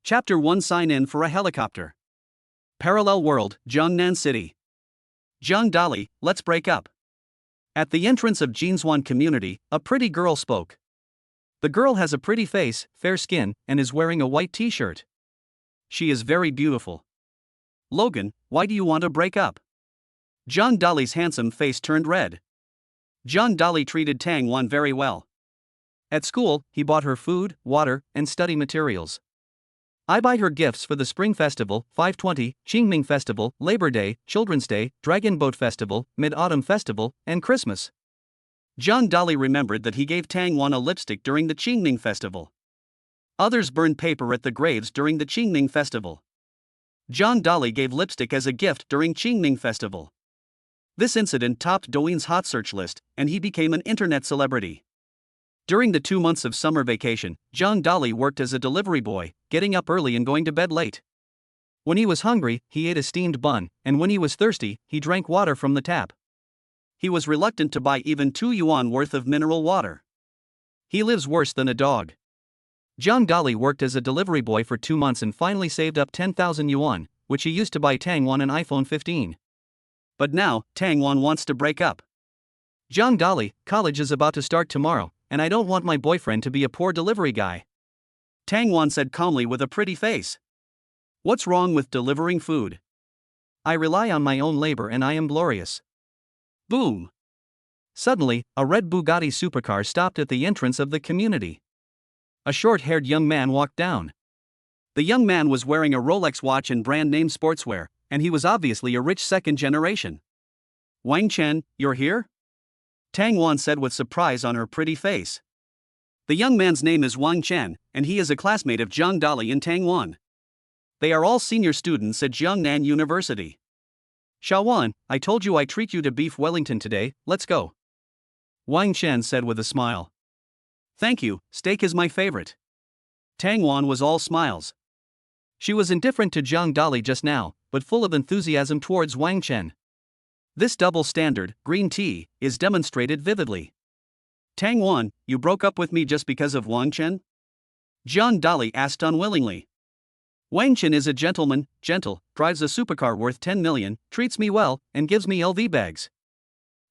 Chapter 1 Sign in for a helicopter. Parallel world, Jiangnan City. Jiang Dali, let's break up. At the entrance of Jinswan community, a pretty girl spoke. The girl has a pretty face, fair skin, and is wearing a white t-shirt. She is very beautiful. Logan, why do you want to break up? Jiang Dali's handsome face turned red. Jiang Dali treated Tang Wan very well. At school, he bought her food, water, and study materials. I buy her gifts for the Spring Festival, 520, Qingming Festival, Labor Day, Children's Day, Dragon Boat Festival, Mid-Autumn Festival, and Christmas. Jiang Dali remembered that he gave Tang Wan a lipstick during the Qingming Festival. Others burned paper at the graves during the Qingming Festival. Jiang Dali gave lipstick as a gift during Qingming Festival. This incident topped Douyin's hot search list, and he became an internet celebrity. During the 2 months of summer vacation, Jiang Dali worked as a delivery boy, getting up early and going to bed late. When he was hungry, he ate a steamed bun, and when he was thirsty, he drank water from the tap. He was reluctant to buy even 2 yuan worth of mineral water. He lives worse than a dog. Jiang Dali worked as a delivery boy for 2 months and finally saved up 10,000 yuan, which he used to buy Tang Wan an iPhone 15. But now, Tang Wan wants to break up. Jiang Dali, college is about to start tomorrow, and I don't want my boyfriend to be a poor delivery guy. Tang Wan said calmly with a pretty face. What's wrong with delivering food? I rely on my own labor and I am glorious. Boom! Suddenly, a red Bugatti supercar stopped at the entrance of the community. A short-haired young man walked down. The young man was wearing a Rolex watch and brand-name sportswear, and he was obviously a rich second generation. Wang Chen, you're here? Tang Wan said with surprise on her pretty face. The young man's name is Wang Chen, and he is a classmate of Jiang Dali and Tang Wan. They are all senior students at Jiangnan University. Xiaowan, I told you I treat you to beef Wellington today, let's go. Wang Chen said with a smile. Thank you, steak is my favorite. Tang Wan was all smiles. She was indifferent to Jiang Dali just now, but full of enthusiasm towards Wang Chen. This double standard, green tea, is demonstrated vividly. Tang Wan, you broke up with me just because of Wang Chen? Jiang Dali asked unwillingly. Wang Chen is a gentleman, gentle, drives a supercar worth 10 million, treats me well, and gives me LV bags.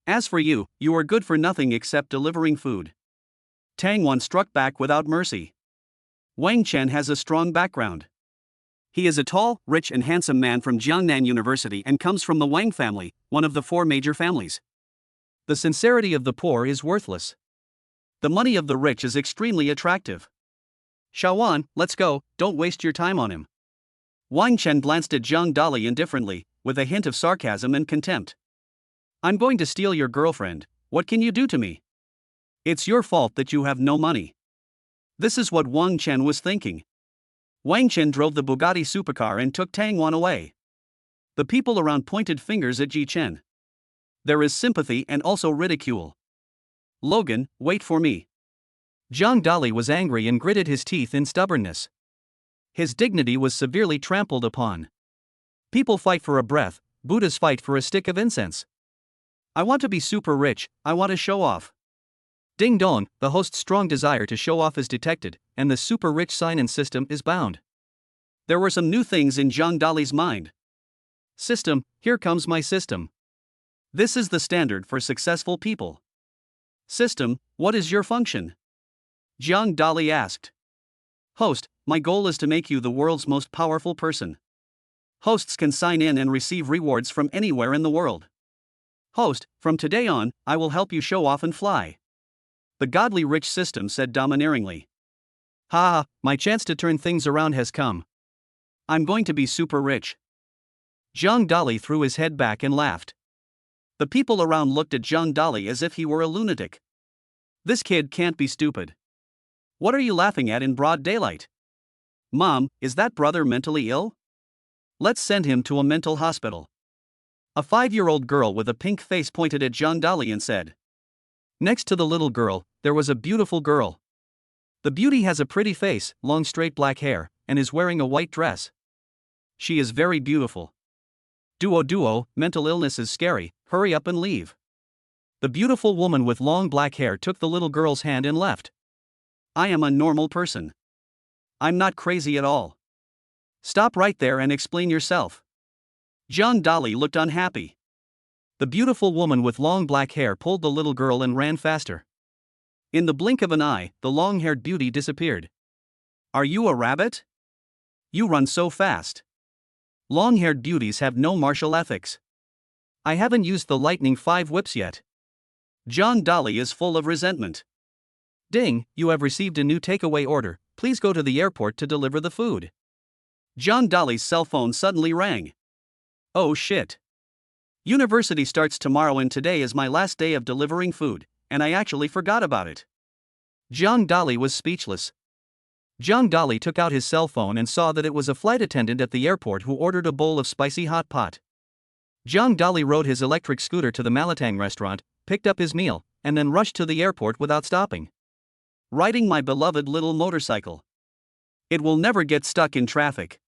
As for you, you are good for nothing except delivering food. Tang Wan struck back without mercy. Wang Chen has a strong background. He is a tall, rich and handsome man from Jiangnan University and comes from the Wang family, one of the 4 major families. The sincerity of the poor is worthless. The money of the rich is extremely attractive. Xiaowan, let's go, don't waste your time on him. Wang Chen glanced at Jiang Dali indifferently, with a hint of sarcasm and contempt. I'm going to steal your girlfriend, what can you do to me? It's your fault that you have no money. This is what Wang Chen was thinking. Wang Chen drove the Bugatti supercar and took Tang Wan away. The people around pointed fingers at Ji Chen. There is sympathy and also ridicule. Logan, wait for me. Jiang Dali was angry and gritted his teeth in stubbornness. His dignity was severely trampled upon. People fight for a breath, Buddhas fight for a stick of incense. I want to be super rich, I want to show off. Ding dong, the host's strong desire to show off is detected, and the super rich sign-in system is bound. There were some new things in Jiang Dali's mind. System, here comes my system. This is the standard for successful people. System, what is your function? Jiang Dali asked. Host, my goal is to make you the world's most powerful person. Hosts can sign in and receive rewards from anywhere in the world. Host, from today on, I will help you show off and fly. The godly rich system said domineeringly. Ha, my chance to turn things around has come. I'm going to be super rich. Jiang Dali threw his head back and laughed. The people around looked at Jiang Dali as if he were a lunatic. This kid can't be stupid. What are you laughing at in broad daylight? Mom, is that brother mentally ill? Let's send him to a mental hospital. A 5-year-old girl with a pink face pointed at Jiang Dali and said. Next to the little girl, there was a beautiful girl. The beauty has a pretty face, long straight black hair, and is wearing a white dress. She is very beautiful. Duo, mental illness is scary, hurry up and leave. The beautiful woman with long black hair took the little girl's hand and left. I am a normal person. I'm not crazy at all. Stop right there and explain yourself. John Dolly looked unhappy. The beautiful woman with long black hair pulled the little girl and ran faster. In the blink of an eye, the long-haired beauty disappeared. Are you a rabbit? You run so fast. Long-haired beauties have no martial ethics. I haven't used the lightning 5 whips yet. John Dolly is full of resentment. Ding, you have received a new takeaway order. Please go to the airport to deliver the food. John Dolly's cell phone suddenly rang. Oh shit. University starts tomorrow and today is my last day of delivering food, and I actually forgot about it. John Dolly was speechless. John Dolly took out his cell phone and saw that it was a flight attendant at the airport who ordered a bowl of spicy hot pot. John Dolly rode his electric scooter to the Malatang restaurant, picked up his meal, and then rushed to the airport without stopping. Riding my beloved little motorcycle. It will never get stuck in traffic.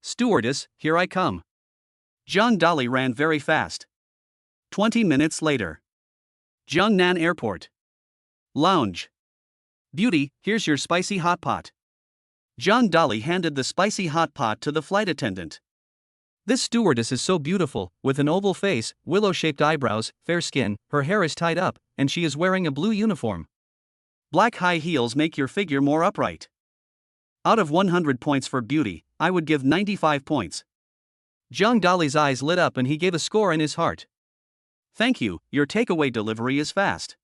Stewardess, here I come. John Dolly ran very fast. 20 minutes later. Jiangnan Airport. Lounge. Beauty, here's your spicy hot pot. John Dolly handed the spicy hot pot to the flight attendant. This stewardess is so beautiful, with an oval face, willow-shaped eyebrows, fair skin, her hair is tied up, and she is wearing a blue uniform. Black high heels make your figure more upright. Out of 100 points for beauty, I would give 95 points. John Dolly's eyes lit up and he gave a score in his heart. Thank you, your takeaway delivery is fast.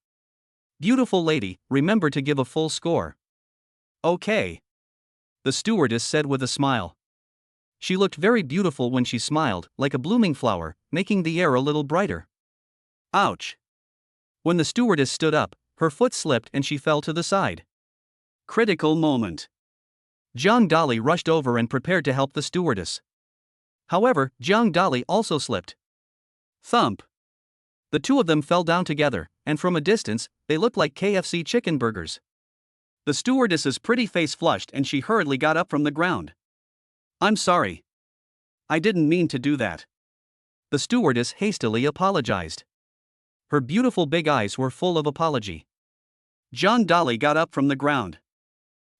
Beautiful lady, remember to give a full score. Okay. The stewardess said with a smile. She looked very beautiful when she smiled, like a blooming flower, making the air a little brighter. Ouch. When the stewardess stood up, her foot slipped and she fell to the side. Critical moment. John Dolly rushed over and prepared to help the stewardess. However, John Dolly also slipped. Thump. The two of them fell down together, and from a distance, they looked like KFC chicken burgers. The stewardess's pretty face flushed and she hurriedly got up from the ground. I'm sorry. I didn't mean to do that. The stewardess hastily apologized. Her beautiful big eyes were full of apology. John Dolly got up from the ground.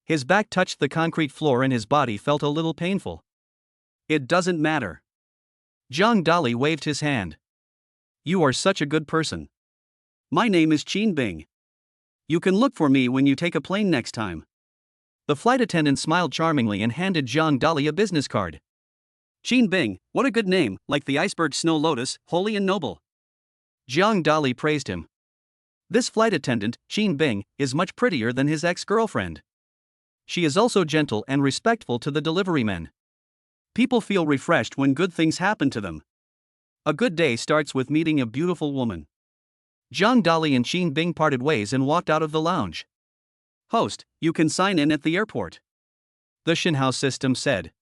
His back touched the concrete floor and his body felt a little painful. It doesn't matter. John Dolly waved his hand. You are such a good person. My name is Qin Bing. You can look for me when you take a plane next time. The flight attendant smiled charmingly and handed John Dolly a business card. Qin Bing, what a good name, like the iceberg Snow Lotus, holy and noble. John Dolly praised him. This flight attendant, Qin Bing, is much prettier than his ex-girlfriend. She is also gentle and respectful to the delivery men. People feel refreshed when good things happen to them. A good day starts with meeting a beautiful woman. John Dolly and Qin Bing parted ways and walked out of the lounge. Host, you can sign in at the airport. The Shinhouse system said.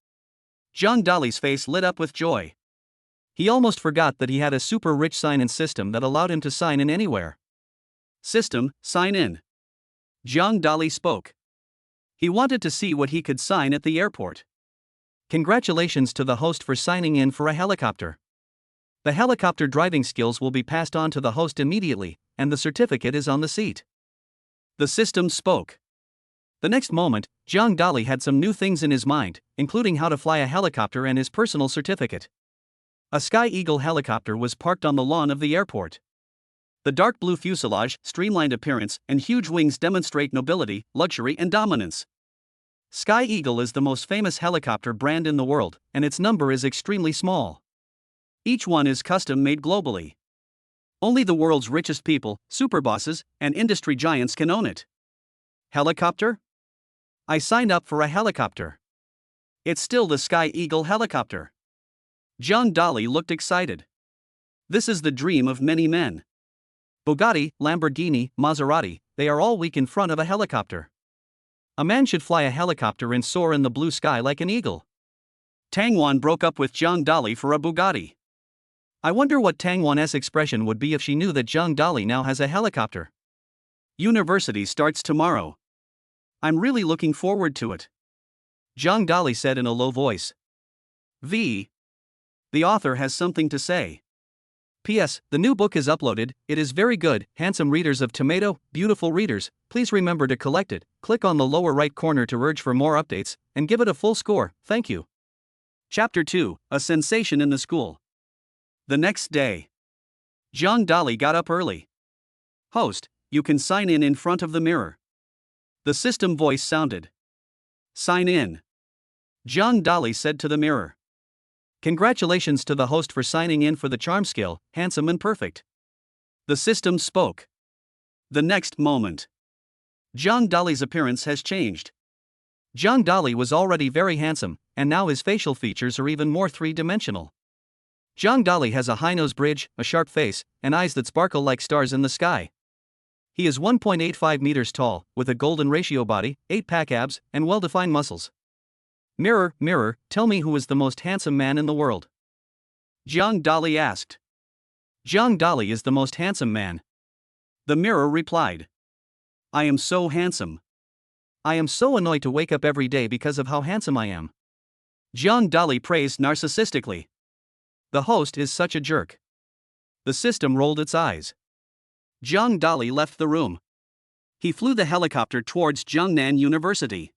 John Dolly's face lit up with joy. He almost forgot that he had a super rich sign-in system that allowed him to sign in anywhere. System, sign in. John Dolly spoke. He wanted to see what he could sign at the airport. Congratulations to the host for signing in for a helicopter. The helicopter driving skills will be passed on to the host immediately, and the certificate is on the seat. The system spoke. The next moment, John Dolly had some new things in his mind, including how to fly a helicopter and his personal certificate. A Sky Eagle helicopter was parked on the lawn of the airport. The dark blue fuselage, streamlined appearance, and huge wings demonstrate nobility, luxury, and dominance. Sky Eagle is the most famous helicopter brand in the world, and its number is extremely small. Each one is custom-made globally. Only the world's richest people, superbosses, and industry giants can own it. Helicopter? I signed up for a helicopter. It's still the Sky Eagle helicopter. John Dolly looked excited. This is the dream of many men. Bugatti, Lamborghini, Maserati, they are all weak in front of a helicopter. A man should fly a helicopter and soar in the blue sky like an eagle. Tangwan broke up with John Dolly for a Bugatti. I wonder what Tangwan's expression would be if she knew that John Dolly now has a helicopter. University starts tomorrow. I'm really looking forward to it. John Dolly said in a low voice. The author has something to say. P.S. The new book is uploaded, it is very good, handsome readers of Tomato, beautiful readers, please remember to collect it, click on the lower right corner to urge for more updates, and give it a full score, thank you. Chapter 2, A Sensation in the School. The next day, Zhang Dali got up early. Host, you can sign in front of the mirror. The system voice sounded. Sign in. Zhang Dali said to the mirror. Congratulations to the host for signing in for the charm skill, handsome and perfect. The system spoke. The next moment, Zhang Dali's appearance has changed. Zhang Dali was already very handsome, and now his facial features are even more three-dimensional. Zhang Dali has a high nose bridge, a sharp face, and eyes that sparkle like stars in the sky. He is 1.85 meters tall, with a golden ratio body, 8-pack abs, and well-defined muscles. Mirror, mirror, tell me who is the most handsome man in the world? Zhang Dali asked. Zhang Dali is the most handsome man. The mirror replied. I am so handsome. I am so annoyed to wake up every day because of how handsome I am. Zhang Dali praised narcissistically. The host is such a jerk. The system rolled its eyes. Zhang Dali left the room. He flew the helicopter towards Jiangnan University.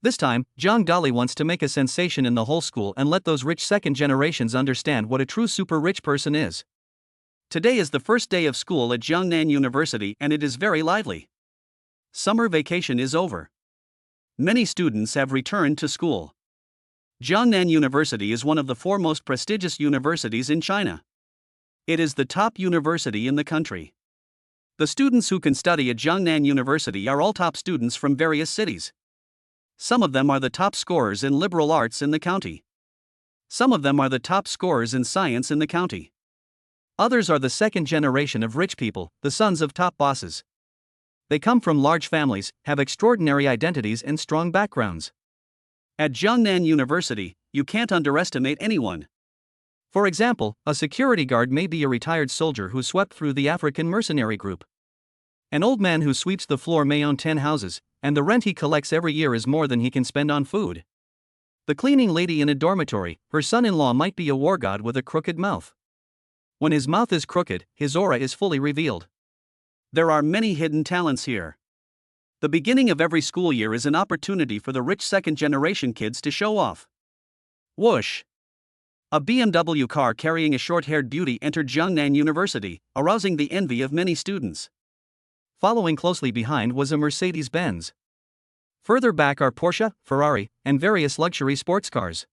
This time, Zhang Dali wants to make a sensation in the whole school and let those rich second generations understand what a true super rich person is. Today is the first day of school at Jiangnan University and it is very lively. Summer vacation is over. Many students have returned to school. Jiangnan University is one of the 4 most prestigious universities in China. It is the top university in the country. The students who can study at Jiangnan University are all top students from various cities. Some of them are the top scorers in liberal arts in the county. Some of them are the top scorers in science in the county. Others are the second generation of rich people, the sons of top bosses. They come from large families, have extraordinary identities and strong backgrounds. At Jiangnan University, you can't underestimate anyone. For example, a security guard may be a retired soldier who swept through the African mercenary group. An old man who sweeps the floor may own 10 houses, and the rent he collects every year is more than he can spend on food. The cleaning lady in a dormitory, her son-in-law might be a war god with a crooked mouth. When his mouth is crooked, his aura is fully revealed. There are many hidden talents here. The beginning of every school year is an opportunity for the rich second-generation kids to show off. Whoosh! A BMW car carrying a short-haired beauty entered Jiangnan University, arousing the envy of many students. Following closely behind was a Mercedes-Benz. Further back are Porsche, Ferrari, and various luxury sports cars.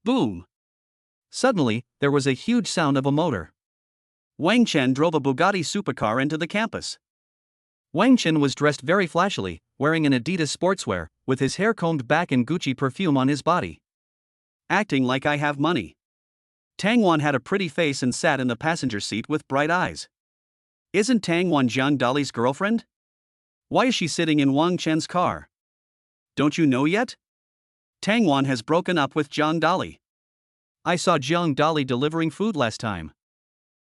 Boom! Suddenly, there was a huge sound of a motor. Wang Chen drove a Bugatti supercar into the campus. Wang Chen was dressed very flashily, wearing an Adidas sportswear, with his hair combed back and Gucci perfume on his body. Acting like I have money. Tang Wan had a pretty face and sat in the passenger seat with bright eyes. Isn't Tang Wan Zhang Dali's girlfriend? Why is she sitting in Wang Chen's car? Don't you know yet? Tang Wan has broken up with Zhang Dali. I saw Zhang Dali delivering food last time.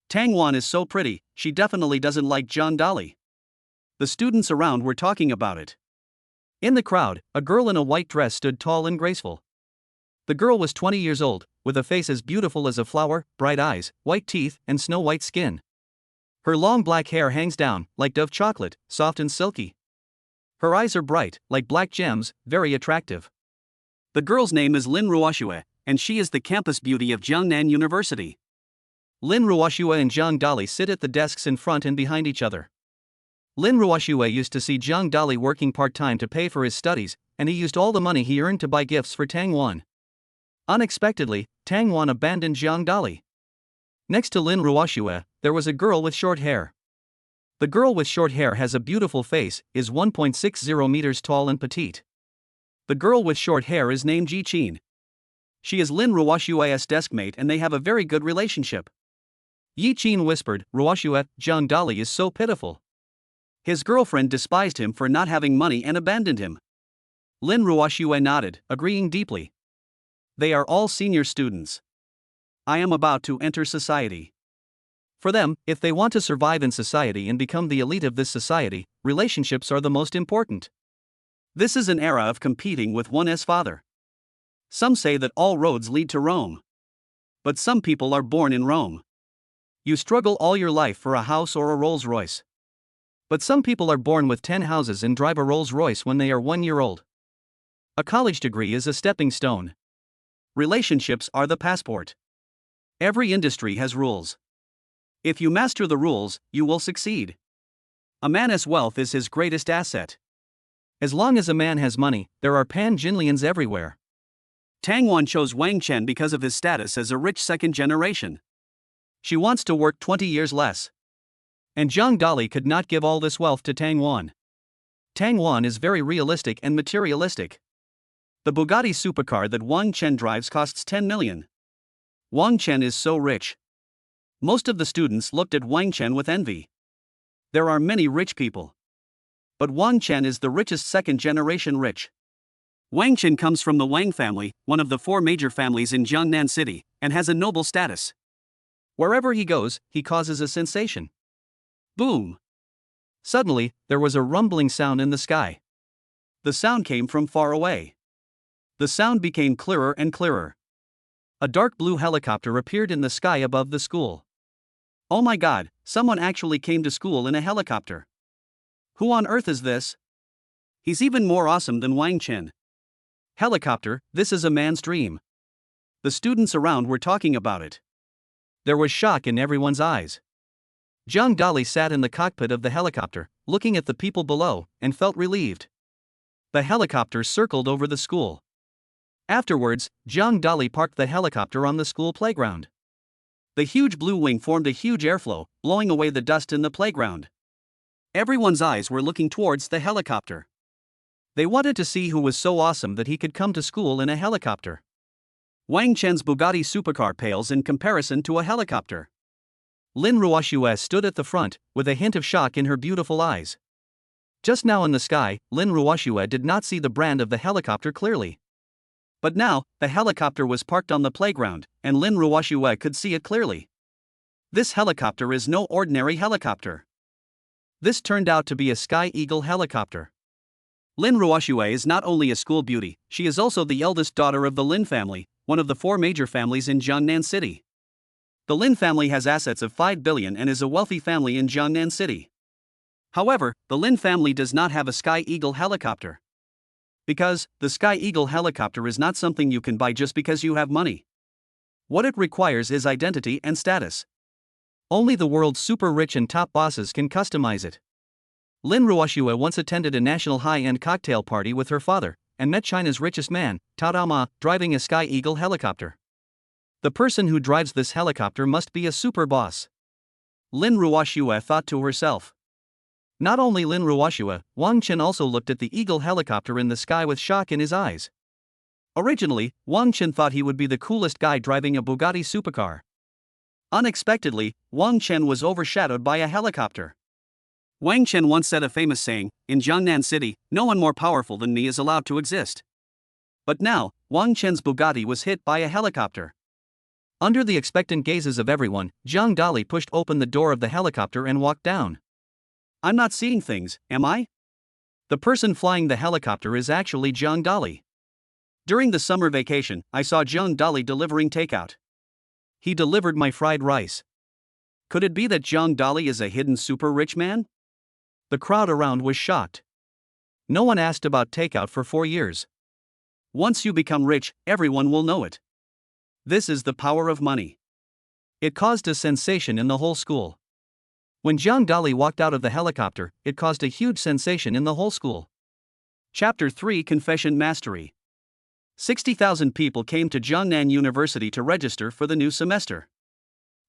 Tang Wan is so pretty, she definitely doesn't like Zhang Dali. The students around were talking about it. In the crowd, a girl in a white dress stood tall and graceful. The girl was 20 years old, with a face as beautiful as a flower, bright eyes, white teeth, and snow-white skin. Her long black hair hangs down, like Dove chocolate, soft and silky. Her eyes are bright, like black gems, very attractive. The girl's name is Lin Ruoxue, and she is the campus beauty of Jiangnan University. Lin Ruoxue and Zhang Dali sit at the desks in front and behind each other. Lin Ruoxue used to see Zhang Dali working part-time to pay for his studies, and he used all the money he earned to buy gifts for Tang Wan. Unexpectedly, Tang Wan abandoned Zhang Dali. Next to Lin Ruoxue, there was a girl with short hair. The girl with short hair has a beautiful face, is 1.60 meters tall and petite. The girl with short hair is named Ji Qin. She is Lin Ruoxue's deskmate and they have a very good relationship. Yi Qin whispered, Ruoxue, Zhang Dali is so pitiful. His girlfriend despised him for not having money and abandoned him. Lin Ruoxue nodded, agreeing deeply. They are all senior students. I am about to enter society. For them, if they want to survive in society and become the elite of this society, relationships are the most important. This is an era of competing with one's father. Some say that all roads lead to Rome. But some people are born in Rome. You struggle all your life for a house or a Rolls-Royce. But some people are born with 10 houses and drive a Rolls-Royce when they are 1 year old. A college degree is a stepping stone. Relationships are the passport. Every industry has rules. If you master the rules, you will succeed. A man's wealth is his greatest asset. As long as a man has money, there are pan-Jinlians everywhere. Tang Wan chose Wang Chen because of his status as a rich second generation. She wants to work 20 years less. And Zhang Dali could not give all this wealth to Tang Wan. Tang Wan is very realistic and materialistic. The Bugatti supercar that Wang Chen drives costs 10 million. Wang Chen is so rich. Most of the students looked at Wang Chen with envy. There are many rich people. But Wang Chen is the richest second generation rich. Wang Chen comes from the Wang family, one of the 4 major families in Jiangnan City, and has a noble status. Wherever he goes, he causes a sensation. Boom! Suddenly, there was a rumbling sound in the sky. The sound came from far away. The sound became clearer and clearer. A dark blue helicopter appeared in the sky above the school. Oh my God, someone actually came to school in a helicopter. Who on earth is this? He's even more awesome than Wang Chen. Helicopter, this is a man's dream. The students around were talking about it. There was shock in everyone's eyes. Zhang Dali sat in the cockpit of the helicopter, looking at the people below, and felt relieved. The helicopter circled over the school. Afterwards, Zhang Dali parked the helicopter on the school playground. The huge blue wing formed a huge airflow, blowing away the dust in the playground. Everyone's eyes were looking towards the helicopter. They wanted to see who was so awesome that he could come to school in a helicopter. Wang Chen's Bugatti supercar pales in comparison to a helicopter. Lin Ruoxue stood at the front, with a hint of shock in her beautiful eyes. Just now in the sky, Lin Ruoxue did not see the brand of the helicopter clearly. But now, the helicopter was parked on the playground, and Lin Ruoxue could see it clearly. This helicopter is no ordinary helicopter. This turned out to be a Sky Eagle helicopter. Lin Ruoxue is not only a school beauty, she is also the eldest daughter of the Lin family, one of the 4 major families in Jiangnan City. The Lin family has assets of 5 billion and is a wealthy family in Jiangnan City. However, the Lin family does not have a Sky Eagle helicopter. Because, the Sky Eagle helicopter is not something you can buy just because you have money. What it requires is identity and status. Only the world's super rich and top bosses can customize it. Lin Ruoxue once attended a national high-end cocktail party with her father, and met China's richest man, Tao Daoma, driving a Sky Eagle helicopter. The person who drives this helicopter must be a super boss. Lin Ruoxue thought to herself. Not only Lin Ruoxue, Wang Chen also looked at the Eagle helicopter in the sky with shock in his eyes. Originally, Wang Chen thought he would be the coolest guy driving a Bugatti supercar. Unexpectedly, Wang Chen was overshadowed by a helicopter. Wang Chen once said a famous saying, "In Jiangnan City, no one more powerful than me is allowed to exist." But now, Wang Chen's Bugatti was hit by a helicopter. Under the expectant gazes of everyone, Zhang Dali pushed open the door of the helicopter and walked down. I'm not seeing things, am I? The person flying the helicopter is actually Zhang Dali. During the summer vacation, I saw Zhang Dali delivering takeout. He delivered my fried rice. Could it be that Zhang Dali is a hidden super rich man? The crowd around was shocked. No one asked about takeout for 4 years. Once you become rich, everyone will know it. This is the power of money. It caused a sensation in the whole school. When Zhang Dali walked out of the helicopter, it caused a huge sensation in the whole school. Chapter 3 Confession Mastery. 60,000 people came to Jiangnan University to register for the new semester.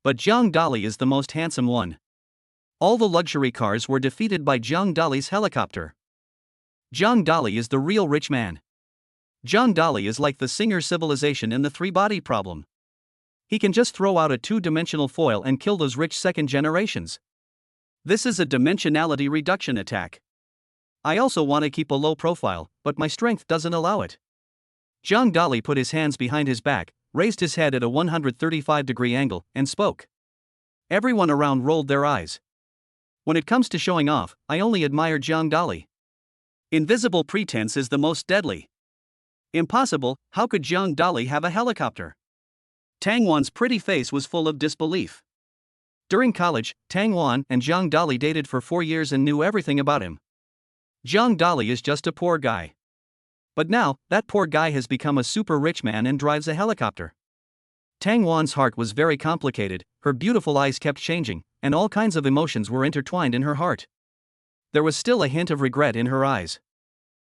But Zhang Dali is the most handsome one. All the luxury cars were defeated by Zhang Dali's helicopter. Zhang Dali is the real rich man. Zhang Dali is like the Singer civilization in the 3-body problem. He can just throw out a 2-dimensional foil and kill those rich second generations. This is a dimensionality reduction attack. I also want to keep a low profile, but my strength doesn't allow it. Zhang Dali put his hands behind his back, raised his head at a 135-degree angle, and spoke. Everyone around rolled their eyes. When it comes to showing off, I only admire Zhang Dali. Invisible pretense is the most deadly. Impossible, how could Zhang Dali have a helicopter? Tang Wan's pretty face was full of disbelief. During college, Tang Wan and Zhang Dali dated for 4 years and knew everything about him. Zhang Dali is just a poor guy. But now, that poor guy has become a super rich man and drives a helicopter. Tang Wan's heart was very complicated, her beautiful eyes kept changing, and all kinds of emotions were intertwined in her heart. There was still a hint of regret in her eyes.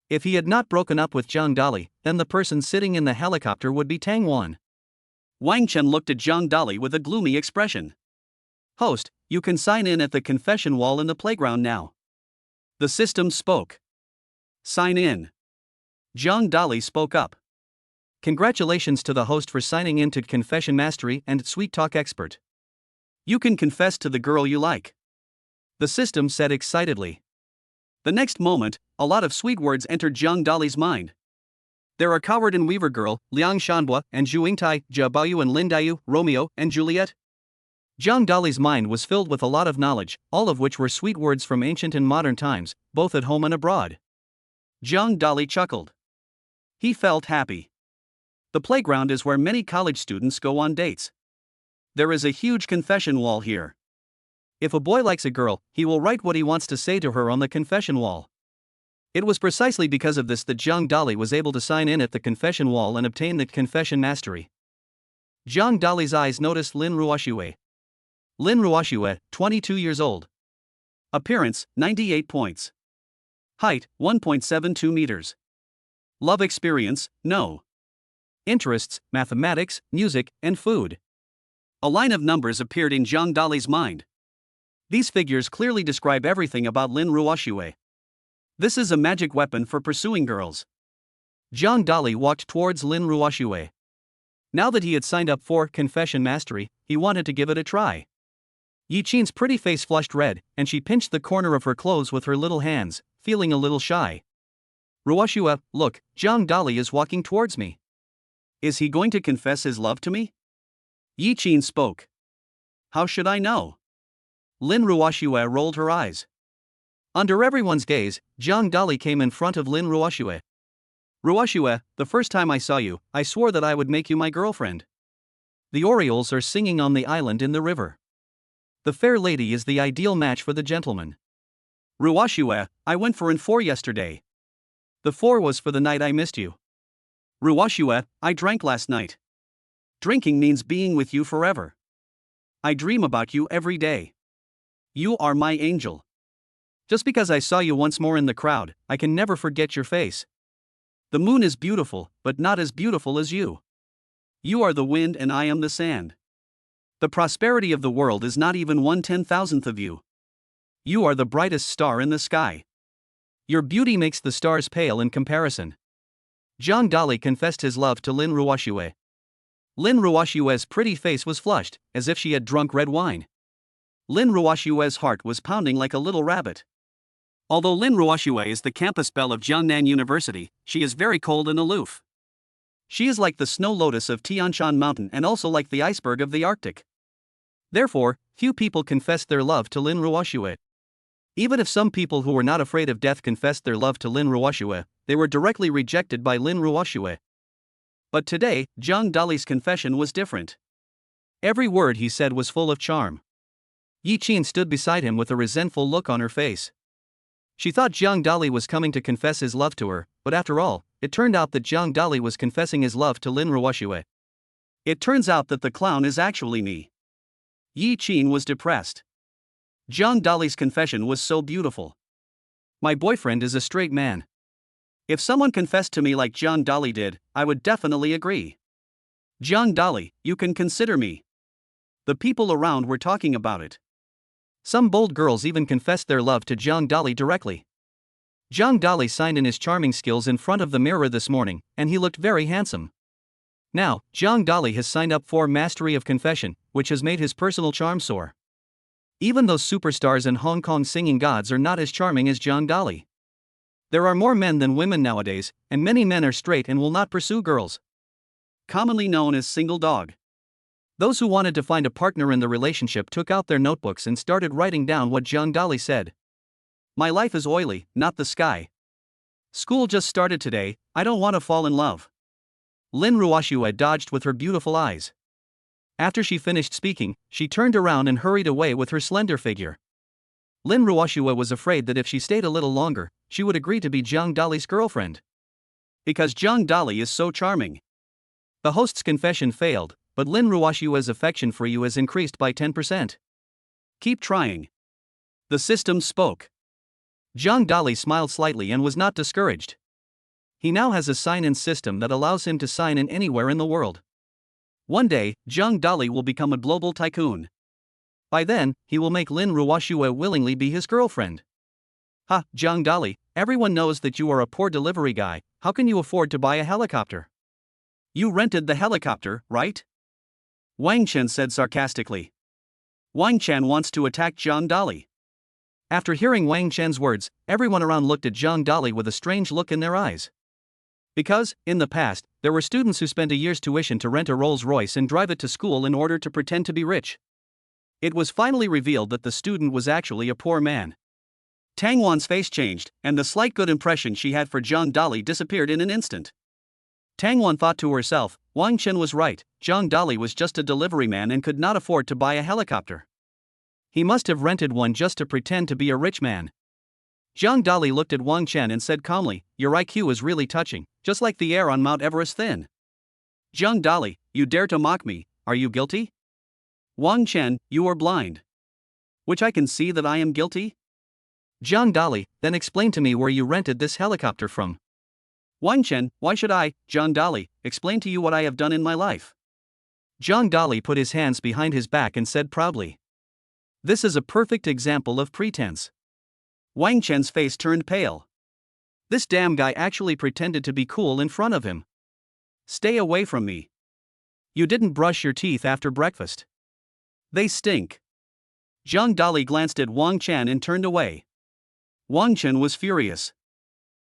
If he had not broken up with Zhang Dali, then the person sitting in the helicopter would be Tang Wan. Wang Chen looked at Zhang Dali with a gloomy expression. "Host, you can sign in at the confession wall in the playground now." The system spoke. "Sign in." Zhang Dali spoke up. "Congratulations to the host for signing in to Confession Mastery and Sweet Talk Expert. You can confess to the girl you like," the system said excitedly. The next moment, a lot of sweet words entered Zhang Dali's mind. There are Coward and Weaver Girl, Liang Shanhua and Zhu Yingtai, Jia Baoyu and Lin Daiyu, Romeo and Juliet. Zhang Dali's mind was filled with a lot of knowledge, all of which were sweet words from ancient and modern times, both at home and abroad. Zhang Dali chuckled. He felt happy. The playground is where many college students go on dates. There is a huge confession wall here. If a boy likes a girl, he will write what he wants to say to her on the confession wall. It was precisely because of this that Zhang Dali was able to sign in at the confession wall and obtain the confession mastery. Zhang Dali's eyes noticed Lin Ruoxue. Lin Ruoxue, 22 years old. Appearance, 98 points. Height, 1.72 meters. Love experience, no. Interests, mathematics, music, and food. A line of numbers appeared in Zhang Dali's mind. These figures clearly describe everything about Lin Ruoxue. This is a magic weapon for pursuing girls. Zhang Dali walked towards Lin Ruoxue. Now that he had signed up for Confession Mastery, he wanted to give it a try. Yi Qin's pretty face flushed red, and she pinched the corner of her clothes with her little hands, feeling a little shy. Ruoxue, look, Zhang Dali is walking towards me. Is he going to confess his love to me? Yi Qin spoke. How should I know? Lin Ruoxue rolled her eyes. Under everyone's gaze, Zhang Dali came in front of Lin Ruoxue. Ruoxue, the first time I saw you, I swore that I would make you my girlfriend. The orioles are singing on the island in the river. The fair lady is the ideal match for the gentleman. Ruoxue, I went for an 4 yesterday. The 4 was for the night I missed you. Ruoxue, I drank last night. Drinking means being with you forever. I dream about you every day. You are my angel. Just because I saw you once more in the crowd, I can never forget your face. The moon is beautiful, but not as beautiful as you. You are the wind and I am the sand. The prosperity of the world is not even 1/10,000th of you. You are the brightest star in the sky. Your beauty makes the stars pale in comparison. Zhang Dali confessed his love to Lin Ruoxue. Lin Ruoxue's pretty face was flushed, as if she had drunk red wine. Lin Ruoxue's heart was pounding like a little rabbit. Although Lin Ruoxue is the campus belle of Jiangnan University, she is very cold and aloof. She is like the snow lotus of Tianshan Mountain and also like the iceberg of the Arctic. Therefore, few people confessed their love to Lin Ruoxue. Even if some people who were not afraid of death confessed their love to Lin Ruoxue, they were directly rejected by Lin Ruoxue. But today, Zhang Dali's confession was different. Every word he said was full of charm. Yi Qin stood beside him with a resentful look on her face. She thought Zhang Dali was coming to confess his love to her, but after all, it turned out that Zhang Dali was confessing his love to Lin Ruoxue. It turns out that the clown is actually me. Yi Qin was depressed. Zhang Dali's confession was so beautiful. My boyfriend is a straight man. If someone confessed to me like Zhang Dali did, I would definitely agree. Zhang Dali, you can consider me. The people around were talking about it. Some bold girls even confessed their love to Zhang Dali directly. Zhang Dali signed in his charming skills in front of the mirror this morning, and he looked very handsome. Now, Zhang Dali has signed up for Mastery of Confession, which has made his personal charm soar. Even those superstars and Hong Kong singing gods are not as charming as Zhang Dali. There are more men than women nowadays, and many men are straight and will not pursue girls. Commonly known as single dog. Those who wanted to find a partner in the relationship took out their notebooks and started writing down what Zhang Dali said. My life is oily, not the sky. School just started today, I don't want to fall in love. Lin Ruoxue dodged with her beautiful eyes. After she finished speaking, she turned around and hurried away with her slender figure. Lin Ruoxue was afraid that if she stayed a little longer, she would agree to be Zhang Dali's girlfriend. Because Zhang Dali is so charming. The host's confession failed, but Lin Ruoshua's affection for you has increased by 10%. Keep trying. The system spoke. Zhang Dali smiled slightly and was not discouraged. He now has a sign-in system that allows him to sign in anywhere in the world. One day, Zhang Dali will become a global tycoon. By then, he will make Lin Ruoshua willingly be his girlfriend. Ha, Zhang Dali, everyone knows that you are a poor delivery guy. How can you afford to buy a helicopter? You rented the helicopter, right? Wang Chen said sarcastically. Wang Chen wants to attack Zhang Dali. After hearing Wang Chen's words, everyone around looked at Zhang Dali with a strange look in their eyes. Because, in the past, there were students who spent a year's tuition to rent a Rolls-Royce and drive it to school in order to pretend to be rich. It was finally revealed that the student was actually a poor man. Tang Wan's face changed, and the slight good impression she had for Zhang Dali disappeared in an instant. Tang Wan thought to herself, Wang Chen was right, Zhang Dali was just a delivery man and could not afford to buy a helicopter. He must have rented one just to pretend to be a rich man. Zhang Dali looked at Wang Chen and said calmly, your IQ is really touching, just like the air on Mount Everest thin. Zhang Dali, you dare to mock me, are you guilty? Wang Chen, you are blind. Which I can see that I am guilty? Zhang Dali, then explain to me where you rented this helicopter from. Wang Chen, why should I, Zhang Dali, explain to you what I have done in my life? Zhang Dali put his hands behind his back and said proudly. This is a perfect example of pretense. Wang Chen's face turned pale. This damn guy actually pretended to be cool in front of him. Stay away from me. You didn't brush your teeth after breakfast. They stink. Zhang Dali glanced at Wang Chen and turned away. Wang Chen was furious.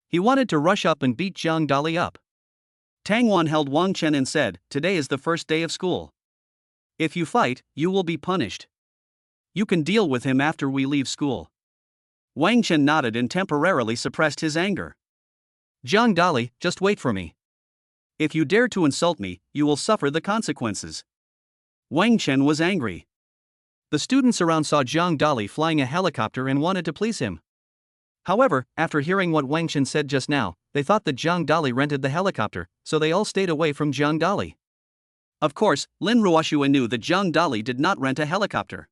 He wanted to rush up and beat Zhang Dali up. Tang Wan held Wang Chen and said, today is the first day of school. If you fight, you will be punished. You can deal with him after we leave school. Wang Chen nodded and temporarily suppressed his anger. Zhang Dali, just wait for me. If you dare to insult me, you will suffer the consequences. Wang Chen was angry. The students around saw Zhang Dali flying a helicopter and wanted to please him. However, after hearing what Wang Chen said just now, they thought that Zhang Dali rented the helicopter, so they all stayed away from Zhang Dali. Of course, Lin Ruoshua knew that Zhang Dali did not rent a helicopter.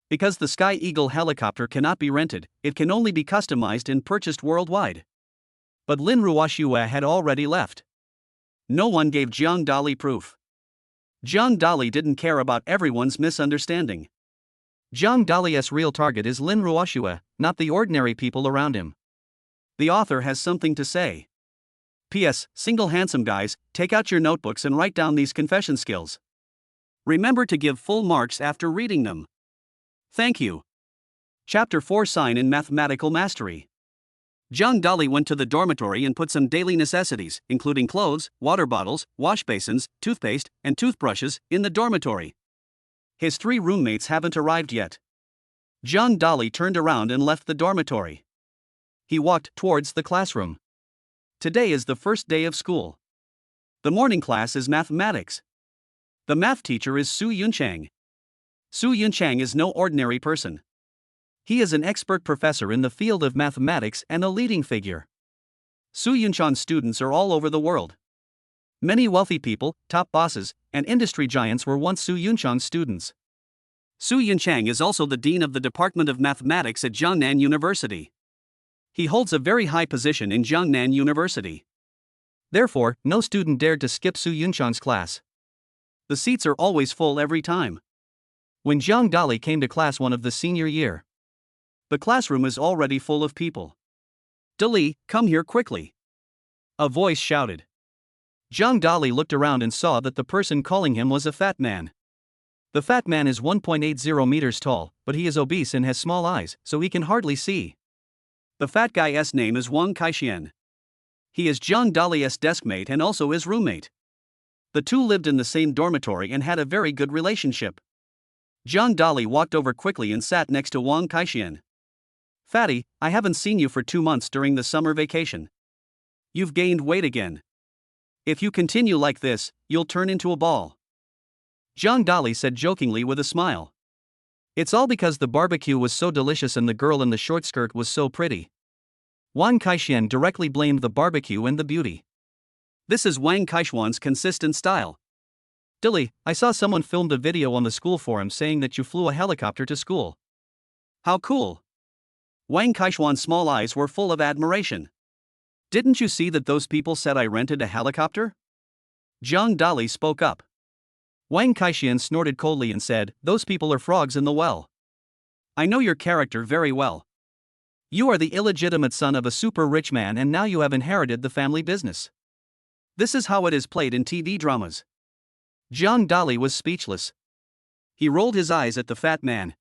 Because the Sky Eagle helicopter cannot be rented, it can only be customized and purchased worldwide. But Lin Ruoshua had already left. No one gave Zhang Dali proof. Zhang Dali didn't care about everyone's misunderstanding. Zhang Dali's real target is Lin Ruoshua, not the ordinary people around him. The author has something to say. P.S. Single handsome guys, take out your notebooks and write down these confession skills. Remember to give full marks after reading them. Thank you. Chapter 4 Sign in Mathematical Mastery. Zhang Dali went to the dormitory and put some daily necessities, including clothes, water bottles, wash basins, toothpaste, and toothbrushes, in the dormitory. His 3 roommates haven't arrived yet. Zhang Dali turned around and left the dormitory. He walked towards the classroom. Today is the first day of school. The morning class is mathematics. The math teacher is Su Yunchang. Su Yunchang is no ordinary person. He is an expert professor in the field of mathematics and a leading figure. Su Yunchang's students are all over the world. Many wealthy people, top bosses, and industry giants were once Su Yunchang's students. Su Yunchang is also the dean of the Department of Mathematics at Jiangnan University. He holds a very high position in Jiangnan University. Therefore, no student dared to skip Su Yunchang's class. The seats are always full every time. When Zhang Dali came to class 1 of the senior year, the classroom is already full of people. Dali, come here quickly. A voice shouted. Zhang Dali looked around and saw that the person calling him was a fat man. The fat man is 1.80 meters tall, but he is obese and has small eyes, so he can hardly see. The fat guy's name is Wang Kaixian. He is Zhang Dali's deskmate and also his roommate. The two lived in the same dormitory and had a very good relationship. Zhang Dali walked over quickly and sat next to Wang Kaixian. Fatty, I haven't seen you for 2 months during the summer vacation. You've gained weight again. If you continue like this, you'll turn into a ball. Zhang Dali said jokingly with a smile. It's all because the barbecue was so delicious and the girl in the short skirt was so pretty. Wang Kaixian directly blamed the barbecue and the beauty. This is Wang Kaishuan's consistent style. Dilly, I saw someone filmed a video on the school forum saying that you flew a helicopter to school. How cool! Wang Kaishuan's small eyes were full of admiration. Didn't you see that those people said I rented a helicopter? Zhang Dali spoke up. Wang Kaishian snorted coldly and said, those people are frogs in the well. I know your character very well. You are the illegitimate son of a super rich man and now you have inherited the family business. This is how it is played in TV dramas. Zhang Dali was speechless. He rolled his eyes at the fat man.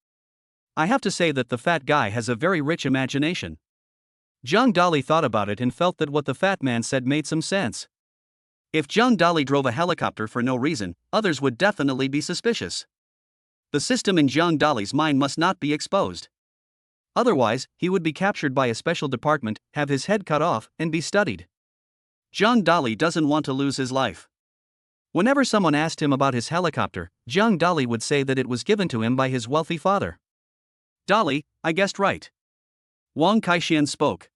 I have to say that the fat guy has a very rich imagination. Zhang Dali thought about it and felt that what the fat man said made some sense. If Zhang Dali drove a helicopter for no reason, others would definitely be suspicious. The system in Zhang Dali's mind must not be exposed. Otherwise, he would be captured by a special department, have his head cut off, and be studied. Zhang Dali doesn't want to lose his life. Whenever someone asked him about his helicopter, Zhang Dali would say that it was given to him by his wealthy father. Dali, I guessed right. Wang Kaishian spoke.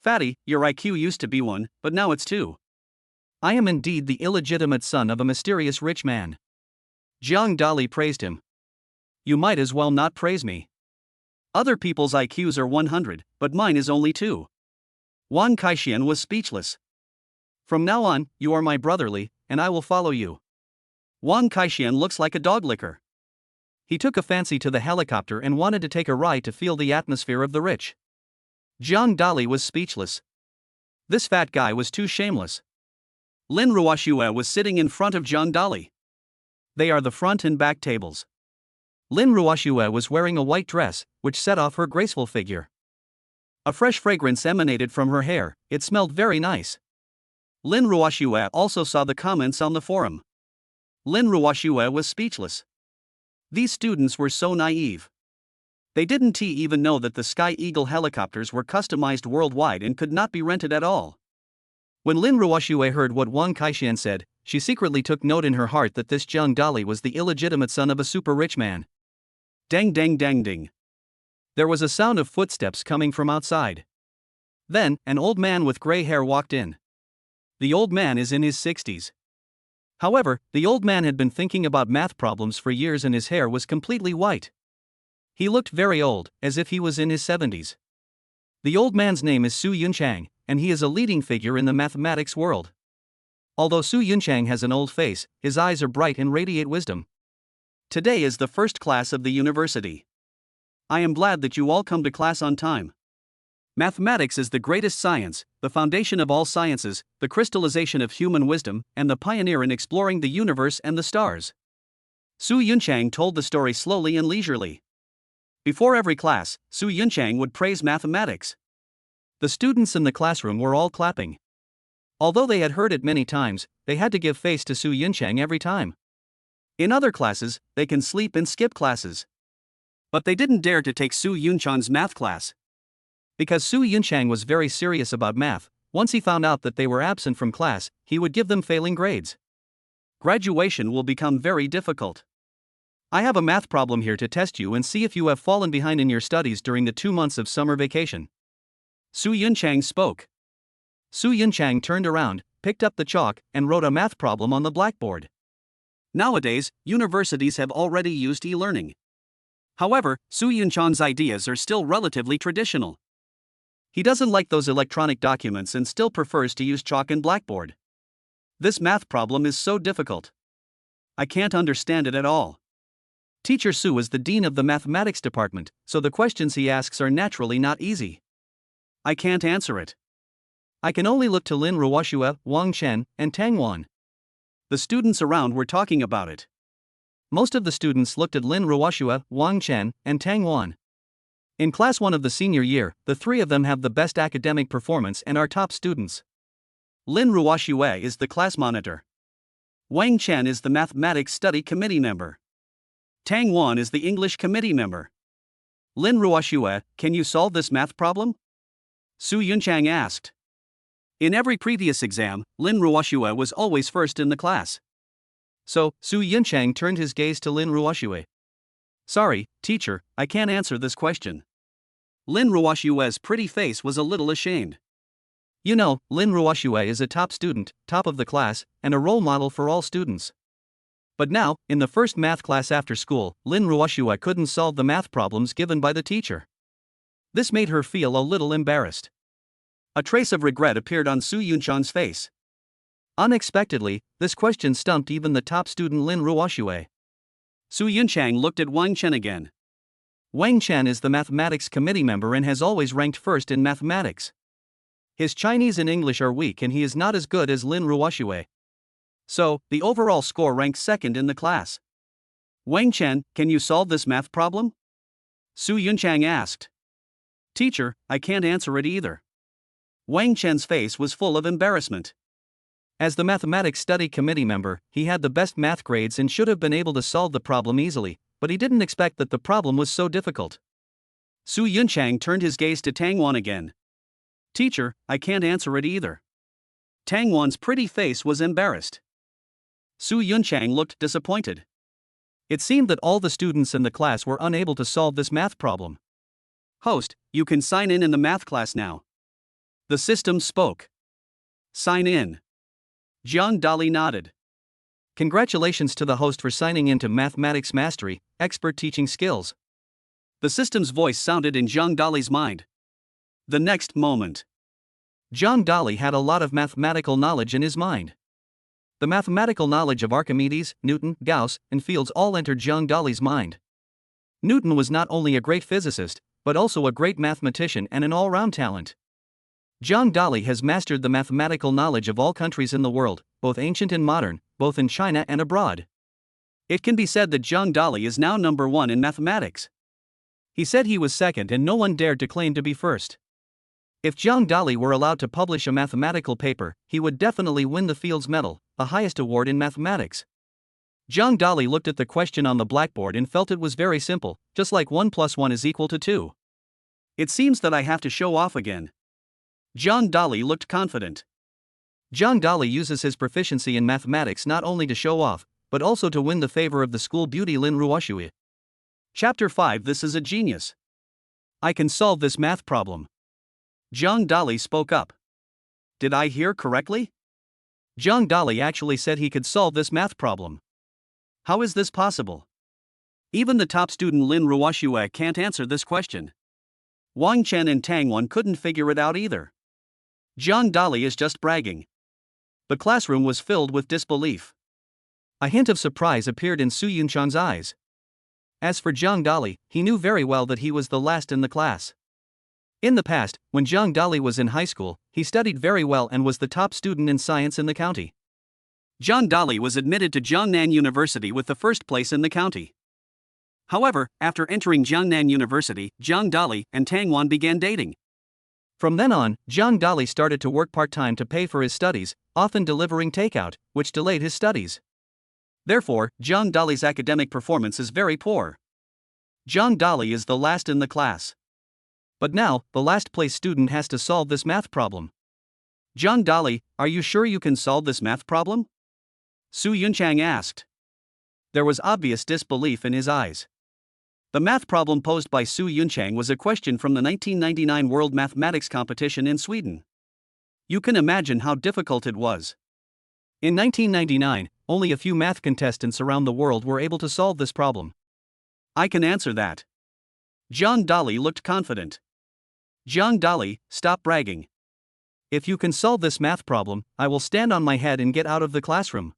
Fatty, your IQ used to be 1, but now it's 2. I am indeed the illegitimate son of a mysterious rich man. Zhang Dali praised him. You might as well not praise me. Other people's IQs are 100, but mine is only 2. Wang Kaishian was speechless. From now on, you are my brotherly, and I will follow you. Wang Kaishian looks like a dog licker. He took a fancy to the helicopter and wanted to take a ride to feel the atmosphere of the rich. Zhang Dali was speechless. This fat guy was too shameless. Lin Ruoxue was sitting in front of Zhang Dali. They are the front and back tables. Lin Ruoxue was wearing a white dress, which set off her graceful figure. A fresh fragrance emanated from her hair, it smelled very nice. Lin Ruoxue also saw the comments on the forum. Lin Ruoxue was speechless. These students were so naive. They didn't even know that the Sky Eagle helicopters were customized worldwide and could not be rented at all. When Lin Ruoxue heard what Wang Kaishian said, she secretly took note in her heart that this Zhang Dali was the illegitimate son of a super rich man. Dang dang dang ding. There was a sound of footsteps coming from outside. Then, an old man with gray hair walked in. The old man is in his 60s. However, the old man had been thinking about math problems for years and his hair was completely white. He looked very old, as if he was in his 70s. The old man's name is Su Yunchang, and he is a leading figure in the mathematics world. Although Su Yunchang has an old face, his eyes are bright and radiate wisdom. Today is the first class of the university. I am glad that you all come to class on time. Mathematics is the greatest science, the foundation of all sciences, the crystallization of human wisdom, and the pioneer in exploring the universe and the stars. Su Yunchang told the story slowly and leisurely. Before every class, Su Yunchang would praise mathematics. The students in the classroom were all clapping. Although they had heard it many times, they had to give face to Su Yunchang every time. In other classes, they can sleep and skip classes. But they didn't dare to take Su Yunchang's math class. Because Su Yunchang was very serious about math, once he found out that they were absent from class, he would give them failing grades. Graduation will become very difficult. I have a math problem here to test you and see if you have fallen behind in your studies during the 2 months of summer vacation. Su Yunchang spoke. Su Yunchang turned around, picked up the chalk, and wrote a math problem on the blackboard. Nowadays, universities have already used e-learning. However, Su Yunchang's ideas are still relatively traditional. He doesn't like those electronic documents and still prefers to use chalk and blackboard. This math problem is so difficult. I can't understand it at all. Teacher Su is the dean of the mathematics department, so the questions he asks are naturally not easy. I can't answer it. I can only look to Lin Ruoxue, Wang Chen, and Tang Wan. The students around were talking about it. Most of the students looked at Lin Ruoxue, Wang Chen, and Tang Wan. In Class 1 of the senior year, the 3 of them have the best academic performance and are top students. Lin Ruoxue is the class monitor. Wang Chen is the mathematics study committee member. Tang Wan is the English committee member. Lin Ruoxue, can you solve this math problem? Su Yunchang asked. In every previous exam, Lin Ruoxue was always first in the class. So, Su Yunchang turned his gaze to Lin Ruoxue. Sorry, teacher, I can't answer this question. Lin Ruoxue's pretty face was a little ashamed. You know, Lin Ruoxue is a top student, top of the class, and a role model for all students. But now, in the first math class after school, Lin Ruoxue couldn't solve the math problems given by the teacher. This made her feel a little embarrassed. A trace of regret appeared on Su Yunchang's face. Unexpectedly, this question stumped even the top student Lin Ruoxue. Su Yunchang looked at Wang Chen again. Wang Chen is the mathematics committee member and has always ranked first in mathematics. His Chinese and English are weak and he is not as good as Lin Ruoxue. So, the overall score ranks second in the class. Wang Chen, can you solve this math problem? Su Yunchang asked. Teacher, I can't answer it either. Wang Chen's face was full of embarrassment. As the mathematics study committee member, he had the best math grades and should have been able to solve the problem easily, but he didn't expect that the problem was so difficult. Su Yunchang turned his gaze to Tang Wan again. Teacher, I can't answer it either. Tang Wan's pretty face was embarrassed. Su Yunchang looked disappointed. It seemed that all the students in the class were unable to solve this math problem. Host, you can sign in the math class now. The system spoke. Sign in. Jiang Dali nodded. Congratulations to the host for signing in to Mathematics Mastery, Expert Teaching Skills. The system's voice sounded in Jiang Dali's mind. The next moment, Jiang Dali had a lot of mathematical knowledge in his mind. The mathematical knowledge of Archimedes, Newton, Gauss, and Fields all entered Jiang Dali's mind. Newton was not only a great physicist, but also a great mathematician and an all-round talent. Jiang Dali has mastered the mathematical knowledge of all countries in the world, both ancient and modern, both in China and abroad. It can be said that Jiang Dali is now number one in mathematics. He said he was second and no one dared to claim to be first. If Jiang Dali were allowed to publish a mathematical paper, he would definitely win the Fields Medal, the highest award in mathematics. Jiang Dali looked at the question on the blackboard and felt it was very simple, just like 1 + 1 is equal to 2. It seems that I have to show off again. Jiang Dali looked confident. Jiang Dali uses his proficiency in mathematics not only to show off, but also to win the favor of the school beauty Lin Ruoxue. Chapter 5. This is a genius. I can solve this math problem. Jiang Dali spoke up. Did I hear correctly? Jiang Dali actually said he could solve this math problem. How is this possible? Even the top student Lin Ruoxue can't answer this question. Wang Chen and Tang Wan couldn't figure it out either. Jiang Dali is just bragging. The classroom was filled with disbelief. A hint of surprise appeared in Su Yunchang's eyes. As for Jiang Dali, he knew very well that he was the last in the class. In the past, when Jiang Dali was in high school, he studied very well and was the top student in science in the county. Jiang Dali was admitted to Jiangnan University with the first place in the county. However, after entering Jiangnan University, Jiang Dali and Tang Wan began dating. From then on, Jiang Dali started to work part-time to pay for his studies, often delivering takeout, which delayed his studies. Therefore, Jiang Dali's academic performance is very poor. Jiang Dali is the last in the class. But now, the last-place student has to solve this math problem. Jiang Dali, are you sure you can solve this math problem? Su Yunchang asked. There was obvious disbelief in his eyes. The math problem posed by Su Yunchang was a question from the 1999 World Mathematics Competition in Sweden. You can imagine how difficult it was. In 1999, only a few math contestants around the world were able to solve this problem. I can answer that. Jiang Dali looked confident. Jiang Dali, stop bragging. If you can solve this math problem, I will stand on my head and get out of the classroom.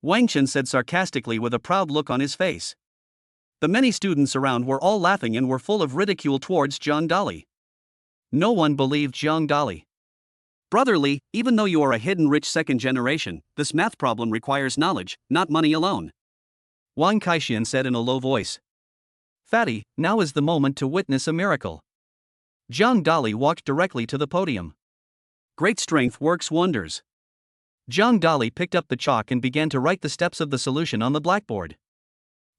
Wang Chen said sarcastically with a proud look on his face. The many students around were all laughing and were full of ridicule towards Jiang Dali. No one believed Jiang Dali. Brotherly, even though you are a hidden rich second generation, this math problem requires knowledge, not money alone. Wang Kaixian said in a low voice. Fatty, now is the moment to witness a miracle. Jiang Dali walked directly to the podium. Great strength works wonders. Jiang Dali picked up the chalk and began to write the steps of the solution on the blackboard.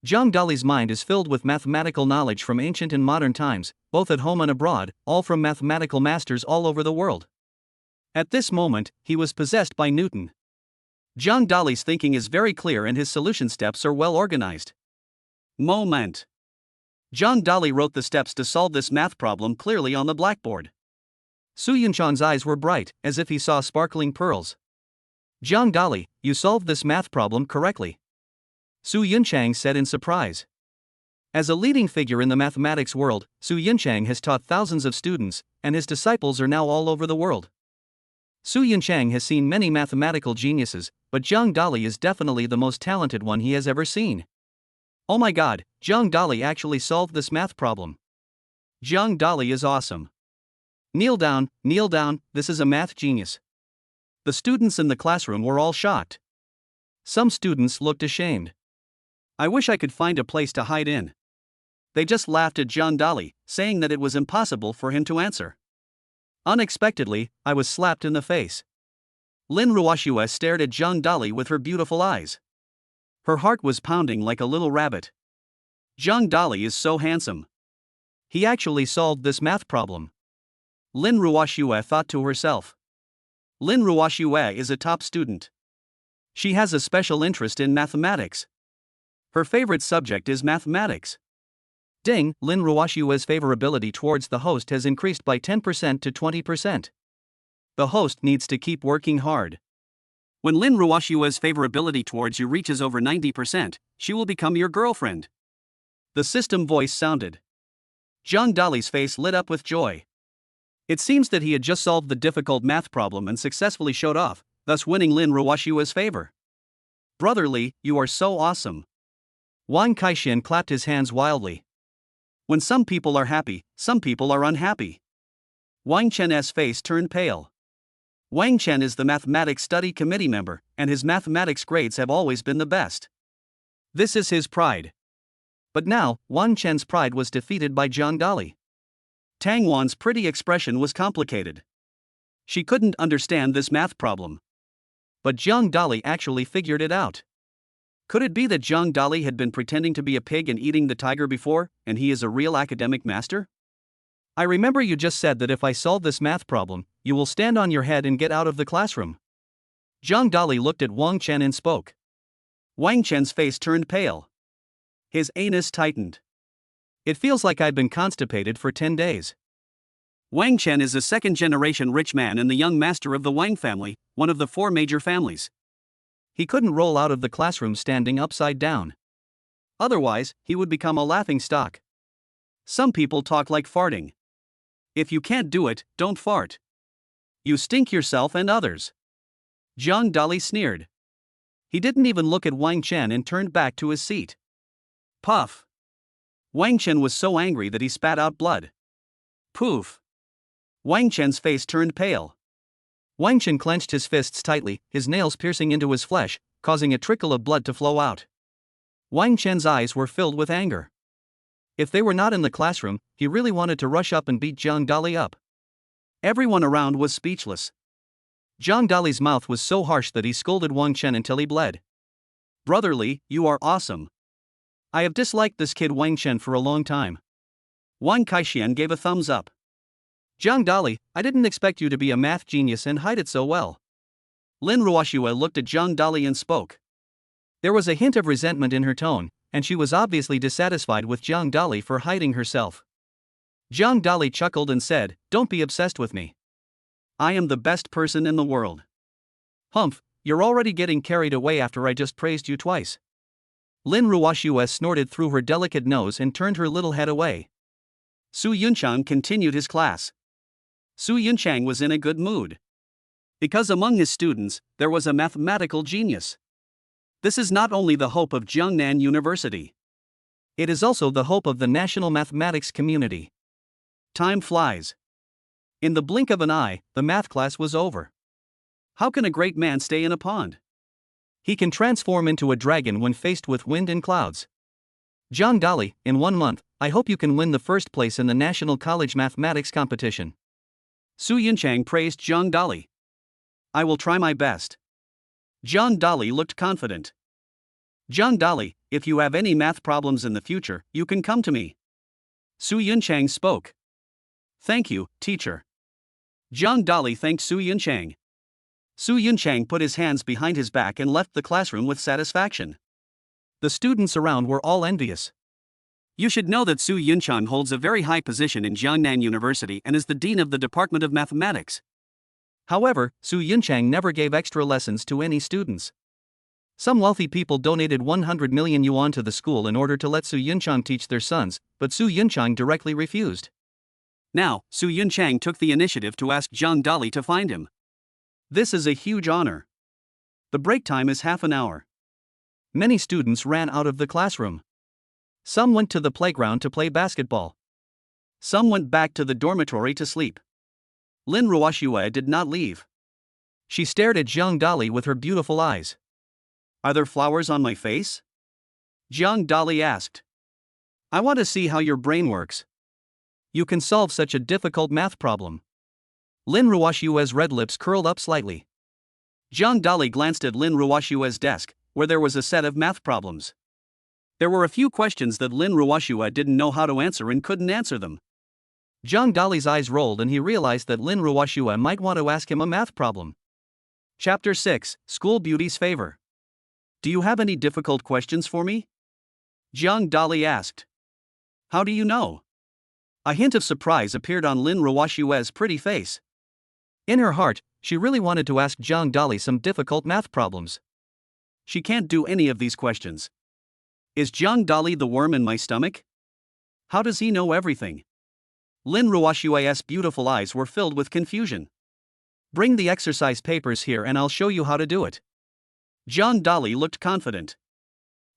Jiang Dali's mind is filled with mathematical knowledge from ancient and modern times, both at home and abroad, all from mathematical masters all over the world. At this moment, he was possessed by Newton. Jiang Dali's thinking is very clear and his solution steps are well organized. Moment. Jiang Dali wrote the steps to solve this math problem clearly on the blackboard. Su Yunchan's eyes were bright, as if he saw sparkling pearls. Jiang Dali, you solved this math problem correctly. Su Yunchang said in surprise. As a leading figure in the mathematics world, Su Yunchang has taught thousands of students, and his disciples are now all over the world. Su Yunchang has seen many mathematical geniuses, but Jiang Dali is definitely the most talented one he has ever seen. Oh my god, Jiang Dali actually solved this math problem. Jiang Dali is awesome. Kneel down, this is a math genius. The students in the classroom were all shocked. Some students looked ashamed. I wish I could find a place to hide in. They just laughed at Jiang Dali, saying that it was impossible for him to answer. Unexpectedly, I was slapped in the face. Lin Ruoxue stared at Jiang Dali with her beautiful eyes. Her heart was pounding like a little rabbit. Jiang Dali is so handsome. He actually solved this math problem. Lin Ruoxue thought to herself. Lin Ruoxue is a top student. She has a special interest in mathematics. Her favorite subject is mathematics. Ding, Lin Ruoxue's favorability towards the host has increased by 10% to 20%. The host needs to keep working hard. When Lin Ruoxue's favorability towards you reaches over 90%, she will become your girlfriend. The system voice sounded. Jiang Dali's face lit up with joy. It seems that he had just solved the difficult math problem and successfully showed off, thus winning Lin Ruoxue's favor. Brotherly, you are so awesome. Wang Kaixian clapped his hands wildly. When some people are happy, some people are unhappy. Wang Chen's face turned pale. Wang Chen is the mathematics study committee member, and his mathematics grades have always been the best. This is his pride. But now, Wang Chen's pride was defeated by Jiang Dali. Tang Wan's pretty expression was complicated. She couldn't understand this math problem. But Jiang Dali actually figured it out. Could it be that Jiang Dali had been pretending to be a pig and eating the tiger before, and he is a real academic master? I remember you just said that if I solve this math problem, you will stand on your head and get out of the classroom. Jiang Dali looked at Wang Chen and spoke. Wang Chen's face turned pale. His anus tightened. It feels like I've been constipated for 10 days. Wang Chen is a second-generation rich man and the young master of the Wang family, one of the 4 major families. He couldn't roll out of the classroom standing upside down. Otherwise, he would become a laughingstock. Some people talk like farting. If you can't do it, don't fart. You stink yourself and others. Jiang Dali sneered. He didn't even look at Wang Chen and turned back to his seat. Puff. Wang Chen was so angry that he spat out blood. Poof. Wang Chen's face turned pale. Wang Chen clenched his fists tightly, his nails piercing into his flesh, causing a trickle of blood to flow out. Wang Chen's eyes were filled with anger. If they were not in the classroom, he really wanted to rush up and beat Jiang Dali up. Everyone around was speechless. Jiang Dali's mouth was so harsh that he scolded Wang Chen until he bled. Brotherly, you are awesome. I have disliked this kid Wang Chen for a long time. Wang Kaixian gave a thumbs up. Jiang Dali, I didn't expect you to be a math genius and hide it so well. Lin Ruoxue looked at Jiang Dali and spoke. There was a hint of resentment in her tone, and she was obviously dissatisfied with Jiang Dali for hiding herself. Jiang Dali chuckled and said, Don't be obsessed with me. I am the best person in the world. Humph, you're already getting carried away after I just praised you twice. Lin Ruoxue snorted through her delicate nose and turned her little head away. Su Yunchang continued his class. Su Yunchang was in a good mood. Because among his students, there was a mathematical genius. This is not only the hope of Jiangnan University. It is also the hope of the national mathematics community. Time flies. In the blink of an eye, the math class was over. How can a great man stay in a pond? He can transform into a dragon when faced with wind and clouds. Jiang Dali, in 1 month, I hope you can win the first place in the National College Mathematics competition. Su Yunchang praised Jiang Dali. I will try my best. Jiang Dali looked confident. Jiang Dali, if you have any math problems in the future, you can come to me. Su Yunchang spoke. Thank you, teacher. Jiang Dali thanked Su Yunchang. Su Yunchang put his hands behind his back and left the classroom with satisfaction. The students around were all envious. You should know that Su Yunchang holds a very high position in Jiangnan University and is the dean of the Department of Mathematics. However, Su Yunchang never gave extra lessons to any students. Some wealthy people donated 100 million yuan to the school in order to let Su Yunchang teach their sons, but Su Yunchang directly refused. Now, Su Yunchang took the initiative to ask Zhang Dali to find him. This is a huge honor. The break time is half an hour. Many students ran out of the classroom. Some went to the playground to play basketball. Some went back to the dormitory to sleep. Lin Ruoxue did not leave. She stared at Zhang Dali with her beautiful eyes. Are there flowers on my face? Zhang Dali asked. I want to see how your brain works. You can solve such a difficult math problem. Lin Ruoxue's red lips curled up slightly. Zhang Dali glanced at Lin Ruoxue's desk, where there was a set of math problems. There were a few questions that Lin Ruoxue didn't know how to answer and couldn't answer them. Zhang Dali's eyes rolled and he realized that Lin Ruoxue might want to ask him a math problem. Chapter 6, School Beauty's Favor. Do you have any difficult questions for me? Zhang Dali asked. How do you know? A hint of surprise appeared on Lin Ruoxue's pretty face. In her heart, she really wanted to ask Zhang Dali some difficult math problems. She can't do any of these questions. Is Zhang Dali the worm in my stomach? How does he know everything? Lin Ruoxue's beautiful eyes were filled with confusion. Bring the exercise papers here and I'll show you how to do it. Zhang Dali looked confident.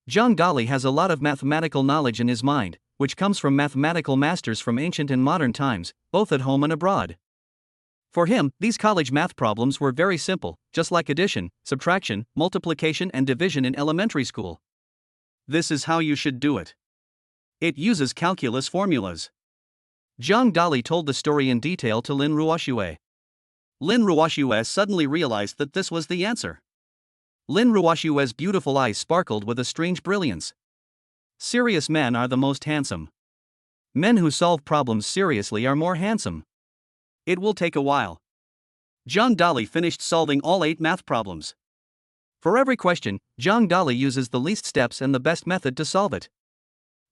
Zhang Dali has a lot of mathematical knowledge in his mind, which comes from mathematical masters from ancient and modern times, both at home and abroad. For him, these college math problems were very simple, just like addition, subtraction, multiplication and division in elementary school. This is how you should do it. It uses calculus formulas. Zhang Dali told the story in detail to Lin Ruoxue. Lin Ruoxue suddenly realized that this was the answer. Lin Ruoxue's beautiful eyes sparkled with a strange brilliance. Serious men are the most handsome. Men who solve problems seriously are more handsome. It will take a while. Zhang Dali finished solving all 8 math problems. For every question, Zhang Dali uses the least steps and the best method to solve it.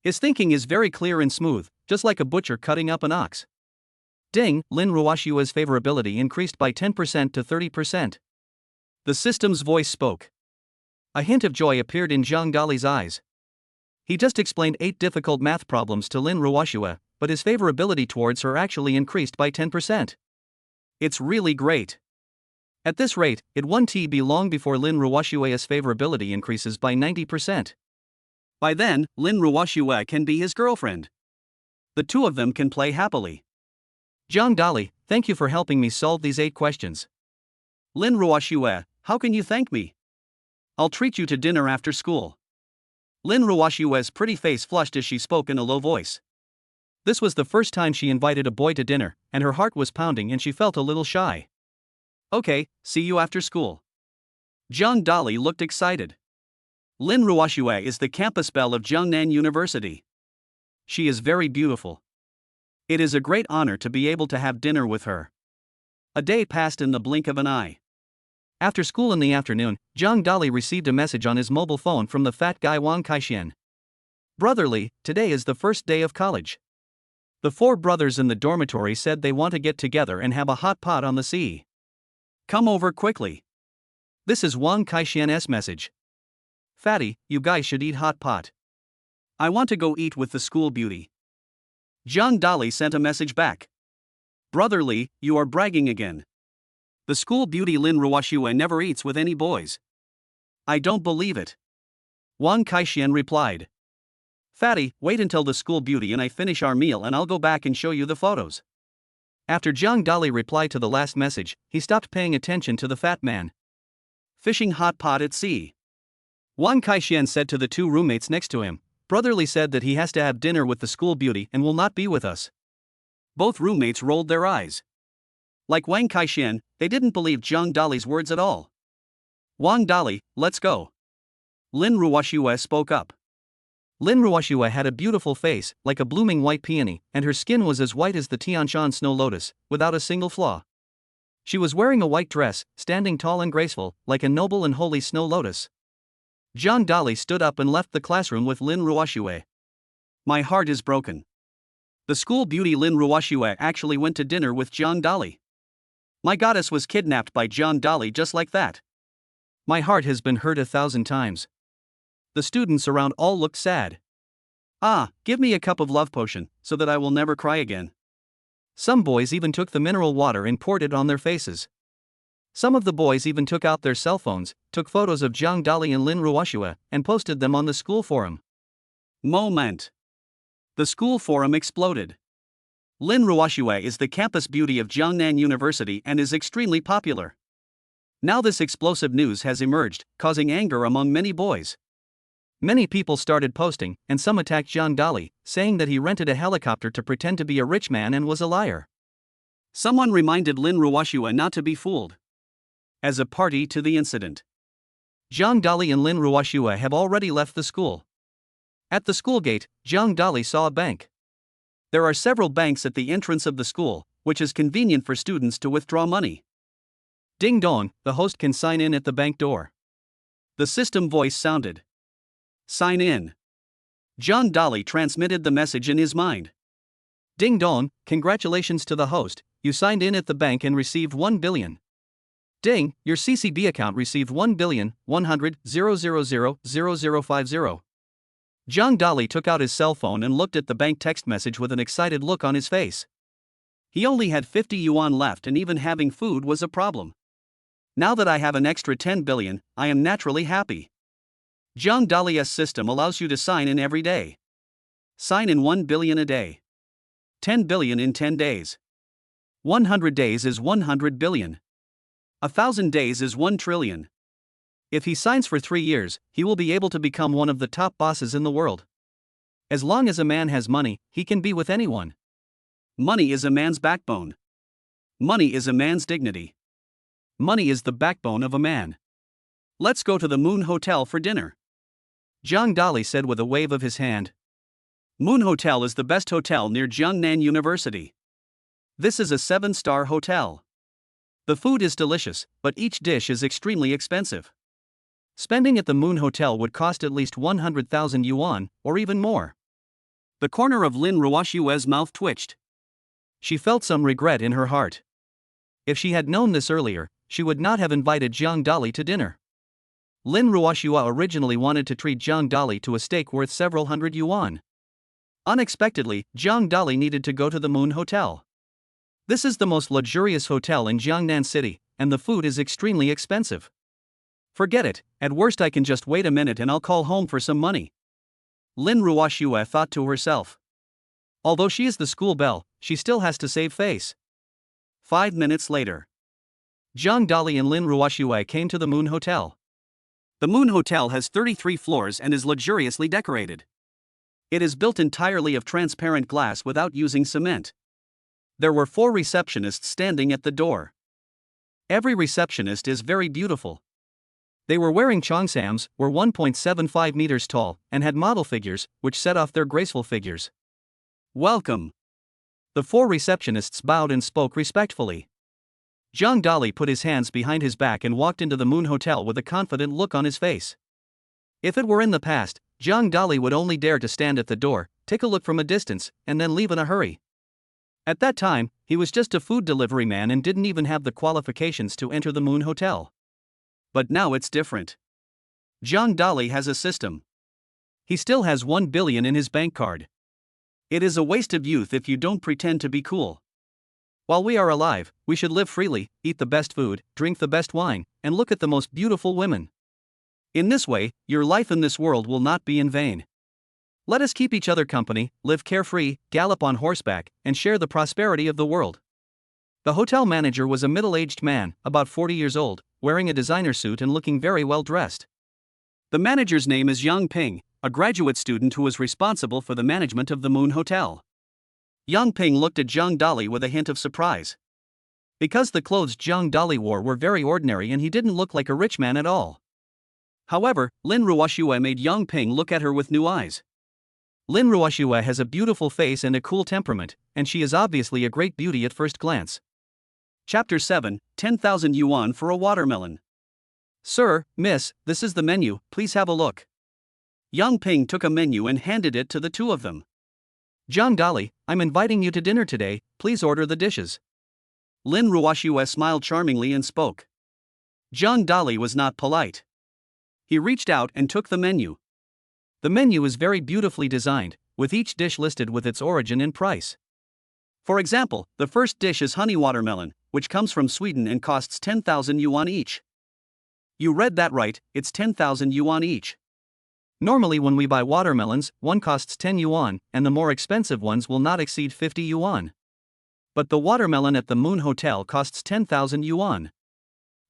His thinking is very clear and smooth, just like a butcher cutting up an ox. Ding, Lin Ruoxue's favorability increased by 10% to 30%. The system's voice spoke. A hint of joy appeared in Zhang Dali's eyes. He just explained 8 difficult math problems to Lin Ruoxue, but his favorability towards her actually increased by 10%. It's really great. At this rate, it won't be long before Lin Ruoxue's favorability increases by 90%. By then, Lin Ruoxue can be his girlfriend. The two of them can play happily. Zhang Dali, thank you for helping me solve these 8 questions. Lin Ruoxue, how can you thank me? I'll treat you to dinner after school. Lin Ruoxue's pretty face flushed as she spoke in a low voice. This was the first time she invited a boy to dinner, and her heart was pounding and she felt a little shy. Okay, see you after school. Zhang Dali looked excited. Lin Ruoxue is the campus belle of Jiangnan University. She is very beautiful. It is a great honor to be able to have dinner with her. A day passed in the blink of an eye. After school in the afternoon, Zhang Dali received a message on his mobile phone from the fat guy Wang Kaixian. Brotherly, today is the first day of college. The 4 brothers in the dormitory said they want to get together and have a hot pot on the sea. Come over quickly. This is Wang Kaixian's message. Fatty, you guys should eat hot pot. I want to go eat with the school beauty. Zhang Dali sent a message back. Brotherly, you are bragging again. The school beauty Lin Ruoxue never eats with any boys. I don't believe it. Wang Kaixian replied. Fatty, wait until the school beauty and I finish our meal and I'll go back and show you the photos. After Zhang Dali replied to the last message, he stopped paying attention to the fat man. Fishing hot pot at sea. Wang Kaixian said to the 2 roommates next to him, Brotherly said that he has to have dinner with the school beauty and will not be with us. Both roommates rolled their eyes. Like Wang Kaixian, they didn't believe Zhang Dali's words at all. Wang Dali, let's go. Lin Ruoxue spoke up. Lin Ruoxue had a beautiful face, like a blooming white peony, and her skin was as white as the Tianshan snow lotus, without a single flaw. She was wearing a white dress, standing tall and graceful, like a noble and holy snow lotus. Zhang Dali stood up and left the classroom with Lin Ruoxue. My heart is broken. The school beauty Lin Ruoxue actually went to dinner with Jiang Dali. My goddess was kidnapped by Jiang Dali just like that. My heart has been hurt 1,000 times. The students around all looked sad. Ah, give me a cup of love potion, so that I will never cry again. Some boys even took the mineral water and poured it on their faces. Some of the boys even took out their cell phones, took photos of Jiang Dali and Lin Ruoxue, and posted them on the school forum. Moment. The school forum exploded. Lin Ruoxue is the campus beauty of Jiangnan University and is extremely popular. Now this explosive news has emerged, causing anger among many boys. Many people started posting, and some attacked Jiang Dali, saying that he rented a helicopter to pretend to be a rich man and was a liar. Someone reminded Lin Ruoxue not to be fooled. As a party to the incident, Jiang Dali and Lin Ruoxue have already left the school. At the school gate, Jiang Dali saw a bank. There are several banks at the entrance of the school, which is convenient for students to withdraw money. Ding dong, the host can sign in at the bank door. The system voice sounded. Sign in. Jiang Dali transmitted the message in his mind. Ding dong, congratulations to the host, you signed in at the bank and received 1 billion. Ding, your CCB account received 1,100,000,0050. Jiang Dali took out his cell phone and looked at the bank text message with an excited look on his face. He only had 50 yuan left and even having food was a problem. Now that I have an extra 10 billion, I am naturally happy. Jiang Dali's system allows you to sign in every day. Sign in 1 billion a day. 10 billion in 10 days. 100 days is 100 billion. 1,000 days is 1 trillion. If he signs for 3 years, he will be able to become one of the top bosses in the world. As long as a man has money, he can be with anyone. Money is a man's backbone. Money is a man's dignity. Money is the backbone of a man. Let's go to the Moon Hotel for dinner. Jiang Dali said with a wave of his hand. Moon Hotel is the best hotel near Jiangnan University. This is a 7-star hotel. The food is delicious, but each dish is extremely expensive. Spending at the Moon Hotel would cost at least 100,000 yuan, or even more. The corner of Lin Ruoxue's mouth twitched. She felt some regret in her heart. If she had known this earlier, she would not have invited Jiang Dali to dinner. Lin Ruoxue originally wanted to treat Jiang Dali to a steak worth several hundred yuan. Unexpectedly, Jiang Dali needed to go to the Moon Hotel. This is the most luxurious hotel in Jiangnan City, and the food is extremely expensive. Forget it, at worst I can just wait a minute and I'll call home for some money. Lin Ruoxue thought to herself. Although she is the school belle, she still has to save face. 5 minutes later, Jiang Dali and Lin Ruoxue came to the Moon Hotel. The Moon Hotel has 33 floors and is luxuriously decorated. It is built entirely of transparent glass without using cement. There were 4 receptionists standing at the door. Every receptionist is very beautiful. They were wearing cheongsams, were 1.75 meters tall, and had model figures, which set off their graceful figures. Welcome. The 4 receptionists bowed and spoke respectfully. Jiang Dali put his hands behind his back and walked into the Moon Hotel with a confident look on his face. If it were in the past, Jiang Dali would only dare to stand at the door, take a look from a distance, and then leave in a hurry. At that time, he was just a food delivery man and didn't even have the qualifications to enter the Moon Hotel. But now it's different. Jiang Dali has a system. He still has 1 billion in his bank card. It is a waste of youth if you don't pretend to be cool. While we are alive, we should live freely, eat the best food, drink the best wine, and look at the most beautiful women. In this way, your life in this world will not be in vain. Let us keep each other company, live carefree, gallop on horseback, and share the prosperity of the world. The hotel manager was a middle-aged man, about 40 years old, wearing a designer suit and looking very well dressed. The manager's name is Yang Ping, a graduate student who was responsible for the management of the Moon Hotel. Yang Ping looked at Jiang Dali with a hint of surprise. Because the clothes Jiang Dali wore were very ordinary and he didn't look like a rich man at all. However, Lin Ruoxue made Yang Ping look at her with new eyes. Lin Ruoxue has a beautiful face and a cool temperament, and she is obviously a great beauty at first glance. Chapter 7, 10,000 yuan for a watermelon. Sir, miss, this is the menu, please have a look. Yang Ping took a menu and handed it to the two of them. Jiang Dali, I'm inviting you to dinner today, please order the dishes. Lin Ruoxue smiled charmingly and spoke. Jiang Dali was not polite. He reached out and took the menu. The menu is very beautifully designed, with each dish listed with its origin and price. For example, the first dish is honey watermelon, which comes from Sweden and costs 10,000 yuan each. You read that right, it's 10,000 yuan each. Normally, when we buy watermelons, one costs 10 yuan, and the more expensive ones will not exceed 50 yuan. But the watermelon at the Moon Hotel costs 10,000 yuan.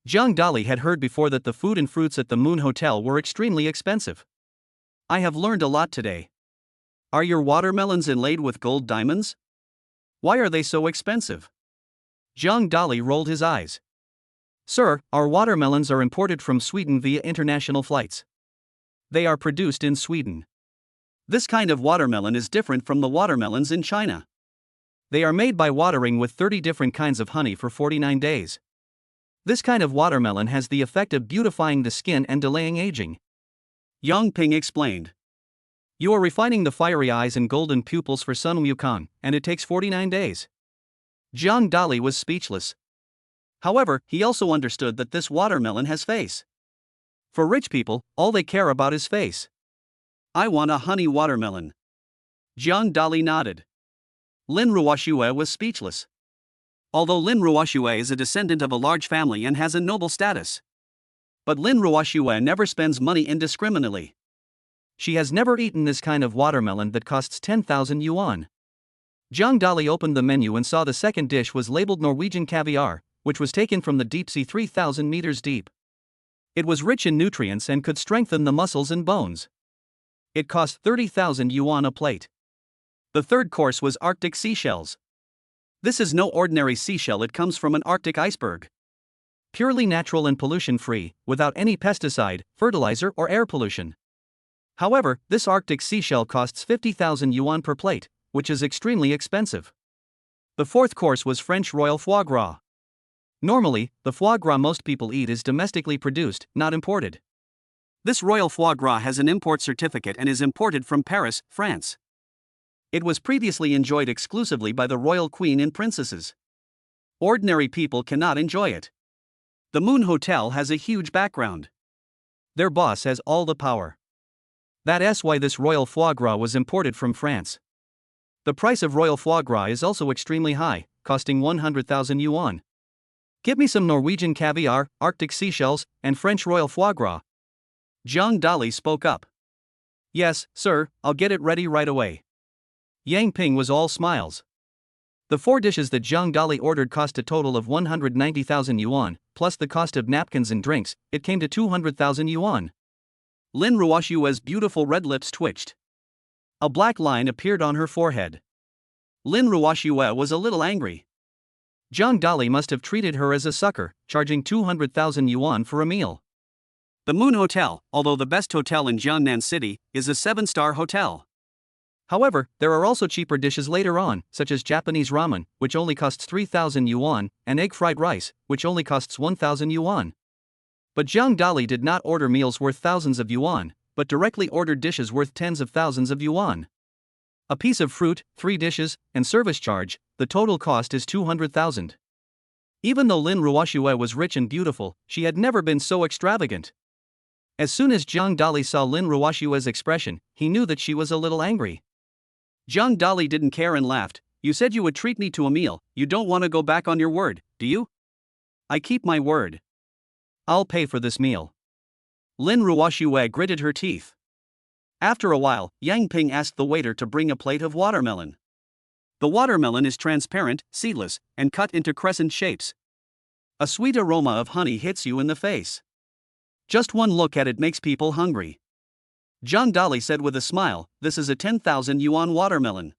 Jiang Dali had heard before that the food and fruits at the Moon Hotel were extremely expensive. I have learned a lot today. Are your watermelons inlaid with gold diamonds? Why are they so expensive? Jiang Dali rolled his eyes. Sir, our watermelons are imported from Sweden via international flights. They are produced in Sweden. This kind of watermelon is different from the watermelons in China. They are made by watering with 30 different kinds of honey for 49 days. This kind of watermelon has the effect of beautifying the skin and delaying aging. Yang Ping explained. You are refining the fiery eyes and golden pupils for Sun Wukong, and it takes 49 days. Jiang Dali was speechless. However, he also understood that this watermelon has face. For rich people, all they care about is face. I want a honey watermelon. Jiang Dali nodded. Lin Ruoxue was speechless. Although Lin Ruoxue is a descendant of a large family and has a noble status. But Lin Ruoxue never spends money indiscriminately. She has never eaten this kind of watermelon that costs 10,000 yuan. Jiang Dali opened the menu and saw the second dish was labeled Norwegian caviar, which was taken from the deep sea 3,000 meters deep. It was rich in nutrients and could strengthen the muscles and bones. It cost 30,000 yuan a plate. The third course was Arctic seashells. This is no ordinary seashell, it comes from an Arctic iceberg. Purely natural and pollution-free, without any pesticide, fertilizer or air pollution. However, this Arctic seashell costs 50,000 yuan per plate, which is extremely expensive. The fourth course was French royal foie gras. Normally, the foie gras most people eat is domestically produced, not imported. This royal foie gras has an import certificate and is imported from Paris, France. It was previously enjoyed exclusively by the royal queen and princesses. Ordinary people cannot enjoy it. The Moon Hotel has a huge background. Their boss has all the power. That's why this royal foie gras was imported from France. The price of royal foie gras is also extremely high, costing 100,000 yuan. Give me some Norwegian caviar, Arctic seashells, and French royal foie gras. Jiang Dali spoke up. Yes, sir, I'll get it ready right away. Yang Ping was all smiles. The four dishes that Jiang Dali ordered cost a total of 190,000 yuan, plus the cost of napkins and drinks, it came to 200,000 yuan. Lin Ruoxue's beautiful red lips twitched. A black line appeared on her forehead. Lin Ruoxue was a little angry. Jiang Dali must have treated her as a sucker, charging 200,000 yuan for a meal. The Moon Hotel, although the best hotel in Jiangnan City, is a 7-star hotel. However, there are also cheaper dishes later on, such as Japanese ramen, which only costs 3,000 yuan, and egg fried rice, which only costs 1,000 yuan. But Jiang Dali did not order meals worth thousands of yuan, but directly ordered dishes worth tens of thousands of yuan. A piece of fruit, 3 dishes, and service charge, the total cost is 200,000. Even though Lin Ruoxue was rich and beautiful, she had never been so extravagant. As soon as Jiang Dali saw Lin Ruoxue's expression, he knew that she was a little angry. Jiang Dali didn't care and laughed. You said you would treat me to a meal, you don't want to go back on your word, do you? I keep my word. I'll pay for this meal. Lin Ruoxue gritted her teeth. After a while, Yang Ping asked the waiter to bring a plate of watermelon. The watermelon is transparent, seedless, and cut into crescent shapes. A sweet aroma of honey hits you in the face. Just one look at it makes people hungry. Jiang Dali said with a smile, this is a 10,000 yuan watermelon.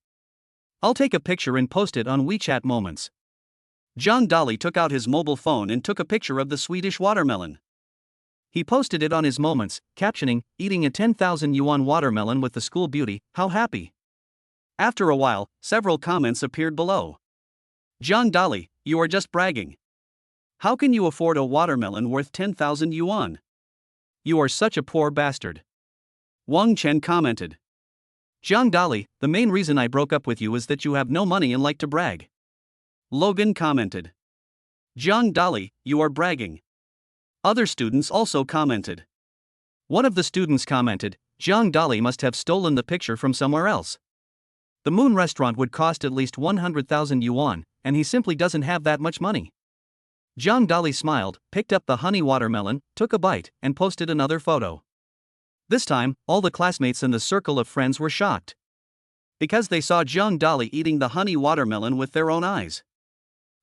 I'll take a picture and post it on WeChat Moments. Jiang Dali took out his mobile phone and took a picture of the Swedish watermelon. He posted it on his Moments, captioning, eating a 10,000 yuan watermelon with the school beauty, how happy. After a while, several comments appeared below. Jiang Dali, you are just bragging. How can you afford a watermelon worth 10,000 yuan? You are such a poor bastard. Wang Chen commented. Jiang Dali, the main reason I broke up with you is that you have no money and like to brag. Logan commented. Jiang Dali, you are bragging. Other students also commented. One of the students commented, Jiang Dali must have stolen the picture from somewhere else. The Moon restaurant would cost at least 100,000 yuan, and he simply doesn't have that much money. Jiang Dali smiled, picked up the honey watermelon, took a bite, and posted another photo. This time, all the classmates in the circle of friends were shocked. Because they saw Jiang Dali eating the honey watermelon with their own eyes.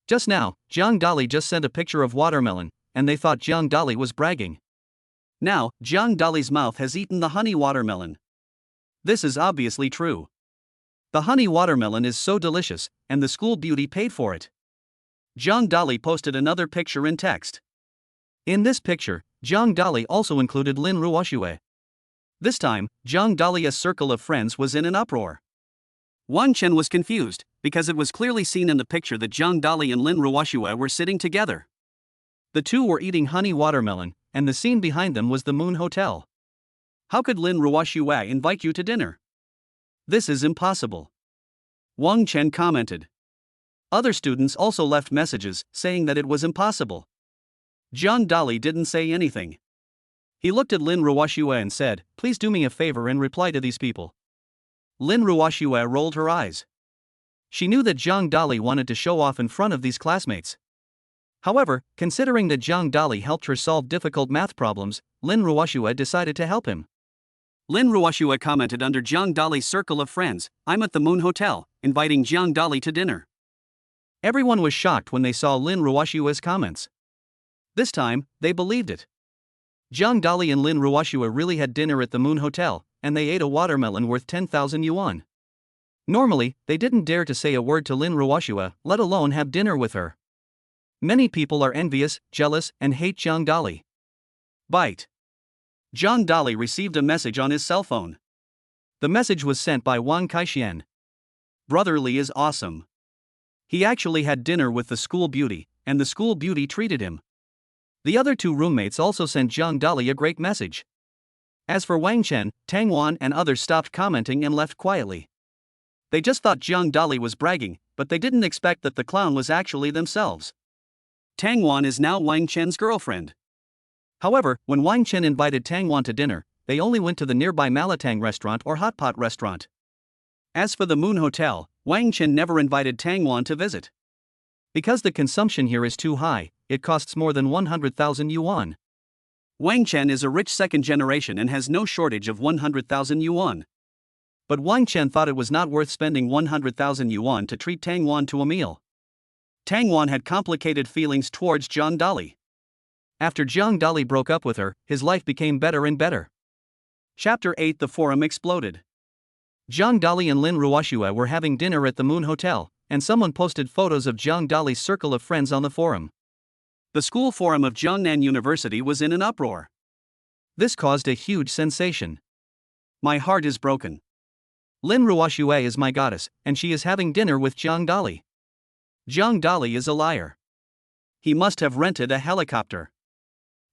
Just now, Jiang Dali just sent a picture of watermelon, and they thought Jiang Dali was bragging. Now, Jiang Dali's mouth has eaten the honey watermelon. This is obviously true. The honey watermelon is so delicious, and the school beauty paid for it. Jiang Dali posted another picture in text. In this picture, Jiang Dali also included Lin Ruoxue. This time, Jiang Dali's circle of friends was in an uproar. Wang Chen was confused, because it was clearly seen in the picture that Jiang Dali and Lin Ruoxue were sitting together. The two were eating honey watermelon, and the scene behind them was the Moon Hotel. How could Lin Ruoxue invite you to dinner? This is impossible. Wang Chen commented. Other students also left messages saying that it was impossible. Jiang Dali didn't say anything. He looked at Lin Ruoxue and said, "Please do me a favor and reply to these people." Lin Ruoxue rolled her eyes. She knew that Jiang Dali wanted to show off in front of these classmates. However, considering that Jiang Dali helped her solve difficult math problems, Lin Ruoxue decided to help him. Lin Ruoxue commented under Jiang Dali's circle of friends, "I'm at the Moon Hotel, inviting Jiang Dali to dinner." Everyone was shocked when they saw Lin Ruoxue's comments. This time, they believed it. Jiang Dali and Lin Ruoxue really had dinner at the Moon Hotel, and they ate a watermelon worth 10,000 yuan. Normally, they didn't dare to say a word to Lin Ruoxue, let alone have dinner with her. Many people are envious, jealous, and hate Jiang Dali. Bite. Jiang Dali received a message on his cell phone. The message was sent by Wang Kaixian. Brotherly is awesome. He actually had dinner with the school beauty, and the school beauty treated him. The other two roommates also sent Jiang Dali a great message. As for Wang Chen, Tang Wan and others stopped commenting and left quietly. They just thought Jiang Dali was bragging, but they didn't expect that the clown was actually themselves. Tang Wan is now Wang Chen's girlfriend. However, when Wang Chen invited Tang Wan to dinner, they only went to the nearby Malatang restaurant or Hot Pot restaurant. As for the Moon Hotel, Wang Chen never invited Tang Wan to visit. Because the consumption here is too high, it costs more than 100,000 yuan. Wang Chen is a rich second generation and has no shortage of 100,000 yuan. But Wang Chen thought it was not worth spending 100,000 yuan to treat Tang Wan to a meal. Tang Wan had complicated feelings towards Jiang Dali. After Jiang Dali broke up with her, his life became better and better. Chapter 8. The forum exploded. Jiang Dali and Lin Ruoxue were having dinner at the Moon Hotel, and someone posted photos of Jiang Dali's circle of friends on the forum. The school forum of Jiangnan University was in an uproar. This caused a huge sensation. My heart is broken. Lin Ruoxue is my goddess, and she is having dinner with Jiang Dali. Jiang Dali is a liar. He must have rented a helicopter.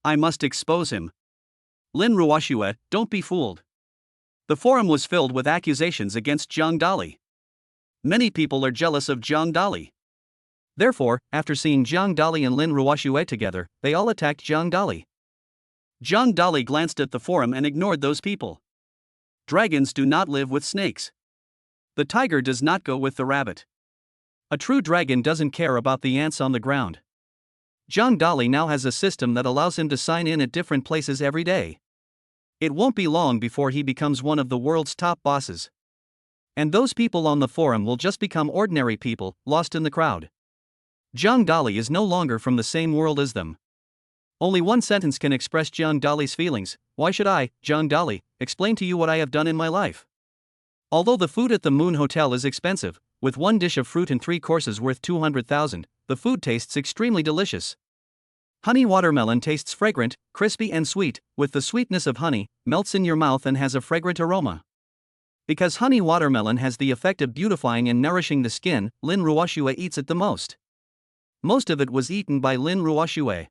I must expose him. Lin Ruoxue, don't be fooled. The forum was filled with accusations against Jiang Dali. Many people are jealous of Jiang Dali. Therefore, after seeing Jiang Dali and Lin Ruoxue together, they all attacked Jiang Dali. Jiang Dali glanced at the forum and ignored those people. Dragons do not live with snakes. The tiger does not go with the rabbit. A true dragon doesn't care about the ants on the ground. Jiang Dali now has a system that allows him to sign in at different places every day. It won't be long before he becomes one of the world's top bosses. And those people on the forum will just become ordinary people, lost in the crowd. Jiang Dali is no longer from the same world as them. Only one sentence can express Jiang Dali's feelings. Why should I, Jiang Dali, explain to you what I have done in my life? Although the food at the Moon Hotel is expensive, with one dish of fruit and 3 courses worth 200,000, the food tastes extremely delicious. Honey watermelon tastes fragrant, crispy and sweet, with the sweetness of honey, melts in your mouth and has a fragrant aroma. Because honey watermelon has the effect of beautifying and nourishing the skin, Lin Ruoxue eats it the most. Most of it was eaten by Lin Ruoxue.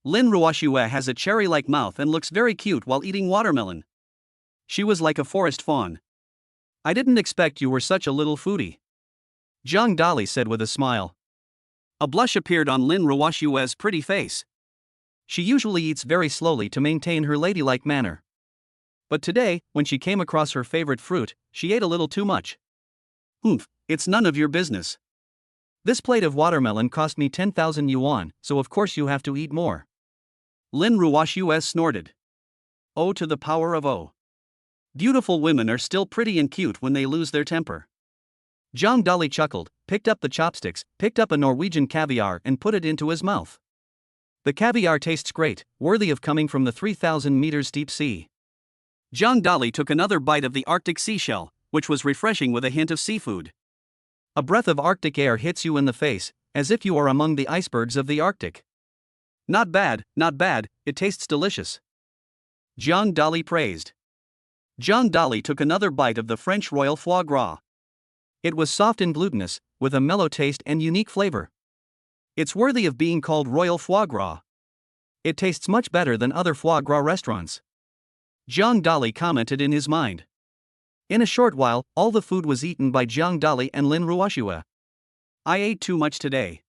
Lin Ruoxue has a cherry-like mouth and looks very cute while eating watermelon. She was like a forest fawn. I didn't expect you were such a little foodie, Zhang Dali said with a smile. A blush appeared on Lin Ruoshue's pretty face. She usually eats very slowly to maintain her ladylike manner. But today, when she came across her favorite fruit, she ate a little too much. It's none of your business. This plate of watermelon cost me 10,000 yuan, so of course you have to eat more. Lin Ruoshue snorted. O to the power of O. Beautiful women are still pretty and cute when they lose their temper. Zhang Dali chuckled, picked up the chopsticks, picked up a Norwegian caviar and put it into his mouth. The caviar tastes great, worthy of coming from the 3,000 meters deep sea. Zhang Dali took another bite of the Arctic seashell, which was refreshing with a hint of seafood. A breath of Arctic air hits you in the face, as if you are among the icebergs of the Arctic. Not bad, it tastes delicious. Zhang Dali praised. Zhang Dali took another bite of the French royal foie gras. It was soft and glutinous, with a mellow taste and unique flavor. It's worthy of being called royal foie gras. It tastes much better than other foie gras restaurants. Zhang Dali commented in his mind. In a short while, all the food was eaten by Zhang Dali and Lin Ruoshue. I ate too much today.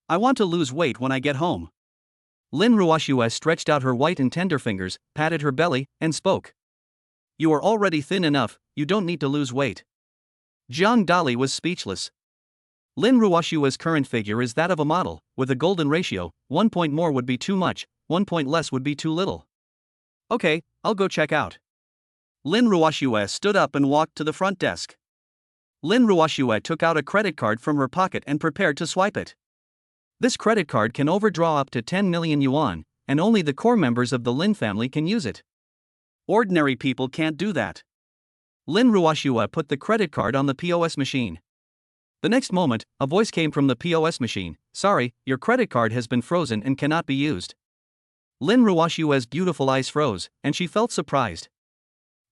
I want to lose weight when I get home. Lin Ruoshue stretched out her white and tender fingers, patted her belly, and spoke. You are already thin enough, you don't need to lose weight. Zhang Dali was speechless. Lin Ruoshue's current figure is that of a model, with a golden ratio, 1 point more would be too much, 1 point less would be too little. Okay, I'll go check out. Lin Ruoshue stood up and walked to the front desk. Lin Ruoshue took out a credit card from her pocket and prepared to swipe it. This credit card can overdraw up to 10 million yuan, and only the core members of the Lin family can use it. Ordinary people can't do that. Lin Ruoshue put the credit card on the POS machine. The next moment, a voice came from the POS machine. Sorry, your credit card has been frozen and cannot be used. Lin Ruoshue's beautiful eyes froze, and she felt surprised.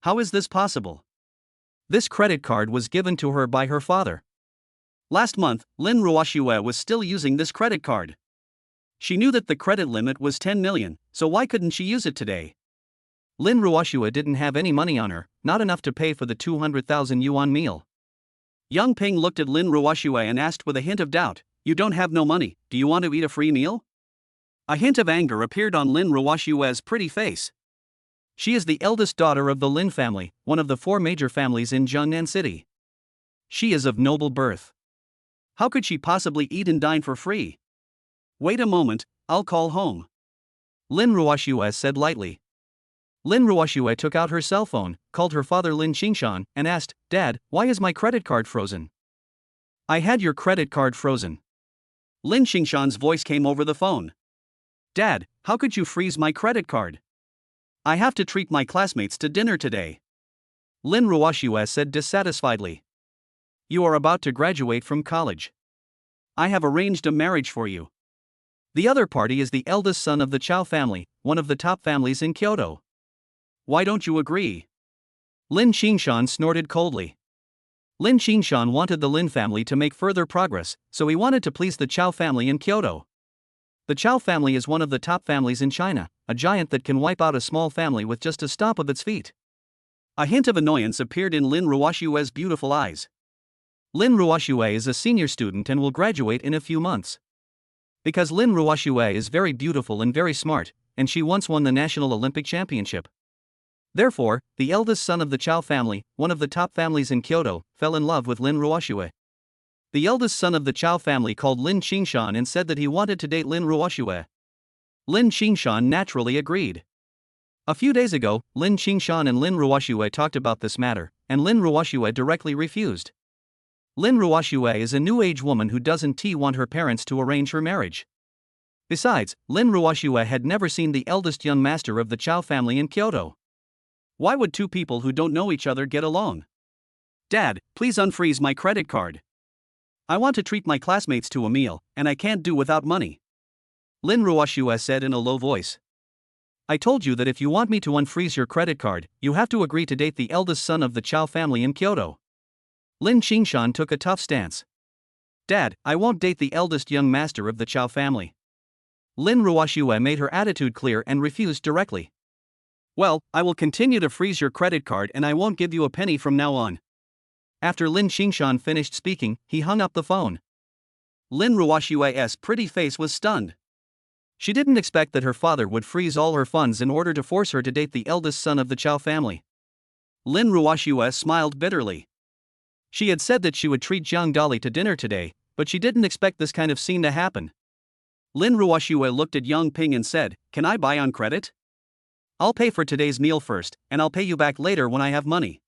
How is this possible? This credit card was given to her by her father. Last month, Lin Ruoshue was still using this credit card. She knew that the credit limit was 10 million, so why couldn't she use it today? Lin Ruoshue didn't have any money on her, not enough to pay for the 200,000 yuan meal. Yang Ping looked at Lin Ruoshue and asked with a hint of doubt, You don't have no money, do you want to eat a free meal? A hint of anger appeared on Lin Ruoshue's pretty face. She is the eldest daughter of the Lin family, one of the 4 major families in Jiangnan City. She is of noble birth. How could she possibly eat and dine for free? Wait a moment, I'll call home. Lin Ruoshue said lightly. Lin Ruoshue took out her cell phone, called her father Lin Qingshan, and asked, Dad, why is my credit card frozen? I had your credit card frozen. Lin Qingshan's voice came over the phone. Dad, how could you freeze my credit card? I have to treat my classmates to dinner today. Lin Ruoshue said dissatisfiedly. You are about to graduate from college. I have arranged a marriage for you. The other party is the eldest son of the Chao family, one of the top families in Kyoto. Why don't you agree? Lin Qingshan snorted coldly. Lin Qingshan wanted the Lin family to make further progress, so he wanted to please the Chao family in Kyoto. The Chao family is one of the top families in China, a giant that can wipe out a small family with just a stomp of its feet. A hint of annoyance appeared in Lin Ruoshue's beautiful eyes. Lin Ruoshue is a senior student and will graduate in a few months. Because Lin Ruoshue is very beautiful and very smart, and she once won the National Olympic Championship. Therefore, the eldest son of the Chao family, one of the top families in Kyoto, fell in love with Lin Ruoshue. The eldest son of the Chao family called Lin Qingshan and said that he wanted to date Lin Ruoshue. Lin Qingshan naturally agreed. A few days ago, Lin Qingshan and Lin Ruoshue talked about this matter, and Lin Ruoshue directly refused. Lin Ruoshue is a new age woman who doesn't want her parents to arrange her marriage. Besides, Lin Ruoshue had never seen the eldest young master of the Chao family in Kyoto. Why would 2 people who don't know each other get along? Dad, please unfreeze my credit card. I want to treat my classmates to a meal, and I can't do without money. Lin Ruoshue said in a low voice. I told you that if you want me to unfreeze your credit card, you have to agree to date the eldest son of the Chao family in Kyoto. Lin Qingshan took a tough stance. Dad, I won't date the eldest young master of the Chao family. Lin Ruoshue made her attitude clear and refused directly. Well, I will continue to freeze your credit card and I won't give you a penny from now on. After Lin Qingshan finished speaking, he hung up the phone. Lin Ruoshua's pretty face was stunned. She didn't expect that her father would freeze all her funds in order to force her to date the eldest son of the Chow family. Lin Ruoshua smiled bitterly. She had said that she would treat Jiang Dali to dinner today, but she didn't expect this kind of scene to happen. Lin Ruoshua looked at Yang Ping and said, "Can I buy on credit? I'll pay for today's meal first, and I'll pay you back later when I have money.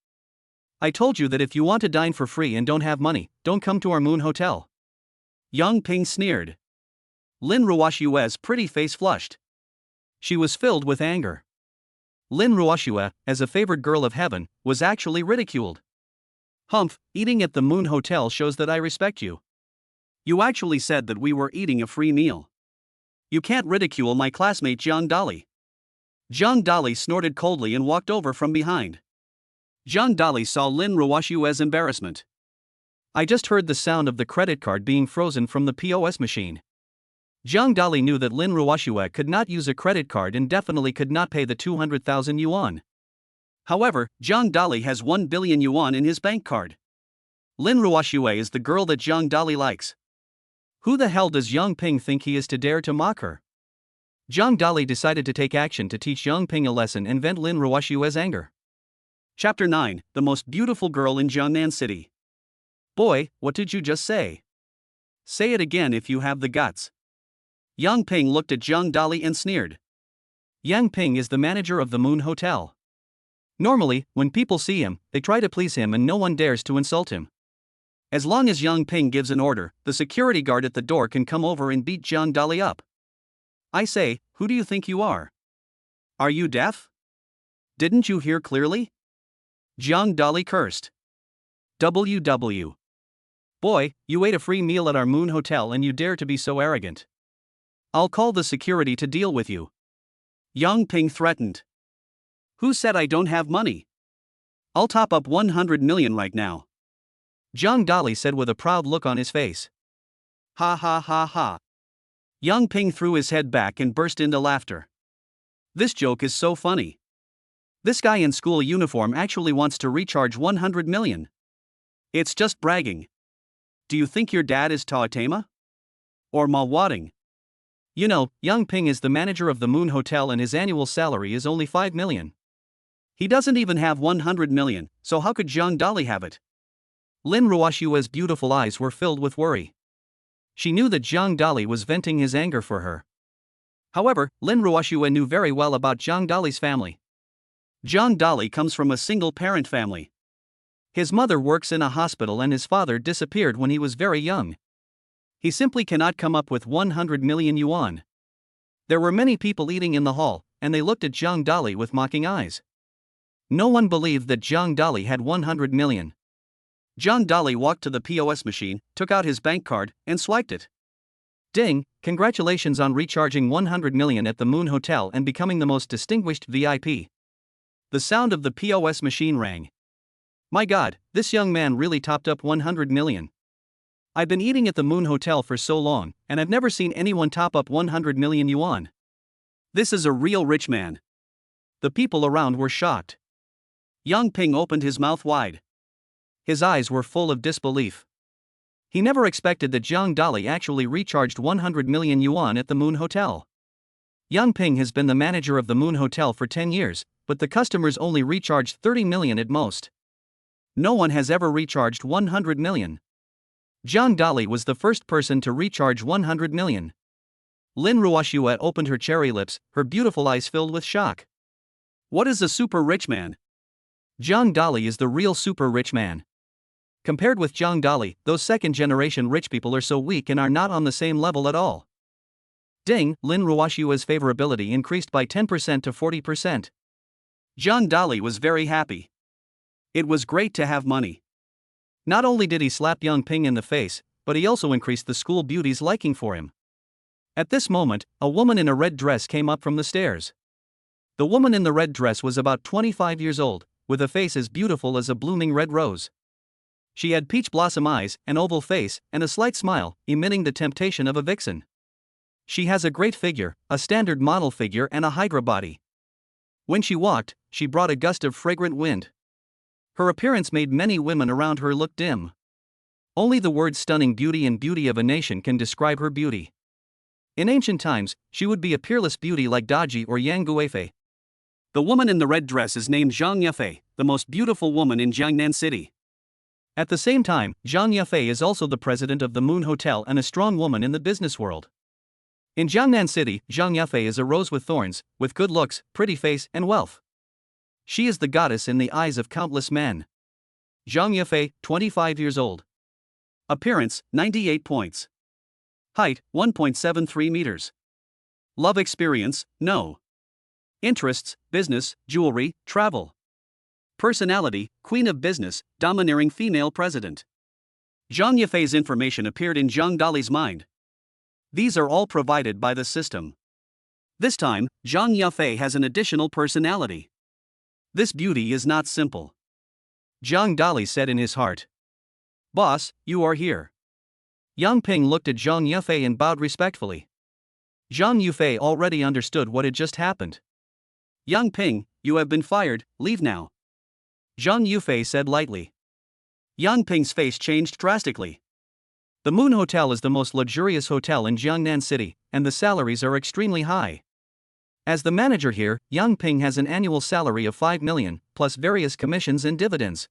I told you that if you want to dine for free and don't have money, don't come to our Moon Hotel." Yang Ping sneered. Lin Ruoshua's pretty face flushed. She was filled with anger. Lin Ruoshua, as a favored girl of heaven, was actually ridiculed. "Humph, eating at the Moon Hotel shows that I respect you. You actually said that we were eating a free meal. You can't ridicule my classmate Jiang Dali." Jiang Dali snorted coldly and walked over from behind. Jiang Dali saw Lin Ruoshua's embarrassment. "I just heard the sound of the credit card being frozen from the POS machine." Jiang Dali knew that Lin Ruoshua could not use a credit card and definitely could not pay the 200,000 yuan. However, Jiang Dali has 1 billion yuan in his bank card. Lin Ruoshua is the girl that Jiang Dali likes. Who the hell does Yang Ping think he is to dare to mock her? Jiang Dali decided to take action to teach Yang Ping a lesson and vent Lin Ruoshua's anger. Chapter 9, The Most Beautiful Girl in Jiangnan City. "Boy, what did you just say? Say it again if you have the guts." Yang Ping looked at Jiang Dali and sneered. Yang Ping is the manager of the Moon Hotel. Normally, when people see him, they try to please him and no one dares to insult him. As long as Yang Ping gives an order, the security guard at the door can come over and beat Jiang Dali up. "I say, who do you think you are? Are you deaf? Didn't you hear clearly?" Jiang Dali cursed. "WW. Boy, you ate a free meal at our Moon Hotel and you dare to be so arrogant. I'll call the security to deal with you." Yang Ping threatened. "Who said I don't have money? I'll top up 100 million right now." Jiang Dali said with a proud look on his face. "Ha ha ha ha." Yang Ping threw his head back and burst into laughter. "This joke is so funny. This guy in school uniform actually wants to recharge 100 million. It's just bragging. Do you think your dad is Taotema? Or Ma Wading? You know, Yang Ping is the manager of the Moon Hotel and his annual salary is only 5 million. He doesn't even have 100 million, so how could Jiang Dali have it?" Lin Ruoshua's beautiful eyes were filled with worry. She knew that Jiang Dali was venting his anger for her. However, Lin Ruoshua knew very well about Jiang Dali's family. Jiang Dali comes from a single-parent family. His mother works in a hospital and his father disappeared when he was very young. He simply cannot come up with 100 million yuan. There were many people eating in the hall, and they looked at Jiang Dali with mocking eyes. No one believed that Jiang Dali had 100 million. Jiang Dali walked to the POS machine, took out his bank card, and swiped it. "Ding, congratulations on recharging 100 million at the Moon Hotel and becoming the most distinguished VIP." The sound of the POS machine rang. My God, this young man really topped up 100 million. I've been eating at the Moon Hotel for so long, and I've never seen anyone top up 100 million yuan. This is a real rich man. The people around were shocked. Yang Ping opened his mouth wide. His eyes were full of disbelief. He never expected that Jiang Dali actually recharged 100 million yuan at the Moon Hotel. Yang Ping has been the manager of the Moon Hotel for 10 years, but the customers only recharged 30 million at most. No one has ever recharged 100 million. Jiang Dali was the first person to recharge 100 million. Lin Ruoshua opened her cherry lips, her beautiful eyes filled with shock. What is a super rich man? Jiang Dali is the real super rich man. Compared with Jiang Dali, those second-generation rich people are so weak and are not on the same level at all. Ding, Lin Ruoshua's favorability increased by 10% to 40%. Jiang Dali was very happy. It was great to have money. Not only did he slap Yang Ping in the face, but he also increased the school beauty's liking for him. At this moment, a woman in a red dress came up from the stairs. The woman in the red dress was about 25 years old, with a face as beautiful as a blooming red rose. She had peach blossom eyes, an oval face, and a slight smile, emitting the temptation of a vixen. She has a great figure, a standard model figure and a hydra body. When she walked, she brought a gust of fragrant wind. Her appearance made many women around her look dim. Only the words stunning beauty and beauty of a nation can describe her beauty. In ancient times, she would be a peerless beauty like Daji or Yang Guifei. The woman in the red dress is named Zhang Yafei, the most beautiful woman in Jiangnan City. At the same time, Zhang Yafei is also the president of the Moon Hotel and a strong woman in the business world. In Jiangnan City, Zhang Yafei is a rose with thorns, with good looks, pretty face, and wealth. She is the goddess in the eyes of countless men. Zhang Yafei, 25 years old. Appearance, 98 points. Height, 1.73 meters. Love experience, no. Interests, business, jewelry, travel. Personality, queen of business, domineering female president. Zhang Yafei's information appeared in Zhang Dali's mind. These are all provided by the system. This time, Zhang Yafei has an additional personality. This beauty is not simple. Zhang Dali said in his heart. Boss, you are here. Yang Ping looked at Zhang Yafei and bowed respectfully. Zhang Yafei already understood what had just happened. Yang Ping, you have been fired, leave now. Zhang Yafei said lightly. Yang Ping's face changed drastically. The Moon Hotel is the most luxurious hotel in Jiangnan City, and the salaries are extremely high. As the manager here, Yang Ping has an annual salary of 5 million, plus various commissions and dividends.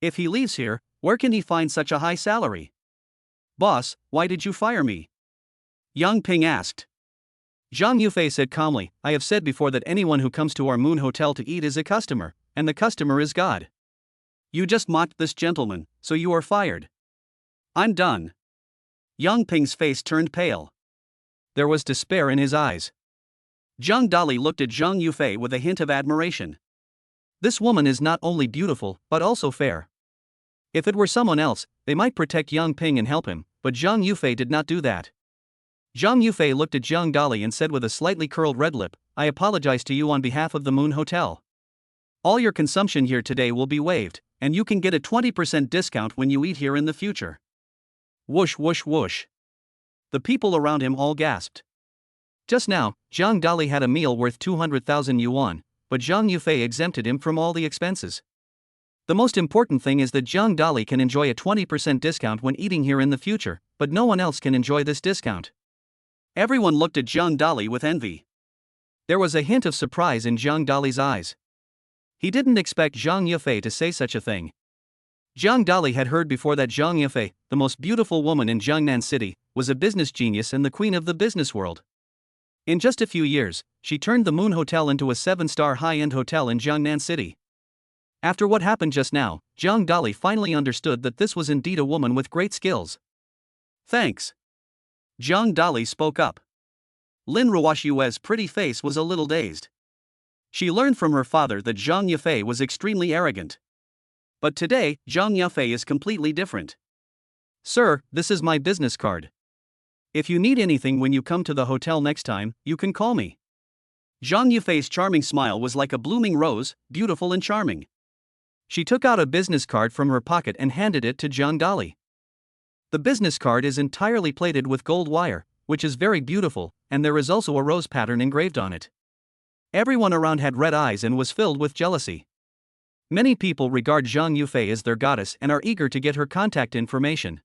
If he leaves here, where can he find such a high salary? Boss, why did you fire me? Yang Ping asked. Zhang Yafei said calmly, I have said before that anyone who comes to our Moon Hotel to eat is a customer, and the customer is God. You just mocked this gentleman, so you are fired. I'm done. Yang Ping's face turned pale. There was despair in his eyes. Zhang Dali looked at Zhang Yafei with a hint of admiration. This woman is not only beautiful, but also fair. If it were someone else, they might protect Yang Ping and help him, but Zhang Yafei did not do that. Zhang Yafei looked at Zhang Dali and said with a slightly curled red lip, I apologize to you on behalf of the Moon Hotel. All your consumption here today will be waived, and you can get a 20% discount when you eat here in the future. Whoosh whoosh whoosh. The people around him all gasped. Just now, Zhang Dali had a meal worth 200,000 yuan, but Zhang Yafei exempted him from all the expenses. The most important thing is that Zhang Dali can enjoy a 20% discount when eating here in the future, but no one else can enjoy this discount. Everyone looked at Zhang Dali with envy. There was a hint of surprise in Zhang Dali's eyes. He didn't expect Zhang Yafei to say such a thing. Zhang Dali had heard before that Zhang Yafei, the most beautiful woman in Jiangnan City, was a business genius and the queen of the business world. In just a few years, she turned the Moon Hotel into a 7-star high-end hotel in Jiangnan City. After what happened just now, Zhang Dali finally understood that this was indeed a woman with great skills. Thanks. Zhang Dali spoke up. Lin Ruoshue's pretty face was a little dazed. She learned from her father that Zhang Yafei was extremely arrogant. But today, Zhang Yafei is completely different. Sir, this is my business card. If you need anything when you come to the hotel next time, you can call me. Zhang Yafei's charming smile was like a blooming rose, beautiful and charming. She took out a business card from her pocket and handed it to Zhang Dali. The business card is entirely plated with gold wire, which is very beautiful, and there is also a rose pattern engraved on it. Everyone around had red eyes and was filled with jealousy. Many people regard Zhang Yafei as their goddess and are eager to get her contact information.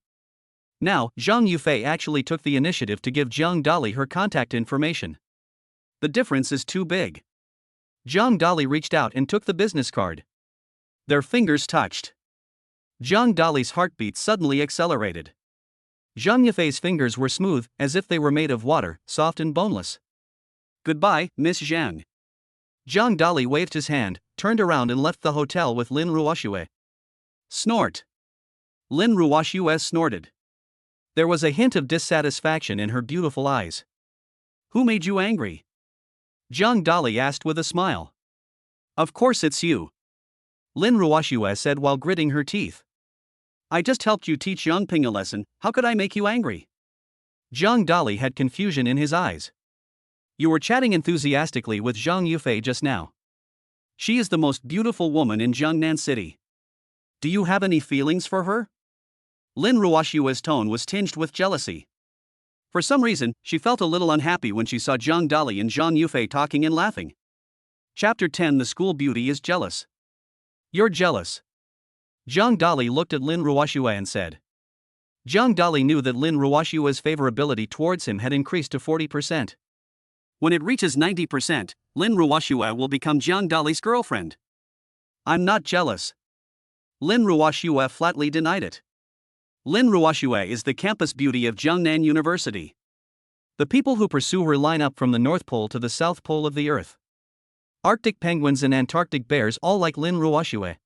Now, Zhang Yafei actually took the initiative to give Zhang Dali her contact information. The difference is too big. Zhang Dali reached out and took the business card. Their fingers touched. Zhang Dali's heartbeat suddenly accelerated. Zhang Yafei's fingers were smooth, as if they were made of water, soft and boneless. Goodbye, Miss Zhang. Zhang Dali waved his hand, turned around and left the hotel with Lin Ruoshue. Snort. Lin Ruoshue snorted. There was a hint of dissatisfaction in her beautiful eyes. Who made you angry? Zhang Dali asked with a smile. Of course it's you. Lin Ruoshue said while gritting her teeth. I just helped you teach Yang Ping a lesson, how could I make you angry? Zhang Dali had confusion in his eyes. You were chatting enthusiastically with Zhang Yafei just now. She is the most beautiful woman in Jiangnan City. Do you have any feelings for her? Lin Ruoshue's tone was tinged with jealousy. For some reason, she felt a little unhappy when she saw Zhang Dali and Zhang Yafei talking and laughing. Chapter 10 The School Beauty is Jealous. You're jealous. Zhang Dali looked at Lin Ruoxue and said. Zhang Dali knew that Lin Ruoxue's favorability towards him had increased to 40%. When it reaches 90%, Lin Ruoxue will become Zhang Dali's girlfriend. I'm not jealous. Lin Ruoxue flatly denied it. Lin Ruoxue is the campus beauty of Jiangnan University. The people who pursue her line up from the North Pole to the South Pole of the Earth. Arctic penguins and Antarctic bears all like Lin Ruoxue.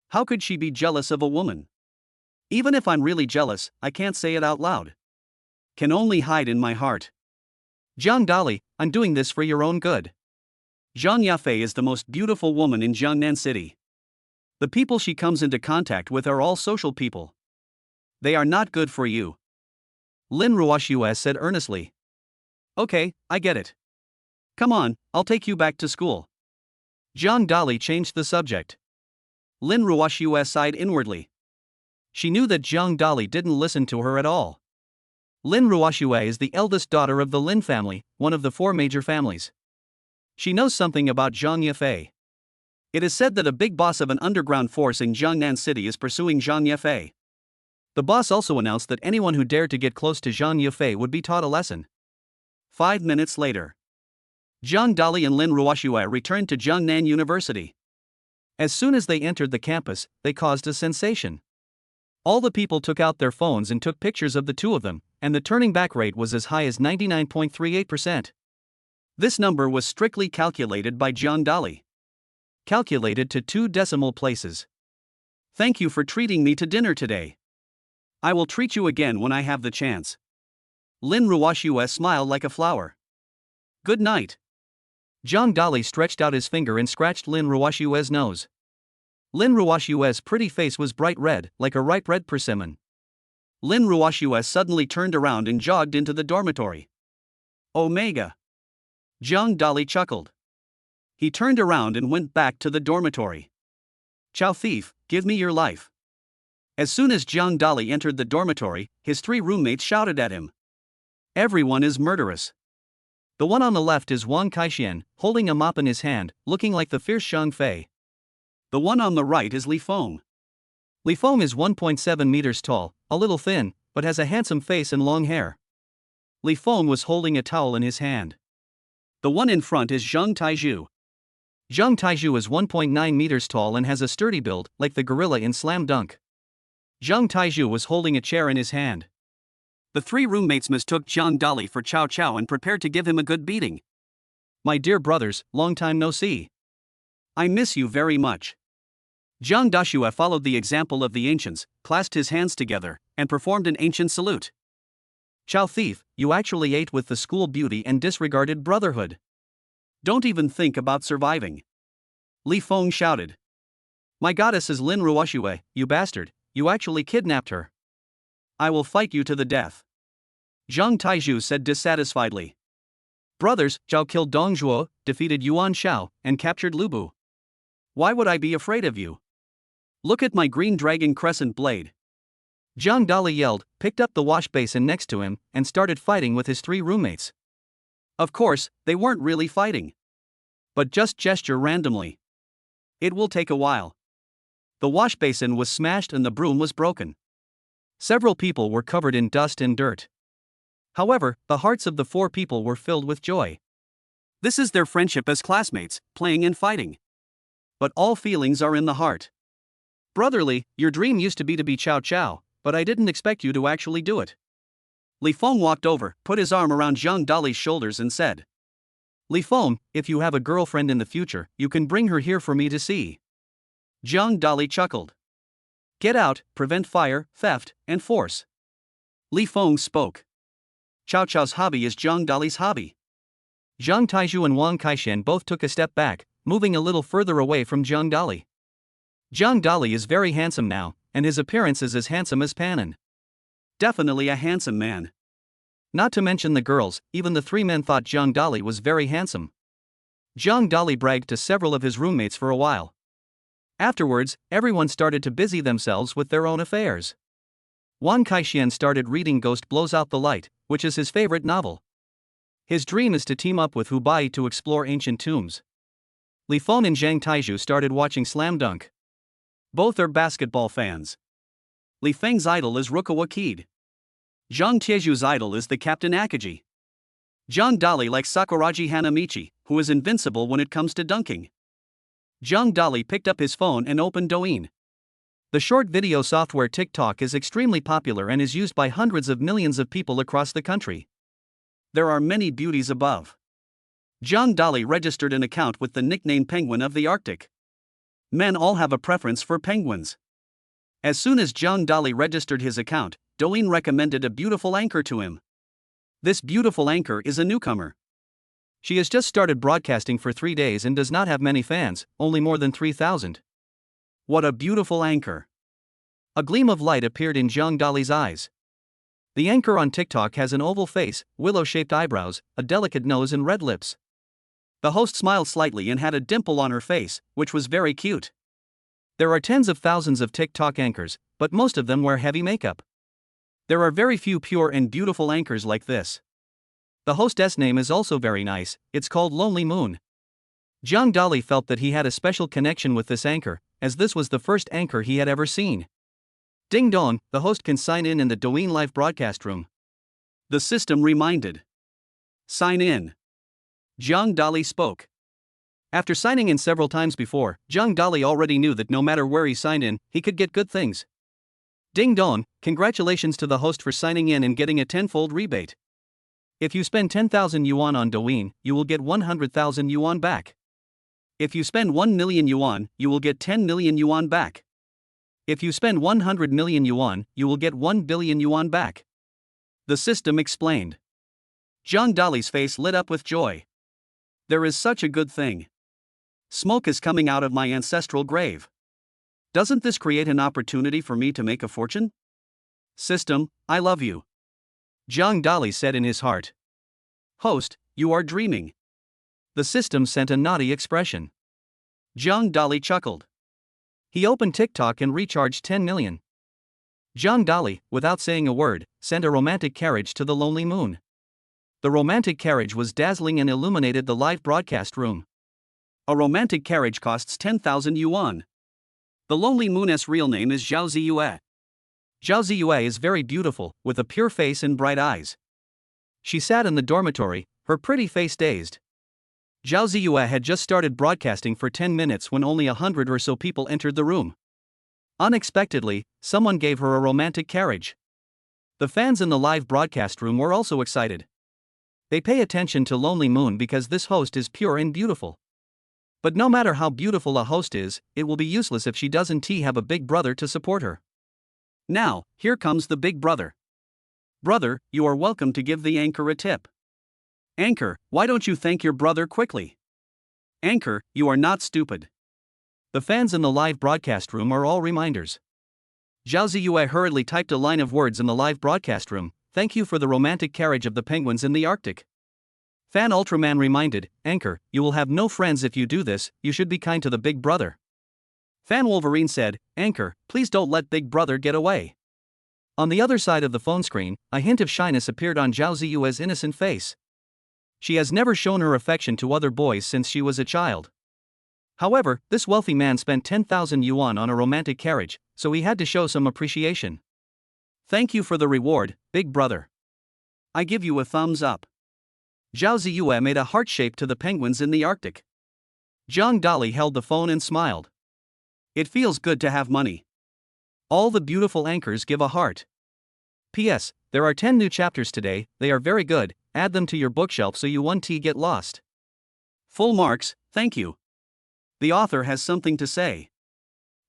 How could she be jealous of a woman? Even if I'm really jealous, I can't say it out loud. Can only hide in my heart. Zhang Dali, I'm doing this for your own good. Zhang Yafei is the most beautiful woman in Jiangnan City. The people she comes into contact with are all social people. They are not good for you. Lin Ruoxue said earnestly. Okay, I get it. Come on, I'll take you back to school. Zhang Dali changed the subject. Lin Ruoxue sighed inwardly. She knew that Zhang Dali didn't listen to her at all. Lin Ruoxue is the eldest daughter of the Lin family, one of the 4 major families. She knows something about Zhang Yafei. It is said that a big boss of an underground force in Jiangnan City is pursuing Zhang Yafei. The boss also announced that anyone who dared to get close to Zhang Yafei would be taught a lesson. 5 minutes later, Zhang Dali and Lin Ruoxue returned to Jiangnan University. As soon as they entered the campus, they caused a sensation. All the people took out their phones and took pictures of the two of them, and the turning back rate was as high as 99.38%. This number was strictly calculated by Zhang Dali. Calculated to 2 decimal places. Thank you for treating me to dinner today. I will treat you again when I have the chance. Lin Ruoxue smiled like a flower. Good night. Zhang Dali stretched out his finger and scratched Lin Ruoxue's nose. Lin Ruoxue's pretty face was bright red, like a ripe red persimmon. Lin Ruoxue suddenly turned around and jogged into the dormitory. Omega. Zhang Dali chuckled. He turned around and went back to the dormitory. Chow thief, give me your life. As soon as Zhang Dali entered the dormitory, his 3 roommates shouted at him. Everyone is murderous. The one on the left is Wang Kaixian, holding a mop in his hand, looking like the fierce Zhang Fei. The one on the right is Li Feng. Li Feng is 1.7 meters tall, a little thin, but has a handsome face and long hair. Li Feng was holding a towel in his hand. The one in front is Zhang Taizhu. Zhang Taizhu is 1.9 meters tall and has a sturdy build, like the gorilla in Slam Dunk. Zhang Taizhu was holding a chair in his hand. The 3 roommates mistook Zhang Dali for Chow Chow and prepared to give him a good beating. My dear brothers, long time no see. I miss you very much. Zhang Dashue followed the example of the ancients, clasped his hands together, and performed an ancient salute. Chow thief, you actually ate with the school beauty and disregarded brotherhood. Don't even think about surviving. Li Feng shouted. My goddess is Lin Ruoxue, you bastard, you actually kidnapped her. I will fight you to the death. Zhang Taizhu said dissatisfiedly. Brothers, Zhao killed Dong Zhuo, defeated Yuan Shao, and captured Lubu. Why would I be afraid of you? Look at my green dragon crescent blade. Zhang Dali yelled, picked up the wash basin next to him, and started fighting with his 3 roommates. Of course, they weren't really fighting. But just gesture randomly. It will take a while. The wash basin was smashed and the broom was broken. Several people were covered in dust and dirt. However, the hearts of the 4 people were filled with joy. This is their friendship as classmates, playing and fighting. But all feelings are in the heart. Brotherly, your dream used to be Chow Chow, but I didn't expect you to actually do it. Li Feng walked over, put his arm around Zhang Dali's shoulders and said. Li Feng, if you have a girlfriend in the future, you can bring her here for me to see. Zhang Dali chuckled. Get out, prevent fire, theft, and force. Li Feng spoke. Chow Chow's hobby is Zhang Dali's hobby. Zhang Taizhu and Wang Kaixian both took a step back, moving a little further away from Zhang Dali. Zhang Dali is very handsome now, and his appearance is as handsome as Panin. Definitely a handsome man. Not to mention the girls, even the 3 men thought Zhang Dali was very handsome. Zhang Dali bragged to several of his roommates for a while. Afterwards, everyone started to busy themselves with their own affairs. Wang Kaixian started reading Ghost Blows Out the Light, which is his favorite novel. His dream is to team up with Hubei to explore ancient tombs. Li Feng and Zhang Taizhu started watching Slam Dunk. Both are basketball fans. Li Feng's idol is Rukawa Kid. Zhang Tieju's idol is the Captain Akaji. Zhang Dali likes Sakuraji Hanamichi, who is invincible when it comes to dunking. Zhang Dali picked up his phone and opened Douyin. The short video software TikTok is extremely popular and is used by hundreds of millions of people across the country. There are many beauties above. Zhang Dali registered an account with the nickname Penguin of the Arctic. Men all have a preference for penguins. As soon as Zhang Dali registered his account, Douyin recommended a beautiful anchor to him. This beautiful anchor is a newcomer. She has just started broadcasting for 3 days and does not have many fans, only more than 3,000. What a beautiful anchor! A gleam of light appeared in Zhang Dali's eyes. The anchor on TikTok has an oval face, willow-shaped eyebrows, a delicate nose and red lips. The host smiled slightly and had a dimple on her face, which was very cute. There are tens of thousands of TikTok anchors, but most of them wear heavy makeup. There are very few pure and beautiful anchors like this. The hostess name is also very nice, it's called Lonely Moon. Zhang Dali felt that he had a special connection with this anchor, as this was the first anchor he had ever seen. Ding dong, the host can sign in the Douyin live broadcast room. The system reminded. Sign in. Zhang Dali spoke. After signing in several times before, Zhang Dali already knew that no matter where he signed in, he could get good things. Ding dong, congratulations to the host for signing in and getting a tenfold rebate. If you spend 10,000 yuan on Douyin, you will get 100,000 yuan back. If you spend 1 million yuan, you will get 10 million yuan back. If you spend 100 million yuan, you will get 1 billion yuan back. The system explained. Zhang Dali's face lit up with joy. There is such a good thing. Smoke is coming out of my ancestral grave. Doesn't this create an opportunity for me to make a fortune? System, I love you. Zhang Dali said in his heart. Host, you are dreaming. The system sent a naughty expression. Zhang Dali chuckled. He opened TikTok and recharged 10 million. Zhang Dali, without saying a word, sent a romantic carriage to the Lonely Moon. The romantic carriage was dazzling and illuminated the live broadcast room. A romantic carriage costs 10,000 yuan. The Lonely Moon's real name is Zhao Ziyue. Zhao Ziyue is very beautiful, with a pure face and bright eyes. She sat in the dormitory, her pretty face dazed. Zhao Ziyue had just started broadcasting for 10 minutes when only 100 or so people entered the room. Unexpectedly, someone gave her a romantic carriage. The fans in the live broadcast room were also excited. They pay attention to Lonely Moon because this host is pure and beautiful. But no matter how beautiful a host is, it will be useless if she doesn't have a big brother to support her. Now, here comes the big brother. Brother, you are welcome to give the anchor a tip. Anchor, why don't you thank your brother quickly? Anchor, you are not stupid. The fans in the live broadcast room are all reminders. Zhao Ziyue hurriedly typed a line of words in the live broadcast room. Thank you for the romantic carriage of the penguins in the Arctic. Fan Ultraman reminded, Anchor, you will have no friends if you do this, you should be kind to the big brother. Fan Wolverine said, Anchor, please don't let big brother get away. On the other side of the phone screen, a hint of shyness appeared on Zhao Ziyue's innocent face. She has never shown her affection to other boys since she was a child. However, this wealthy man spent 10,000 yuan on a romantic carriage, so he had to show some appreciation. Thank you for the reward, big brother. I give you a thumbs up. Zhao Ziyue made a heart shape to the penguins in the Arctic. Zhang Dali held the phone and smiled. It feels good to have money. All the beautiful anchors give a heart. P.S. There are 10 new chapters today, they are very good, add them to your bookshelf so you won't get lost. Full marks, thank you. The author has something to say.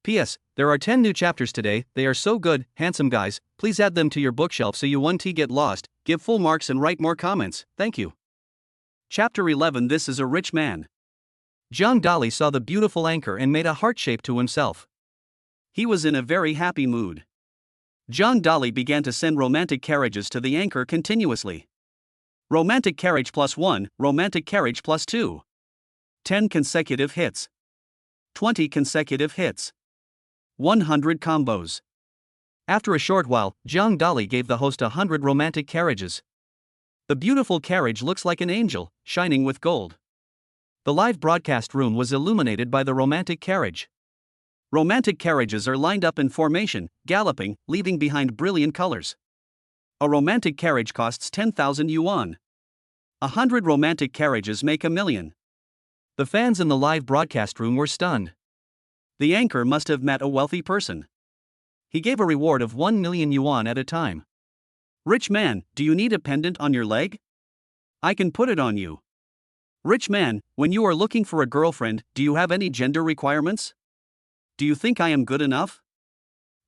P.S. There are 10 new chapters today, they are so good, handsome guys, please add them to your bookshelf so you won't get lost, give full marks and write more comments, thank you. Chapter 11 This is a rich man. Zhang Dali saw the beautiful anchor and made a heart shape to himself. He was in a very happy mood. Zhang Dali began to send romantic carriages to the anchor continuously. Romantic carriage +1, romantic carriage +2. 10 consecutive hits. 20 consecutive hits. 100 combos. After a short while, Zhang Dali gave the host 100 romantic carriages. The beautiful carriage looks like an angel, shining with gold. The live broadcast room was illuminated by the romantic carriage. Romantic carriages are lined up in formation, galloping, leaving behind brilliant colors. A romantic carriage costs 10,000 yuan. 100 romantic carriages make 1,000,000. The fans in the live broadcast room were stunned. The anchor must have met a wealthy person. He gave a reward of 1,000,000 yuan at a time. Rich man, do you need a pendant on your leg? I can put it on you. Rich man, when you are looking for a girlfriend, do you have any gender requirements? Do you think I am good enough?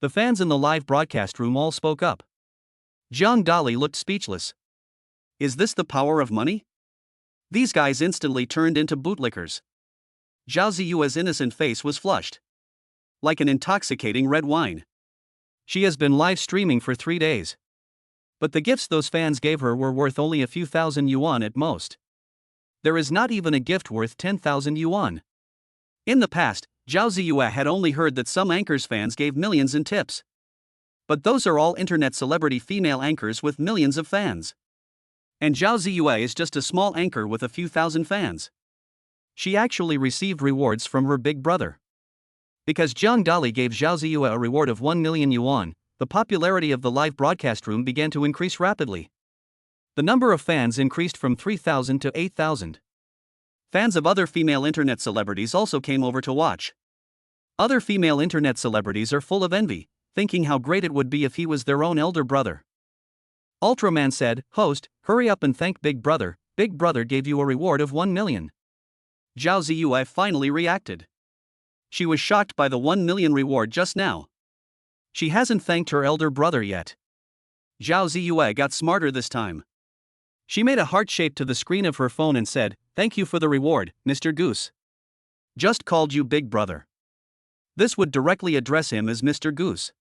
The fans in the live broadcast room all spoke up. Zhang Dali looked speechless. Is this the power of money? These guys instantly turned into bootlickers. Zhao Ziyue's innocent face was flushed. Like an intoxicating red wine. She has been live streaming for 3 days. But the gifts those fans gave her were worth only a few thousand yuan at most. There is not even a gift worth 10,000 yuan. In the past, Zhao Ziyue had only heard that some anchors' fans gave millions in tips. But those are all internet celebrity female anchors with millions of fans. And Zhao Ziyue is just a small anchor with a few thousand fans. She actually received rewards from her big brother. Because Zhang Dali gave Zhao Ziyue a reward of 1,000,000 yuan, the popularity of the live broadcast room began to increase rapidly. The number of fans increased from 3,000 to 8,000. Fans of other female internet celebrities also came over to watch. Other female internet celebrities are full of envy, thinking how great it would be if he was their own elder brother. Ultraman said, "Host, hurry up and thank Big Brother. Big Brother gave you a reward of 1,000,000. Zhao Ziyue finally reacted. She was shocked by the 1,000,000 reward just now. She hasn't thanked her elder brother yet. Zhao Ziyue got smarter this time. She made a heart shape to the screen of her phone and said, "Thank you for the reward, Mr. Goose. Just called you Big Brother." This would directly address him as Mr. Goose.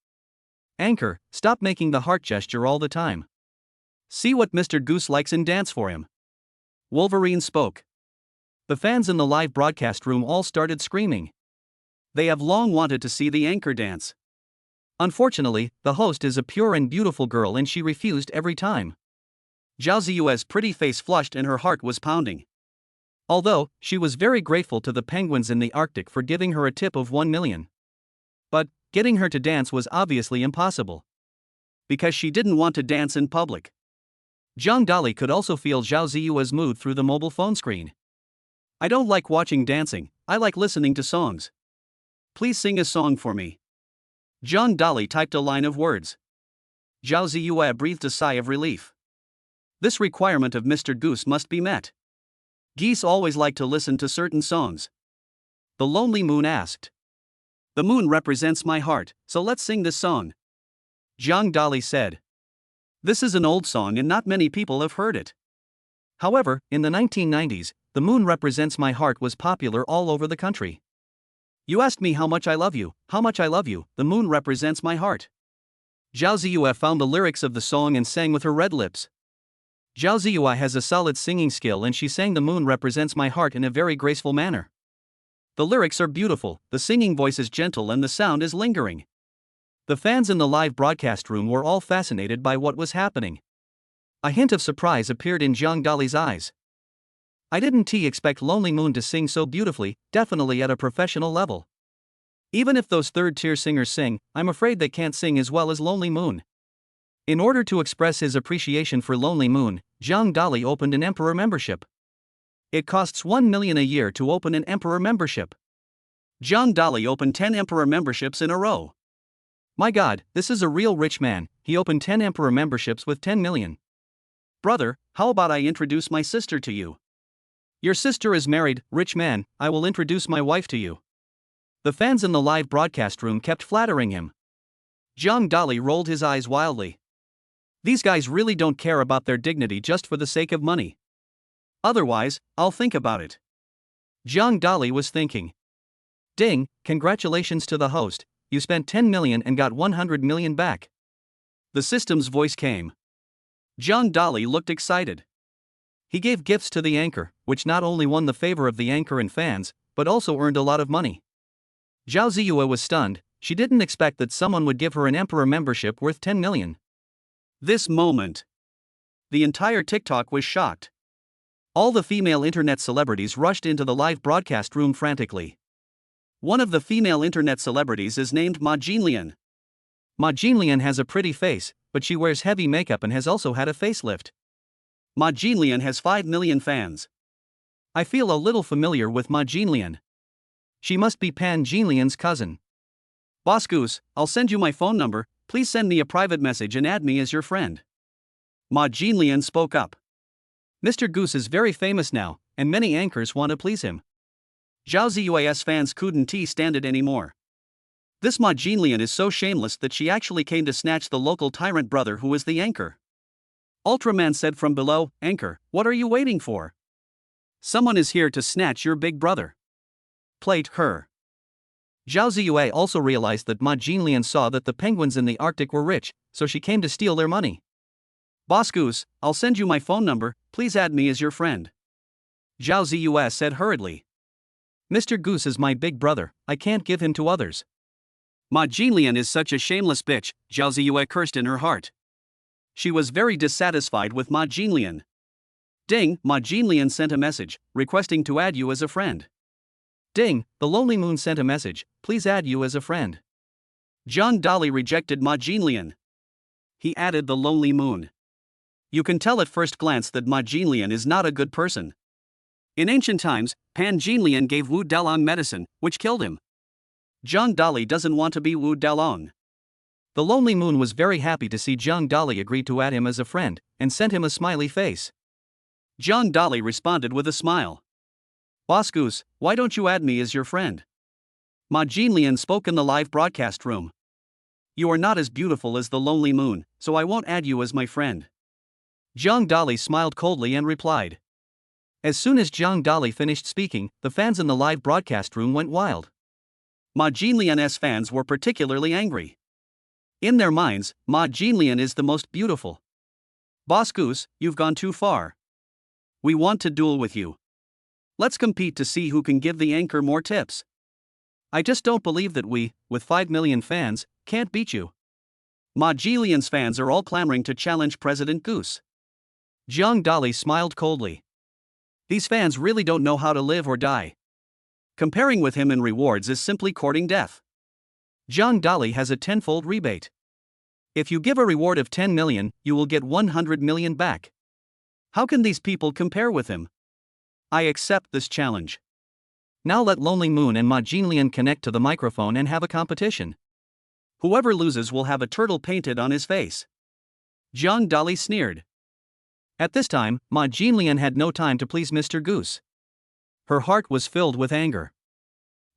Anchor, stop making the heart gesture all the time. See what Mr. Goose likes and dance for him. Wolverine spoke. The fans in the live broadcast room all started screaming. They have long wanted to see the anchor dance. Unfortunately, the host is a pure and beautiful girl and she refused every time. Zhao Ziyue's pretty face flushed and her heart was pounding. Although, she was very grateful to the penguins in the Arctic for giving her a tip of 1,000,000. But, getting her to dance was obviously impossible. Because she didn't want to dance in public. Zhang Dali could also feel Zhao Ziyue's mood through the mobile phone screen. I don't like watching dancing, I like listening to songs. Please sing a song for me. Zhang Dali typed a line of words. Zhao Ziyue breathed a sigh of relief. This requirement of Mr. Goose must be met. Geese always like to listen to certain songs. The lonely moon asked. The moon represents my heart, so let's sing this song. Zhang Dali said. This is an old song and not many people have heard it. However, in the 1990s, The Moon Represents My Heart was popular all over the country. You asked me how much I love you, the moon represents my heart. Zhao Ziyue found the lyrics of the song and sang with her red lips. Zhao Ziyue has a solid singing skill and she sang The Moon Represents My Heart in a very graceful manner. The lyrics are beautiful, the singing voice is gentle and the sound is lingering. The fans in the live broadcast room were all fascinated by what was happening. A hint of surprise appeared in Zhang Dali's eyes. I didn't expect Lonely Moon to sing so beautifully, definitely at a professional level. Even if those third-tier singers sing, I'm afraid they can't sing as well as Lonely Moon. In order to express his appreciation for Lonely Moon, Zhang Dali opened an Emperor membership. It costs 1,000,000 a year to open an Emperor membership. Zhang Dali opened 10 Emperor memberships in a row. My god, this is a real rich man, he opened 10 Emperor memberships with 10,000,000. Brother, how about I introduce my sister to you? Your sister is married, rich man, I will introduce my wife to you. The fans in the live broadcast room kept flattering him. Zhang Dali rolled his eyes wildly. These guys really don't care about their dignity just for the sake of money. Otherwise, I'll think about it. Zhang Dali was thinking. Ding, congratulations to the host, you spent 10,000,000 and got 100,000,000 back. The system's voice came. Zhang Dali looked excited. He gave gifts to the anchor, which not only won the favor of the anchor and fans, but also earned a lot of money. Zhao Ziyue was stunned, she didn't expect that someone would give her an Emperor membership worth 10,000,000. This moment. The entire TikTok was shocked. All the female internet celebrities rushed into the live broadcast room frantically. One of the female internet celebrities is named Ma Jinlian. Ma Jinlian has a pretty face, but she wears heavy makeup and has also had a facelift. Ma Jinlian has 5 million fans. I feel a little familiar with Ma Jinlian. She must be Pan Jinlian's cousin. Boss Goose, I'll send you my phone number, please send me a private message and add me as your friend. Ma Jinlian spoke up. Mr. Goose is very famous now, and many anchors want to please him. Zhao Ziyue's fans couldn't stand it anymore. This Ma Jinlian is so shameless that she actually came to snatch the local tyrant brother who is the anchor. Ultraman said from below, "Anchor, what are you waiting for? Someone is here to snatch your big brother." Plate her. Zhao Ziyue also realized that Ma Jinlian saw that the penguins in the Arctic were rich, so she came to steal their money. Boss Goose, I'll send you my phone number, please add me as your friend. Zhao Ziyue said hurriedly. Mr. Goose is my big brother, I can't give him to others. Ma Jinlian is such a shameless bitch, Zhao Ziyue cursed in her heart. She was very dissatisfied with Ma Jinlian. Ding, Ma Jinlian sent a message, requesting to add you as a friend. Ding, the Lonely Moon sent a message, please add you as a friend. John Dolly rejected Ma Jinlian. He added the Lonely Moon. You can tell at first glance that Ma Jinlian is not a good person. In ancient times, Pan Jinlian gave Wu Dalong medicine, which killed him. Zhang Dali doesn't want to be Wu Dalong. The Lonely Moon was very happy to see Zhang Dali agree to add him as a friend, and sent him a smiley face. Zhang Dali responded with a smile. Boss Goose, why don't you add me as your friend? Ma Jinlian spoke in the live broadcast room. You are not as beautiful as the Lonely Moon, so I won't add you as my friend. Zhang Dali smiled coldly and replied. As soon as Zhang Dali finished speaking, the fans in the live broadcast room went wild. Ma Jinlian's fans were particularly angry. In their minds, Ma Jinlian is the most beautiful. Boss Goose, you've gone too far. We want to duel with you. Let's compete to see who can give the anchor more tips. I just don't believe that we, with 5 million fans, can't beat you. Ma Jinlian's fans are all clamoring to challenge President Goose. Zhang Dali smiled coldly. These fans really don't know how to live or die. Comparing with him in rewards is simply courting death. Zhang Dali has a tenfold rebate. If you give a reward of 10 million, you will get 100 million back. How can these people compare with him? I accept this challenge. Now let Lonely Moon and Ma Jinlian connect to the microphone and have a competition. Whoever loses will have a turtle painted on his face. Zhang Dali sneered. At this time, Ma Jinlian had no time to please Mr. Goose. Her heart was filled with anger.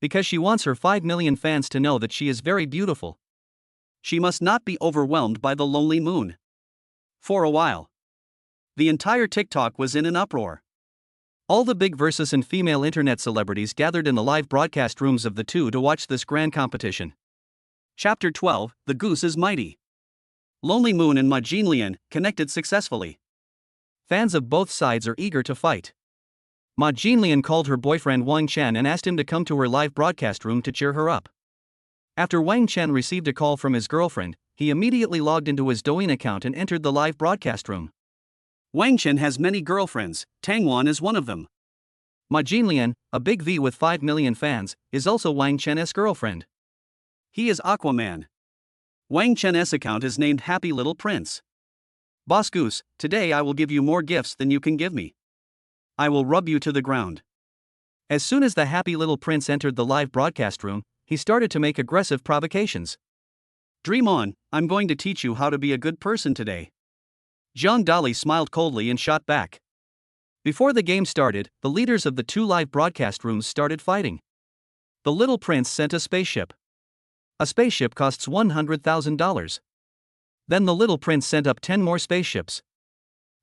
Because she wants her 5 million fans to know that she is very beautiful. She must not be overwhelmed by the Lonely Moon. For a while, the entire TikTok was in an uproar. All the big versus and female internet celebrities gathered in the live broadcast rooms of the two to watch this grand competition. Chapter 12, The Goose is Mighty. Lonely Moon and Ma Jinlian connected successfully. Fans of both sides are eager to fight. Ma Jinlian called her boyfriend Wang Chen and asked him to come to her live broadcast room to cheer her up. After Wang Chen received a call from his girlfriend, he immediately logged into his Douyin account and entered the live broadcast room. Wang Chen has many girlfriends, Tangwan is one of them. Ma Jinlian, a big V with 5 million fans, is also Wang Chen's girlfriend. He is Aquaman. Wang Chen's account is named Happy Little Prince. Boss Goose, today I will give you more gifts than you can give me. I will rub you to the ground. As soon as the Happy Little Prince entered the live broadcast room, he started to make aggressive provocations. Dream on, I'm going to teach you how to be a good person today. Zhang Dali smiled coldly and shot back. Before the game started, the leaders of the two live broadcast rooms started fighting. The little prince sent a spaceship. A spaceship costs $100,000. Then the little prince sent up 10 more spaceships.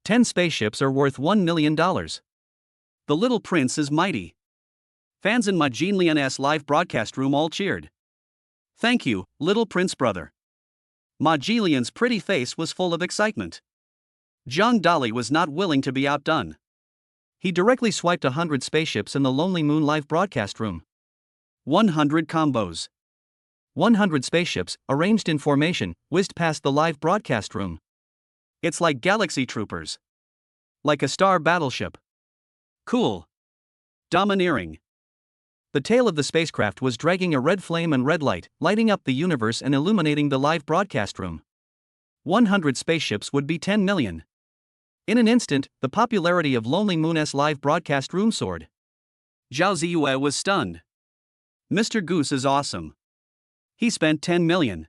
10 spaceships are worth $1 million. The little prince is mighty. Fans in Ma Jinlian's live broadcast room all cheered. Thank you, little prince brother. Ma Jinlian's pretty face was full of excitement. Zhang Dali was not willing to be outdone. He directly swiped 100 spaceships in the Lonely Moon live broadcast room. 100 combos. 100 spaceships, arranged in formation, whizzed past the live broadcast room. It's like galaxy troopers. Like a star battleship. Cool. Domineering. The tail of the spacecraft was dragging a red flame and red light, lighting up the universe and illuminating the live broadcast room. 100 spaceships would be 10 million. In an instant, the popularity of Lonely Moon's live broadcast room soared. Zhao Ziyue was stunned. Mr. Goose is awesome. He spent 10 million.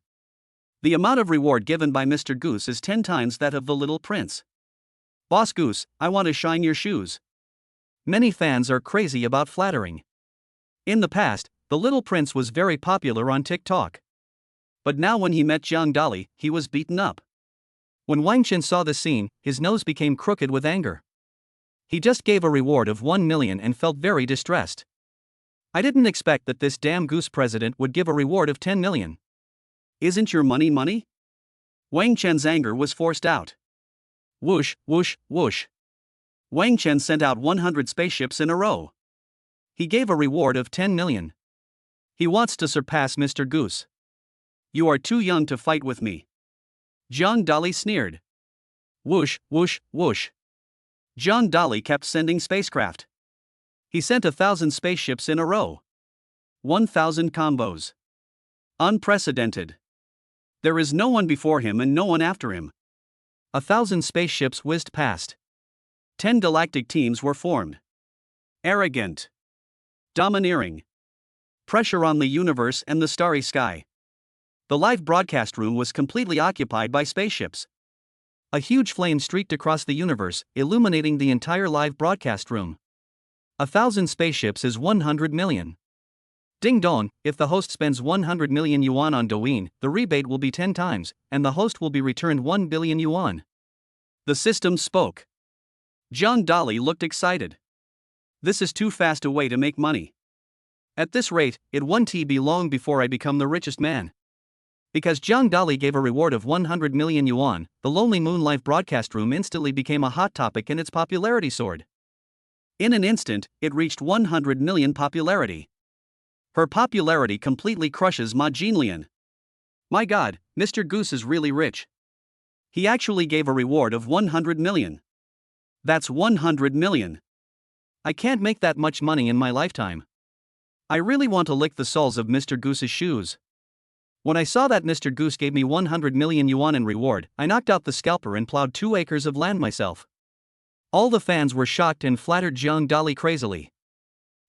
The amount of reward given by Mr. Goose is 10 times that of the Little Prince. Boss Goose, I want to shine your shoes. Many fans are crazy about flattering. In the past, the Little Prince was very popular on TikTok. But now when he met Jiang Dali, he was beaten up. When Wang Chen saw the scene, his nose became crooked with anger. He just gave a reward of 1 million and felt very distressed. I didn't expect that this damn goose president would give a reward of 10 million. Isn't your money money? Wang Chen's anger was forced out. Whoosh, whoosh, whoosh. Wang Chen sent out 100 spaceships in a row. He gave a reward of 10 million. He wants to surpass Mr. Goose. You are too young to fight with me. Jiang Dali sneered. Whoosh, whoosh, whoosh. Jiang Dali kept sending spacecraft. He sent 1,000 spaceships in a row. 1,000 combos. Unprecedented. There is no one before him and no one after him. 1,000 spaceships whizzed past. 10 galactic teams were formed. Arrogant. Domineering. Pressure on the universe and the starry sky. The live broadcast room was completely occupied by spaceships. A huge flame streaked across the universe, illuminating the entire live broadcast room. 1,000 spaceships is 100 million. Ding dong, if the host spends 100 million yuan on Douyin, the rebate will be 10 times, and the host will be returned 1 billion yuan. The system spoke. Jiang Dali looked excited. This is too fast a way to make money. At this rate, it won't be long before I become the richest man. Because Jiang Dali gave a reward of 100 million yuan, the Lonely Moon live broadcast room instantly became a hot topic and its popularity soared. In an instant, it reached 100 million popularity. Her popularity completely crushes Ma Jinlian. My god, Mr. Goose is really rich. He actually gave a reward of 100 million. That's 100 million. I can't make that much money in my lifetime. I really want to lick the soles of Mr. Goose's shoes. When I saw that Mr. Goose gave me 100 million yuan in reward, I knocked out the scalper and plowed 2 acres of land myself. All the fans were shocked and flattered Jiang Dali crazily.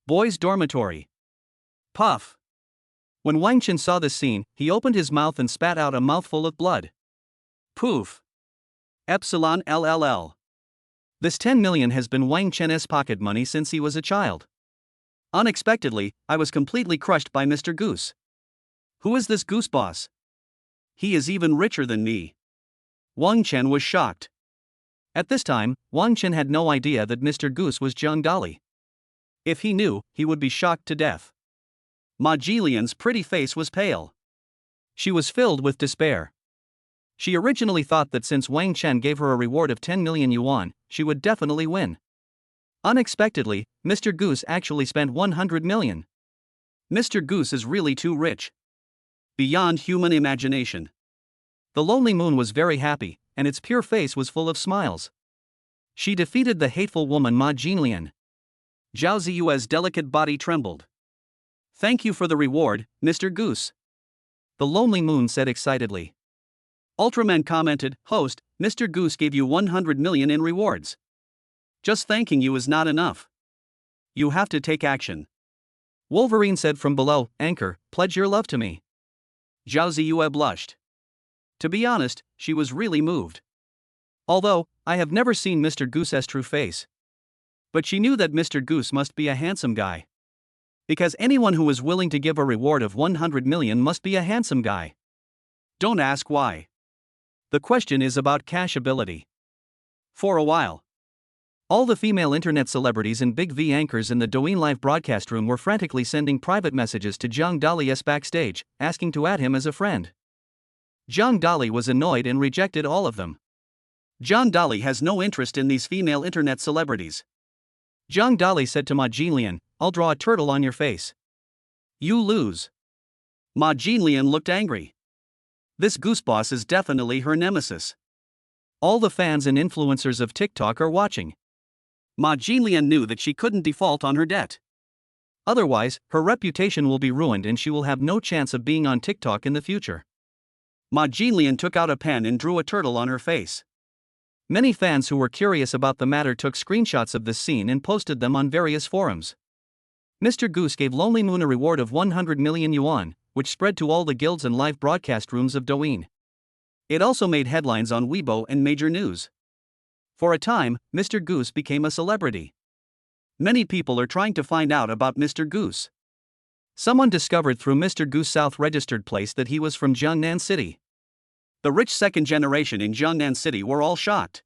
Boys' dormitory. Puff. When Wang Chen saw this scene, he opened his mouth and spat out a mouthful of blood. Poof. Epsilon LLL. This 10 million has been Wang Chen's pocket money since he was a child. Unexpectedly, I was completely crushed by Mr. Goose. Who is this goose boss? He is even richer than me. Wang Chen was shocked. At this time, Wang Chen had no idea that Mr. Goose was Jiang Dali. If he knew, he would be shocked to death. Ma Jilian's pretty face was pale. She was filled with despair. She originally thought that since Wang Chen gave her a reward of 10 million yuan, she would definitely win. Unexpectedly, Mr. Goose actually spent 100 million. Mr. Goose is really too rich. Beyond human imagination. The Lonely Moon was very happy, and its pure face was full of smiles. She defeated the hateful woman Ma Jinlian. Zhao Ziyue's delicate body trembled. Thank you for the reward, Mr. Goose. The Lonely Moon said excitedly. Ultraman commented, Host, Mr. Goose gave you 100 million in rewards. Just thanking you is not enough. You have to take action. Wolverine said from below, Anchor, pledge your love to me. Zhao Ziyue blushed. To be honest, she was really moved. Although, I have never seen Mr. Goose's true face. But she knew that Mr. Goose must be a handsome guy. Because anyone who is willing to give a reward of 100 million must be a handsome guy. Don't ask why. The question is about cashability. For a while, all the female internet celebrities and big V anchors in the Douyin live broadcast room were frantically sending private messages to Jiang Dali's backstage, asking to add him as a friend. Jiang Dali was annoyed and rejected all of them. Jiang Dali has no interest in these female internet celebrities. Jiang Dali said to Ma Jinlian, I'll draw a turtle on your face. You lose. Ma Jinlian looked angry. This goose boss is definitely her nemesis. All the fans and influencers of TikTok are watching. Ma Jinlian knew that she couldn't default on her debt. Otherwise, her reputation will be ruined and she will have no chance of being on TikTok in the future. Ma Jinlian took out a pen and drew a turtle on her face. Many fans who were curious about the matter took screenshots of this scene and posted them on various forums. Mr. Goose gave Lonely Moon a reward of 100 million yuan, which spread to all the guilds and live broadcast rooms of Douyin. It also made headlines on Weibo and major news. For a time, Mr. Goose became a celebrity. Many people are trying to find out about Mr. Goose. Someone discovered through Mr. Goose South registered place that he was from Jiangnan City. The rich second generation in Jiangnan City were all shocked.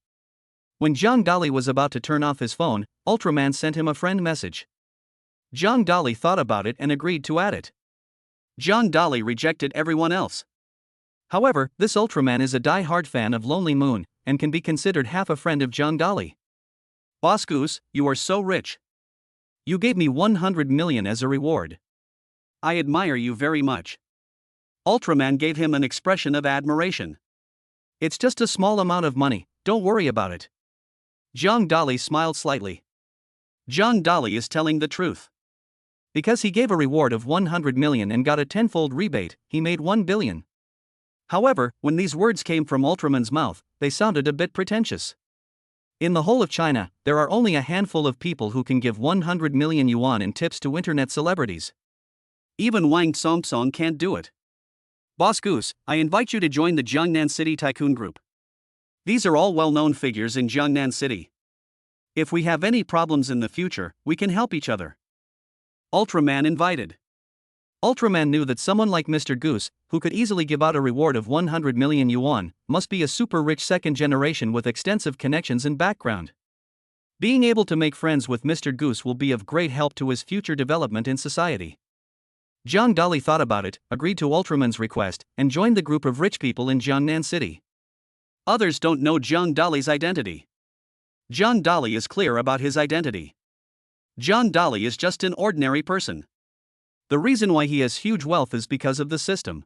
When Zhang Dali was about to turn off his phone, Ultraman sent him a friend message. Zhang Dali thought about it and agreed to add it. Zhang Dali rejected everyone else. However, this Ultraman is a die-hard fan of Lonely Moon, and can be considered half a friend of Zhang Dali. Boss Goose, you are so rich. You gave me 100 million as a reward. I admire you very much. Ultraman gave him an expression of admiration. It's just a small amount of money, don't worry about it. Zhang Dali smiled slightly. Zhang Dali is telling the truth. Because he gave a reward of 100 million and got a tenfold rebate, he made 1 billion. However, when these words came from Ultraman's mouth, they sounded a bit pretentious. In the whole of China, there are only a handful of people who can give 100 million yuan in tips to internet celebrities. Even Wang Song can't do it. Boss Goose, I invite you to join the Jiangnan City Tycoon Group. These are all well-known figures in Jiangnan City. If we have any problems in the future, we can help each other. Ultraman invited. Ultraman knew that someone like Mr. Goose, who could easily give out a reward of 100 million yuan, must be a super rich second generation with extensive connections and background. Being able to make friends with Mr. Goose will be of great help to his future development in society. Zhang Dali thought about it, agreed to Ultraman's request, and joined the group of rich people in Jiangnan City. Others don't know Zhang Dali's identity. Zhang Dali is clear about his identity. Zhang Dali is just an ordinary person. The reason why he has huge wealth is because of the system.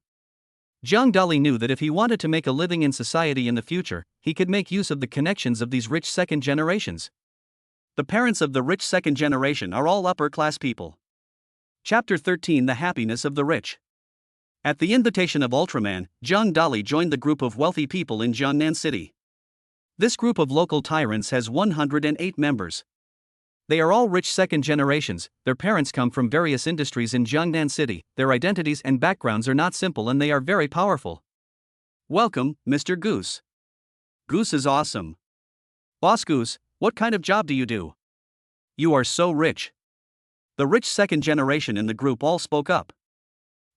Zhang Dali knew that if he wanted to make a living in society in the future, he could make use of the connections of these rich second generations. The parents of the rich second generation are all upper-class people. Chapter 13: The Happiness of the Rich. At the invitation of Ultraman, Zhang Dali joined the group of wealthy people in Jiangnan City. This group of local tyrants has 108 members. They are all rich second generations, their parents come from various industries in Jiangnan City, their identities and backgrounds are not simple and they are very powerful. Welcome, Mr. Goose. Goose is awesome. Boss Goose, what kind of job do you do? You are so rich. The rich second generation in the group all spoke up.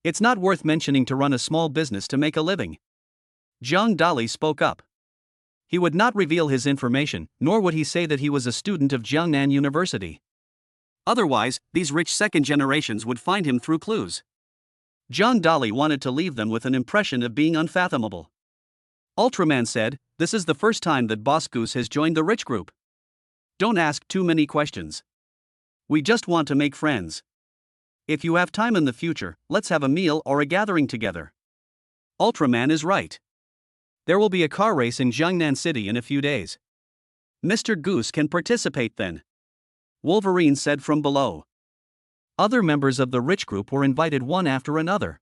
It's not worth mentioning to run a small business to make a living. Zhang Dali spoke up. He would not reveal his information, nor would he say that he was a student of Jiangnan University. Otherwise, these rich second generations would find him through clues. Zhang Dali wanted to leave them with an impression of being unfathomable. Ultraman said, "This is the first time that Boss Goose has joined the rich group. Don't ask too many questions. We just want to make friends. If you have time in the future, let's have a meal or a gathering together." Ultraman is right. There will be a car race in Jiangnan City in a few days. Mr. Goose can participate then. Wolverine said from below. Other members of the rich group were invited one after another.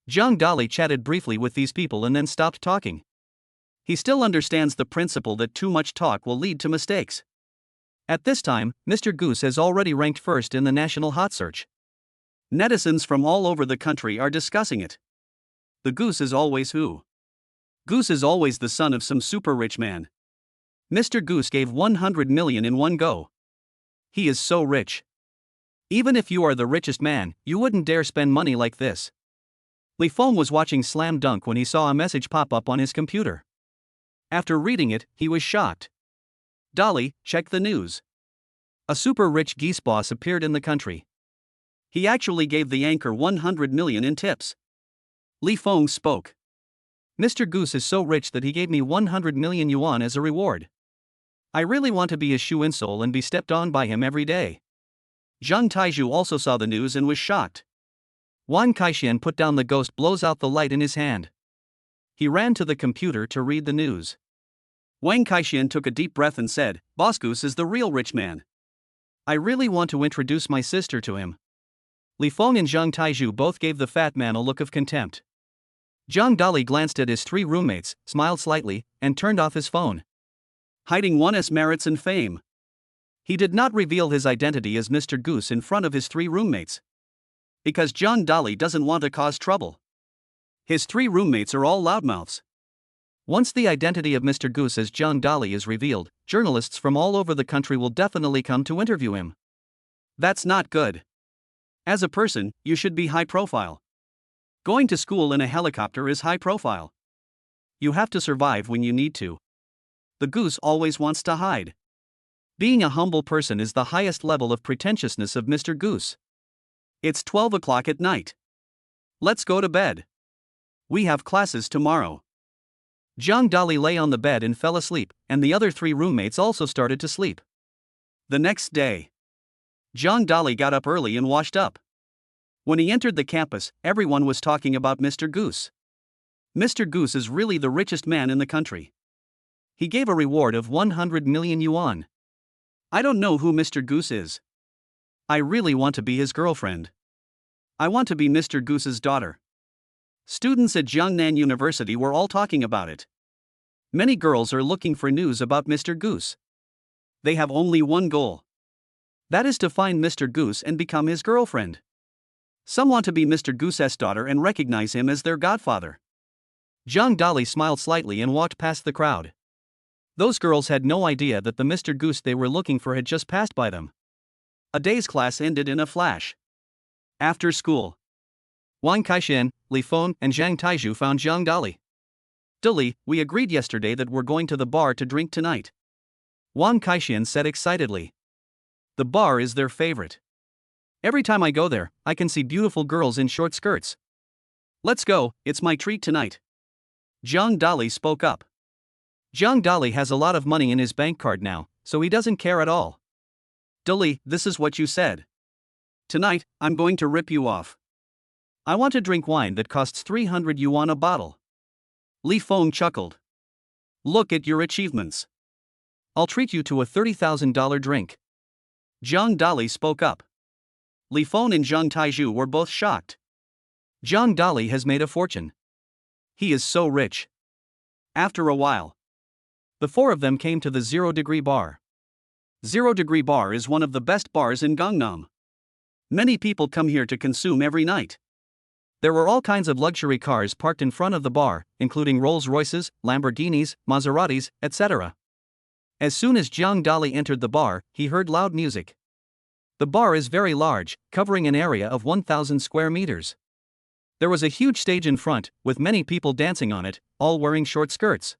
Zhang Dali chatted briefly with these people and then stopped talking. He still understands the principle that too much talk will lead to mistakes. At this time, Mr. Goose has already ranked first in the national hot search. Netizens from all over the country are discussing it. The Goose is always who? Goose is always the son of some super rich man. Mr. Goose gave 100 million in one go. He is so rich. Even if you are the richest man, you wouldn't dare spend money like this. Li Feng was watching Slam Dunk when he saw a message pop up on his computer. After reading it, he was shocked. Dali, check the news. A super rich geese boss appeared in the country. He actually gave the anchor 100 million in tips. Li Feng spoke. Mr. Goose is so rich that he gave me 100 million yuan as a reward. I really want to be his shoe insole and be stepped on by him every day. Zhang Taizhu also saw the news and was shocked. Wan Kaixian put down the ghost blows out the light in his hand. He ran to the computer to read the news. Wang Kaixian took a deep breath and said, "Boss Goose is the real rich man. I really want to introduce my sister to him." Li Feng and Zhang Taizhu both gave the fat man a look of contempt. Zhang Dali glanced at his three roommates, smiled slightly, and turned off his phone. Hiding one's merits and fame. He did not reveal his identity as Mr. Goose in front of his three roommates. Because Zhang Dali doesn't want to cause trouble. His three roommates are all loudmouths. Once the identity of Mr. Goose as Zhang Dali is revealed, journalists from all over the country will definitely come to interview him. That's not good. As a person, you should be high profile. Going to school in a helicopter is high profile. You have to survive when you need to. The goose always wants to hide. Being a humble person is the highest level of pretentiousness of Mr. Goose. It's 12 o'clock at night. Let's go to bed. We have classes tomorrow. Zhang Dali lay on the bed and fell asleep, and the other three roommates also started to sleep. The next day, Zhang Dali got up early and washed up. When he entered the campus, everyone was talking about Mr. Goose. Mr. Goose is really the richest man in the country. He gave a reward of 100 million yuan. I don't know who Mr. Goose is. I really want to be his girlfriend. I want to be Mr. Goose's daughter. Students at Jiangnan University were all talking about it. Many girls are looking for news about Mr. Goose. They have only one goal. That is to find Mr. Goose and become his girlfriend. Some want to be Mr. Goose's daughter and recognize him as their godfather. Zhang Dali smiled slightly and walked past the crowd. Those girls had no idea that the Mr. Goose they were looking for had just passed by them. A day's class ended in a flash. After school, Wang Kaishan, Li Feng, and Zhang Taizhu found Zhang Dali. Dali, we agreed yesterday that we're going to the bar to drink tonight. Wang Kaishan said excitedly. The bar is their favorite. Every time I go there, I can see beautiful girls in short skirts. Let's go, it's my treat tonight. Zhang Dali spoke up. Zhang Dali has a lot of money in his bank card now, so he doesn't care at all. Dali, this is what you said. Tonight, I'm going to rip you off. I want to drink wine that costs 300 yuan a bottle. Li Feng chuckled. Look at your achievements. I'll treat you to a $30,000 drink. Zhang Dali spoke up. Li Feng and Zhang Taizhu were both shocked. Zhang Dali has made a fortune. He is so rich. After a while, the four of them came to the 0 Degree Bar. 0 Degree Bar is one of the best bars in Gangnam. Many people come here to consume every night. There were all kinds of luxury cars parked in front of the bar, including Rolls-Royces, Lamborghinis, Maseratis, etc. As soon as Zhang Dali entered the bar, he heard loud music. The bar is very large, covering an area of 1,000 square meters. There was a huge stage in front, with many people dancing on it, all wearing short skirts.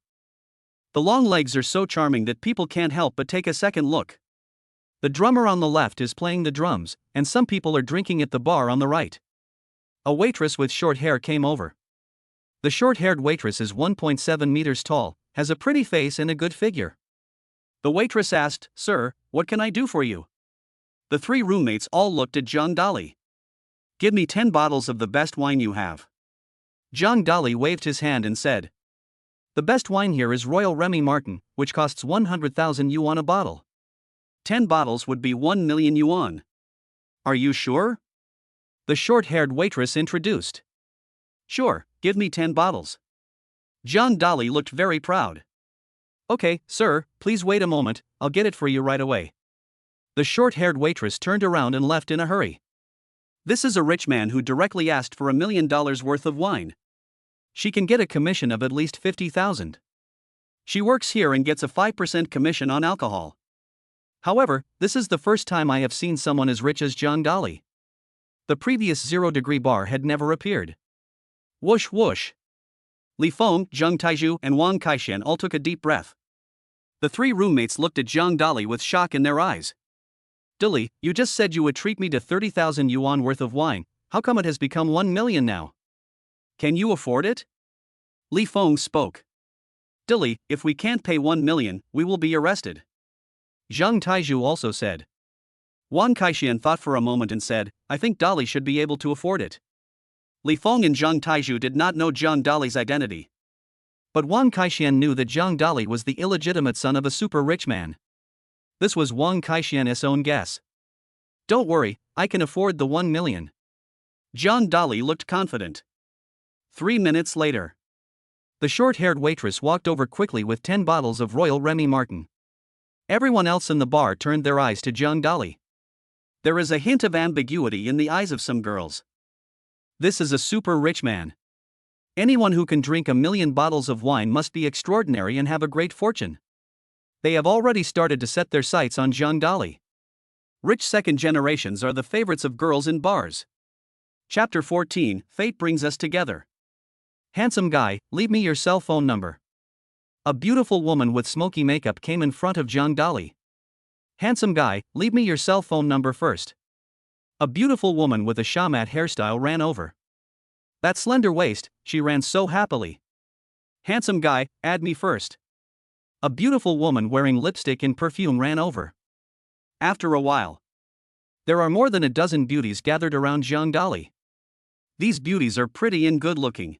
The long legs are so charming that people can't help but take a second look. The drummer on the left is playing the drums, and some people are drinking at the bar on the right. A waitress with short hair came over. The short-haired waitress is 1.7 meters tall, has a pretty face and a good figure. The waitress asked, "Sir, what can I do for you?" The three roommates all looked at Zhang Dali. Give me 10 bottles of the best wine you have. Zhang Dali waved his hand and said, the best wine here is Royal Remy Martin, which costs 100,000 yuan a bottle. 10 bottles would be 1 million yuan. Are you sure? The short-haired waitress introduced. Sure, give me 10 bottles. Zhang Dali looked very proud. Okay, sir, please wait a moment, I'll get it for you right away. The short-haired waitress turned around and left in a hurry. This is a rich man who directly asked for $1 million worth of wine. She can get a commission of at least 50,000. She works here and gets a 5% commission on alcohol. However, this is the first time I have seen someone as rich as Zhang Dali. The previous 0 Degree Bar had never appeared. Whoosh whoosh. Li Feng, Zhang Taizhu, and Wang Kaishan all took a deep breath. The three roommates looked at Zhang Dali with shock in their eyes. Dali, you just said you would treat me to 30,000 yuan worth of wine, how come it has become 1 million now? Can you afford it? Li Feng spoke. Dali, if we can't pay 1 million, we will be arrested. Zhang Taizhu also said. Wang Kaishan thought for a moment and said, I think Dali should be able to afford it. Li Feng and Zhang Taizhu did not know Zhang Dali's identity. But Wang Kaishan knew that Zhang Dali was the illegitimate son of a super rich man. This was Wang Kaishan's own guess. Don't worry, I can afford the 1 million. John Dolly looked confident. 3 minutes later. The short-haired waitress walked over quickly with 10 bottles of Royal Remy Martin. Everyone else in the bar turned their eyes to John Dolly. There is a hint of ambiguity in the eyes of some girls. This is a super rich man. Anyone who can drink 1,000,000 bottles of wine must be extraordinary and have a great fortune. They have already started to set their sights on John Dolly. Rich second generations are the favorites of girls in bars. Chapter 14, Fate Brings Us Together. Handsome guy, leave me your cell phone number. A beautiful woman with smoky makeup came in front of John Dolly. Handsome guy, leave me your cell phone number first. A beautiful woman with a shamat hairstyle ran over. That slender waist, she ran so happily. Handsome guy, add me first. A beautiful woman wearing lipstick and perfume ran over. After a while, there are more than a dozen beauties gathered around John Dolly. These beauties are pretty and good looking.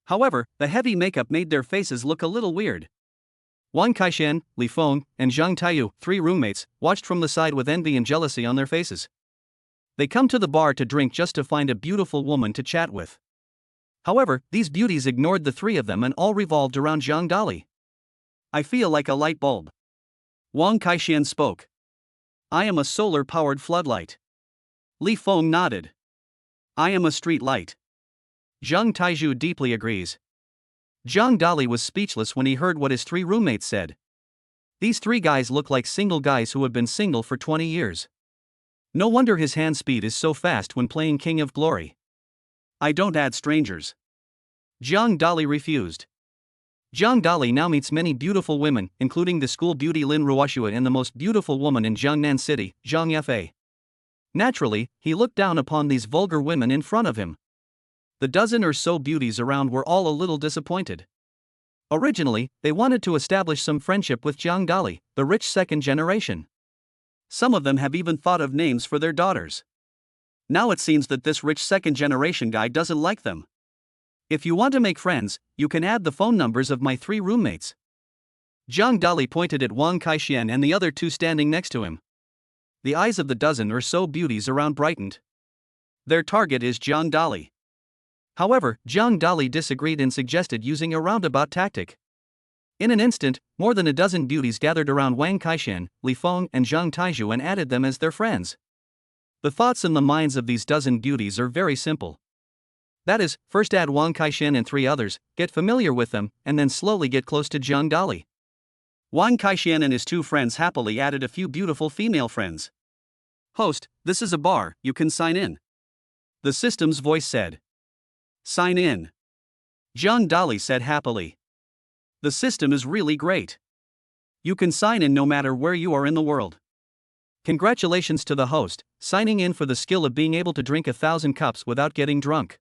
However, the heavy makeup made their faces look a little weird. Wang Kaishan, Li Feng, and Zhang Taiyu, 3 roommates, watched from the side with envy and jealousy on their faces. They come to the bar to drink just to find a beautiful woman to chat with. However, these beauties ignored the 3 of them and all revolved around Zhang Dolly. I feel like a light bulb. Wang Kaishan spoke. I am a solar-powered floodlight. Li Feng nodded. I am a street light. Zhang Taiju deeply agrees. Zhang Dolly was speechless when he heard what his 3 roommates said. These 3 guys look like single guys who have been single for 20 years. No wonder his hand speed is so fast when playing King of Glory. I don't add strangers. Zhang Dolly refused. Zhang Dolly now meets many beautiful women, including the school beauty Lin Ruoshua and the most beautiful woman in Jiangnan City, Zhang Yafei. Naturally, he looked down upon these vulgar women in front of him. The dozen or so beauties around were all a little disappointed. Originally, they wanted to establish some friendship with Zhang Dolly, the rich second generation. Some of them have even thought of names for their daughters. Now it seems that this rich second generation guy doesn't like them. If you want to make friends, you can add the phone numbers of my 3 roommates. Zhang Dolly pointed at Wang Kaishan and the other 2 standing next to him. The eyes of the dozen or so beauties around brightened. Their target is Zhang Dolly. However, Zhang Dolly disagreed and suggested using a roundabout tactic. In an instant, more than a dozen beauties gathered around Wang Kaishan, Li Feng, and Zhang Taiju and added them as their friends. The thoughts in the minds of these dozen beauties are very simple. That is, first add Wang Kaishan and 3 others, get familiar with them, and then slowly get close to Zhang Dolly. Wang Kaishan and his 2 friends happily added a few beautiful female friends. Host, this is a bar, you can sign in. The system's voice said. Sign in. Zhang Dolly said happily. The system is really great. You can sign in no matter where you are in the world. Congratulations to the host, signing in for the skill of being able to drink 1,000 cups without getting drunk.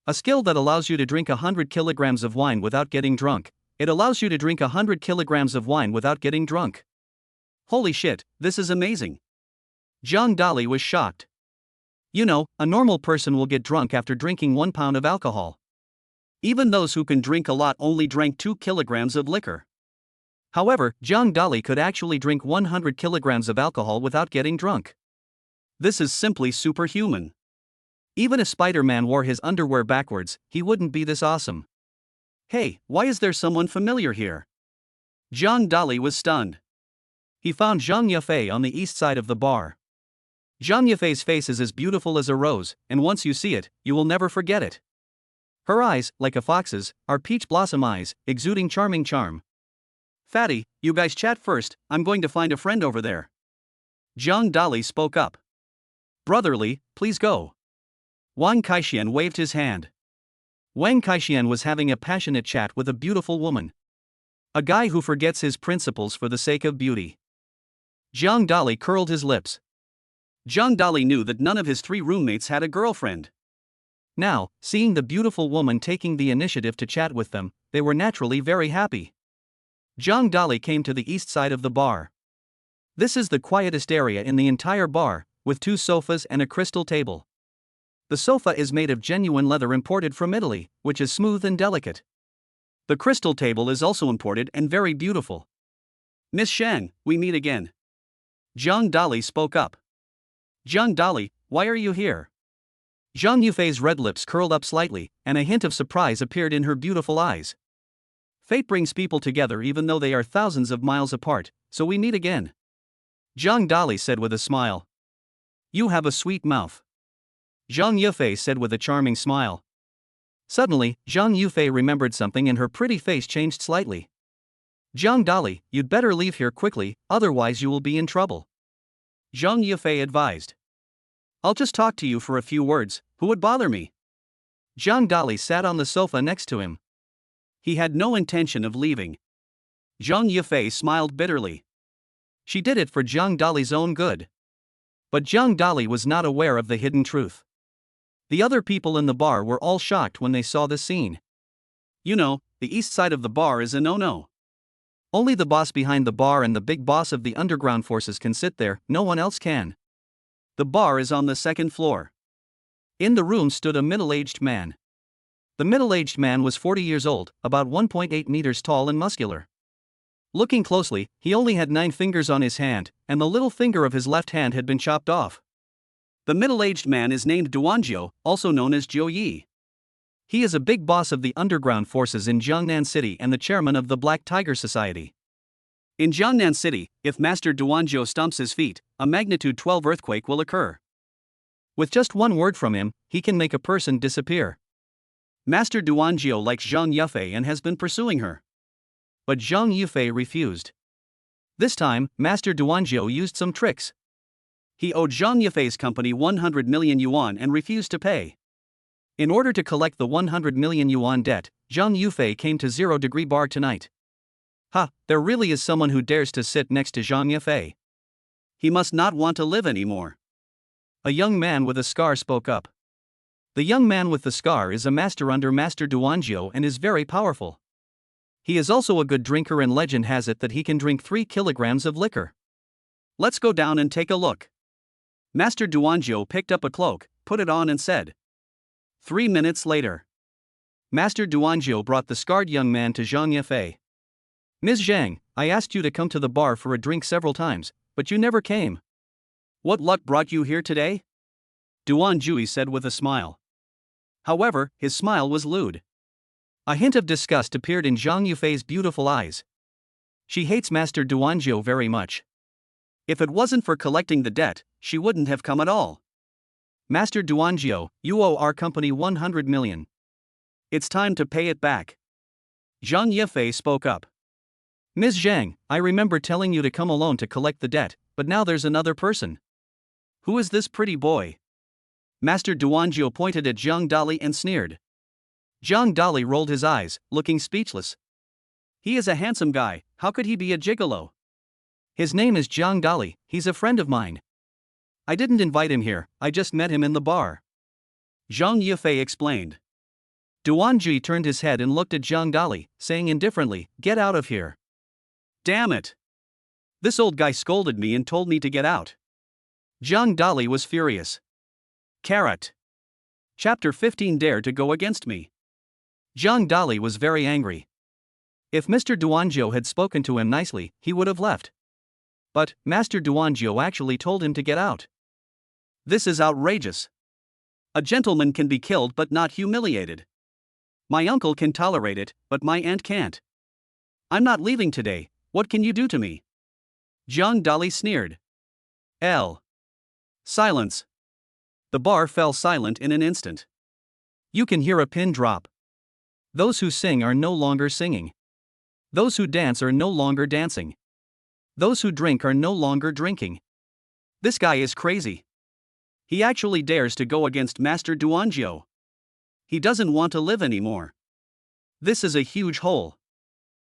A skill that allows you to drink 100 kilograms of wine without getting drunk. It allows you to drink 100 kilograms of wine without getting drunk. Holy shit, this is amazing. Zhang Dolly was shocked. You know, a normal person will get drunk after drinking 1 pound of alcohol. Even those who can drink a lot only drank 2 kilograms of liquor. However, Zhang Dolly could actually drink 100 kilograms of alcohol without getting drunk. This is simply superhuman. Even if Spider-Man wore his underwear backwards, he wouldn't be this awesome. Hey, why is there someone familiar here? Zhang Dolly was stunned. He found Zhang Yafei on the east side of the bar. Zhang Yafei's face is as beautiful as a rose, and once you see it, you will never forget it. Her eyes, like a fox's, are peach blossom eyes, exuding charming charm. Fatty, you guys chat first, I'm going to find a friend over there. Zhang Dolly spoke up. Brotherly, please go. Wang Kaishan waved his hand. Wang Kaishan was having a passionate chat with a beautiful woman. A guy who forgets his principles for the sake of beauty. Zhang Dolly curled his lips. Zhang Dolly knew that none of his 3 roommates had a girlfriend. Now, seeing the beautiful woman taking the initiative to chat with them, they were naturally very happy. Zhang Dolly came to the east side of the bar. This is the quietest area in the entire bar, with 2 sofas and a crystal table. The sofa is made of genuine leather imported from Italy, which is smooth and delicate. The crystal table is also imported and very beautiful. Miss Shang, we meet again. Zhang Dolly spoke up. Zhang Dolly, why are you here? Zhang Yufei's red lips curled up slightly, and a hint of surprise appeared in her beautiful eyes. Fate brings people together even though they are thousands of miles apart, so we meet again. Zhang Dali said with a smile. You have a sweet mouth. Zhang Yufei said with a charming smile. Suddenly, Zhang Yufei remembered something and her pretty face changed slightly. Zhang Dali, you'd better leave here quickly, otherwise you will be in trouble. Zhang Yufei advised. I'll just talk to you for a few words, who would bother me? Zhang Dali sat on the sofa next to him. He had no intention of leaving. Zhang Yufei smiled bitterly. She did it for Zhang Dali's own good. But Zhang Dali was not aware of the hidden truth. The other people in the bar were all shocked when they saw the scene. You know, the east side of the bar is a no-no. Only the boss behind the bar and the big boss of the underground forces can sit there, no one else can. The bar is on the second floor. In the room stood a middle-aged man. The middle-aged man was 40 years old, about 1.8 meters tall and muscular. Looking closely, he only had 9 fingers on his hand, and the little finger of his left hand had been chopped off. The middle-aged man is named Duanjiu, also known as Jiu Yi. He is a big boss of the underground forces in Jiangnan City and the chairman of the Black Tiger Society. In Jiangnan City, if Master Duanjiu stomps his feet, a magnitude 12 earthquake will occur. With just one word from him, he can make a person disappear. Master Duanjiu likes Zhang Yufei and has been pursuing her. But Zhang Yufei refused. This time, Master Duanjiu used some tricks. He owed Zhang Yufei's company 100 million yuan and refused to pay. In order to collect the 100 million yuan debt, Zhang Yufei came to 0 Degree Bar tonight. Ha, there really is someone who dares to sit next to Zhang Yufei. He must not want to live anymore. A young man with a scar spoke up. The young man with the scar is a master under Master Duanjiu and is very powerful. He is also a good drinker and legend has it that he can drink 3 kilograms of liquor. Let's go down and take a look. Master Duanjiu picked up a cloak, put it on and said. 3 minutes later. Master Duanjiu brought the scarred young man to Zhang Yufei. Ms. Zhang, I asked you to come to the bar for a drink several times, but you never came. What luck brought you here today? Duanjiu said with a smile. However, his smile was lewd. A hint of disgust appeared in Zhang Yufei's beautiful eyes. She hates Master Duanjiu very much. If it wasn't for collecting the debt, she wouldn't have come at all. Master Duanjiu, you owe our company 100 million. It's time to pay it back. Zhang Yufei spoke up. Ms. Zhang, I remember telling you to come alone to collect the debt, but now there's another person. Who is this pretty boy? Master Duanjiu pointed at Zhang Dali and sneered. Zhang Dali rolled his eyes, looking speechless. He is a handsome guy, how could he be a gigolo? His name is Zhang Dali, he's a friend of mine. I didn't invite him here, I just met him in the bar. Zhang Yufei explained. Duanji turned his head and looked at Zhang Dali, saying indifferently, get out of here. Damn it! This old guy scolded me and told me to get out. Zhang Dali was furious. Carrot. Chapter 15 Dare to go against me. Zhang Dali was very angry. If Mr. Duanjiu had spoken to him nicely, he would have left. But Master Duanjiu actually told him to get out. This is outrageous. A gentleman can be killed but not humiliated. My uncle can tolerate it, but my aunt can't. I'm not leaving today, what can you do to me? Zhang Dali sneered. Silence. The bar fell silent in an instant. You can hear a pin drop. Those who sing are no longer singing. Those who dance are no longer dancing. Those who drink are no longer drinking. This guy is crazy. He actually dares to go against Master Duanjiu. He doesn't want to live anymore. This is a huge hole.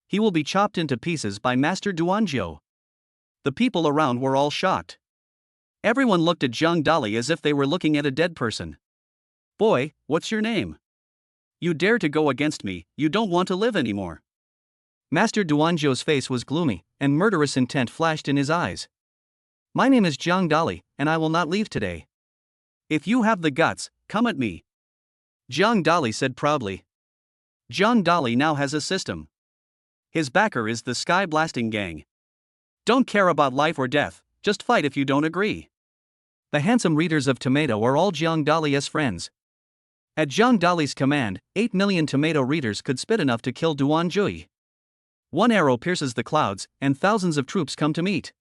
He will be chopped into pieces by Master Duanjiu. The people around were all shocked. Everyone looked at Zhang Dali as if they were looking at a dead person. Boy, what's your name? You dare to go against me, you don't want to live anymore. Master Duanjiu's face was gloomy, and murderous intent flashed in his eyes. My name is Zhang Dali, and I will not leave today. If you have the guts, come at me. Zhang Dali said proudly. Zhang Dali now has a system. His backer is the Sky Blasting Gang. Don't care about life or death, just fight if you don't agree. The handsome readers of tomato are all Jiang Dali's friends. At Jiang Dali's command, 8 million tomato readers could spit enough to kill Duan Jui. One arrow pierces the clouds, and thousands of troops come to meet.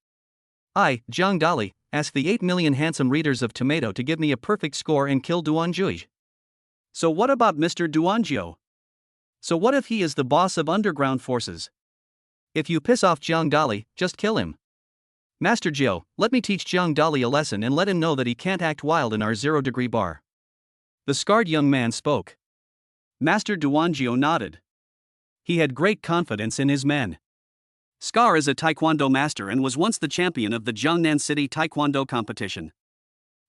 I, Jiang Dali, ask the 8 million handsome readers of tomato to give me a perfect score and kill Duan Jui. So what about Mr. Duanjiu? So what if he is the boss of underground forces? If you piss off Jiang Dali, just kill him. Master Jiu, let me teach Jiang Dali a lesson and let him know that he can't act wild in our 0-degree bar. The scarred young man spoke. Master Duanjiu nodded. He had great confidence in his men. Scar is a taekwondo master and was once the champion of the Jiangnan City Taekwondo competition.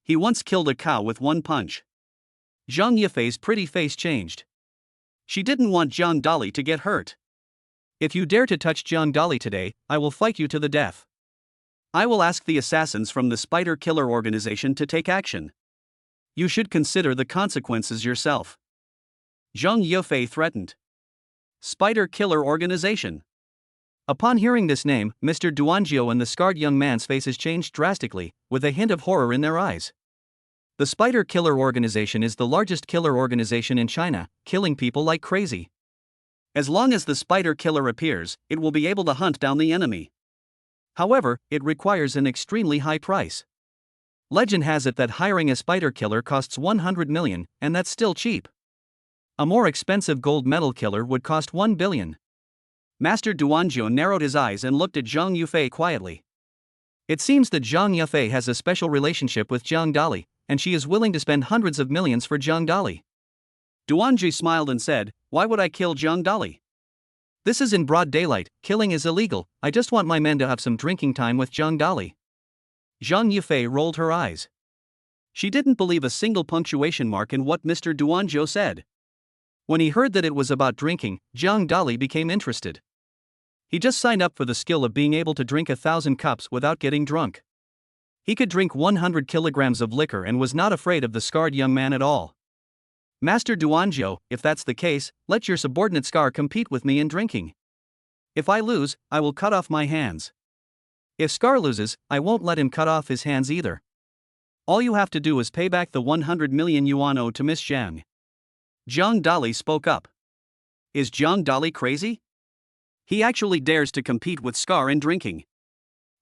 He once killed a cow with one punch. Zhang Yifei's pretty face changed. She didn't want Jiang Dali to get hurt. If you dare to touch Jiang Dali today, I will fight you to the death. I will ask the assassins from the Spider Killer organization to take action. You should consider the consequences yourself. Zhang Yifei threatened. Spider Killer organization. Upon hearing this name, Mr. Duanjiu and the scarred young man's faces changed drastically, with a hint of horror in their eyes. The Spider Killer organization is the largest killer organization in China, killing people like crazy. As long as the Spider Killer appears, it will be able to hunt down the enemy. However, it requires an extremely high price. Legend has it that hiring a spider killer costs 100 million, and that's still cheap. A more expensive gold medal killer would cost 1 billion. Master Duanjiu narrowed his eyes and looked at Zhang Yifei quietly. It seems that Zhang Yifei has a special relationship with Jiang Dali, and she is willing to spend hundreds of millions for Jiang Dali. Duanji smiled and said, "Why would I kill Jiang Dali? This is in broad daylight, killing is illegal, I just want my men to have some drinking time with Jiang Dali." Zhang Yifei rolled her eyes. She didn't believe a single punctuation mark in what Mr. Duanjiu said. When he heard that it was about drinking, Jiang Dali became interested. He just signed up for the skill of being able to drink 1,000 cups without getting drunk. He could drink 100 kilograms of liquor and was not afraid of the scarred young man at all. Master Duanjiu, if that's the case, let your subordinate Scar compete with me in drinking. If I lose, I will cut off my hands. If Scar loses, I won't let him cut off his hands either. All you have to do is pay back the 100 million yuan owed to Miss Zhang. Jiang Dali spoke up. Is Jiang Dali crazy? He actually dares to compete with Scar in drinking.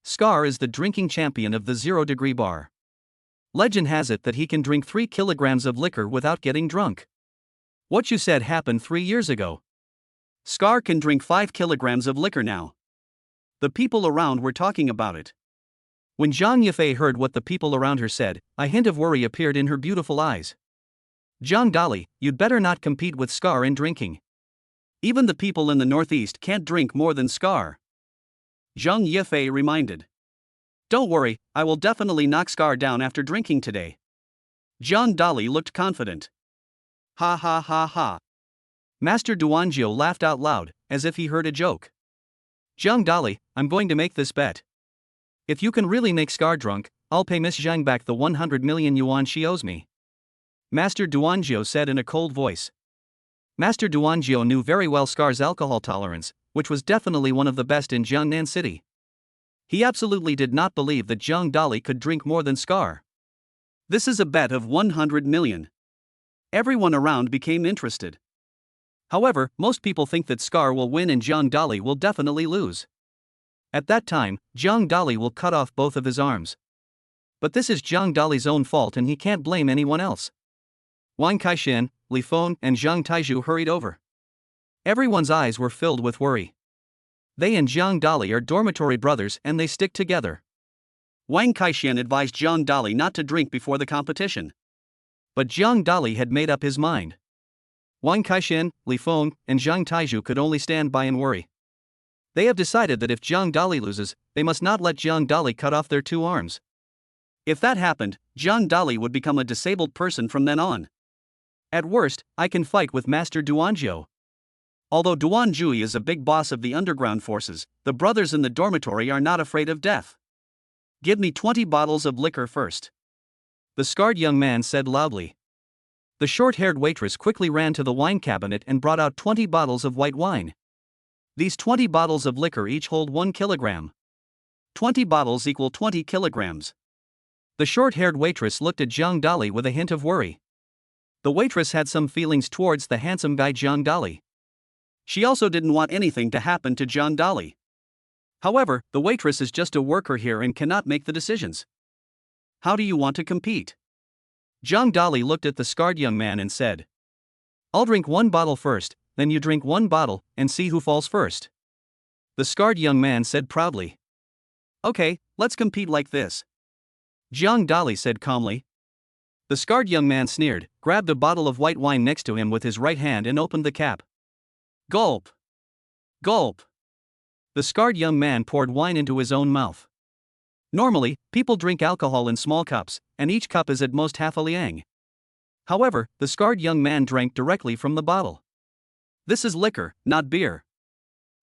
Scar is the drinking champion of the 0-degree bar. Legend has it that he can drink 3 kilograms of liquor without getting drunk. What you said happened 3 years ago. Scar can drink 5 kilograms of liquor now. The people around were talking about it. When Zhang Yifei heard what the people around her said, a hint of worry appeared in her beautiful eyes. Jiang Dali, you'd better not compete with Scar in drinking. Even the people in the northeast can't drink more than Scar. Zhang Yifei reminded. Don't worry, I will definitely knock Scar down after drinking today. Jiang Dali looked confident. Ha ha ha ha. Master Duanjiu laughed out loud, as if he heard a joke. Jiang Dali, I'm going to make this bet. If you can really make Scar drunk, I'll pay Miss Zhang back the 100 million yuan she owes me. Master Duanjiu said in a cold voice. Master Duanjiu knew very well Scar's alcohol tolerance, which was definitely one of the best in Jiangnan City. He absolutely did not believe that Jiang Dali could drink more than Scar. This is a bet of 100 million. Everyone around became interested. However, most people think that Scar will win and Jiang Dali will definitely lose. At that time, Jiang Dali will cut off both of his arms. But this is Jiang Dali's own fault and he can't blame anyone else. Wang Kaishan, Li Feng, and Zhang Taizhu hurried over. Everyone's eyes were filled with worry. They and Jiang Dali are dormitory brothers and they stick together. Wang Kaishan advised Jiang Dali not to drink before the competition. But Jiang Dali had made up his mind. Wang Kaishan, Li Feng, and Zhang Taizhu could only stand by and worry. They have decided that if Jiang Dali loses, they must not let Jiang Dali cut off their 2 arms. If that happened, Jiang Dali would become a disabled person from then on. At worst, I can fight with Master Duanjiu. Although Duan Jui is a big boss of the underground forces, the brothers in the dormitory are not afraid of death. Give me 20 bottles of liquor first. The scarred young man said loudly. The short-haired waitress quickly ran to the wine cabinet and brought out 20 bottles of white wine. These 20 bottles of liquor each hold 1 kilogram. 20 bottles equal 20 kilograms. The short-haired waitress looked at Jiang Dali with a hint of worry. The waitress had some feelings towards the handsome guy Jiang Dali. She also didn't want anything to happen to Jiang Dali. However, the waitress is just a worker here and cannot make the decisions. How do you want to compete? Jiang Dali looked at the scarred young man and said, I'll drink one bottle first, then you drink one bottle, and see who falls first. The scarred young man said proudly. Okay, let's compete like this. Jiang Dali said calmly. The scarred young man sneered, grabbed a bottle of white wine next to him with his right hand and opened the cap. Gulp! Gulp! The scarred young man poured wine into his own mouth. Normally, people drink alcohol in small cups, and each cup is at most half a liang. However, the scarred young man drank directly from the bottle. This is liquor, not beer.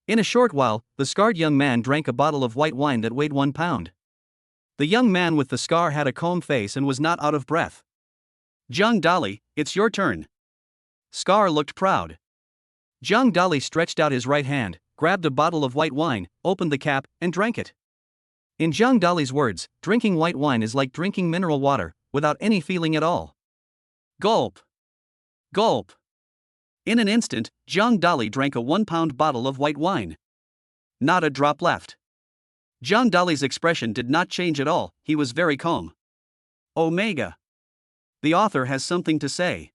In a short while, the scarred young man drank a bottle of white wine that weighed 1 pound. The young man with the scar had a calm face and was not out of breath. Jiang Dali, it's your turn. Scar looked proud. Jiang Dali stretched out his right hand, grabbed a bottle of white wine, opened the cap, and drank it. In Jiang Dali's words, drinking white wine is like drinking mineral water, without any feeling at all. Gulp! Gulp! In an instant, Jiang Dali drank a 1 pound bottle of white wine. Not a drop left. Jiang Dali's expression did not change at all, he was very calm. Omega. The author has something to say.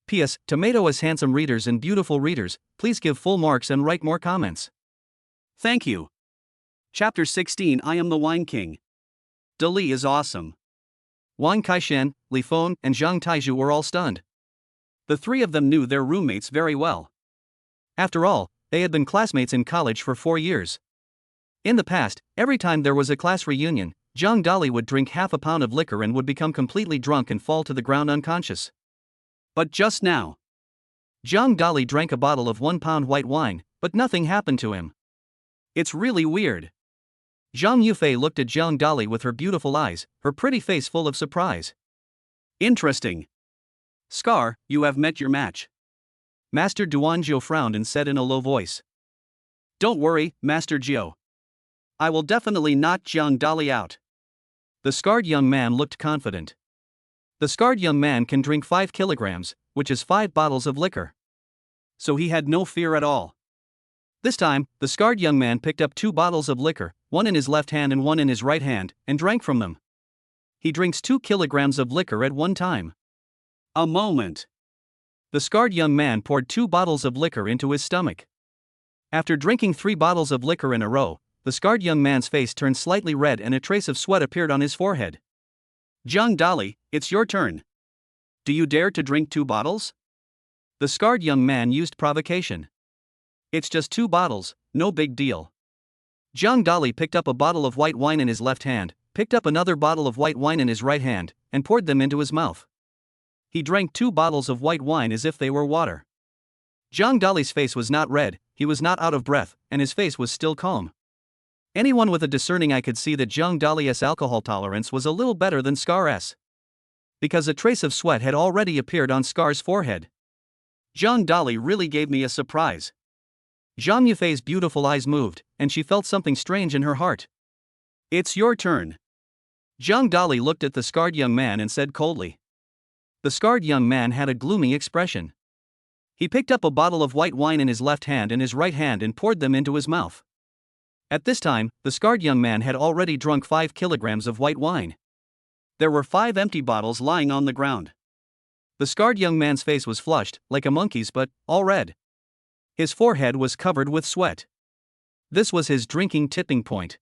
P.S. Tomato as handsome readers and beautiful readers, please give full marks and write more comments. Thank you. Chapter 16 I Am the Wine King. Dali is awesome. Wang Kaishan, Li Feng, and Zhang Taizhu were all stunned. The three of them knew their roommates very well. After all, they had been classmates in college for 4 years. In the past, every time there was a class reunion, Jiang Dali would drink half a pound of liquor and would become completely drunk and fall to the ground unconscious. But just now, Jiang Dali drank a bottle of 1 pound white wine, but nothing happened to him. It's really weird. Zhang Yufei looked at Jiang Dali with her beautiful eyes, her pretty face full of surprise. Interesting. Scar, you have met your match. Master Duanzhou frowned and said in a low voice. Don't worry, Master Jiu. I will definitely knock Jiang Dali out. The scarred young man looked confident. The scarred young man can drink 5 kilograms, which is 5 bottles of liquor. So he had no fear at all. This time, the scarred young man picked up 2 bottles of liquor, one in his left hand and one in his right hand, and drank from them. He drinks 2 kilograms of liquor at one time. A moment. The scarred young man poured 2 bottles of liquor into his stomach. After drinking 3 bottles of liquor in a row, the scarred young man's face turned slightly red and a trace of sweat appeared on his forehead. Jiang Dali, it's your turn. Do you dare to drink 2 bottles? The scarred young man used provocation. It's just 2 bottles, no big deal. Jiang Dali picked up a bottle of white wine in his left hand, picked up another bottle of white wine in his right hand, and poured them into his mouth. He drank 2 bottles of white wine as if they were water. Jiang Dali's face was not red, he was not out of breath, and his face was still calm. Anyone with a discerning eye could see that Jiang Dali's alcohol tolerance was a little better than Scar's. Because a trace of sweat had already appeared on Scar's forehead. Jiang Dali really gave me a surprise. Zhang Yufei's beautiful eyes moved, and she felt something strange in her heart. It's your turn. Jiang Dali looked at the scarred young man and said coldly. The scarred young man had a gloomy expression. He picked up a bottle of white wine in his left hand and his right hand and poured them into his mouth. At this time, the scarred young man had already drunk 5 kilograms of white wine. There were 5 empty bottles lying on the ground. The scarred young man's face was flushed, like a monkey's, but all red. His forehead was covered with sweat. This was his drinking tipping point.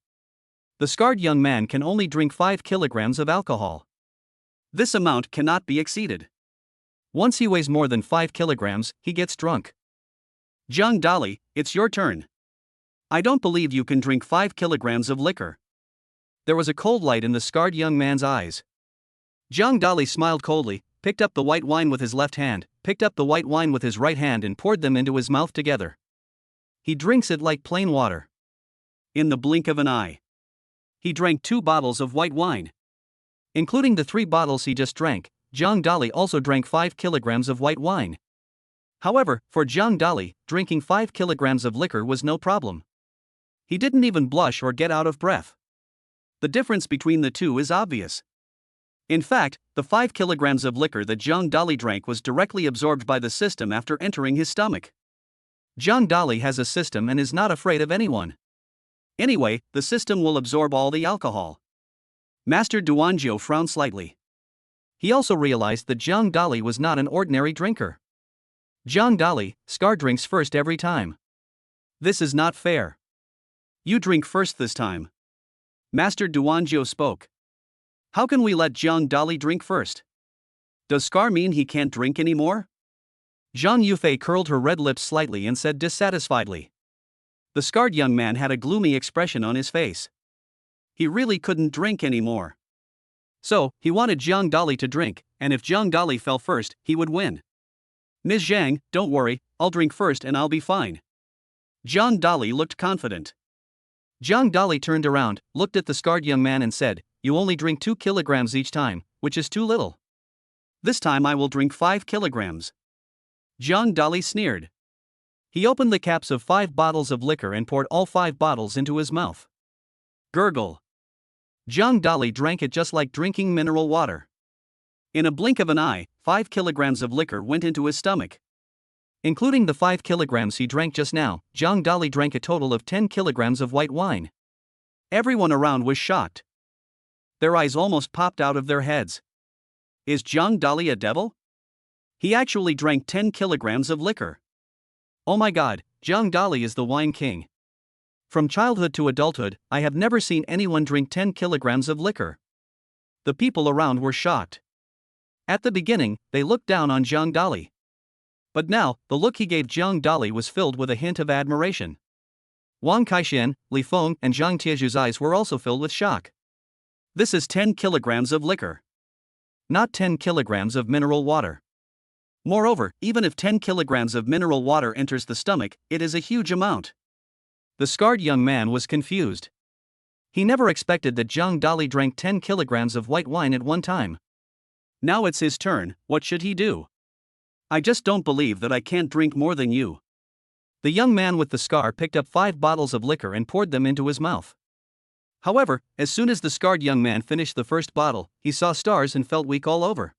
The scarred young man can only drink 5 kilograms of alcohol. This amount cannot be exceeded. Once he weighs more than 5 kilograms, he gets drunk. Jiang Dali, it's your turn. I don't believe you can drink 5 kilograms of liquor. There was a cold light in the scarred young man's eyes. Jiang Dali smiled coldly, picked up the white wine with his left hand, picked up the white wine with his right hand and poured them into his mouth together. He drinks it like plain water. In the blink of an eye, he drank 2 bottles of white wine. Including the 3 bottles he just drank, Jiang Dali also drank 5 kilograms of white wine. However, for Jiang Dali, drinking 5 kilograms of liquor was no problem. He didn't even blush or get out of breath. The difference between the two is obvious. In fact, the 5 kilograms of liquor that Zhang Dali drank was directly absorbed by the system after entering his stomach. Zhang Dali has a system and is not afraid of anyone. Anyway, the system will absorb all the alcohol. Master Duanjiu frowned slightly. He also realized that Zhang Dali was not an ordinary drinker. Zhang Dali, Scar drinks first every time. This is not fair. You drink first this time. Master Duanjiu spoke. How can we let Zhang Dali drink first? Does Scar mean he can't drink anymore? Zhang Yufei curled her red lips slightly and said dissatisfiedly. The scarred young man had a gloomy expression on his face. He really couldn't drink anymore. So, he wanted Zhang Dali to drink, and if Zhang Dali fell first, he would win. Ms. Zhang, don't worry, I'll drink first and I'll be fine. Zhang Dali looked confident. Zhang Dali turned around, looked at the scarred young man and said, you only drink 2 kilograms each time, which is too little. This time I will drink 5 kilograms. Zhang Dali sneered. He opened the caps of 5 bottles of liquor and poured all 5 bottles into his mouth. Gurgle. Zhang Dali drank it just like drinking mineral water. In a blink of an eye, 5 kilograms of liquor went into his stomach. Including the 5 kilograms he drank just now, Zhang Dali drank a total of 10 kilograms of white wine. Everyone around was shocked. Their eyes almost popped out of their heads. Is Zhang Dali a devil? He actually drank 10 kilograms of liquor. Oh my god, Zhang Dali is the wine king. From childhood to adulthood, I have never seen anyone drink 10 kilograms of liquor. The people around were shocked. At the beginning, they looked down on Zhang Dali. But now, the look he gave Zhang Dali was filled with a hint of admiration. Wang Kaixian, Li Feng, and Zhang Tieju's eyes were also filled with shock. This is 10 kilograms of liquor. Not 10 kilograms of mineral water. Moreover, even if 10 kilograms of mineral water enters the stomach, it is a huge amount. The scarred young man was confused. He never expected that Zhang Dali drank 10 kilograms of white wine at one time. Now it's his turn, what should he do? I just don't believe that I can't drink more than you. The young man with the scar picked up 5 bottles of liquor and poured them into his mouth. However, as soon as the scarred young man finished the first bottle, he saw stars and felt weak all over.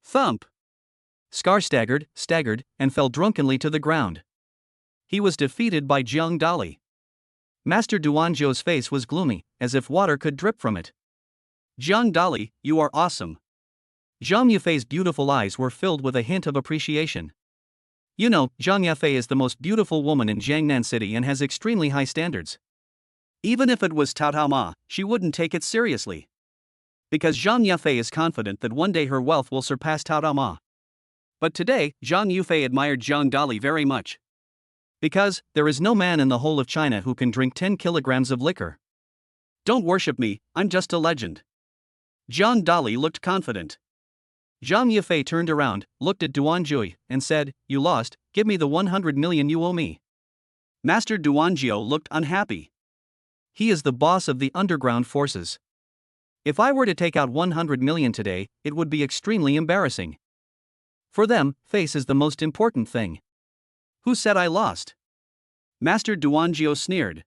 Thump! Scar staggered, and fell drunkenly to the ground. He was defeated by Zhang Dali. Master Duanjiu's face was gloomy, as if water could drip from it. Zhang Dali, you are awesome. Zhang Yufei's beautiful eyes were filled with a hint of appreciation. You know, Zhang Yufei is the most beautiful woman in Jiangnan City and has extremely high standards. Even if it was Tao Tao Ma, she wouldn't take it seriously. Because Zhang Yufei is confident that one day her wealth will surpass Tao Tao Ma. But today, Zhang Yufei admired Zhang Dali very much. Because, there is no man in the whole of China who can drink 10 kilograms of liquor. Don't worship me, I'm just a legend. Zhang Dali looked confident. Zhang Yufei turned around, looked at Duanjiu, and said, you lost, give me the 100 million you owe me. Master Duanjiu looked unhappy. He is the boss of the underground forces. If I were to take out 100 million today, it would be extremely embarrassing. For them, face is the most important thing. Who said I lost? Master Duanjiu sneered.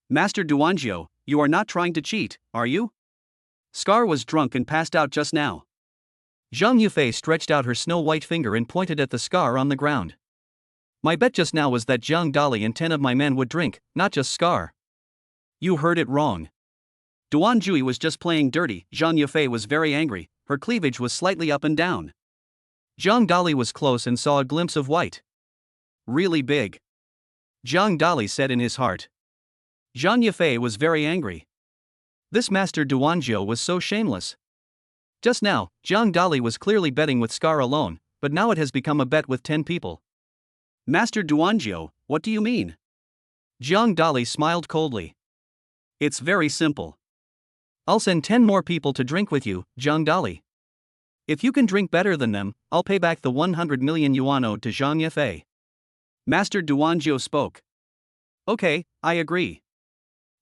Master Duanjiu, you are not trying to cheat, are you? Scar was drunk and passed out just now. Zhang Yufei stretched out her snow-white finger and pointed at the scar on the ground. My bet just now was that Zhang Dali and 10 of my men would drink, not just Scar. You heard it wrong. Duanjiu was just playing dirty. Zhang Yufei was very angry, her cleavage was slightly up and down. Zhang Dali was close and saw a glimpse of white. Really big. Zhang Dali said in his heart. Zhang Yufei was very angry. This Master Duanjiu was so shameless. Just now, Zhang Dali was clearly betting with Scar alone, but now it has become a bet with 10 people. Master Duanjiu, what do you mean? Zhang Dali smiled coldly. It's very simple. I'll send 10 more people to drink with you, Zhang Dali. If you can drink better than them, I'll pay back the 100 million yuan owed to Zhang Yufei. Master Duanjiu spoke. Okay, I agree.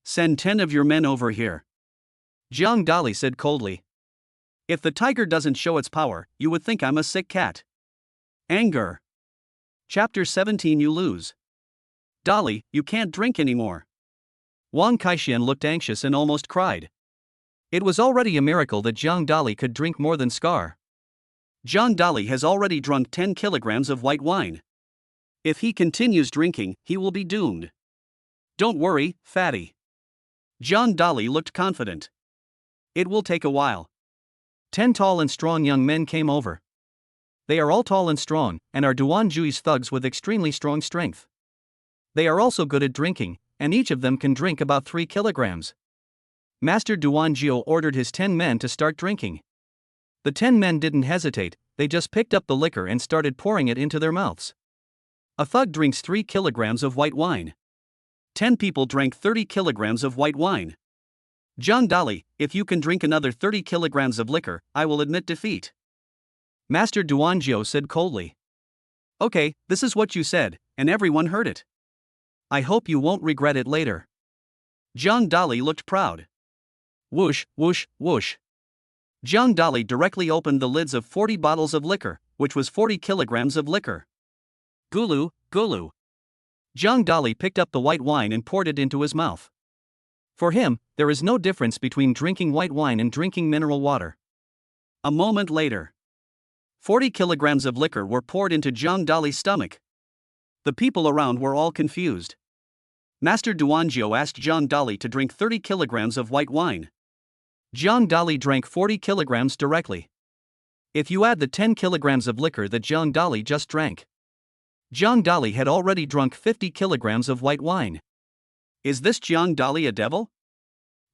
Send 10 of your men over here. Zhang Dali said coldly. If the tiger doesn't show its power, you would think I'm a sick cat. Anger. Chapter 17. You lose. Dali, you can't drink anymore. Wang Kaixian looked anxious and almost cried. It was already a miracle that Jiang Dali could drink more than Scar. Jiang Dali has already drunk 10 kilograms of white wine. If he continues drinking, he will be doomed. Don't worry, fatty. Jiang Dali looked confident. It will take a while. 10 tall and strong young men came over. They are all tall and strong, and are Duan Jui's thugs with extremely strong strength. They are also good at drinking, and each of them can drink about 3 kilograms. Master Duan Jiu ordered his 10 men to start drinking. The 10 men didn't hesitate, they just picked up the liquor and started pouring it into their mouths. A thug drinks 3 kilograms of white wine. 10 people drank 30 kilograms of white wine. Jiang Dali, if you can drink another 30 kilograms of liquor, I will admit defeat. Master Duan Jiu said coldly. Okay, this is what you said, and everyone heard it. I hope you won't regret it later. Jiang Dali looked proud. Whoosh, whoosh, whoosh. Jiang Dali directly opened the lids of 40 bottles of liquor, which was 40 kilograms of liquor. Gulu, gulu. Jiang Dali picked up the white wine and poured it into his mouth. For him, there is no difference between drinking white wine and drinking mineral water. A moment later, 40 kilograms of liquor were poured into Jiang Dali's stomach. The people around were all confused. Master Duanjiu asked Jiang Dali to drink 30 kilograms of white wine. Jiang Dali drank 40 kilograms directly. If you add the 10 kilograms of liquor that Jiang Dali just drank, Jiang Dali had already drunk 50 kilograms of white wine. Is this Jiang Dali a devil?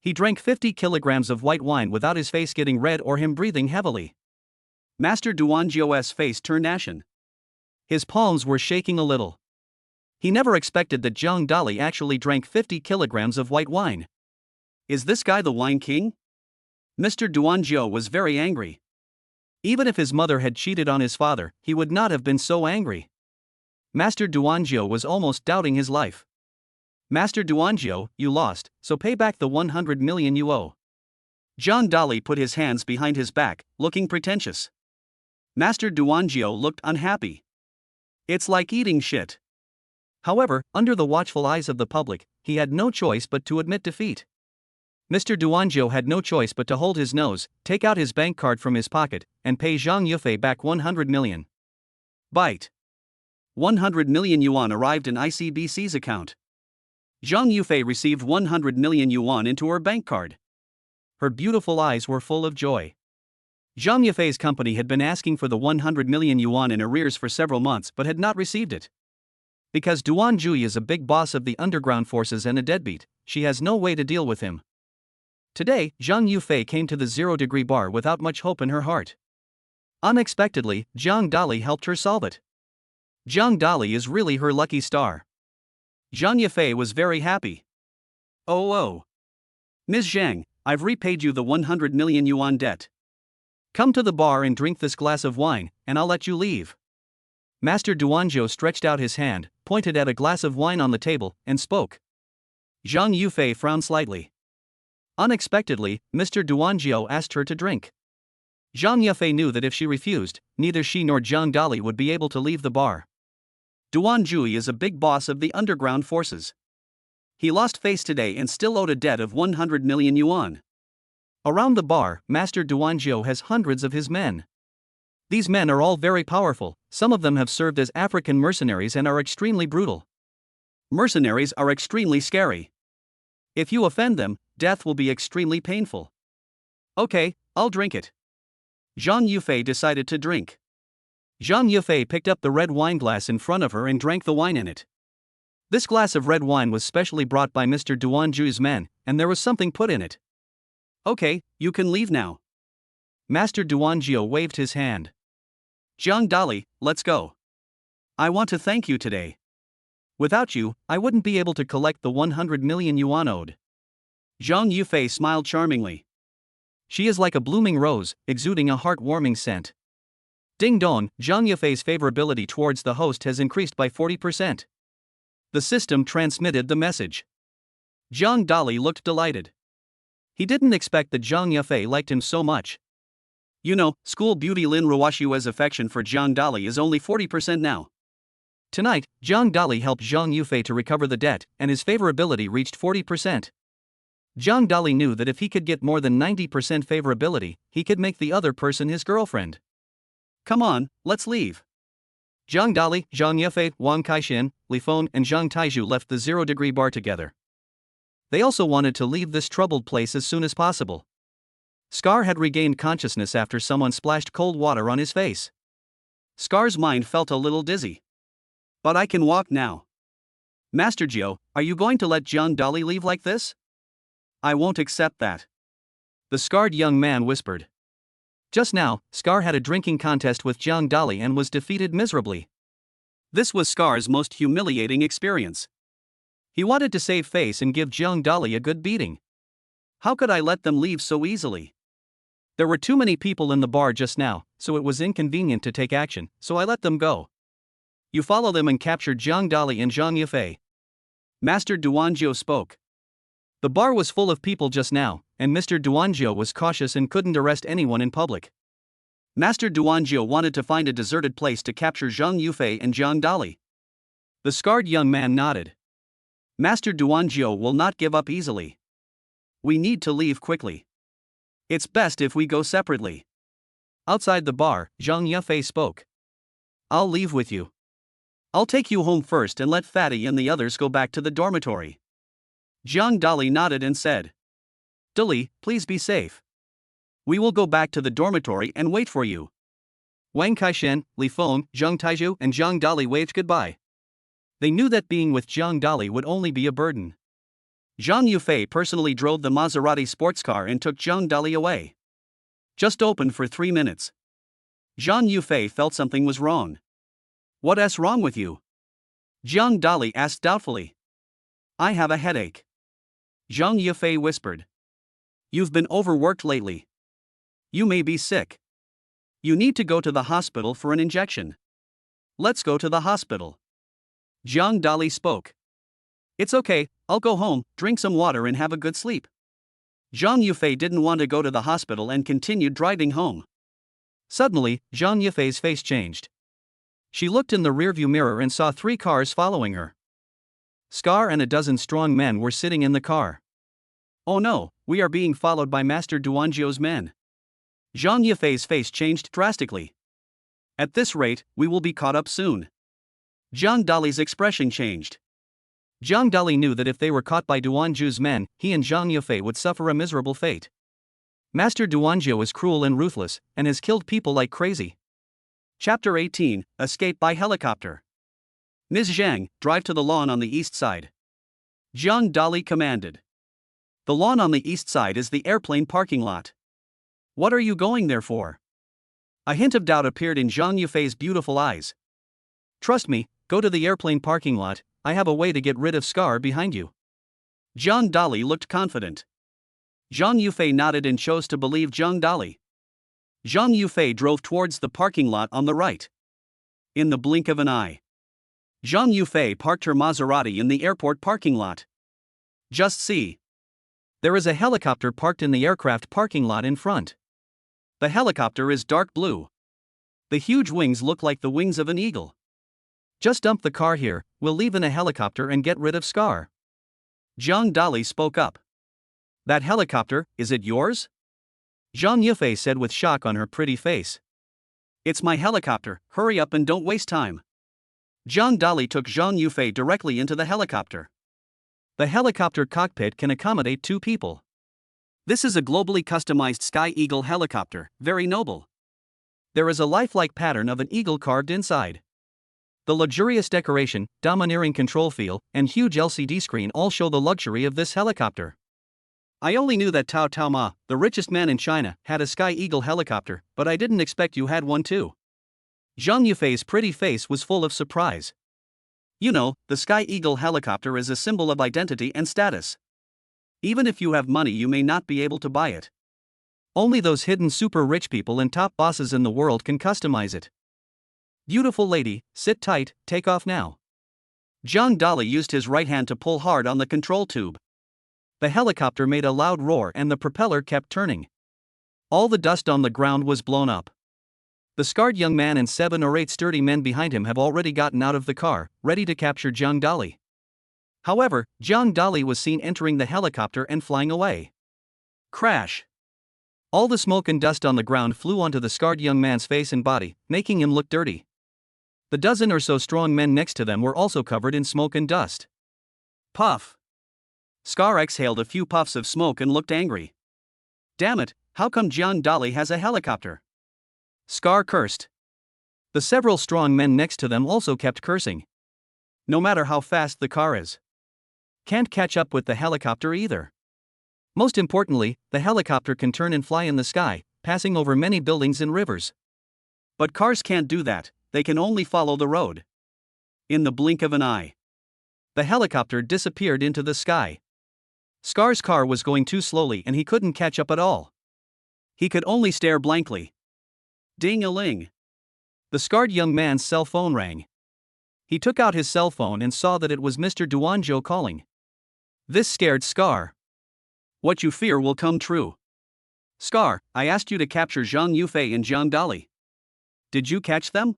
He drank 50 kilograms of white wine without his face getting red or him breathing heavily. Master Duanjiu's face turned ashen. His palms were shaking a little. He never expected that Jiang Dali actually drank 50 kilograms of white wine. Is this guy the wine king? Mr. Duanjiu was very angry. Even if his mother had cheated on his father, he would not have been so angry. Master Duanjiu was almost doubting his life. Master Duanjiu, you lost, so pay back the 100 million you owe. Jiang Dali put his hands behind his back, looking pretentious. Master Duanjiu looked unhappy. It's like eating shit. However, under the watchful eyes of the public, he had no choice but to admit defeat. Mr. Duanjiu had no choice but to hold his nose, take out his bank card from his pocket, and pay Zhang Yufei back 100 million. Bite. 100 million yuan arrived in ICBC's account. Zhang Yufei received 100 million yuan into her bank card. Her beautiful eyes were full of joy. Zhang Yufei's company had been asking for the 100 million yuan in arrears for several months but had not received it. Because Duan Jui is a big boss of the underground forces and a deadbeat, she has no way to deal with him. Today, Zhang Yufei came to the 0-degree bar without much hope in her heart. Unexpectedly, Jiang Dali helped her solve it. Jiang Dali is really her lucky star. Zhang Yufei was very happy. Oh. Ms. Zhang, I've repaid you the 100 million yuan debt. Come to the bar and drink this glass of wine, and I'll let you leave. Master Duanjiu stretched out his hand, pointed at a glass of wine on the table, and spoke. Zhang Yufei frowned slightly. Unexpectedly, Mr. Duanjiu asked her to drink. Zhang Yufei knew that if she refused, neither she nor Jiang Dali would be able to leave the bar. Duan Jui is a big boss of the underground forces. He lost face today and still owed a debt of 100 million yuan. Around the bar, Master Duanjiu has hundreds of his men. These men are all very powerful, some of them have served as African mercenaries and are extremely brutal. Mercenaries are extremely scary. If you offend them, death will be extremely painful. Okay, I'll drink it. Zhang Yufei decided to drink. Zhang Yufei picked up the red wine glass in front of her and drank the wine in it. This glass of red wine was specially brought by Mr. Duan Jui's men, and there was something put in it. Okay, you can leave now. Master Duanjiu waved his hand. Jiang Dali, let's go. I want to thank you today. Without you, I wouldn't be able to collect the 100 million yuan owed. Zhang Yufei smiled charmingly. She is like a blooming rose, exuding a heart-warming scent. Ding dong, Zhang Yufei's favorability towards the host has increased by 40%. The system transmitted the message. Jiang Dali looked delighted. He didn't expect that Zhang Yufei liked him so much. You know, school beauty Lin Ruoshua's affection for Jiang Dali is only 40% now. Tonight, Jiang Dali helped Zhang Yufei to recover the debt, and his favorability reached 40%. Zhang Dali knew that if he could get more than 90% favorability, he could make the other person his girlfriend. Come on, let's leave. Zhang Dali, Zhang Yefei, Wang Kaixin, Li Feng, and Zhang Taizhu left the 0-degree bar together. They also wanted to leave this troubled place as soon as possible. Scar had regained consciousness after someone splashed cold water on his face. Scar's mind felt a little dizzy. But I can walk now. Master Jiao, are you going to let Zhang Dali leave like this? I won't accept that. The scarred young man whispered. Just now, Scar had a drinking contest with Zhang Dali and was defeated miserably. This was Scar's most humiliating experience. He wanted to save face and give Zhang Dali a good beating. How could I let them leave so easily? There were too many people in the bar just now, so it was inconvenient to take action, so I let them go. You follow them and capture Zhang Dali and Zhang Yefei. Master Duanjiu spoke. The bar was full of people just now, and Mr. Duanjiu was cautious and couldn't arrest anyone in public. Master Duanjiu wanted to find a deserted place to capture Zhang Yufei and Zhang Dali. The scarred young man nodded. Master Duanjiu will not give up easily. We need to leave quickly. It's best if we go separately. Outside the bar, Zhang Yufei spoke. I'll leave with you. I'll take you home first and let Fatty and the others go back to the dormitory. Zhang Dali nodded and said. Dali, please be safe. We will go back to the dormitory and wait for you. Wang Kaixin, Li Feng, Zhang Taizhu, and Zhang Dali waved goodbye. They knew that being with Zhang Dali would only be a burden. Zhang Yufei personally drove the Maserati sports car and took Zhang Dali away. Just opened for 3 minutes. Zhang Yufei felt something was wrong. What's wrong with you? Zhang Dali asked doubtfully. I have a headache. Zhang Yufei whispered. You've been overworked lately. You may be sick. You need to go to the hospital for an injection. Let's go to the hospital. Zhang Dali spoke. It's okay, I'll go home, drink some water and have a good sleep. Zhang Yufei didn't want to go to the hospital and continued driving home. Suddenly, Zhang Yufei's face changed. She looked in the rearview mirror and saw 3 cars following her. Scar and a dozen strong men were sitting in the car. Oh no, we are being followed by Master Duanjiu's men. Zhang Yufei's face changed drastically. At this rate, we will be caught up soon. Zhang Dali's expression changed. Zhang Dali knew that if they were caught by Duanjiu's men, he and Zhang Yufei would suffer a miserable fate. Master Duanjiu is cruel and ruthless, and has killed people like crazy. Chapter 18, Escape by Helicopter. Ms. Zhang, drive to the lawn on the east side. Zhang Dali commanded. The lawn on the east side is the airplane parking lot. What are you going there for? A hint of doubt appeared in Zhang Yufei's beautiful eyes. Trust me, go to the airplane parking lot, I have a way to get rid of Scar behind you. Zhang Dali looked confident. Zhang Yufei nodded and chose to believe Zhang Dali. Zhang Yufei drove towards the parking lot on the right. In the blink of an eye, Zhang Yufei parked her Maserati in the airport parking lot. Just see. There is a helicopter parked in the aircraft parking lot in front. The helicopter is dark blue. The huge wings look like the wings of an eagle. Just dump the car here, we'll leave in a helicopter and get rid of Scar. Zhang Dali spoke up. That helicopter, is it yours? Zhang Yufei said with shock on her pretty face. It's my helicopter, hurry up and don't waste time. Zhang Dali took Zhang Yufei directly into the helicopter. The helicopter cockpit can accommodate 2 people. This is a globally customized Sky Eagle helicopter, very noble. There is a lifelike pattern of an eagle carved inside. The luxurious decoration, domineering control feel, and huge LCD screen all show the luxury of this helicopter. I only knew that Tao Tao Ma, the richest man in China, had a Sky Eagle helicopter, but I didn't expect you had one too. Zhang Yufei's pretty face was full of surprise. You know, the Sky Eagle helicopter is a symbol of identity and status. Even if you have money, you may not be able to buy it. Only those hidden super rich people and top bosses in the world can customize it. Beautiful lady, sit tight, take off now. Zhang Dali used his right hand to pull hard on the control tube. The helicopter made a loud roar and the propeller kept turning. All the dust on the ground was blown up. The scarred young man and 7 or 8 sturdy men behind him have already gotten out of the car, ready to capture Zhang Dali. However, Jiang Dali was seen entering the helicopter and flying away. Crash! All the smoke and dust on the ground flew onto the scarred young man's face and body, making him look dirty. The dozen or so strong men next to them were also covered in smoke and dust. Puff! Scar exhaled a few puffs of smoke and looked angry. Damn it, how come Jiang Dali has a helicopter? Scar cursed. The several strong men next to them also kept cursing. No matter how fast the car is. Can't catch up with the helicopter either. Most importantly, the helicopter can turn and fly in the sky, passing over many buildings and rivers. But cars can't do that, they can only follow the road. In the blink of an eye, the helicopter disappeared into the sky. Scar's car was going too slowly and he couldn't catch up at all. He could only stare blankly. Ding-a-ling. The scarred young man's cell phone rang. He took out his cell phone and saw that it was Mr. Duanzhou calling. This scared Scar. What you fear will come true. Scar, I asked you to capture Zhang Yufei and Jiang Dali. Did you catch them?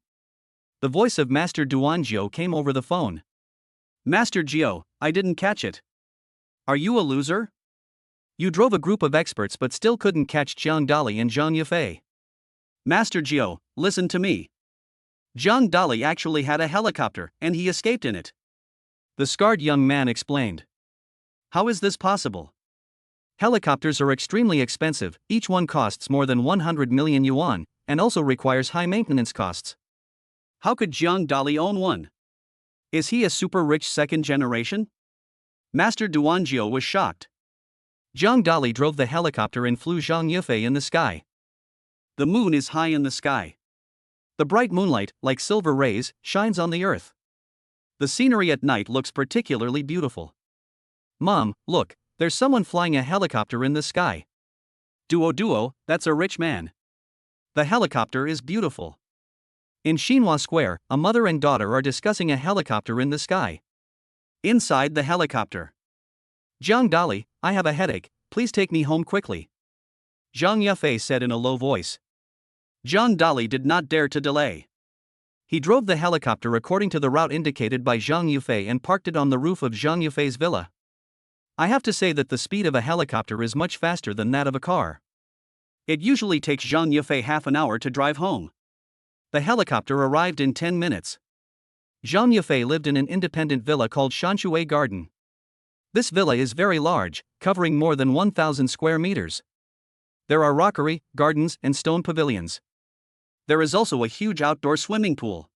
The voice of Master Duanzhou came over the phone. Master Jiao, I didn't catch it. Are you a loser? You drove a group of experts but still couldn't catch Jiang Dali and Zhang Yufei. Master Jiao, listen to me. Jiang Dali actually had a helicopter, and he escaped in it. The scarred young man explained. How is this possible? Helicopters are extremely expensive, each one costs more than 100 million yuan, and also requires high maintenance costs. How could Jiang Dali own one? Is he a super rich second generation? Master Duanzhou was shocked. Jiang Dali drove the helicopter and flew Zhang Yufei in the sky. The moon is high in the sky. The bright moonlight, like silver rays, shines on the earth. The scenery at night looks particularly beautiful. Mom, look, there's someone flying a helicopter in the sky. Duo, that's a rich man. The helicopter is beautiful. In Xinhua Square, a mother and daughter are discussing a helicopter in the sky. Inside the helicopter. Jiang Dali, I have a headache, please take me home quickly. Zhang Yufei said in a low voice. Jiang Dali did not dare to delay. He drove the helicopter according to the route indicated by Zhang Yufei and parked it on the roof of Zhang Yufei's villa. I have to say that the speed of a helicopter is much faster than that of a car. It usually takes Zhang Yufei half an hour to drive home. The helicopter arrived in 10 minutes. Zhang Yufei lived in an independent villa called Shanshui Garden. This villa is very large, covering more than 1,000 square meters. There are rockery, gardens, and stone pavilions. There is also a huge outdoor swimming pool.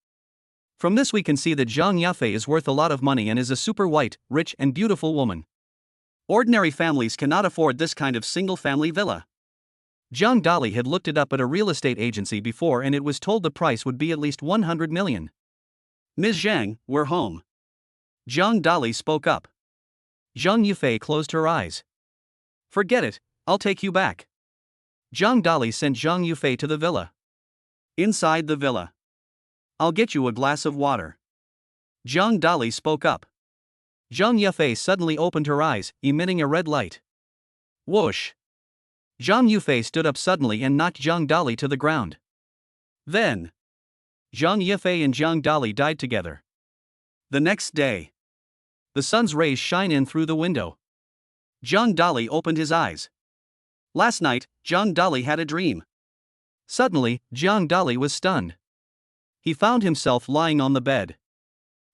From this we can see that Zhang Yufei is worth a lot of money and is a super white, rich and beautiful woman. Ordinary families cannot afford this kind of single-family villa. Jiang Dali had looked it up at a real estate agency before and it was told the price would be at least 100 million. Ms. Zhang, we're home. Jiang Dali spoke up. Zhang Yufei closed her eyes. Forget it, I'll take you back. Jiang Dali sent Zhang Yufei to the villa. Inside the villa. I'll get you a glass of water. Jiang Dali spoke up. Zhang Yufei suddenly opened her eyes, emitting a red light. Whoosh! Zhang Yufei stood up suddenly and knocked Jiang Dali to the ground. Then, Zhang Yufei and Jiang Dali died together. The next day, the sun's rays shine in through the window. Jiang Dali opened his eyes. Last night, Jiang Dali had a dream. Suddenly, Jiang Dali was stunned. He found himself lying on the bed.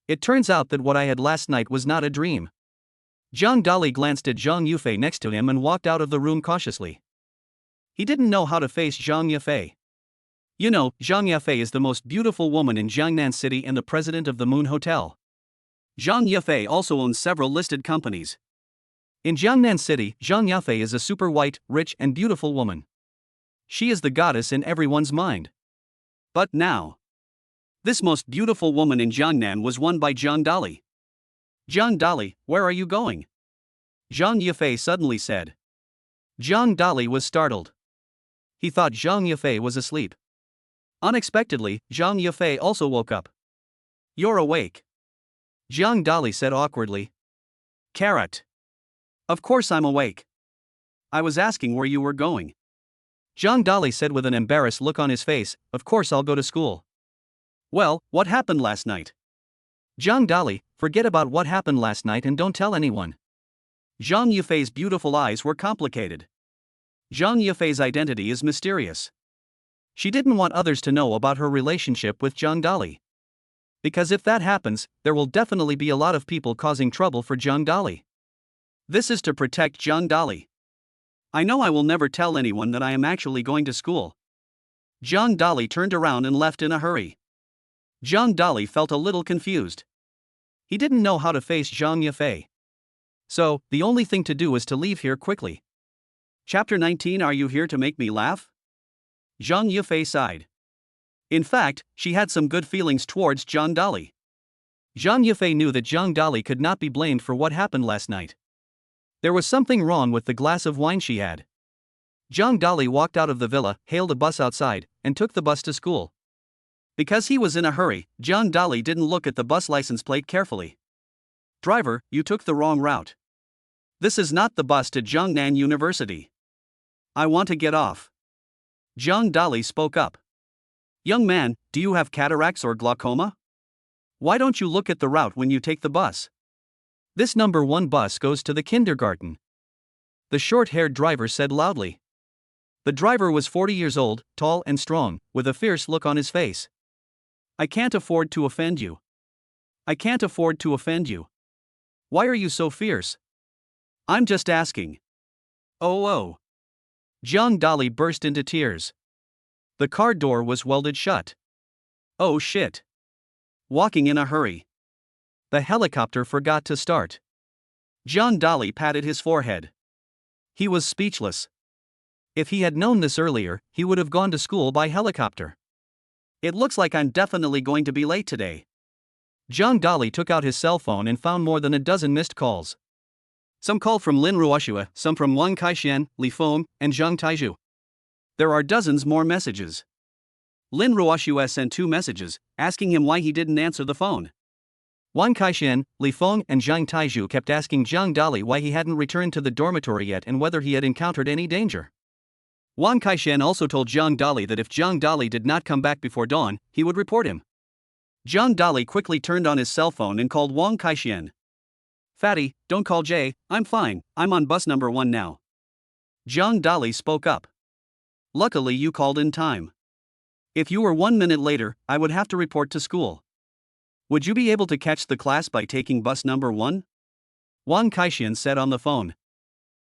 It turns out that what I had last night was not a dream. Jiang Dali glanced at Zhang Yufei next to him and walked out of the room cautiously. He didn't know how to face Zhang Yufei. You know, Zhang Yufei is the most beautiful woman in Jiangnan City and the president of the Moon Hotel. Zhang Yufei also owns several listed companies. In Jiangnan City, Zhang Yufei is a super white, rich and beautiful woman. She is the goddess in everyone's mind. But now, this most beautiful woman in Jiangnan was won by Jiang Dali. Jiang Dali, where are you going? Zhang Yufei suddenly said. Jiang Dali was startled. He thought Zhang Yufei was asleep. Unexpectedly, Zhang Yufei also woke up. You're awake. Jiang Dali said awkwardly. Carrot. Of course I'm awake. I was asking where you were going. Jiang Dali said with an embarrassed look on his face, of course I'll go to school. Well, what happened last night? Zhang Dali, forget about what happened last night and don't tell anyone. Zhang Yufei's beautiful eyes were complicated. Zhang Yufei's identity is mysterious. She didn't want others to know about her relationship with Zhang Dali. Because if that happens, there will definitely be a lot of people causing trouble for Zhang Dali. This is to protect Zhang Dali. I know I will never tell anyone that I am actually going to school. Zhang Dali turned around and left in a hurry. Zhang Dali felt a little confused. He didn't know how to face Zhang Yufei. So, the only thing to do was to leave here quickly. Chapter 19. Are you here to make me laugh? Zhang Yufei sighed. In fact, she had some good feelings towards Zhang Dali. Zhang Yufei knew that Zhang Dali could not be blamed for what happened last night. There was something wrong with the glass of wine she had. Zhang Dali walked out of the villa, hailed a bus outside, and took the bus to school. Because he was in a hurry, Zhang Dali didn't look at the bus license plate carefully. Driver, you took the wrong route. This is not the bus to Jiangnan University. I want to get off. Zhang Dali spoke up. Young man, do you have cataracts or glaucoma? Why don't you look at the route when you take the bus? This number 1 bus goes to the kindergarten. The short-haired driver said loudly. The driver was 40 years old, tall and strong, with a fierce look on his face. I can't afford to offend you. I can't afford to offend you. Why are you so fierce? I'm just asking. Oh. Zhang Dali burst into tears. The car door was welded shut. Oh shit. Walking in a hurry. The helicopter forgot to start. Zhang Dali patted his forehead. He was speechless. If he had known this earlier, he would have gone to school by helicopter. It looks like I'm definitely going to be late today. Zhang Dali took out his cell phone and found more than a dozen missed calls. Some called from Lin Ruoxue, some from Wang Kaixian, Li Feng, and Zhang Taizhu. There are dozens more messages. Lin Ruoxue sent 2 messages, asking him why he didn't answer the phone. Wang Kaixian, Li Feng, and Zhang Taizhu kept asking Zhang Dali why he hadn't returned to the dormitory yet and whether he had encountered any danger. Wang Kaixian also told Zhang Dali that if Zhang Dali did not come back before dawn, he would report him. Zhang Dali quickly turned on his cell phone and called Wang Kaixian. Fatty, don't call Jay, I'm fine, I'm on bus number 1 now. Zhang Dali spoke up. Luckily you called in time. If you were 1 minute later, I would have to report to school. Would you be able to catch the class by taking bus number 1? Wang Kaixian said on the phone.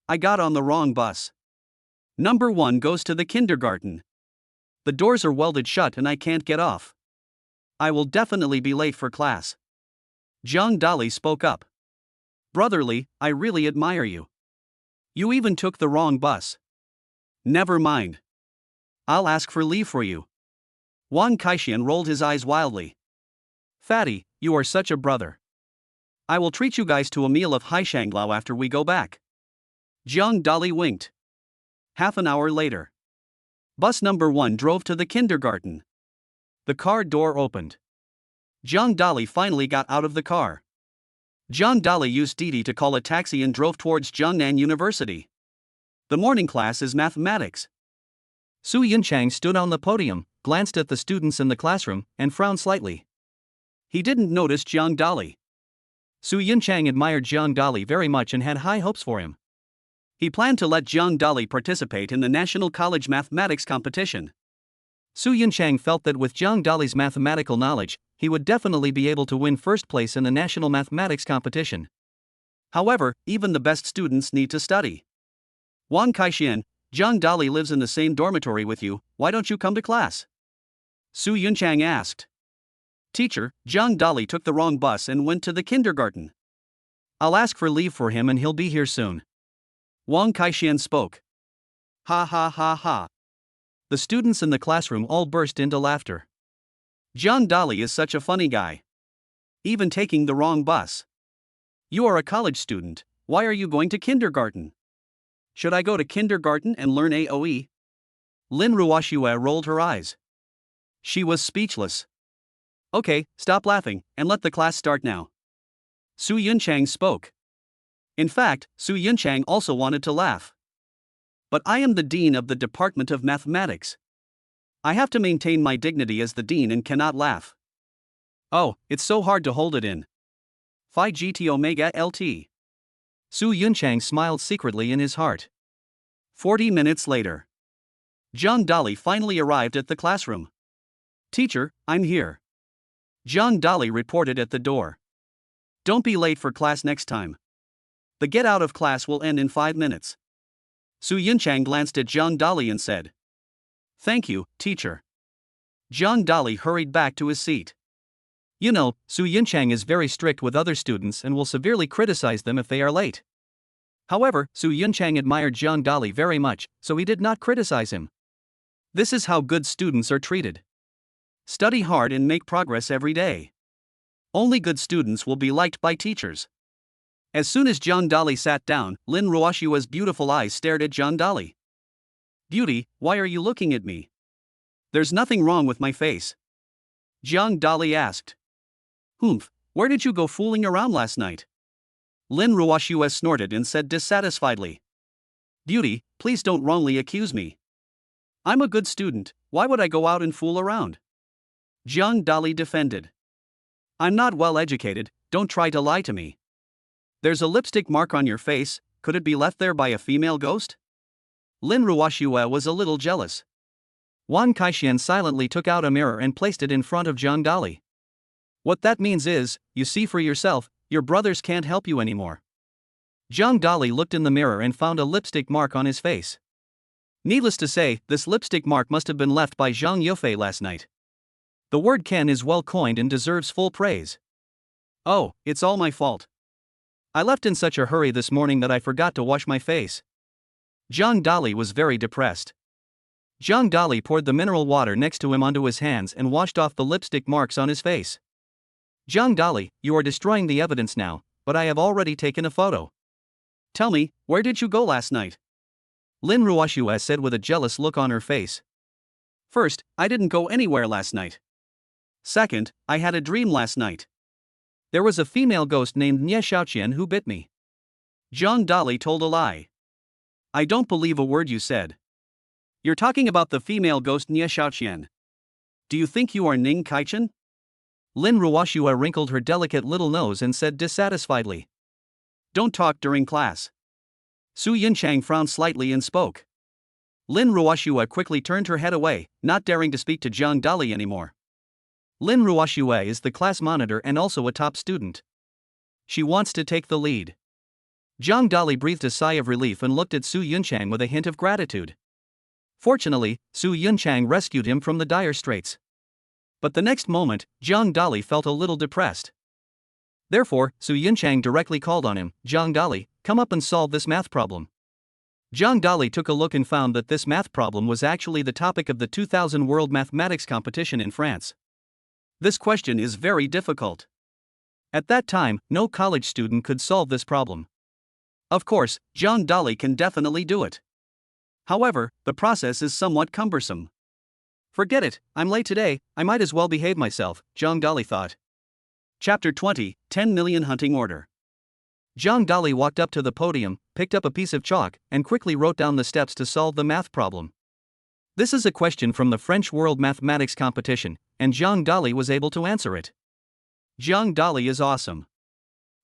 I got on the wrong bus. Number 1 goes to the kindergarten. The doors are welded shut and I can't get off. I will definitely be late for class. Zhang Dali spoke up. Brotherly, I really admire you. You even took the wrong bus. Never mind. I'll ask for leave for you. Wang Kaixian rolled his eyes wildly. Fatty, you are such a brother. I will treat you guys to a meal of haishanglao after we go back. Zhang Dali winked. Half an hour later. Bus number 1 drove to the kindergarten. The car door opened. Zhang Dali finally got out of the car. Zhang Dali used Didi to call a taxi and drove towards Jiangnan University. The morning class is mathematics. Su Yunchang stood on the podium, glanced at the students in the classroom, and frowned slightly. He didn't notice Zhang Dali. Su Yunchang admired Zhang Dali very much and had high hopes for him. He planned to let Zhang Dali participate in the National College Mathematics competition. Su Yunchang felt that with Zhang Dali's mathematical knowledge, he would definitely be able to win first place in the National Mathematics competition. However, even the best students need to study. Wang Kaixian, Zhang Dali lives in the same dormitory with you, why don't you come to class? Su Yunchang asked. Teacher, Zhang Dali took the wrong bus and went to the kindergarten. I'll ask for leave for him and he'll be here soon. Wang Kaixian spoke. Ha ha ha ha. The students in the classroom all burst into laughter. Zhang Dali is such a funny guy. Even taking the wrong bus. You are a college student, why are you going to kindergarten? Should I go to kindergarten and learn AOE? Lin Ruoxue rolled her eyes. She was speechless. Okay, stop laughing, and let the class start now. Su Yunchang spoke. In fact, Su Yunchang also wanted to laugh. But I am the dean of the Department of Mathematics. I have to maintain my dignity as the dean and cannot laugh. Oh, it's so hard to hold it in. Phi GT Omega LT. Su Yunchang smiled secretly in his heart. 40 minutes later. Zhang Dali finally arrived at the classroom. Teacher, I'm here. Zhang Dali reported at the door. Don't be late for class next time. The get out of class will end in 5 minutes. Su Yunchang glanced at Zhang Dali and said, Thank you, teacher. Zhang Dali hurried back to his seat. You know, Su Yunchang is very strict with other students and will severely criticize them if they are late. However, Su Yunchang admired Zhang Dali very much, so he did not criticize him. This is how good students are treated. Study hard and make progress every day. Only good students will be liked by teachers. As soon as Zhang Dali sat down, Lin Ruoshua's beautiful eyes stared at Zhang Dali. Beauty, why are you looking at me? There's nothing wrong with my face. Zhang Dali asked. Humph, where did you go fooling around last night? Lin Ruoshua snorted and said dissatisfiedly. Beauty, please don't wrongly accuse me. I'm a good student, why would I go out and fool around? Zhang Dali defended. I'm not well educated, don't try to lie to me. There's a lipstick mark on your face, could it be left there by a female ghost? Lin Ruoshua was a little jealous. Wang Kaixian silently took out a mirror and placed it in front of Zhang Dali. What that means is, you see for yourself, your brothers can't help you anymore. Zhang Dali looked in the mirror and found a lipstick mark on his face. Needless to say, this lipstick mark must have been left by Zhang Yufei last night. The word Ken is well coined and deserves full praise. Oh, it's all my fault. I left in such a hurry this morning that I forgot to wash my face. Zhang Dali was very depressed. Zhang Dali poured the mineral water next to him onto his hands and washed off the lipstick marks on his face. Zhang Dali, you are destroying the evidence now, but I have already taken a photo. Tell me, where did you go last night? Lin Ruoshua said with a jealous look on her face. First, I didn't go anywhere last night. Second, I had a dream last night. There was a female ghost named Nye Xiaoqian who bit me. Zhang Dali told a lie. I don't believe a word you said. You're talking about the female ghost Nye Xiaoqian. Do you think you are Ning Kaichen? Lin Ruoshua wrinkled her delicate little nose and said dissatisfiedly. Don't talk during class. Su Yunchang frowned slightly and spoke. Lin Ruoshua quickly turned her head away, not daring to speak to Zhang Dali anymore. Lin Ruoshua is the class monitor and also a top student. She wants to take the lead. Zhang Dali breathed a sigh of relief and looked at Su Yunchang with a hint of gratitude. Fortunately, Su Yunchang rescued him from the dire straits. But the next moment, Zhang Dali felt a little depressed. Therefore, Su Yunchang directly called on him, Zhang Dali, come up and solve this math problem. Zhang Dali took a look and found that this math problem was actually the topic of the 2000 World Mathematics Competition in France. This question is very difficult. At that time, no college student could solve this problem. Of course, Zhang Dali can definitely do it. However, the process is somewhat cumbersome. Forget it, I'm late today, I might as well behave myself, Zhang Dali thought. Chapter 20, 10 Million Hunting Order. Zhang Dali walked up to the podium, picked up a piece of chalk, and quickly wrote down the steps to solve the math problem. This is a question from the French World Mathematics Competition, and Zhang Dali was able to answer it. Zhang Dali is awesome.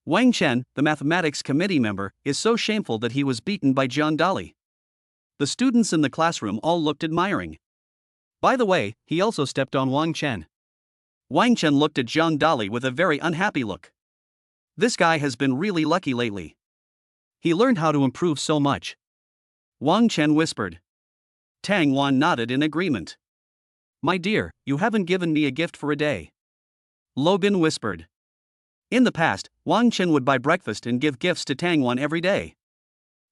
Wang Chen, the mathematics committee member, is so shameful that he was beaten by Zhang Dali. The students in the classroom all looked admiring. By the way, he also stepped on Wang Chen. Wang Chen looked at Zhang Dali with a very unhappy look. This guy has been really lucky lately. He learned how to improve so much. Wang Chen whispered. Tang Wan nodded in agreement. My dear, you haven't given me a gift for a day. Logan whispered. In the past, Wang Chen would buy breakfast and give gifts to Tang Wan every day.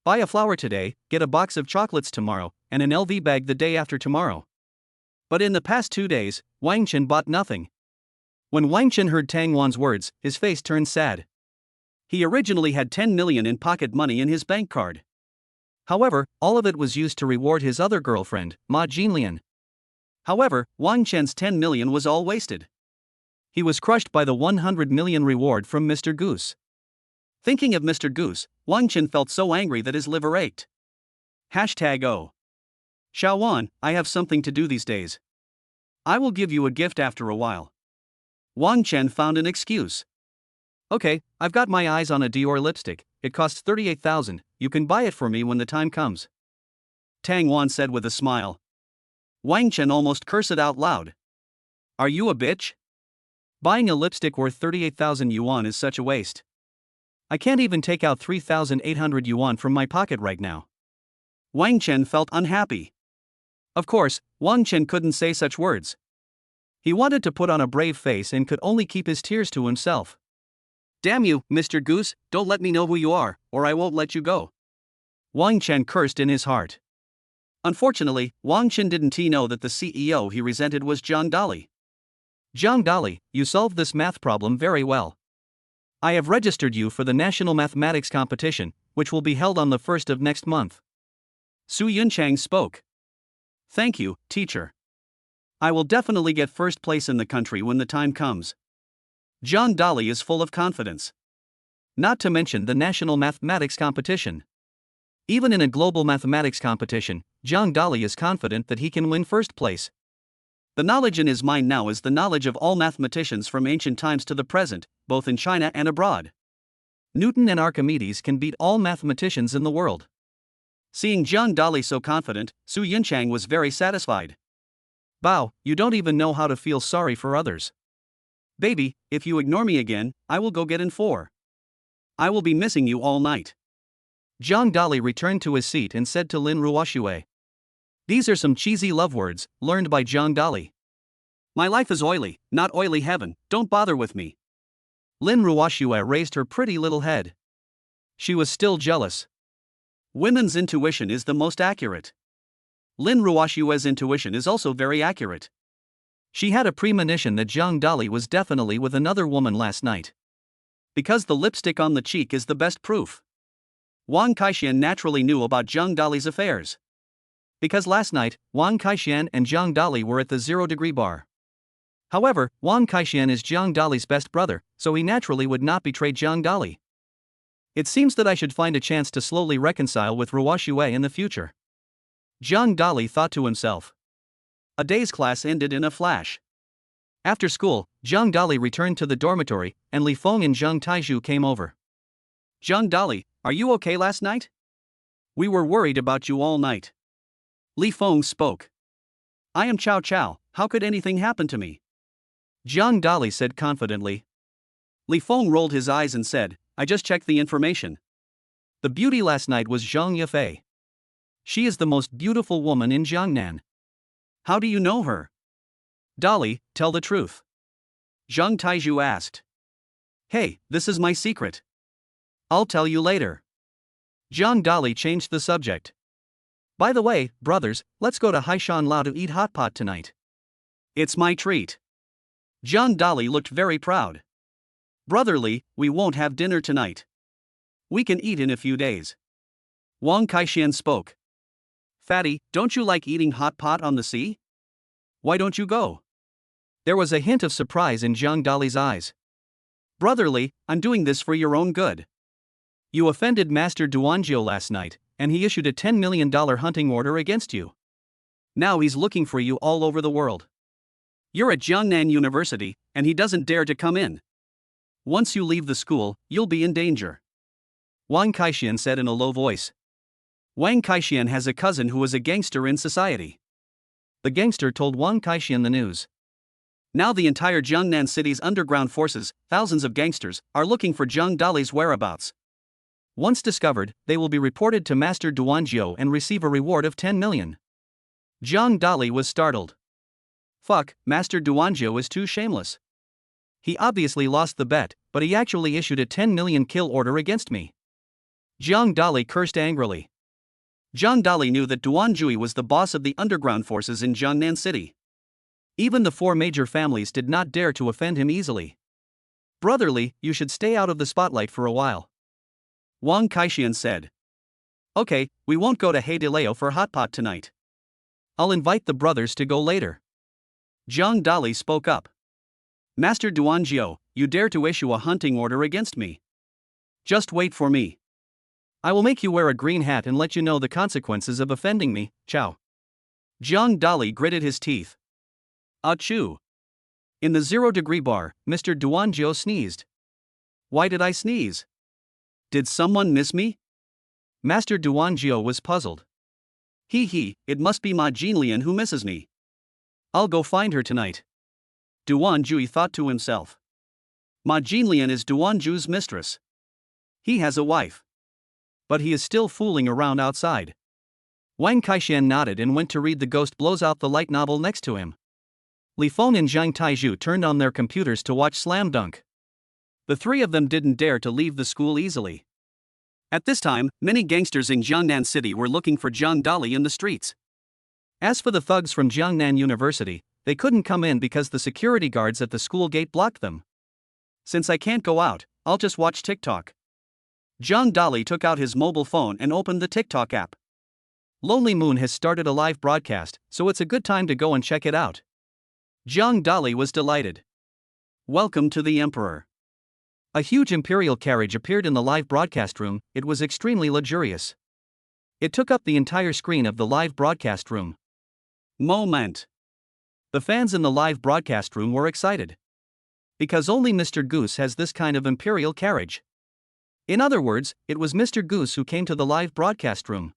Buy a flower today, get a box of chocolates tomorrow, and an LV bag the day after tomorrow. But in the past 2 days, Wang Chen bought nothing. When Wang Chen heard Tang Wan's words, his face turned sad. He originally had 10 million in pocket money in his bank card. However, all of it was used to reward his other girlfriend, Ma Jinlian. However, Wang Chen's 10 million was all wasted. He was crushed by the 100 million reward from Mr. Goose. Thinking of Mr. Goose, Wang Chen felt so angry that his liver ached. #O. Xiaowan, I have something to do these days. I will give you a gift after a while. Wang Chen found an excuse. Okay, I've got my eyes on a Dior lipstick, it costs 38,000, you can buy it for me when the time comes. Tang Wan said with a smile. Wang Chen almost cursed it out loud. Are you a bitch? Buying a lipstick worth 38,000 yuan is such a waste. I can't even take out 3,800 yuan from my pocket right now. Wang Chen felt unhappy. Of course, Wang Chen couldn't say such words. He wanted to put on a brave face and could only keep his tears to himself. Damn you, Mr. Goose, don't let me know who you are, or I won't let you go. Wang Chen cursed in his heart. Unfortunately, Wang Chen didn't know that the CEO he resented was Zhang Dali. Zhang Dali, you solved this math problem very well. I have registered you for the National Mathematics Competition, which will be held on the 1st of next month. Su Yunchang spoke. Thank you, teacher. I will definitely get first place in the country when the time comes. Zhang Dali is full of confidence. Not to mention the National Mathematics Competition. Even in a global mathematics competition, Zhang Dali is confident that he can win first place. The knowledge in his mind now is the knowledge of all mathematicians from ancient times to the present, both in China and abroad. Newton and Archimedes can beat all mathematicians in the world. Seeing Zhang Dali so confident, Su Yunchang was very satisfied. Bao, you don't even know how to feel sorry for others. Baby, if you ignore me again, I will go get in 4. I will be missing you all night. Zhang Dali returned to his seat and said to Lin Ruoxue. These are some cheesy love words, learned by Zhang Dali. My life is oily, not oily heaven, don't bother with me. Lin Ruoxue raised her pretty little head. She was still jealous. Women's intuition is the most accurate. Lin Ruoxue's intuition is also very accurate. She had a premonition that Zhang Dali was definitely with another woman last night. Because the lipstick on the cheek is the best proof. Wang Kaixian naturally knew about Zhang Dali's affairs. Because last night, Wang Kaixian and Zhang Dali were at the 0-degree bar. However, Wang Kaixian is Zhang Dali's best brother, so he naturally would not betray Zhang Dali. It seems that I should find a chance to slowly reconcile with Ruoxue in the future. Zhang Dali thought to himself. A day's class ended in a flash. After school, Zhang Dali returned to the dormitory, and Li Feng and Zhang Taizhu came over. Zhang Dali, are you okay last night? We were worried about you all night. Li Feng spoke. I am Cao Cao, how could anything happen to me? Zhang Dali said confidently. Li Feng rolled his eyes and said, I just checked the information. The beauty last night was Zhang Yafei. She is the most beautiful woman in Jiangnan. How do you know her? Dali, tell the truth. Zhang Taizhu asked. Hey, this is my secret. I'll tell you later. Zhang Dali changed the subject. By the way, brothers, let's go to Haishan Lao to eat hot pot tonight. It's my treat. Zhang Dali looked very proud. Brotherly, we won't have dinner tonight. We can eat in a few days. Wang Kaixian spoke. Fatty, don't you like eating hot pot on the sea? Why don't you go? There was a hint of surprise in Zhang Dali's eyes. Brotherly, I'm doing this for your own good. You offended Master Duanjiu last night, and he issued a $10 million hunting order against you. Now he's looking for you all over the world. You're at Jiangnan University, and he doesn't dare to come in. Once you leave the school, you'll be in danger. Wang Kaixian said in a low voice. Wang Kaixian has a cousin who is a gangster in society. The gangster told Wang Kaixian the news. Now the entire Jiangnan city's underground forces, thousands of gangsters, are looking for Zhang Dali's whereabouts. Once discovered, they will be reported to Master Duanjiu and receive a reward of 10 million. Zhang Dali was startled. Fuck, Master Duanjiu is too shameless. He obviously lost the bet, but he actually issued a 10 million kill order against me. Zhang Dali cursed angrily. Zhang Dali knew that Duanjui was the boss of the underground forces in Jiangnan City. Even the 4 major families did not dare to offend him easily. Brotherly, you should stay out of the spotlight for a while. Wang Kaixian said. Okay, we won't go to Heidileo for hot pot tonight. I'll invite the brothers to go later. Zhang Dali spoke up. Master Duanjiu, you dare to issue a hunting order against me. Just wait for me. I will make you wear a green hat and let you know the consequences of offending me, Chow. Zhang Dali gritted his teeth. Achoo. In the 0-degree bar, Mr. Duanjio sneezed. Why did I sneeze? Did someone miss me? Master Duanjio was puzzled. It must be Ma Jinlian who misses me. I'll go find her tonight. Duanjui thought to himself. Ma Jinlian is Duanju's mistress. He has a wife. But he is still fooling around outside. Wang Kaishan nodded and went to read The Ghost Blows Out the Light novel next to him. Li Feng and Zhang Taizhu turned on their computers to watch Slam Dunk. The three of them didn't dare to leave the school easily. At this time, many gangsters in Jiangnan City were looking for Zhang Dali in the streets. As for the thugs from Jiangnan University, they couldn't come in because the security guards at the school gate blocked them. Since I can't go out, I'll just watch TikTok. Zhang Dali took out his mobile phone and opened the TikTok app. Lonely Moon has started a live broadcast, so it's a good time to go and check it out. Zhang Dali was delighted. Welcome to the Emperor. A huge imperial carriage appeared in the live broadcast room. It was extremely luxurious. It took up the entire screen of the live broadcast room. Moment. The fans in the live broadcast room were excited. Because only Mr. Goose has this kind of imperial carriage. In other words, it was Mr. Goose who came to the live broadcast room.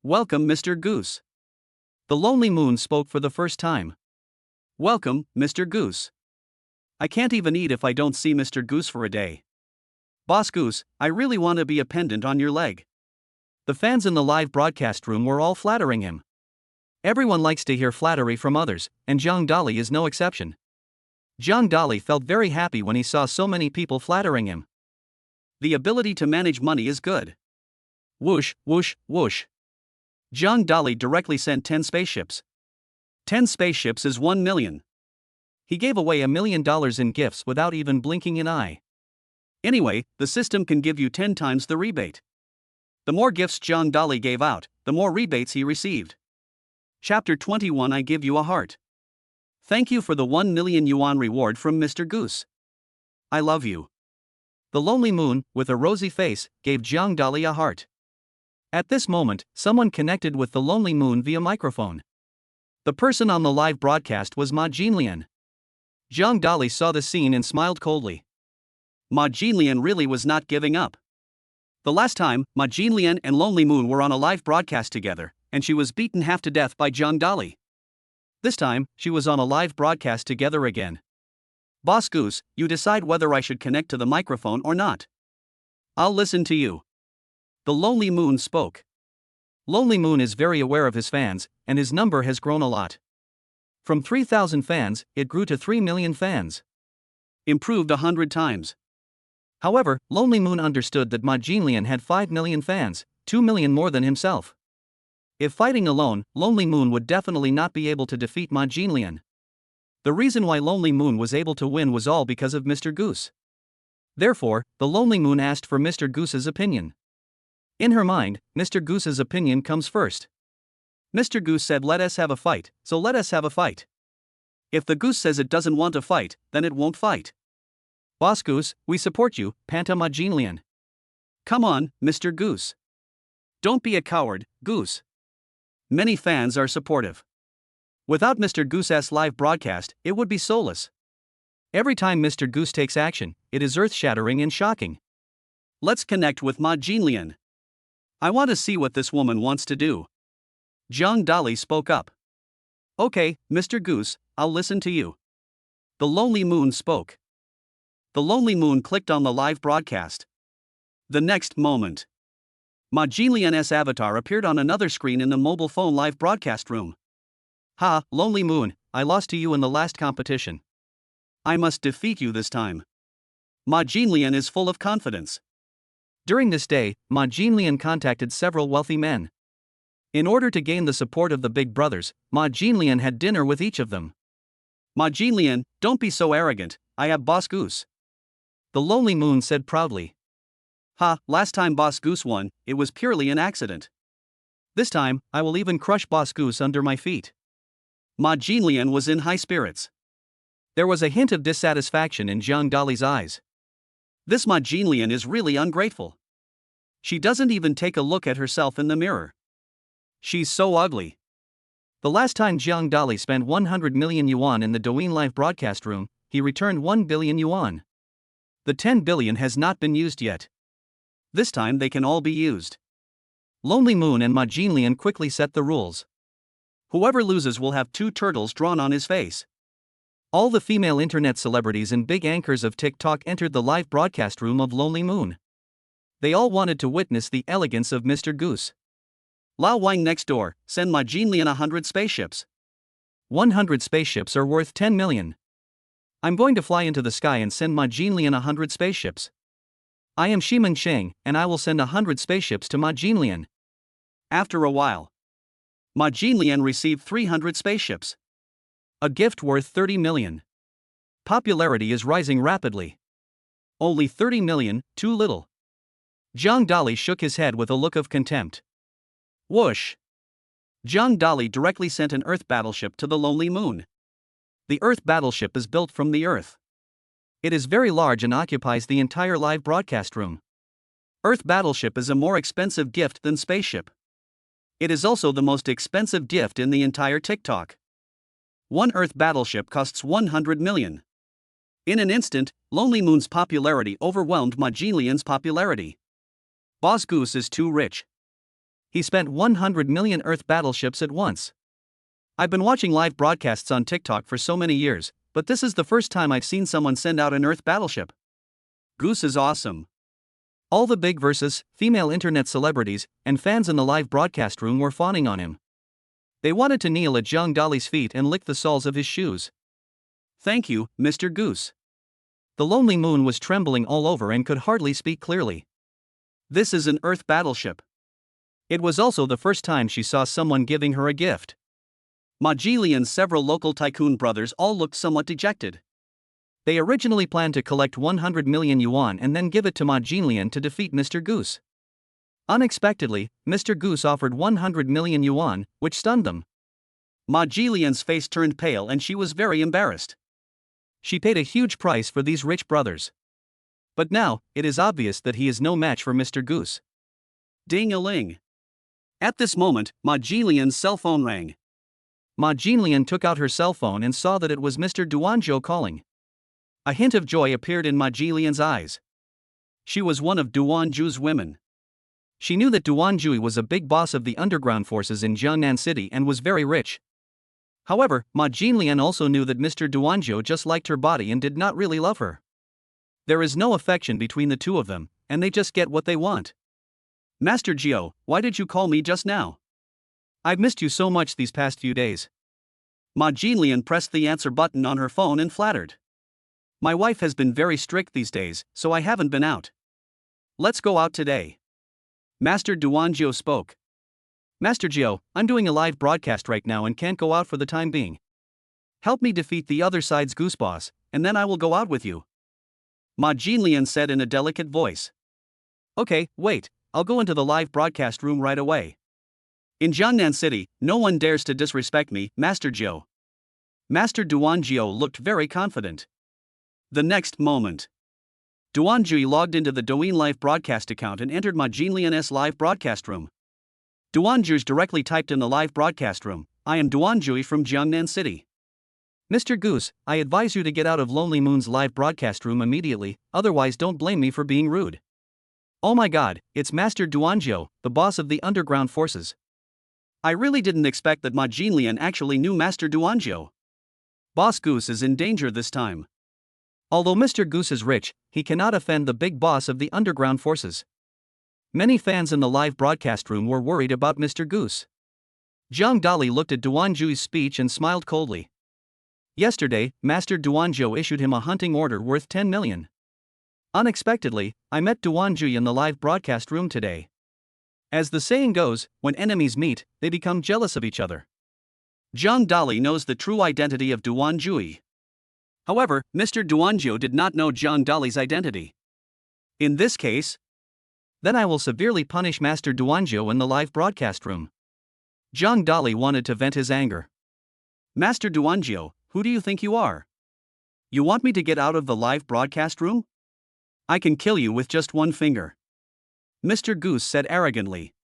Welcome, Mr. Goose. The Lonely Moon spoke for the first time. Welcome, Mr. Goose. I can't even eat if I don't see Mr. Goose for a day. Boss Goose, I really want to be a pendant on your leg. The fans in the live broadcast room were all flattering him. Everyone likes to hear flattery from others, and Zhang Dali is no exception. Zhang Dali felt very happy when he saw so many people flattering him. The ability to manage money is good. Whoosh, whoosh, whoosh. Zhang Dali directly sent 10 spaceships. 10 spaceships is 1 million. He gave away $1 million in gifts without even blinking an eye. Anyway, the system can give you 10 times the rebate. The more gifts Zhang Dali gave out, the more rebates he received. Chapter 21 I Give You a Heart. Thank you for the 1 million yuan reward from Mr. Goose. I love you. The Lonely Moon, with a rosy face, gave Zhang Dali a heart. At this moment, someone connected with the Lonely Moon via microphone. The person on the live broadcast was Ma Jinlian. Zhang Dali saw the scene and smiled coldly. Ma Jinlian really was not giving up. The last time, Ma Jinlian and Lonely Moon were on a live broadcast together, and she was beaten half to death by Zhang Dali. This time, she was on a live broadcast together again. Boss Goose, you decide whether I should connect to the microphone or not. I'll listen to you. The Lonely Moon spoke. Lonely Moon is very aware of his fans, and his number has grown a lot. From 3,000 fans, it grew to 3 million fans. Improved 100 times. However, Lonely Moon understood that Ma Jinlian had 5 million fans, 2 million more than himself. If fighting alone, Lonely Moon would definitely not be able to defeat Ma Jinlian. The reason why Lonely Moon was able to win was all because of Mr. Goose. Therefore, the Lonely Moon asked for Mr. Goose's opinion. In her mind, Mr. Goose's opinion comes first. Mr. Goose said let us have a fight, so let us have a fight. If the goose says it doesn't want to fight, then it won't fight. Boss Goose, we support you, Panta Ma Jinlian. Come on, Mr. Goose. Don't be a coward, Goose. Many fans are supportive. Without Mr. Goose's live broadcast, it would be soulless. Every time Mr. Goose takes action, it is earth-shattering and shocking. Let's connect with Ma Jinlian. I want to see what this woman wants to do. Zhang Dali spoke up. Okay, Mr. Goose, I'll listen to you. The Lonely Moon spoke. The Lonely Moon clicked on the live broadcast. The next moment, Ma Jinlian's avatar appeared on another screen in the mobile phone live broadcast room. Ha, Lonely Moon, I lost to you in the last competition. I must defeat you this time. Ma Jinlian is full of confidence. During this day, Ma Jinlian contacted several wealthy men. In order to gain the support of the big brothers, Ma Jinlian had dinner with each of them. Ma Jinlian, don't be so arrogant, I have Boss Goose. The Lonely Moon said proudly. Ha, last time Boss Goose won, it was purely an accident. This time, I will even crush Boss Goose under my feet. Ma Jinlian was in high spirits. There was a hint of dissatisfaction in Zhang Dali's eyes. This Ma Jinlian is really ungrateful. She doesn't even take a look at herself in the mirror. She's so ugly. The last time Jiang Dali spent 100 million yuan in the Douyin live broadcast room, he returned 1 billion yuan. The 10 billion has not been used yet. This time they can all be used. Lonely Moon and Ma Jinlian quickly set the rules. Whoever loses will have 2 turtles drawn on his face. All the female internet celebrities and big anchors of TikTok entered the live broadcast room of Lonely Moon. They all wanted to witness the elegance of Mr. Goose. Lao Wang next door, send Ma Jinlian 100 spaceships. 100 spaceships are worth 10 million. I'm going to fly into the sky and send Ma Jinlian 100 spaceships. I am Shimeng Sheng, and I will send 100 spaceships to Ma Jinlian. After a while, Ma Jinlian received 300 spaceships. A gift worth 30 million. Popularity is rising rapidly. Only 30 million, too little. Jiang Dali shook his head with a look of contempt. Whoosh! Jiang Dali directly sent an Earth battleship to the Lonely Moon. The Earth battleship is built from the Earth. It is very large and occupies the entire live broadcast room. Earth battleship is a more expensive gift than spaceship. It is also the most expensive gift in the entire TikTok. One Earth battleship costs 100 million. In an instant, Lonely Moon's popularity overwhelmed Ma Jinlian's popularity. Boss Goose is too rich. He spent 100 million Earth battleships at once. I've been watching live broadcasts on TikTok for so many years, but this is the first time I've seen someone send out an Earth battleship. Goose is awesome. All the big versus female internet celebrities and fans in the live broadcast room were fawning on him. They wanted to kneel at Jiang Dali's feet and lick the soles of his shoes. Thank you, Mr. Goose. The Lonely Moon was trembling all over and could hardly speak clearly. This is an Earth battleship. It was also the first time she saw someone giving her a gift. Ma Jinlian's several local tycoon brothers all looked somewhat dejected. They originally planned to collect 100 million yuan and then give it to Ma Jinlian to defeat Mr. Goose. Unexpectedly, Mr. Goose offered 100 million yuan, which stunned them. Ma Jinlian's face turned pale and she was very embarrassed. She paid a huge price for these rich brothers. But now, it is obvious that he is no match for Mr. Goose. Ding-a-ling. At this moment, Ma Jinlian's cell phone rang. Ma Jinlian took out her cell phone and saw that it was Mr. Duanzhou calling. A hint of joy appeared in Ma Jinlian's eyes. She was one of Duanzhou's women. She knew that Duanzhou was a big boss of the underground forces in Jiangnan City and was very rich. However, Ma Jinlian also knew that Mr. Duanzhou just liked her body and did not really love her. There is no affection between the two of them, and they just get what they want. Master Jiao, why did you call me just now? I've missed you so much these past few days. Ma Jinlian pressed the answer button on her phone and flattered. My wife has been very strict these days, so I haven't been out. Let's go out today. Master Duanzhou spoke. Master Jiao, I'm doing a live broadcast right now and can't go out for the time being. Help me defeat the other side's goose boss, and then I will go out with you. Ma Jinlian said in a delicate voice. Okay, wait, I'll go into the live broadcast room right away. In Jiangnan City, no one dares to disrespect me, Master Jiao. Master Duanzhou looked very confident. The next moment, Duanzhou logged into the Douyin live broadcast account and entered Ma Jinlian's live broadcast room. Duanzhou directly typed in the live broadcast room, I am Duanzhou from Jiangnan City. Mr. Goose, I advise you to get out of Lonely Moon's live broadcast room immediately, otherwise don't blame me for being rude. Oh my god, it's Master Duanzhou, the boss of the underground forces. I really didn't expect that Ma Jinlian actually knew Master Duanzhou. Boss Goose is in danger this time. Although Mr. Goose is rich, he cannot offend the big boss of the underground forces. Many fans in the live broadcast room were worried about Mr. Goose. Jiang Dali looked at Duanzhou's speech and smiled coldly. Yesterday, Master Duanzhou issued him a hunting order worth 10 million. Unexpectedly, I met Duanzhou in the live broadcast room today. As the saying goes, when enemies meet, they become jealous of each other. Jiang Dali knows the true identity of Duanzhou. However, Mr. Duanzhou did not know Jiang Dali's identity. In this case, then I will severely punish Master Duanzhou in the live broadcast room. Jiang Dali wanted to vent his anger. Master Duanzhou, who do you think you are? You want me to get out of the live broadcast room? I can kill you with just one finger. Mr. Goose said arrogantly.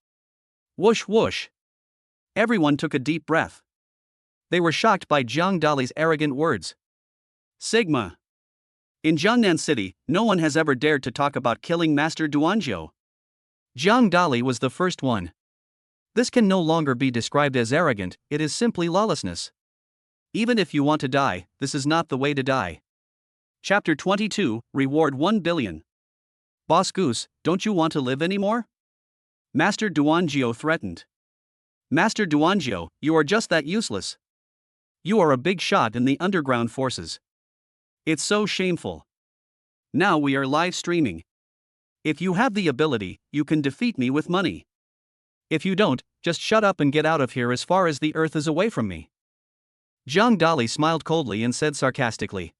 Whoosh whoosh. Everyone took a deep breath. They were shocked by Jiang Dali's arrogant words. Sigma. In Jiangnan City, no one has ever dared to talk about killing Master Duanzhou. Jiang Dali was the first one. This can no longer be described as arrogant, it is simply lawlessness. Even if you want to die, this is not the way to die. Chapter 22, Reward 1 billion. Boss Goose, don't you want to live anymore? Master Duanzhou threatened. Master Duanzhou, you are just that useless. You are a big shot in the underground forces. It's so shameful. Now we are live streaming. If you have the ability, you can defeat me with money. If you don't, just shut up and get out of here as far as the earth is away from me. Jiang Dali smiled coldly and said sarcastically.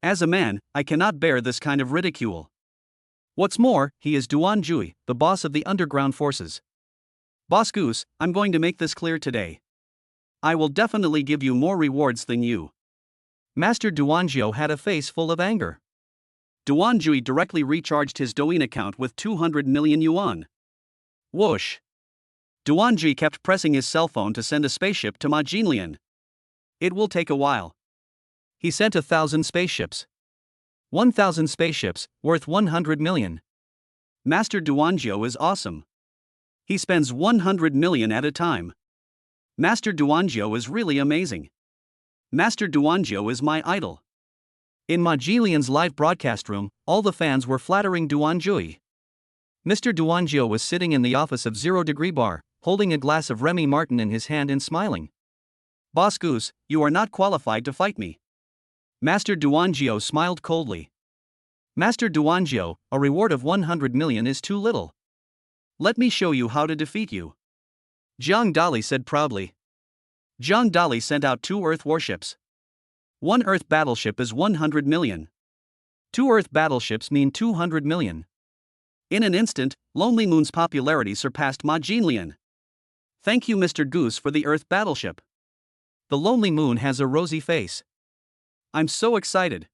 As a man, I cannot bear this kind of ridicule. What's more, he is Duanzhou, the boss of the underground forces. Boss Goose, I'm going to make this clear today. I will definitely give you more rewards than you. Master Duanzhou had a face full of anger. Duanzhou directly recharged his Douyin account with 200 million yuan. Whoosh! Duanzhou kept pressing his cell phone to send a spaceship to Ma Jinlian. It will take a while. He sent 1,000 spaceships. 1,000 spaceships, worth 100 million. Master Duanzhou is awesome. He spends 100 million at a time. Master Duanzhou is really amazing. Master Duanzhou is my idol. In Ma Jilian's live broadcast room, all the fans were flattering Duanzhou. Mr. Duanzhou was sitting in the office of 0 Degree Bar, holding a glass of Remy Martin in his hand and smiling. Boss Goose, you are not qualified to fight me. Master Duanzhou smiled coldly. Master Duanzhou, a reward of 100 million is too little. Let me show you how to defeat you. Jiang Dali said proudly. Jiang Dali sent out 2 Earth warships. 1 Earth battleship is 100 million. 2 Earth battleships mean 200 million. In an instant, Lonely Moon's popularity surpassed Ma Jinlian. Thank you, Mr. Goose, for the Earth battleship. The Lonely Moon has a rosy face. I'm so excited.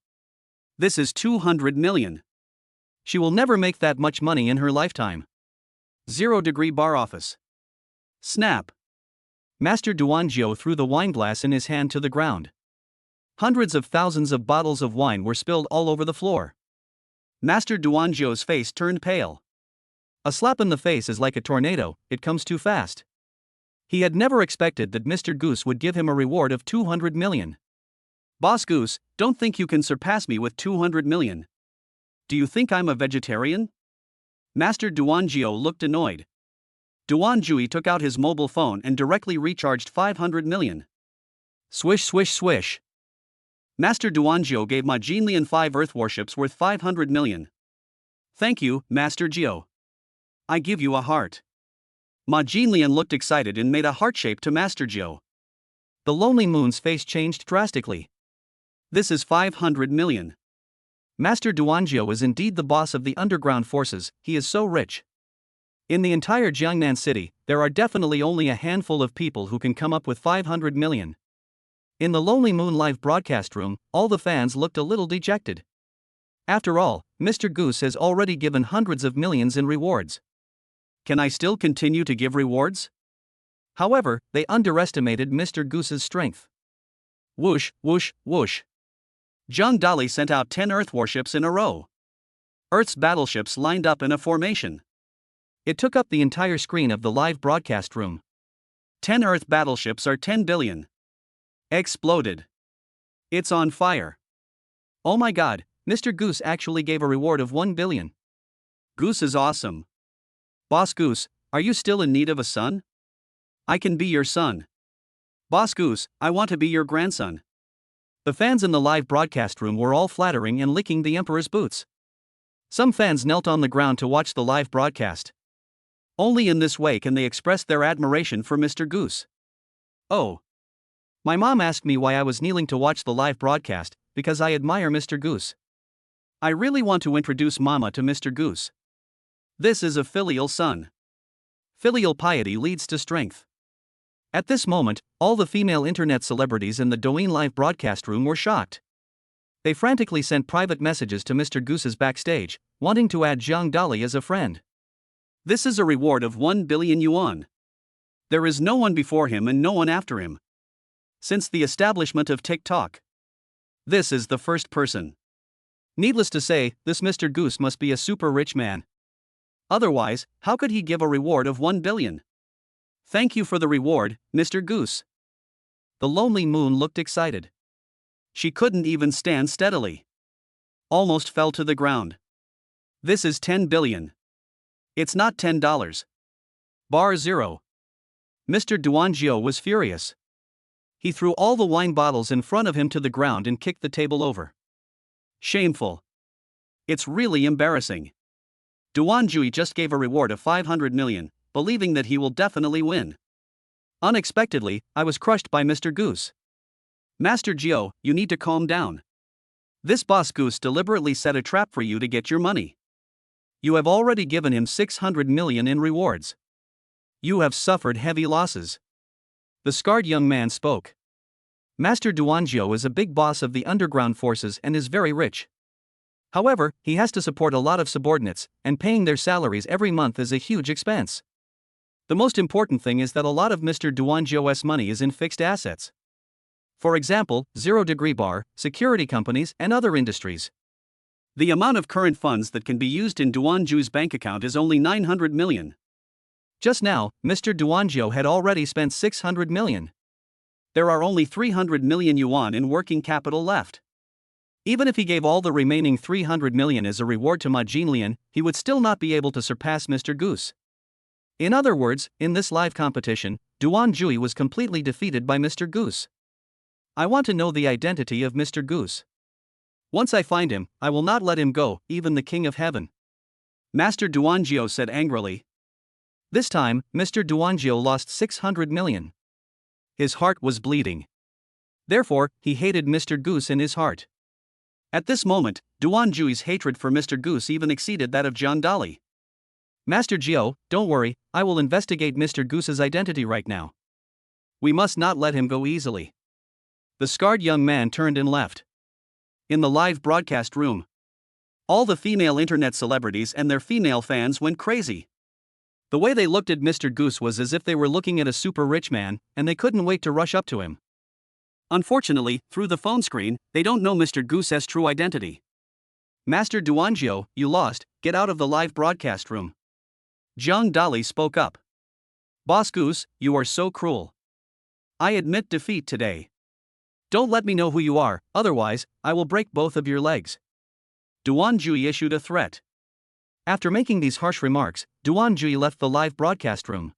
This is 200 million. She will never make that much money in her lifetime. 0 Degree Bar office. Snap. Master Duanzhou threw the wineglass in his hand to the ground. Hundreds of thousands of bottles of wine were spilled all over the floor. Master Duanzhou's face turned pale. A slap in the face is like a tornado, it comes too fast. He had never expected that Mr. Goose would give him a reward of 200 million. Boss Goose, don't think you can surpass me with 200 million. Do you think I'm a vegetarian? Master Duanzhou looked annoyed. Duanzhou took out his mobile phone and directly recharged 500 million. Swish swish swish. Master Duanzhou gave Ma Jinlian 5 Earth warships worth 500 million. Thank you, Master Jiu. I give you a heart. Ma Jinlian looked excited and made a heart shape to Master Jiu. The Lonely Moon's face changed drastically. This is 500 million. Master Duanzhou is indeed the boss of the underground forces, he is so rich. In the entire Jiangnan city, there are definitely only a handful of people who can come up with 500 million. In the Lonely Moon live broadcast room, all the fans looked a little dejected. After all, Mr. Goose has already given hundreds of millions in rewards. Can I still continue to give rewards? However, they underestimated Mr. Goose's strength. Whoosh, whoosh, whoosh. Jiang Dali sent out 10 Earth warships in a row. Earth's battleships lined up in a formation. It took up the entire screen of the live broadcast room. 10 Earth battleships are 10 billion. Exploded. It's on fire. Oh my god, Mr. Goose actually gave a reward of 1 billion. Goose is awesome. Boss Goose, are you still in need of a son? I can be your son. Boss Goose, I want to be your grandson. The fans in the live broadcast room were all flattering and licking the emperor's boots. Some fans knelt on the ground to watch the live broadcast. Only in this way can they express their admiration for Mr. Goose. Oh. My mom asked me why I was kneeling to watch the live broadcast, because I admire Mr. Goose. I really want to introduce Mama to Mr. Goose. This is a filial son. Filial piety leads to strength. At this moment, all the female internet celebrities in the Douyin live broadcast room were shocked. They frantically sent private messages to Mr. Goose's backstage, wanting to add Jiang Dali as a friend. This is a reward of 1 billion yuan. There is no one before him and no one after him. since the establishment of TikTok. This is the first person. Needless to say, this Mr. Goose must be a super rich man. Otherwise, how could he give a reward of 1 billion? Thank you for the reward, Mr. Goose. The lonely moon looked excited. She couldn't even stand steadily. Almost fell to the ground. This is 10 billion. It's not $10. Bar zero. Mr. Duanzhou was furious. He threw all the wine bottles in front of him to the ground and kicked the table over. Shameful. It's really embarrassing. Duanzhou just gave a reward of 500 million, believing that he will definitely win. Unexpectedly, I was crushed by Mr. Goose. Master Jiu, you need to calm down. This boss Goose deliberately set a trap for you to get your money. You have already given him 600 million in rewards. You have suffered heavy losses. The scarred young man spoke. Master Duanzhou is a big boss of the underground forces and is very rich. However, he has to support a lot of subordinates, and paying their salaries every month is a huge expense. The most important thing is that a lot of Mr. Duanzhou's money is in fixed assets. For example, zero-degree bar, security companies, and other industries. The amount of current funds that can be used in Duanzhou's bank account is only 900 million. Just now, Mr. Duanzhou had already spent 600 million. There are only 300 million yuan in working capital left. Even if he gave all the remaining 300 million as a reward to Ma Jinlian, he would still not be able to surpass Mr. Goose. In other words, in this live competition, Duanzhou was completely defeated by Mr. Goose. I want to know the identity of Mr. Goose. Once I find him, I will not let him go, even the King of Heaven. Master Duanzhou said angrily. This time, Mr. Duanzhou lost 600 million. His heart was bleeding. Therefore, he hated Mr. Goose in his heart. At this moment, Duanzhou's hatred for Mr. Goose even exceeded that of Zhang Dali. Master Jiu, don't worry, I will investigate Mr. Goose's identity right now. We must not let him go easily. The scarred young man turned and left. In the live broadcast room, all the female internet celebrities and their female fans went crazy. The way they looked at Mr. Goose was as if they were looking at a super rich man, and they couldn't wait to rush up to him. Unfortunately, through the phone screen, they don't know Mr. Goose's true identity. Master Duanzhou, you lost, get out of the live broadcast room. Zhang Dali spoke up. Boss Goose, you are so cruel. I admit defeat today. Don't let me know who you are, otherwise, I will break both of your legs. Duanzhou issued a threat. After making these harsh remarks, Duanzhou left the live broadcast room.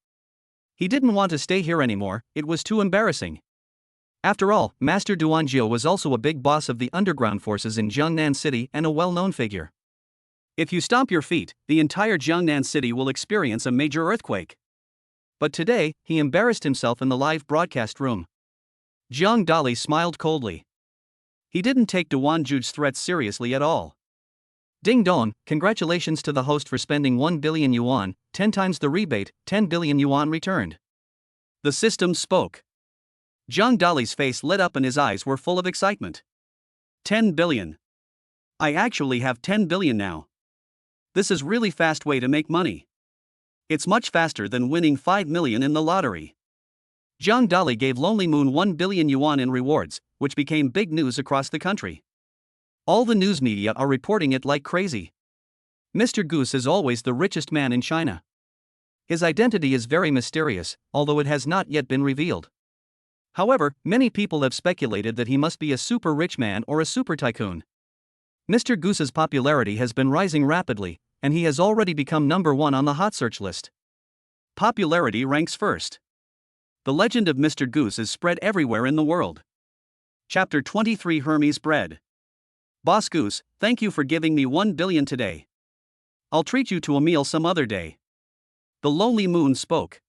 He didn't want to stay here anymore, it was too embarrassing. After all, Master Duanzhou was also a big boss of the underground forces in Jiangnan City and a well-known figure. If you stomp your feet, the entire Jiangnan City will experience a major earthquake. But today, he embarrassed himself in the live broadcast room. Zhang Dali smiled coldly. He didn't take Duanzhou's threats seriously at all. Ding dong, congratulations to the host for spending 1 billion yuan, 10 times the rebate, 10 billion yuan returned. The system spoke. Zhang Dali's face lit up and his eyes were full of excitement. 10 billion. I actually have 10 billion now. This is really fast way to make money. It's much faster than winning 5 million in the lottery. Zhang Dali gave Lonely Moon 1 billion yuan in rewards, which became big news across the country. All the news media are reporting it like crazy. Mr. Goose is always the richest man in China. His identity is very mysterious, although it has not yet been revealed. However, many people have speculated that he must be a super rich man or a super tycoon. Mr. Goose's popularity has been rising rapidly, and he has already become number 1 on the hot search list. Popularity ranks first. The legend of Mr. Goose is spread everywhere in the world. Chapter 23 Hermes Bread. Boss Goose, thank you for giving me 1 billion today. I'll treat you to a meal some other day. The Lonely Moon spoke.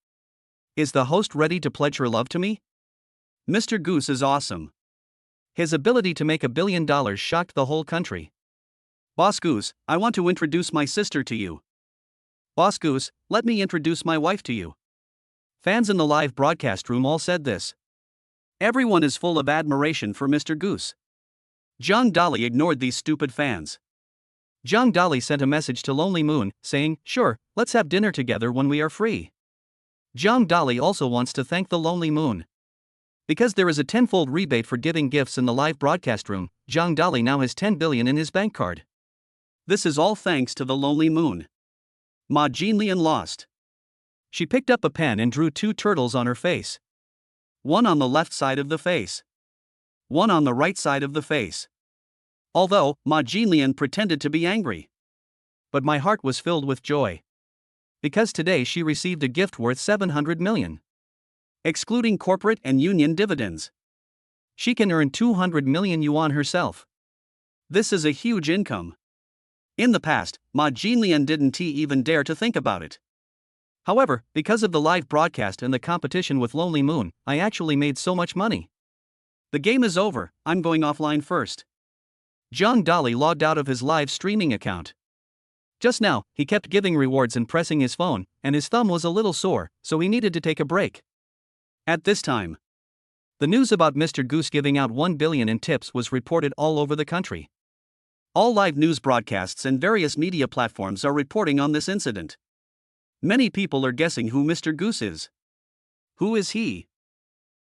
Is the host ready to pledge her love to me? Mr. Goose is awesome. His ability to make $1 billion shocked the whole country. Boss Goose, I want to introduce my sister to you. Boss Goose, let me introduce my wife to you. Fans in the live broadcast room all said this. Everyone is full of admiration for Mr. Goose. Zhang Dali ignored these stupid fans. Zhang Dali sent a message to Lonely Moon, saying, sure, let's have dinner together when we are free. Zhang Dali also wants to thank the Lonely Moon. Because there is a tenfold rebate for giving gifts in the live broadcast room, Zhang Dali now has 10 billion in his bank card. This is all thanks to the lonely moon. Ma Jinlian lost. She picked up a pen and drew 2 turtles on her face. One on the left side of the face. One on the right side of the face. Although, Ma Jinlian pretended to be angry. But my heart was filled with joy. Because today she received a gift worth 700 million. Excluding corporate and union dividends. She can earn 200 million yuan herself. This is a huge income. In the past, Ma Jinlian didn't even dare to think about it. However, because of the live broadcast and the competition with Lonely Moon, I actually made so much money. The game is over, I'm going offline first. Zhang Dali logged out of his live streaming account. Just now, he kept giving rewards and pressing his phone, and his thumb was a little sore, so he needed to take a break. At this time, the news about Mr. Goose giving out 1 billion in tips was reported all over the country. All live news broadcasts and various media platforms are reporting on this incident. Many people are guessing who Mr. Goose is. Who is he?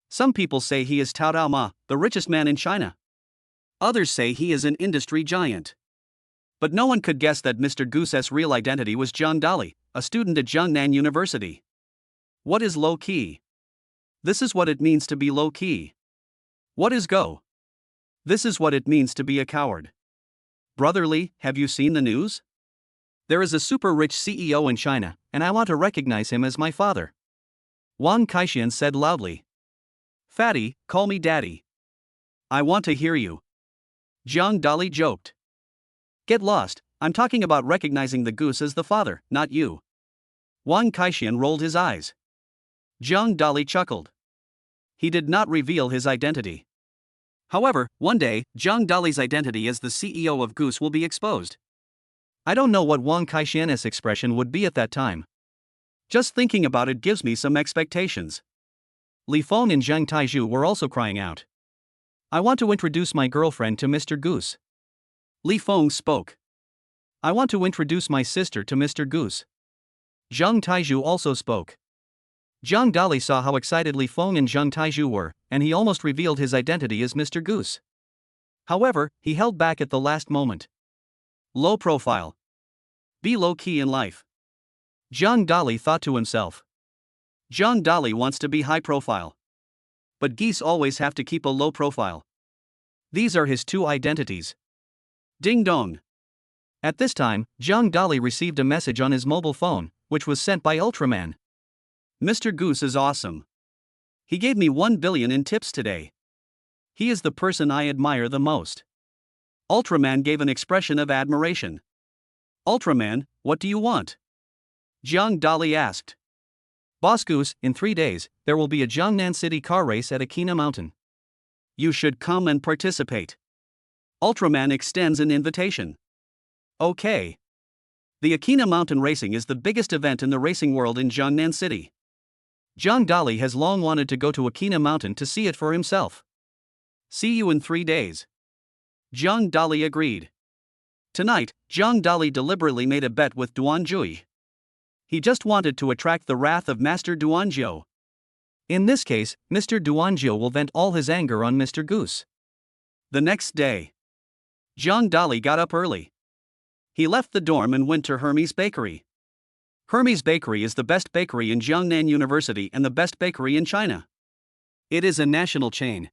Some people say he is Tao Dao Ma, the richest man in China. Others say he is an industry giant. But no one could guess that Mr. Goose's real identity was Zhang Dali, a student at Jiangnan University. What is low-key? This is what it means to be low-key. What is go? This is what it means to be a coward. Brotherly, have you seen the news? There is a super-rich CEO in China, and I want to recognize him as my father. Wang Kaixian said loudly. Fatty, call me daddy. I want to hear you. Zhang Dali joked. Get lost, I'm talking about recognizing the goose as the father, not you. Wang Kaixian rolled his eyes. Zhang Dali chuckled. He did not reveal his identity. However, one day, Zhang Dali's identity as the CEO of Goose will be exposed. I don't know what Wang Kaixian's expression would be at that time. Just thinking about it gives me some expectations. Li Feng and Zhang Taizhu were also crying out. I want to introduce my girlfriend to Mr. Goose. Li Feng spoke. I want to introduce my sister to Mr. Goose. Zhang Taizhu also spoke. Zhang Dali saw how excited Li Feng and Zhang Taizhu were, and he almost revealed his identity as Mr. Goose. However, he held back at the last moment. Low profile. Be low-key in life. Zhang Dali thought to himself. Zhang Dali wants to be high profile. But geese always have to keep a low profile. These are his 2 identities. Ding dong. At this time, Zhang Dali received a message on his mobile phone, which was sent by Ultraman. Mr. Goose is awesome. He gave me 1 billion in tips today. He is the person I admire the most. Ultraman gave an expression of admiration. Ultraman, what do you want? Zhang Dali asked. Boss Goose, in 3 days, there will be a Jiangnan City car race at Aquina Mountain. You should come and participate. Ultraman extends an invitation. Okay. The Aquina Mountain Racing is the biggest event in the racing world in Jiangnan City. Zhang Dali has long wanted to go to Aquina Mountain to see it for himself. See you in 3 days. Zhang Dali agreed. Tonight, Zhang Dali deliberately made a bet with Duanjui. He just wanted to attract the wrath of Master Duanjiu. In this case, Mr. Duanjiu will vent all his anger on Mr. Goose. The next day, Zhang Dali got up early. He left the dorm and went to Hermes Bakery. Hermes Bakery is the best bakery in Jiangnan University and the best bakery in China. It is a national chain.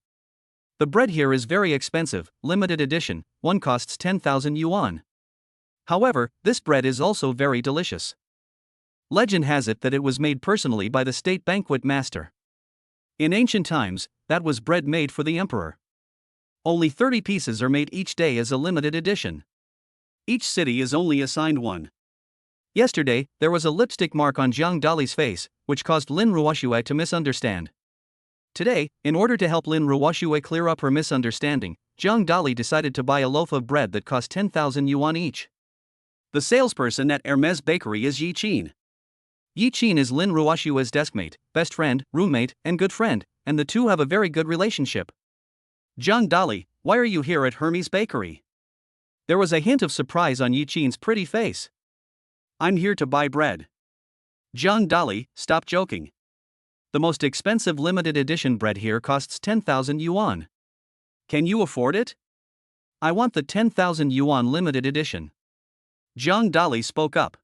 The bread here is very expensive, limited edition, one costs 10,000 yuan. However, this bread is also very delicious. Legend has it that it was made personally by the state banquet master. In ancient times, that was bread made for the emperor. Only 30 pieces are made each day as a limited edition. Each city is only assigned one. Yesterday, there was a lipstick mark on Zhang Dali's face, which caused Lin Ruoxue to misunderstand. Today, in order to help Lin Ruoxue clear up her misunderstanding, Zhang Dali decided to buy a loaf of bread that cost 10,000 yuan each. The salesperson at Hermes Bakery is Yi Qin. Yi Qin is Lin Ruoxue's deskmate, best friend, roommate, and good friend, and the two have a very good relationship. Zhang Dali, why are you here at Hermes Bakery? There was a hint of surprise on Yi Qin's pretty face. I'm here to buy bread. Zhang Dali, stop joking. The most expensive limited edition bread here costs 10,000 yuan. Can you afford it? I want the 10,000 yuan limited edition. Zhang Dali spoke up.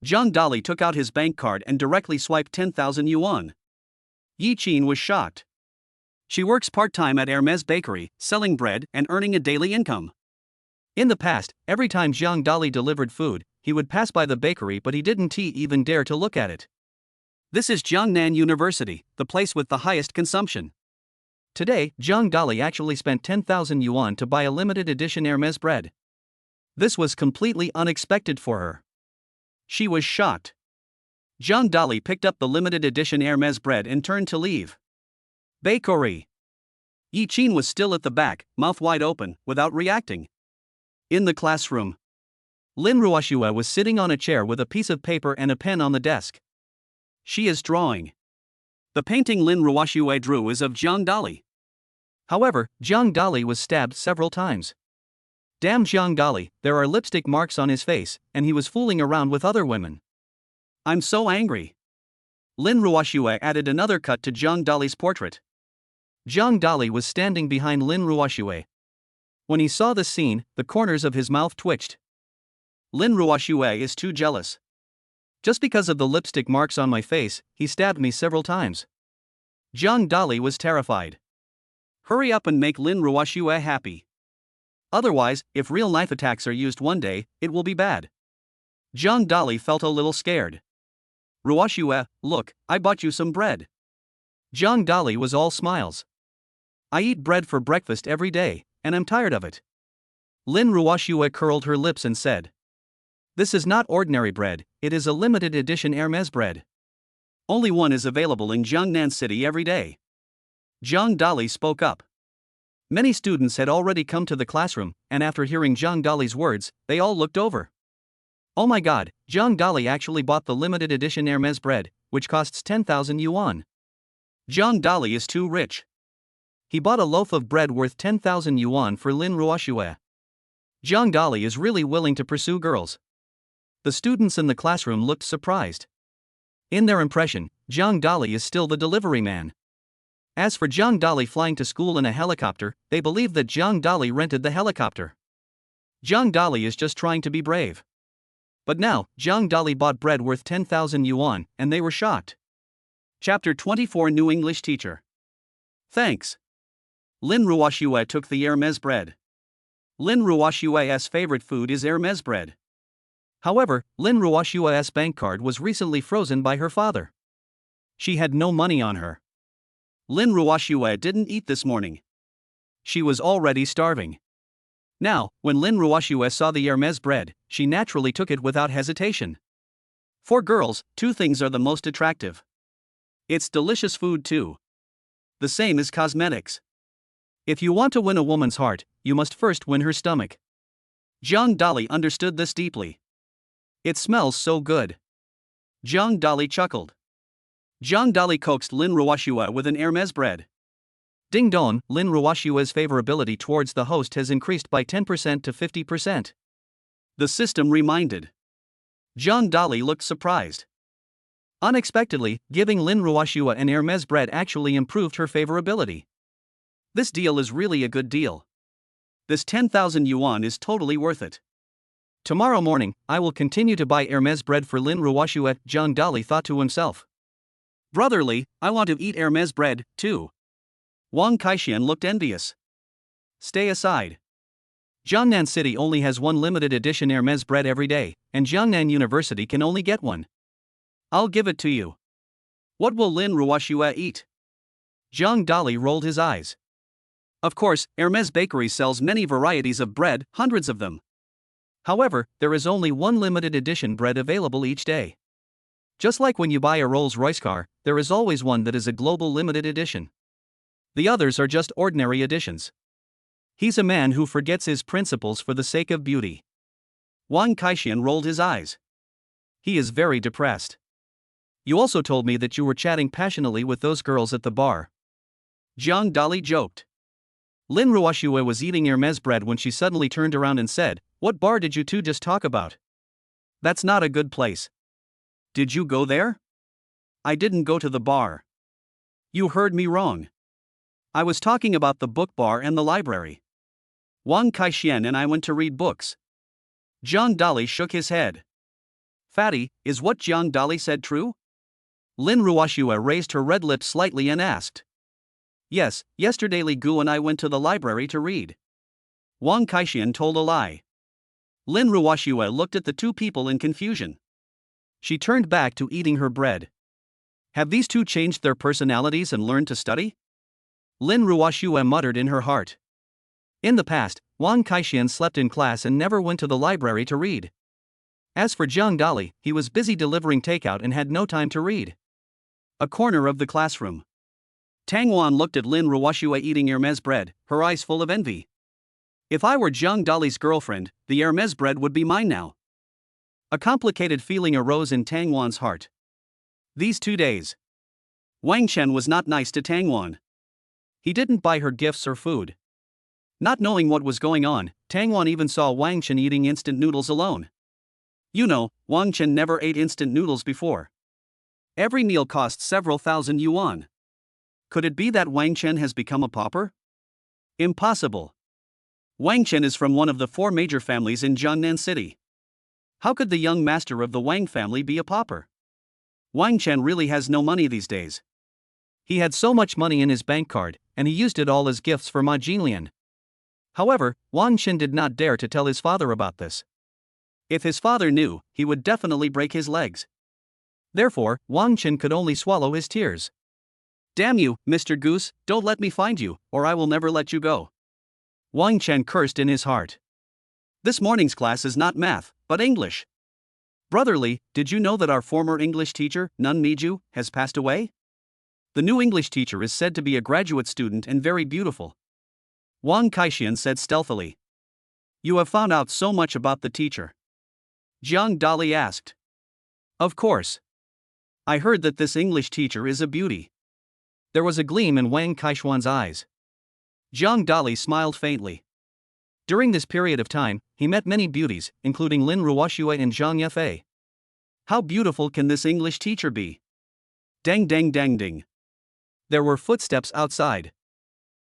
Zhang Dali took out his bank card and directly swiped 10,000 yuan. Yi Qin was shocked. She works part-time at Hermes Bakery, selling bread and earning a daily income. In the past, every time Zhang Dali delivered food, he would pass by the bakery, but he didn't even dare to look at it. This is Jiangnan University, the place with the highest consumption. Today, Zhang Dali actually spent 10,000 yuan to buy a limited edition Hermes bread. This was completely unexpected for her. She was shocked. Zhang Dali picked up the limited edition Hermes bread and turned to leave. Bakery. Yi Qin was still at the back, mouth wide open, without reacting. In the classroom, Lin Ruoxue was sitting on a chair with a piece of paper and a pen on the desk. She is drawing. The painting Lin Ruoxue drew is of Zhang Dali. However, Zhang Dali was stabbed several times. Damn Zhang Dali, there are lipstick marks on his face, and he was fooling around with other women. I'm so angry. Lin Ruoxue added another cut to Zhang Dali's portrait. Zhang Dali was standing behind Lin Ruoxue. When he saw the scene, the corners of his mouth twitched. Lin Ruoxue is too jealous. Just because of the lipstick marks on my face, he stabbed me several times. Zhang Dali was terrified. Hurry up and make Lin Ruoxue happy. Otherwise, if real knife attacks are used one day, it will be bad. Zhang Dali felt a little scared. Ruoxue, look, I bought you some bread. Zhang Dali was all smiles. I eat bread for breakfast every day, and I'm tired of it. Lin Ruoxue curled her lips and said, this is not ordinary bread, it is a limited edition Hermes bread. Only one is available in Jiangnan City every day. Zhang Dali spoke up. Many students had already come to the classroom, and after hearing Zhang Dali's words, they all looked over. Oh my god, Zhang Dali actually bought the limited edition Hermes bread, which costs 10,000 yuan. Zhang Dali is too rich. He bought a loaf of bread worth 10,000 yuan for Lin Ruoxue. Zhang Dali is really willing to pursue girls. The students in the classroom looked surprised. In their impression, Zhang Dali is still the delivery man. As for Zhang Dali flying to school in a helicopter, they believe that Zhang Dali rented the helicopter. Zhang Dali is just trying to be brave. But now, Zhang Dali bought bread worth 10,000 yuan, and they were shocked. Chapter 24 New English Teacher. Thanks. Lin Ruoxue took the Hermes bread. Lin Ruoxue's favorite food is Hermes bread. However, Lin Ruoxue's bank card was recently frozen by her father. She had no money on her. Lin Ruoxue didn't eat this morning. She was already starving. Now, when Lin Ruoxue saw the Hermes bread, she naturally took it without hesitation. For girls, two things are the most attractive. It's delicious food too. The same as cosmetics. If you want to win a woman's heart, you must first win her stomach. Zhang Dali understood this deeply. It smells so good. Zhang Dali chuckled. Zhang Dali coaxed Lin Ruoxue with an Hermes bread. Ding dong, Lin Ruoxue's favorability towards the host has increased by 10% to 50%. The system reminded. Zhang Dali looked surprised. Unexpectedly, giving Lin Ruoxue an Hermes bread actually improved her favorability. This deal is really a good deal. This 10,000 yuan is totally worth it. Tomorrow morning, I will continue to buy Hermes bread for Lin Ruoxue, Zhang Dali thought to himself. Brotherly, I want to eat Hermes bread, too. Wang Kaixian looked envious. Stay aside. Jiangnan City only has one limited edition Hermes bread every day, and Jiangnan University can only get one. I'll give it to you. What will Lin Ruoxue eat? Zhang Dali rolled his eyes. Of course, Hermes Bakery sells many varieties of bread, hundreds of them. However, there is only one limited edition bread available each day. Just like when you buy a Rolls-Royce car, there is always one that is a global limited edition. The others are just ordinary editions. He's a man who forgets his principles for the sake of beauty. Wang Kaixian rolled his eyes. He is very depressed. You also told me that you were chatting passionately with those girls at the bar. Zhang Dali joked. Lin Ruoxue was eating Hermes bread when she suddenly turned around and said, "What bar did you two just talk about? That's not a good place. Did you go there?" I didn't go to the bar. You heard me wrong. I was talking about the book bar and the library. Wang Kaixian and I went to read books. Jiang Dali shook his head. Fatty, is what Jiang Dali said true? Lin Ruoxue raised her red lips slightly and asked. Yes, yesterday Li Gu and I went to the library to read. Wang Kaixian told a lie. Lin Ruoxue looked at the two people in confusion. She turned back to eating her bread. Have these two changed their personalities and learned to study? Lin Ruoxue muttered in her heart. In the past, Wang Kaixian slept in class and never went to the library to read. As for Jiang Dali, he was busy delivering takeout and had no time to read. A corner of the classroom. Tang Wan looked at Lin Ruoxue eating Hermes bread, her eyes full of envy. If I were Jiang Dali's girlfriend, the Hermes bread would be mine now. A complicated feeling arose in Tang Wan's heart. These 2 days. Wang Chen was not nice to Tang Wan. He didn't buy her gifts or food. Not knowing what was going on, Tang Wan even saw Wang Chen eating instant noodles alone. You know, Wang Chen never ate instant noodles before. Every meal cost several thousand yuan. Could it be that Wang Chen has become a pauper? Impossible. Wang Chen is from one of the 4 major families in Jiangnan City. How could the young master of the Wang family be a pauper? Wang Chen really has no money these days. He had so much money in his bank card, and he used it all as gifts for Ma Jinlian. However, Wang Chen did not dare to tell his father about this. If his father knew, he would definitely break his legs. Therefore, Wang Chen could only swallow his tears. Damn you, Mr. Goose, don't let me find you, or I will never let you go. Wang Chen cursed in his heart. This morning's class is not math, but English. Brotherly, did you know that our former English teacher, Nun Miju, has passed away? The new English teacher is said to be a graduate student and very beautiful. Wang Kaixian said stealthily. You have found out so much about the teacher. Jiang Dali asked. Of course. I heard that this English teacher is a beauty. There was a gleam in Wang Kaixian's eyes. Jiang Dali smiled faintly. During this period of time, he met many beauties, including Lin Ruoxue and Zhang Yefei. How beautiful can this English teacher be? Dang dang dang ding. There were footsteps outside.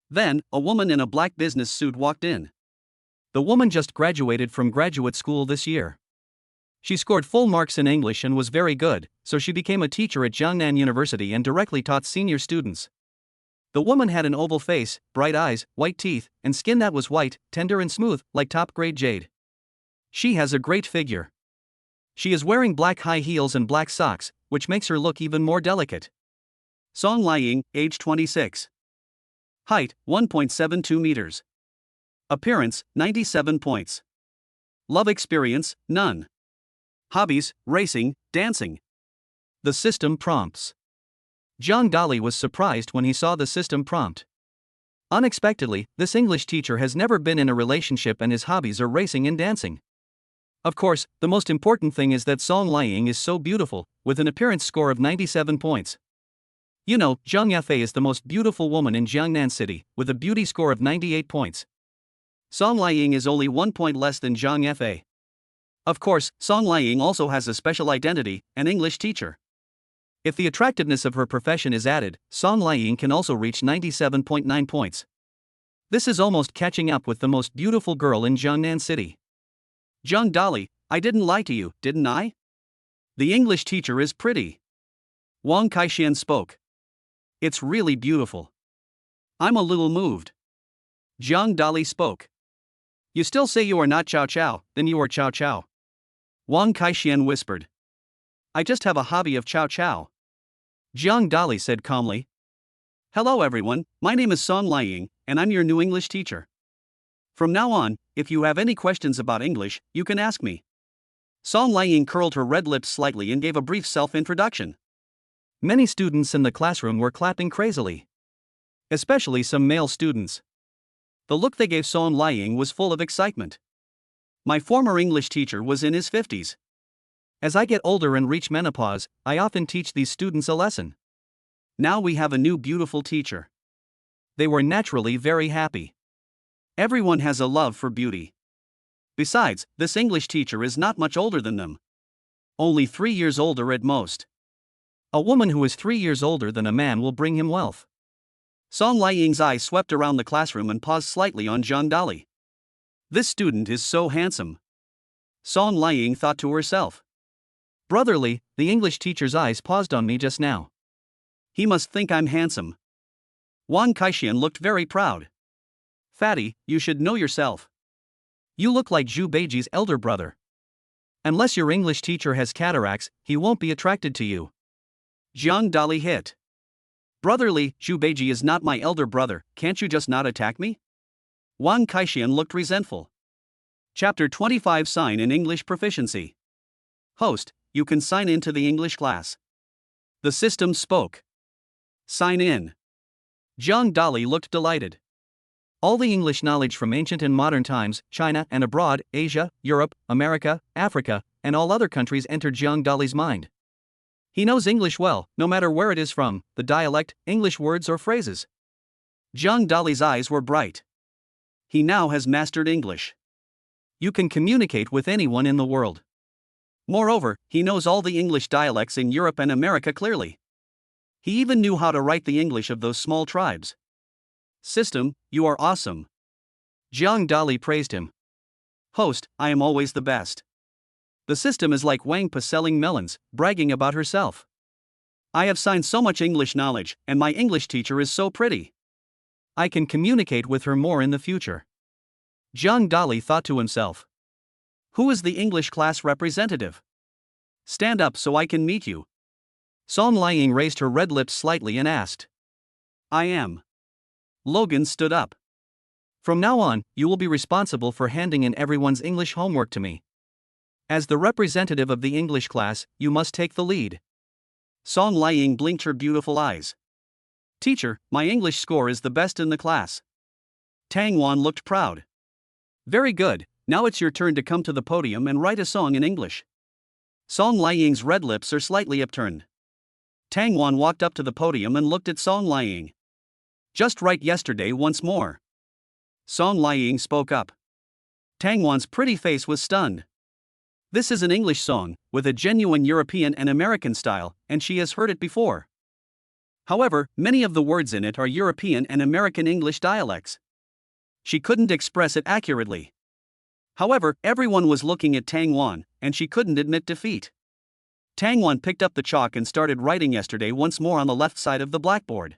Then, a woman in a black business suit walked in. The woman just graduated from graduate school this year. She scored full marks in English and was very good, so she became a teacher at Jiangnan University and directly taught senior students. The woman had an oval face, bright eyes, white teeth, and skin that was white, tender and smooth, like top-grade jade. She has a great figure. She is wearing black high heels and black socks, which makes her look even more delicate. Song Liying, age 26. Height, 1.72 meters. Appearance, 97 points. Love experience, none. Hobbies, racing, dancing. The system prompts. Jiang Dali was surprised when he saw the system prompt. Unexpectedly, this English teacher has never been in a relationship and his hobbies are racing and dancing. Of course, the most important thing is that Song Liying is so beautiful, with an appearance score of 97 points. You know, Zhang Yafei is the most beautiful woman in Jiangnan City, with a beauty score of 98 points. Song Liying is only 1 point less than Zhang Yafei. Of course, Song Liying also has a special identity, an English teacher. If the attractiveness of her profession is added, Song Liying can also reach 97.9 points. This is almost catching up with the most beautiful girl in Jiangnan City. Jiang Dali, I didn't lie to you, didn't I? The English teacher is pretty. Wang Kaixian spoke. It's really beautiful. I'm a little moved. Jiang Dali spoke. You still say you are not Chow Chow, then you are Chow Chow. Wang Kaixian whispered. I just have a hobby of Chow Chow. Jiang Dali said calmly. Hello everyone, my name is Song Liying, and I'm your new English teacher. From now on, if you have any questions about English, you can ask me. Song Liying curled her red lips slightly and gave a brief self-introduction. Many students in the classroom were clapping crazily. Especially some male students. The look they gave Song Liying was full of excitement. My former English teacher was in his 50s. As I get older and reach menopause, I often teach these students a lesson. Now we have a new beautiful teacher. They were naturally very happy. Everyone has a love for beauty. Besides, this English teacher is not much older than them. Only 3 years older at most. A woman who is 3 years older than a man will bring him wealth. Song Liying's eye swept around the classroom and paused slightly on Zhang Dali. This student is so handsome. Song Liying thought to herself. Brotherly, the English teacher's eyes paused on me just now. He must think I'm handsome. Wang Kaixian looked very proud. Fatty, you should know yourself. You look like Zhu Beiji's elder brother. Unless your English teacher has cataracts, he won't be attracted to you. Zhang Dali hit. Brotherly, Zhu Beiji is not my elder brother, can't you just not attack me? Wang Kaixian looked resentful. Chapter 25 Sign in English Proficiency. Host, you can sign in to the English class. The system spoke. Sign in. Zhang Dali looked delighted. All the English knowledge from ancient and modern times, China and abroad, Asia, Europe, America, Africa, and all other countries entered Zhang Dali's mind. He knows English well, no matter where it is from, the dialect, English words or phrases. Zhang Dali's eyes were bright. He now has mastered English. You can communicate with anyone in the world. Moreover, he knows all the English dialects in Europe and America clearly. He even knew how to write the English of those small tribes. System, you are awesome. Zhang Dali praised him. Host, I am always the best. The system is like Wang Pa selling melons, bragging about herself. I have signed so much English knowledge, and my English teacher is so pretty. I can communicate with her more in the future. Zhang Dali thought to himself. Who is the English class representative? Stand up so I can meet you. Song Liying raised her red lips slightly and asked. I am. Logan stood up. From now on, you will be responsible for handing in everyone's English homework to me. As the representative of the English class, you must take the lead. Song Liying blinked her beautiful eyes. Teacher, my English score is the best in the class. Tang Wan looked proud. Very good, now it's your turn to come to the podium and write a song in English. Song Liying's red lips are slightly upturned. Tang Wan walked up to the podium and looked at Song Liying. Just write yesterday once more. Song Liying spoke up. Tang Wan's pretty face was stunned. This is an English song, with a genuine European and American style, and she has heard it before. However, many of the words in it are European and American English dialects. She couldn't express it accurately. However, everyone was looking at Tang Wan, and she couldn't admit defeat. Tang Wan picked up the chalk and started writing yesterday once more on the left side of the blackboard.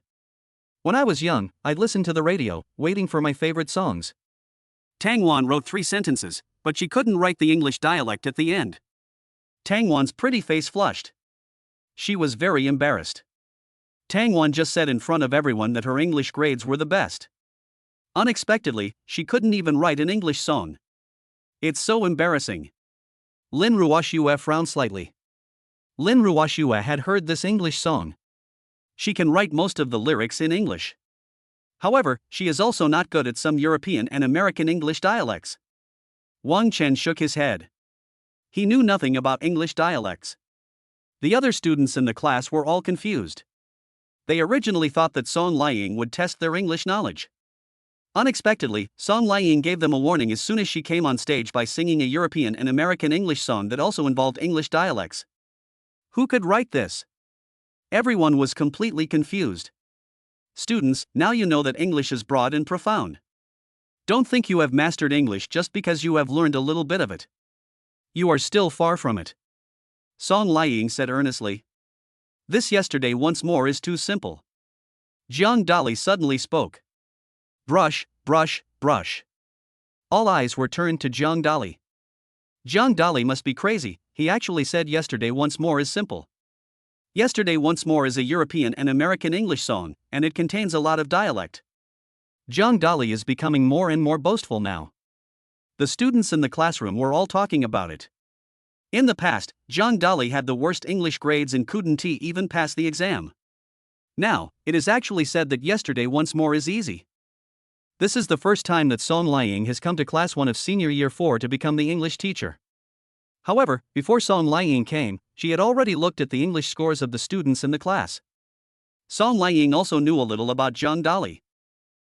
When I was young, I'd listen to the radio, waiting for my favorite songs. Tang Wan wrote 3 sentences, but she couldn't write the English dialect at the end. Tang Wan's pretty face flushed. She was very embarrassed. Tang Wan just said in front of everyone that her English grades were the best. Unexpectedly, she couldn't even write an English song. It's so embarrassing. Lin Ruoxue frowned slightly. Lin Ruoxue had heard this English song. She can write most of the lyrics in English. However, she is also not good at some European and American English dialects. Wang Chen shook his head. He knew nothing about English dialects. The other students in the class were all confused. They originally thought that Song Liying would test their English knowledge. Unexpectedly, Song Liying gave them a warning as soon as she came on stage by singing a European and American English song that also involved English dialects. Who could write this? Everyone was completely confused. Students, now you know that English is broad and profound. Don't think you have mastered English just because you have learned a little bit of it. You are still far from it. Song Liying said earnestly. This yesterday once more is too simple. Zhang Dali suddenly spoke. Brush, brush, brush. All eyes were turned to Zhang Dali. Zhang Dali must be crazy, he actually said yesterday once more is simple. Yesterday once more is a European and American English song, and it contains a lot of dialect. Zhang Dali is becoming more and more boastful now. The students in the classroom were all talking about it. In the past, Zhang Dali had the worst English grades and couldn't even pass the exam. Now, it is actually said that yesterday once more is easy. This is the first time that Song Liying has come to class 1 of senior year 4 to become the English teacher. However, before Song Liying came, she had already looked at the English scores of the students in the class. Song Liying also knew a little about Zhang Dali.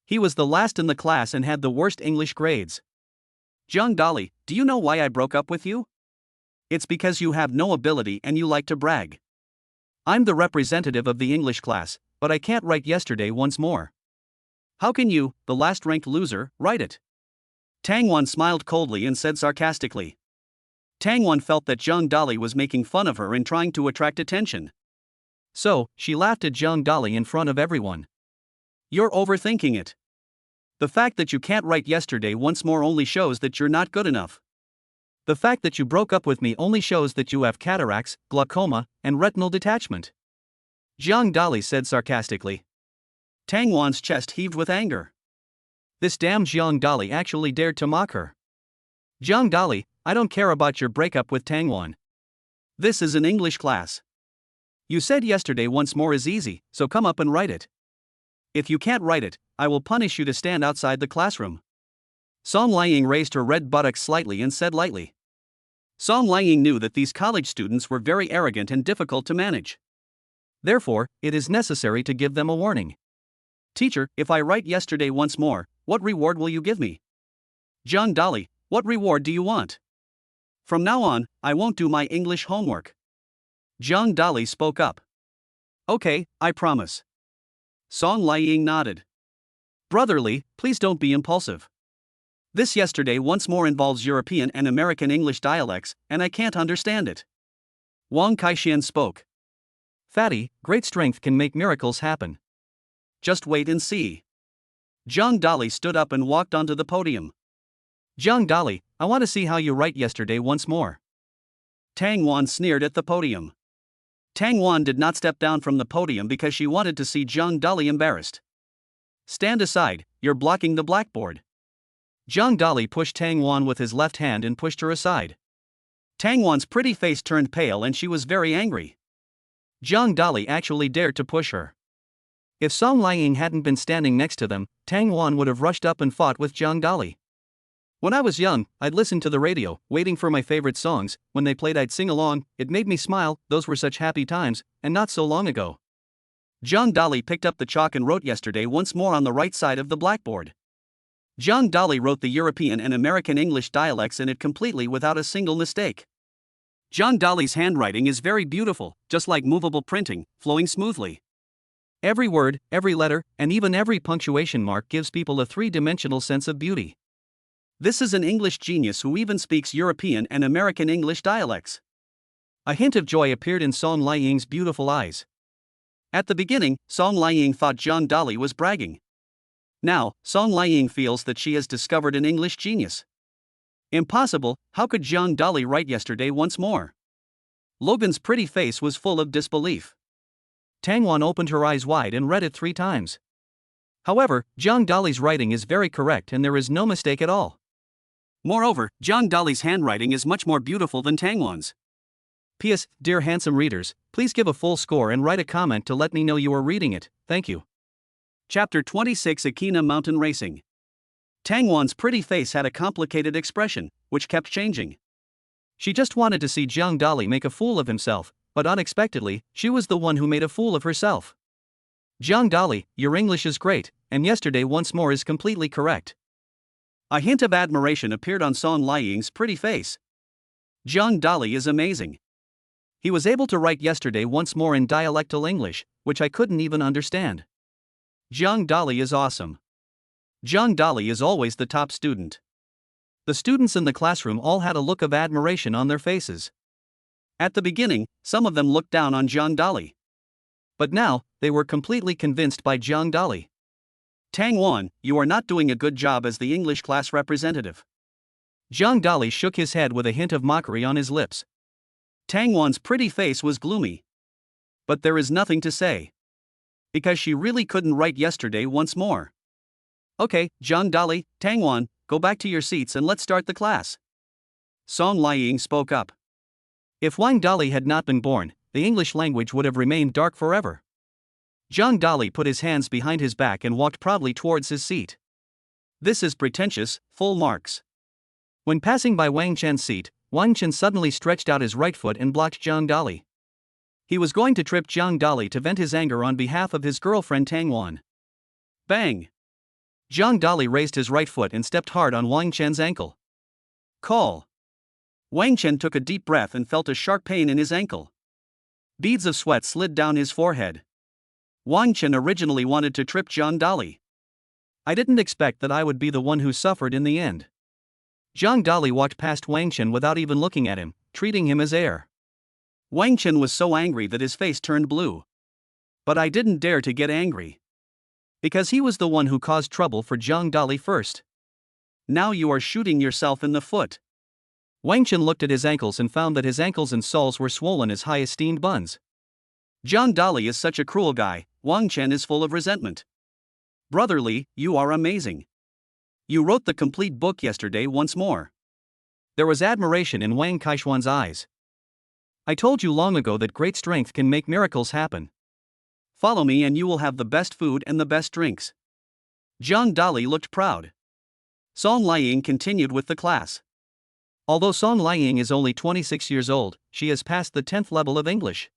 He was the last in the class and had the worst English grades. Zhang Dali, do you know why I broke up with you? It's because you have no ability and you like to brag. I'm the representative of the English class, but I can't write yesterday once more. How can you, the last ranked loser, write it? Tang Wan smiled coldly and said sarcastically. Tang Wan felt that Zhang Dali was making fun of her and trying to attract attention. So, she laughed at Zhang Dali in front of everyone. You're overthinking it. The fact that you can't write yesterday once more only shows that you're not good enough. The fact that you broke up with me only shows that you have cataracts, glaucoma, and retinal detachment. Zhang Dali said sarcastically. Tang Wan's chest heaved with anger. This damn Zhang Dali actually dared to mock her. Zhang Dali, I don't care about your breakup with Tang Wan. This is an English class. You said yesterday once more is easy, so come up and write it. If you can't write it, I will punish you to stand outside the classroom. Song Liang raised her red buttocks slightly and said lightly. Song Liang knew that these college students were very arrogant and difficult to manage. Therefore, it is necessary to give them a warning. Teacher, if I write yesterday once more, what reward will you give me? Zhang Dali, what reward do you want? From now on, I won't do my English homework. Zhang Dali spoke up. Okay, I promise. Song Liang nodded. Brotherly, please don't be impulsive. This yesterday once more involves European and American English dialects, and I can't understand it. Wang Kaixian spoke. Fatty, great strength can make miracles happen. Just wait and see. Zhang Dali stood up and walked onto the podium. Zhang Dali, I want to see how you write yesterday once more. Tang Wan sneered at the podium. Tang Wan did not step down from the podium because she wanted to see Zhang Dali embarrassed. Stand aside, you're blocking the blackboard. Zhang Dali pushed Tang Wan with his left hand and pushed her aside. Tang Wan's pretty face turned pale and she was very angry. Zhang Dali actually dared to push her. If Song Liang hadn't been standing next to them, Tang Wan would have rushed up and fought with Zhang Dali. When I was young, I'd listen to the radio, waiting for my favorite songs. When they played, I'd sing along. It made me smile. Those were such happy times, and not so long ago. Zhang Dali picked up the chalk and wrote yesterday once more on the right side of the blackboard. Zhang Dali wrote the European and American English dialects in it completely without a single mistake. Zhang Dali's handwriting is very beautiful, just like movable printing, flowing smoothly. Every word, every letter, and even every punctuation mark gives people a three-dimensional sense of beauty. This is an English genius who even speaks European and American English dialects. A hint of joy appeared in Song Liang's beautiful eyes. At the beginning, Song Liang thought Zhang Dali was bragging. Now, Song Liang feels that she has discovered an English genius. Impossible, how could Zhang Dali write yesterday once more? Logan's pretty face was full of disbelief. Tang Wan opened her eyes wide and read it 3 times. However, Zhang Dali's writing is very correct and there is no mistake at all. Moreover, Zhang Dali's handwriting is much more beautiful than Tang Wan's. P.S. Dear handsome readers, please give a full score and write a comment to let me know you are reading it, thank you. Chapter 26 Akina Mountain Racing. Tang Wan's pretty face had a complicated expression, which kept changing. She just wanted to see Zhang Dali make a fool of himself, but unexpectedly, she was the one who made a fool of herself. Zhang Dali, your English is great, and yesterday once more is completely correct. A hint of admiration appeared on Song Liang's pretty face. Zhang Dali is amazing. He was able to write yesterday once more in dialectal English, which I couldn't even understand. Zhang Dali is awesome. Zhang Dali is always the top student. The students in the classroom all had a look of admiration on their faces. At the beginning, some of them looked down on Zhang Dali. But now, they were completely convinced by Zhang Dali. Tang Wan, you are not doing a good job as the English class representative. Zhang Dali shook his head with a hint of mockery on his lips. Tang Wan's pretty face was gloomy. But there is nothing to say. Because she really couldn't write yesterday once more. Okay, Zhang Dali, Tang Wan, go back to your seats and let's start the class. Song Liang spoke up. If Wang Dali had not been born, the English language would have remained dark forever. Zhang Dali put his hands behind his back and walked proudly towards his seat. This is pretentious, full marks. When passing by Wang Chen's seat, Wang Chen suddenly stretched out his right foot and blocked Zhang Dali. He was going to trip Zhang Dali to vent his anger on behalf of his girlfriend Tang Wan. Bang! Zhang Dali raised his right foot and stepped hard on Wang Chen's ankle. Call! Wang Chen took a deep breath and felt a sharp pain in his ankle. Beads of sweat slid down his forehead. Wang Chen originally wanted to trip Zhang Dali. I didn't expect that I would be the one who suffered in the end. Zhang Dali walked past Wang Chen without even looking at him, treating him as air. Wang Chen was so angry that his face turned blue. But I didn't dare to get angry. Because he was the one who caused trouble for Zhang Dali first. Now you are shooting yourself in the foot. Wang Chen looked at his ankles and found that his ankles and soles were swollen as high-esteemed buns. Zhang Dali is such a cruel guy. Wang Chen is full of resentment. Brotherly, you are amazing. You wrote the complete book yesterday once more. There was admiration in Wang Kaishuan's eyes. I told you long ago that great strength can make miracles happen. Follow me and you will have the best food and the best drinks. Zhang Dali looked proud. Song Liang continued with the class. Although Song Liang is only 26 years old, she has passed the 10th level of English.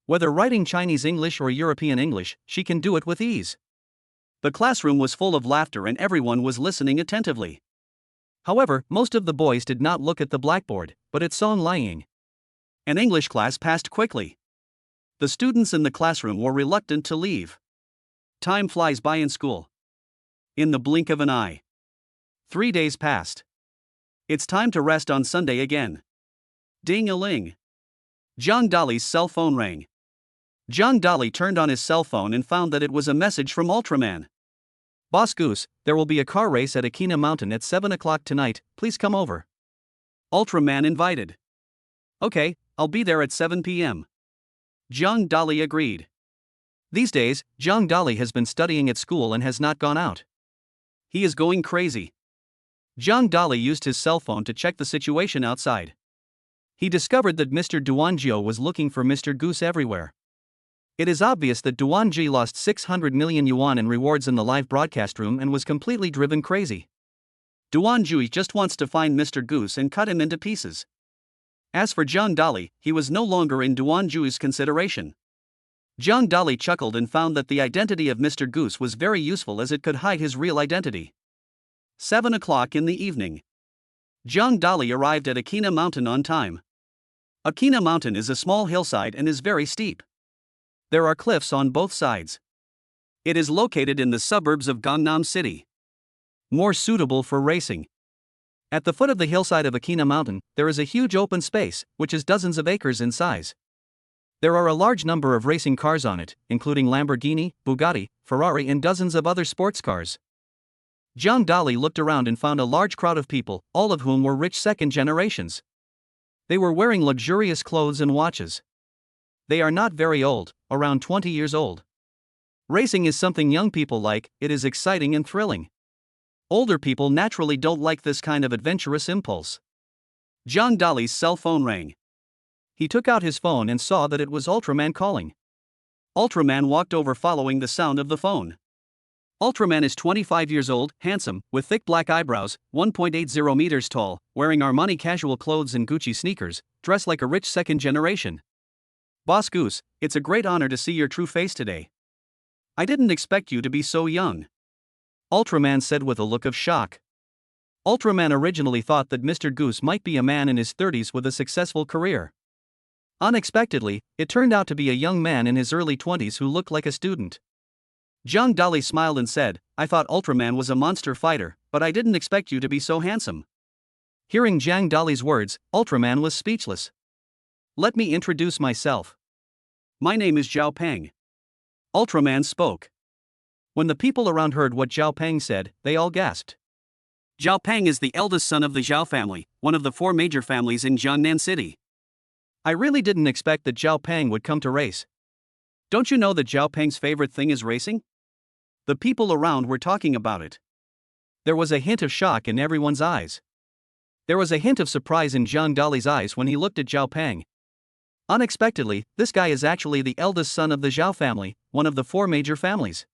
Whether writing Chinese English or European English, she can do it with ease. The classroom was full of laughter and everyone was listening attentively. However, most of the boys did not look at the blackboard, but at Song Liang. An English class passed quickly. The students in the classroom were reluctant to leave. Time flies by in school. In the blink of an eye. 3 days passed. It's time to rest on Sunday again. Ding-a-ling. Zhang Dali's cell phone rang. Zhang Dali turned on his cell phone and found that it was a message from Ultraman. Boss Goose, there will be a car race at Akina Mountain at 7 o'clock tonight, please come over. Ultraman invited. Okay, I'll be there at 7 p.m. Zhang Dali agreed. These days, Zhang Dali has been studying at school and has not gone out. He is going crazy. Zhang Dali used his cell phone to check the situation outside. He discovered that Mr. Duanjiu was looking for Mr. Goose everywhere. It is obvious that Duanji lost 600 million yuan in rewards in the live broadcast room and was completely driven crazy. Duanji just wants to find Mr. Goose and cut him into pieces. As for Zhang Dali, he was no longer in Duanji's consideration. Zhang Dali chuckled and found that the identity of Mr. Goose was very useful as it could hide his real identity. 7 o'clock in the evening. Zhang Dali arrived at Akina Mountain on time. Akina Mountain is a small hillside and is very steep. There are cliffs on both sides. It is located in the suburbs of Gangnam City. More suitable for racing. At the foot of the hillside of Akina Mountain, there is a huge open space, which is dozens of acres in size. There are a large number of racing cars on it, including Lamborghini, Bugatti, Ferrari and dozens of other sports cars. Zhang Dali looked around and found a large crowd of people, all of whom were rich second generations. They were wearing luxurious clothes and watches. They are not very old, around 20 years old. Racing is something young people like, it is exciting and thrilling. Older people naturally don't like this kind of adventurous impulse. Zhang Dali's cell phone rang. He took out his phone and saw that it was Ultraman calling. Ultraman walked over following the sound of the phone. Ultraman is 25 years old, handsome, with thick black eyebrows, 1.80 meters tall, wearing Armani casual clothes and Gucci sneakers, dressed like a rich second generation. Boss Goose, it's a great honor to see your true face today. I didn't expect you to be so young. Ultraman said with a look of shock. Ultraman originally thought that Mr. Goose might be a man in his 30s with a successful career. Unexpectedly, it turned out to be a young man in his early 20s who looked like a student. Zhang Dali smiled and said, I thought Ultraman was a monster fighter, but I didn't expect you to be so handsome. Hearing Zhang Dali's words, Ultraman was speechless. Let me introduce myself. My name is Zhao Peng. Ultraman spoke. When the people around heard what Zhao Peng said, they all gasped. Zhao Peng is the eldest son of the Zhao family, one of the 4 major families in Jiangnan City. I really didn't expect that Zhao Peng would come to race. Don't you know that Zhao Peng's favorite thing is racing? The people around were talking about it. There was a hint of shock in everyone's eyes. There was a hint of surprise in Zhang Dali's eyes when he looked at Zhao Peng. Unexpectedly, this guy is actually the eldest son of the Zhao family, one of the 4 major families.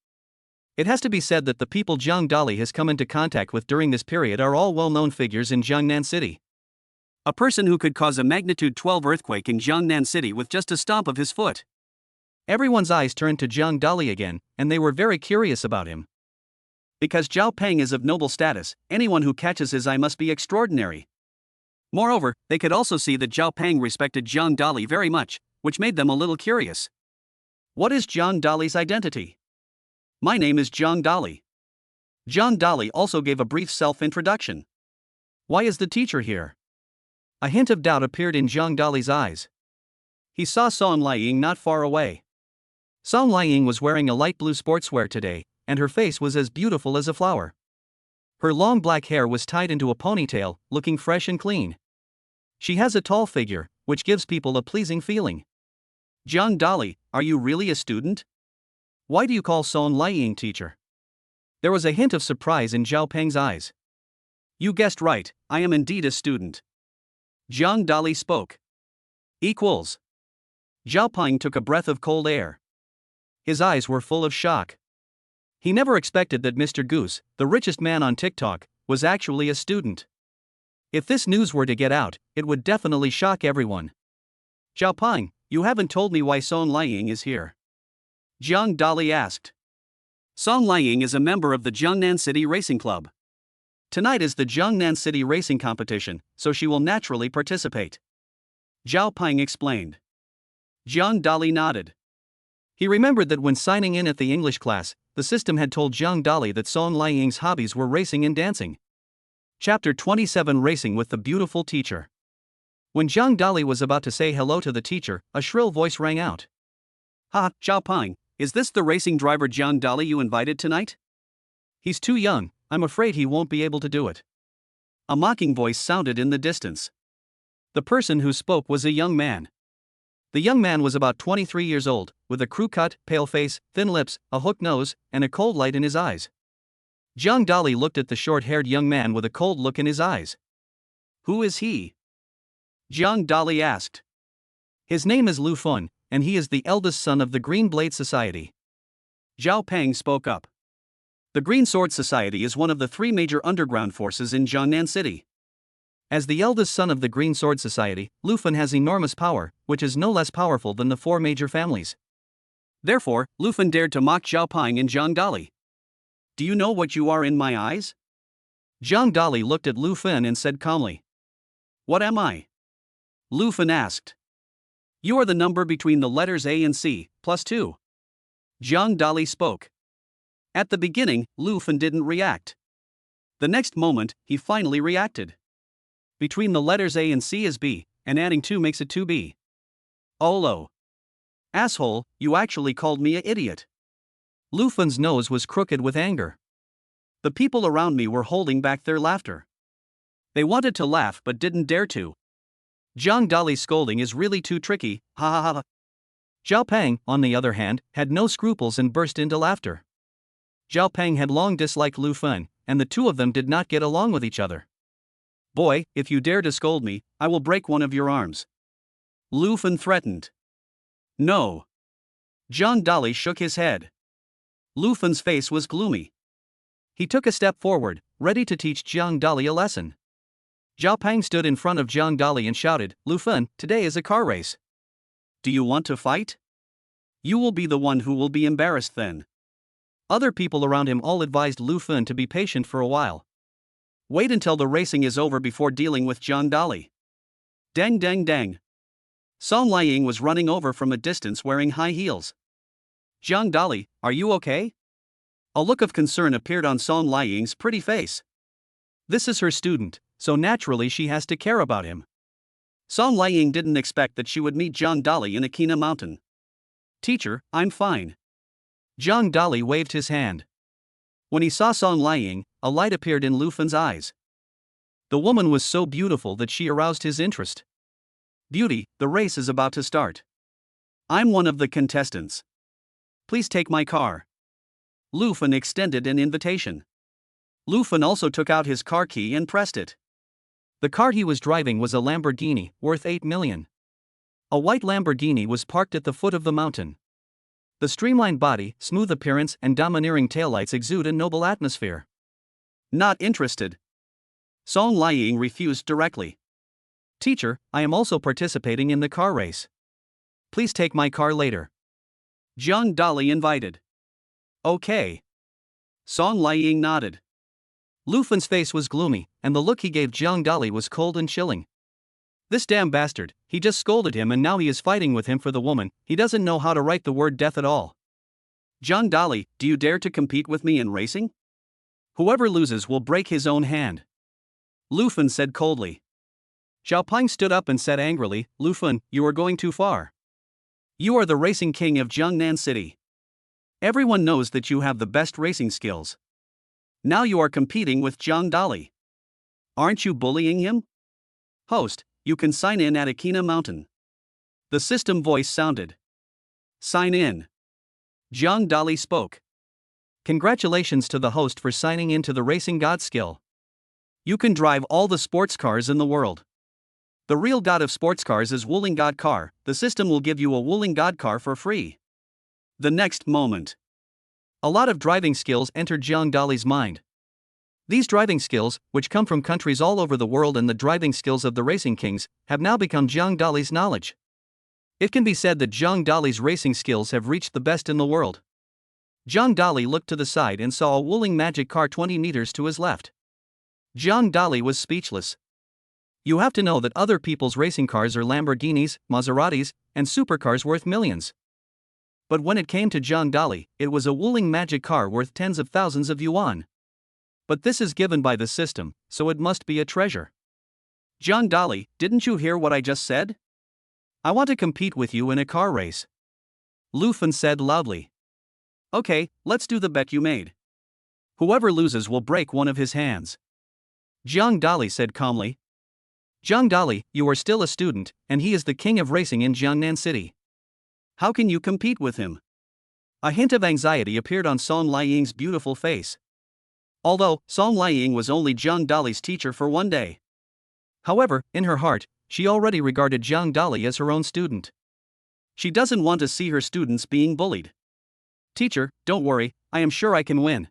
It has to be said that the people Zhang Dali has come into contact with during this period are all well-known figures in Jiangnan City. A person who could cause a magnitude 12 earthquake in Jiangnan City with just a stomp of his foot. Everyone's eyes turned to Zhang Dali again, and they were very curious about him. Because Zhao Peng is of noble status, anyone who catches his eye must be extraordinary. Moreover, they could also see that Zhao Peng respected Zhang Dali very much, which made them a little curious. What is Jiang Dali's identity? My name is Jiang Dali. Jiang Dali also gave a brief self-introduction. Why is the teacher here? A hint of doubt appeared in Jiang Dali's eyes. He saw Song Liang not far away. Song Liang was wearing a light blue sportswear today, and her face was as beautiful as a flower. Her long black hair was tied into a ponytail, looking fresh and clean. She has a tall figure, which gives people a pleasing feeling. Jiang Dali, are you really a student? Why do you call Song Liang teacher? There was a hint of surprise in Zhao Peng's eyes. You guessed right, I am indeed a student. Jiang Dali spoke. Equals. Zhao Peng took a breath of cold air. His eyes were full of shock. He never expected that Mr. Goose, the richest man on TikTok, was actually a student. If this news were to get out, it would definitely shock everyone. Zhao Peng, you haven't told me why Song Liang is here. Jiang Dali asked. Song Liang is a member of the Jiangnan City Racing Club. Tonight is the Jiangnan City Racing Competition, so she will naturally participate. Zhao Peng explained. Jiang Dali nodded. He remembered that when signing in at the English class, the system had told Jiang Dali that Song Liang's hobbies were racing and dancing. Chapter 27 Racing with the Beautiful Teacher. When Jiang Dali was about to say hello to the teacher, a shrill voice rang out. Ha, Zhao Peng, is this the racing driver Jiang Dali you invited tonight? He's too young, I'm afraid he won't be able to do it. A mocking voice sounded in the distance. The person who spoke was a young man. The young man was about 23 years old, with a crew cut, pale face, thin lips, a hooked nose, and a cold light in his eyes. Jiang Dali looked at the short-haired young man with a cold look in his eyes. Who is he? Jiang Dali asked. His name is Lu Fun, and he is the eldest son of the Green Blade Society. Zhao Peng spoke up. The Green Sword Society is one of the 3 major underground forces in Jiangnan City. As the eldest son of the Green Sword Society, Lu Fun has enormous power, which is no less powerful than the 4 major families. Therefore, Lu Fun dared to mock Zhao Peng and Jiang Dali. Do you know what you are in my eyes? Jiang Dali looked at Lu Fun and said calmly. What am I? Lu Fun asked. You are the number between the letters A and C, plus 2. Jiang Dali spoke. At the beginning, Lu Fun didn't react. The next moment, he finally reacted. Between the letters A and C is B, and adding 2 makes it 2B. Olo. Asshole, you actually called me an idiot. Lu Fun's nose was crooked with anger. The people around me were holding back their laughter. They wanted to laugh but didn't dare to. Jiang Dali's scolding is really too tricky, ha ha ha. Zhao Peng, on the other hand, had no scruples and burst into laughter. Zhao Peng had long disliked Lu Fun, and the two of them did not get along with each other. Boy, if you dare to scold me, I will break one of your arms. Lu Fun threatened. No. Jiang Dali shook his head. Lu Fun's face was gloomy. He took a step forward, ready to teach Jiang Dali a lesson. Zhao Peng stood in front of Jiang Dali and shouted, Lu Fun, today is a car race. Do you want to fight? You will be the one who will be embarrassed then. Other people around him all advised Lu Fun to be patient for a while. Wait until the racing is over before dealing with Jiang Dali. Dang dang dang. Song Liang was running over from a distance wearing high heels. Jiang Dali, are you okay? A look of concern appeared on Song Liang's pretty face. This is her student, so naturally she has to care about him. Song Liang didn't expect that she would meet Jiang Dali in Akina Mountain. Teacher, I'm fine. Jiang Dali waved his hand. When he saw Song Liang, a light appeared in Lu Fun's eyes. The woman was so beautiful that she aroused his interest. Beauty, the race is about to start. I'm one of the contestants. Please take my car. Lu Fun extended an invitation. Lu Fun also took out his car key and pressed it. The car he was driving was a Lamborghini, worth 8 million. A white Lamborghini was parked at the foot of the mountain. The streamlined body, smooth appearance, and domineering taillights exude a noble atmosphere. Not interested. Song Liang refused directly. Teacher, I am also participating in the car race. Please take my car later. Jiang Dali invited. Okay. Song Liang nodded. Lu Fun's face was gloomy, and the look he gave Jiang Dali was cold and chilling. This damn bastard, he just scolded him and now he is fighting with him for the woman. He doesn't know how to write the word death at all. Zhang Dali, do you dare to compete with me in racing? Whoever loses will break his own hand. Lu Fen said coldly. Zhao Ping stood up and said angrily, Lu Fen, you are going too far. You are the racing king of Jiangnan City. Everyone knows that you have the best racing skills. Now you are competing with Zhang Dali. Aren't you bullying him? Host, you can sign in at Akina Mountain. The system voice sounded. Sign in. Zhang Dali spoke. Congratulations to the host for signing in to the Racing God skill. You can drive all the sports cars in the world. The real god of sports cars is Wuling God Car. The system will give you a Wuling God Car for free. The next moment, a lot of driving skills entered Zhang Dali's mind. These driving skills, which come from countries all over the world and the driving skills of the racing kings, have now become Zhang Dali's knowledge. It can be said that Zhang Dali's racing skills have reached the best in the world. Zhang Dali looked to the side and saw a Wuling magic car 20 meters to his left. Zhang Dali was speechless. You have to know that other people's racing cars are Lamborghinis, Maseratis, and supercars worth millions. But when it came to Zhang Dali, it was a Wuling magic car worth tens of thousands of yuan. But this is given by the system, so it must be a treasure. Zhang Dali, didn't you hear what I just said? I want to compete with you in a car race. Lu Fen said loudly. Okay, let's do the bet you made. Whoever loses will break one of his hands. Zhang Dali said calmly. Zhang Dali, you are still a student, and he is the king of racing in Jiangnan City. How can you compete with him? A hint of anxiety appeared on Song Liying's beautiful face. Although, Song Liying was only Zhang Dali's teacher for one day. However, in her heart, she already regarded Zhang Dali as her own student. She doesn't want to see her students being bullied. Teacher, don't worry, I am sure I can win.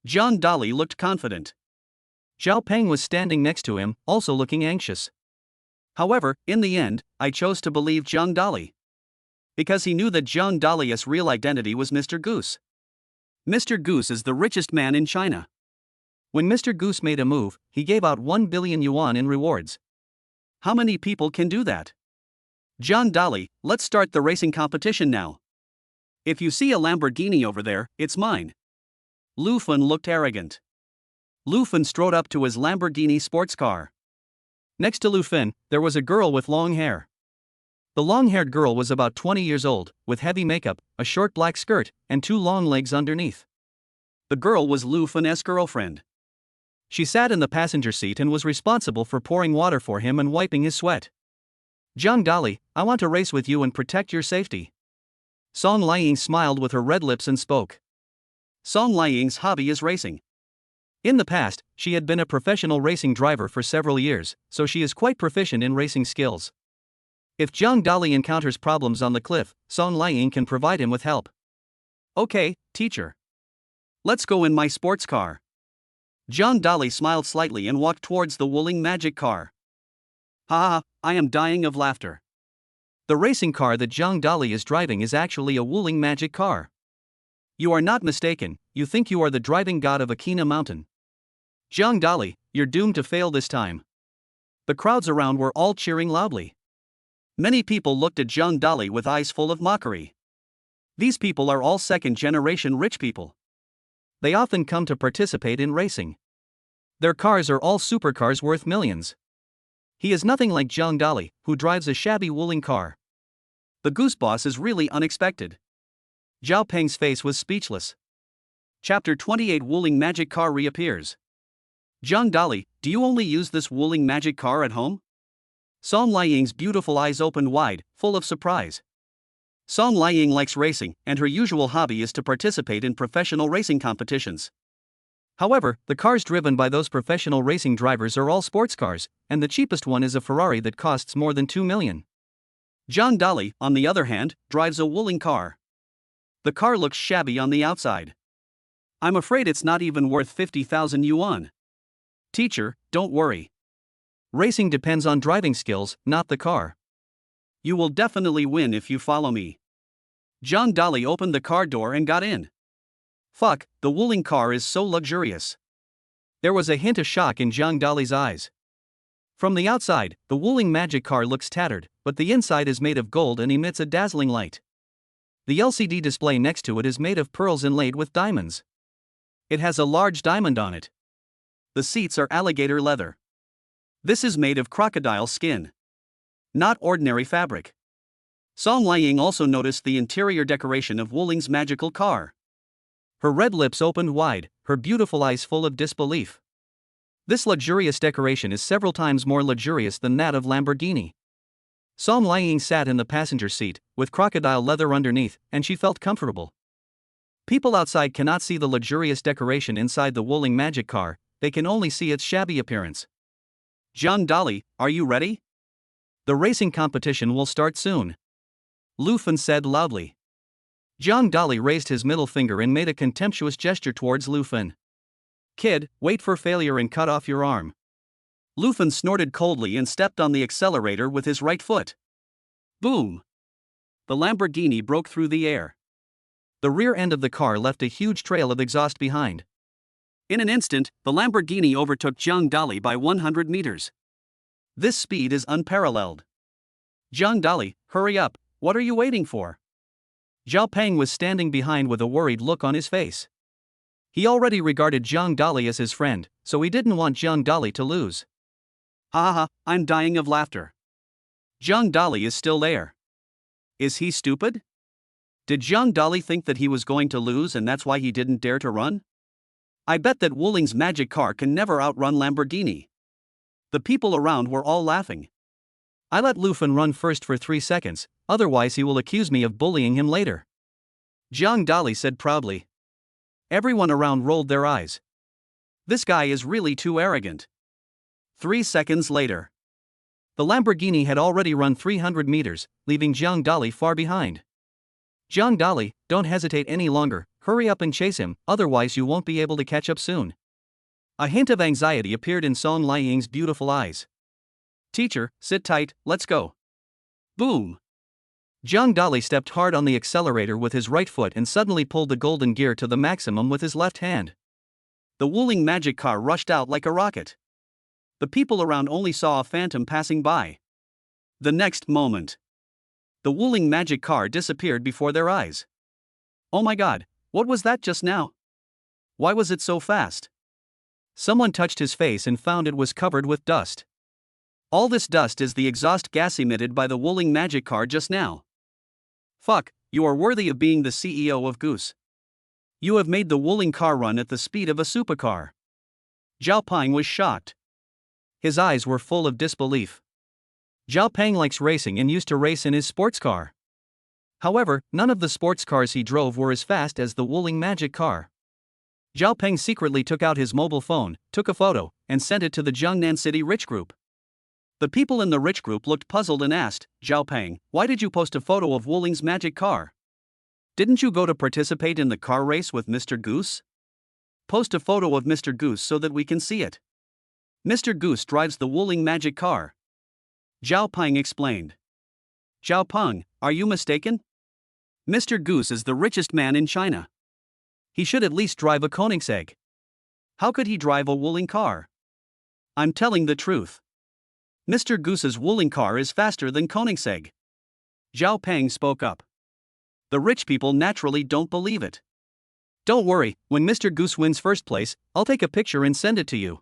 Zhang Dali looked confident. Zhao Peng was standing next to him, also looking anxious. However, in the end, I chose to believe Zhang Dali. Because he knew that Zhang Dali's real identity was Mr. Goose. Mr. Goose is the richest man in China. When Mr. Goose made a move, he gave out 1 billion yuan in rewards. How many people can do that? Zhang Dali, let's start the racing competition now. If you see a Lamborghini over there, it's mine. Lu Fen looked arrogant. Lu Fen strode up to his Lamborghini sports car. Next to Lu Fen, there was a girl with long hair. The long-haired girl was about 20 years old, with heavy makeup, a short black skirt, and 2 long legs underneath. The girl was Lu Fen's girlfriend. She sat in the passenger seat and was responsible for pouring water for him and wiping his sweat. Zhang Dali, I want to race with you and protect your safety. Song Liying smiled with her red lips and spoke. Song Liying's hobby is racing. In the past, she had been a professional racing driver for several years, so she is quite proficient in racing skills. If Zhang Dali encounters problems on the cliff, Song Liying can provide him with help. Okay, teacher. Let's go in my sports car. Zhang Dali smiled slightly and walked towards the Wuling magic car. Ha, I am dying of laughter. The racing car that Zhang Dali is driving is actually a Wuling magic car. You are not mistaken, you think you are the driving god of Akina Mountain. Zhang Dali, you're doomed to fail this time. The crowds around were all cheering loudly. Many people looked at Zhang Dali with eyes full of mockery. These people are all second-generation rich people. They often come to participate in racing. Their cars are all supercars worth millions. He is nothing like Zhang Dali, who drives a shabby Wuling car. The Goose Boss is really unexpected. Zhao Peng's face was speechless. Chapter 28 Wuling Magic Car reappears. Zhang Dali, do you only use this Wuling magic car at home? Song Liying's beautiful eyes opened wide, full of surprise. Song Liying likes racing, and her usual hobby is to participate in professional racing competitions. However, the cars driven by those professional racing drivers are all sports cars, and the cheapest one is a Ferrari that costs more than 2 million. Zhang Dali, on the other hand, drives a Wuling car. The car looks shabby on the outside. I'm afraid it's not even worth 50,000 yuan. Teacher, don't worry. Racing depends on driving skills, not the car. You will definitely win if you follow me. Zhang Dali opened the car door and got in. Fuck, the Wuling car is so luxurious. There was a hint of shock in Zhang Dali's eyes. From the outside, the Wuling magic car looks tattered, but the inside is made of gold and emits a dazzling light. The LCD display next to it is made of pearls inlaid with diamonds. It has a large diamond on it. The seats are alligator leather. This is made of crocodile skin, not ordinary fabric. Song Liang also noticed the interior decoration of Wuling's magical car. Her red lips opened wide, her beautiful eyes full of disbelief. This luxurious decoration is several times more luxurious than that of Lamborghini. Song Liang sat in the passenger seat, with crocodile leather underneath, and she felt comfortable. People outside cannot see the luxurious decoration inside the Wuling magic car, they can only see its shabby appearance. Zhang Dali, are you ready? The racing competition will start soon. Lu Fen said loudly. Zhang Dali raised his middle finger and made a contemptuous gesture towards Lu Fen. Kid, wait for failure and cut off your arm. Lu Fen snorted coldly and stepped on the accelerator with his right foot. Boom! The Lamborghini broke through the air. The rear end of the car left a huge trail of exhaust behind. In an instant, the Lamborghini overtook Zhang Dali by 100 meters. This speed is unparalleled. Zhang Dali, hurry up, what are you waiting for? Zhao Peng was standing behind with a worried look on his face. He already regarded Zhang Dali as his friend, so he didn't want Zhang Dali to lose. Ha ha ha, I'm dying of laughter. Zhang Dali is still there. Is he stupid? Did Zhang Dali think that he was going to lose and that's why he didn't dare to run? I bet that Wuling's magic car can never outrun Lamborghini. The people around were all laughing. I let Lu Fen run first for 3 seconds, otherwise he will accuse me of bullying him later. Zhang Dali said proudly. Everyone around rolled their eyes. This guy is really too arrogant. 3 seconds later. The Lamborghini had already run 300 meters, leaving Zhang Dali far behind. Zhang Dali, don't hesitate any longer, hurry up and chase him, otherwise you won't be able to catch up soon. A hint of anxiety appeared in Song Liang's beautiful eyes. Teacher, sit tight, let's go. Boom! Zhang Dali stepped hard on the accelerator with his right foot and suddenly pulled the golden gear to the maximum with his left hand. The Wuling magic car rushed out like a rocket. The people around only saw a phantom passing by. The next moment, the Wuling magic car disappeared before their eyes. Oh my god, what was that just now? Why was it so fast? Someone touched his face and found it was covered with dust. All this dust is the exhaust gas emitted by the Wuling magic car just now. Fuck, you are worthy of being the CEO of Goose. You have made the Wuling car run at the speed of a supercar. Zhao Peng was shocked. His eyes were full of disbelief. Zhao Peng likes racing and used to race in his sports car. However, none of the sports cars he drove were as fast as the Wuling magic car. Zhao Peng secretly took out his mobile phone, took a photo, and sent it to the Jiangnan City Rich Group. The people in the Rich Group looked puzzled and asked, Zhao Peng, why did you post a photo of Wuling's magic car? Didn't you go to participate in the car race with Mr. Goose? Post a photo of Mr. Goose so that we can see it. Mr. Goose drives the Wuling magic car. Zhao Peng explained. Zhao Peng, are you mistaken? Mr. Goose is the richest man in China. He should at least drive a Koenigsegg. How could he drive a Wuling car? I'm telling the truth. Mr. Goose's Wuling car is faster than Koenigsegg. Zhao Peng spoke up. The rich people naturally don't believe it. Don't worry, when Mr. Goose wins first place, I'll take a picture and send it to you.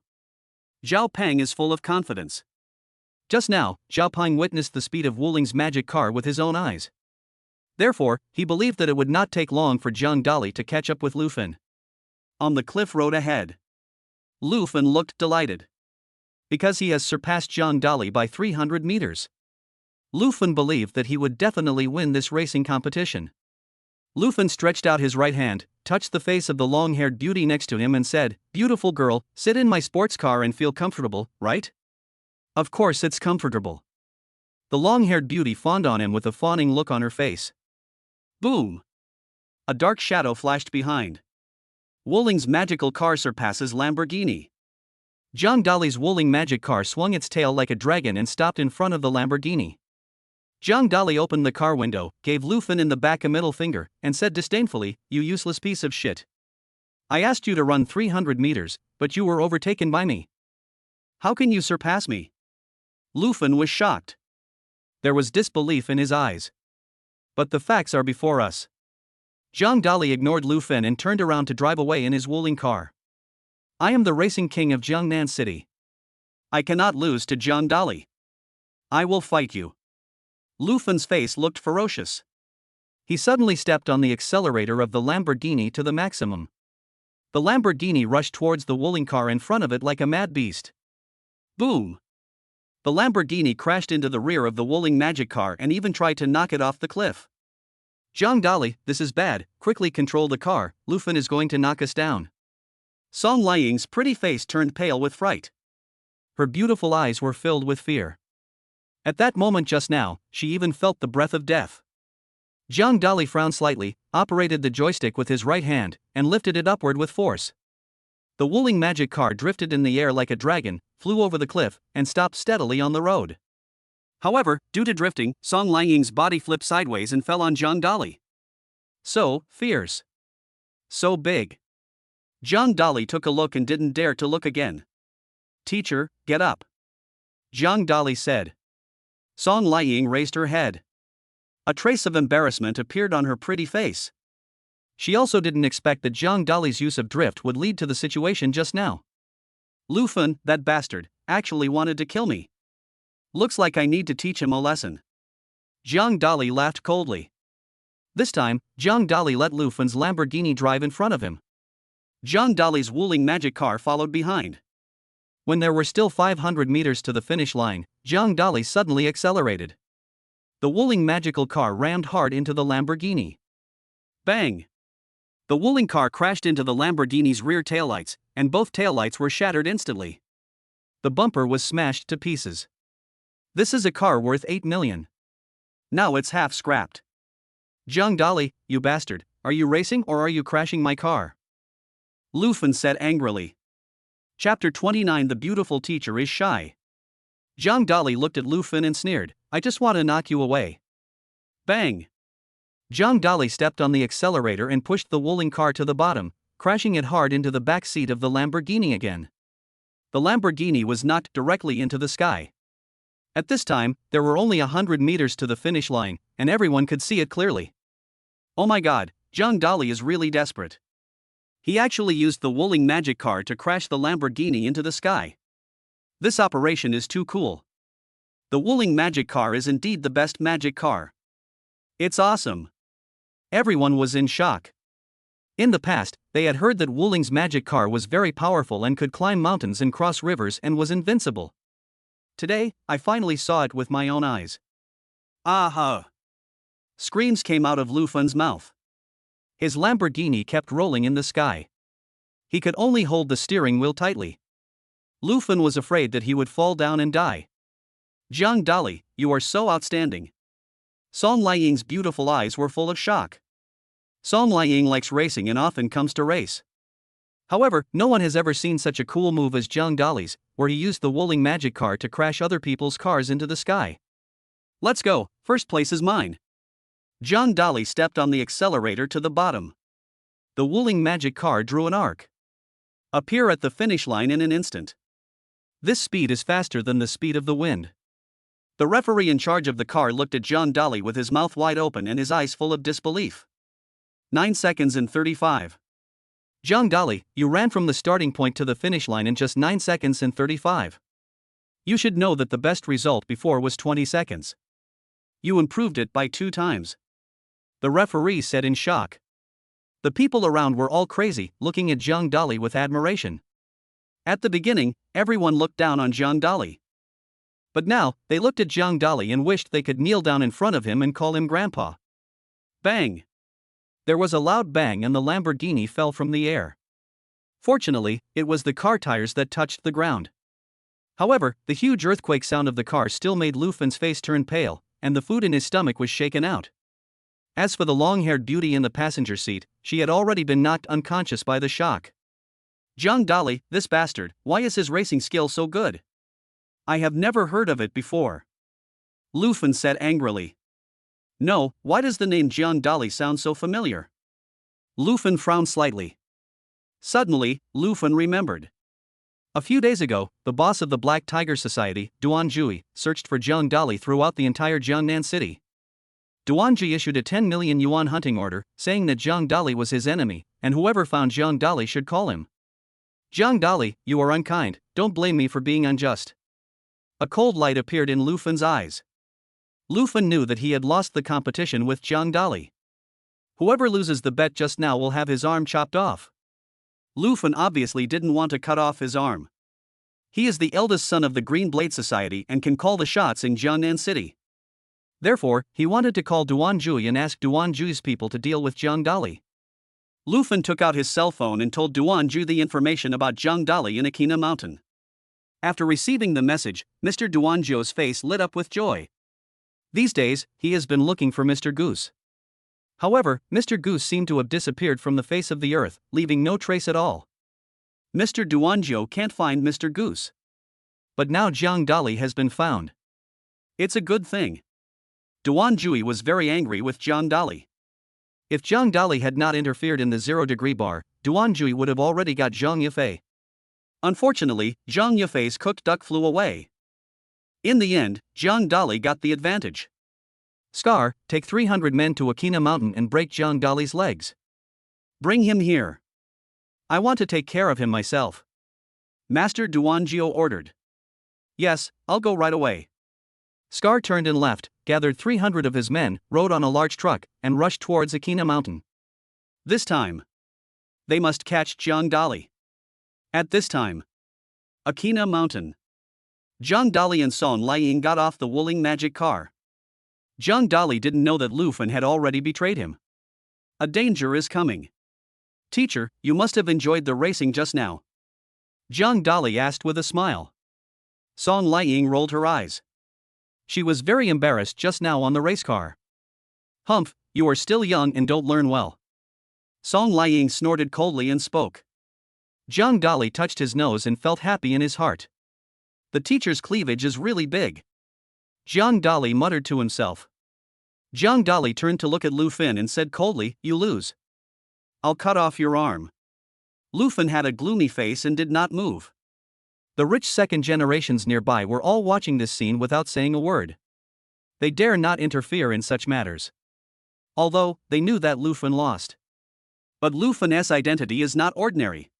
Zhao Peng is full of confidence. Just now, Zhao Peng witnessed the speed of Wuling's magic car with his own eyes. Therefore, he believed that it would not take long for Zhang Dali to catch up with Lu Fen. On the cliff road ahead, Lu Fen looked delighted. Because he has surpassed Zhang Dali by 300 meters. Lu Fen believed that he would definitely win this racing competition. Lu Fen stretched out his right hand, touched the face of the long-haired beauty next to him and said, Beautiful girl, sit in my sports car and feel comfortable, right? Of course it's comfortable. The long-haired beauty fawned on him with a fawning look on her face. Boom! A dark shadow flashed behind. Wuling's magical car surpasses Lamborghini. Zhang Dali's Wuling magic car swung its tail like a dragon and stopped in front of the Lamborghini. Zhang Dali opened the car window, gave Lu Fen in the back a middle finger, and said disdainfully, You useless piece of shit. I asked you to run 300 meters, but you were overtaken by me. How can you surpass me? Lufin was shocked. There was disbelief in his eyes. But the facts are before us. Zhang Dali ignored Lufin and turned around to drive away in his wuling car. I am the racing king of Jiangnan City. I cannot lose to Zhang Dali. I will fight you. Lufin's face looked ferocious. He suddenly stepped on the accelerator of the Lamborghini to the maximum. The Lamborghini rushed towards the wuling car in front of it like a mad beast. Boom! The Lamborghini crashed into the rear of the wuling magic car and even tried to knock it off the cliff. Zhang Dali, this is bad, quickly control the car, Lufin is going to knock us down. Song Liying's pretty face turned pale with fright. Her beautiful eyes were filled with fear. At that moment just now, she even felt the breath of death. Zhang Dali frowned slightly, operated the joystick with his right hand, and lifted it upward with force. The wuling magic car drifted in the air like a dragon, flew over the cliff, and stopped steadily on the road. However, due to drifting, Song Liying's body flipped sideways and fell on Zhang Dali. So fierce. So big. Zhang Dali took a look and didn't dare to look again. Teacher, get up. Zhang Dali said. Song Liying raised her head. A trace of embarrassment appeared on her pretty face. She also didn't expect that Zhang Dali's use of drift would lead to the situation just now. Lufin, that bastard, actually wanted to kill me. Looks like I need to teach him a lesson. Zhang Dali laughed coldly. This time, Zhang Dali let Lufin's Lamborghini drive in front of him. Zhang Dali's wuling magic car followed behind. When there were still 500 meters to the finish line, Zhang Dali suddenly accelerated. The wuling magical car rammed hard into the Lamborghini. Bang! The wuling car crashed into the Lamborghini's rear taillights, and both taillights were shattered instantly. The bumper was smashed to pieces. This is a car worth 8 million. Now it's half scrapped. Zhang Dali, you bastard, are you racing or are you crashing my car? Lufin said angrily. Chapter 29 The beautiful teacher is shy. Zhang Dali looked at Lufin and sneered, I just want to knock you away. Bang! Zhang Dali stepped on the accelerator and pushed the wuling car to the bottom, crashing it hard into the back seat of the Lamborghini again. The Lamborghini was knocked directly into the sky. At this time, there were only 100 meters to the finish line, and everyone could see it clearly. Oh my god, Zhang Dali is really desperate. He actually used the wuling magic car to crash the Lamborghini into the sky. This operation is too cool. The wuling magic car is indeed the best magic car. It's awesome. Everyone was in shock. In the past, they had heard that Wuling's magic car was very powerful and could climb mountains and cross rivers and was invincible. Today, I finally saw it with my own eyes. Aha! Screams came out of Lufin's mouth. His Lamborghini kept rolling in the sky. He could only hold the steering wheel tightly. Lufin was afraid that he would fall down and die. Zhang Dali, you are so outstanding. Song Liying's beautiful eyes were full of shock. Song Liying likes racing and often comes to race. However, no one has ever seen such a cool move as Zhang Dali's, where he used the wuling magic car to crash other people's cars into the sky. Let's go, first place is mine. Zhang Dali stepped on the accelerator to the bottom. The wuling magic car drew an arc. Appear at the finish line in an instant. This speed is faster than the speed of the wind. The referee in charge of the car looked at Zhang Dali with his mouth wide open and his eyes full of disbelief. 9 seconds and 35. Zhang Dali, you ran from the starting point to the finish line in just 9 seconds and 35. You should know that the best result before was 20 seconds. You improved it by 2 times. The referee said in shock. The people around were all crazy, looking at Zhang Dali with admiration. At the beginning, everyone looked down on Zhang Dali. But now, they looked at Zhang Dali and wished they could kneel down in front of him and call him Grandpa. Bang! There was a loud bang and the Lamborghini fell from the air. Fortunately, it was the car tires that touched the ground. However, the huge earthquake sound of the car still made Lufin's face turn pale, and the food in his stomach was shaken out. As for the long-haired beauty in the passenger seat, she had already been knocked unconscious by the shock. Zhang Dali, this bastard, why is his racing skill so good? I have never heard of it before. Lufin said angrily. No, why does the name Zhang Dali sound so familiar? Lufin frowned slightly. Suddenly, Lufin remembered. A few days ago, the boss of the Black Tiger Society, Duan Jui, searched for Zhang Dali throughout the entire Jiangnan city. Duan Jui issued a 10 million yuan hunting order, saying that Zhang Dali was his enemy, and whoever found Zhang Dali should call him. Zhang Dali, you are unkind, don't blame me for being unjust. A cold light appeared in Lu Fen's eyes. Lu Fen knew that he had lost the competition with Zhang Dali. Whoever loses the bet just now will have his arm chopped off. Lu Fen obviously didn't want to cut off his arm. He is the eldest son of the Green Blade Society and can call the shots in Jiangnan City. Therefore, he wanted to call Duan Jui and ask Duan Jui's people to deal with Zhang Dali. Lu Fen took out his cell phone and told Duan Jui the information about Zhang Dali in Akina Mountain. After receiving the message, Mr. Duan Jui's face lit up with joy. These days, he has been looking for Mr. Goose. However, Mr. Goose seemed to have disappeared from the face of the earth, leaving no trace at all. Mr. Duan Jui can't find Mr. Goose. But now Zhang Dali has been found. It's a good thing. Duan Jui was very angry with Zhang Dali. If Zhang Dali had not interfered in the 0-degree bar, Duan Jui would have already got Zhang Yafei. Unfortunately, Zhang Yafei's cooked duck flew away. In the end, Zhang Dali got the advantage. Scar, take 300 men to Akina Mountain and break Zhang Dali's legs. Bring him here. I want to take care of him myself. Master Duan Jui ordered. Yes, I'll go right away. Scar turned and left, gathered 300 of his men, rode on a large truck, and rushed towards Akina Mountain. This time, they must catch Zhang Dali. At this time, Akina Mountain. Zhang Dali and Song Liang got off the Wuling magic car. Zhang Dali didn't know that Lu Fen had already betrayed him. A danger is coming. Teacher, you must have enjoyed the racing just now. Zhang Dali asked with a smile. Song Liang rolled her eyes. She was very embarrassed just now on the race car. Humph, you are still young and don't learn well. Song Liang snorted coldly and spoke. Zhang Dali touched his nose and felt happy in his heart. The teacher's cleavage is really big. Zhang Dali muttered to himself. Zhang Dali turned to look at Lu Fen and said coldly, you lose. I'll cut off your arm. Lu Fen had a gloomy face and did not move. The rich second generations nearby were all watching this scene without saying a word. They dare not interfere in such matters. Although, they knew that Lu Fen lost. But Lu Fen's identity is not ordinary.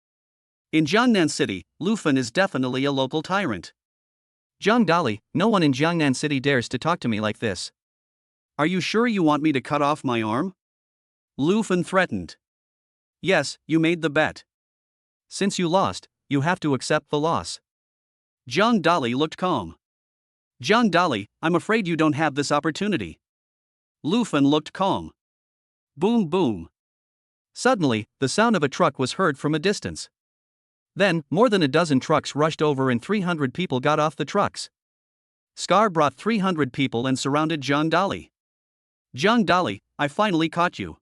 In Jiangnan City, Lu Fen is definitely a local tyrant. Zhang Dali, no one in Jiangnan City dares to talk to me like this. Are you sure you want me to cut off my arm? Lu Fen threatened. Yes, you made the bet. Since you lost, you have to accept the loss. Zhang Dali looked calm. Zhang Dali, I'm afraid you don't have this opportunity. Lu Fen looked calm. Boom boom. Suddenly, the sound of a truck was heard from a distance. Then, more than a dozen trucks rushed over and 300 people got off the trucks. Scar brought 300 people and surrounded Zhang Dali. Zhang Dali, I finally caught you.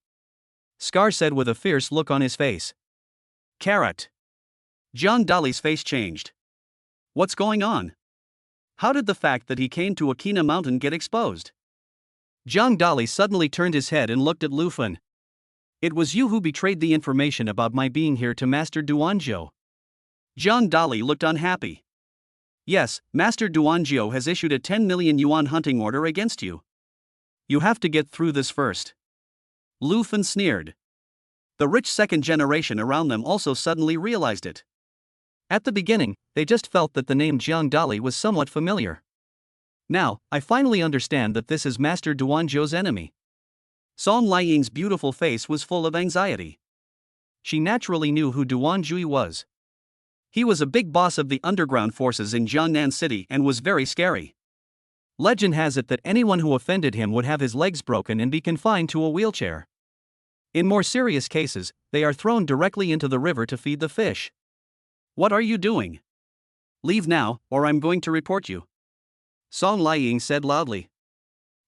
Scar said with a fierce look on his face. Carrot. Zhang Dali's face changed. What's going on? How did the fact that he came to Akina Mountain get exposed? Zhang Dali suddenly turned his head and looked at Lu Fen. It was you who betrayed the information about my being here to Master Duan Jui. Zhang Dali looked unhappy. Yes, Master Duan Jui has issued a 10 million yuan hunting order against you. You have to get through this first. Lu Fen sneered. The rich second generation around them also suddenly realized it. At the beginning, they just felt that the name Zhang Dali was somewhat familiar. Now, I finally understand that this is Master Duan Jui's enemy. Song Liang's beautiful face was full of anxiety. She naturally knew who Duan Jui was. He was a big boss of the underground forces in Jiangnan City and was very scary. Legend has it that anyone who offended him would have his legs broken and be confined to a wheelchair. In more serious cases, they are thrown directly into the river to feed the fish. What are you doing? Leave now, or I'm going to report you. Song Liang said loudly.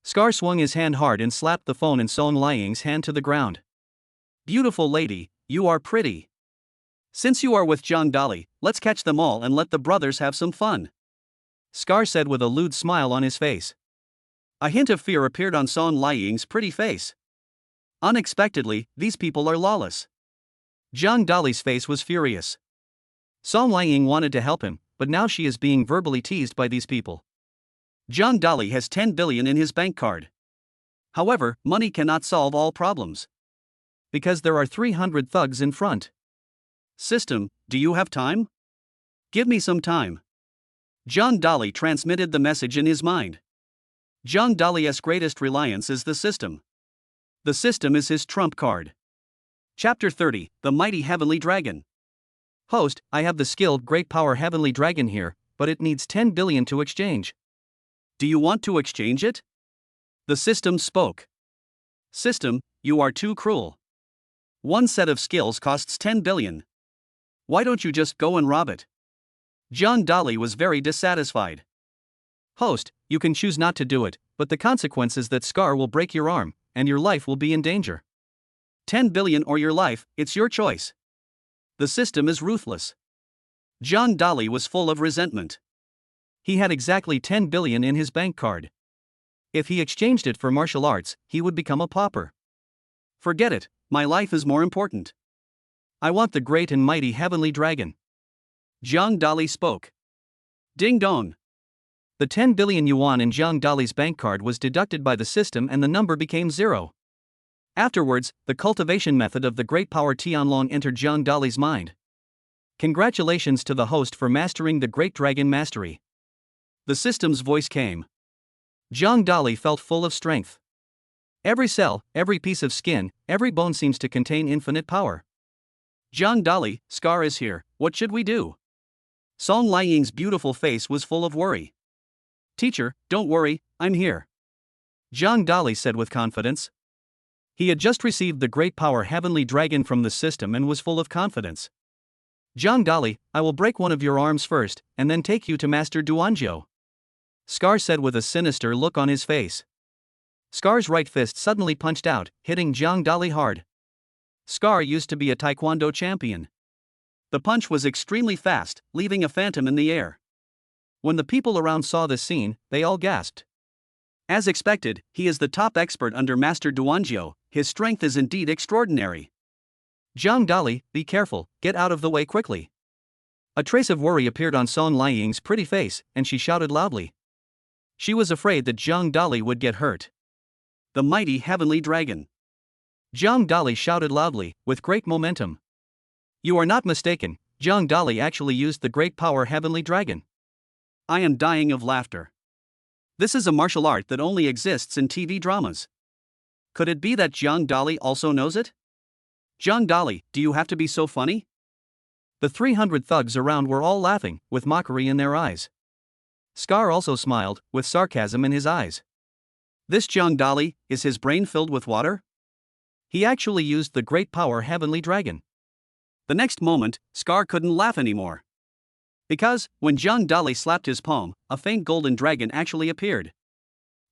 Scar swung his hand hard and slapped the phone in Song Liang's hand to the ground. Beautiful lady, you are pretty. Since you are with Zhang Dali, let's catch them all and let the brothers have some fun. Scar said with a lewd smile on his face. A hint of fear appeared on Song Liang's pretty face. Unexpectedly, these people are lawless. Zhang Dali's face was furious. Song Liang wanted to help him, but now she is being verbally teased by these people. John Dolly has 10 billion in his bank card. However, money cannot solve all problems. Because there are 300 thugs in front. System, do you have time? Give me some time. John Dolly transmitted the message in his mind. John Dolly's greatest reliance is the system. The system is his trump card. Chapter 30, The Mighty Heavenly Dragon. Host, I have the skilled great power heavenly dragon here, but it needs 10 billion to exchange. Do you want to exchange it? The system spoke. System, you are too cruel. One set of skills costs 10 billion. Why don't you just go and rob it? John Dolly was very dissatisfied. Host, you can choose not to do it, but the consequence is that Scar will break your arm, and your life will be in danger. 10 billion or your life, it's your choice. The system is ruthless. John Dolly was full of resentment. He had exactly 10 billion in his bank card. If he exchanged it for martial arts, he would become a pauper. Forget it, my life is more important. I want the great and mighty heavenly dragon. John Dolly spoke. Ding dong. The 10 billion yuan in John Dolly's bank card was deducted by the system and the number became 0. Afterwards, the cultivation method of the great power Tianlong entered John Dolly's mind. Congratulations to the host for mastering the great dragon mastery. The system's voice came. John Dolly felt full of strength. Every cell, every piece of skin, every bone seems to contain infinite power. John Dolly, Scar is here, what should we do? Song Liang's beautiful face was full of worry. Teacher, don't worry, I'm here. John Dolly said with confidence. He had just received the great power heavenly dragon from the system and was full of confidence. John Dolly, I will break one of your arms first, and then take you to Master Duanjiu. Scar said with a sinister look on his face. Scar's right fist suddenly punched out, hitting John Dolly hard. Scar used to be a taekwondo champion. The punch was extremely fast, leaving a phantom in the air. When the people around saw this scene, they all gasped. As expected, he is the top expert under Master Duanjiu, his strength is indeed extraordinary. John Dolly, be careful, get out of the way quickly. A trace of worry appeared on Song Liang's pretty face, and she shouted loudly. She was afraid that John Dolly would get hurt. The mighty heavenly dragon. John Dolly shouted loudly, with great momentum. You are not mistaken, John Dolly actually used the great power heavenly dragon. I am dying of laughter. This is a martial art that only exists in TV dramas. Could it be that John Dolly also knows it? John Dolly, do you have to be so funny? The 300 thugs around were all laughing, with mockery in their eyes. Scar also smiled, with sarcasm in his eyes. This John Dolly, is his brain filled with water? He actually used the great power heavenly dragon. The next moment, Scar couldn't laugh anymore. Because, when John Dolly slapped his palm, a faint golden dragon actually appeared.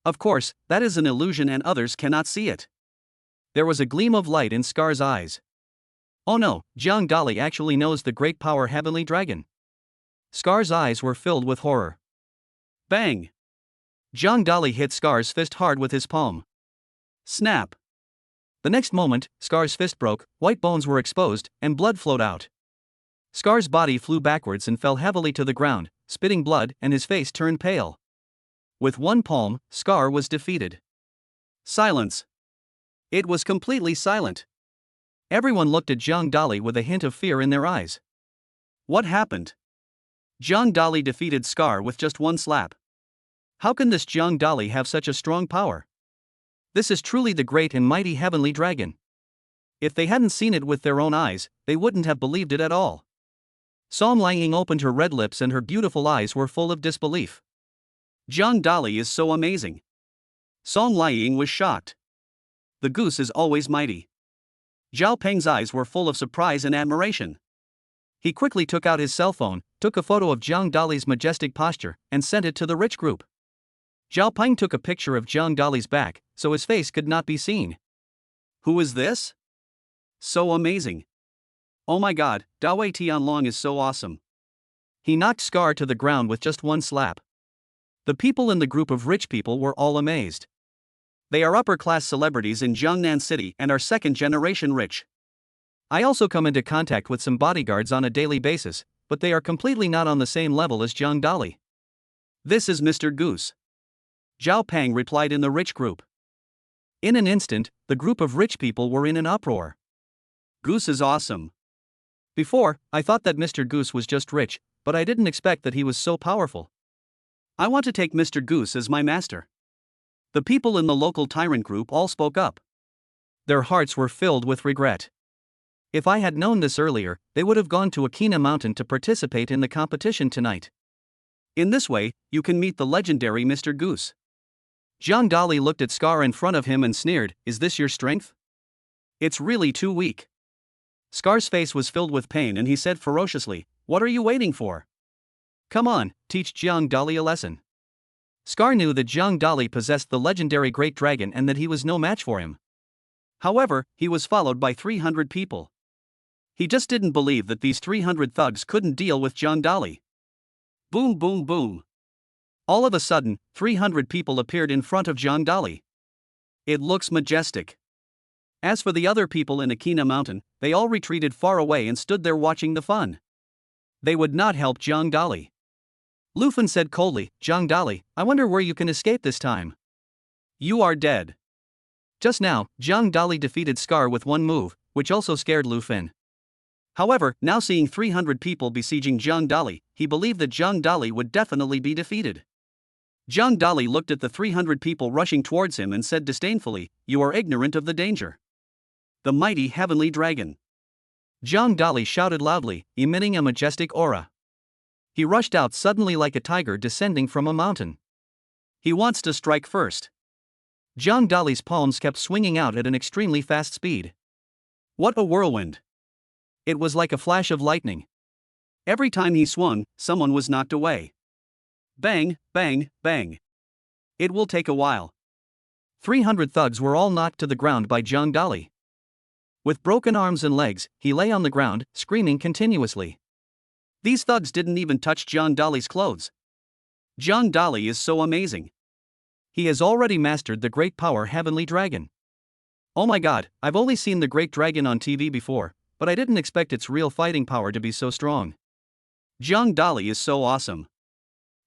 Of course, that is an illusion and others cannot see it. There was a gleam of light in Scar's eyes. Oh no, John Dolly actually knows the great power heavenly dragon. Scar's eyes were filled with horror. Bang! John Dolly hit Scar's fist hard with his palm. Snap! The next moment, Scar's fist broke, white bones were exposed, and blood flowed out. Scar's body flew backwards and fell heavily to the ground, spitting blood, and his face turned pale. With one palm, Scar was defeated. Silence. It was completely silent. Everyone looked at John Dolly with a hint of fear in their eyes. What happened? John Dolly defeated Scar with just one slap. How can this John Dolly have such a strong power? This is truly the great and mighty heavenly dragon. If they hadn't seen it with their own eyes, they wouldn't have believed it at all. Song Liang opened her red lips and her beautiful eyes were full of disbelief. John Dolly is so amazing. Song Liang was shocked. The goose is always mighty. Zhao Peng's eyes were full of surprise and admiration. He quickly took out his cell phone, took a photo of John Dolly's majestic posture, and sent it to the rich group. Zhao Peng took a picture of John Dolly's back, so his face could not be seen. Who is this? So amazing. Oh my god, Dawei Tianlong is so awesome. He knocked Scar to the ground with just one slap. The people in the group of rich people were all amazed. They are upper-class celebrities in Jiangnan City and are second-generation rich. I also come into contact with some bodyguards on a daily basis, but they are completely not on the same level as Zhang Dali. This is Mr. Goose. Zhao Peng replied in the rich group. In an instant, the group of rich people were in an uproar. Goose is awesome. Before, I thought that Mr. Goose was just rich, but I didn't expect that he was so powerful. I want to take Mr. Goose as my master. The people in the local tyrant group all spoke up. Their hearts were filled with regret. If I had known this earlier, they would have gone to Akina Mountain to participate in the competition tonight. In this way, you can meet the legendary Mr. Goose. Zhang Dali looked at Scar in front of him and sneered, "Is this your strength? It's really too weak." Scar's face was filled with pain and he said ferociously, "What are you waiting for? Come on, teach Zhang Dali a lesson." Scar knew that Zhang Dali possessed the legendary Great Dragon and that he was no match for him. However, he was followed by 300 people. He just didn't believe that these 300 thugs couldn't deal with Zhang Dali. Boom boom boom. All of a sudden, 300 people appeared in front of Zhang Dali. It looks majestic. As for the other people in Akina Mountain, they all retreated far away and stood there watching the fun. They would not help Zhang Dali. Lufan said coldly, "Zhang Dali, I wonder where you can escape this time. You are dead." Just now, Zhang Dali defeated Scar with one move, which also scared Lufan. However, now seeing 300 people besieging Zhang Dali, he believed that Zhang Dali would definitely be defeated. Zhang Dali looked at the 300 people rushing towards him and said disdainfully, "You are ignorant of the danger. The mighty heavenly dragon." Zhang Dali shouted loudly, emitting a majestic aura. He rushed out suddenly like a tiger descending from a mountain. He wants to strike first. Zhang Dali's palms kept swinging out at an extremely fast speed. What a whirlwind! It was like a flash of lightning. Every time he swung, someone was knocked away. Bang, bang, bang. It will take a while. 300 thugs were all knocked to the ground by Zhang Dali. With broken arms and legs, he lay on the ground, screaming continuously. These thugs didn't even touch Zhang Dali's clothes. Zhang Dali is so amazing. He has already mastered the great power heavenly dragon. Oh my god, I've only seen the great dragon on TV before, but I didn't expect its real fighting power to be so strong. Zhang Dali is so awesome.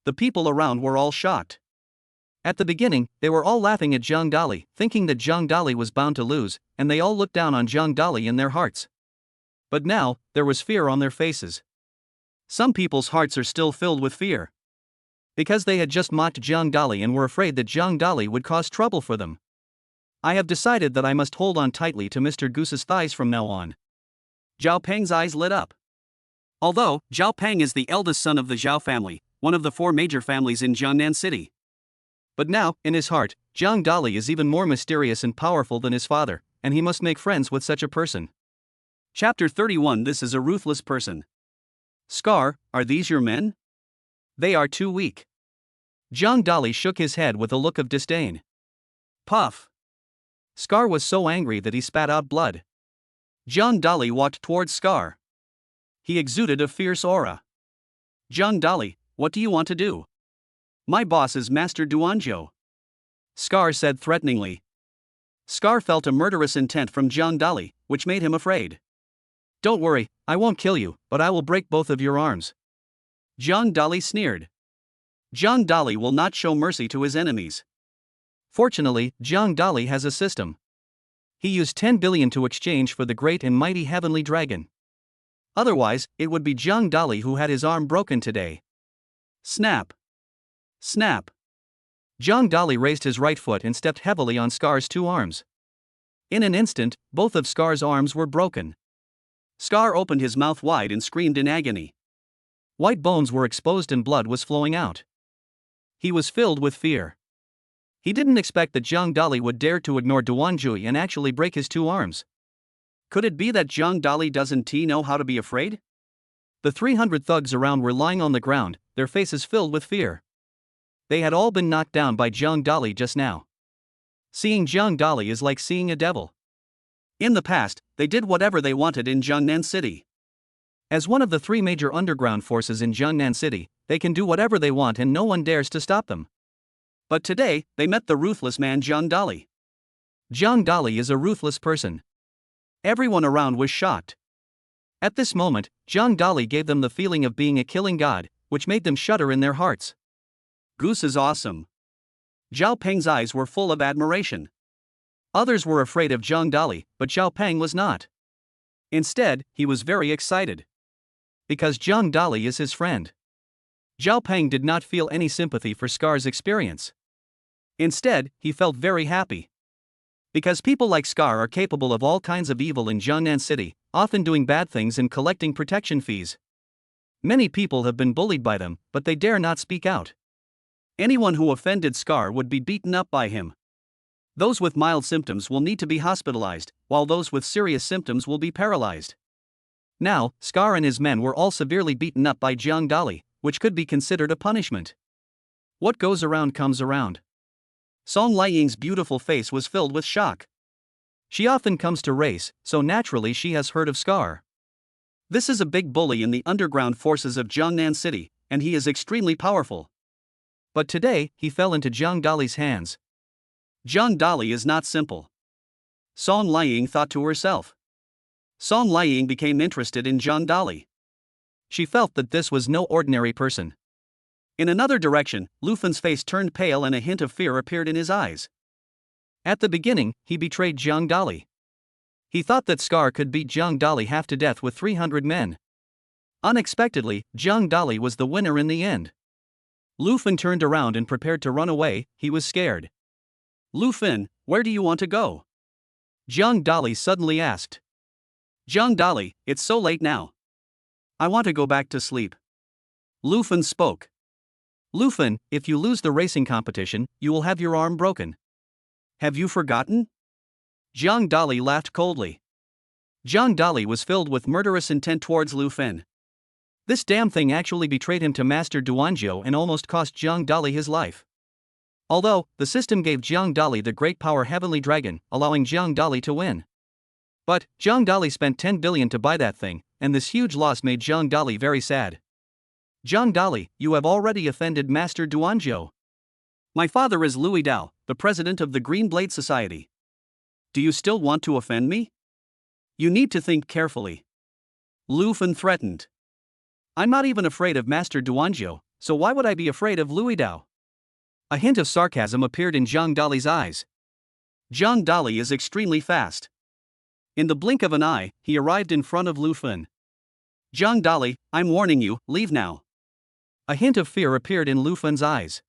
The people around were all shocked. At the beginning, they were all laughing at Zhang Dali, thinking that Zhang Dali was bound to lose, and they all looked down on Zhang Dali in their hearts. But now, there was fear on their faces. Some people's hearts are still filled with fear. Because they had just mocked Zhang Dali and were afraid that Zhang Dali would cause trouble for them. I have decided that I must hold on tightly to Mr. Goose's thighs from now on. Zhao Peng's eyes lit up. Although, Zhao Peng is the eldest son of the Zhao family, one of the 4 major families in Jiangnan City. But now, in his heart, Zhang Dali is even more mysterious and powerful than his father, and he must make friends with such a person. Chapter 31. This is a ruthless person. Scar, are these your men? They are too weak. Zhang Dali shook his head with a look of disdain. Puff. Scar was so angry that he spat out blood. Zhang Dali walked towards Scar. He exuded a fierce aura. Zhang Dali, what do you want to do? My boss is Master Duanzhou. Scar said threateningly. Scar felt a murderous intent from Zhang Dali, which made him afraid. Don't worry, I won't kill you, but I will break both of your arms. Zhang Dali sneered. Zhang Dali will not show mercy to his enemies. Fortunately, Zhang Dali has a system. He used 10 billion to exchange for the great and mighty heavenly dragon. Otherwise, it would be Zhang Dali who had his arm broken today. Snap. Snap. Zhang Dali raised his right foot and stepped heavily on Scar's 2 arms. In an instant, both of Scar's arms were broken. Scar opened his mouth wide and screamed in agony. White bones were exposed and blood was flowing out. He was filled with fear. He didn't expect that Zhang Dali would dare to ignore Duanzhui and actually break his 2 arms. Could it be that Zhang Dali doesn't know how to be afraid? The 300 thugs around were lying on the ground, their faces filled with fear. They had all been knocked down by Zhang Dali just now. Seeing Zhang Dali is like seeing a devil. In the past, they did whatever they wanted in Jiangnan City. As one of the 3 major underground forces in Jiangnan City, they can do whatever they want and no one dares to stop them. But today, they met the ruthless man Zhang Dali. Zhang Dali is a ruthless person. Everyone around was shocked. At this moment, Zhang Dali gave them the feeling of being a killing god, which made them shudder in their hearts. Goose is awesome. Zhao Peng's eyes were full of admiration. Others were afraid of Zhang Dali, but Zhao Peng was not. Instead, he was very excited. Because Zhang Dali is his friend. Zhao Peng did not feel any sympathy for Scar's experience. Instead, he felt very happy. Because people like Scar are capable of all kinds of evil in Jiangnan City, often doing bad things and collecting protection fees. Many people have been bullied by them, but they dare not speak out. Anyone who offended Scar would be beaten up by him. Those with mild symptoms will need to be hospitalized, while those with serious symptoms will be paralyzed. Now, Scar and his men were all severely beaten up by Zhang Dali, which could be considered a punishment. What goes around comes around. Song Liying's beautiful face was filled with shock. She often comes to race, so naturally she has heard of Scar. This is a big bully in the underground forces of Jiangnan City, and he is extremely powerful. But today, he fell into Zhang Dali's hands. Zhang Dali is not simple. Song Liying thought to herself. Song Liying became interested in Zhang Dali. She felt that this was no ordinary person. In another direction, Lu Fen's face turned pale and a hint of fear appeared in his eyes. At the beginning, he betrayed Zhang Dali. He thought that Scar could beat Zhang Dali half to death with 300 men. Unexpectedly, Zhang Dali was the winner in the end. Lu Fen turned around and prepared to run away. He was scared. Lu Fen, where do you want to go? Zhang Dali suddenly asked. Zhang Dali, it's so late now. I want to go back to sleep. Lu Fen spoke. Lu Fen, if you lose the racing competition, you will have your arm broken. Have you forgotten? Zhang Dali laughed coldly. Zhang Dali was filled with murderous intent towards Lu Fen. This damn thing actually betrayed him to Master Duanjiu and almost cost Zhang Dali his life. Although, the system gave Zhang Dali the great power Heavenly Dragon, allowing Zhang Dali to win. But, Zhang Dali spent 10 billion to buy that thing, and this huge loss made Zhang Dali very sad. Zhang Dali, you have already offended Master Duanjiu. My father is Louis Dao, the president of the Green Blade Society. Do you still want to offend me? You need to think carefully. Lu Fen threatened. I'm not even afraid of Master Duanjiu, so why would I be afraid of Louis Dao? A hint of sarcasm appeared in Zhang Dali's eyes. Zhang Dali is extremely fast. In the blink of an eye, he arrived in front of Lu Fen. Zhang Dali, I'm warning you, leave now. A hint of fear appeared in Lu Fen's eyes.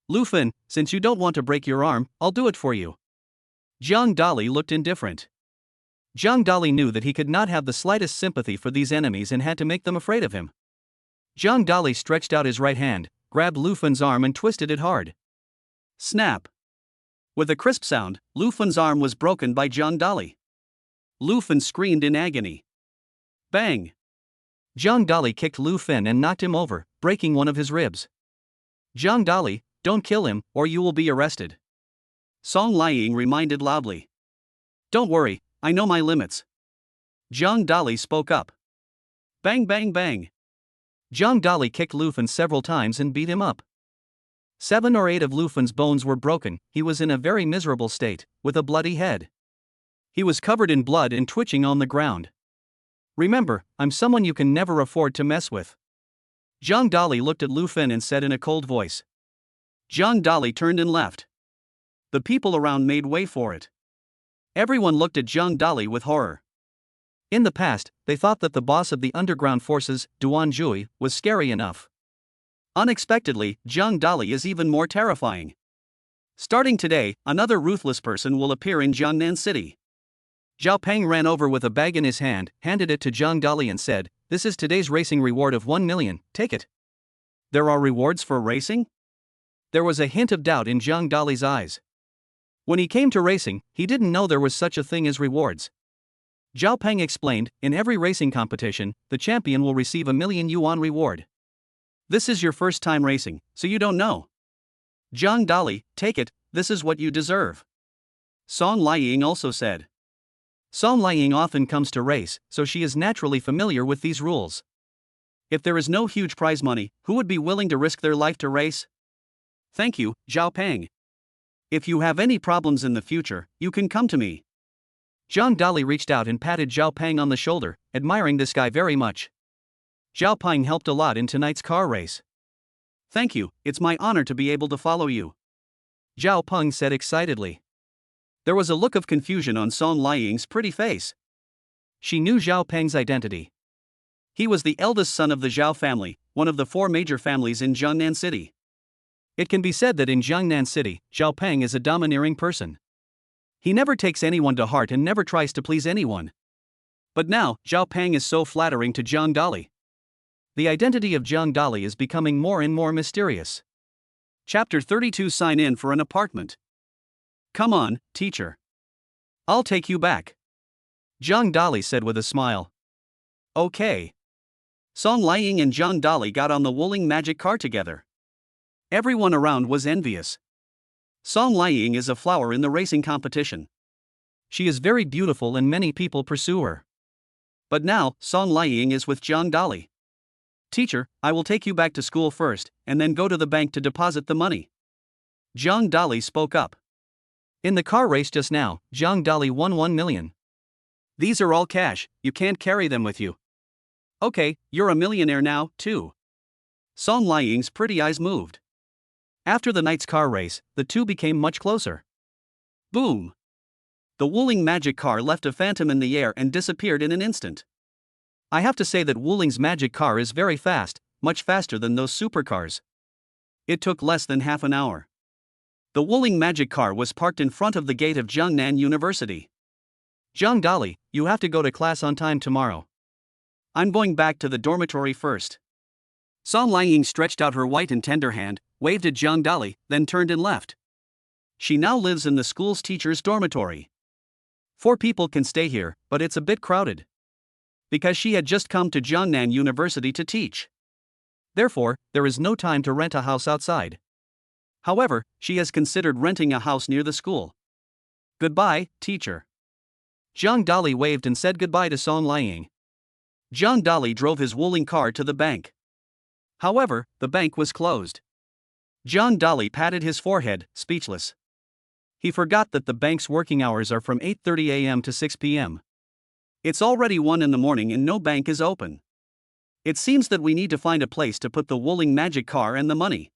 Lu Fen, since you don't want to break your arm, I'll do it for you. Zhang Dali looked indifferent. Zhang Dali knew that he could not have the slightest sympathy for these enemies and had to make them afraid of him. Zhang Dali stretched out his right hand, grabbed Lu Fen's arm and twisted it hard. Snap! With a crisp sound, Lu Fen's arm was broken by Zhang Dali. Lu Fen screamed in agony. Bang! Zhang Dali kicked Lu Fen and knocked him over, breaking one of his ribs. Zhang Dali, don't kill him, or you will be arrested. Song Liying reminded loudly. Don't worry, I know my limits. Zhang Dali spoke up. Bang bang bang. Zhang Dali kicked Lu Fen several times and beat him up. 7 or 8 of Lu Fen's bones were broken. He was in a very miserable state, with a bloody head. He was covered in blood and twitching on the ground. Remember, I'm someone you can never afford to mess with. Zhang Dali looked at Lu Fen and said in a cold voice. Zhang Dali turned and left. The people around made way for it. Everyone looked at Zhang Dali with horror. In the past, they thought that the boss of the underground forces, Duan Jui, was scary enough. Unexpectedly, Zhang Dali is even more terrifying. Starting today, another ruthless person will appear in Jiangnan City. Zhao Peng ran over with a bag in his hand, handed it to Zhang Dali and said, This is today's racing reward of 1 million, take it. There are rewards for racing? There was a hint of doubt in Zhang Dali's eyes. When he came to racing, he didn't know there was such a thing as rewards. Zhao Peng explained, in every racing competition, the champion will receive a 1,000,000 yuan reward. This is your first time racing, so you don't know. Zhang Dali, take it, this is what you deserve. Song Liying also said. Song Liying often comes to race, so she is naturally familiar with these rules. If there is no huge prize money, who would be willing to risk their life to race? Thank you, Zhao Peng. If you have any problems in the future, you can come to me. Zhang Dali reached out and patted Zhao Peng on the shoulder, admiring this guy very much. Zhao Peng helped a lot in tonight's car race. Thank you, it's my honor to be able to follow you, Zhao Peng said excitedly. There was a look of confusion on Song Liying's pretty face. She knew Zhao Peng's identity. He was the eldest son of the Zhao family, one of the 4 major families in Jiangnan City. It can be said that in Jiangnan City, Zhao Peng is a domineering person. He never takes anyone to heart and never tries to please anyone. But now, Zhao Peng is so flattering to Zhang Dali. The identity of Zhang Dali is becoming more and more mysterious. Chapter 32. Sign in for an apartment. Come on, teacher. I'll take you back, Zhang Dali said with a smile. Okay. Song Liying and Zhang Dali got on the Wuling magic car together. Everyone around was envious. Song Liying is a flower in the racing competition. She is very beautiful and many people pursue her. But now, Song Liying is with Zhang Dali. Teacher, I will take you back to school first, and then go to the bank to deposit the money, Zhang Dali spoke up. In the car race just now, Zhang Dali won 1 million. These are all cash, you can't carry them with you. Okay, you're a millionaire now, too. Song Liying's pretty eyes moved. After the night's car race, the two became much closer. Boom! The Wuling magic car left a phantom in the air and disappeared in an instant. I have to say that Wuling's magic car is very fast, much faster than those supercars. It took less than half an hour. The Wuling magic car was parked in front of the gate of Jiangnan University. Zhang Dali, you have to go to class on time tomorrow. I'm going back to the dormitory first. Song Liying stretched out her white and tender hand, waved at Zhang Dali, then turned and left. She now lives in the school's teacher's dormitory. 4 people can stay here, but it's a bit crowded. Because she had just come to Jiangnan University to teach. Therefore, there is no time to rent a house outside. However, she has considered renting a house near the school. Goodbye, teacher. Zhang Dali waved and said goodbye to Song Liying. Zhang Dali drove his Wuling car to the bank. However, the bank was closed. Zhang Dali patted his forehead, speechless. He forgot that the bank's working hours are from 8:30 a.m. to 6 p.m. It's already 1 in the morning and no bank is open. It seems that we need to find a place to put the Wuling magic car and the money.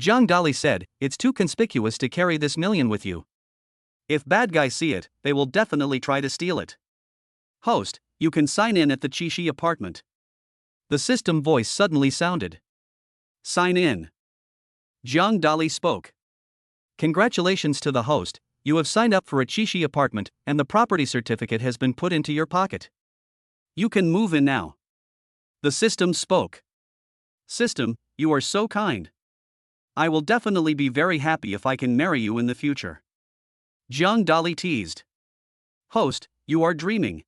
Zhang Dali said, it's too conspicuous to carry this million with you. If bad guys see it, they will definitely try to steal it. Host, you can sign in at the Chishi apartment. The system voice suddenly sounded. Sign in. Zhang Dali spoke. Congratulations to the host, you have signed up for a Chishi apartment, and the property certificate has been put into your pocket. You can move in now. The system spoke. System, you are so kind. I will definitely be very happy if I can marry you in the future. Zhang Dali teased. Host, you are dreaming.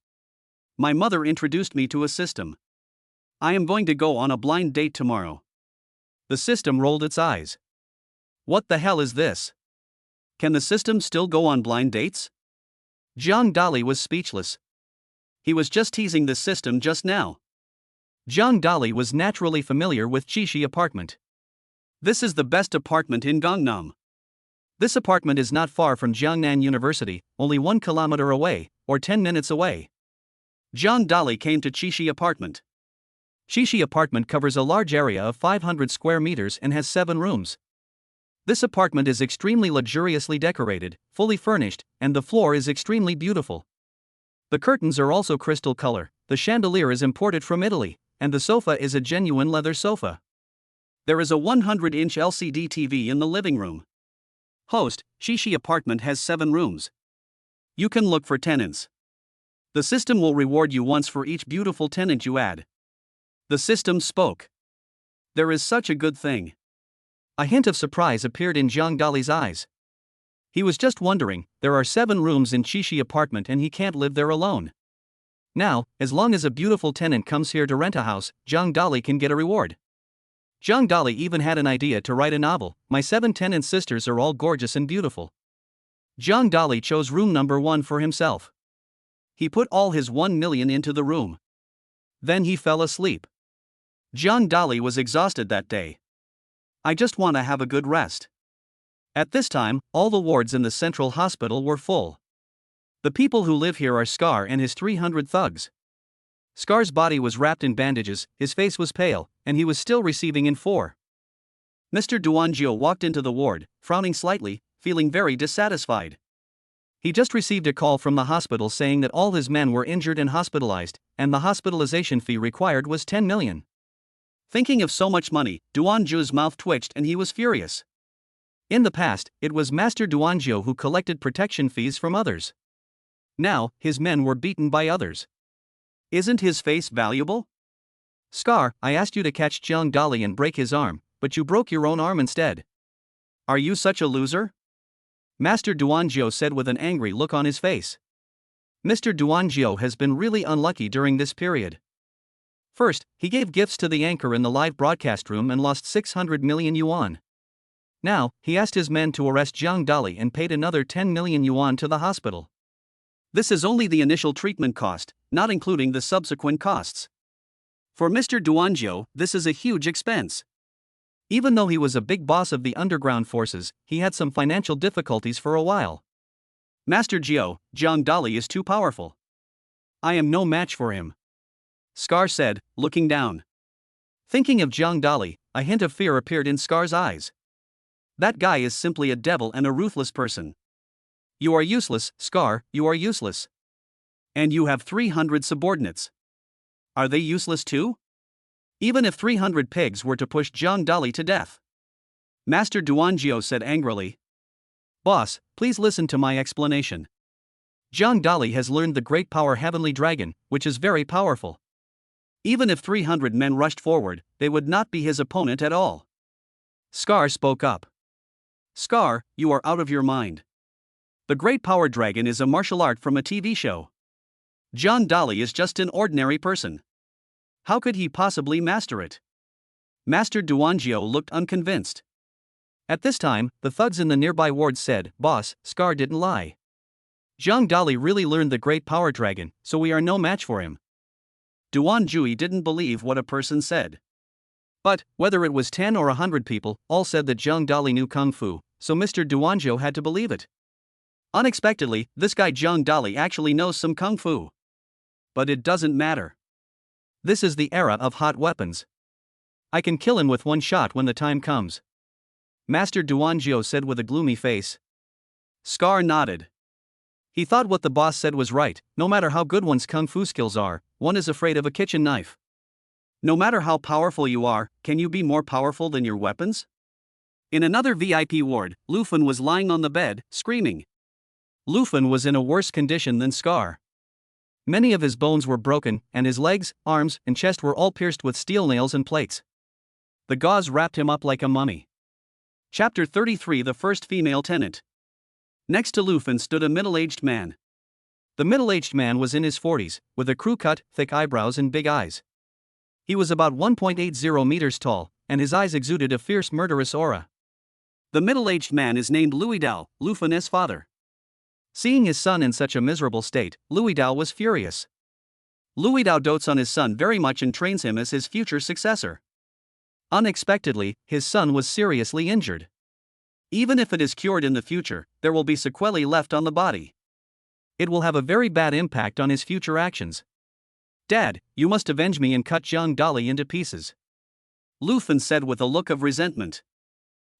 My mother introduced me to a system. I am going to go on a blind date tomorrow. The system rolled its eyes. What the hell is this? Can the system still go on blind dates? Zhang Dali was speechless. He was just teasing the system just now. Zhang Dali was naturally familiar with Chishi apartment. This is the best apartment in Gangnam. This apartment is not far from Jiangnan University, only 1 kilometer away, or 10 minutes away. Zhang Dali came to Chishi apartment. Chishi apartment covers a large area of 500 square meters and has 7 rooms. This apartment is extremely luxuriously decorated, fully furnished, and the floor is extremely beautiful. The curtains are also crystal color, the chandelier is imported from Italy, and the sofa is a genuine leather sofa. There is a 100-inch LCD TV in the living room. Host, Chishi apartment has 7 rooms. You can look for tenants. The system will reward you once for each beautiful tenant you add. The system spoke. There is such a good thing. A hint of surprise appeared in Zhang Dali's eyes. He was just wondering, there are 7 rooms in Chishi apartment and he can't live there alone. Now, as long as a beautiful tenant comes here to rent a house, Zhang Dali can get a reward. Zhang Dali even had an idea to write a novel. My 7 tenant sisters are all gorgeous and beautiful. Zhang Dali chose room number 1 for himself. He put all his 1 million into the room. Then he fell asleep. Zhang Dali was exhausted that day. I just want to have a good rest. At this time, all the wards in the central hospital were full. The people who live here are Scar and his 300 thugs. Scar's body was wrapped in bandages, his face was pale, and he was still receiving in 4. Mr. Duangio walked into the ward, frowning slightly, feeling very dissatisfied. He just received a call from the hospital saying that all his men were injured and hospitalized, and the hospitalization fee required was 10 million. Thinking of so much money, Duangio's mouth twitched and he was furious. In the past, it was Master Duangio who collected protection fees from others. Now, his men were beaten by others. Isn't his face valuable? Scar, I asked you to catch Jiang Dali and break his arm, but you broke your own arm instead. Are you such a loser? Master Duangio said with an angry look on his face. Mr. Duangio has been really unlucky during this period. First, he gave gifts to the anchor in the live broadcast room and lost 600 million yuan. Now, he asked his men to arrest Jiang Dali and paid another 10 million yuan to the hospital. This is only the initial treatment cost, not including the subsequent costs. For Mr. Duangio, this is a huge expense. Even though he was a big boss of the underground forces, he had some financial difficulties for a while. Master Jiang Dali is too powerful. I am no match for him. Scar said, looking down. Thinking of Jiang Dali, a hint of fear appeared in Scar's eyes. That guy is simply a devil and a ruthless person. You are useless, Scar, you are useless. And you have 300 subordinates. Are they useless too? Even if 300 pigs were to push Jiang Dali to death. Master Duangio said angrily. Boss, please listen to my explanation. Jiang Dali has learned the great power Heavenly Dragon, which is very powerful. Even if 300 men rushed forward, they would not be his opponent at all. Scar spoke up. Scar, you are out of your mind. The Great Power Dragon is a martial art from a TV show. Jiang Dali is just an ordinary person. How could he possibly master it? Master Duangio looked unconvinced. At this time, the thugs in the nearby ward said, Boss, Scar didn't lie. Jiang Dali really learned the Great Power Dragon, so we are no match for him. Duanjui didn't believe what a person said. But, whether it was 10 or 100 people, all said that Jiang Dali knew Kung Fu, so Mr. Duangio had to believe it. Unexpectedly, this guy Jiang Dali actually knows some Kung Fu. But it doesn't matter. This is the era of hot weapons. I can kill him with one shot when the time comes. Master Duangio said with a gloomy face. Scar nodded. He thought what the boss said was right. No matter how good one's Kung Fu skills are, one is afraid of a kitchen knife. No matter how powerful you are, can you be more powerful than your weapons? In another VIP ward, Lufan was lying on the bed, screaming. Lufan was in a worse condition than Scar. Many of his bones were broken, and his legs, arms, and chest were all pierced with steel nails and plates. The gauze wrapped him up like a mummy. Chapter 33 The First Female Tenant. Next to Lufan stood a middle-aged man. The middle-aged man was in his 40s, with a crew cut, thick eyebrows and big eyes. He was about 1.80 meters tall, and his eyes exuded a fierce murderous aura. The middle-aged man is named Louis Dao, Lufan's father. Seeing his son in such a miserable state, Louis Dao was furious. Louis Dao dotes on his son very much and trains him as his future successor. Unexpectedly, his son was seriously injured. Even if it is cured in the future, there will be sequelae left on the body. It will have a very bad impact on his future actions. Dad, you must avenge me and cut Jiang Dali into pieces. Lufan said with a look of resentment.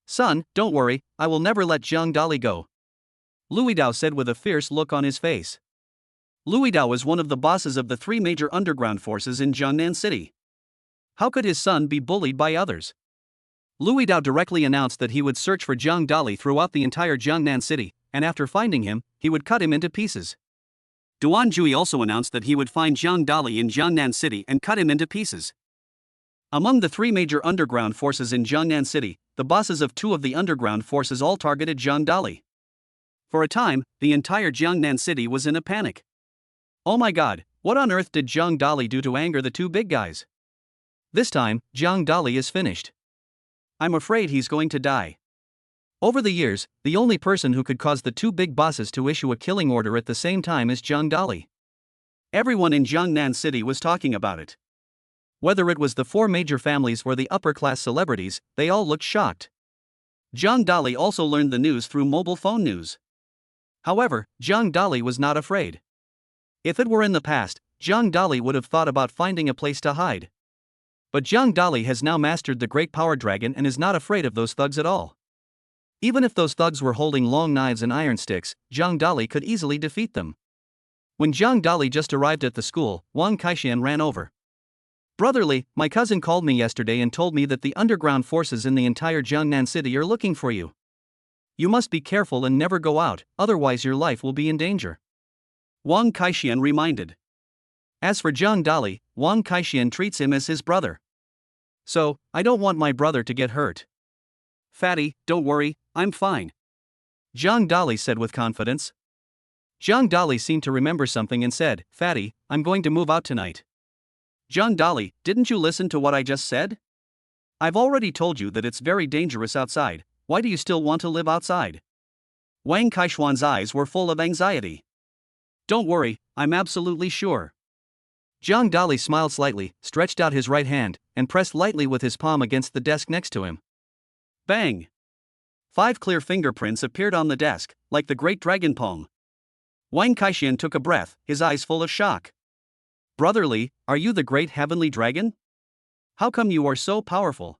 Son, don't worry, I will never let Jiang Dali go. Louis Dao said with a fierce look on his face. Louis Dao was one of the bosses of the 3 major underground forces in Jiangnan City. How could his son be bullied by others? Louis Dao directly announced that he would search for Jiang Dali throughout the entire Jiangnan City, and after finding him, he would cut him into pieces. Duanjui also announced that he would find Jiang Dali in Jiangnan City and cut him into pieces. Among the 3 major underground forces in Jiangnan City, the bosses of 2 of the underground forces all targeted Jiang Dali. For a time, the entire Jiangnan City was in a panic. Oh my god, what on earth did Jiang Dali do to anger the 2 big guys? This time, Jiang Dali is finished. I'm afraid he's going to die. Over the years, the only person who could cause the 2 big bosses to issue a killing order at the same time is Jiang Dali. Everyone in Jiangnan City was talking about it. Whether it was the 4 major families or the upper-class celebrities, they all looked shocked. Jiang Dali also learned the news through mobile phone news. However, Zhang Dali was not afraid. If it were in the past, Zhang Dali would have thought about finding a place to hide. But Zhang Dali has now mastered the Great Power Dragon and is not afraid of those thugs at all. Even if those thugs were holding long knives and iron sticks, Zhang Dali could easily defeat them. When Zhang Dali just arrived at the school, Wang Kaixian ran over. "Brotherly, my cousin called me yesterday and told me that the underground forces in the entire Jiangnan city are looking for you. You must be careful and never go out, otherwise your life will be in danger," Wang Kaixian reminded. As for Zhang Dali, Wang Kaixian treats him as his brother. "So, I don't want my brother to get hurt." "Fatty, don't worry, I'm fine," Zhang Dali said with confidence. Zhang Dali seemed to remember something and said, "Fatty, I'm going to move out tonight." "Zhang Dali, didn't you listen to what I just said? I've already told you that it's very dangerous outside, why do you still want to live outside?" Wang Kaishuan's eyes were full of anxiety. "Don't worry, I'm absolutely sure." Zhang Dali smiled slightly, stretched out his right hand, and pressed lightly with his palm against the desk next to him. Bang! 5 clear fingerprints appeared on the desk, like the great dragon Pong. Wang Kaixian took a breath, his eyes full of shock. "Brotherly, are you the great heavenly dragon? How come you are so powerful?"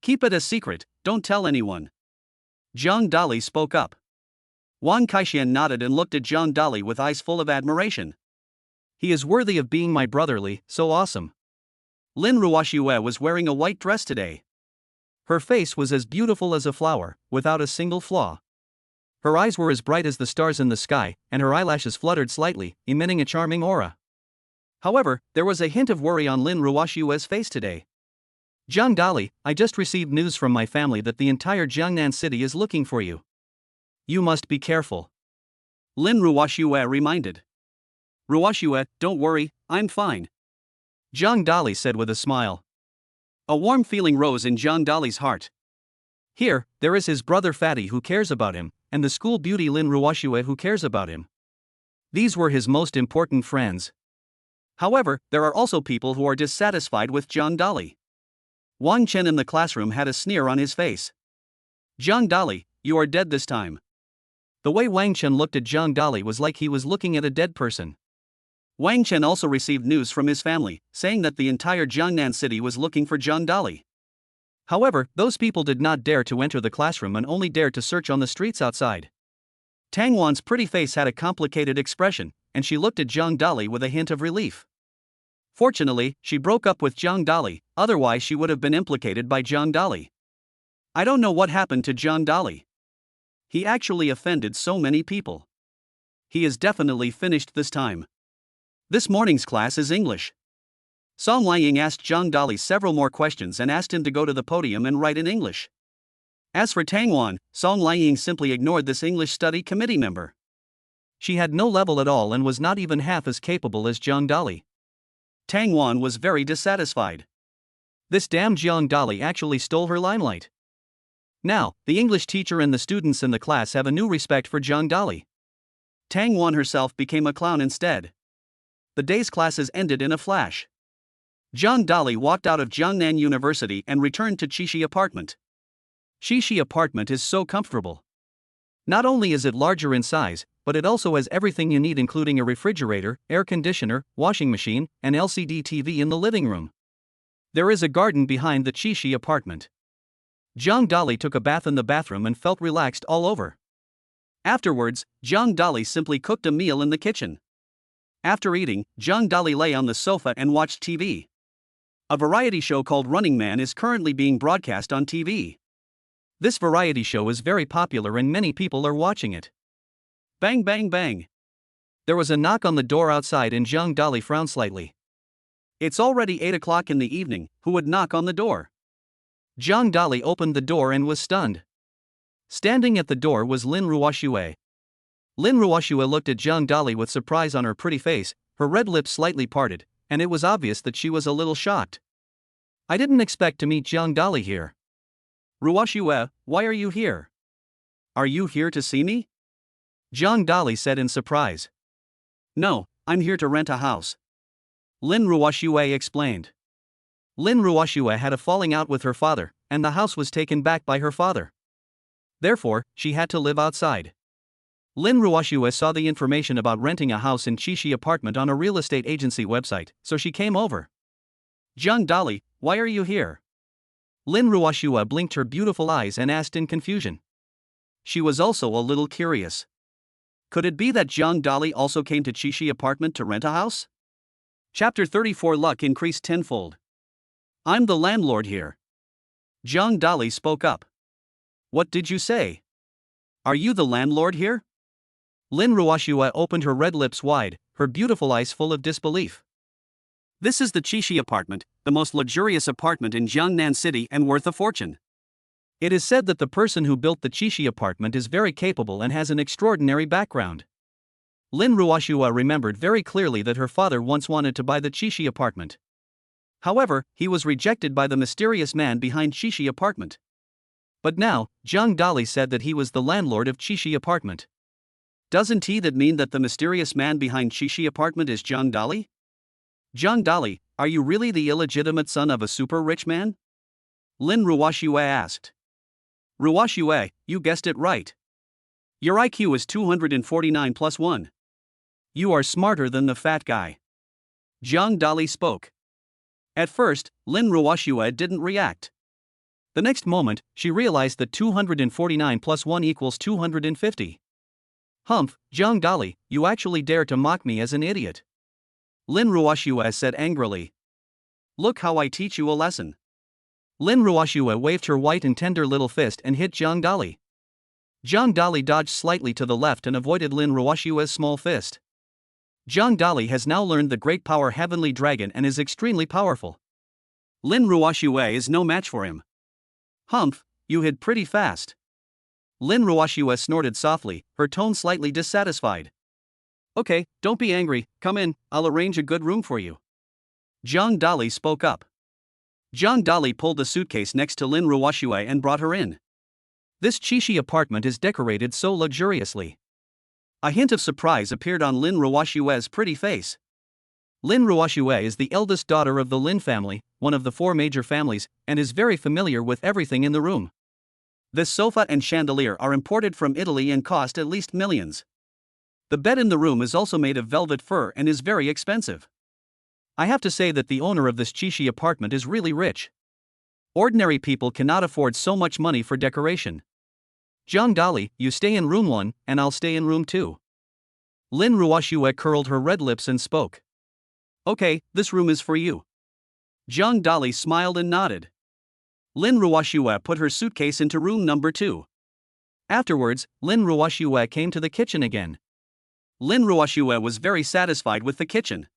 "Keep it a secret, don't tell anyone," Zhang Dali spoke up. Wang Kaixian nodded and looked at Zhang Dali with eyes full of admiration. "He is worthy of being my brotherly, so awesome." Lin Ruoxue was wearing a white dress today. Her face was as beautiful as a flower, without a single flaw. Her eyes were as bright as the stars in the sky, and her eyelashes fluttered slightly, emitting a charming aura. However, there was a hint of worry on Lin Ruoxue's face today. "Zhang Dali, I just received news from my family that the entire Jiangnan city is looking for you. You must be careful," Lin Ruoxue reminded. "Ruoxue, don't worry, I'm fine," Zhang Dali said with a smile. A warm feeling rose in Zhang Dali's heart. Here, there is his brother Fatty who cares about him, and the school beauty Lin Ruoxue who cares about him. These were his most important friends. However, there are also people who are dissatisfied with Zhang Dali. Wang Chen in the classroom had a sneer on his face. "Zhang Dali, you are dead this time." The way Wang Chen looked at Zhang Dali was like he was looking at a dead person. Wang Chen also received news from his family, saying that the entire Jiangnan city was looking for Zhang Dali. However, those people did not dare to enter the classroom and only dared to search on the streets outside. Tang Wan's pretty face had a complicated expression, and she looked at Zhang Dali with a hint of relief. Fortunately, she broke up with Zhang Dali, otherwise she would have been implicated by Zhang Dali. I don't know what happened to Zhang Dali. He actually offended so many people. He is definitely finished this time. This morning's class is English. Song Liang asked Zhang Dali several more questions and asked him to go to the podium and write in English. As for Tang Wan, Song Liang simply ignored this English study committee member. She had no level at all and was not even half as capable as Zhang Dali. Tang Wan was very dissatisfied. This damn Zhang Dali actually stole her limelight. Now, the English teacher and the students in the class have a new respect for Zhang Dali. Tang Wan herself became a clown instead. The day's classes ended in a flash. Zhang Dali walked out of Jiangnan University and returned to Qishi apartment. Qishi apartment is so comfortable. Not only is it larger in size, but it also has everything you need including a refrigerator, air conditioner, washing machine, and LCD TV in the living room. There is a garden behind the Qishi apartment. Zhang Dali took a bath in the bathroom and felt relaxed all over. Afterwards, Zhang Dali simply cooked a meal in the kitchen. After eating, Zhang Dali lay on the sofa and watched TV. A variety show called Running Man is currently being broadcast on TV. This variety show is very popular and many people are watching it. Bang bang bang. There was a knock on the door outside and Zhang Dali frowned slightly. It's already 8 o'clock in the evening, who would knock on the door? Zhang Dali opened the door and was stunned. Standing at the door was Lin Ruoxue. Lin Ruoxue looked at Zhang Dali with surprise on her pretty face, her red lips slightly parted, and it was obvious that she was a little shocked. I didn't expect to meet Zhang Dali here. Ruoxue, why are you here? Are you here to see me? Zhang Dali said in surprise. No, I'm here to rent a house. Lin Ruoxue explained. Lin Ruoxue had a falling out with her father, and the house was taken back by her father. Therefore, she had to live outside. Lin Ruoxue saw the information about renting a house in Chishi apartment on a real estate agency website, so she came over. Zhang Dali, why are you here? Lin Ruoxue blinked her beautiful eyes and asked in confusion. She was also a little curious. Could it be that Zhang Dali also came to Chishi apartment to rent a house? Chapter 34 Luck increased tenfold. I'm the landlord here. Zhang Dali spoke up. What did you say? Are you the landlord here? Lin Ruoxue opened her red lips wide, her beautiful eyes full of disbelief. This is the Chishi apartment, the most luxurious apartment in Jiangnan City and worth a fortune. It is said that the person who built the Chishi apartment is very capable and has an extraordinary background. Lin Ruoxue remembered very clearly that her father once wanted to buy the Chishi apartment. However, he was rejected by the mysterious man behind Chishi apartment. But now, Zhang Dali said that he was the landlord of Chishi apartment. Doesn't that mean that the mysterious man behind Chishi apartment is Zhang Dali? Zhang Dali, are you really the illegitimate son of a super rich man? Lin Ruoxue asked. Ruoxue, you guessed it right. Your IQ is 249 plus 1. You are smarter than the fat guy. Zhang Dali spoke. At first, Lin Ruoxue didn't react. The next moment, she realized that 249 plus 1 equals 250. Humph, Zhang Dali, you actually dare to mock me as an idiot. Lin Ruoxue said angrily. Look how I teach you a lesson. Lin Ruoxue waved her white and tender little fist and hit Zhang Dali. Zhang Dali dodged slightly to the left and avoided Lin Ruoxue's small fist. Zhang Dali has now learned the great power Heavenly Dragon and is extremely powerful. Lin Ruoxue is no match for him. Humph, you hid pretty fast. Lin Ruoxue snorted softly, her tone slightly dissatisfied. Okay, don't be angry, come in, I'll arrange a good room for you. Zhang Dali spoke up. Zhang Dali pulled the suitcase next to Lin Ruoxue and brought her in. This Chishi apartment is decorated so luxuriously. A hint of surprise appeared on Lin Ruoxue's pretty face. Lin Ruoxue is the eldest daughter of the Lin family, one of the 4 major families, and is very familiar with everything in the room. This sofa and chandelier are imported from Italy and cost at least millions. The bed in the room is also made of velvet fur and is very expensive. I have to say that the owner of this Chishi apartment is really rich. Ordinary people cannot afford so much money for decoration. Zhang Dali, you stay in room 1, and I'll stay in room 2. Lin Ruoxue curled her red lips and spoke. Okay, this room is for you. Zhang Dali smiled and nodded. Lin Ruoxue put her suitcase into room number 2. Afterwards, Lin Ruoxue came to the kitchen again. Lin Ruoxue was very satisfied with the kitchen.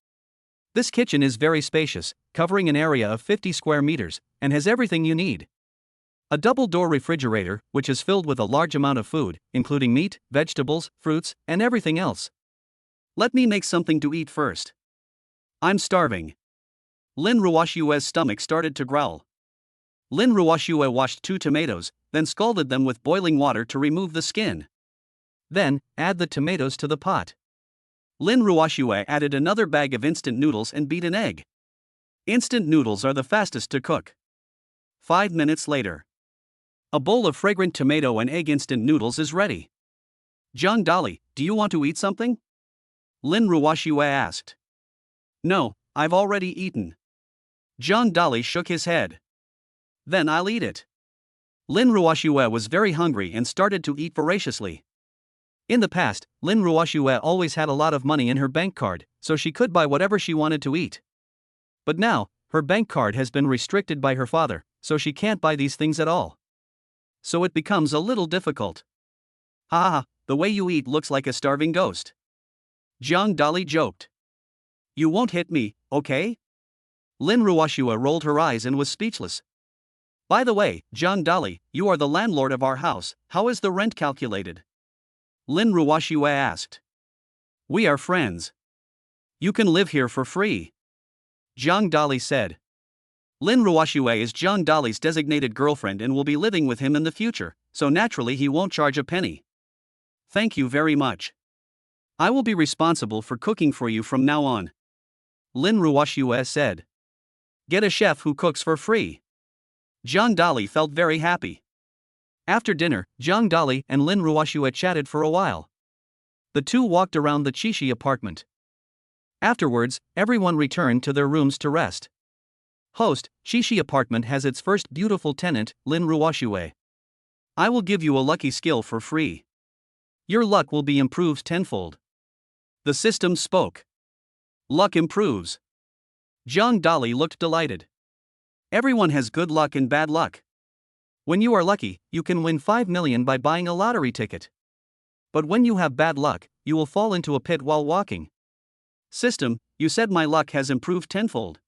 This kitchen is very spacious, covering an area of 50 square meters, and has everything you need. A double-door refrigerator, which is filled with a large amount of food, including meat, vegetables, fruits, and everything else. Let me make something to eat first. I'm starving. Lin Ruoxue's stomach started to growl. Lin Ruoxue washed 2 tomatoes, then scalded them with boiling water to remove the skin. Then, add the tomatoes to the pot. Lin Ruoxue added another bag of instant noodles and beat an egg. Instant noodles are the fastest to cook. 5 minutes later. A bowl of fragrant tomato and egg instant noodles is ready. Zhang Dali, do you want to eat something? Lin Ruoxue asked. No, I've already eaten. Zhang Dali shook his head. Then I'll eat it. Lin Ruoxue was very hungry and started to eat voraciously. In the past, Lin Ruoxue always had a lot of money in her bank card, so she could buy whatever she wanted to eat. But now, her bank card has been restricted by her father, so she can't buy these things at all. So it becomes a little difficult. Ha ha, the way you eat looks like a starving ghost. Zhang Dali joked. You won't hit me, okay? Lin Ruoxue rolled her eyes and was speechless. By the way, Zhang Dali, you are the landlord of our house, how is the rent calculated? Lin Ruoxue asked. We are friends. You can live here for free. Zhang Dali said. Lin Ruoxue is Zhang Dali's designated girlfriend and will be living with him in the future, so naturally he won't charge a penny. Thank you very much. I will be responsible for cooking for you from now on. Lin Ruoxue said. Get a chef who cooks for free. Zhang Dali felt very happy. After dinner, Zhang Dali and Lin Ruoxue chatted for a while. The two walked around the Chishi apartment. Afterwards, everyone returned to their rooms to rest. Host, Chishi apartment has its first beautiful tenant, Lin Ruoshue. I will give you a lucky skill for free. Your luck will be improved tenfold. The system spoke. Luck improves. Zhang Dali looked delighted. Everyone has good luck and bad luck. When you are lucky, you can win 5 million by buying a lottery ticket. But when you have bad luck, you will fall into a pit while walking. System, you said my luck has improved tenfold.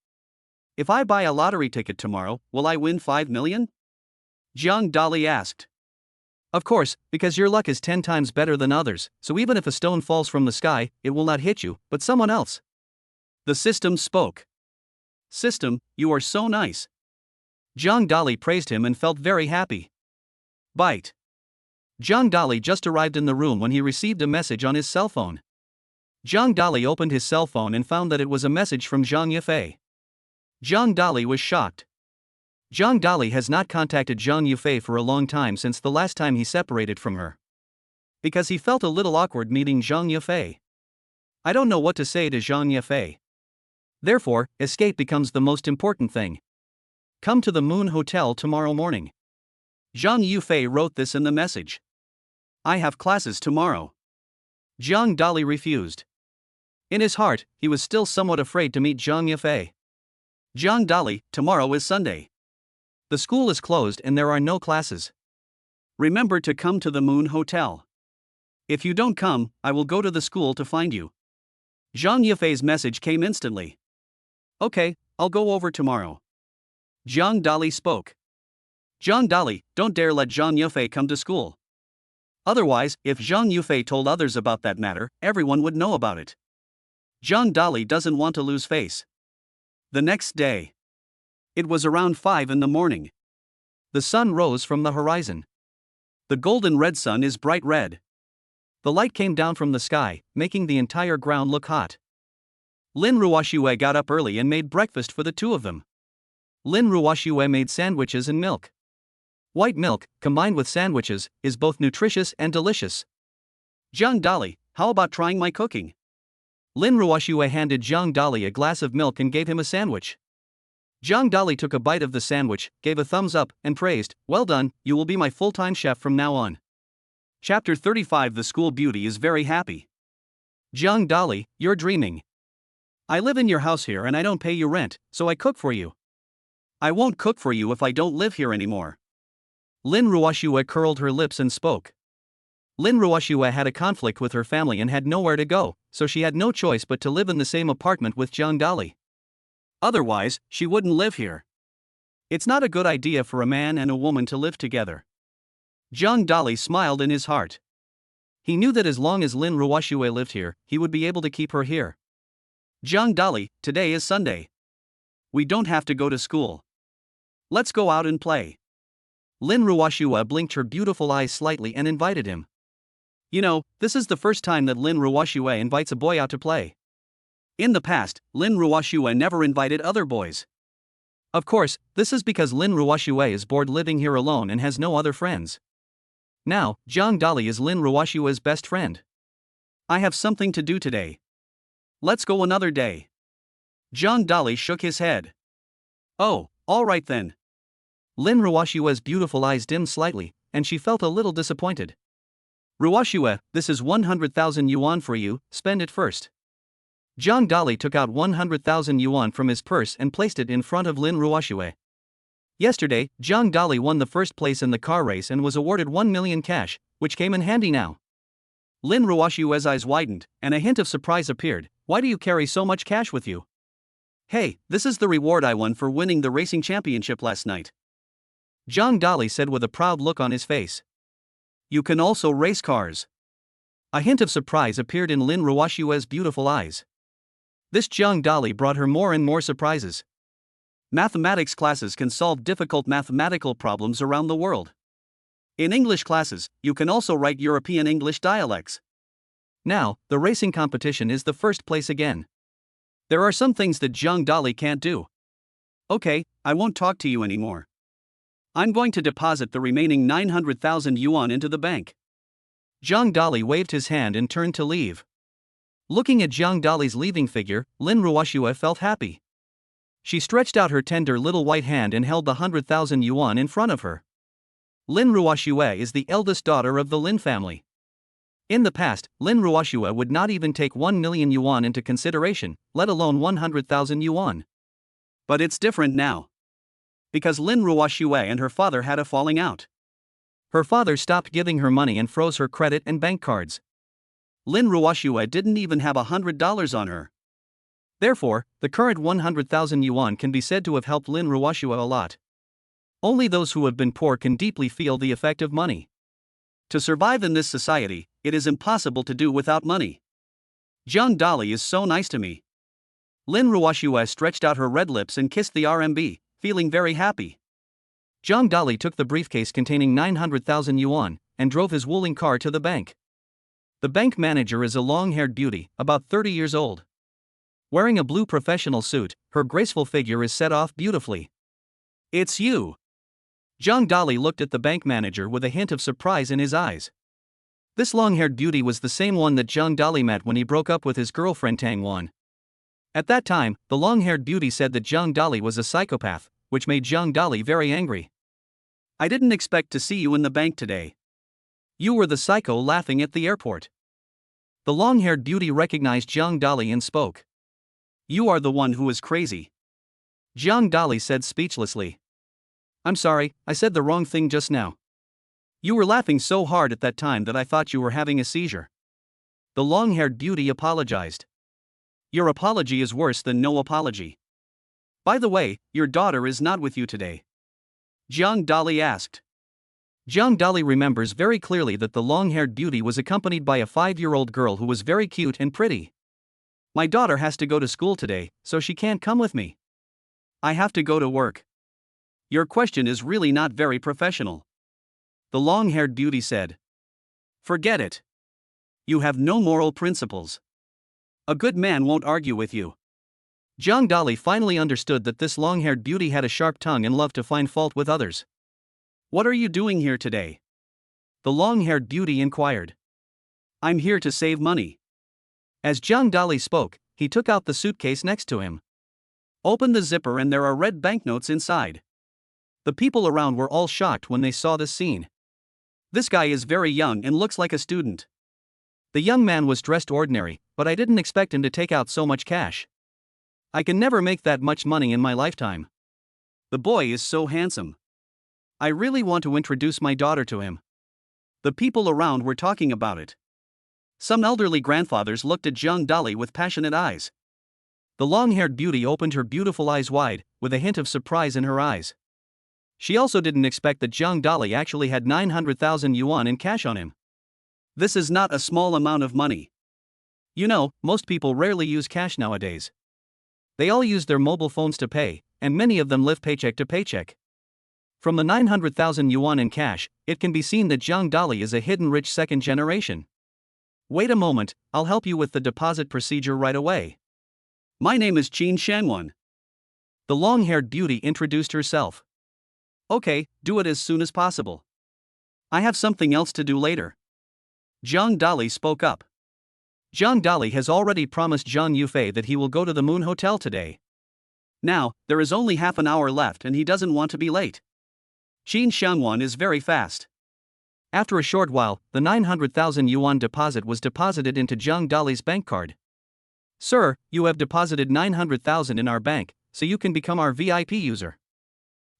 If I buy a lottery ticket tomorrow, will I win 5 million? Zhang Dali asked. Of course, because your luck is 10 times better than others, so even if a stone falls from the sky, it will not hit you, but someone else. The system spoke. System, you are so nice. Zhang Dali praised him and felt very happy. Bite. Zhang Dali just arrived in the room when he received a message on his cell phone. Zhang Dali opened his cell phone and found that it was a message from Zhang Yufei. Zhang Dali was shocked. Zhang Dali has not contacted Zhang Yufei for a long time since the last time he separated from her. Because he felt a little awkward meeting Zhang Yufei. I don't know what to say to Zhang Yufei. Therefore, escape becomes the most important thing. Come to the Moon Hotel tomorrow morning. Zhang Yufei wrote this in the message. I have classes tomorrow. Zhang Dali refused. In his heart, he was still somewhat afraid to meet Zhang Yufei. Zhang Dali, tomorrow is Sunday. The school is closed and there are no classes. Remember to come to the Moon Hotel. If you don't come, I will go to the school to find you. Zhang Yufei's message came instantly. Okay, I'll go over tomorrow. Zhang Dali spoke. Zhang Dali, don't dare let Zhang Yufei come to school. Otherwise, if Zhang Yufei told others about that matter, everyone would know about it. Zhang Dali doesn't want to lose face. The next day. It was around 5 in the morning. The sun rose from the horizon. The golden red sun is bright red. The light came down from the sky, making the entire ground look hot. Lin Ruoshue got up early and made breakfast for the two of them. Lin Ruoshue made sandwiches and milk. White milk, combined with sandwiches, is both nutritious and delicious. Zhang Dali, how about trying my cooking? Lin Ruoshue handed Zhang Dali a glass of milk and gave him a sandwich. Zhang Dali took a bite of the sandwich, gave a thumbs up, and praised, well done, you will be my full-time chef from now on. Chapter 35. The school beauty is very happy. Zhang Dali, you're dreaming. I live in your house here and I don't pay you rent, so I cook for you. I won't cook for you if I don't live here anymore. Lin Ruoshue curled her lips and spoke. Lin Ruoshue had a conflict with her family and had nowhere to go, so she had no choice but to live in the same apartment with Zhang Dali. Otherwise, she wouldn't live here. It's not a good idea for a man and a woman to live together. Zhang Dali smiled in his heart. He knew that as long as Lin Ruoshue lived here, he would be able to keep her here. Zhang Dali, today is Sunday. We don't have to go to school. Let's go out and play. Lin Ruoshue blinked her beautiful eyes slightly and invited him. You know, this is the first time that Lin Ruoshue invites a boy out to play. In the past, Lin Ruoshue never invited other boys. Of course, this is because Lin Ruoshue is bored living here alone and has no other friends. Now, Zhang Dali is Lin Ruoshue's best friend. I have something to do today. Let's go another day. Zhang Dali shook his head. Oh, all right then. Lin Ruoshue's beautiful eyes dimmed slightly, and she felt a little disappointed. Ruoshue, this is 100,000 yuan for you, spend it first. Zhang Dali took out 100,000 yuan from his purse and placed it in front of Lin Ruoshue. Yesterday, Zhang Dali won the first place in the car race and was awarded 1 million cash, which came in handy now. Lin Ruoshue's eyes widened, and a hint of surprise appeared. Why do you carry so much cash with you? Hey, this is the reward I won for winning the racing championship last night. Zhang Dali said with a proud look on his face. You can also race cars. A hint of surprise appeared in Lin Ruoshue's beautiful eyes. This Zhang Dali brought her more and more surprises. Mathematics classes can solve difficult mathematical problems around the world. In English classes, you can also write European English dialects. Now, the racing competition is the first place again. There are some things that Zhang Dali can't do. Okay, I won't talk to you anymore. I'm going to deposit the remaining 900,000 yuan into the bank. Zhang Dali waved his hand and turned to leave. Looking at Zhang Dali's leaving figure, Lin Ruoxue felt happy. She stretched out her tender little white hand and held the 100,000 yuan in front of her. Lin Ruoxue is the eldest daughter of the Lin family. In the past, Lin Ruoxue would not even take 1 million yuan into consideration, let alone 100,000 yuan. But it's different now. Because Lin Ruoxue and her father had a falling out. Her father stopped giving her money and froze her credit and bank cards. Lin Ruoxue didn't even have $100 on her. Therefore, the current 100,000 yuan can be said to have helped Lin Ruoxue a lot. Only those who have been poor can deeply feel the effect of money. To survive in this society, it is impossible to do without money. Zhang Dali is so nice to me. Lin Ruoxue stretched out her red lips and kissed the RMB, feeling very happy. Zhang Dali took the briefcase containing 900,000 yuan and drove his Wuling car to the bank. The bank manager is a long-haired beauty, about 30 years old. Wearing a blue professional suit, her graceful figure is set off beautifully. "It's you." Zhang Dali looked at the bank manager with a hint of surprise in his eyes. This long-haired beauty was the same one that Zhang Dali met when he broke up with his girlfriend Tang Wan. At that time, the long-haired beauty said that Zhang Dali was a psychopath, which made Zhang Dali very angry. "I didn't expect to see you in the bank today. You were the psycho laughing at the airport." The long-haired beauty recognized Zhang Dali and spoke. "You are the one who is crazy." Zhang Dali said speechlessly. "I'm sorry, I said the wrong thing just now. You were laughing so hard at that time that I thought you were having a seizure." The long-haired beauty apologized. "Your apology is worse than no apology. By the way, your daughter is not with you today?" Zhang Dali asked. Zhang Dali remembers very clearly that the long-haired beauty was accompanied by a 5-year-old girl who was very cute and pretty. "My daughter has to go to school today, so she can't come with me. I have to go to work." "Your question is really not very professional," the long-haired beauty said. "Forget it. You have no moral principles. A good man won't argue with you." Zhang Dali finally understood that this long-haired beauty had a sharp tongue and loved to find fault with others. "What are you doing here today?" the long-haired beauty inquired. "I'm here to save money." As Zhang Dali spoke, he took out the suitcase next to him. Open the zipper and there are red banknotes inside. The people around were all shocked when they saw this scene. "This guy is very young and looks like a student." The young man was dressed ordinary, but I didn't expect him to take out so much cash. "I can never make that much money in my lifetime." "The boy is so handsome. I really want to introduce my daughter to him." The people around were talking about it. Some elderly grandfathers looked at Zhang Dali with passionate eyes. The long-haired beauty opened her beautiful eyes wide, with a hint of surprise in her eyes. She also didn't expect that Zhang Dali actually had 900,000 yuan in cash on him. This is not a small amount of money. You know, most people rarely use cash nowadays. They all use their mobile phones to pay, and many of them live paycheck to paycheck. From the 900,000 yuan in cash, it can be seen that Zhang Dali is a hidden rich second generation. "Wait a moment, I'll help you with the deposit procedure right away. My name is Qin Shangwan." The long-haired beauty introduced herself. "Okay, do it as soon as possible. I have something else to do later." Zhang Dali spoke up. Zhang Dali has already promised Zhang Yufei that he will go to the Moon Hotel today. Now, there is only half an hour left and he doesn't want to be late. Qin Shangwan is very fast. After a short while, the 900,000 yuan deposit was deposited into Zhang Dali's bank card. "Sir, you have deposited 900,000 in our bank, so you can become our VIP user.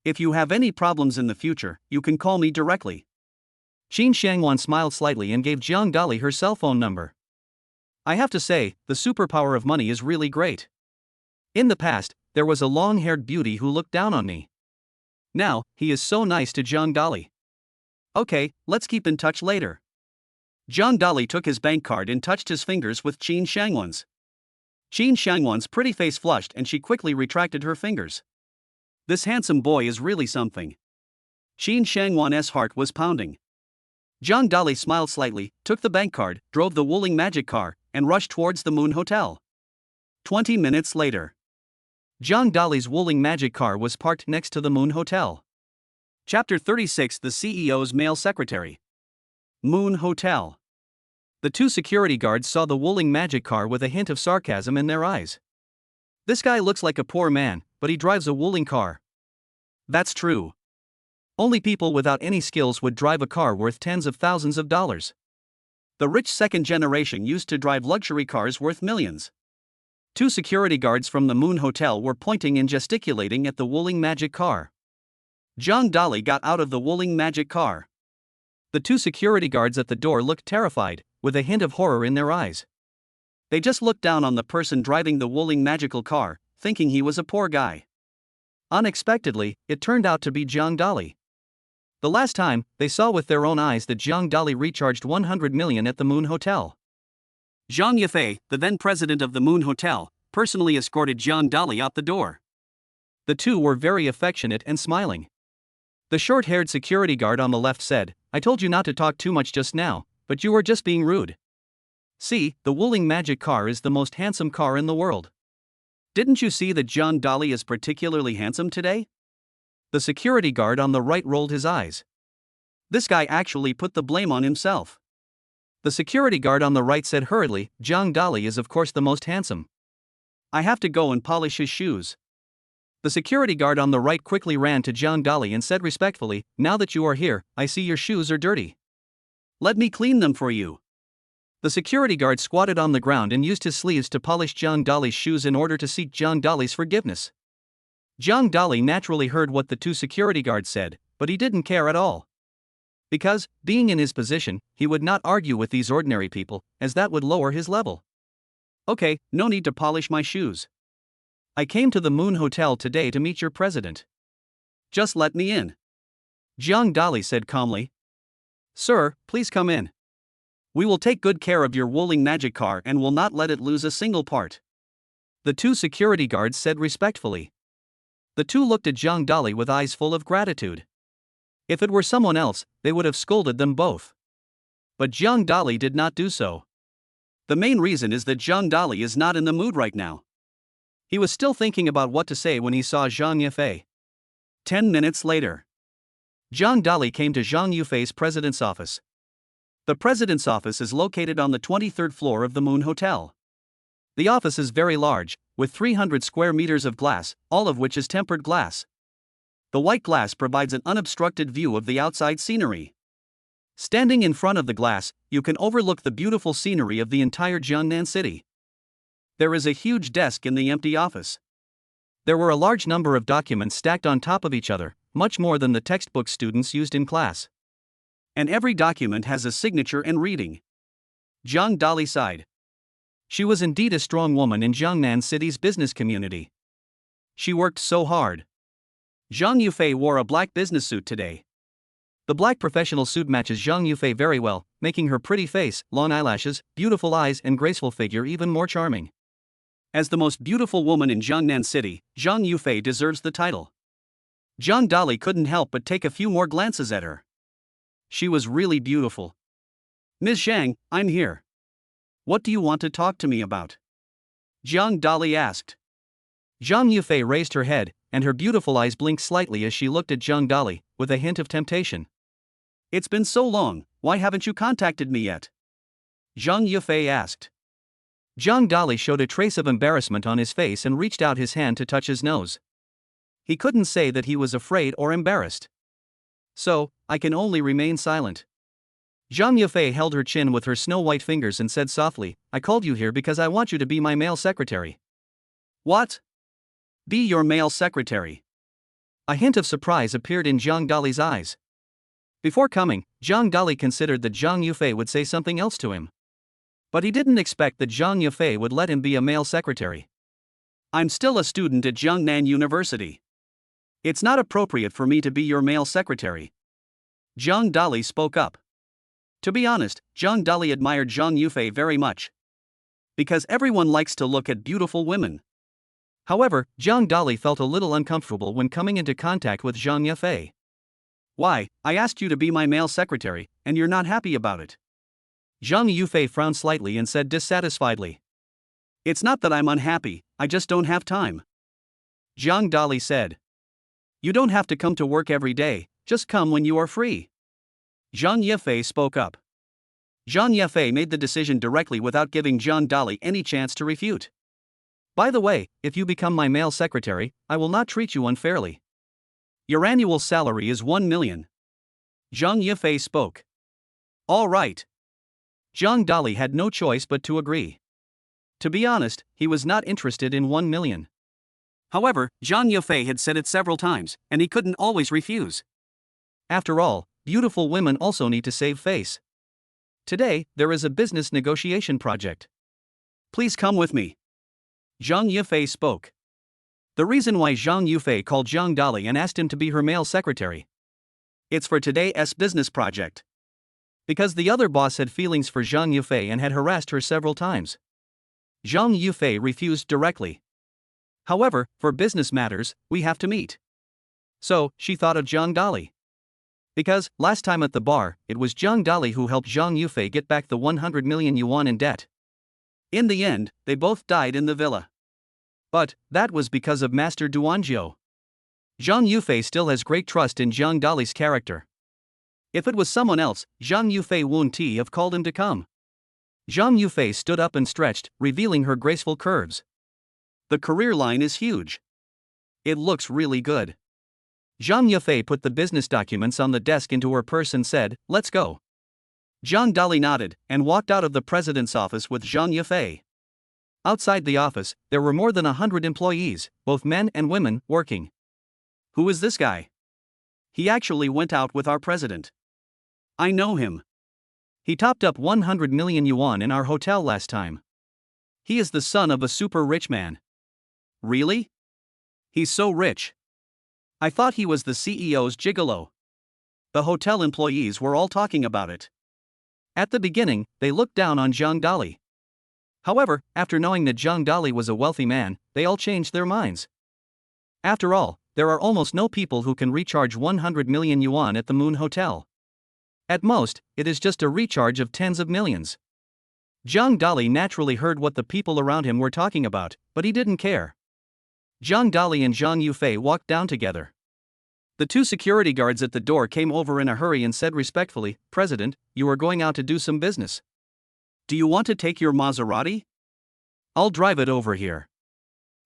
If you have any problems in the future, you can call me directly." Qin Shangwan smiled slightly and gave Zhang Dali her cell phone number. I have to say, the superpower of money is really great. In the past, there was a long-haired beauty who looked down on me. Now, he is so nice to Zhang Dali. Okay, let's keep in touch later. Zhang Dali took his bank card and touched his fingers with Qin Shangwan's. Qin Shangwan's pretty face flushed and she quickly retracted her fingers. This handsome boy is really something. Qin Shangwan's heart was pounding. Zhang Dali smiled slightly, took the bank card, drove the Wuling magic car, and rushed towards the Moon Hotel. 20 minutes later. Zhang Dali's Wuling magic car was parked next to the Moon Hotel. Chapter 36: The CEO's Male Secretary. Moon Hotel. The two security guards saw the Wuling magic car with a hint of sarcasm in their eyes. This guy looks like a poor man, but he drives a Wuling car. That's true. Only people without any skills would drive a car worth tens of thousands of dollars. The rich second generation used to drive luxury cars worth millions. Two security guards from the Moon Hotel were pointing and gesticulating at the Wuling magic car. Zhang Dali got out of the Wuling magic car. The two security guards at the door looked terrified, with a hint of horror in their eyes. They just looked down on the person driving the Wuling magical car, thinking he was a poor guy. Unexpectedly, it turned out to be Zhang Dali. The last time, they saw with their own eyes that Zhang Dali recharged 100 million at the Moon Hotel. Zhang Yifei, the then president of the Moon Hotel, personally escorted Zhang Dali out the door. The two were very affectionate and smiling. The short-haired security guard on the left said, "I told you not to talk too much just now, but you were just being rude. See, the Wuling magic car is the most handsome car in the world. Didn't you see that Zhang Dali is particularly handsome today?" The security guard on the right rolled his eyes. This guy actually put the blame on himself. The security guard on the right said hurriedly, "Zhang Dali is of course the most handsome. I have to go and polish his shoes." The security guard on the right quickly ran to Zhang Dali and said respectfully, "Now that you are here, I see your shoes are dirty. Let me clean them for you." The security guard squatted on the ground and used his sleeves to polish Zhang Dali's shoes in order to seek Zhang Dali's forgiveness. Zhang Dali naturally heard what the two security guards said, but he didn't care at all. Because, being in his position, he would not argue with these ordinary people, as that would lower his level. "Okay, no need to polish my shoes. I came to the Moon Hotel today to meet your president. Just let me in." Zhang Dali said calmly. "Sir, please come in. We will take good care of your Wuling magic car and will not let it lose a single part." The two security guards said respectfully. The two looked at Zhang Dali with eyes full of gratitude. If it were someone else, they would have scolded them both. But Zhang Dali did not do so. The main reason is that Zhang Dali is not in the mood right now. He was still thinking about what to say when he saw Zhang Yifei. 10 minutes later, Zhang Dali came to Zhang Yifei's president's office. The president's office is located on the 23rd floor of the Moon Hotel. The office is very large, with 300 square meters of glass, all of which is tempered glass. The white glass provides an unobstructed view of the outside scenery. Standing in front of the glass, you can overlook the beautiful scenery of the entire Jiangnan city. There is a huge desk in the empty office. There were a large number of documents stacked on top of each other, much more than the textbooks students used in class. And every document has a signature and reading. Zhang Dali sighed. She was indeed a strong woman in Jiangnan City's business community. She worked so hard. Zhang Yufei wore a black business suit today. The black professional suit matches Zhang Yufei very well, making her pretty face, long eyelashes, beautiful eyes and graceful figure even more charming. As the most beautiful woman in Jiangnan City, Zhang Yufei deserves the title. Zhang Dali couldn't help but take a few more glances at her. She was really beautiful. "Ms. Zhang, I'm here. What do you want to talk to me about?" Zhang Dali asked. Zhang Yufei raised her head, and her beautiful eyes blinked slightly as she looked at Zhang Dali, with a hint of temptation. "It's been so long, why haven't you contacted me yet?" Zhang Yufei asked. Zhang Dali showed a trace of embarrassment on his face and reached out his hand to touch his nose. He couldn't say that he was afraid or embarrassed. "So, I can only remain silent." Zhang Yufei held her chin with her snow-white fingers and said softly, "I called you here because I want you to be my male secretary." "What? Be your male secretary?" A hint of surprise appeared in Zhang Dali's eyes. Before coming, Zhang Dali considered that Zhang Yufei would say something else to him. But he didn't expect that Zhang Yufei would let him be a male secretary. "I'm still a student at Jiangnan University. It's not appropriate for me to be your male secretary." Zhang Dali spoke up. To be honest, Zhang Dali admired Zhang Yufei very much. Because everyone likes to look at beautiful women. However, Zhang Dali felt a little uncomfortable when coming into contact with Zhang Yufei. "Why, I asked you to be my male secretary, and you're not happy about it." Zhang Yufei frowned slightly and said dissatisfiedly. "It's not that I'm unhappy, I just don't have time." Zhang Dali said. "You don't have to come to work every day, just come when you are free." Zhang Yifei spoke up. Zhang Yafei made the decision directly without giving Zhang Dali any chance to refute. By the way, if you become my male secretary, I will not treat you unfairly. Your annual salary is 1 million. Zhang Yafei spoke. All right. Zhang Dali had no choice but to agree. To be honest, he was not interested in 1 million. However, Zhang Yafei had said it several times, and he couldn't always refuse. After all, beautiful women also need to save face. Today, there is a business negotiation project. Please come with me. Zhang Yafei spoke. The reason why Zhang Yafei called Zhang Dali and asked him to be her male secretary. It's for today's business project. Because the other boss had feelings for Zhang Yafei and had harassed her several times. Zhang Yafei refused directly. However, for business matters, we have to meet. So, she thought of Zhang Dali. Because, last time at the bar, it was Zhang Dali who helped Zhang Yafei get back the 100 million yuan in debt. In the end, they both died in the villa. But, that was because of Master Duanzhou. Zhang Yafei still has great trust in Zhang Dali's character. If it was someone else, Zhang Yafei wouldn't have called him to come. Zhang Yafei stood up and stretched, revealing her graceful curves. The career line is huge. It looks really good. Zhang Yafei put the business documents on the desk into her purse and said, "Let's go." Zhang Dali nodded and walked out of the president's office with Zhang Yafei. Outside the office, there were more than 100 employees, both men and women, working. Who is this guy? He actually went out with our president. I know him. He topped up 100 million yuan in our hotel last time. He is the son of a super rich man. Really? He's so rich. I thought he was the CEO's gigolo. The hotel employees were all talking about it. At the beginning, they looked down on Zhang Dali. However, after knowing that Zhang Dali was a wealthy man, they all changed their minds. After all, there are almost no people who can recharge 100 million yuan at the Moon Hotel. At most, it is just a recharge of tens of millions. Zhang Dali naturally heard what the people around him were talking about, but he didn't care. Zhang Dali and Zhang Yafei walked down together. The two security guards at the door came over in a hurry and said respectfully, "President, you are going out to do some business. Do you want to take your Maserati? I'll drive it over here."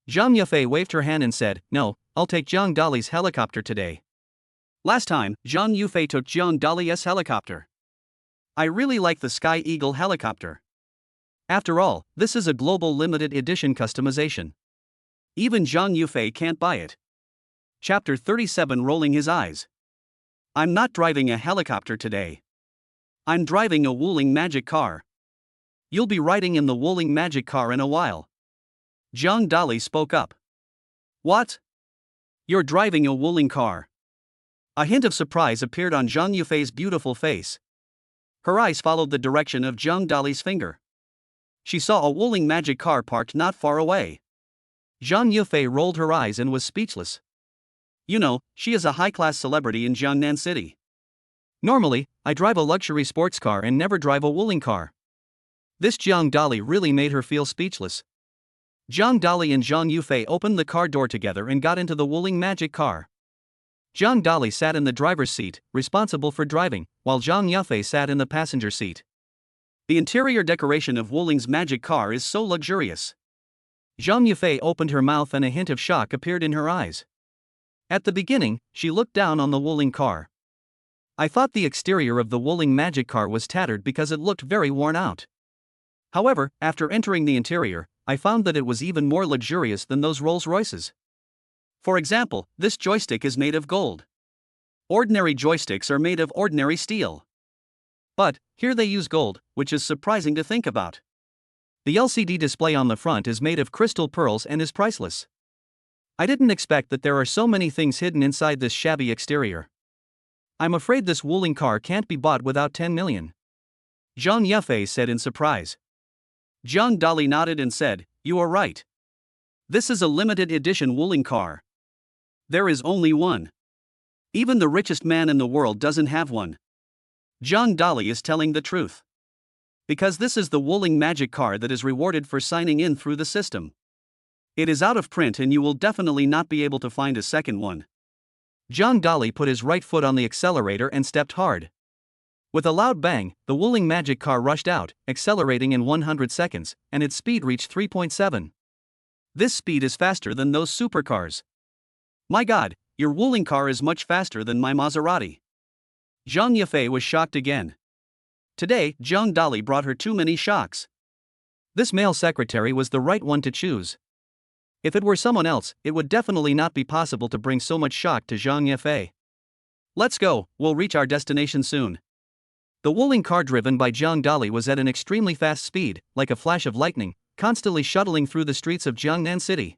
Zhang Yafei waved her hand and said, "No, I'll take Zhang Dali's helicopter today." Last time, Zhang Yafei took Zhang Dali's helicopter. I really like the Sky Eagle helicopter. After all, this is a global limited edition customization. Even Zhang Yafei can't buy it. Chapter 37. Rolling his eyes. I'm not driving a helicopter today. I'm driving a Wuling magic car. You'll be riding in the Wuling magic car in a while. Zhang Dali spoke up. What? You're driving a Wuling car? A hint of surprise appeared on Zhang Yafei's beautiful face. Her eyes followed the direction of Zhang Dali's finger. She saw a Wuling magic car parked not far away. Zhang Yafei rolled her eyes and was speechless. You know, she is a high-class celebrity in Jiangnan City. Normally, I drive a luxury sports car and never drive a Wuling car. This Zhang Dali really made her feel speechless. Zhang Dali and Zhang Yafei opened the car door together and got into the Wuling magic car. Zhang Dali sat in the driver's seat, responsible for driving, while Zhang Yafei sat in the passenger seat. The interior decoration of Wuling's magic car is so luxurious. Zhang Yafei opened her mouth and a hint of shock appeared in her eyes. At the beginning, she looked down on the Wuling car. I thought the exterior of the Wuling magic car was tattered because it looked very worn out. However, after entering the interior, I found that it was even more luxurious than those Rolls-Royces. For example, this joystick is made of gold. Ordinary joysticks are made of ordinary steel. But, here they use gold, which is surprising to think about. The LCD display on the front is made of crystal pearls and is priceless. I didn't expect that there are so many things hidden inside this shabby exterior. I'm afraid this Wuling car can't be bought without 10 million. Zhang Yafei said in surprise. Zhang Dali nodded and said, "You are right. This is a limited edition Wuling car. There is only one. Even the richest man in the world doesn't have one." Zhang Dali is telling the truth. Because this is the Wuling magic car that is rewarded for signing in through the system. It is out of print and you will definitely not be able to find a second one. Zhang Dali put his right foot on the accelerator and stepped hard. With a loud bang, the Wuling magic car rushed out, accelerating in 100 seconds, and its speed reached 3.7. This speed is faster than those supercars. My god, your Wuling car is much faster than my Maserati. Zhang Yafei was shocked again. Today, Zhang Dali brought her too many shocks. This male secretary was the right one to choose. If it were someone else, it would definitely not be possible to bring so much shock to Zhang Yafei. Let's go, we'll reach our destination soon. The Wuling car driven by Zhang Dali was at an extremely fast speed, like a flash of lightning, constantly shuttling through the streets of Jiangnan City.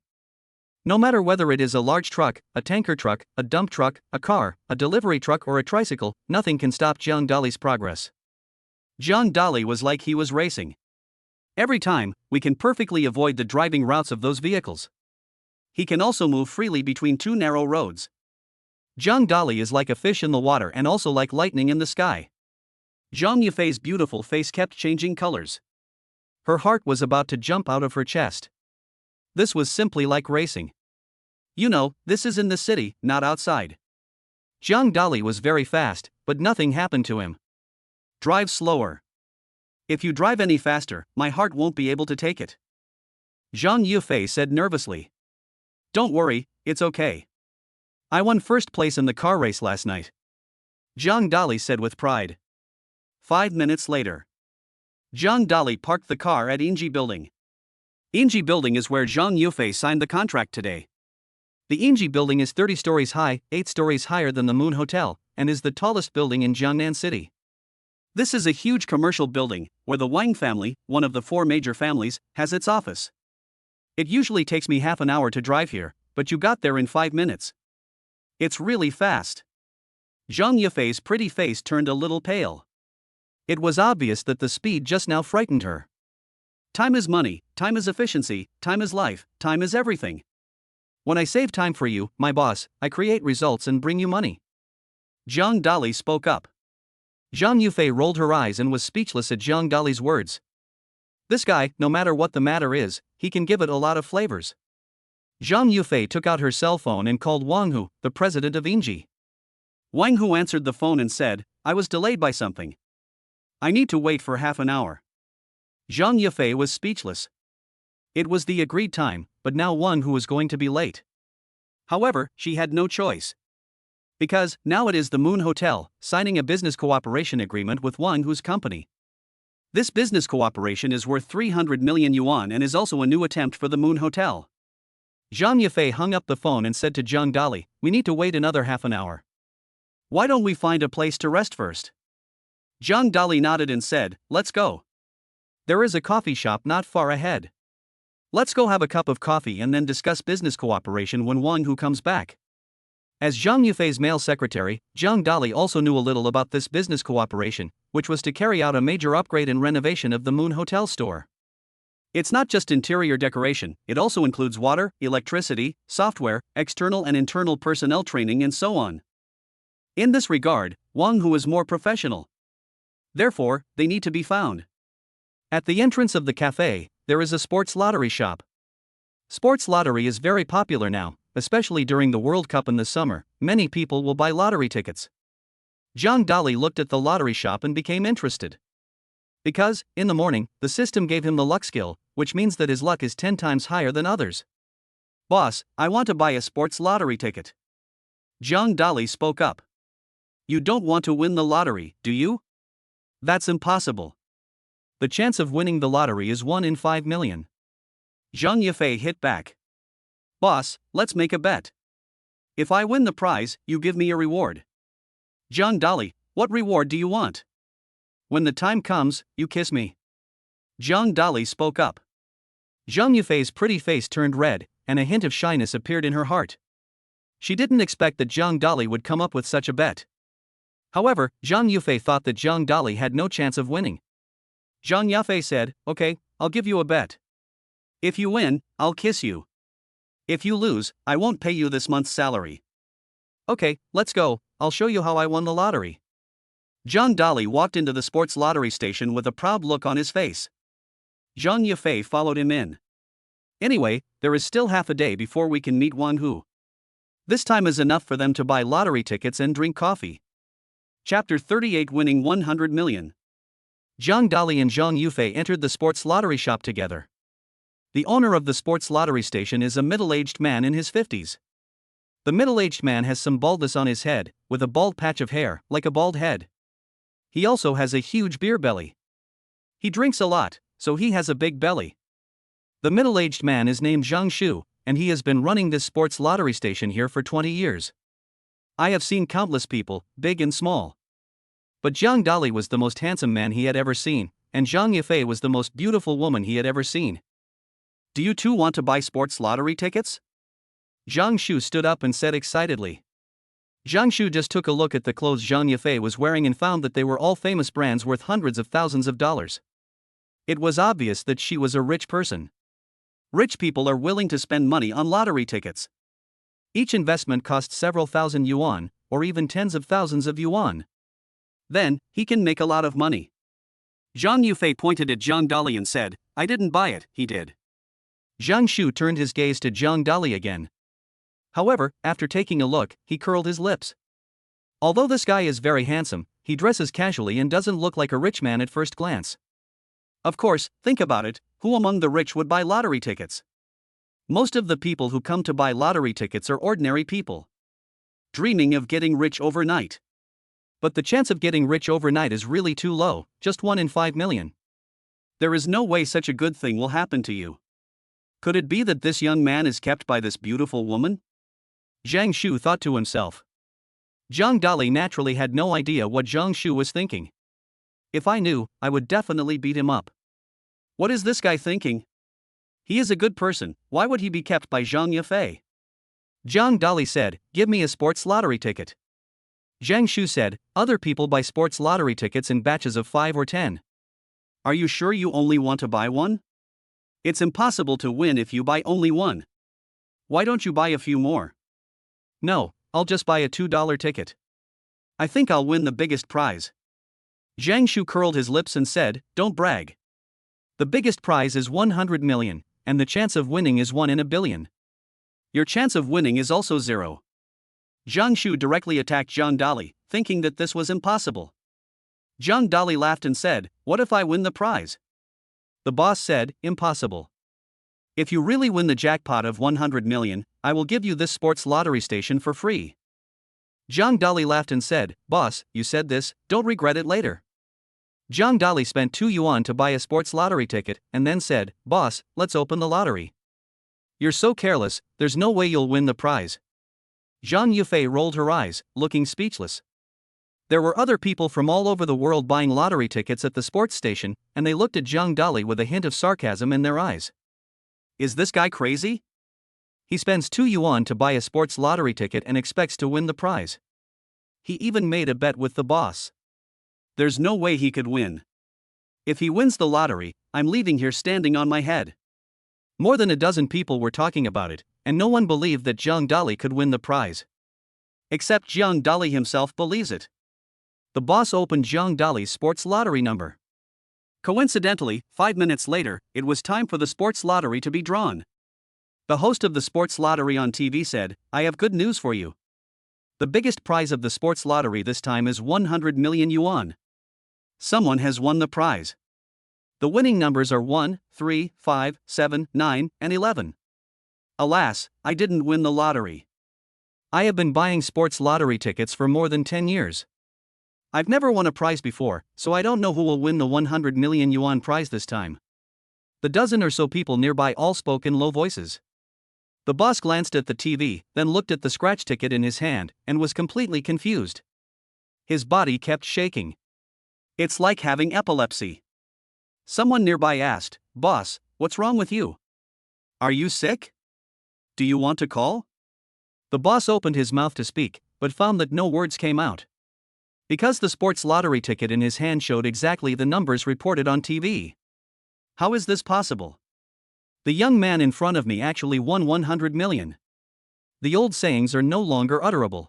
No matter whether it is a large truck, a tanker truck, a dump truck, a car, a delivery truck or a tricycle, nothing can stop Zhang Dali's progress. Zhang Dali was like he was racing. Every time, we can perfectly avoid the driving routes of those vehicles. He can also move freely between two narrow roads. Zhang Dali is like a fish in the water and also like lightning in the sky. Zhang Yafei's beautiful face kept changing colors. Her heart was about to jump out of her chest. This was simply like racing. You know, this is in the city, not outside. Zhang Dali was very fast, but nothing happened to him. Drive slower. If you drive any faster, my heart won't be able to take it. Zhang Yafei said nervously. Don't worry, it's okay. I won first place in the car race last night. Zhang Dali said with pride. 5 minutes later. Zhang Dali parked the car at Inji Building. Inji Building is where Zhang Yufei signed the contract today. The Inji Building is 30 stories high, 8 stories higher than the Moon Hotel, and is the tallest building in Jiangnan City. This is a huge commercial building, where the Wang family, one of the 4 major families, has its office. It usually takes me half an hour to drive here, but you got there in 5 minutes. It's really fast. Zhang Yufei's pretty face turned a little pale. It was obvious that the speed just now frightened her. Time is money, time is efficiency, time is life, time is everything. When I save time for you, my boss, I create results and bring you money. Zhang Dali spoke up. Zhang Yufei rolled her eyes and was speechless at Zhang Dali's words. This guy, no matter what the matter is, he can give it a lot of flavors. Zhang Yufei took out her cell phone and called Wang Hu, the president of Inji. Wang Hu answered the phone and said, I was delayed by something. I need to wait for half an hour. Zhang Yafei was speechless. It was the agreed time, but now Wang Hu was going to be late. However, she had no choice. Because, now it is the Moon Hotel, signing a business cooperation agreement with Wang Hu's company. This business cooperation is worth 300 million yuan and is also a new attempt for the Moon Hotel. Zhang Yafei hung up the phone and said to Zhang Dali, we need to wait another half an hour. Why don't we find a place to rest first? Zhang Dali nodded and said, let's go. There is a coffee shop not far ahead. Let's go have a cup of coffee and then discuss business cooperation when Wang Hu comes back. As Zhang Yufei's male secretary, Zhang Dali also knew a little about this business cooperation, which was to carry out a major upgrade and renovation of the Moon Hotel store. It's not just interior decoration, it also includes water, electricity, software, external and internal personnel training and so on. In this regard, Wang Hu is more professional. Therefore, they need to be found. At the entrance of the cafe, there is a sports lottery shop. Sports lottery is very popular now, especially during the World Cup in the summer. Many people will buy lottery tickets. Zhang Dali looked at the lottery shop and became interested. Because, in the morning, the system gave him the luck skill, which means that his luck is 10 times higher than others. Boss, I want to buy a sports lottery ticket. Zhang Dali spoke up. You don't want to win the lottery, do you? That's impossible. The chance of winning the lottery is 1 in 5 million. Zhang Yafei hit back. Boss, let's make a bet. If I win the prize, you give me a reward. Zhang Dali, what reward do you want? When the time comes, you kiss me. Zhang Dali spoke up. Zhang Yufei's pretty face turned red, and a hint of shyness appeared in her heart. She didn't expect that Zhang Dali would come up with such a bet. However, Zhang Yufei thought that Zhang Dali had no chance of winning. Zhang Yafei said, okay, I'll give you a bet. If you win, I'll kiss you. If you lose, I won't pay you this month's salary. Okay, let's go, I'll show you how I won the lottery. Zhang Dali walked into the sports lottery station with a proud look on his face. Zhang Yafei followed him in. Anyway, there is still half a day before we can meet Wang Hu. This time is enough for them to buy lottery tickets and drink coffee. Chapter 38 Winning 100 Million. Zhang Dali and Zhang Yufei entered the sports lottery shop together. The owner of the sports lottery station is a middle-aged man in his 50s. The middle-aged man has some baldness on his head, with a bald patch of hair, like a bald head. He also has a huge beer belly. He drinks a lot, so he has a big belly. The middle-aged man is named Zhang Shu, and he has been running this sports lottery station here for 20 years. I have seen countless people, big and small. But Zhang Dali was the most handsome man he had ever seen, and Zhang Yufei was the most beautiful woman he had ever seen. Do you too want to buy sports lottery tickets? Zhang Shu stood up and said excitedly. Zhang Shu just took a look at the clothes Zhang Yufei was wearing and found that they were all famous brands worth hundreds of thousands of dollars. It was obvious that she was a rich person. Rich people are willing to spend money on lottery tickets. Each investment costs several thousand yuan, or even tens of thousands of yuan. Then, he can make a lot of money. Zhang Yufei pointed at Zhang Dali and said, I didn't buy it, he did. Zhang Shu turned his gaze to Zhang Dali again. However, after taking a look, he curled his lips. Although this guy is very handsome, he dresses casually and doesn't look like a rich man at first glance. Of course, think about it, who among the rich would buy lottery tickets? Most of the people who come to buy lottery tickets are ordinary people, dreaming of getting rich overnight. But the chance of getting rich overnight is really too low, just 1 in 5 million. There is no way such a good thing will happen to you. Could it be that this young man is kept by this beautiful woman? Zhang Shu thought to himself. Zhang Dali naturally had no idea what Zhang Shu was thinking. If I knew, I would definitely beat him up. What is this guy thinking? He is a good person, why would he be kept by Zhang Yufei? Zhang Dali said, give me a sports lottery ticket. Zhang Shu said, other people buy sports lottery tickets in batches of 5 or 10. Are you sure you only want to buy one? It's impossible to win if you buy only one. Why don't you buy a few more? No, I'll just buy a $2 ticket. I think I'll win the biggest prize. Zhang Shu curled his lips and said, don't brag. The biggest prize is 100 million, and the chance of winning is 1 in a billion. Your chance of winning is also 0. Zhang Shu directly attacked Zhang Dali, thinking that this was impossible. Zhang Dali laughed and said, what if I win the prize? The boss said, impossible. If you really win the jackpot of 100 million, I will give you this sports lottery station for free. Zhang Dali laughed and said, boss, you said this, don't regret it later. Zhang Dali spent 2 yuan to buy a sports lottery ticket, and then said, boss, let's open the lottery. You're so careless, there's no way you'll win the prize. Zhang Yufei rolled her eyes, looking speechless. There were other people from all over the world buying lottery tickets at the sports station, and they looked at Zhang Dali with a hint of sarcasm in their eyes. Is this guy crazy? He spends 2 yuan to buy a sports lottery ticket and expects to win the prize. He even made a bet with the boss. There's no way he could win. If he wins the lottery, I'm leaving here standing on my head. More than a dozen people were talking about it, and no one believed that Zhang Dali could win the prize. Except Zhang Dali himself believes it. The boss opened Zhang Dali's sports lottery number. Coincidentally, 5 minutes later, it was time for the sports lottery to be drawn. The host of the sports lottery on TV said, I have good news for you. The biggest prize of the sports lottery this time is 100 million yuan. Someone has won the prize. The winning numbers are 1, 3, 5, 7, 9, and 11. Alas, I didn't win the lottery. I have been buying sports lottery tickets for more than 10 years. I've never won a prize before, so I don't know who will win the 100 million yuan prize this time. The dozen or so people nearby all spoke in low voices. The boss glanced at the TV, then looked at the scratch ticket in his hand, and was completely confused. His body kept shaking. It's like having epilepsy. Someone nearby asked, Boss, what's wrong with you? Are you sick? Do you want to call? The boss opened his mouth to speak, but found that no words came out. Because the sports lottery ticket in his hand showed exactly the numbers reported on TV. How is this possible? The young man in front of me actually won 100 million. The old sayings are no longer utterable.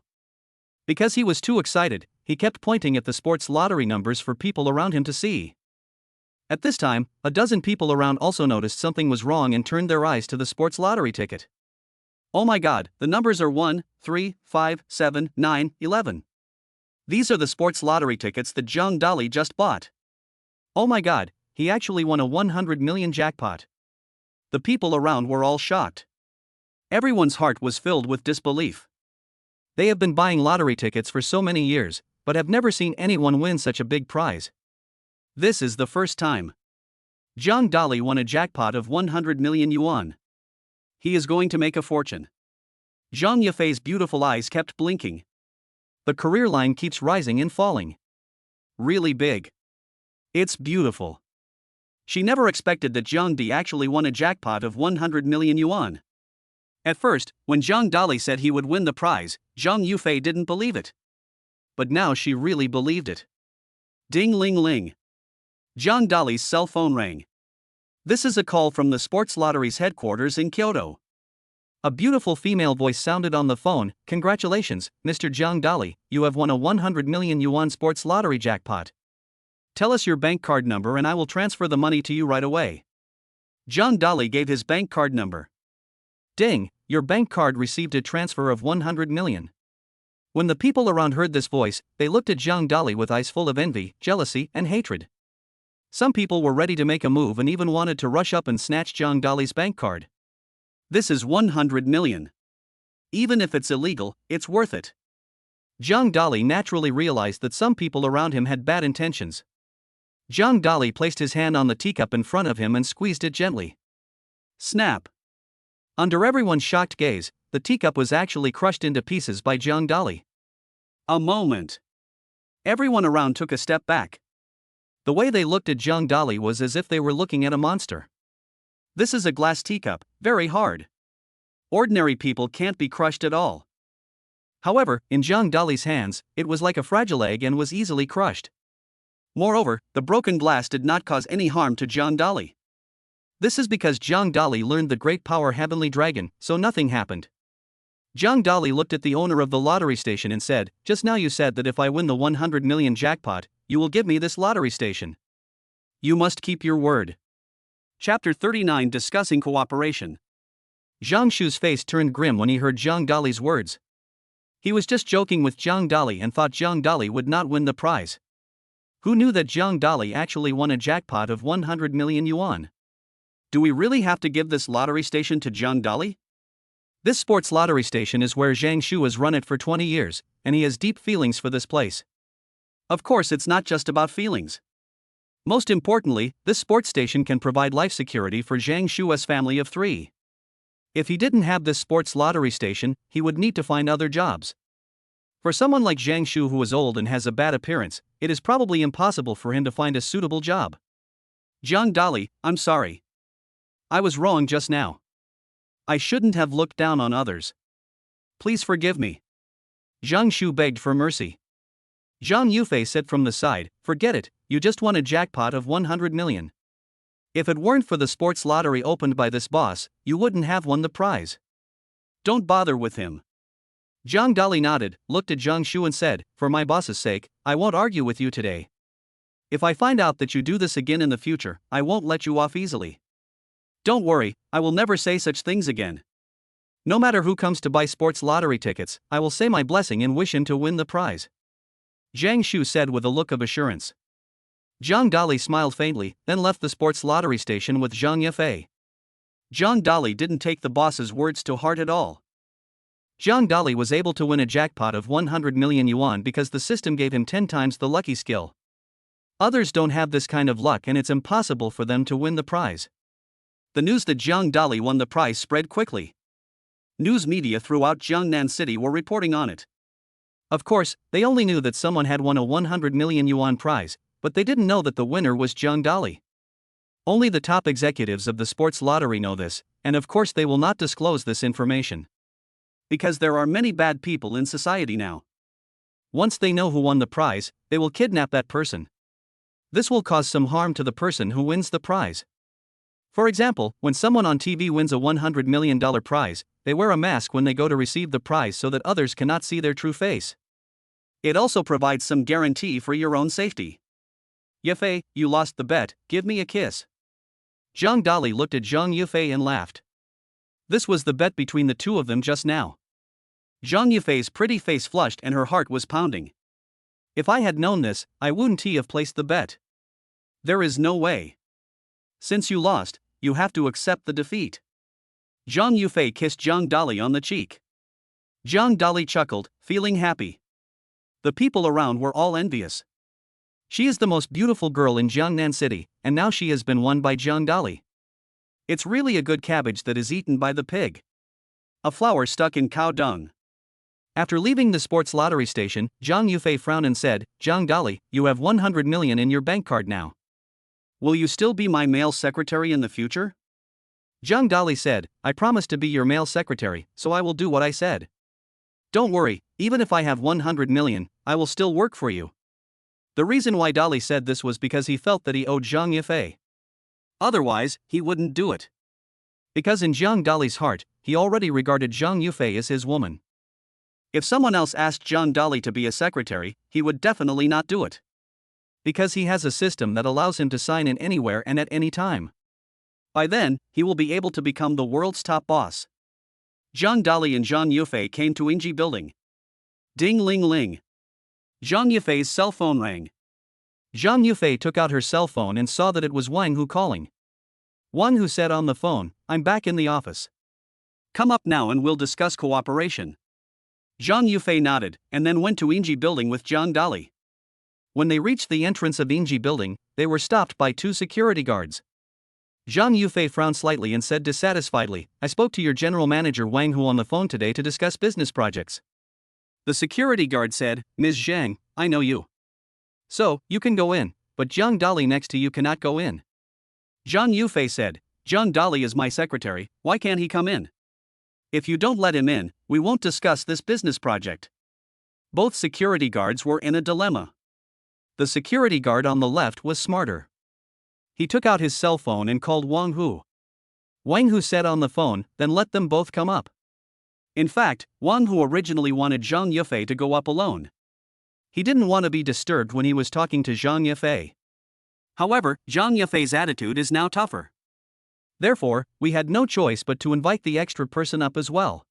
Because he was too excited, he kept pointing at the sports lottery numbers for people around him to see. At this time, a dozen people around also noticed something was wrong and turned their eyes to the sports lottery ticket. Oh my god, the numbers are 1, 3, 5, 7, 9, 11. These are the sports lottery tickets that Zhang Dali just bought. Oh my god, he actually won a 100 million jackpot. The people around were all shocked. Everyone's heart was filled with disbelief. They have been buying lottery tickets for so many years, but have never seen anyone win such a big prize. This is the first time. Zhang Dali won a jackpot of 100 million yuan. He is going to make a fortune. Zhang Yafei's beautiful eyes kept blinking. The career line keeps rising and falling. Really big. It's beautiful. She never expected that Zhang Di actually won a jackpot of 100 million yuan. At first, when Zhang Dali said he would win the prize, Zhang Yufei didn't believe it. But now she really believed it. Ding ling ling. Zhang Dali's cell phone rang. This is a call from the sports lottery's headquarters in Kyoto. A beautiful female voice sounded on the phone. Congratulations, Mr. Zhang Dali, you have won a 100 million yuan sports lottery jackpot. Tell us your bank card number and I will transfer the money to you right away. Zhang Dali gave his bank card number. Ding, your bank card received a transfer of 100 million. When the people around heard this voice, they looked at Zhang Dali with eyes full of envy, jealousy, and hatred. Some people were ready to make a move and even wanted to rush up and snatch Zhang Dali's bank card. This is 100 million. Even if it's illegal, it's worth it. Zhang Dali naturally realized that some people around him had bad intentions. Zhang Dali placed his hand on the teacup in front of him and squeezed it gently. Snap! Under everyone's shocked gaze, the teacup was actually crushed into pieces by Zhang Dali. A moment. Everyone around took a step back. The way they looked at Zhang Dali was as if they were looking at a monster. This is a glass teacup, very hard. Ordinary people can't be crushed at all. However, in Zhang Dali's hands, it was like a fragile egg and was easily crushed. Moreover, the broken glass did not cause any harm to Zhang Dali. This is because Zhang Dali learned the great power Heavenly Dragon, so nothing happened. Zhang Dali looked at the owner of the lottery station and said, "Just now you said that if I win the 100 million jackpot, you will give me this lottery station. You must keep your word." Chapter 39 Discussing Cooperation. Zhang Shu's face turned grim when he heard Zhang Dali's words. He was just joking with Zhang Dali and thought Zhang Dali would not win the prize. Who knew that Zhang Dali actually won a jackpot of 100 million yuan? Do we really have to give this lottery station to Zhang Dali? This sports lottery station is where Zhang Shu has run it for 20 years, and he has deep feelings for this place. Of course, it's not just about feelings. Most importantly, this sports station can provide life security for Zhang Shu's family of 3. If he didn't have this sports lottery station, he would need to find other jobs. For someone like Zhang Shu who is old and has a bad appearance, it is probably impossible for him to find a suitable job. Zhang Dali, I'm sorry. I was wrong just now. I shouldn't have looked down on others. Please forgive me. Zhang Shu begged for mercy. Zhang Yufei said from the side, "Forget it, you just won a jackpot of 100 million. If it weren't for the sports lottery opened by this boss, you wouldn't have won the prize. Don't bother with him." Zhang Dali nodded, looked at Zhang Shu and said, "For my boss's sake, I won't argue with you today. If I find out that you do this again in the future, I won't let you off easily. Don't worry, I will never say such things again. No matter who comes to buy sports lottery tickets, I will say my blessing and wish him to win the prize," Zhang Shu said with a look of assurance. Zhang Dali smiled faintly, then left the sports lottery station with Zhang Yafei. Zhang Dali didn't take the boss's words to heart at all. Zhang Dali was able to win a jackpot of 100 million yuan because the system gave him 10 times the lucky skill. Others don't have this kind of luck and it's impossible for them to win the prize. The news that Zhang Dali won the prize spread quickly. News media throughout Jiangnan City were reporting on it. Of course, they only knew that someone had won a 100 million yuan prize, but they didn't know that the winner was Zhang Dali. Only the top executives of the sports lottery know this, and of course they will not disclose this information. Because there are many bad people in society now. Once they know who won the prize, they will kidnap that person. This will cause some harm to the person who wins the prize. For example, when someone on TV wins a $100 million prize, they wear a mask when they go to receive the prize so that others cannot see their true face. It also provides some guarantee for your own safety. "Yafei, you lost the bet, give me a kiss." Zhang Dali looked at Zhang Yufei and laughed. This was the bet between the two of them just now. Zhang Yufei's pretty face flushed and her heart was pounding. If I had known this, I wouldn't have placed the bet. There is no way. Since you lost, you have to accept the defeat. Zhang Yufei kissed Zhang Dali on the cheek. Zhang Dali chuckled, feeling happy. The people around were all envious. She is the most beautiful girl in Jiangnan City, and now she has been won by Zhang Dali. It's really a good cabbage that is eaten by the pig. A flower stuck in cow dung. After leaving the sports lottery station, Zhang Yufei frowned and said, Zhang Dali, you have 100 million in your bank card now. Will you still be my male secretary in the future? Zhang Dali said, I promise to be your male secretary, so I will do what I said. Don't worry, even if I have 100 million, I will still work for you. The reason why Dali said this was because he felt that he owed Zhang Yufei. Otherwise, he wouldn't do it. Because in Zhang Dali's heart, he already regarded Zhang Yufei as his woman. If someone else asked Zhang Dali to be a secretary, he would definitely not do it. Because he has a system that allows him to sign in anywhere and at any time. By then, he will be able to become the world's top boss. Zhang Dali and Zhang Yufei came to Yingji building. Ding ling ling. Zhang Yufei's cell phone rang. Zhang Yufei took out her cell phone and saw that it was Wang Hu calling. Wang Hu said on the phone, I'm back in the office. Come up now and we'll discuss cooperation. Zhang Yufei nodded, and then went to Yingji building with Zhang Dali. When they reached the entrance of Yingji building, they were stopped by 2 security guards. Zhang Yufei frowned slightly and said dissatisfiedly, I spoke to your general manager Wang Hu on the phone today to discuss business projects. The security guard said, Ms. Zhang, I know you. So, you can go in, but Zhang Dali next to you cannot go in. Zhang Yufei said, Zhang Dali is my secretary, why can't he come in? If you don't let him in, we won't discuss this business project. Both security guards were in a dilemma. The security guard on the left was smarter. He took out his cell phone and called Wang Hu. Wang Hu said on the phone, then let them both come up. In fact, Wang Hu originally wanted Zhang Yufei to go up alone. He didn't want to be disturbed when he was talking to Zhang Yufei. However, Zhang Yufei's attitude is now tougher. Therefore, we had no choice but to invite the extra person up as well.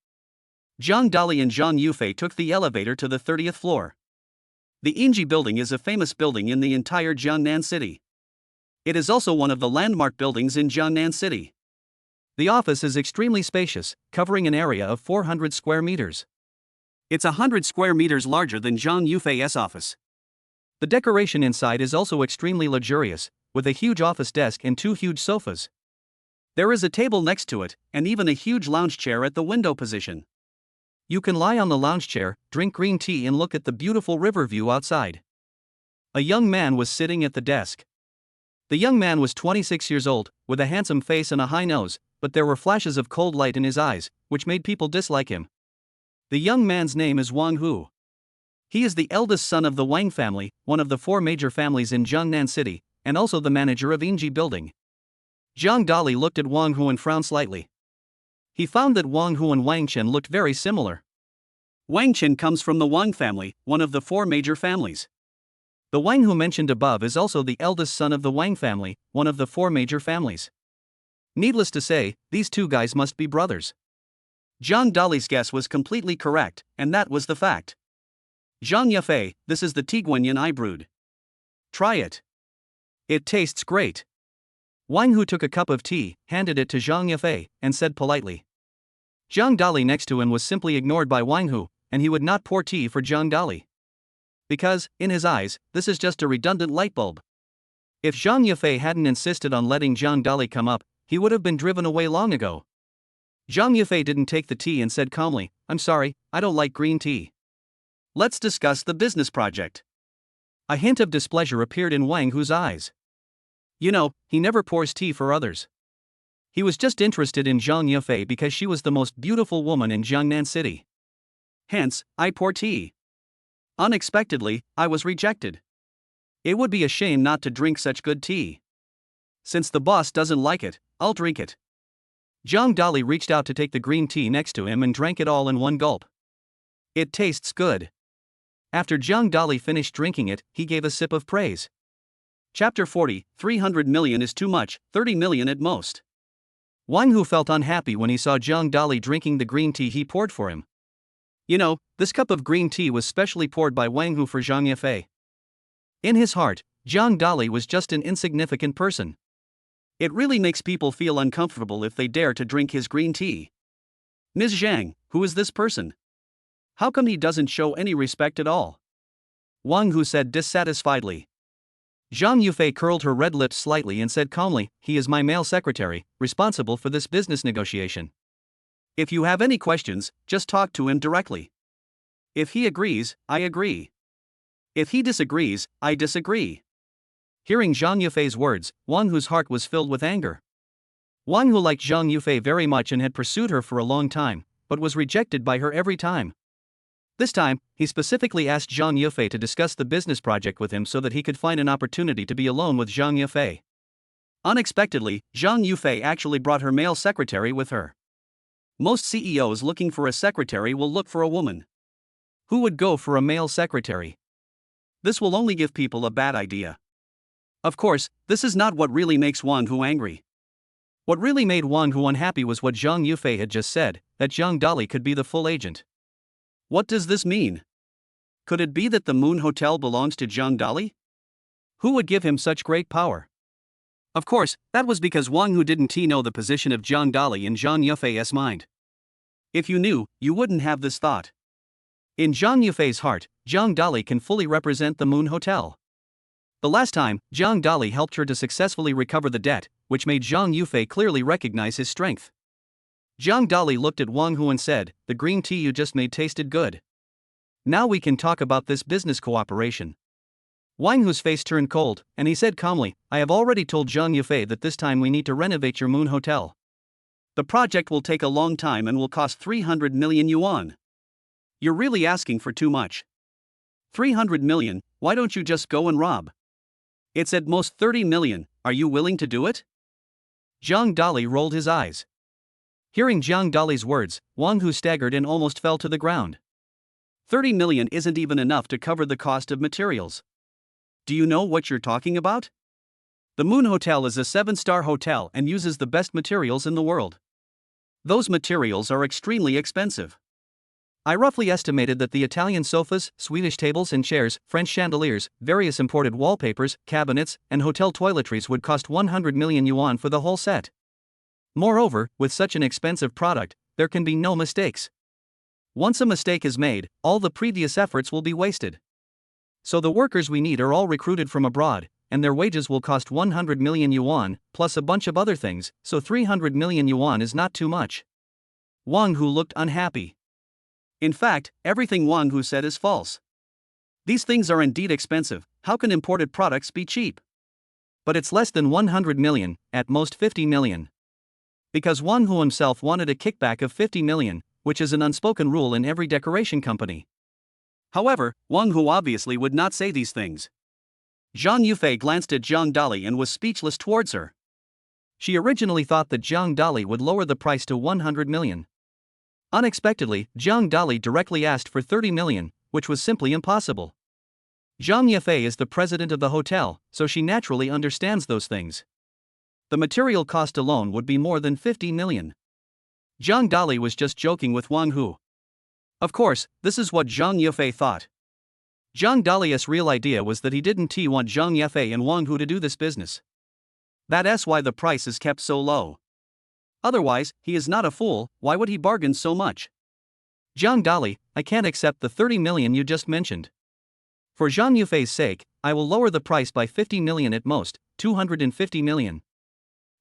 Zhang Dali and Zhang Yufei took the elevator to the 30th floor. The Yingji building is a famous building in the entire Jiangnan City. It is also one of the landmark buildings in Jiangnan City. The office is extremely spacious, covering an area of 400 square meters. It's 100 square meters larger than Zhang Yufei's office. The decoration inside is also extremely luxurious, with a huge office desk and 2 huge sofas. There is a table next to it, and even a huge lounge chair at the window position. You can lie on the lounge chair, drink green tea and look at the beautiful river view outside. A young man was sitting at the desk. The young man was 26 years old, with a handsome face and a high nose, but there were flashes of cold light in his eyes, which made people dislike him. The young man's name is Wang Hu. He is the eldest son of the Wang family, one of the 4 major families in Jiangnan City, and also the manager of Yingji building. Zhang Dali looked at Wang Hu and frowned slightly. He found that Wang Hu and Wang Chen looked very similar. Wang Chen comes from the Wang family, one of the 4 major families. The Wang Hu mentioned above is also the eldest son of the Wang family, one of the 4 major families. Needless to say, these 2 guys must be brothers. Zhang Dali's guess was completely correct, and that was the fact. Zhang Yufei, this is the Tiguanyan I brewed. Try it. It tastes great. Wang Hu took a cup of tea, handed it to Zhang Yufei, and said politely. Zhang Dali next to him was simply ignored by Wang Hu, and he would not pour tea for Zhang Dali. Because, in his eyes, this is just a redundant light bulb. If Zhang Yufei hadn't insisted on letting Zhang Dali come up, he would have been driven away long ago. Zhang Yufei didn't take the tea and said calmly, I'm sorry, I don't like green tea. Let's discuss the business project. A hint of displeasure appeared in Wang Hu's eyes. You know, he never pours tea for others. He was just interested in Zhang Yufei because she was the most beautiful woman in Jiangnan City. Hence, I pour tea. Unexpectedly, I was rejected. It would be a shame not to drink such good tea. Since the boss doesn't like it, I'll drink it. Zhang Dali reached out to take the green tea next to him and drank it all in one gulp. It tastes good. After Zhang Dali finished drinking it, he gave a sip of praise. Chapter 40, 300 million is too much, 30 million at most. Wang Hu felt unhappy when he saw Zhang Dali drinking the green tea he poured for him. You know, this cup of green tea was specially poured by Wang Hu for Zhang Yufei. In his heart, Zhang Dali was just an insignificant person. It really makes people feel uncomfortable if they dare to drink his green tea. Ms. Zhang, who is this person? How come he doesn't show any respect at all? Wang Hu said dissatisfiedly. Zhang Yufei curled her red lips slightly and said calmly, he is my male secretary, responsible for this business negotiation. If you have any questions, just talk to him directly. If he agrees, I agree. If he disagrees, I disagree. Hearing Zhang Yufei's words, Wang Hu's heart was filled with anger. Wang Hu liked Zhang Yufei very much and had pursued her for a long time, but was rejected by her every time. This time, he specifically asked Zhang Yufei to discuss the business project with him so that he could find an opportunity to be alone with Zhang Yufei. Unexpectedly, Zhang Yufei actually brought her male secretary with her. Most CEOs looking for a secretary will look for a woman. Who would go for a male secretary? This will only give people a bad idea. Of course, this is not what really makes Wang Hu angry. What really made Wang Hu unhappy was what Zhang Yufei had just said, that Zhang Dali could be the full agent. What does this mean? Could it be that the Moon Hotel belongs to Zhang Dali? Who would give him such great power? Of course, that was because Wang Hu didn't know the position of Zhang Dali in Zhang Yufei's mind. If you knew, you wouldn't have this thought. In Zhang Yufei's heart, Zhang Dali can fully represent the Moon Hotel. The last time, Zhang Dali helped her to successfully recover the debt, which made Zhang Yufei clearly recognize his strength. Zhang Dali looked at Wang Hu and said, the green tea you just made tasted good. Now we can talk about this business cooperation. Wang Hu's face turned cold, and he said calmly, I have already told Zhang Yufei that this time we need to renovate your Moon Hotel. The project will take a long time and will cost 300 million yuan. You're really asking for too much. 300 million, why don't you just go and rob? It's at most 30 million, are you willing to do it? Zhang Dali rolled his eyes. Hearing Zhang Dali's words, Wang Hu staggered and almost fell to the ground. 30 million isn't even enough to cover the cost of materials. Do you know what you're talking about? The Moon Hotel is a 7-star hotel and uses the best materials in the world. Those materials are extremely expensive. I roughly estimated that the Italian sofas, Swedish tables and chairs, French chandeliers, various imported wallpapers, cabinets, and hotel toiletries would cost 100 million yuan for the whole set. Moreover, with such an expensive product, there can be no mistakes. Once a mistake is made, all the previous efforts will be wasted. So the workers we need are all recruited from abroad, and their wages will cost 100 million yuan, plus a bunch of other things, so 300 million yuan is not too much. Wang Hu looked unhappy. In fact, everything Wang Hu said is false. These things are indeed expensive, how can imported products be cheap? But it's less than 100 million, at most 50 million. Because Wang Hu himself wanted a kickback of 50 million, which is an unspoken rule in every decoration company. However, Wang Hu obviously would not say these things. Zhang Yufei glanced at Zhang Dali and was speechless towards her. She originally thought that Zhang Dali would lower the price to 100 million. Unexpectedly, Zhang Dali directly asked for 30 million, which was simply impossible. Zhang Yufei is the president of the hotel, so she naturally understands those things. The material cost alone would be more than 50 million. Zhang Dali was just joking with Wang Hu. Of course, this is what Zhang Yufei thought. Zhang Dali's real idea was that he didn't want Zhang Yufei and Wang Hu to do this business. That's why the price is kept so low. Otherwise, he is not a fool, why would he bargain so much? Zhang Dali, I can't accept the 30 million you just mentioned. For Zhang Yufei's sake, I will lower the price by 50 million at most, 250 million.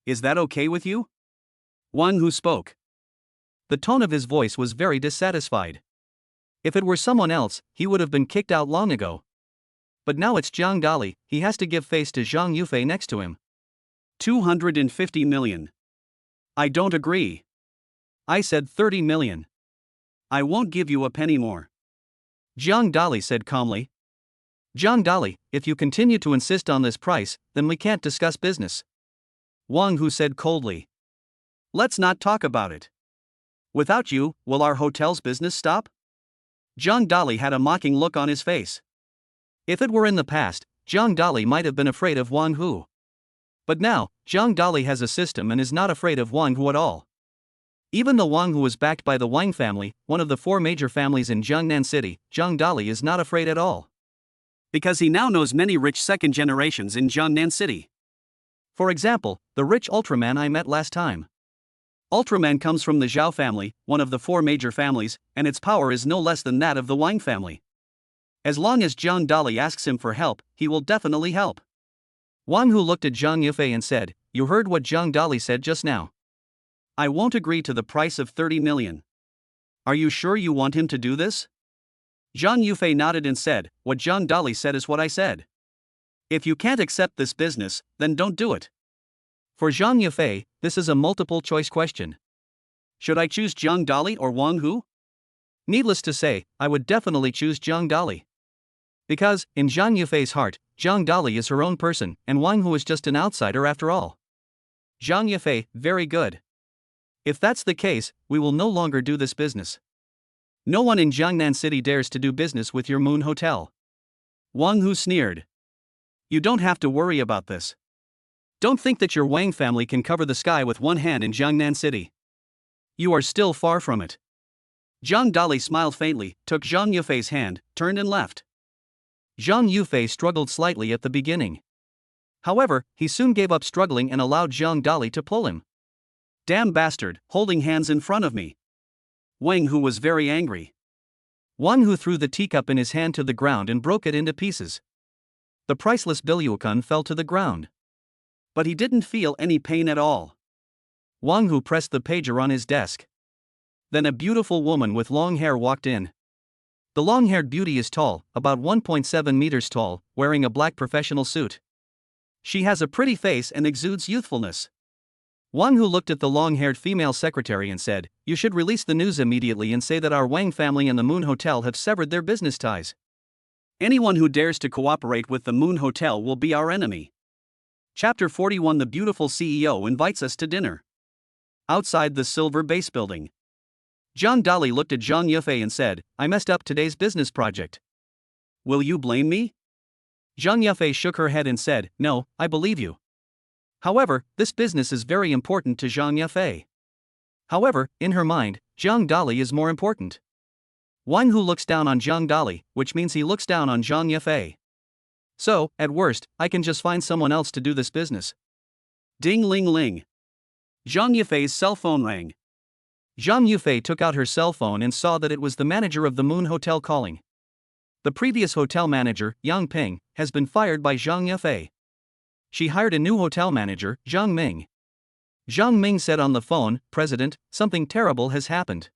Is that okay with you? Wang Hu spoke. The tone of his voice was very dissatisfied. If it were someone else, he would have been kicked out long ago. But now it's Zhang Dali, he has to give face to Zhang Yufei next to him. 250 million. I don't agree. I said 30 million. I won't give you a penny more. Zhang Dali said calmly. Zhang Dali, if you continue to insist on this price, then we can't discuss business. Wang Hu said coldly. Let's not talk about it. Without you, will our hotel's business stop? Zhang Dali had a mocking look on his face. If it were in the past, Zhang Dali might have been afraid of Wang Hu. But now, Zhang Dali has a system and is not afraid of Wang Hu at all. Even though Wang Hu is backed by the Wang family, one of the 4 major families in Jiangnan City, Zhang Dali is not afraid at all. because he now knows many rich second generations in Jiangnan City. For example, the rich Ultraman I met last time. Ultraman comes from the Zhao family, one of the four major families, and its power is no less than that of the Wang family. As long as Zhang Dali asks him for help, he will definitely help. Wang Hu looked at Zhang Yufei and said, "You heard what Zhang Dali said just now. I won't agree to the price of 30 million. Are you sure you want him to do this?" Zhang Yufei nodded and said, "What Zhang Dali said is what I said. If you can't accept this business, then don't do it." For Zhang Yufei, this is a multiple choice question. Should I choose Zhang Dali or Wang Hu? Needless to say, I would definitely choose Zhang Dali. Because, in Zhang Yufei's heart, Zhang Dali is her own person, and Wang Hu is just an outsider after all. Zhang Yufei, very good. If that's the case, we will no longer do this business. No one in Jiangnan City dares to do business with your Moon Hotel. Wang Hu sneered. You don't have to worry about this. Don't think that your Wang family can cover the sky with one hand in Jiangnan City. You are still far from it. Zhang Dali smiled faintly, took Zhang Yufei's hand, turned and left. Zhang Yufei struggled slightly at the beginning. However, he soon gave up struggling and allowed Zhang Dali to pull him. Damn bastard, holding hands in front of me. Wang Hu was very angry. Wang Hu threw the teacup in his hand to the ground and broke it into pieces. The priceless Bilyukan fell to the ground. But he didn't feel any pain at all. Wang Hu pressed the pager on his desk. Then a beautiful woman with long hair walked in. The long-haired beauty is tall, about 1.7 meters tall, wearing a black professional suit. She has a pretty face and exudes youthfulness. Wang Hu looked at the long-haired female secretary and said, "You should release the news immediately and say that our Wang family and the Moon Hotel have severed their business ties. Anyone who dares to cooperate with the Moon Hotel will be our enemy." Chapter 41. The beautiful CEO invites us to dinner. Outside the Silver Base building. Zhang Dali looked at Zhang Yufei and said, "I messed up today's business project. Will you blame me?" Zhang Yufei shook her head and said, "No, I believe you. However, this business is very important to Zhang Yufei." However, in her mind, Zhang Dali is more important. Wang Hu looks down on Zhang Dali, which means he looks down on Zhang Yufei. So, at worst, I can just find someone else to do this business. Ding ling ling. Zhang Yufei's cell phone rang. Zhang Yufei took out her cell phone and saw that it was the manager of the Moon Hotel calling. The previous hotel manager, Yang Ping, has been fired by Zhang Yufei. She hired a new hotel manager, Zhang Ming. Zhang Ming said on the phone, "President, something terrible has happened.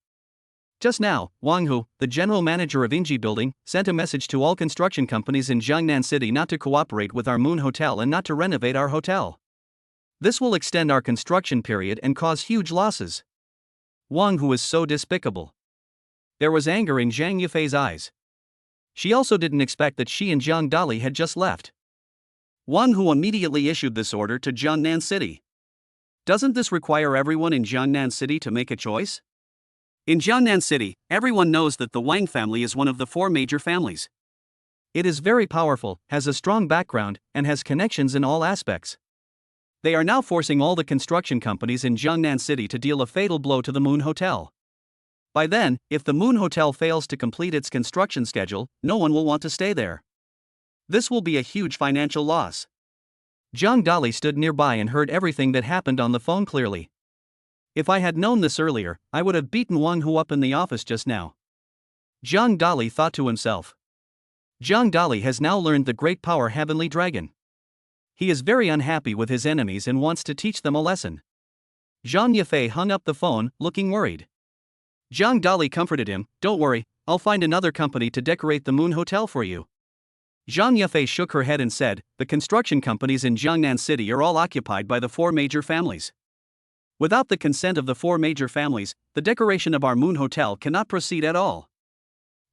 Just now, Wang Hu, the general manager of Inji Building, sent a message to all construction companies in Jiangnan City not to cooperate with our Moon Hotel and not to renovate our hotel. This will extend our construction period and cause huge losses." Wang Hu is so despicable. There was anger in Zhang Yufei's eyes. She also didn't expect that she and Zhang Dali had just left. Wang Hu immediately issued this order to Jiangnan City. Doesn't this require everyone in Jiangnan City to make a choice? In Jiangnan City, everyone knows that the Wang family is one of the four major families. It is very powerful, has a strong background, and has connections in all aspects. They are now forcing all the construction companies in Jiangnan City to deal a fatal blow to the Moon Hotel. By then, if the Moon Hotel fails to complete its construction schedule, no one will want to stay there. This will be a huge financial loss. Zhang Dali stood nearby and heard everything that happened on the phone clearly. If I had known this earlier, I would have beaten Wang Hu up in the office just now. Zhang Dali thought to himself. Zhang Dali has now learned the great power Heavenly Dragon. He is very unhappy with his enemies and wants to teach them a lesson. Zhang Yufei hung up the phone, looking worried. Zhang Dali comforted him, "Don't worry, I'll find another company to decorate the Moon Hotel for you." Zhang Yufei shook her head and said, "The construction companies in Jiangnan City are all occupied by the four major families. Without the consent of the four major families, the decoration of our Moon Hotel cannot proceed at all."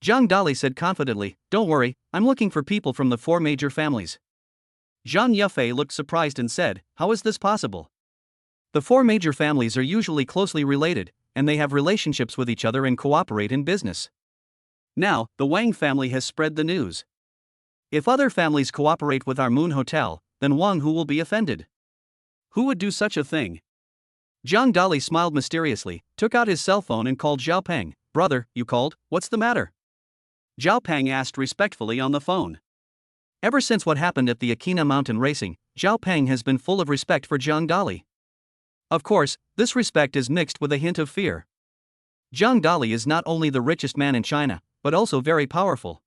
Zhang Dali said confidently, "Don't worry, I'm looking for people from the four major families." Zhang Yufei looked surprised and said, "How is this possible? The four major families are usually closely related, and they have relationships with each other and cooperate in business. Now, the Wang family has spread the news. If other families cooperate with our Moon Hotel, then Wang Hu will be offended. Who would do such a thing?" Zhang Dali smiled mysteriously, took out his cell phone and called Zhao Peng. "Brother, you called, what's the matter?" Zhao Peng asked respectfully on the phone. Ever since what happened at the Akina mountain racing, Zhao Peng has been full of respect for Zhang Dali. Of course, this respect is mixed with a hint of fear. Zhang Dali is not only the richest man in China, but also very powerful.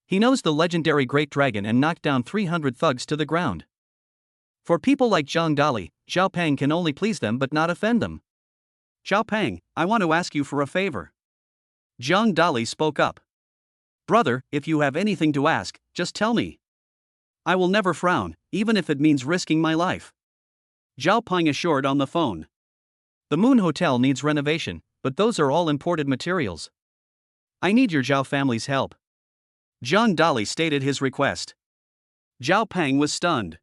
He knows the legendary Great Dragon and knocked down 300 thugs to the ground. For people like Zhang Dali, Zhao Peng can only please them but not offend them. Zhao Peng, I want to ask you for a favor. Zhang Dali spoke up. Brother, if you have anything to ask, just tell me. I will never frown, even if it means risking my life. Zhao Peng assured on the phone. The Moon Hotel needs renovation, but those are all imported materials. I need your Zhao family's help. Zhang Dali stated his request. Zhao Peng was stunned.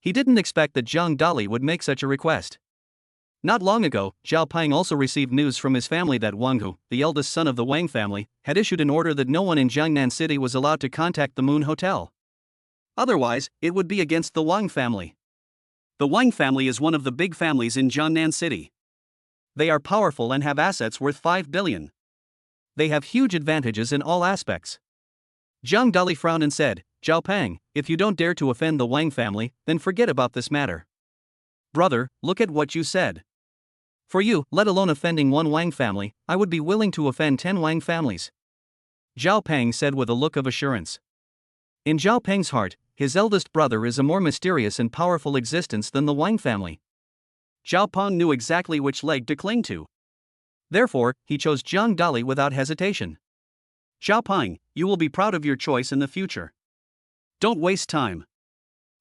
He didn't expect that Zhang Dali would make such a request. Not long ago, Zhao Peng also received news from his family that Wang Hu, the eldest son of the Wang family, had issued an order that no one in Jiangnan City was allowed to contact the Moon Hotel. Otherwise, it would be against the Wang family. The Wang family is one of the big families in Jiangnan City. They are powerful and have assets worth 5 billion. They have huge advantages in all aspects. Zhang Dali frowned and said, Zhao Peng, if you don't dare to offend the Wang family, then forget about this matter. Brother, look at what you said. For you, let alone offending one Wang family, I would be willing to offend 10 Wang families. Zhao Peng said with a look of assurance. In Zhao Peng's heart, his eldest brother is a more mysterious and powerful existence than the Wang family. Zhao Peng knew exactly which leg to cling to. Therefore, he chose Zhang Dali without hesitation. Zhao Peng, you will be proud of your choice in the future. Don't waste time.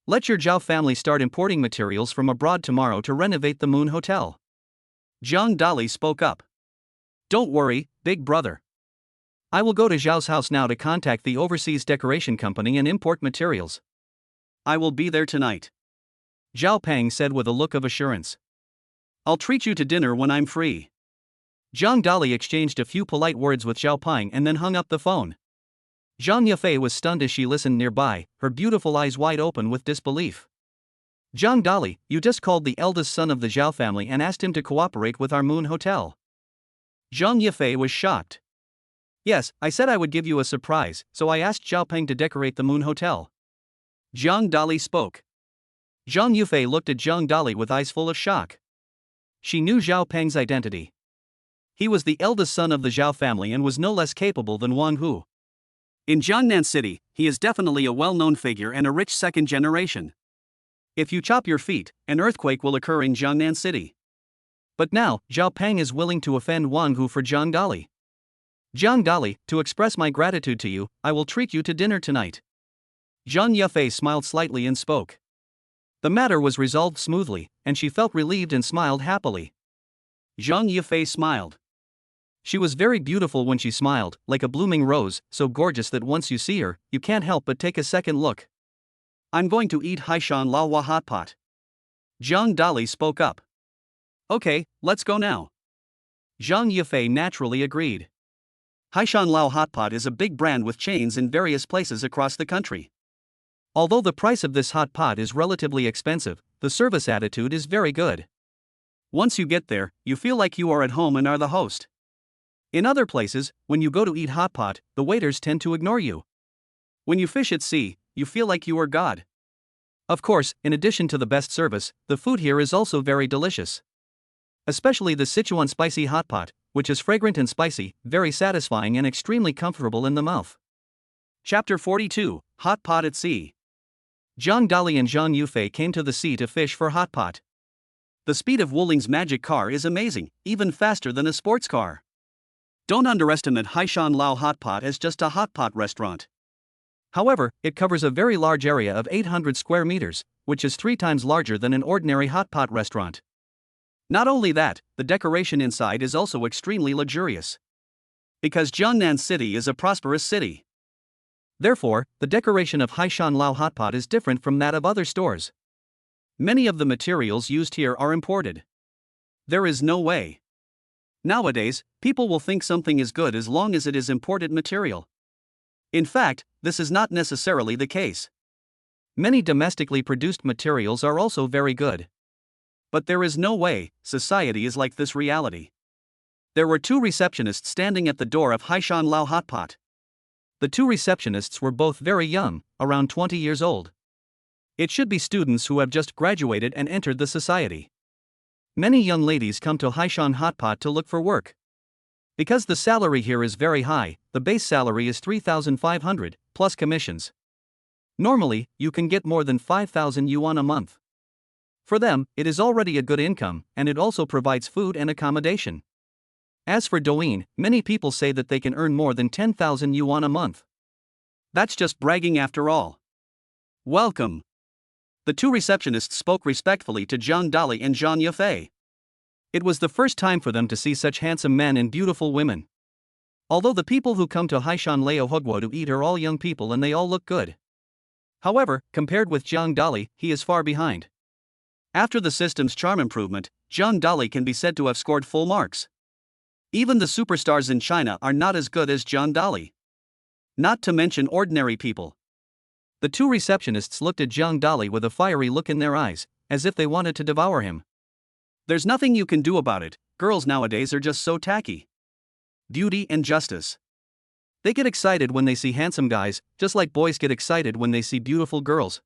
Let your Zhao family start importing materials from abroad tomorrow to renovate the Moon Hotel. Zhang Dali spoke up. Don't worry, big brother. I will go to Zhao's house now to contact the overseas decoration company and import materials. I will be there tonight. Zhao Peng said with a look of assurance. I'll treat you to dinner when I'm free. Zhang Dali exchanged a few polite words with Zhao Peng and then hung up the phone. Zhang Yafei was stunned as she listened nearby, her beautiful eyes wide open with disbelief. Zhang Dali, you just called the eldest son of the Zhao family and asked him to cooperate with our Moon Hotel. Zhang Yafei was shocked. Yes, I said I would give you a surprise, so I asked Zhao Peng to decorate the Moon Hotel. Zhang Dali spoke. Zhang Yufei looked at Zhang Dali with eyes full of shock. She knew Zhao Peng's identity. He was the eldest son of the Zhao family and was no less capable than Wang Hu. In Jiangnan City, he is definitely a well-known figure and a rich second generation. If you chop your feet, an earthquake will occur in Jiangnan City. But now, Zhao Peng is willing to offend Wang Hu for Zhang Dali. Zhang Dali, to express my gratitude to you, I will treat you to dinner tonight. Zhang Yafei smiled slightly and spoke. The matter was resolved smoothly, and she felt relieved and smiled happily. Zhang Yafei smiled. She was very beautiful when she smiled, like a blooming rose, so gorgeous that once you see her, you can't help but take a second look. I'm going to eat Haishan Laohua hot pot. Zhang Dali spoke up. Okay, let's go now. Zhang Yafei naturally agreed. Haishan Lao hot pot is a big brand with chains in various places across the country. Although the price of this hot pot is relatively expensive, the service attitude is very good. Once you get there, you feel like you are at home and are the host. In other places, when you go to eat hot pot, the waiters tend to ignore you. When you fish at sea, you feel like you are God. Of course, in addition to the best service, the food here is also very delicious. Especially the Sichuan spicy hot pot, which is fragrant and spicy, very satisfying and extremely comfortable in the mouth. Chapter 42, Hot Pot at Sea. Zhang Dali and Zhang Yufei came to the sea to fish for hot pot. The speed of Wuling's magic car is amazing, even faster than a sports car. Don't underestimate Haishan Lao Hot Pot as just a hot pot restaurant. However, it covers a very large area of 800 square meters, which is 3 times larger than an ordinary hot pot restaurant. Not only that, the decoration inside is also extremely luxurious. Because Jiangnan City is a prosperous city. Therefore, the decoration of Haishan Lao Hot Pot is different from that of other stores. Many of the materials used here are imported. There is no way. Nowadays, people will think something is good as long as it is imported material. In fact, this is not necessarily the case. Many domestically produced materials are also very good. But there is no way society is like this reality. There were 2 receptionists standing at the door of Haishan Lao Hot Pot. The two receptionists were both very young, around 20 years old. It should be students who have just graduated and entered the society. Many young ladies come to Haishan Hotpot to look for work. Because the salary here is very high, the base salary is 3,500, plus commissions. Normally, you can get more than 5,000 yuan a month. For them, it is already a good income, and it also provides food and accommodation. As for Douyin, many people say that they can earn more than 10,000 yuan a month. That's just bragging after all. Welcome. The two receptionists spoke respectfully to Zhang Dali and Zhang Yufei. It was the first time for them to see such handsome men and beautiful women. Although the people who come to Haishan Leo Hogwo to eat are all young people and they all look good. However, compared with Zhang Dali, he is far behind. After the system's charm improvement, Zhang Dali can be said to have scored full marks. Even the superstars in China are not as good as Zhang Dali. Not to mention ordinary people. The two receptionists looked at Zhang Dali with a fiery look in their eyes, as if they wanted to devour him. There's nothing you can do about it, girls nowadays are just so tacky. Beauty and justice. They get excited when they see handsome guys, just like boys get excited when they see beautiful girls.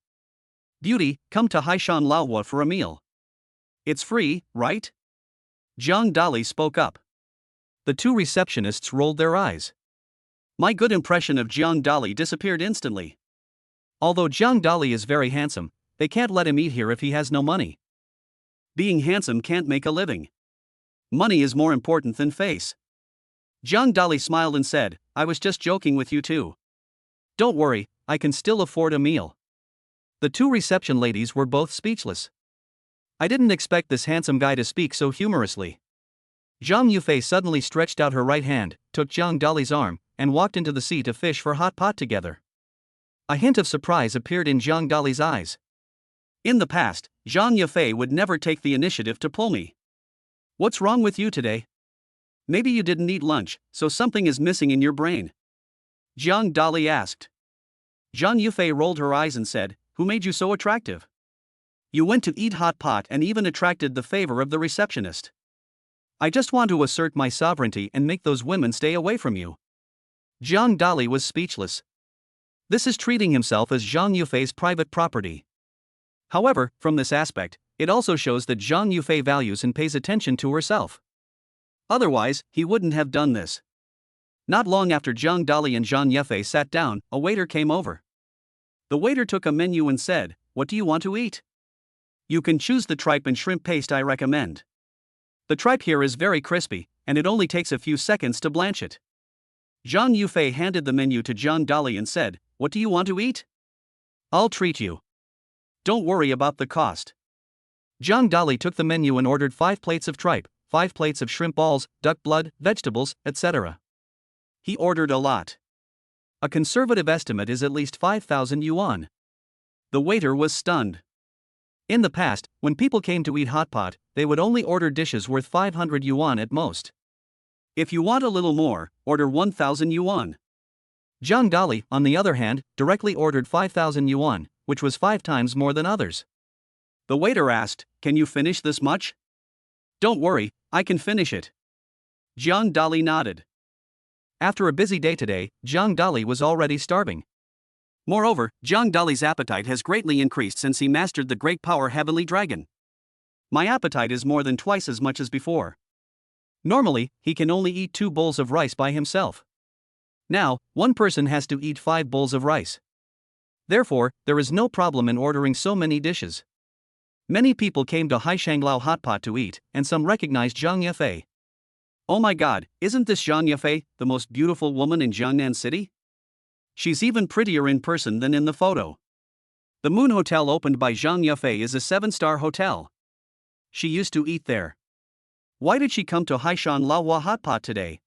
Beauty, come to Haishan Laohua for a meal. It's free, right? Zhang Dali spoke up. The two receptionists rolled their eyes. My good impression of Zhang Dali disappeared instantly. Although Zhang Dali is very handsome, they can't let him eat here if he has no money. Being handsome can't make a living. Money is more important than face. Zhang Dali smiled and said, I was just joking with you too. Don't worry, I can still afford a meal. The two reception ladies were both speechless. I didn't expect this handsome guy to speak so humorously. Zhang Yufei suddenly stretched out her right hand, took Zhang Dali's arm, and walked into the sea to fish for hot pot together. A hint of surprise appeared in Zhang Dali's eyes. In the past, Zhang Yufei would never take the initiative to pull me. What's wrong with you today? Maybe you didn't eat lunch, so something is missing in your brain. Zhang Dali asked. Zhang Yufei rolled her eyes and said, Who made you so attractive? You went to eat hot pot and even attracted the favor of the receptionist. I just want to assert my sovereignty and make those women stay away from you. Zhang Dali was speechless. This is treating himself as Zhang Yufei's private property. However, from this aspect, it also shows that Zhang Yufei values and pays attention to herself. Otherwise, he wouldn't have done this. Not long after Zhang Dali and Zhang Yufei sat down, a waiter came over. The waiter took a menu and said, What do you want to eat? You can choose the tripe and shrimp paste I recommend. The tripe here is very crispy, and it only takes a few seconds to blanch it. Zhang Yufei handed the menu to Zhang Dali and said, What do you want to eat? I'll treat you. Don't worry about the cost. Zhang Dali took the menu and ordered 5 plates of tripe, 5 plates of shrimp balls, duck blood, vegetables, etc. He ordered a lot. A conservative estimate is at least 5,000 yuan. The waiter was stunned. In the past, when people came to eat hot pot, they would only order dishes worth 500 yuan at most. If you want a little more, order 1,000 yuan. Zhang Dali, on the other hand, directly ordered 5,000 yuan, which was 5 times more than others. The waiter asked, Can you finish this much? Don't worry, I can finish it. Zhang Dali nodded. After a busy day today, Zhang Dali was already starving. Moreover, Zhang Dali's appetite has greatly increased since he mastered the great power Heavenly Dragon. My appetite is more than twice as much as before. Normally, he can only eat 2 bowls of rice by himself. Now, one person has to eat 5 bowls of rice. Therefore, there is no problem in ordering so many dishes. Many people came to Haishanglao Hotpot to eat, and some recognized Zhang Yufei. Oh my god, isn't this Zhang Yufei, the most beautiful woman in Jiangnan City? She's even prettier in person than in the photo. The Moon Hotel opened by Zhang Yufei is a 7-star hotel. She used to eat there. Why did she come to Haishan Laohua Hotpot today?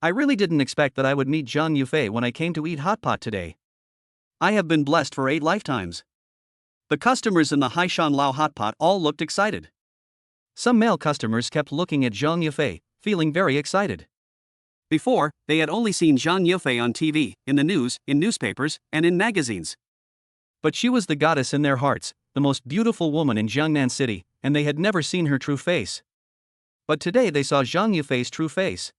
I really didn't expect that I would meet Zhang Yufei when I came to eat hotpot today. I have been blessed for 8 lifetimes. The customers in the Haishan Lao hotpot all looked excited. Some male customers kept looking at Zhang Yufei, feeling very excited. Before, they had only seen Zhang Yufei on TV, in the news, in newspapers, and in magazines. But she was the goddess in their hearts, the most beautiful woman in Jiangnan City, and they had never seen her true face. But today they saw Zhang Yufei's true face.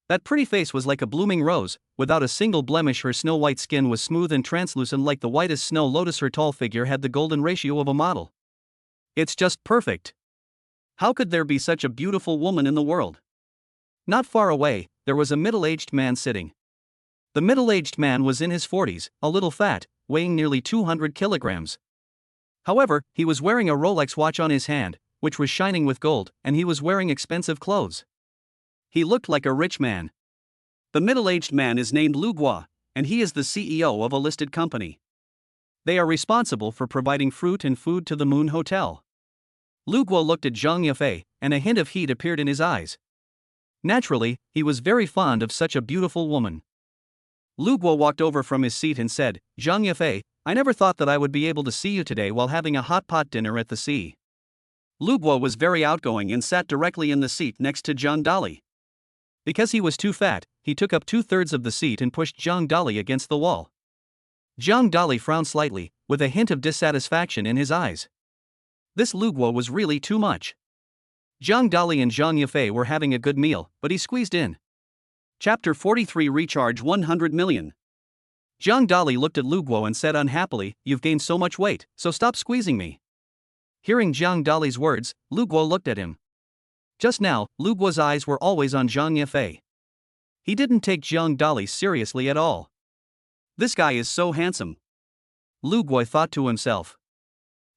That pretty face was like a blooming rose, without a single blemish. Her snow-white skin was smooth and translucent like the whitest snow lotus. Her tall figure had the golden ratio of a model. It's just perfect. How could there be such a beautiful woman in the world? Not far away, there was a middle-aged man sitting. The middle-aged man was in his 40s, a little fat, weighing nearly 200 kilograms. However, he was wearing a Rolex watch on his hand, which was shining with gold, and he was wearing expensive clothes. He looked like a rich man. The middle-aged man is named Lu Guo, and he is the CEO of a listed company. They are responsible for providing fruit and food to the Moon Hotel. Lu Guo looked at Zhang Yafei, and a hint of heat appeared in his eyes. Naturally, he was very fond of such a beautiful woman. Lu Guo walked over from his seat and said, "Zhang Yafei, I never thought that I would be able to see you today while having a hot pot dinner at the sea." Lu Guo was very outgoing and sat directly in the seat next to Zhang Dali. Because he was too fat, he took up 2/3 of the seat and pushed Zhang Dali against the wall. Zhang Dali frowned slightly, with a hint of dissatisfaction in his eyes. This Lu Guo was really too much. Zhang Dali and Zhang Yafei were having a good meal, but he squeezed in. Chapter 43 Recharge 100 million. Zhang Dali looked at Lu Guo and said unhappily, "You've gained so much weight, so stop squeezing me." Hearing Zhang Dali's words, Lu Guo looked at him. Just now, Lu Guo's eyes were always on Zhang Yafei. He didn't take Zhang Dali seriously at all. This guy is so handsome. Lu Guo thought to himself.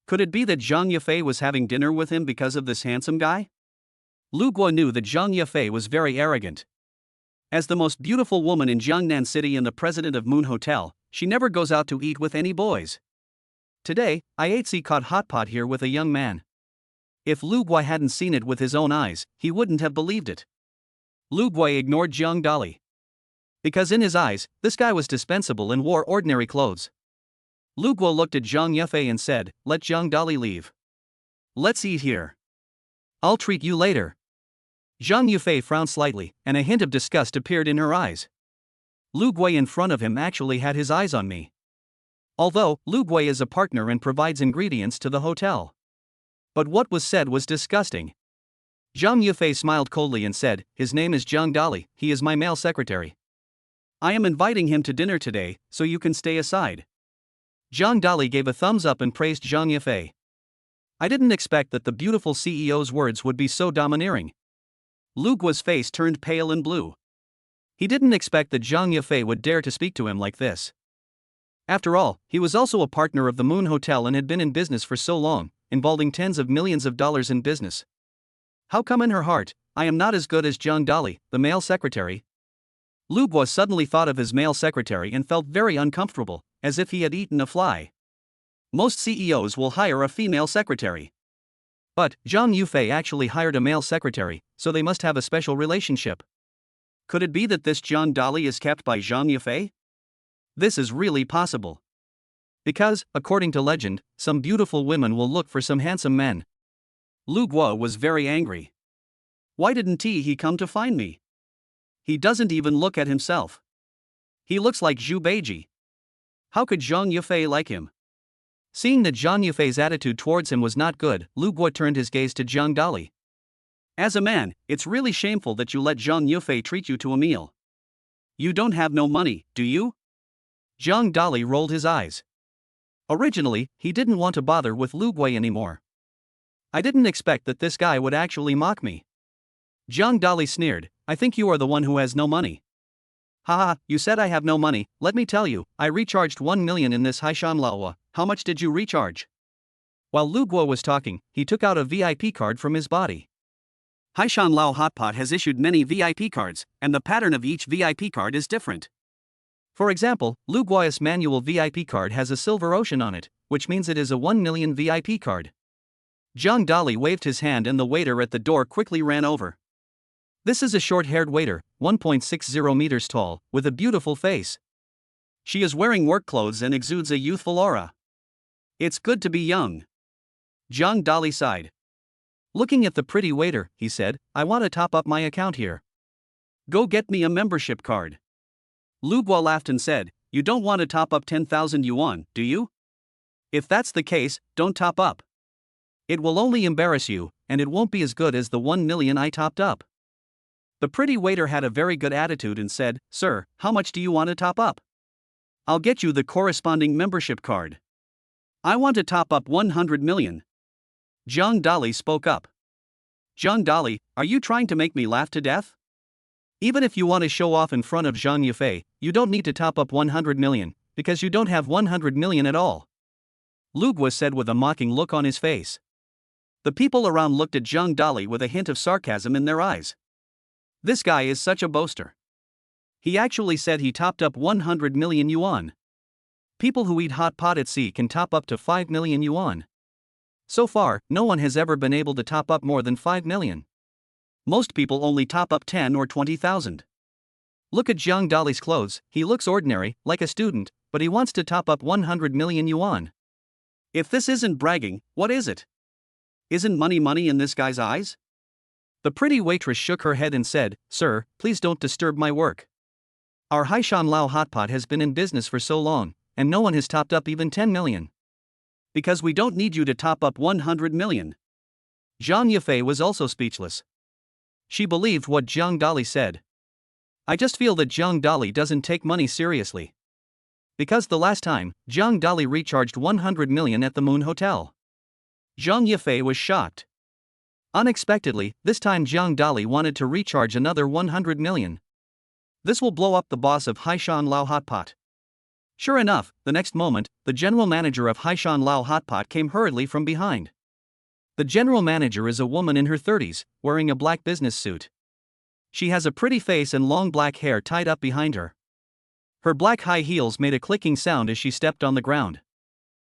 Could it be that Zhang Yafei was having dinner with him because of this handsome guy? Lu Guo knew that Zhang Yafei was very arrogant. As the most beautiful woman in Jiangnan City and the president of Moon Hotel, she never goes out to eat with any boys. Today, Aietsi caught hot pot here with a young man. If Lu Guo hadn't seen it with his own eyes, he wouldn't have believed it. Lu Guo ignored Zhang Dali. Because in his eyes, this guy was dispensable and wore ordinary clothes. Lu Guo looked at Zhang Yafei and said, "Let Zhang Dali leave. Let's eat here. I'll treat you later." Zhang Yafei frowned slightly, and a hint of disgust appeared in her eyes. Lu Guo in front of him actually had his eyes on me. Although, Lu Guo is a partner and provides ingredients to the hotel. But what was said was disgusting. Zhang Yafei smiled coldly and said, "His name is Zhang Dali, he is my male secretary. I am inviting him to dinner today, so you can stay aside." Zhang Dali gave a thumbs up and praised Zhang Yafei. I didn't expect that the beautiful CEO's words would be so domineering. Lu Guo's face turned pale and blue. He didn't expect that Zhang Yafei would dare to speak to him like this. After all, he was also a partner of the Moon Hotel and had been in business for so long, involving tens of millions of dollars in business. How come in her heart, I am not as good as Zhang Dali, the male secretary? Lu Guo suddenly thought of his male secretary and felt very uncomfortable, as if he had eaten a fly. Most CEOs will hire a female secretary. But Zhang Yufei actually hired a male secretary, so they must have a special relationship. Could it be that this Zhang Dali is kept by Zhang Yufei? This is really possible. Because, according to legend, some beautiful women will look for some handsome men. Lu Guo was very angry. Why didn't he come to find me? He doesn't even look at himself. He looks like Zhu Beiji. How could Zhang Yufei like him? Seeing that Zhang Yufei's attitude towards him was not good, Lu Guo turned his gaze to Zhang Dali. As a man, it's really shameful that you let Zhang Yufei treat you to a meal. You don't have no money, do you? Zhang Dali rolled his eyes. Originally, he didn't want to bother with Lu Guo anymore. I didn't expect that this guy would actually mock me. Zhang Dali sneered, "I think you are the one who has no money." Haha, you said I have no money. Let me tell you, I recharged 1 million in this Haishan Laowa. How much did you recharge? While Lu Guo was talking, he took out a VIP card from his body. Haishan Lao Hotpot has issued many VIP cards, and the pattern of each VIP card is different. For example, Lu Guo's manual VIP card has a silver ocean on it, which means it is a 1 million VIP card. Zhang Dali waved his hand and the waiter at the door quickly ran over. This is a short-haired waiter, 1.60 meters tall, with a beautiful face. She is wearing work clothes and exudes a youthful aura. It's good to be young. Zhang Dali sighed. Looking at the pretty waiter, he said, "I want to top up my account here. Go get me a membership card." Lu Guo laughed and said, "You don't want to top up 10,000 yuan, do you? If that's the case, don't top up. It will only embarrass you, and it won't be as good as the 1 million I topped up." The pretty waiter had a very good attitude and said, "Sir, how much do you want to top up? I'll get you the corresponding membership card." "I want to top up 100 million. Zhang Dali spoke up. "Zhang Dali, are you trying to make me laugh to death? Even if you want to show off in front of Zhang Yufei, you don't need to top up 100 million, because you don't have 100 million at all," Lu Guo said with a mocking look on his face. The people around looked at Zhang Dali with a hint of sarcasm in their eyes. This guy is such a boaster. He actually said he topped up 100 million yuan. People who eat hot pot at sea can top up to 5 million yuan. So far, no one has ever been able to top up more than 5 million. Most people only top up 10 or 20,000. Look at Zhang Dali's clothes, he looks ordinary, like a student, but he wants to top up 100 million yuan. If this isn't bragging, what is it? Isn't money money in this guy's eyes? The pretty waitress shook her head and said, "Sir, please don't disturb my work. Our Haishan Lao hot pot has been in business for so long, and no one has topped up even 10 million. Because we don't need you to top up 100 million. Zhang Yufei was also speechless. She believed what Zhang Dali said. I just feel that Zhang Dali doesn't take money seriously. Because the last time, Zhang Dali recharged 100 million at the Moon Hotel. Zhang Yufei was shocked. Unexpectedly, this time Zhang Dali wanted to recharge another 100 million. This will blow up the boss of Haishan Lao Hot Pot. Sure enough, the next moment, the general manager of Haishan Lao Hot Pot came hurriedly from behind. The general manager is a woman in her 30s, wearing a black business suit. She has a pretty face and long black hair tied up behind her. Her black high heels made a clicking sound as she stepped on the ground.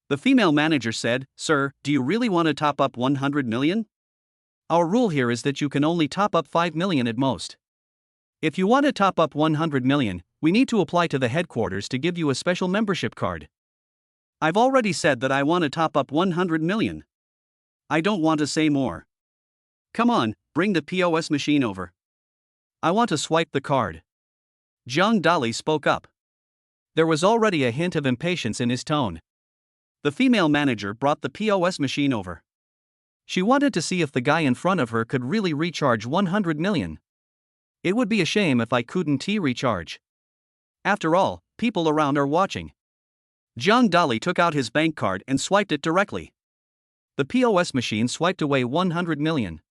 The female manager said, "Sir, do you really want to top up 100 million? Our rule here is that you can only top up 5 million at most. If you want to top up 100 million, we need to apply to the headquarters to give you a special membership card. I've already said that I want to top up 100 million. I don't want to say more. Come on, bring the POS machine over. I want to swipe the card." Zhang Dali spoke up. There was already a hint of impatience in his tone. The female manager brought the POS machine over. She wanted to see if the guy in front of her could really recharge 100 million. It would be a shame if I couldn't recharge. After all, people around are watching. Zhang Dali took out his bank card and swiped it directly. The POS machine swiped away 100 million.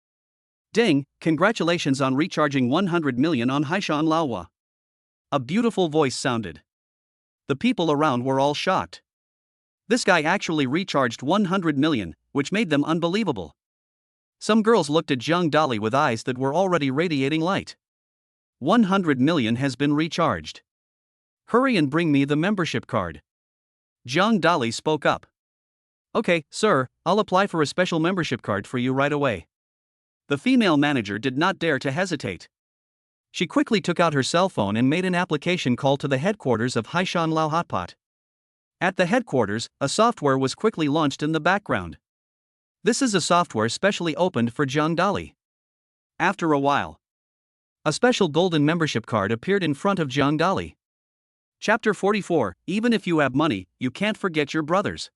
Ding, congratulations on recharging 100 million on Haishan Laowa. A beautiful voice sounded. The people around were all shocked. This guy actually recharged 100 million, which made them unbelievable. Some girls looked at Zhang Dali with eyes that were already radiating light. 100 million has been recharged. Hurry and bring me the membership card. Zhang Dali spoke up. Okay, sir, I'll apply for a special membership card for you right away. The female manager did not dare to hesitate. She quickly took out her cell phone and made an application call to the headquarters of Haishan Lao Hot Pot. At the headquarters, a software was quickly launched in the background. This is a software specially opened for Zhang Dali. After a while, a special golden membership card appeared in front of Zhang Dali. Chapter 44, Even if you have money, you can't forget your brothers.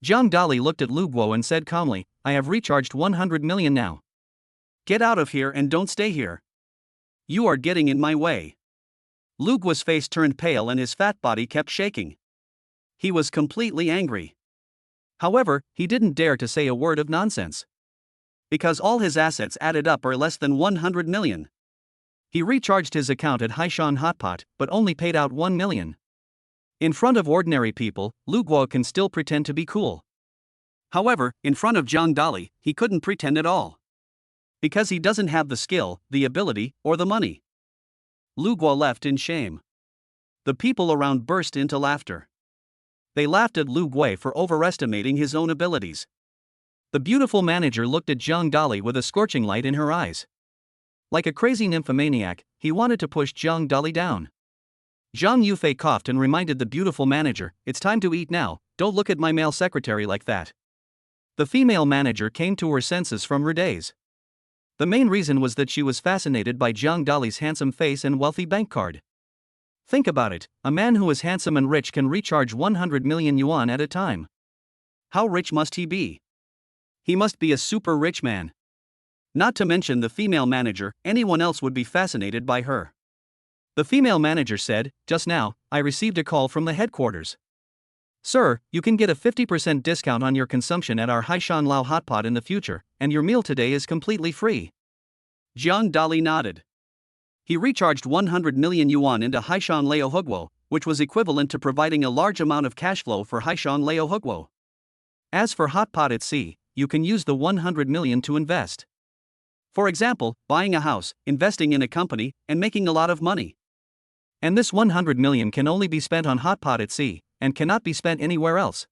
Zhang Dali looked at Lu Guo and said calmly, "I have recharged 100 million now. Get out of here and don't stay here. You are getting in my way." Lu Guo's face turned pale and his fat body kept shaking. He was completely angry. However, he didn't dare to say a word of nonsense. Because all his assets added up are less than 100 million. He recharged his account at Haishan Hotpot, but only paid out 1 million. In front of ordinary people, Lu Guo can still pretend to be cool. However, in front of Zhang Dali, he couldn't pretend at all. Because he doesn't have the skill, the ability, or the money. Lu Guo left in shame. The people around burst into laughter. They laughed at Lu Guo for overestimating his own abilities. The beautiful manager looked at Zhang Dali with a scorching light in her eyes. Like a crazy nymphomaniac, he wanted to push Zhang Dali down. Zhang Yufei coughed and reminded the beautiful manager, "It's time to eat now, don't look at my male secretary like that." The female manager came to her senses from her daze. The main reason was that she was fascinated by Zhang Dali's handsome face and wealthy bank card. Think about it, a man who is handsome and rich can recharge 100 million yuan at a time. How rich must he be? He must be a super rich man. Not to mention the female manager, anyone else would be fascinated by her. The female manager said, "Just now, I received a call from the headquarters. Sir, you can get a 50% discount on your consumption at our Haishan Lao hot pot in the future, and your meal today is completely free." Jiang Dali nodded. He recharged 100 million yuan into Haishan Lao Hugwo, which was equivalent to providing a large amount of cash flow for Haishan Lao Hugwo. As for hot pot at sea, you can use the 100 million to invest. For example, buying a house, investing in a company, and making a lot of money. And this 100 million can only be spent on hot pot at sea, and cannot be spent anywhere else.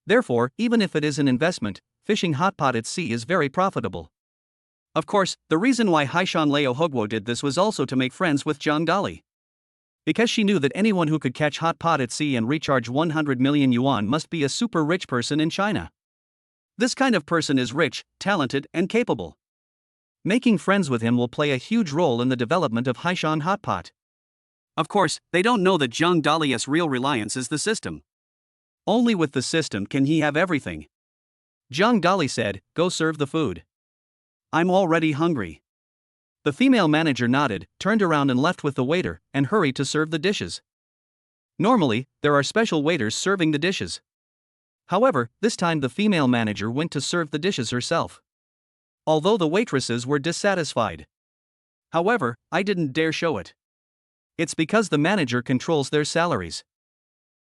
Therefore, even if it is an investment, fishing hot pot at sea is very profitable. Of course, the reason why Haishan Lao Hugwo did this was also to make friends with Jiang Dali. Because she knew that anyone who could catch hot pot at sea and recharge 100 million yuan must be a super rich person in China. This kind of person is rich, talented, and capable. Making friends with him will play a huge role in the development of Haishan hot pot. Of course, they don't know that Jiang Dali's real reliance is the system. Only with the system can he have everything. Jiang Dali said, "Go serve the food. I'm already hungry." The female manager nodded, turned around and left with the waiter, and hurried to serve the dishes. Normally, there are special waiters serving the dishes. However, this time the female manager went to serve the dishes herself. Although the waitresses were dissatisfied. However, I didn't dare show it. It's because the manager controls their salaries.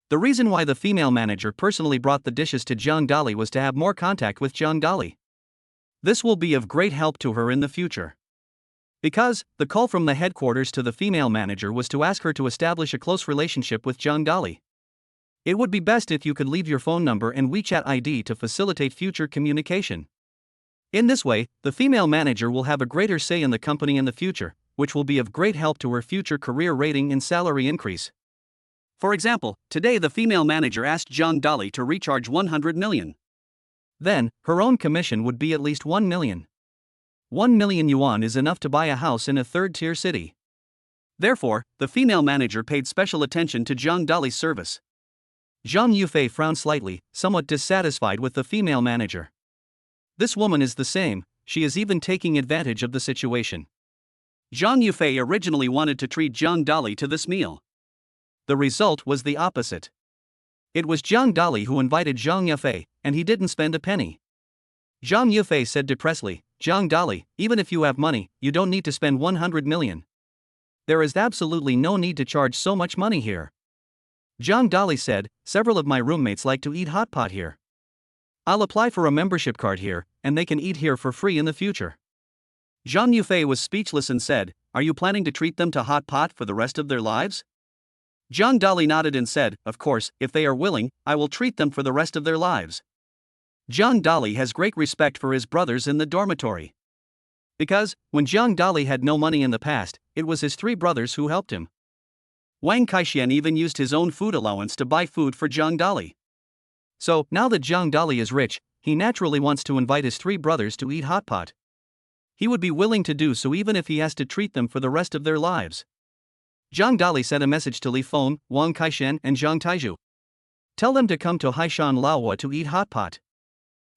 The reason why the female manager personally brought the dishes to Jiang Dali was to have more contact with Jiang Dali. This will be of great help to her in the future. Because, the call from the headquarters to the female manager was to ask her to establish a close relationship with Jiang Dali. It would be best if you could leave your phone number and WeChat ID to facilitate future communication. In this way, the female manager will have a greater say in the company in the future, which will be of great help to her future career rating and salary increase. For example, today the female manager asked Jiang Dali to recharge 100 million. Then, her own commission would be at least 1 million. 1 million yuan is enough to buy a house in a third-tier city. Therefore, the female manager paid special attention to Jiang Dali's service. Zhang Yufei frowned slightly, somewhat dissatisfied with the female manager. This woman is the same, she is even taking advantage of the situation. Zhang Yufei originally wanted to treat Jiang Dali to this meal. The result was the opposite. It was Jiang Dali who invited Zhang Yufei, and he didn't spend a penny. Zhang Yufei said depressedly, "Jiang Dali, even if you have money, you don't need to spend 100 million. There is absolutely no need to charge so much money here." Jiang Dali said, "Several of my roommates like to eat hot pot here. I'll apply for a membership card here, and they can eat here for free in the future." Zhang Yufei was speechless and said, "Are you planning to treat them to hot pot for the rest of their lives?" Jiang Dali nodded and said, "Of course, if they are willing, I will treat them for the rest of their lives." Jiang Dali has great respect for his brothers in the dormitory. Because, when Jiang Dali had no money in the past, it was his 3 brothers who helped him. Wang Kaixian even used his own food allowance to buy food for Jiang Dali. So, now that Jiang Dali is rich, he naturally wants to invite his 3 brothers to eat hot pot. He would be willing to do so even if he has to treat them for the rest of their lives. Jiang Dali sent a message to Li Feng, Wang Kaixian, and Zhang Taizhu. Tell them to come to Haishan Laohua to eat hot pot.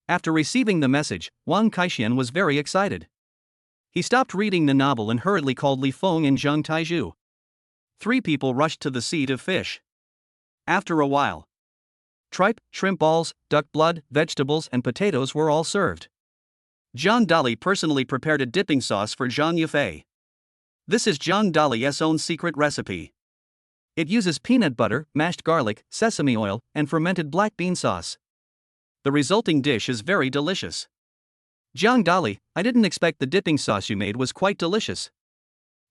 After receiving the message, Wang Kaixian was very excited. He stopped reading the novel and hurriedly called Li Feng and Zhang Taizhu. 3 people rushed to the sea to fish. After a while, tripe, shrimp balls, duck blood, vegetables, and potatoes were all served. Jiang Dali personally prepared a dipping sauce for Zhang Yufei. This is Jiang Dali's own secret recipe. It uses peanut butter, mashed garlic, sesame oil, and fermented black bean sauce. The resulting dish is very delicious. Jiang Dali, I didn't expect the dipping sauce you made was quite delicious.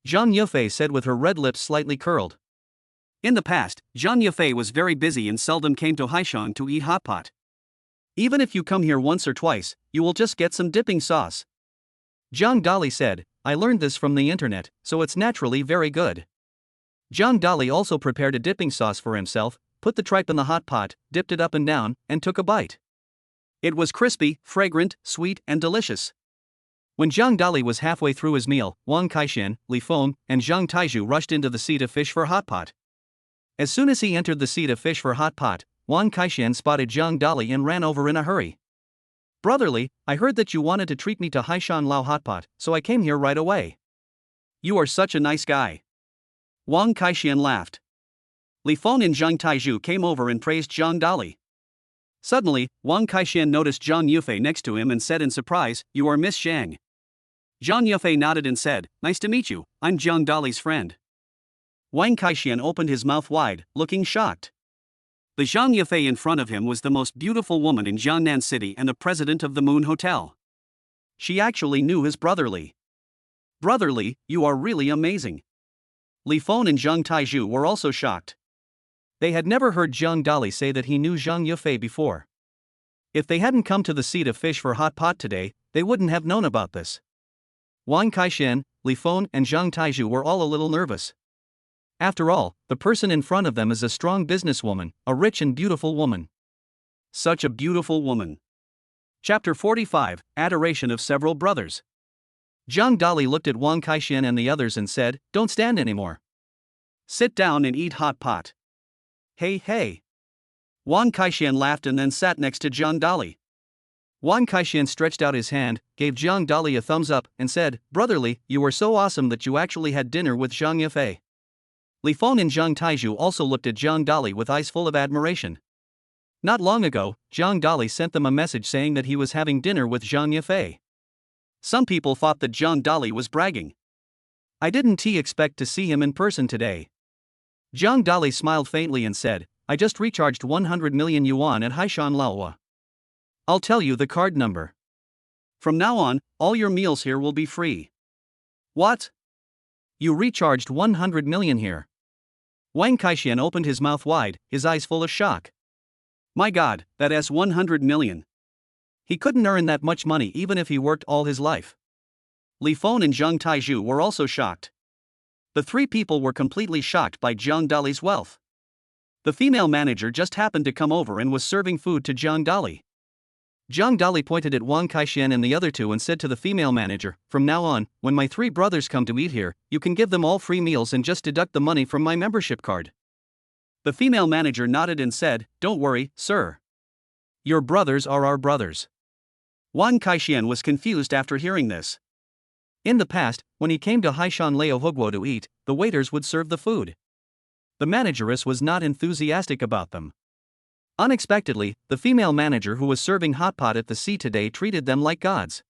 Zhang Yufei said with her red lips slightly curled. In the past, Zhang Yufei was very busy and seldom came to Haishan to eat hot pot. Even if you come here once or twice, you will just get some dipping sauce. Jiang Dali said, I learned this from the internet, so it's naturally very good. Jiang Dali also prepared a dipping sauce for himself, put the tripe in the hot pot, dipped it up and down, and took a bite. It was crispy, fragrant, sweet, and delicious. When Jiang Dali was halfway through his meal, Wang Kaixian, Li Feng, and Zhang Taizhu rushed into the sea to fish for hot pot. As soon as he entered the sea to fish for hot pot, Wang Kaixian spotted Jiang Dali and ran over in a hurry. Brotherly, I heard that you wanted to treat me to Haishan Lao Hotpot, so I came here right away. You are such a nice guy. Wang Kaixian laughed. Li Feng and Zhang Taizhu came over and praised Zhang Dali. Suddenly, Wang Kaixian noticed Zhang Yufei next to him and said in surprise, "You are Miss Zhang." Zhang Yufei nodded and said, "Nice to meet you, I'm Zhang Dali's friend." Wang Kaixian opened his mouth wide, looking shocked. The Zhang Yufei in front of him was the most beautiful woman in Jiangnan City and the president of the Moon Hotel. She actually knew his brotherly. Brotherly, you are really amazing. Li Feng and Zhang Taizhu were also shocked. They had never heard Zhang Dali say that he knew Zhang Yufei before. If they hadn't come to the Seat of Fish for hot pot today, they wouldn't have known about this. Wang Kaixian, Li Feng, and Zhang Taizhu were all a little nervous. After all, the person in front of them is a strong businesswoman, a rich and beautiful woman. Such a beautiful woman. Chapter 45, Adoration of Several Brothers. Zhang Dali looked at Wang Kaixian and the others and said, "Don't stand anymore. Sit down and eat hot pot." Hey hey. Wang Kaixian laughed and then sat next to Zhang Dali. Wang Kaixian stretched out his hand, gave Zhang Dali a thumbs up, and said, "Brotherly, you were so awesome that you actually had dinner with Zhang Yufei." Li Feng and Zhang Taizhu also looked at Zhang Dali with eyes full of admiration. Not long ago, Zhang Dali sent them a message saying that he was having dinner with Zhang Yufei. Some people thought that Zhang Dali was bragging. I didn't expect to see him in person today. Zhang Dali smiled faintly and said, "I just recharged 100 million yuan at Haishan Laohua. I'll tell you the card number. From now on, all your meals here will be free." What? You recharged 100 million here? Wang Kaixian opened his mouth wide, his eyes full of shock. My god, that's 100 million. He couldn't earn that much money even if he worked all his life. Li Feng and Zhang Taizhu were also shocked. The three people were completely shocked by Zhang Dali's wealth. The female manager just happened to come over and was serving food to Zhang Dali. Zhang Dali pointed at Wang Kaixian and the other two and said to the female manager, "From now on, when my three brothers come to eat here, you can give them all free meals and just deduct the money from my membership card." The female manager nodded and said, "Don't worry, sir. Your brothers are our brothers." Wang Kaixian was confused after hearing this. In the past, when he came to Haishan Lao Hugwo to eat, the waiters would serve the food. The manageress was not enthusiastic about them. Unexpectedly, the female manager who was serving hot pot at the sea today treated them like gods.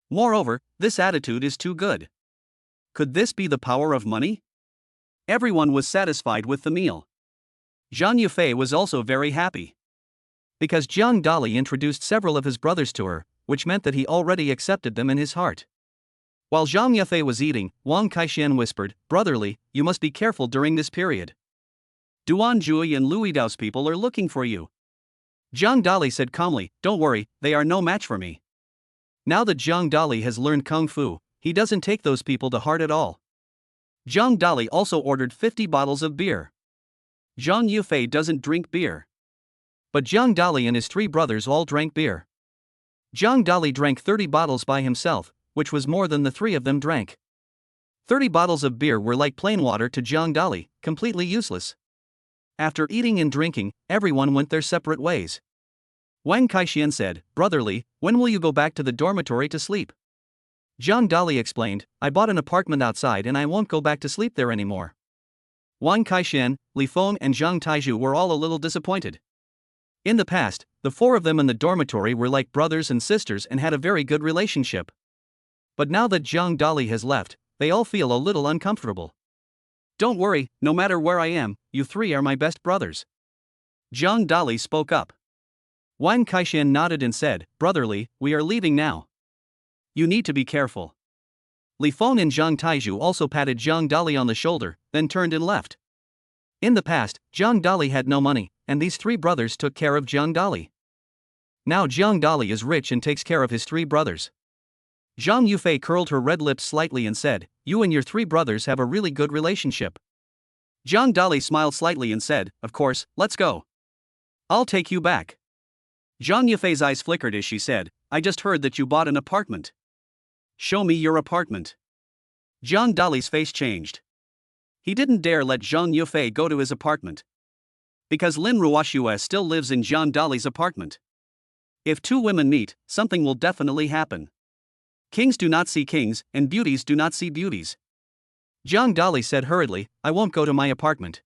Moreover, this attitude is too good. Could this be the power of money? Everyone was satisfied with the meal. Zhang Yufei was also very happy. Because Zhang Dali introduced several of his brothers to her, which meant that he already accepted them in his heart. While Zhang Yufei was eating, Wang Kaixian whispered, "Brotherly, you must be careful during this period. Duan Jui and Louis Dao's people are looking for you." Zhang Dali said calmly, "Don't worry, they are no match for me." Now that Zhang Dali has learned Kung Fu, he doesn't take those people to heart at all. Zhang Dali also ordered 50 bottles of beer. Zhang Yufei doesn't drink beer. But Zhang Dali and his three brothers all drank beer. Zhang Dali drank 30 bottles by himself, which was more than the three of them drank. 30 bottles of beer were like plain water to Zhang Dali, completely useless. After eating and drinking, everyone went their separate ways. Wang Kaixian said, "Brotherly, when will you go back to the dormitory to sleep?" Zhang Dali explained, "I bought an apartment outside and I won't go back to sleep there anymore." Wang Kaixian, Li Feng, and Zhang Taizhu were all a little disappointed. In the past, the four of them in the dormitory were like brothers and sisters and had a very good relationship. But now that Zhang Dali has left, they all feel a little uncomfortable. "Don't worry, no matter where I am, you three are my best brothers." Zhang Dali spoke up. Wang Kaixian nodded and said, "Brotherly, we are leaving now. You need to be careful." Li Feng and Zhang Taizhu also patted Zhang Dali on the shoulder, then turned and left. In the past, Zhang Dali had no money, and these three brothers took care of Zhang Dali. Now Zhang Dali is rich and takes care of his three brothers. Zhang Yufei curled her red lips slightly and said, "You and your three brothers have a really good relationship." Zhang Dali smiled slightly and said, "Of course, let's go. I'll take you back." Zhang Yufei's eyes flickered as she said, "I just heard that you bought an apartment. Show me your apartment." Zhang Dali's face changed. He didn't dare let Zhang Yufei go to his apartment. Because Lin Ruoxue still lives in Zhang Dali's apartment. If two women meet, something will definitely happen. Kings do not see kings, and beauties do not see beauties. Jiang Dali said hurriedly, I won't go to my apartment.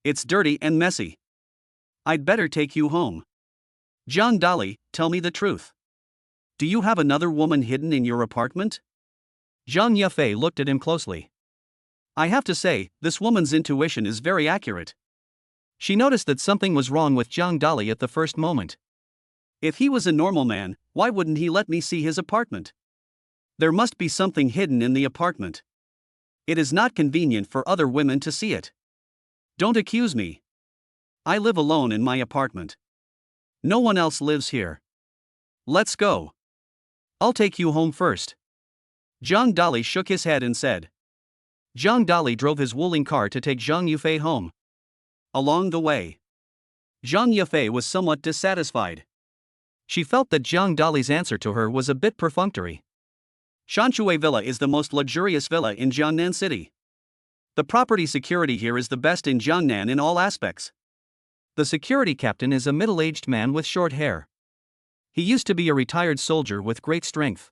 It's dirty and messy. I'd better take you home. Jiang Dali, tell me the truth. Do you have another woman hidden in your apartment? Zhang Yufei looked at him closely. I have to say, this woman's intuition is very accurate. She noticed that something was wrong with Jiang Dali at the first moment. If he was a normal man, why wouldn't he let me see his apartment? There must be something hidden in the apartment. It is not convenient for other women to see it. Don't accuse me. I live alone in my apartment. No one else lives here. Let's go. I'll take you home first. Zhang Dali shook his head and said. Zhang Dali drove his Wuling car to take Zhang Yufei home. Along the way, Zhang Yufei was somewhat dissatisfied. She felt that Zhang Dali's answer to her was a bit perfunctory. Shanshui Villa is the most luxurious villa in Jiangnan City. The property security here is the best in Jiangnan in all aspects. The security captain is a middle-aged man with short hair. He used to be a retired soldier with great strength.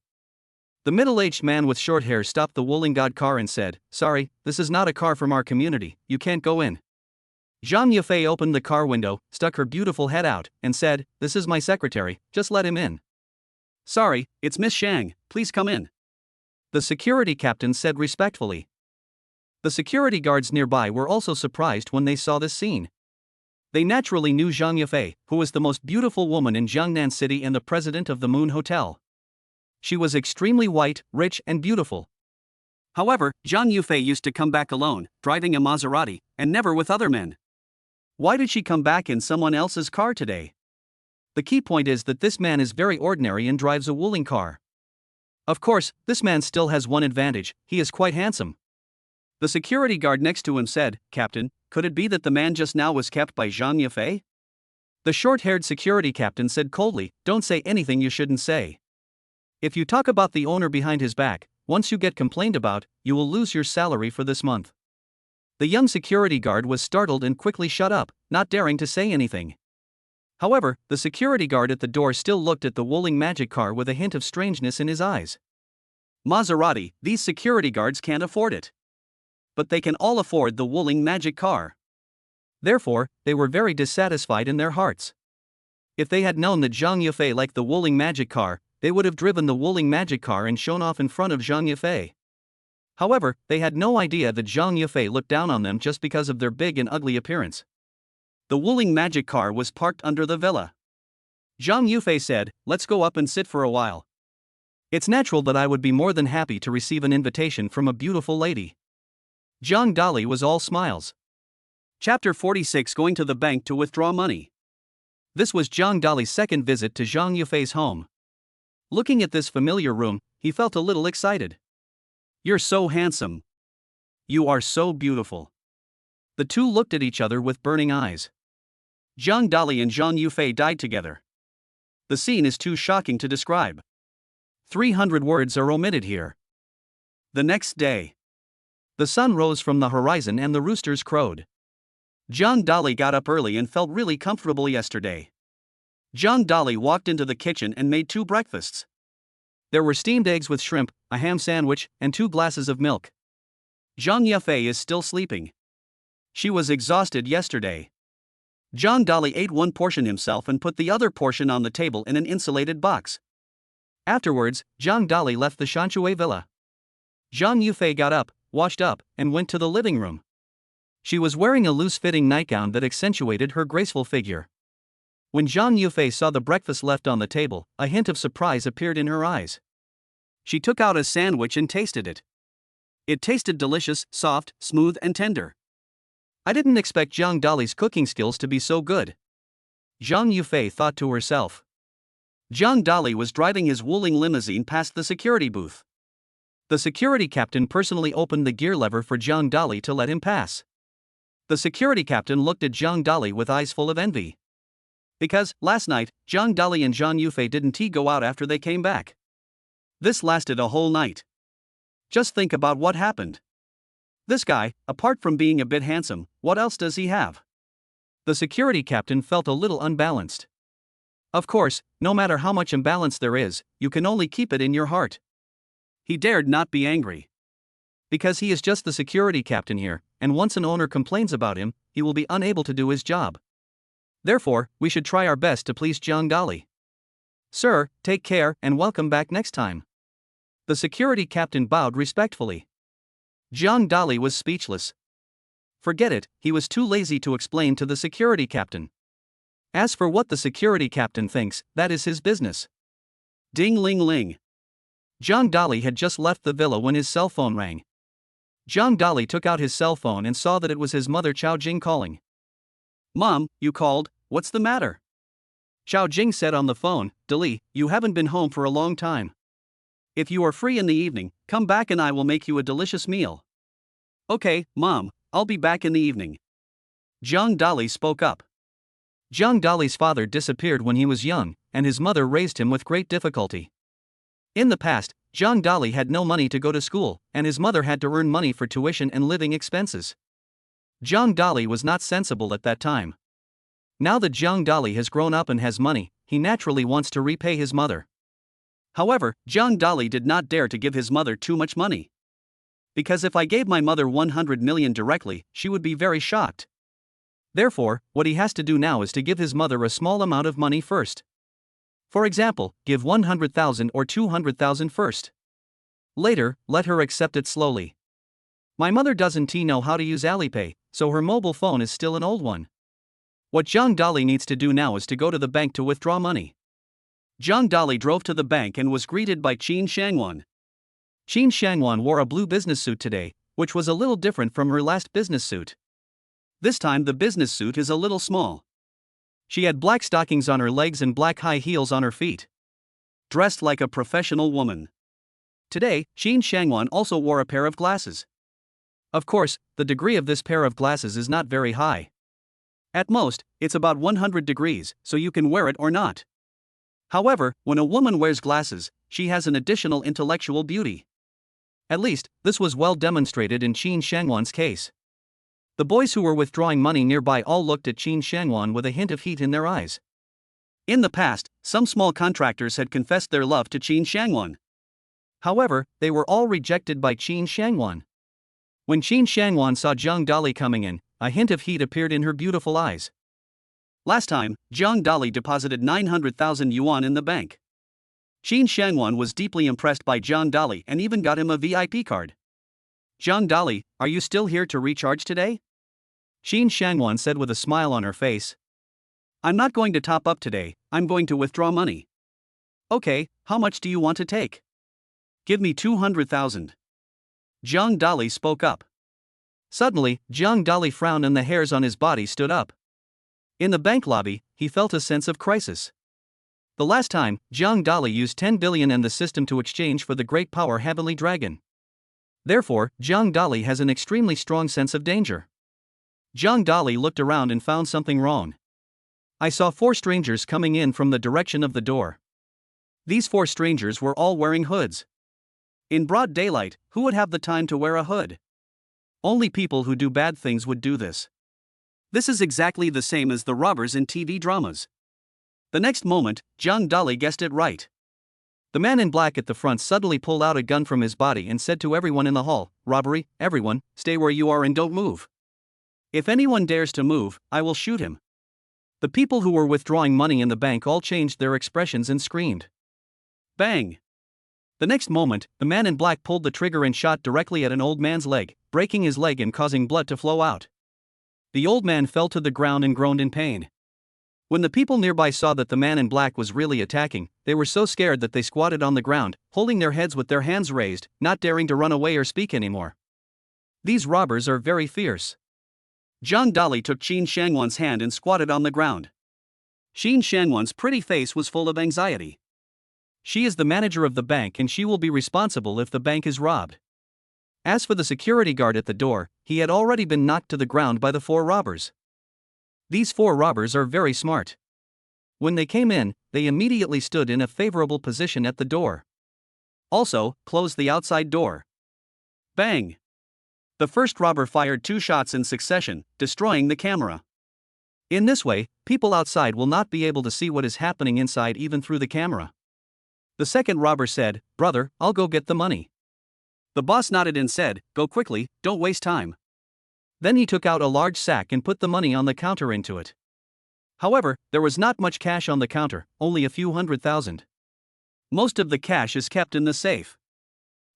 The middle-aged man with short hair stopped the Wuling God car and said, Sorry, this is not a car from our community, you can't go in. Zhang Yufei opened the car window, stuck her beautiful head out, and said, This is my secretary, just let him in. Sorry, it's Miss Shang, please come in. The security captain said respectfully. The security guards nearby were also surprised when they saw this scene. They naturally knew Zhang Yufei, who was the most beautiful woman in Jiangnan City and the president of the Moon Hotel. She was extremely white, rich, and beautiful. However, Zhang Yufei used to come back alone, driving a Maserati, and never with other men. Why did she come back in someone else's car today? The key point is that this man is very ordinary and drives a Wuling car. Of course, this man still has one advantage, he is quite handsome. The security guard next to him said, Captain, could it be that the man just now was kept by Zhang Yufei? The short-haired security captain said coldly, Don't say anything you shouldn't say. If you talk about the owner behind his back, once you get complained about, you will lose your salary for this month. The young security guard was startled and quickly shut up, not daring to say anything. However, the security guard at the door still looked at the Wuling magic car with a hint of strangeness in his eyes. Maserati, these security guards can't afford it. But they can all afford the Wuling magic car. Therefore, they were very dissatisfied in their hearts. If they had known that Zhang Yufei liked the Wuling magic car, they would have driven the Wuling magic car and shown off in front of Zhang Yufei. However, they had no idea that Zhang Yufei looked down on them just because of their big and ugly appearance. The Wuling magic car was parked under the villa. Zhang Yufei said, Let's go up and sit for a while. It's natural that I would be more than happy to receive an invitation from a beautiful lady. Jiang Dali was all smiles. Chapter 46 Going to the bank to withdraw money. This was Jiang Dali's second visit to Zhang Yufei's home. Looking at this familiar room, he felt a little excited. You're so handsome. You are so beautiful. The two looked at each other with burning eyes. Jiang Dali and Zhang Yufei died together. The scene is too shocking to describe. 300 words are omitted here. The next day, the sun rose from the horizon and the roosters crowed. Jiang Dali got up early and felt really comfortable yesterday. Jiang Dali walked into the kitchen and made 2 breakfasts. There were steamed eggs with shrimp, a ham sandwich, and 2 glasses of milk. Zhang Yufei is still sleeping. She was exhausted yesterday. Jiang Dali ate 1 portion himself and put the other portion on the table in an insulated box. Afterwards, Zhang Dali left the Shanshui villa. Zhang Yufei got up, washed up, and went to the living room. She was wearing a loose-fitting nightgown that accentuated her graceful figure. When Zhang Yufei saw the breakfast left on the table, a hint of surprise appeared in her eyes. She took out a sandwich and tasted it. It tasted delicious, soft, smooth, and tender. I didn't expect Jiang Dali's cooking skills to be so good. Zhang Yufei thought to herself. Jiang Dali was driving his Wuling limousine past the security booth. The security captain personally opened the gear lever for Jiang Dali to let him pass. The security captain looked at Jiang Dali with eyes full of envy. Because, last night, Jiang Dali and Zhang Yufei didn't go out after they came back. This lasted a whole night. Just think about what happened. This guy, apart from being a bit handsome, what else does he have? The security captain felt a little unbalanced. Of course, no matter how much imbalance there is, you can only keep it in your heart. He dared not be angry. Because he is just the security captain here, and once an owner complains about him, he will be unable to do his job. Therefore, we should try our best to please Jiang Dali. Sir, take care and welcome back next time. The security captain bowed respectfully. Jiang Dali was speechless. Forget it, he was too lazy to explain to the security captain. As for what the security captain thinks, that is his business. Ding ling ling. Jiang Dali had just left the villa when his cell phone rang. Jiang Dali took out his cell phone and saw that it was his mother Chao Jing calling. Mom, you called, what's the matter? Chao Jing said on the phone, Dali, you haven't been home for a long time. If you are free in the evening, come back and I will make you a delicious meal. Okay, Mom, I'll be back in the evening. Jiang Dali spoke up. Jiang Dali's father disappeared when he was young, and his mother raised him with great difficulty. In the past, Jiang Dali had no money to go to school, and his mother had to earn money for tuition and living expenses. Jiang Dali was not sensible at that time. Now that Jiang Dali has grown up and has money, he naturally wants to repay his mother. However, Jiang Dali did not dare to give his mother too much money. Because if I gave my mother 100 million directly, she would be very shocked. Therefore, what he has to do now is to give his mother a small amount of money first. For example, give 100,000 or 200,000 first. Later, let her accept it slowly. My mother doesn't know how to use Alipay, so her mobile phone is still an old one. What Jiang Dali needs to do now is to go to the bank to withdraw money. Jiang Dali drove to the bank and was greeted by Qin Shangwan. Qin Shangwan wore a blue business suit today, which was a little different from her last business suit. This time the business suit is a little small. She had black stockings on her legs and black high heels on her feet. Dressed like a professional woman. Today, Qin Shangwan also wore a pair of glasses. Of course, the degree of this pair of glasses is not very high. At most, it's about 100 degrees, so you can wear it or not. However, when a woman wears glasses, she has an additional intellectual beauty. At least, this was well demonstrated in Qin Shangwan's case. The boys who were withdrawing money nearby all looked at Qin Shangwan with a hint of heat in their eyes. In the past, some small contractors had confessed their love to Qin Shangwan. However, they were all rejected by Qin Shangwan. When Qin Shangwan saw Jiang Dali coming in, a hint of heat appeared in her beautiful eyes. Last time, Jiang Dali deposited 900,000 yuan in the bank. Qin Shangwan was deeply impressed by Jiang Dali and even got him a VIP card. Jiang Dali, are you still here to recharge today? Qin Shangwan said with a smile on her face. I'm not going to top up today, I'm going to withdraw money. Okay, how much do you want to take? Give me 200,000. Jiang Dali spoke up. Suddenly, Jiang Dali frowned and the hairs on his body stood up. In the bank lobby, he felt a sense of crisis. The last time, Jiang Dali used 10 billion and the system to exchange for the great power Heavenly Dragon. Therefore, Jiang Dali has an extremely strong sense of danger. Jiang Dali looked around and found something wrong. I saw 4 strangers coming in from the direction of the door. These 4 strangers were all wearing hoods. In broad daylight, who would have the time to wear a hood? Only people who do bad things would do this. This is exactly the same as the robbers in TV dramas. The next moment, Jiang Dali guessed it right. The man in black at the front suddenly pulled out a gun from his body and said to everyone in the hall, "Robbery, everyone, stay where you are and don't move. If anyone dares to move, I will shoot him." The people who were withdrawing money in the bank all changed their expressions and screamed. Bang! The next moment, the man in black pulled the trigger and shot directly at an old man's leg, breaking his leg and causing blood to flow out. The old man fell to the ground and groaned in pain. When the people nearby saw that the man in black was really attacking, they were so scared that they squatted on the ground, holding their heads with their hands raised, not daring to run away or speak anymore. These robbers are very fierce. Jiang Dali took Qin Shangwan's hand and squatted on the ground. Qin Shangwan's pretty face was full of anxiety. She is the manager of the bank and she will be responsible if the bank is robbed. As for the security guard at the door, he had already been knocked to the ground by the 4 robbers. These 4 robbers are very smart. When they came in, they immediately stood in a favorable position at the door. Also, closed the outside door. Bang! The first robber fired 2 shots in succession, destroying the camera. In this way, people outside will not be able to see what is happening inside even through the camera. The second robber said, "Brother, I'll go get the money." The boss nodded and said, "Go quickly, don't waste time." Then he took out a large sack and put the money on the counter into it. However, there was not much cash on the counter, only a few 100,000. Most of the cash is kept in the safe.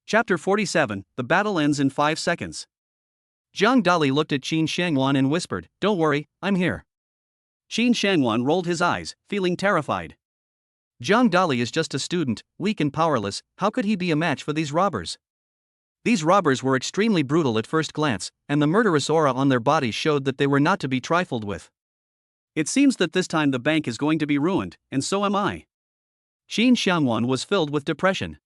Chapter 47, The battle ends in 5 seconds. Zhang Dali looked at Qin Shangwan and whispered, "Don't worry, I'm here." Qin Shangwan rolled his eyes, feeling terrified. Zhang Dali is just a student, weak and powerless, how could he be a match for these robbers? These robbers were extremely brutal at first glance, and the murderous aura on their bodies showed that they were not to be trifled with. It seems that this time the bank is going to be ruined, and so am I. Qin Shangwan was filled with depression.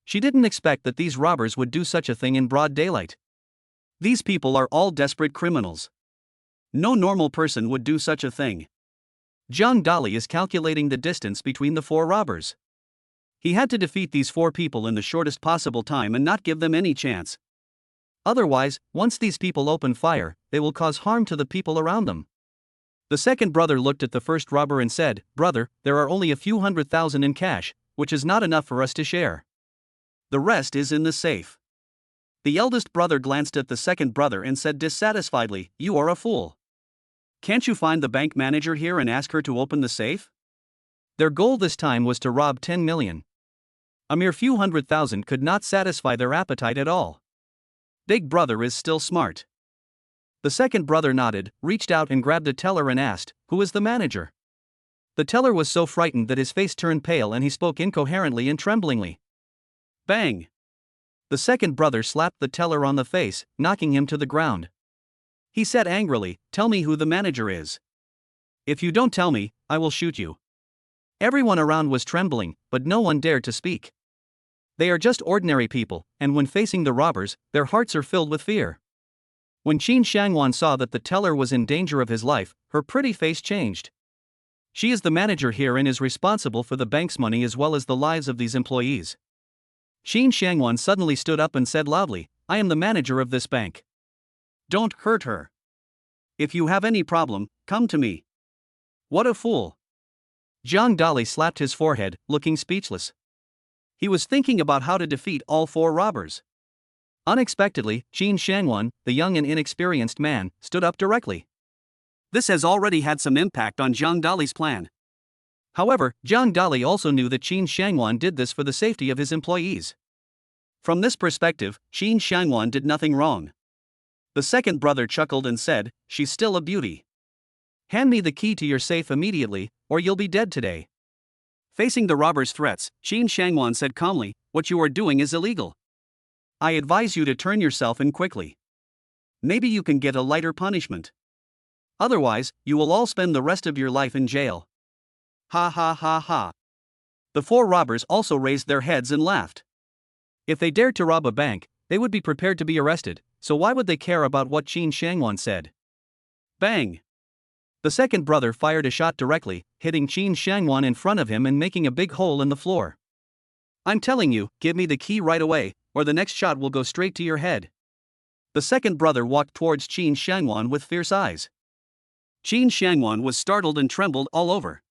She didn't expect that these robbers would do such a thing in broad daylight. These people are all desperate criminals. No normal person would do such a thing. Zhang Dali is calculating the distance between the 4 robbers. He had to defeat these 4 people in the shortest possible time and not give them any chance. Otherwise, once these people open fire, they will cause harm to the people around them. The second brother looked at the first robber and said, "Brother, there are only a few 100,000 in cash, which is not enough for us to share. The rest is in the safe." The eldest brother glanced at the second brother and said dissatisfiedly, "You are a fool. Can't you find the bank manager here and ask her to open the safe?" Their goal this time was to rob 10 million. A mere few 100,000 could not satisfy their appetite at all. Big brother is still smart. The second brother nodded, reached out and grabbed a teller and asked, "Who is the manager?" The teller was so frightened that his face turned pale and he spoke incoherently and tremblingly. Bang! The second brother slapped the teller on the face, knocking him to the ground. He said angrily, "Tell me who the manager is. If you don't tell me, I will shoot you." Everyone around was trembling, but no one dared to speak. They are just ordinary people, and when facing the robbers, their hearts are filled with fear. When Qin Shangwan saw that the teller was in danger of his life, her pretty face changed. She is the manager here and is responsible for the bank's money as well as the lives of these employees. Qin Shangwan suddenly stood up and said loudly, "I am the manager of this bank. Don't hurt her. If you have any problem, come to me." What a fool! Zhang Dali slapped his forehead, looking speechless. He was thinking about how to defeat all 4 robbers. Unexpectedly, Qin Shangwan, the young and inexperienced man, stood up directly. This has already had some impact on Zhang Dali's plan. However, Zhang Dali also knew that Qin Shangwan did this for the safety of his employees. From this perspective, Qin Shangwan did nothing wrong. The second brother chuckled and said, "She's still a beauty. Hand me the key to your safe immediately, or you'll be dead today." Facing the robbers' threats, Qin Shangwan said calmly, "What you are doing is illegal. I advise you to turn yourself in quickly. Maybe you can get a lighter punishment. Otherwise, you will all spend the rest of your life in jail." Ha ha ha ha. The 4 robbers also raised their heads and laughed. If they dared to rob a bank, they would be prepared to be arrested, so why would they care about what Qin Shangwan said? Bang! The second brother fired a shot directly, hitting Qin Shangwan in front of him and making a big hole in the floor. "I'm telling you, give me the key right away, or the next shot will go straight to your head." The second brother walked towards Qin Shangwan with fierce eyes. Qin Shangwan was startled and trembled all over.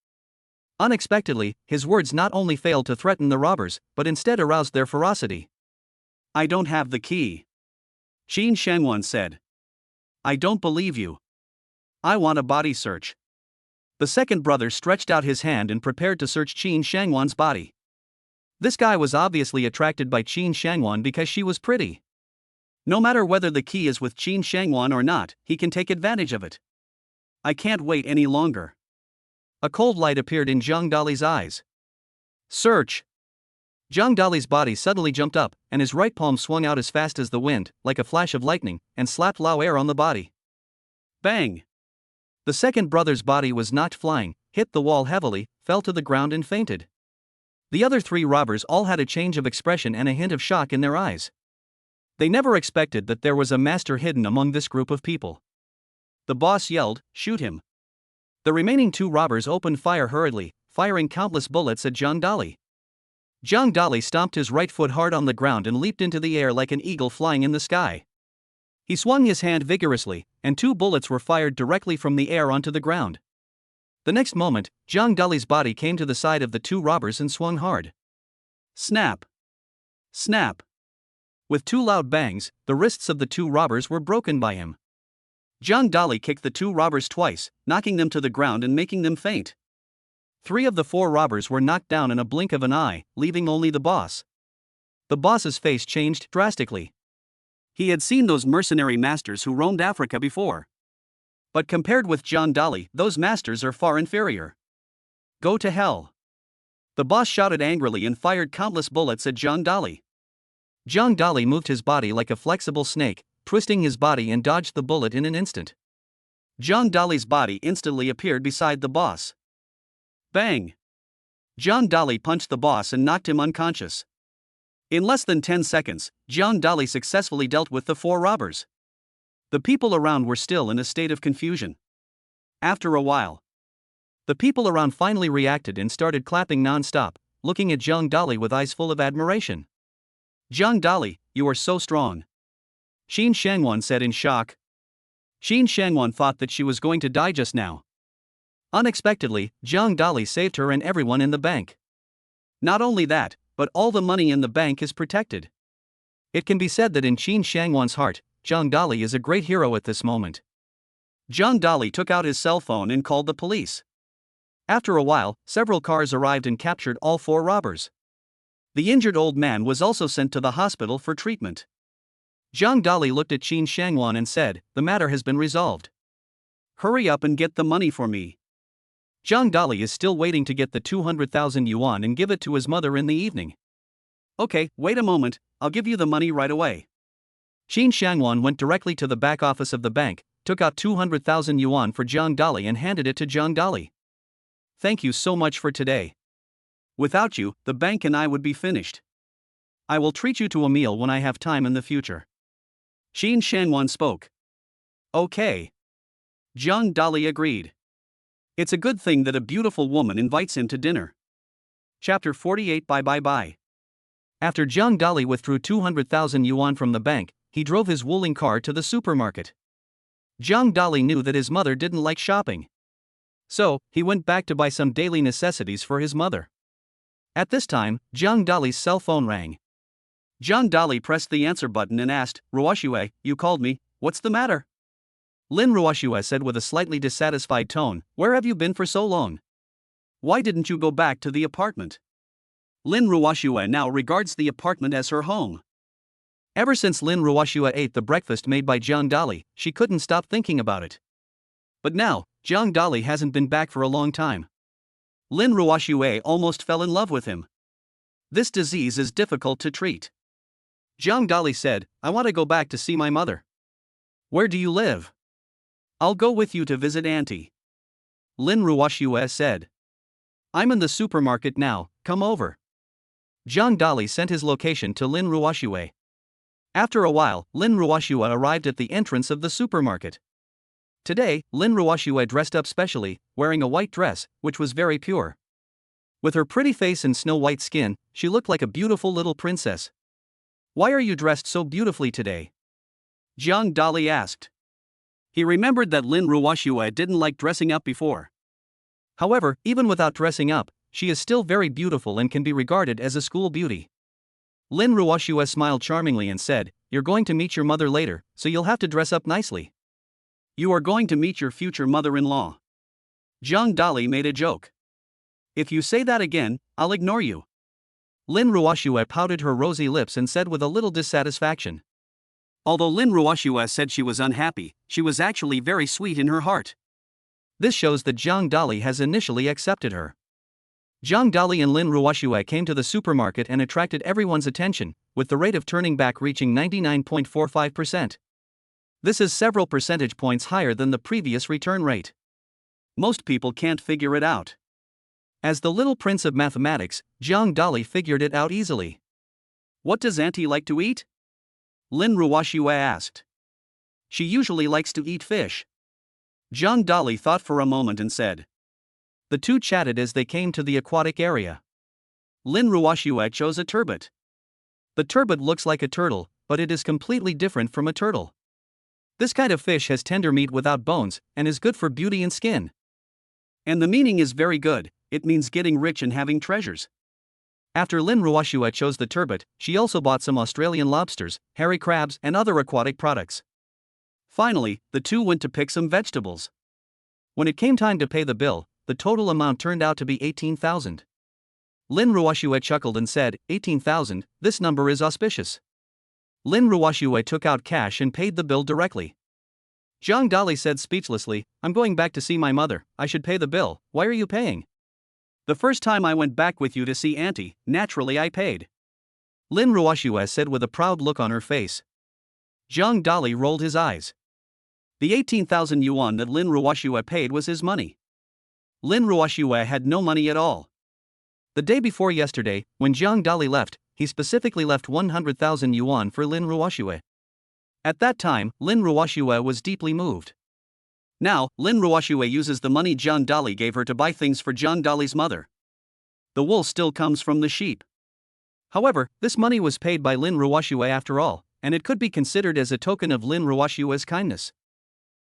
Unexpectedly, his words not only failed to threaten the robbers, but instead aroused their ferocity. "I don't have the key," Qin Shangwan said. "I don't believe you. I want a body search." The second brother stretched out his hand and prepared to search Qin Shangwan's body. This guy was obviously attracted by Qin Shangwan because she was pretty. No matter whether the key is with Qin Shangwan or not, he can take advantage of it. "I can't wait any longer." A cold light appeared in Zhang Dali's eyes. "Search!" Zhang Dali's body suddenly jumped up, and his right palm swung out as fast as the wind, like a flash of lightning, and slapped Lao Air on the body. Bang! The second brother's body was knocked flying, hit the wall heavily, fell to the ground and fainted. The other 3 robbers all had a change of expression and a hint of shock in their eyes. They never expected that there was a master hidden among this group of people. The boss yelled, "Shoot him." The remaining 2 robbers opened fire hurriedly, firing countless bullets at Zhang Dali. Zhang Dali stomped his right foot hard on the ground and leaped into the air like an eagle flying in the sky. He swung his hand vigorously, and 2 bullets were fired directly from the air onto the ground. The next moment, Jiang Dali's body came to the side of the 2 robbers and swung hard. Snap! Snap! With 2 loud bangs, the wrists of the 2 robbers were broken by him. Jiang Dali kicked the 2 robbers twice, knocking them to the ground and making them faint. 3 of the 4 robbers were knocked down in a blink of an eye, leaving only the boss. The boss's face changed drastically. He had seen those mercenary masters who roamed Africa before. But compared with Jiang Dali, those masters are far inferior. Go to hell! The boss shouted angrily and fired countless bullets at Jiang Dali. Jiang Dali moved his body like a flexible snake, twisting his body and dodged the bullet in an instant. Jiang Dali's body instantly appeared beside the boss. Bang! Jiang Dali punched the boss and knocked him unconscious. In less than 10 seconds, Jiang Dali successfully dealt with the 4 robbers. The people around were still in a state of confusion. After a while, the people around finally reacted and started clapping non-stop, looking at Jiang Dali with eyes full of admiration. Jiang Dali, you are so strong. Xin Shangwan said in shock. Xin Shangwan thought that she was going to die just now. Unexpectedly, Jiang Dali saved her and everyone in the bank. Not only that, but all the money in the bank is protected. It can be said that in Xin Shangwan's heart, Jiang Dali is a great hero at this moment. Jiang Dali took out his cell phone and called the police. After a while, several cars arrived and captured all 4 robbers. The injured old man was also sent to the hospital for treatment. Jiang Dali looked at Xin Shangwan and said, "The matter has been resolved. Hurry up and get the money for me." Jiang Dali is still waiting to get the 200,000 yuan and give it to his mother in the evening. Okay, wait a moment, I'll give you the money right away. Xin Shangwan went directly to the back office of the bank, took out 200,000 yuan for Jiang Dali and handed it to Jiang Dali. Thank you so much for today. Without you, the bank and I would be finished. I will treat you to a meal when I have time in the future. Xin Shangwan spoke. Okay. Jiang Dali agreed. It's a good thing that a beautiful woman invites him to dinner. Chapter 48. Bye. After Jiang Dali withdrew 200,000 yuan from the bank, he drove his Wuling car to the supermarket. Jiang Dali knew that his mother didn't like shopping. So, he went back to buy some daily necessities for his mother. At this time, Jiang Dali's cell phone rang. Jiang Dali pressed the answer button and asked, "Ruoxue, you called me, what's the matter?" Lin Ruoxue said with a slightly dissatisfied tone, "Where have you been for so long? Why didn't you go back to the apartment?" Lin Ruoxue now regards the apartment as her home. Ever since Lin Ruoxue ate the breakfast made by Jiang Dali, she couldn't stop thinking about it. But now, Jiang Dali hasn't been back for a long time. Lin Ruoxue almost fell in love with him. This disease is difficult to treat. Jiang Dali said, "I want to go back to see my mother." "Where do you live?" "I'll go with you to visit Auntie." Lin Ruoxue said. "I'm in the supermarket now, come over." Jiang Dali sent his location to Lin Ruoxue. After a while, Lin Ruoxue arrived at the entrance of the supermarket. Today, Lin Ruoxue dressed up specially, wearing a white dress, which was very pure. With her pretty face and snow-white skin, she looked like a beautiful little princess. "Why are you dressed so beautifully today?" Jiang Dali asked. He remembered that Lin Ruoxue didn't like dressing up before. However, even without dressing up, she is still very beautiful and can be regarded as a school beauty. Lin Ruoxue smiled charmingly and said, "You're going to meet your mother later, so you'll have to dress up nicely." "You are going to meet your future mother-in-law." Jiang Dali made a joke. "If you say that again, I'll ignore you." Lin Ruoxue pouted her rosy lips and said with a little dissatisfaction. Although Lin Ruoxue said she was unhappy, she was actually very sweet in her heart. This shows that Jiang Dali has initially accepted her. Jiang Dali and Lin Ruoxue came to the supermarket and attracted everyone's attention, with the rate of turning back reaching 99.45%. This is several percentage points higher than the previous return rate. Most people can't figure it out. As the little prince of mathematics, Jiang Dali figured it out easily. "What does Auntie like to eat?" Lin Ruoxue asked. "She usually likes to eat fish." Jiang Dali thought for a moment and said. The two chatted as they came to the aquatic area. Lin Ruoxue chose a turbot. The turbot looks like a turtle, but it is completely different from a turtle. This kind of fish has tender meat without bones, and is good for beauty and skin. And the meaning is very good, it means getting rich and having treasures. After Lin Ruoxue chose the turbot, she also bought some Australian lobsters, hairy crabs, and other aquatic products. Finally, the two went to pick some vegetables. When it came time to pay the bill, the total amount turned out to be 18,000. Lin Ruoxue chuckled and said, 18,000, this number is auspicious. Lin Ruoxue took out cash and paid the bill directly. Zhang Dali said speechlessly, I'm going back to see my mother, I should pay the bill, why are you paying? The first time I went back with you to see Auntie, naturally I paid. Lin Ruoxue said with a proud look on her face. Zhang Dali rolled his eyes. The 18,000 yuan that Lin Ruoxue paid was his money. Lin Ruoxue had no money at all. The day before yesterday, when Zhang Dali left, he specifically left 100,000 yuan for Lin Ruoxue. At that time, Lin Ruoxue was deeply moved. Now, Lin Ruoxue uses the money Zhang Dali gave her to buy things for Zhang Dali's mother. The wool still comes from the sheep. However, this money was paid by Lin Ruoxue after all, and it could be considered as a token of Lin Ruoxue's kindness.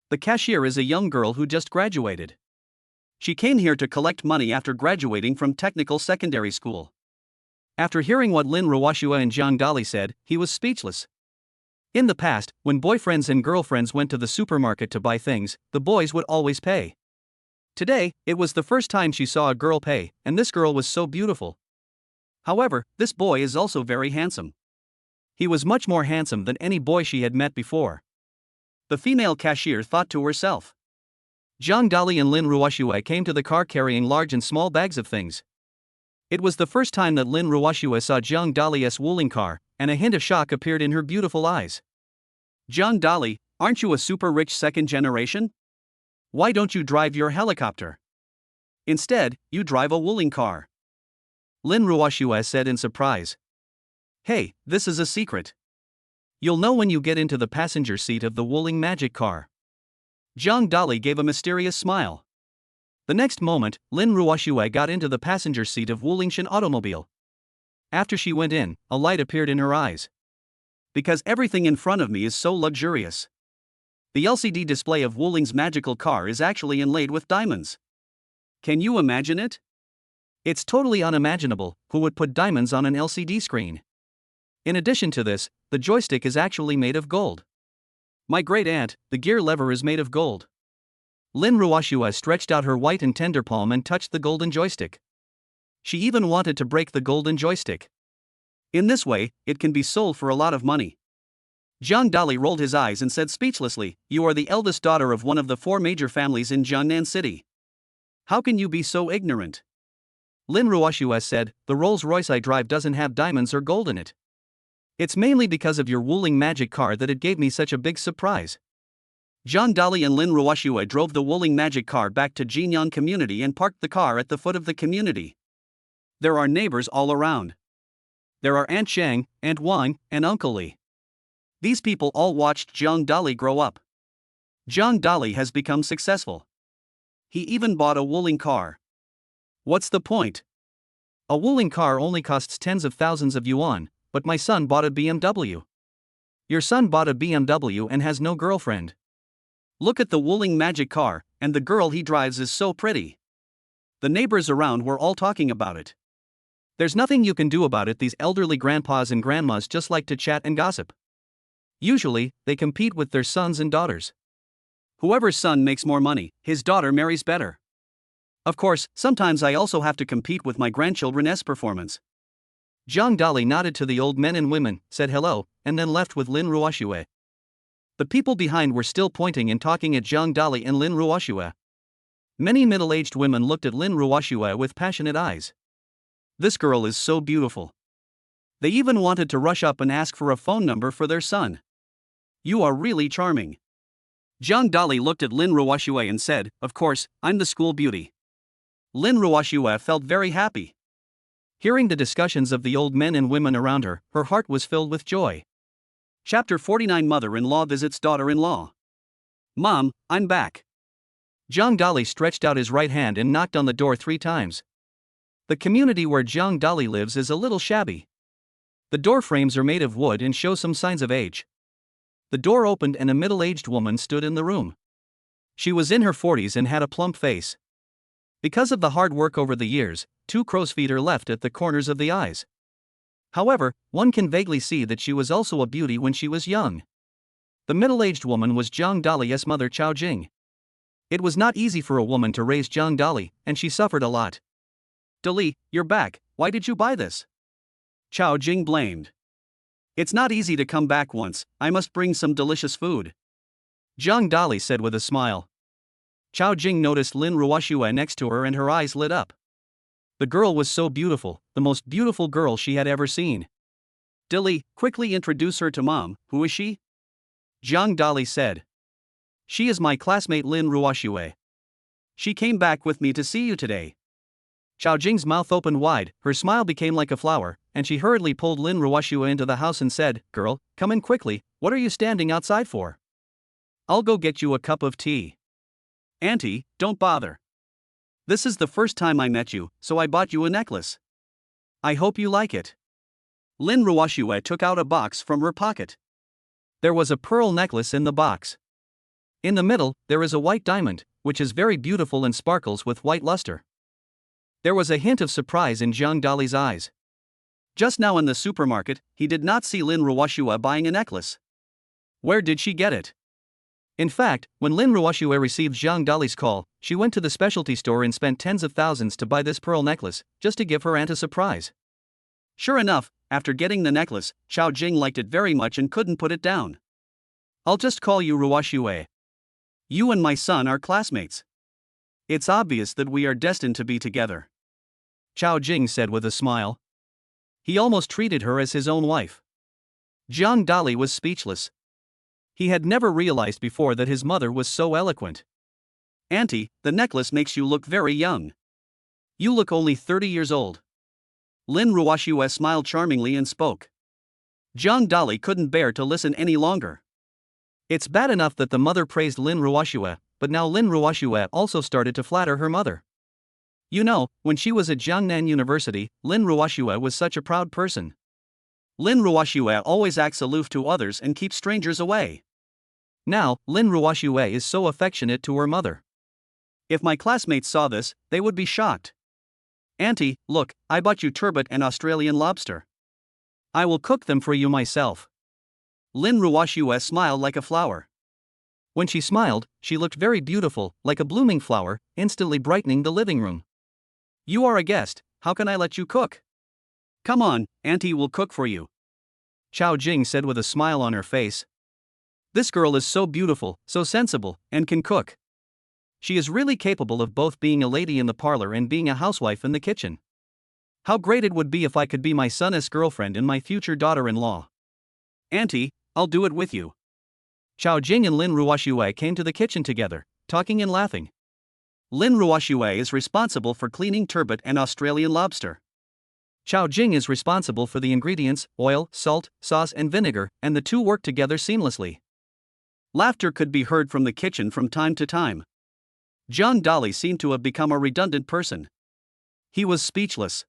The cashier is a young girl who just graduated. She came here to collect money after graduating from technical secondary school. After hearing what Lin Ruoxue and Zhang Dali said, he was speechless. In the past, when boyfriends and girlfriends went to the supermarket to buy things, the boys would always pay. Today, it was the first time she saw a girl pay, and this girl was so beautiful. However, this boy is also very handsome. He was much more handsome than any boy she had met before. The female cashier thought to herself. Zhang Dali and Lin Ruoxue came to the car carrying large and small bags of things. It was the first time that Lin Ruoxue saw Zhang Dali's wooling car, and a hint of shock appeared in her beautiful eyes. Zhang Dali, aren't you a super rich second generation? Why don't you drive your helicopter? Instead, you drive a wooling car. Lin Ruoxue said in surprise. Hey, this is a secret. You'll know when you get into the passenger seat of the wooling magic car. Zhang Dali gave a mysterious smile. The next moment, Lin Ruoxue got into the passenger seat of Wulingshan automobile. After she went in, a light appeared in her eyes. Because everything in front of me is so luxurious. The LCD display of Wuling's magical car is actually inlaid with diamonds. Can you imagine it? It's totally unimaginable, who would put diamonds on an LCD screen? In addition to this, the joystick is actually made of gold. My great aunt, the gear lever is made of gold. Lin Ruoxue stretched out her white and tender palm and touched the golden joystick. She even wanted to break the golden joystick. In this way, it can be sold for a lot of money. Zhang Dali rolled his eyes and said speechlessly, you are the eldest daughter of one of the 4 major families in Jiangnan City. How can you be so ignorant? Lin Ruoxue said, the Rolls-Royce I drive doesn't have diamonds or gold in it. It's mainly because of your Wuling magic car that it gave me such a big surprise. Zhang Dali and Lin Ruoxue drove the Wuling magic car back to Jinyan community and parked the car at the foot of the community. There are neighbors all around. There are Aunt Shang, Aunt Wang, and Uncle Li. These people all watched Zhang Dali grow up. Zhang Dali has become successful. He even bought a Wuling car. What's the point? A Wuling car only costs tens of thousands of yuan, but my son bought a BMW. Your son bought a BMW and has no girlfriend. Look at the Wuling magic car, and the girl he drives is so pretty. The neighbors around were all talking about it. There's nothing you can do about it. These elderly grandpas and grandmas just like to chat and gossip. Usually, they compete with their sons and daughters. Whoever's son makes more money, his daughter marries better. Of course, sometimes I also have to compete with my grandchildren's performance. Zhang Dali nodded to the old men and women, said hello, and then left with Lin Ruoxue. The people behind were still pointing and talking at Zhang Dali and Lin Ruoxue. Many middle-aged women looked at Lin Ruoxue with passionate eyes. This girl is so beautiful. They even wanted to rush up and ask for a phone number for their son. You are really charming. Zhang Dali looked at Lin Ruoxue and said, of course, I'm the school beauty. Lin Ruoxue felt very happy. Hearing the discussions of the old men and women around her, her heart was filled with joy. Chapter 49 Mother-in-law visits daughter-in-law. Mom, I'm back. Zhang Dali stretched out his right hand and knocked on the door 3 times. The community where Zhang Dali lives is a little shabby. The door frames are made of wood and show some signs of age. The door opened and a middle-aged woman stood in the room. She was in her 40s and had a plump face. Because of the hard work over the years, 2 crow's feet are left at the corners of the eyes. However, one can vaguely see that she was also a beauty when she was young. The middle-aged woman was Zhang Dali's mother Chao Jing. It was not easy for a woman to raise Zhang Dali, and she suffered a lot. "Dali, you're back, why did you buy this?" Chao Jing blamed. "It's not easy to come back once, I must bring some delicious food," Zhang Dali said with a smile. Chao Jing noticed Lin Ruoxue next to her and her eyes lit up. The girl was so beautiful, the most beautiful girl she had ever seen. "Dali, quickly introduce her to Mom, who is she?" Zhang Dali said. "She is my classmate Lin Ruoxue. She came back with me to see you today." Chao Jing's mouth opened wide, her smile became like a flower, and she hurriedly pulled Lin Ruoxue into the house and said, "Girl, come in quickly, what are you standing outside for? I'll go get you a cup of tea." "Auntie, don't bother. This is the first time I met you, so I bought you a necklace. I hope you like it." Lin Ruoxue took out a box from her pocket. There was a pearl necklace in the box. In the middle, there is a white diamond, which is very beautiful and sparkles with white luster. There was a hint of surprise in Zhang Dali's eyes. Just now in the supermarket, he did not see Lin Ruoxue buying a necklace. Where did she get it? In fact, when Lin Ruoxue received Zhang Dali's call, she went to the specialty store and spent tens of thousands to buy this pearl necklace, just to give her aunt a surprise. Sure enough, after getting the necklace, Chao Jing liked it very much and couldn't put it down. "I'll just call you Ruoxue. You and my son are classmates. It's obvious that we are destined to be together," Chao Jing said with a smile. He almost treated her as his own wife. Zhang Dali was speechless. He had never realized before that his mother was so eloquent. "Auntie, the necklace makes you look very young. You look only 30 years old." Lin Ruoxue smiled charmingly and spoke. Zhang Dali couldn't bear to listen any longer. It's bad enough that the mother praised Lin Ruoxue, but now Lin Ruoxue also started to flatter her mother. You know, when she was at Jiangnan University, Lin Ruoxue was such a proud person. Lin Ruoxue always acts aloof to others and keeps strangers away. Now, Lin Ruoxue is so affectionate to her mother. If my classmates saw this, they would be shocked. "Auntie, look, I bought you turbot and Australian lobster. I will cook them for you myself." Lin Ruoxue smiled like a flower. When she smiled, she looked very beautiful, like a blooming flower, instantly brightening the living room. "You are a guest, how can I let you cook?" "Come on, Auntie will cook for you," Chao Jing said with a smile on her face. "This girl is so beautiful, so sensible, and can cook. She is really capable of both being a lady in the parlor and being a housewife in the kitchen. How great it would be if I could be my son's girlfriend and my future daughter-in-law." "Auntie, I'll do it with you." Chao Jing and Lin Ruoxue came to the kitchen together, talking and laughing. Lin Ruoxue is responsible for cleaning turbot and Australian lobster. Chao Jing is responsible for the ingredients, oil, salt, sauce and vinegar, and the two work together seamlessly. Laughter could be heard from the kitchen from time to time. Zhang Dali seemed to have become a redundant person. He was speechless.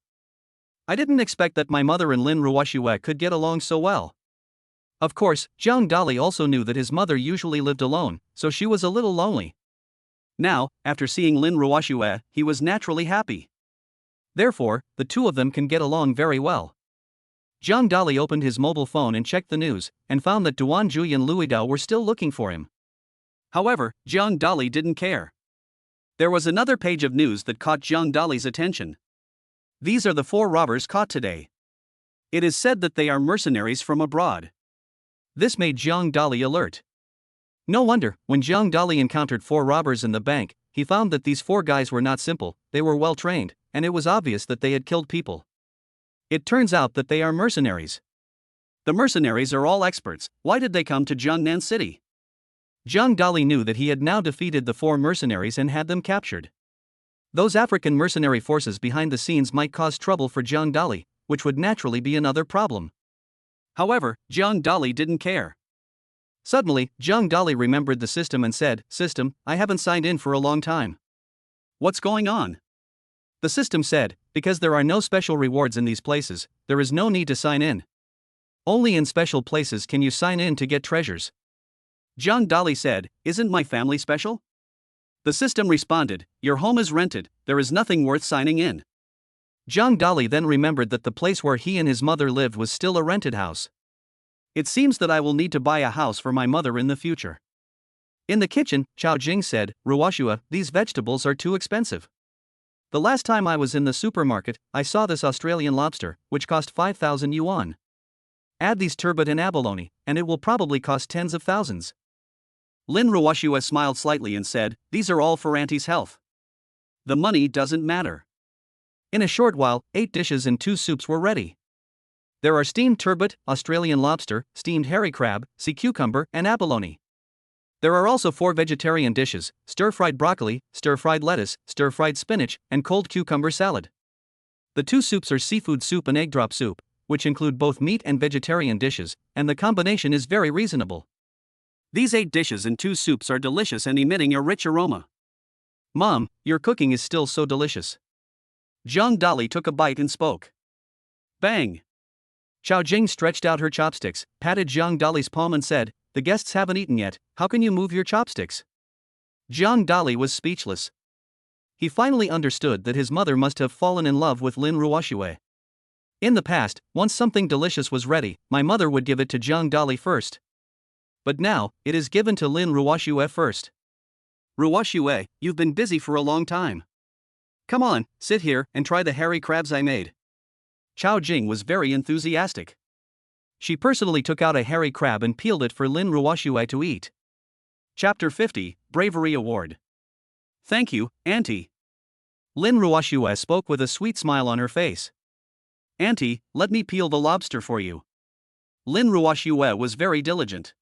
"I didn't expect that my mother and Lin Ruoxue could get along so well." Of course, Zhang Dali also knew that his mother usually lived alone, so she was a little lonely. Now, after seeing Lin Ruoxue, he was naturally happy. Therefore, the two of them can get along very well. Zhang Dali opened his mobile phone and checked the news, and found that Duan Zhui and Lui Dao were still looking for him. However, Zhang Dali didn't care. There was another page of news that caught Zhang Dali's attention. "These are the 4 robbers caught today. It is said that they are mercenaries from abroad." This made Zhang Dali alert. No wonder, when Zhang Dali encountered 4 robbers in the bank, he found that these 4 guys were not simple, they were well trained, and it was obvious that they had killed people. It turns out that they are mercenaries. The mercenaries are all experts, why did they come to Jiangnan City? Zhang Dali knew that he had now defeated the 4 mercenaries and had them captured. Those African mercenary forces behind the scenes might cause trouble for Zhang Dali, which would naturally be another problem. However, Zhang Dali didn't care. Suddenly, Zhang Dali remembered the system and said, "System, I haven't signed in for a long time. What's going on?" The system said, "Because there are no special rewards in these places, there is no need to sign in. Only in special places can you sign in to get treasures. Zhang Dali said, isn't my family special? The system responded, your home is rented, there is nothing worth signing in. Zhang Dali then remembered that the place where he and his mother lived was still a rented house. It seems that I will need to buy a house for my mother in the future. In the kitchen, Chao Jing said, Ruoshua, these vegetables are too expensive. The last time I was in the supermarket, I saw this Australian lobster, which cost 5,000 yuan. Add these turbot and abalone, and it will probably cost tens of thousands. Lin Ruoshua smiled slightly and said, these are all for Auntie's health. The money doesn't matter. In a short while, 8 dishes and 2 soups were ready. There are steamed turbot, Australian lobster, steamed hairy crab, sea cucumber, and abalone. There are also 4 vegetarian dishes, stir-fried broccoli, stir-fried lettuce, stir-fried spinach, and cold cucumber salad. The 2 soups are seafood soup and egg drop soup, which include both meat and vegetarian dishes, and the combination is very reasonable. These 8 dishes and 2 soups are delicious and emitting a rich aroma. Mom, your cooking is still so delicious. Zhang Dali took a bite and spoke. Bang! Chao Jing stretched out her chopsticks, patted Zhang Dali's palm and said, the guests haven't eaten yet, how can you move your chopsticks? Zhang Dali was speechless. He finally understood that his mother must have fallen in love with Lin Ruoshue. In the past, once something delicious was ready, my mother would give it to Zhang Dali first. But now, it is given to Lin Ruoshue first. Ruoshue, you've been busy for a long time. Come on, sit here and try the hairy crabs I made. Chao Jing was very enthusiastic. She personally took out a hairy crab and peeled it for Lin Ruoshue to eat. Chapter 50, Bravery Award. Thank you, Auntie. Lin Ruoshue spoke with a sweet smile on her face. Auntie, let me peel the lobster for you. Lin Ruoshue was very diligent.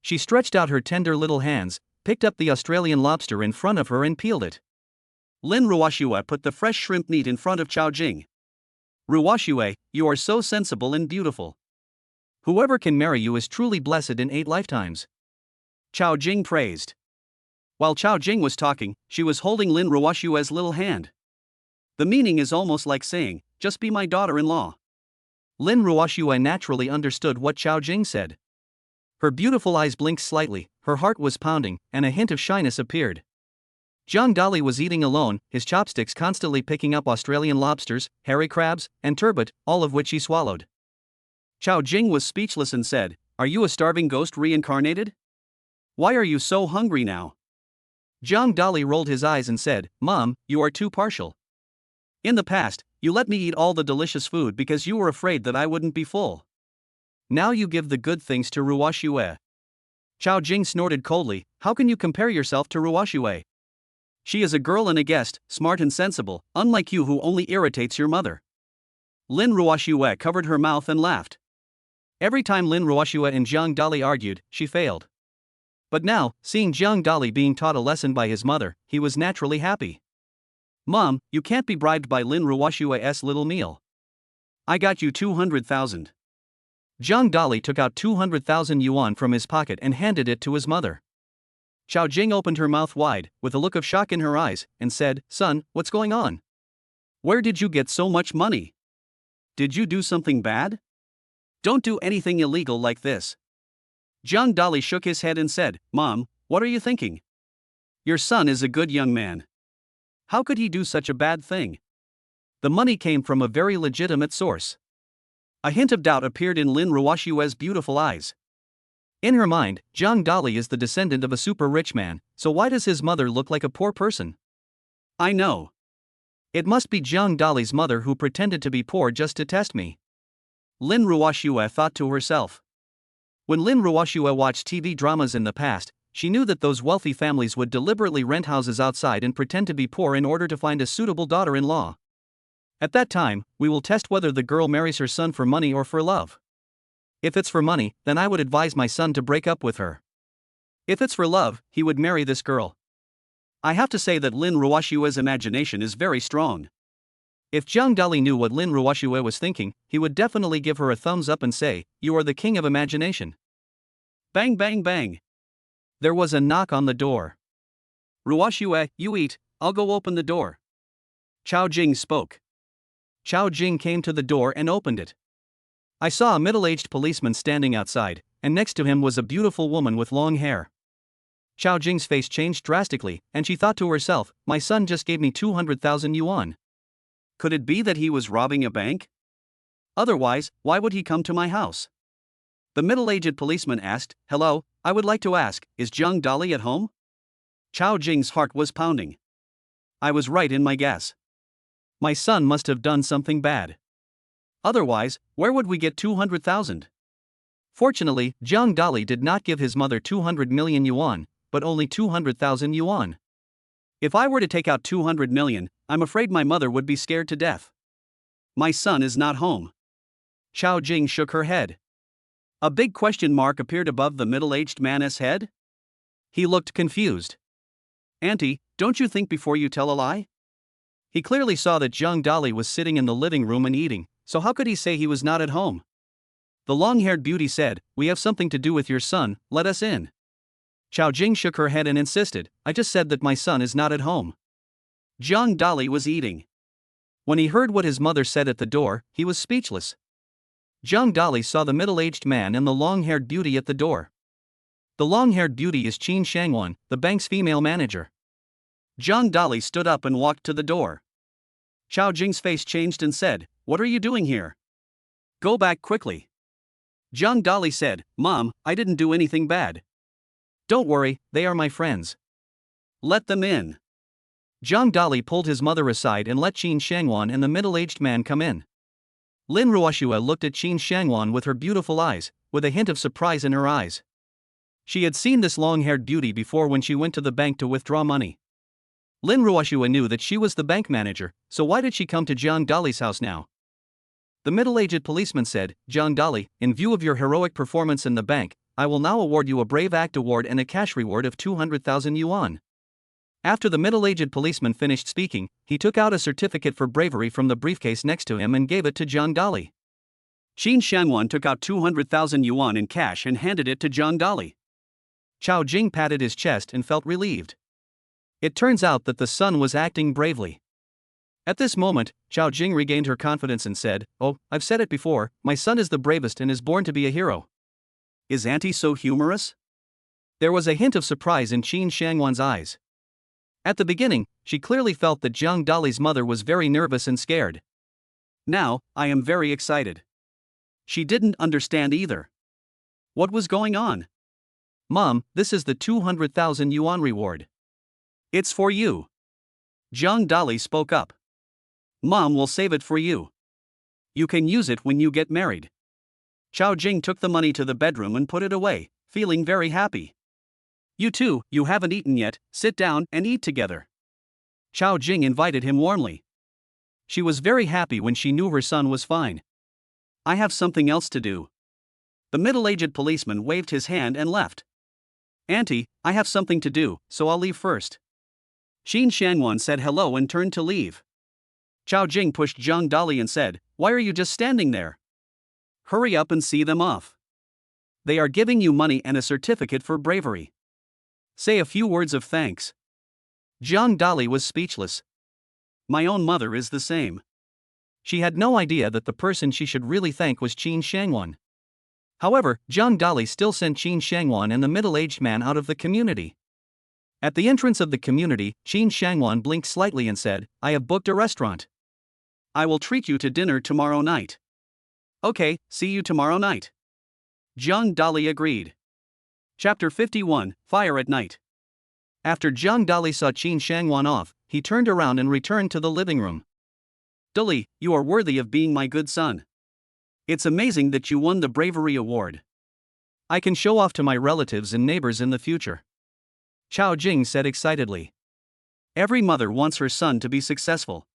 She stretched out her tender little hands, picked up the Australian lobster in front of her and peeled it. Lin Ruoshue put the fresh shrimp meat in front of Chao Jing. Ruoshue, you are so sensible and beautiful. Whoever can marry you is truly blessed in 8 lifetimes. Chao Jing praised. While Chao Jing was talking, she was holding Lin Ruoshue's little hand. The meaning is almost like saying, just be my daughter-in-law. Lin Ruoshue naturally understood what Chao Jing said. Her beautiful eyes blinked slightly, her heart was pounding, and a hint of shyness appeared. Zhang Dali was eating alone, his chopsticks constantly picking up Australian lobsters, hairy crabs, and turbot, all of which he swallowed. Chao Jing was speechless and said, are you a starving ghost reincarnated? Why are you so hungry now? Zhang Dali rolled his eyes and said, Mom, you are too partial. In the past, you let me eat all the delicious food because you were afraid that I wouldn't be full. Now you give the good things to Ruoshue. Chao Jing snorted coldly, how can you compare yourself to Ruoshue? She is a girl and a guest, smart and sensible, unlike you who only irritates your mother. Lin Ruoshue covered her mouth and laughed. Every time Lin Ruoshue and Zhang Dali argued, she failed. But now, seeing Zhang Dali being taught a lesson by his mother, he was naturally happy. Mom, you can't be bribed by Lin Ruoshue's little meal. I got you 200,000. Zhang Dali took out 200,000 yuan from his pocket and handed it to his mother. Chao Jing opened her mouth wide, with a look of shock in her eyes, and said, Son, what's going on? Where did you get so much money? Did you do something bad? Don't do anything illegal like this. Zhang Dali shook his head and said, Mom, what are you thinking? Your son is a good young man. How could he do such a bad thing? The money came from a very legitimate source. A hint of doubt appeared in Lin Ruoshue's beautiful eyes. In her mind, Zhang Dali is the descendant of a super rich man, so why does his mother look like a poor person? I know. It must be Zhang Dali's mother who pretended to be poor just to test me. Lin Ruoshue thought to herself. When Lin Ruoshue watched TV dramas in the past, she knew that those wealthy families would deliberately rent houses outside and pretend to be poor in order to find a suitable daughter-in-law. At that time, we will test whether the girl marries her son for money or for love. If it's for money, then I would advise my son to break up with her. If it's for love, he would marry this girl. I have to say that Lin Ruoshue's imagination is very strong. If Zhang Dali knew what Lin Ruoshue was thinking, he would definitely give her a thumbs up and say, you are the king of imagination. Bang bang bang. There was a knock on the door. Ruoshue, you eat, I'll go open the door. Chao Jing spoke. Chao Jing came to the door and opened it. I saw a middle-aged policeman standing outside, and next to him was a beautiful woman with long hair. Xiao Jing's face changed drastically, and she thought to herself, my son just gave me 200,000 yuan. Could it be that he was robbing a bank? Otherwise, why would he come to my house? The middle-aged policeman asked, hello, I would like to ask, is Zhang Dali at home? Xiao Jing's heart was pounding. I was right in my guess. My son must have done something bad. Otherwise, where would we get 200,000? Fortunately, Zhang Dali did not give his mother 200 million yuan, but only 200,000 yuan. If I were to take out 200 million, I'm afraid my mother would be scared to death. My son is not home. Xiao Jing shook her head. A big question mark appeared above the middle-aged man's head. He looked confused. Auntie, don't you think before you tell a lie? He clearly saw that Zhang Dali was sitting in the living room and eating, so how could he say he was not at home? The long-haired beauty said, we have something to do with your son, let us in. Xiao Jing shook her head and insisted, I just said that my son is not at home. Zhang Dali was eating. When he heard what his mother said at the door, he was speechless. Zhang Dali saw the middle-aged man and the long-haired beauty at the door. The long-haired beauty is Qin Shangwan, the bank's female manager. Zhang Dali stood up and walked to the door. Xiao Jing's face changed and said, what are you doing here? Go back quickly. Zhang Dali said, Mom, I didn't do anything bad. Don't worry, they are my friends. Let them in. Zhang Dali pulled his mother aside and let Qin Shangwan and the middle-aged man come in. Lin Ruoxue looked at Qin Shangwan with her beautiful eyes, with a hint of surprise in her eyes. She had seen this long-haired beauty before when she went to the bank to withdraw money. Lin Ruoxue knew that she was the bank manager, so why did she come to Zhang Dali's house now? The middle-aged policeman said, Zhang Dali, in view of your heroic performance in the bank, I will now award you a Brave Act award and a cash reward of 200,000 yuan. After the middle-aged policeman finished speaking, he took out a certificate for bravery from the briefcase next to him and gave it to Zhang Dali. Qin Shangwan took out 200,000 yuan in cash and handed it to Zhang Dali. Xiao Jing patted his chest and felt relieved. It turns out that the son was acting bravely. At this moment, Xiao Jing regained her confidence and said, oh, I've said it before, my son is the bravest and is born to be a hero. Is Auntie so humorous? There was a hint of surprise in Qin Shangwan's eyes. At the beginning, she clearly felt that Zhang Dali's mother was very nervous and scared. Now, I am very excited. She didn't understand either. What was going on? Mom, this is the 200,000 yuan reward. It's for you. Zhang Dali spoke up. Mom will save it for you. You can use it when you get married. Xiao Jing took the money to the bedroom and put it away, feeling very happy. You two, you haven't eaten yet, sit down and eat together. Xiao Jing invited him warmly. She was very happy when she knew her son was fine. I have something else to do. The middle-aged policeman waved his hand and left. Auntie, I have something to do, so I'll leave first. Qin Shangwan said hello and turned to leave. Xiao Jing pushed Zhang Dali and said, why are you just standing there? Hurry up and see them off. They are giving you money and a certificate for bravery. Say a few words of thanks. Zhang Dali was speechless. My own mother is the same. She had no idea that the person she should really thank was Qin Shangwan. However, Zhang Dali still sent Qin Shangwan and the middle-aged man out of the community. At the entrance of the community, Qin Shangwan blinked slightly and said, I have booked a restaurant. I will treat you to dinner tomorrow night. Okay, see you tomorrow night. Zhang Dali agreed. Chapter 51, Fire at Night. After Zhang Dali saw Qin Shangwan off, he turned around and returned to the living room. Dali, you are worthy of being my good son. It's amazing that you won the Bravery Award. I can show off to my relatives and neighbors in the future. Xiao Jing said excitedly. Every mother wants her son to be successful.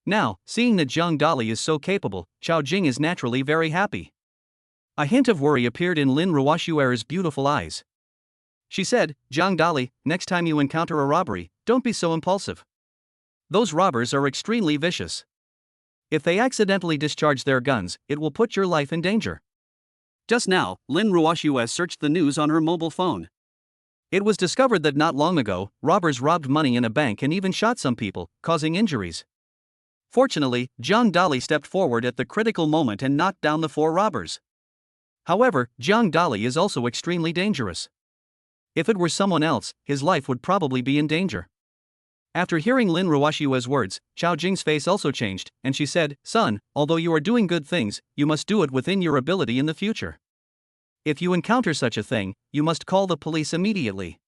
Now, seeing that Zhang Dali is so capable, Xiao Jing is naturally very happy. A hint of worry appeared in Lin Ruoxue's beautiful eyes. She said, Zhang Dali, next time you encounter a robbery, don't be so impulsive. Those robbers are extremely vicious. If they accidentally discharge their guns, it will put your life in danger. Just now, Lin Ruoxue searched the news on her mobile phone. It was discovered that not long ago, robbers robbed money in a bank and even shot some people, causing injuries. Fortunately, Zhang Dali stepped forward at the critical moment and knocked down the 4 robbers. However, Jiang Dali is also extremely dangerous. If it were someone else, his life would probably be in danger. After hearing Lin Ruoshua's words, Chao Jing's face also changed, and she said, "Son, although you are doing good things, you must do it within your ability in the future. If you encounter such a thing, you must call the police immediately.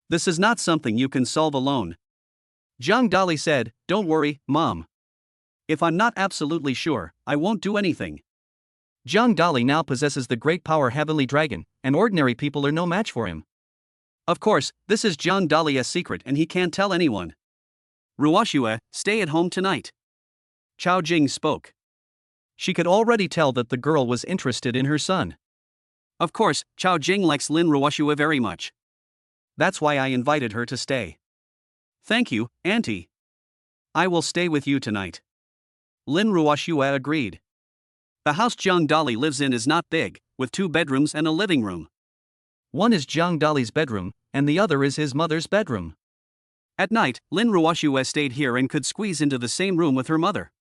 This is not something you can solve alone." Jiang Dali said, "Don't worry, Mom. If I'm not absolutely sure, I won't do anything." Jiang Dali now possesses the great power Heavenly Dragon, and ordinary people are no match for him. Of course, this is Jiang Dali's secret and he can't tell anyone. "Ruoshua, stay at home tonight." Chao Jing spoke. She could already tell that the girl was interested in her son. Of course, Chao Jing likes Lin Ruoshua very much. That's why I invited her to stay. "Thank you, Auntie. I will stay with you tonight." Lin Ruoshua agreed. The house Jiang Dali lives in is not big, with 2 bedrooms and a living room. One is Jiang Dali's bedroom, and the other is his mother's bedroom. At night, Lin Ruoshua stayed here and could squeeze into the same room with her mother.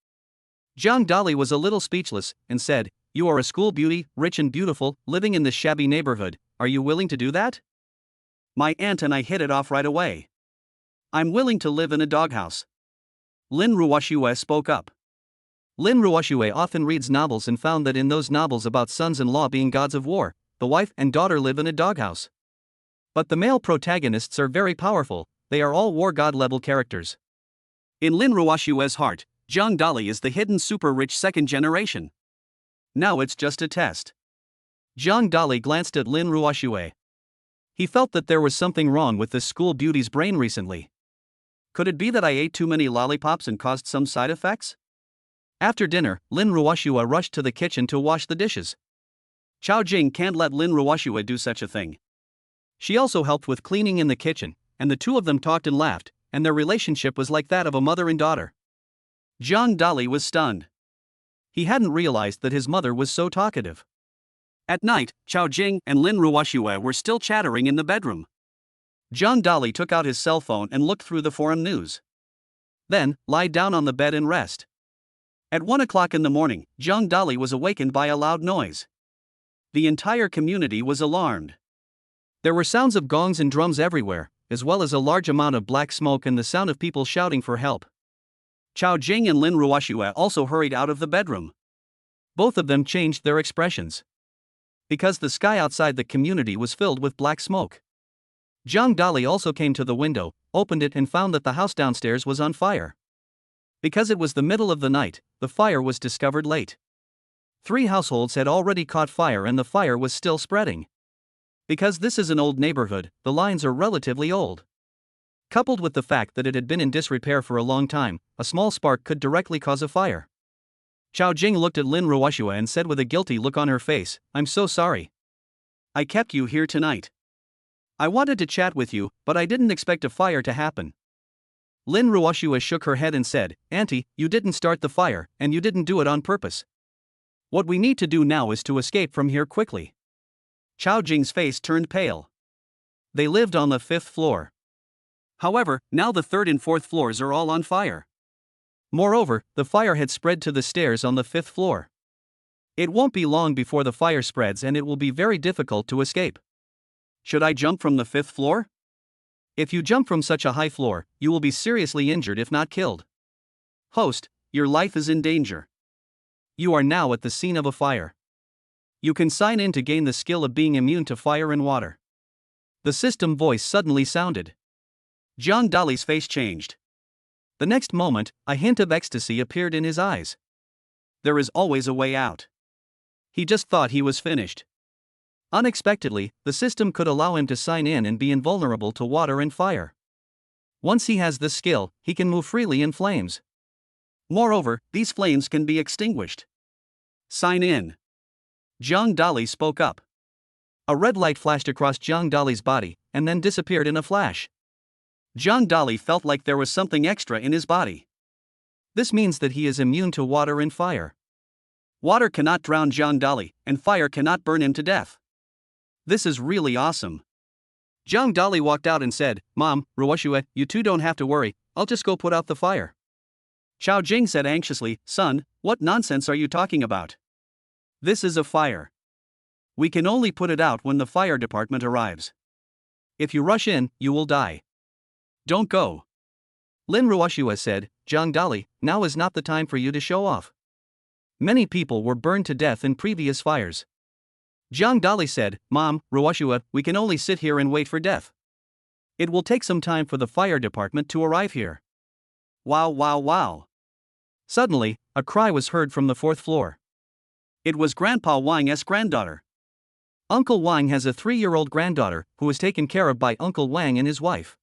Jiang Dali was a little speechless, and said, "You are a school beauty, rich and beautiful, living in this shabby neighborhood, are you willing to do that?" "My aunt and I hit it off right away. I'm willing to live in a doghouse." Lin Ruoshua spoke up. Lin Ruoshua often reads novels and found that in those novels about sons-in-law being gods of war, the wife and daughter live in a doghouse. But the male protagonists are very powerful, they are all war god level characters. In Lin Ruoshua's heart, Jiang Dali is the hidden super rich second generation. Now it's just a test. Jiang Dali glanced at Lin Ruoshua. He felt that there was something wrong with this school beauty's brain recently. Could it be that I ate too many lollipops and caused some side effects? After dinner, Lin Ruoshua rushed to the kitchen to wash the dishes. Chao Jing can't let Lin Ruoshua do such a thing. She also helped with cleaning in the kitchen, and the two of them talked and laughed, and their relationship was like that of a mother and daughter. Jiang Dali was stunned. He hadn't realized that his mother was so talkative. At night, Chao Jing and Lin Ruoshua were still chattering in the bedroom. Jiang Dali took out his cell phone and looked through the forum news. Then, lie down on the bed and rest. At 1 o'clock in the morning, Jiang Dali was awakened by a loud noise. The entire community was alarmed. There were sounds of gongs and drums everywhere, as well as a large amount of black smoke and the sound of people shouting for help. Chao Jing and Lin Ruoshua also hurried out of the bedroom. Both of them changed their expressions. Because the sky outside the community was filled with black smoke. Jiang Dali also came to the window, opened it and found that the house downstairs was on fire. Because it was the middle of the night, the fire was discovered late. 3 households had already caught fire and the fire was still spreading. Because this is an old neighborhood, the lines are relatively old. Coupled with the fact that it had been in disrepair for a long time, a small spark could directly cause a fire. Chao Jing looked at Lin Ruoshua and said with a guilty look on her face, "I'm so sorry. I kept you here tonight. I wanted to chat with you, but I didn't expect a fire to happen." Lin Ruoshua shook her head and said, "Auntie, you didn't start the fire, and you didn't do it on purpose. What we need to do now is to escape from here quickly." Chao Jing's face turned pale. They lived on the 5th floor. However, now the 3rd and 4th floors are all on fire. Moreover, the fire had spread to the stairs on the 5th floor. It won't be long before the fire spreads and it will be very difficult to escape. Should I jump from the 5th floor? If you jump from such a high floor, you will be seriously injured if not killed. Host, your life is in danger. You are now at the scene of a fire. You can sign in to gain the skill of being immune to fire and water. The system voice suddenly sounded. Jiang Dali's face changed. The next moment, a hint of ecstasy appeared in his eyes. There is always a way out. He just thought he was finished. Unexpectedly, the system could allow him to sign in and be invulnerable to water and fire. Once he has this skill, he can move freely in flames. Moreover, these flames can be extinguished. Sign in. Jiang Dali spoke up. A red light flashed across Jiang Dali's body, and then disappeared in a flash. Jiang Dali felt like there was something extra in his body. This means that he is immune to water and fire. Water cannot drown Jiang Dali, and fire cannot burn him to death. This is really awesome. Jiang Dali walked out and said, "Mom, Ruoshua, you two don't have to worry, I'll just go put out the fire." Chao Jing said anxiously, "Son, what nonsense are you talking about? This is a fire. We can only put it out when the fire department arrives. If you rush in, you will die. Don't go. Lin Ruoshua said, Zhang Dali, now is not the time for you to show off. Many people were burned to death in previous fires. Zhang Dali said, Mom, Ruoshua, we can only sit here and wait for death. It will take some time for the fire department to arrive here. Wow, wow, wow. Suddenly, a cry was heard from the fourth floor. It was Grandpa Wang's granddaughter. Uncle Wang has a 3-year-old granddaughter, who is taken care of by Uncle Wang and his wife.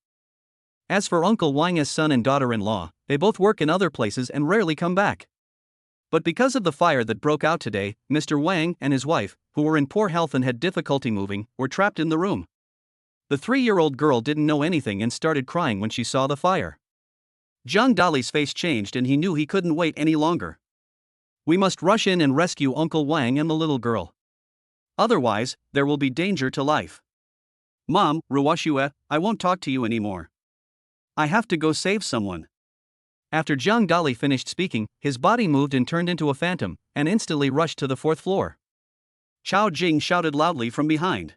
As for Uncle Wang's son and daughter-in-law, they both work in other places and rarely come back. But because of the fire that broke out today, Mr. Wang and his wife, who were in poor health and had difficulty moving, were trapped in the room. The 3-year-old girl didn't know anything and started crying when she saw the fire. Zhang Dali's face changed and he knew he couldn't wait any longer. We must rush in and rescue Uncle Wang and the little girl. Otherwise, there will be danger to life. Mom, Ruoshua, I won't talk to you anymore. I have to go save someone. After Zhang Dali finished speaking, his body moved and turned into a phantom, and instantly rushed to the fourth floor. Chao Jing shouted loudly from behind.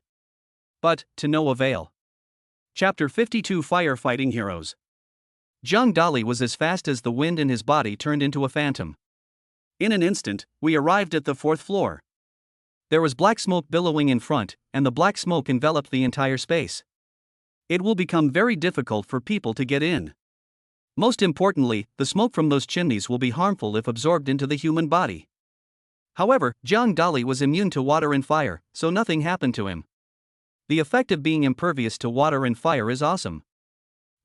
But, to no avail. Chapter 52 Firefighting Heroes. Zhang Dali was as fast as the wind and his body turned into a phantom. In an instant, we arrived at the fourth floor. There was black smoke billowing in front, and the black smoke enveloped the entire space. It will become very difficult for people to get in. Most importantly, the smoke from those chimneys will be harmful if absorbed into the human body. However, Zhang Dali was immune to water and fire, so nothing happened to him. The effect of being impervious to water and fire is awesome.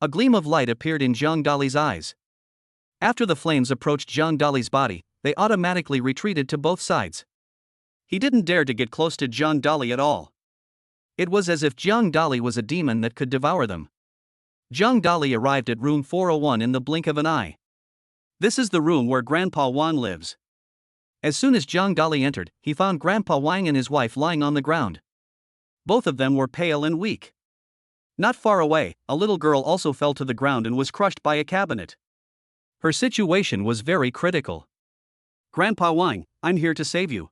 A gleam of light appeared in Zhang Dali's eyes. After the flames approached Zhang Dali's body, they automatically retreated to both sides. He didn't dare to get close to Zhang Dali at all. It was as if Zhang Dali was a demon that could devour them. Zhang Dali arrived at room 401 in the blink of an eye. This is the room where Grandpa Wang lives. As soon as Zhang Dali entered, he found Grandpa Wang and his wife lying on the ground. Both of them were pale and weak. Not far away, a little girl also fell to the ground and was crushed by a cabinet. Her situation was very critical. Grandpa Wang, I'm here to save you.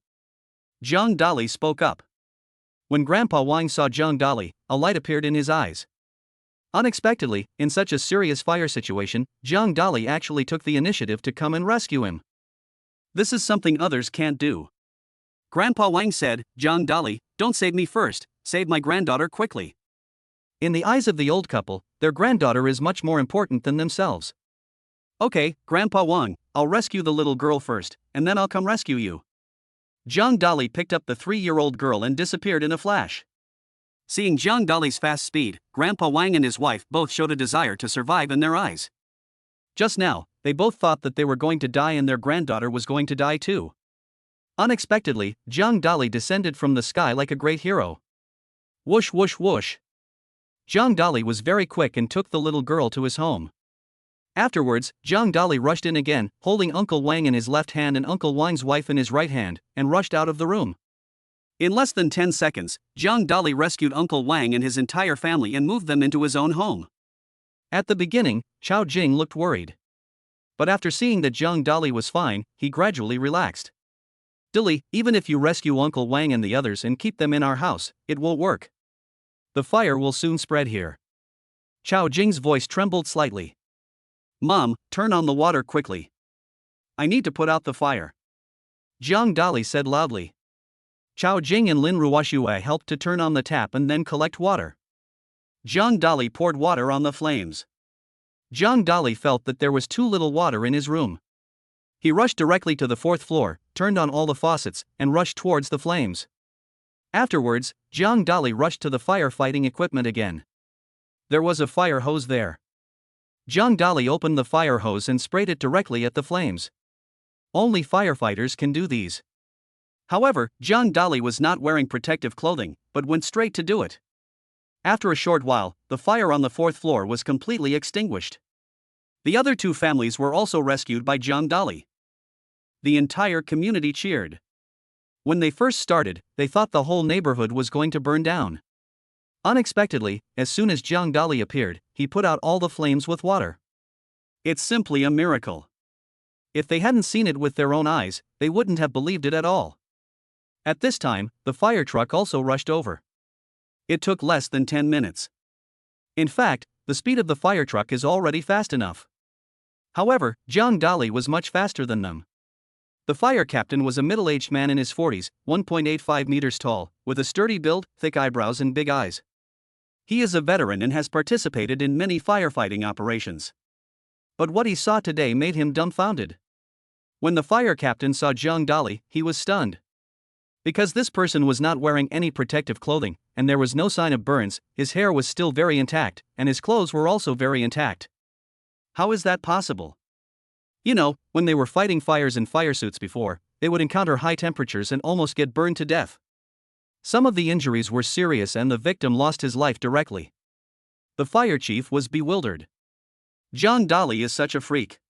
Zhang Dali spoke up. When Grandpa Wang saw Zhang Dali, a light appeared in his eyes. Unexpectedly, in such a serious fire situation, Zhang Dali actually took the initiative to come and rescue him. This is something others can't do. Grandpa Wang said, Zhang Dali, don't save me first, save my granddaughter quickly. In the eyes of the old couple, their granddaughter is much more important than themselves. Okay, Grandpa Wang, I'll rescue the little girl first, and then I'll come rescue you. Zhang Dali picked up the 3-year-old girl and disappeared in a flash. Seeing Zhang Dali's fast speed, Grandpa Wang and his wife both showed a desire to survive in their eyes. Just now, they both thought that they were going to die and their granddaughter was going to die too. Unexpectedly, Zhang Dali descended from the sky like a great hero. Whoosh whoosh whoosh. Zhang Dali was very quick and took the little girl to his home. Afterwards, Zhang Dali rushed in again, holding Uncle Wang in his left hand and Uncle Wang's wife in his right hand, and rushed out of the room. In less than 10 seconds, Zhang Dali rescued Uncle Wang and his entire family and moved them into his own home. At the beginning, Chao Jing looked worried. But after seeing that Zhang Dali was fine, he gradually relaxed. Dali, even if you rescue Uncle Wang and the others and keep them in our house, it won't work. The fire will soon spread here. Chao Jing's voice trembled slightly. Mom, turn on the water quickly. I need to put out the fire. Zhang Dali said loudly. Chao Jing and Lin Ruoshua helped to turn on the tap and then collect water. Zhang Dali poured water on the flames. Zhang Dali felt that there was too little water in his room. He rushed directly to the fourth floor, turned on all the faucets, and rushed towards the flames. Afterwards, Zhang Dali rushed to the firefighting equipment again. There was a fire hose there. Zhang Dali opened the fire hose and sprayed it directly at the flames. Only firefighters can do these. However, Zhang Dali was not wearing protective clothing, but went straight to do it. After a short while, the fire on the fourth floor was completely extinguished. The other two families were also rescued by Zhang Dali. The entire community cheered. When they first started, they thought the whole neighborhood was going to burn down. Unexpectedly, as soon as Zhang Dali appeared, he put out all the flames with water. It's simply a miracle. If they hadn't seen it with their own eyes, they wouldn't have believed it at all. At this time, the fire truck also rushed over. It took less than 10 minutes. In fact, the speed of the fire truck is already fast enough. However, Jiang Dali was much faster than them. The fire captain was a middle-aged man in his 40s, 1.85 meters tall, with a sturdy build, thick eyebrows and big eyes. He is a veteran and has participated in many firefighting operations. But what he saw today made him dumbfounded. When the fire captain saw Jiang Dali, he was stunned. Because this person was not wearing any protective clothing, and there was no sign of burns, his hair was still very intact, and his clothes were also very intact. How is that possible? You know, when they were fighting fires in fire suits before, they would encounter high temperatures and almost get burned to death. Some of the injuries were serious and the victim lost his life directly. The fire chief was bewildered. Jiang Dali is such a freak.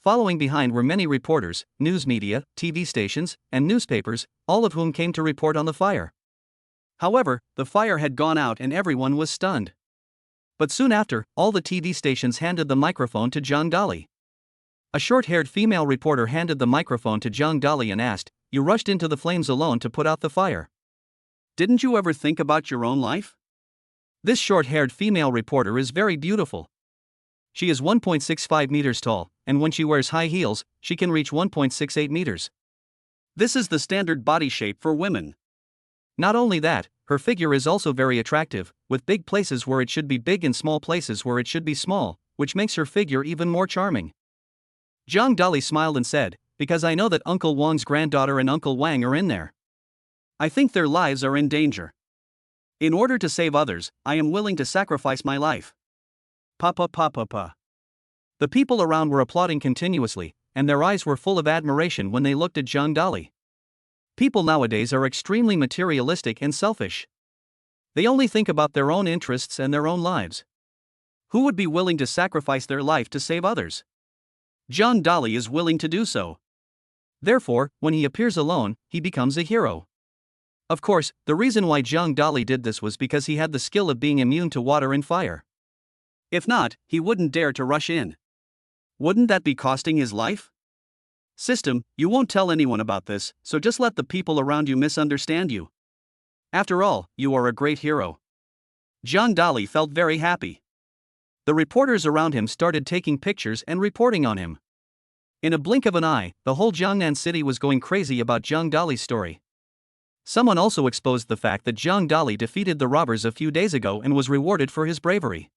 Following behind were many reporters, news media, TV stations, and newspapers, all of whom came to report on the fire. However, the fire had gone out and everyone was stunned. But soon after, all the TV stations handed the microphone to Jiang Dali. A short-haired female reporter handed the microphone to Jiang Dali and asked, "You rushed into the flames alone to put out the fire. Didn't you ever think about your own life?" This short-haired female reporter is very beautiful. She is 1.65 meters tall, and when she wears high heels, she can reach 1.68 meters. This is the standard body shape for women. Not only that, her figure is also very attractive, with big places where it should be big and small places where it should be small, which makes her figure even more charming. Jiang Dali smiled and said, "Because I know that Uncle Wang's granddaughter and Uncle Wang are in there. I think their lives are in danger. In order to save others, I am willing to sacrifice my life." Pa. The people around were applauding continuously, and their eyes were full of admiration when they looked at Jiang Dali. People nowadays are extremely materialistic and selfish. They only think about their own interests and their own lives. Who would be willing to sacrifice their life to save others? Jiang Dali is willing to do so. Therefore, when he appears alone, he becomes a hero. Of course, the reason why Jiang Dali did this was because he had the skill of being immune to water and fire. If not, he wouldn't dare to rush in. Wouldn't that be costing his life? System, you won't tell anyone about this, so just let the people around you misunderstand you. After all, you are a great hero. Jiang Dali felt very happy. The reporters around him started taking pictures and reporting on him. In a blink of an eye, the whole Jiangnan city was going crazy about Jiang Dali's story. Someone also exposed the fact that Jiang Dali defeated the robbers a few days ago and was rewarded for his bravery.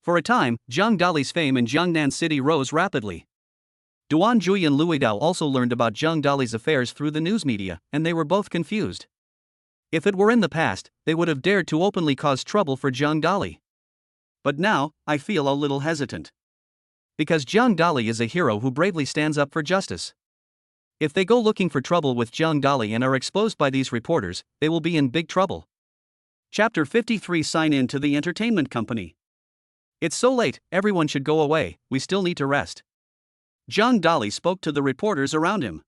For a time, Jiang Dali's fame in Jiangnan city rose rapidly. Duan Jui and Luidao also learned about Jiang Dali's affairs through the news media, and they were both confused. If it were in the past, they would have dared to openly cause trouble for Jiang Dali. But now, I feel a little hesitant. Because Jiang Dali is a hero who bravely stands up for justice. If they go looking for trouble with Jiang Dali and are exposed by these reporters, they will be in big trouble. Chapter 53. Sign in to the entertainment company. It's so late, everyone should go away, we still need to rest. Jiang Dali spoke to the reporters around him.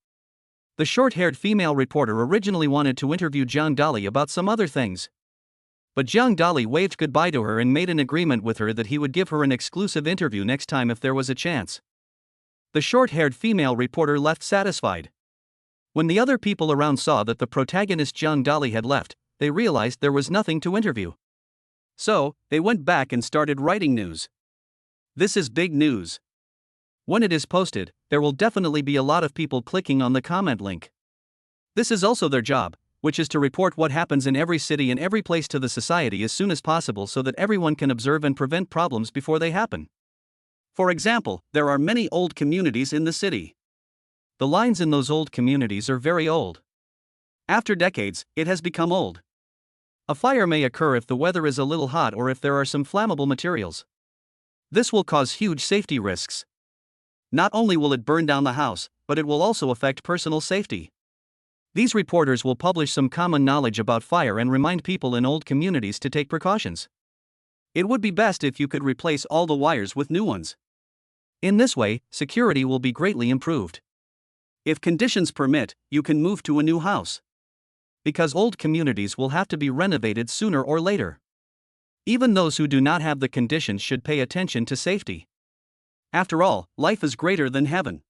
The short-haired female reporter originally wanted to interview Jiang Dali about some other things. But Jiang Dali waved goodbye to her and made an agreement with her that he would give her an exclusive interview next time if there was a chance. The short-haired female reporter left satisfied. When the other people around saw that the protagonist Jiang Dali had left, they realized there was nothing to interview. So, they went back and started writing news. This is big news. When it is posted, there will definitely be a lot of people clicking on the comment link. This is also their job, which is to report what happens in every city and every place to the society as soon as possible so that everyone can observe and prevent problems before they happen. For example, there are many old communities in the city. The lines in those old communities are very old. After decades, it has become old. A fire may occur if the weather is a little hot or if there are some flammable materials. This will cause huge safety risks. Not only will it burn down the house, but it will also affect personal safety. These reporters will publish some common knowledge about fire and remind people in old communities to take precautions. It would be best if you could replace all the wires with new ones. In this way, security will be greatly improved. If conditions permit, you can move to a new house. Because old communities will have to be renovated sooner or later. Even those who do not have the conditions should pay attention to safety. After all, life is greater than heaven.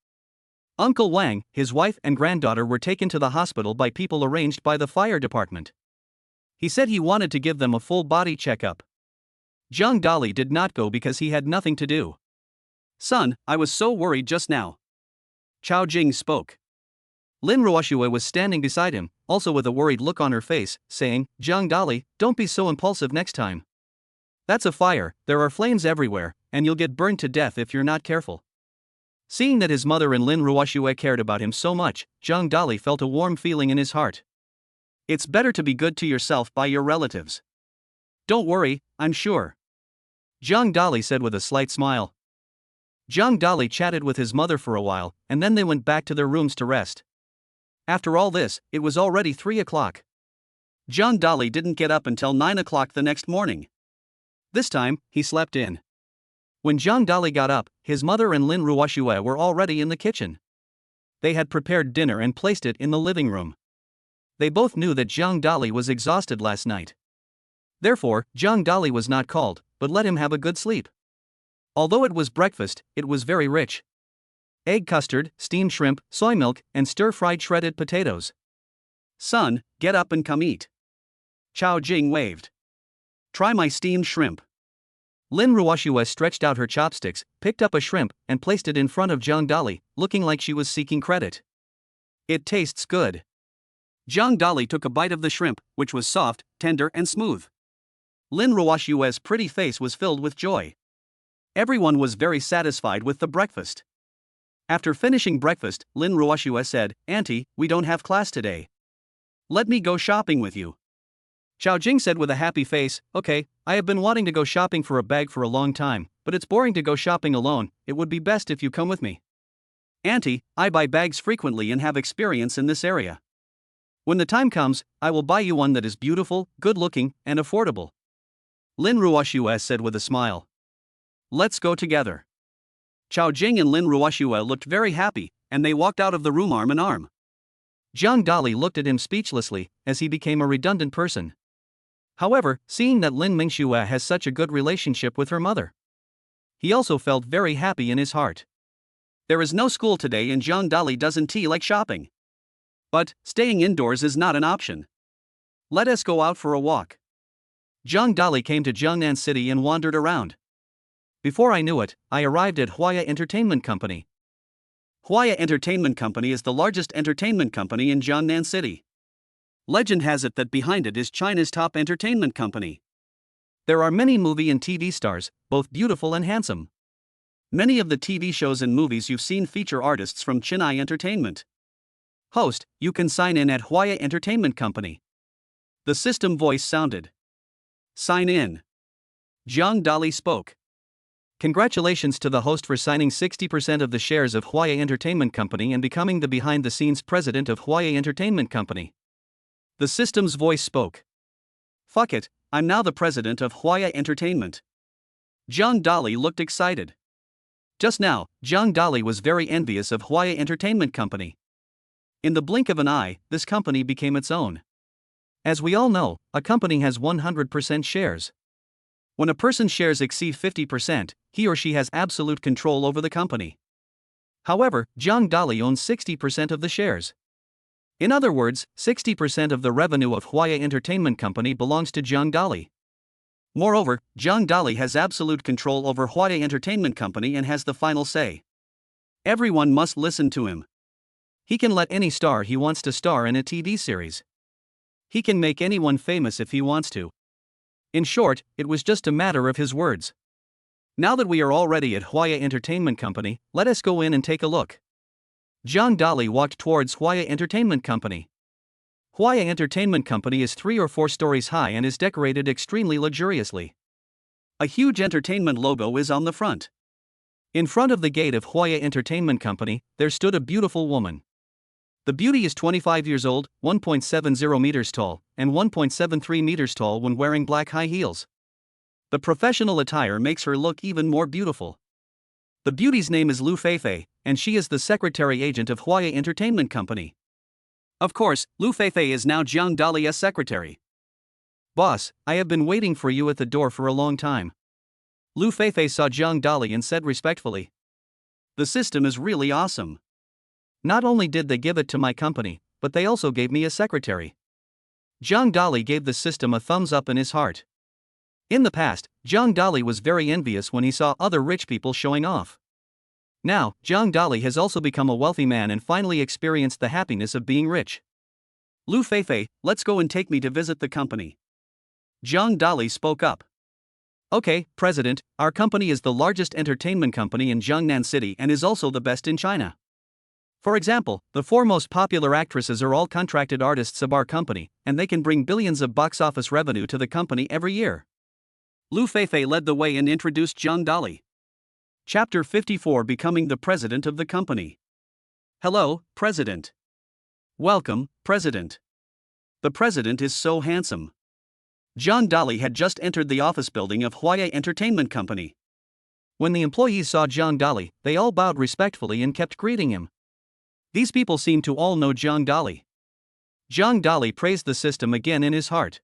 Uncle Wang, his wife and granddaughter were taken to the hospital by people arranged by the fire department. He said he wanted to give them a full body checkup. Zhang Dali did not go because he had nothing to do. Son, I was so worried just now. Chao Jing spoke. Lin Ruoxue was standing beside him, also with a worried look on her face, saying, Zhang Dali, don't be so impulsive next time. That's a fire, there are flames everywhere, and you'll get burned to death if you're not careful. Seeing that his mother and Lin Ruoxue cared about him so much, Zhang Dali felt a warm feeling in his heart. It's better to be good to yourself by your relatives. Don't worry, I'm sure. Zhang Dali said with a slight smile. Zhang Dali chatted with his mother for a while, and then they went back to their rooms to rest. After all this, it was already 3 o'clock. Zhang Dali didn't get up until 9 o'clock the next morning. This time, he slept in. When Zhang Dali got up, his mother and Lin Ruoxue were already in the kitchen. They had prepared dinner and placed it in the living room. They both knew that Zhang Dali was exhausted last night. Therefore, Zhang Dali was not called, but let him have a good sleep. Although it was breakfast, it was very rich. Egg custard, steamed shrimp, soy milk, and stir-fried shredded potatoes. Son, get up and come eat. Chao Jing waved. Try my steamed shrimp. Lin Ruoxue stretched out her chopsticks, picked up a shrimp, and placed it in front of Zhang Dali, looking like she was seeking credit. It tastes good. Zhang Dali took a bite of the shrimp, which was soft, tender, and smooth. Lin Ruoxue's pretty face was filled with joy. Everyone was very satisfied with the breakfast. After finishing breakfast, Lin Ruoxue said, Auntie, we don't have class today. Let me go shopping with you. Chao Jing said with a happy face, okay, I have been wanting to go shopping for a bag for a long time, but it's boring to go shopping alone, it would be best if you come with me. Auntie, I buy bags frequently and have experience in this area. When the time comes, I will buy you one that is beautiful, good-looking, and affordable. Lin Ruoxue said with a smile. Let's go together. Chao Jing and Lin Ruoxue looked very happy, and they walked out of the room arm in arm. Zhang Dali looked at him speechlessly, as he became a redundant person. However, seeing that Lin Mingxue has such a good relationship with her mother, he also felt very happy in his heart. There is no school today and Zhang Dali doesn't like shopping. But, staying indoors is not an option. Let us go out for a walk. Zhang Dali came to Jiangnan City and wandered around. Before I knew it, I arrived at Huaya Entertainment Company. Huaya Entertainment Company is the largest entertainment company in Jiangnan City. Legend has it that behind it is China's top entertainment company. There are many movie and TV stars, both beautiful and handsome. Many of the TV shows and movies you've seen feature artists from Chinai Entertainment. Host, you can sign in at Huaya Entertainment Company. The system voice sounded. Sign in. Zhang Dali spoke. Congratulations to the host for signing 60% of the shares of Huaya Entertainment Company and becoming the behind-the-scenes president of Huaya Entertainment Company. The system's voice spoke. Fuck it, I'm now the president of Huaya Entertainment. Zhang Dali looked excited. Just now, Zhang Dali was very envious of Huaya Entertainment Company. In the blink of an eye, this company became its own. As we all know, a company has 100% shares. When a person's shares exceed 50%, he or she has absolute control over the company. However, Zhang Dali owns 60% of the shares. In other words, 60% of the revenue of Huaya Entertainment Company belongs to Zhang Dali. Moreover, Zhang Dali has absolute control over Huaya Entertainment Company and has the final say. Everyone must listen to him. He can let any star he wants to star in a TV series. He can make anyone famous if he wants to. In short, it was just a matter of his words. Now that we are already at Huaya Entertainment Company, let us go in and take a look. Zhang Dali walked towards Huaya Entertainment Company. Huaya Entertainment Company is 3 or 4 stories high and is decorated extremely luxuriously. A huge entertainment logo is on the front. In front of the gate of Huaya Entertainment Company, there stood a beautiful woman. The beauty is 25 years old, 1.70 meters tall, and 1.73 meters tall when wearing black high heels. The professional attire makes her look even more beautiful. The beauty's name is Lu Feifei, and she is the secretary agent of Huaya Entertainment Company. Of course, Lu Feifei is now Zhang Dali's secretary. Boss, I have been waiting for you at the door for a long time. Lu Feifei saw Zhang Dali and said respectfully. The system is really awesome. Not only did they give it to my company, but they also gave me a secretary. Zhang Dali gave the system a thumbs up in his heart. In the past, Zhang Dali was very envious when he saw other rich people showing off. Now, Zhang Dali has also become a wealthy man and finally experienced the happiness of being rich. Lu Feifei, let's go and take me to visit the company. Zhang Dali spoke up. Okay, President, our company is the largest entertainment company in Jiangnan City and is also the best in China. For example, the four most popular actresses are all contracted artists of our company, and they can bring billions of box office revenue to the company every year. Lu Feifei led the way and introduced Zhang Dali. Chapter 54, Becoming the President of the Company. Hello, President. Welcome, President. The President is so handsome. Zhang Dali had just entered the office building of Huaya Entertainment Company. When the employees saw Zhang Dali, they all bowed respectfully and kept greeting him. These people seemed to all know Zhang Dali. Zhang Dali praised the system again in his heart.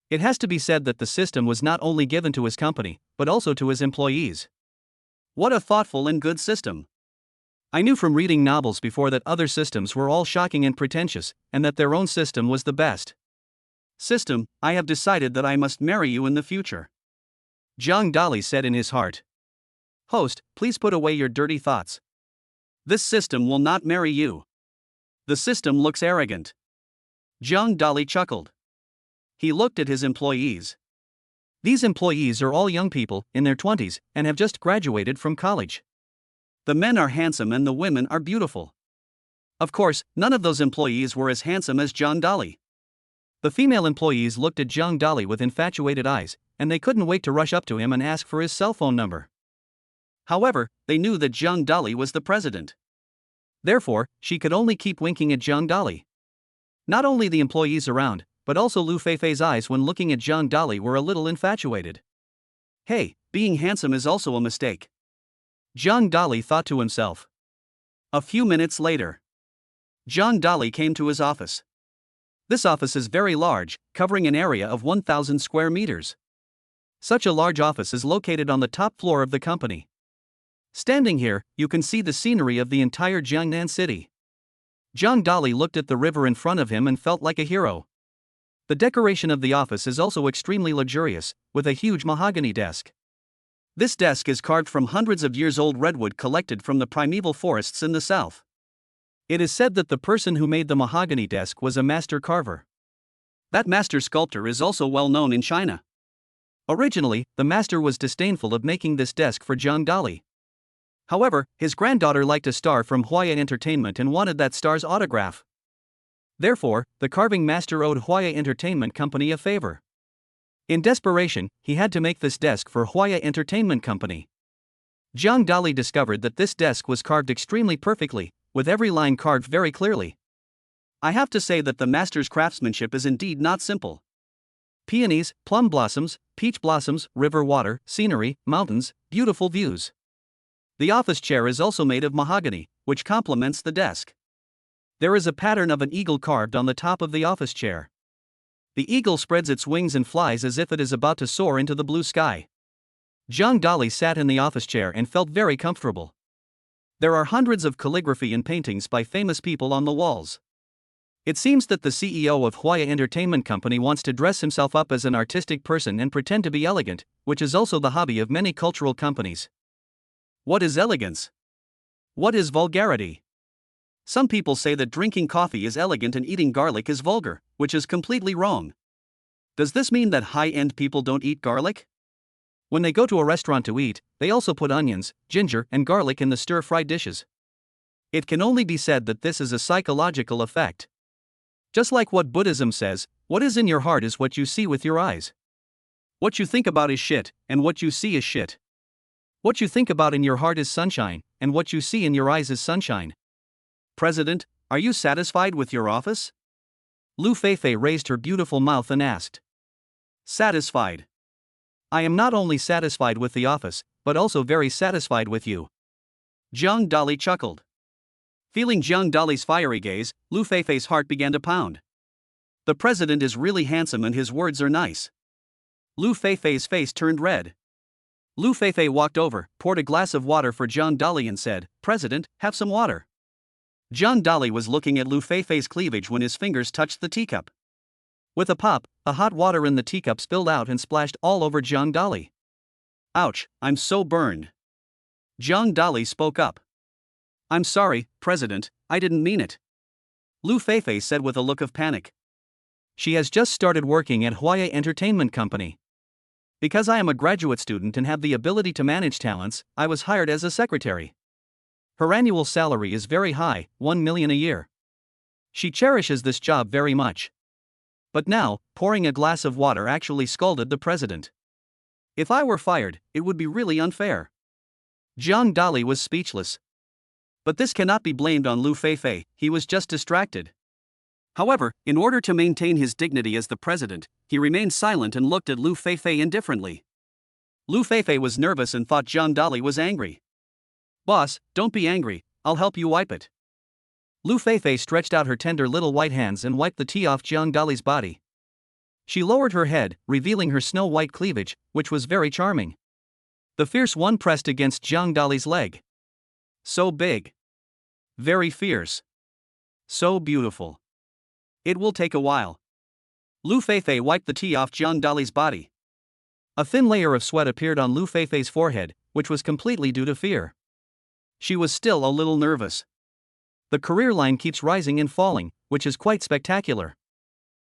It has to be said that the system was not only given to his company, but also to his employees. What a thoughtful and good system. I knew from reading novels before that other systems were all shocking and pretentious, and that their own system was the best. System, I have decided that I must marry you in the future. Zhang Dali said in his heart. Host, please put away your dirty thoughts. This system will not marry you. The system looks arrogant. Zhang Dali chuckled. He looked at his employees. These employees are all young people, in their 20s, and have just graduated from college. The men are handsome and the women are beautiful. Of course, none of those employees were as handsome as Zhang Dali. The female employees looked at Zhang Dali with infatuated eyes, and they couldn't wait to rush up to him and ask for his cell phone number. However, they knew that Zhang Dali was the president. Therefore, she could only keep winking at Zhang Dali. Not only the employees around, but also Lu Feifei's eyes when looking at Zhang Dali were a little infatuated. Hey, being handsome is also a mistake. Zhang Dali thought to himself. A few minutes later, Zhang Dali came to his office. This office is very large, covering an area of 1,000 square meters. Such a large office is located on the top floor of the company. Standing here, you can see the scenery of the entire Jiangnan city. Zhang Dali looked at the river in front of him and felt like a hero. The decoration of the office is also extremely luxurious, with a huge mahogany desk. This desk is carved from hundreds of years old redwood collected from the primeval forests in the south. It is said that the person who made the mahogany desk was a master carver. That master sculptor is also well known in China. Originally, the master was disdainful of making this desk for Zhang Dali. However, his granddaughter liked a star from Huaya Entertainment and wanted that star's autograph. Therefore, the carving master owed Huaya Entertainment Company a favor. In desperation, he had to make this desk for Huaya Entertainment Company. Zhang Dali discovered that this desk was carved extremely perfectly, with every line carved very clearly. I have to say that the master's craftsmanship is indeed not simple. Peonies, plum blossoms, peach blossoms, river water, scenery, mountains, beautiful views. The office chair is also made of mahogany, which complements the desk. There is a pattern of an eagle carved on the top of the office chair. The eagle spreads its wings and flies as if it is about to soar into the blue sky. Zhang Dali sat in the office chair and felt very comfortable. There are hundreds of calligraphy and paintings by famous people on the walls. It seems that the CEO of Huaya Entertainment Company wants to dress himself up as an artistic person and pretend to be elegant, which is also the hobby of many cultural companies. What is elegance? What is vulgarity? Some people say that drinking coffee is elegant and eating garlic is vulgar, which is completely wrong. Does this mean that high-end people don't eat garlic? When they go to a restaurant to eat, they also put onions, ginger, and garlic in the stir-fried dishes. It can only be said that this is a psychological effect. Just like what Buddhism says, what is in your heart is what you see with your eyes. What you think about is shit, and what you see is shit. What you think about in your heart is sunshine, and what you see in your eyes is sunshine. President, are you satisfied with your office? Lu Feifei raised her beautiful mouth and asked. Satisfied. I am not only satisfied with the office, but also very satisfied with you. Zhang Dali chuckled. Feeling Zhang Dali's fiery gaze, Lu Feifei's heart began to pound. The president is really handsome and his words are nice. Lu Feifei's face turned red. Lu Feifei walked over, poured a glass of water for Zhang Dali and said, President, have some water. John Dolly was looking at Lu Feifei's cleavage when his fingers touched the teacup. With a pop, the hot water in the teacup spilled out and splashed all over John Dolly. Ouch, I'm so burned. John Dolly spoke up. I'm sorry, President, I didn't mean it. Lu Feifei said with a look of panic. She has just started working at Huaya Entertainment Company. Because I am a graduate student and have the ability to manage talents, I was hired as a secretary. Her annual salary is very high, 1 million a year. She cherishes this job very much. But now, pouring a glass of water actually scalded the president. If I were fired, it would be really unfair. John Dolly was speechless. But this cannot be blamed on Lu Feifei, he was just distracted. However, in order to maintain his dignity as the president, he remained silent and looked at Lu Feifei indifferently. Lu Feifei was nervous and thought John Dolly was angry. Boss, don't be angry, I'll help you wipe it. Lu Feifei stretched out her tender little white hands and wiped the tea off John Dolly's body. She lowered her head, revealing her snow-white cleavage, which was very charming. The fierce one pressed against John Dolly's leg. So big. Very fierce. So beautiful. It will take a while. Lu Feifei wiped the tea off John Dolly's body. A thin layer of sweat appeared on Lu Feifei's forehead, which was completely due to fear. She was still a little nervous. The career line keeps rising and falling, which is quite spectacular.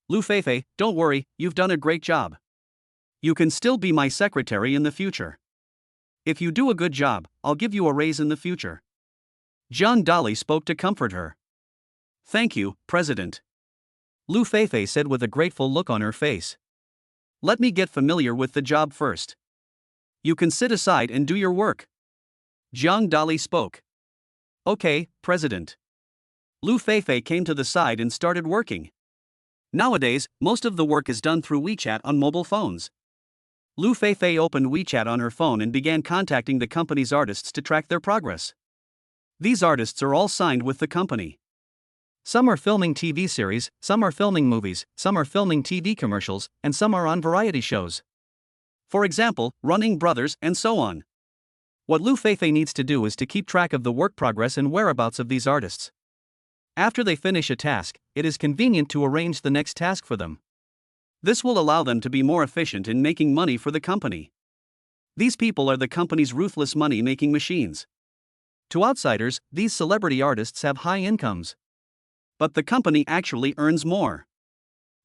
Lu Feifei, don't worry, you've done a great job. You can still be my secretary in the future. If you do a good job, I'll give you a raise in the future. John Dolly spoke to comfort her. Thank you, President. Lu Feifei said with a grateful look on her face. Let me get familiar with the job first. You can sit aside and do your work. John Dolly spoke. Okay, President. Lu Feifei came to the side and started working. Nowadays, most of the work is done through WeChat on mobile phones. Lu Feifei opened WeChat on her phone and began contacting the company's artists to track their progress. These artists are all signed with the company. Some are filming TV series, some are filming movies, some are filming TV commercials, and some are on variety shows. For example, Running Brothers and so on. What Lu Feifei needs to do is to keep track of the work progress and whereabouts of these artists. After they finish a task, it is convenient to arrange the next task for them. This will allow them to be more efficient in making money for the company. These people are the company's ruthless money-making machines. To outsiders, these celebrity artists have high incomes. But the company actually earns more.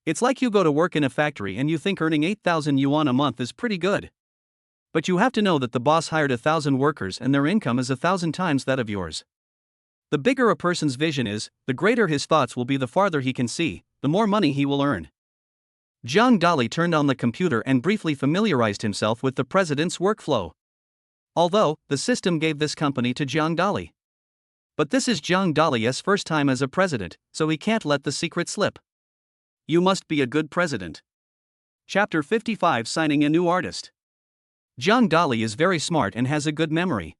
It's like you go to work in a factory and you think earning 8,000 yuan a month is pretty good. But you have to know that the boss hired 1,000 workers and their income is 1,000 times that of yours. The bigger a person's vision is, the greater his thoughts will be, the farther he can see, the more money he will earn. John Dolly turned on the computer and briefly familiarized himself with the president's workflow. Although, the system gave this company to John Dolly. But this is John Dolly's first time as a president, so he can't let the secret slip. You must be a good president. Chapter 55, Signing a New Artist. John Dolly is very smart and has a good memory.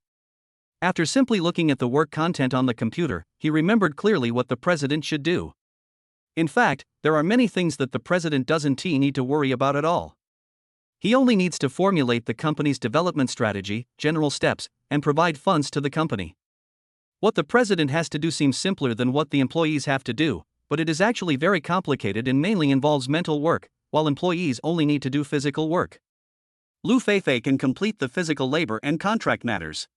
After simply looking at the work content on the computer, he remembered clearly what the president should do. In fact, there are many things that the president doesn't need to worry about at all. He only needs to formulate the company's development strategy, general steps, and provide funds to the company. What the president has to do seems simpler than what the employees have to do, but it is actually very complicated and mainly involves mental work, while employees only need to do physical work. Lu Feifei can complete the physical labor and contract matters.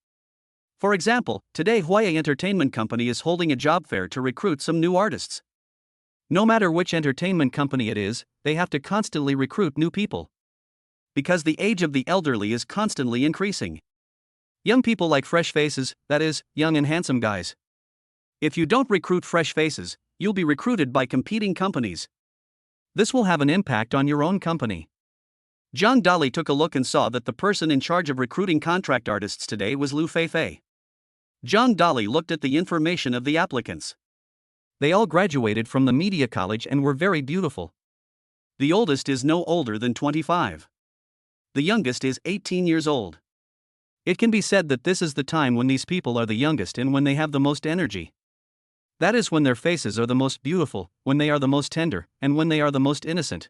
For example, today Huaya Entertainment Company is holding a job fair to recruit some new artists. No matter which entertainment company it is, they have to constantly recruit new people. Because the age of the elderly is constantly increasing. Young people like fresh faces, that is, young and handsome guys. If you don't recruit fresh faces, you'll be recruited by competing companies. This will have an impact on your own company. John Dolly took a look and saw that the person in charge of recruiting contract artists today was Lu Feifei. John Dolly looked at the information of the applicants. They all graduated from the media college and were very beautiful. The oldest is no older than 25. The youngest is 18 years old. It can be said that this is the time when these people are the youngest and when they have the most energy. That is when their faces are the most beautiful, when they are the most tender, and when they are the most innocent.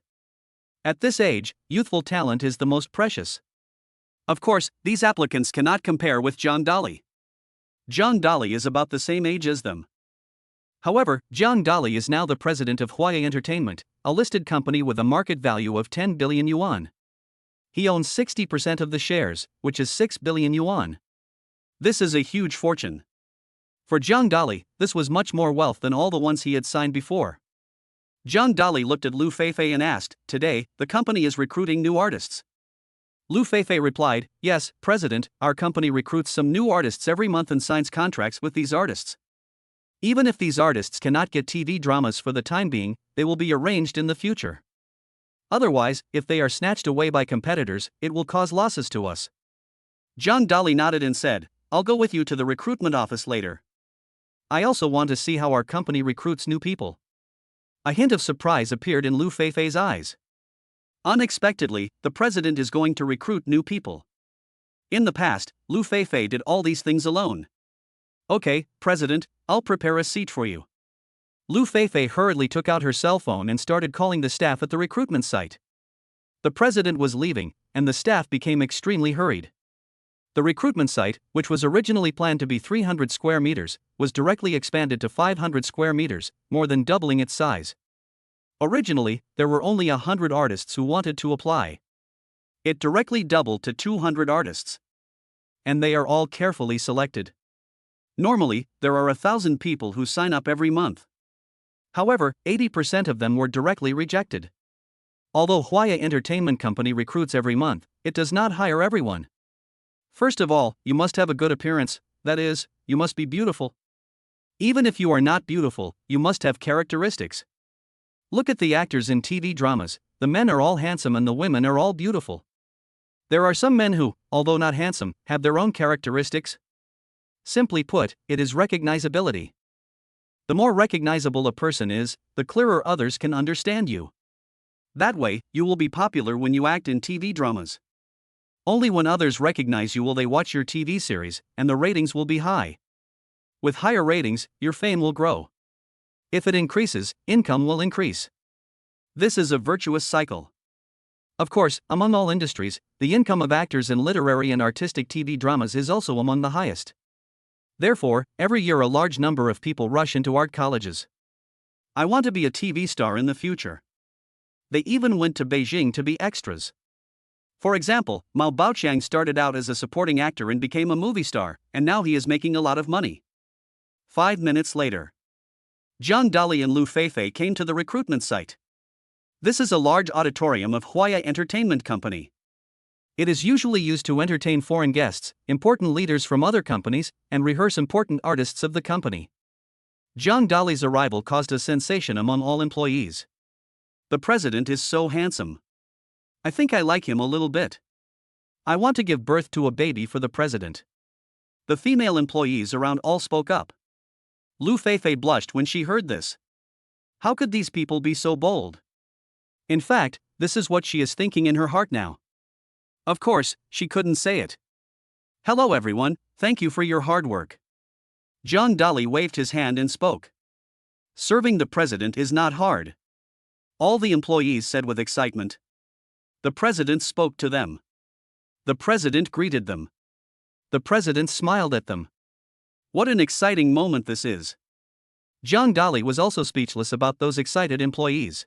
At this age, youthful talent is the most precious. Of course, these applicants cannot compare with John Dolly. John Dolly is about the same age as them. However, Jiang Dali is now the president of Huaya Entertainment, a listed company with a market value of 10 billion yuan. He owns 60% of the shares, which is 6 billion yuan. This is a huge fortune. For Jiang Dali, this was much more wealth than all the ones he had signed before. Jiang Dali looked at Lu Feifei and asked, "Today, the company is recruiting new artists." Lu Feifei replied, "Yes, President, our company recruits some new artists every month and signs contracts with these artists. Even if these artists cannot get TV dramas for the time being, they will be arranged in the future. Otherwise, if they are snatched away by competitors, it will cause losses to us." Jiang Dali nodded and said, "I'll go with you to the recruitment office later. I also want to see how our company recruits new people." A hint of surprise appeared in Lu Feifei's eyes. Unexpectedly, the president is going to recruit new people. In the past, Lu Feifei did all these things alone. "Okay, President, I'll prepare a seat for you." Lu Feifei hurriedly took out her cell phone and started calling the staff at the recruitment site. The president was leaving, and the staff became extremely hurried. The recruitment site, which was originally planned to be 300 square meters, was directly expanded to 500 square meters, more than doubling its size. Originally, there were only 100 artists who wanted to apply. It directly doubled to 200 artists. And they are all carefully selected. Normally, there are 1,000 people who sign up every month. However, 80% of them were directly rejected. Although Huaya Entertainment Company recruits every month, it does not hire everyone. First of all, you must have a good appearance, that is, you must be beautiful. Even if you are not beautiful, you must have characteristics. Look at the actors in TV dramas, the men are all handsome and the women are all beautiful. There are some men who, although not handsome, have their own characteristics. Simply put, it is recognizability. The more recognizable a person is, the clearer others can understand you. That way, you will be popular when you act in TV dramas. Only when others recognize you will they watch your TV series, and the ratings will be high. With higher ratings, your fame will grow. If it increases, income will increase. This is a virtuous cycle. Of course, among all industries, the income of actors in literary and artistic TV dramas is also among the highest. Therefore, every year a large number of people rush into art colleges. I want to be a TV star in the future. They even went to Beijing to be extras. For example, Mao Baoqiang started out as a supporting actor and became a movie star, and now he is making a lot of money. 5 minutes later, Jiang Dali and Lu Feifei came to the recruitment site. This is a large auditorium of Huaya Entertainment Company. It is usually used to entertain foreign guests, important leaders from other companies, and rehearse important artists of the company. Jiang Dali's arrival caused a sensation among all employees. The president is so handsome. I think I like him a little bit. I want to give birth to a baby for the president. The female employees around all spoke up. Lu Feifei blushed when she heard this. How could these people be so bold? In fact, this is what she is thinking in her heart now. Of course, she couldn't say it. "Hello everyone, thank you for your hard work." Jiang Dali waved his hand and spoke. Serving the president is not hard. All the employees said with excitement. The president spoke to them. The president greeted them. The president smiled at them. What an exciting moment this is. Jiang Dali was also speechless about those excited employees.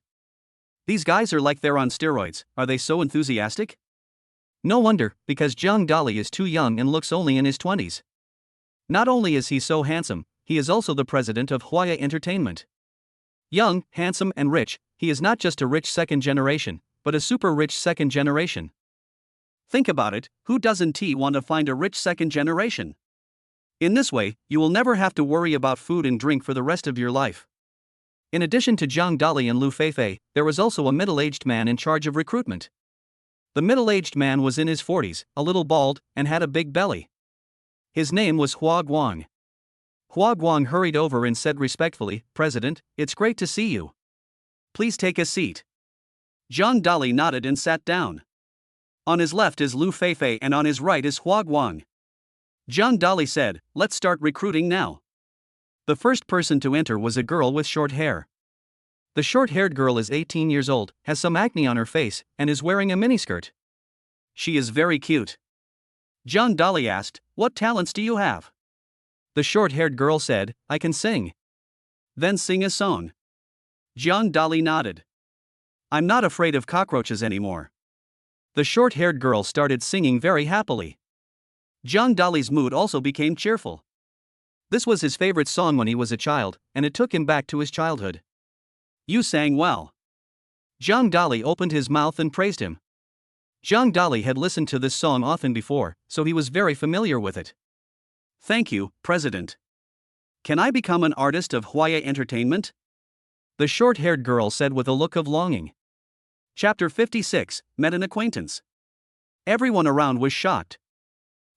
These guys are like they're on steroids, are they so enthusiastic? No wonder, because Jiang Dali is too young and looks only in his 20s. Not only is he so handsome, he is also the president of Huaya Entertainment. Young, handsome and rich, he is not just a rich second generation, but a super rich second generation. Think about it, who doesn't want to find a rich second generation? In this way, you will never have to worry about food and drink for the rest of your life. In addition to Jiang Dali and Lu Feifei, there was also a middle-aged man in charge of recruitment. The middle-aged man was in his 40s, a little bald, and had a big belly. His name was Hua Guang. Hua Guang hurried over and said respectfully, "President, it's great to see you. Please take a seat." Jiang Dali nodded and sat down. On his left is Lu Feifei and on his right is Hua Guang. Jiang Dali said, "Let's start recruiting now." The first person to enter was a girl with short hair. The short-haired girl is 18 years old, has some acne on her face, and is wearing a miniskirt. She is very cute. Jiang Dali asked, "What talents do you have?" The short-haired girl said, "I can sing." Then sing a song. Jiang Dali nodded. I'm not afraid of cockroaches anymore. The short-haired girl started singing very happily. Jiang Dali's mood also became cheerful. This was his favorite song when he was a child, and it took him back to his childhood. You sang well. Jiang Dali opened his mouth and praised him. Jiang Dali had listened to this song often before, so he was very familiar with it. Thank you, President. Can I become an artist of Hwaya Entertainment? The short-haired girl said with a look of longing. Chapter 56, Met an Acquaintance. Everyone around was shocked.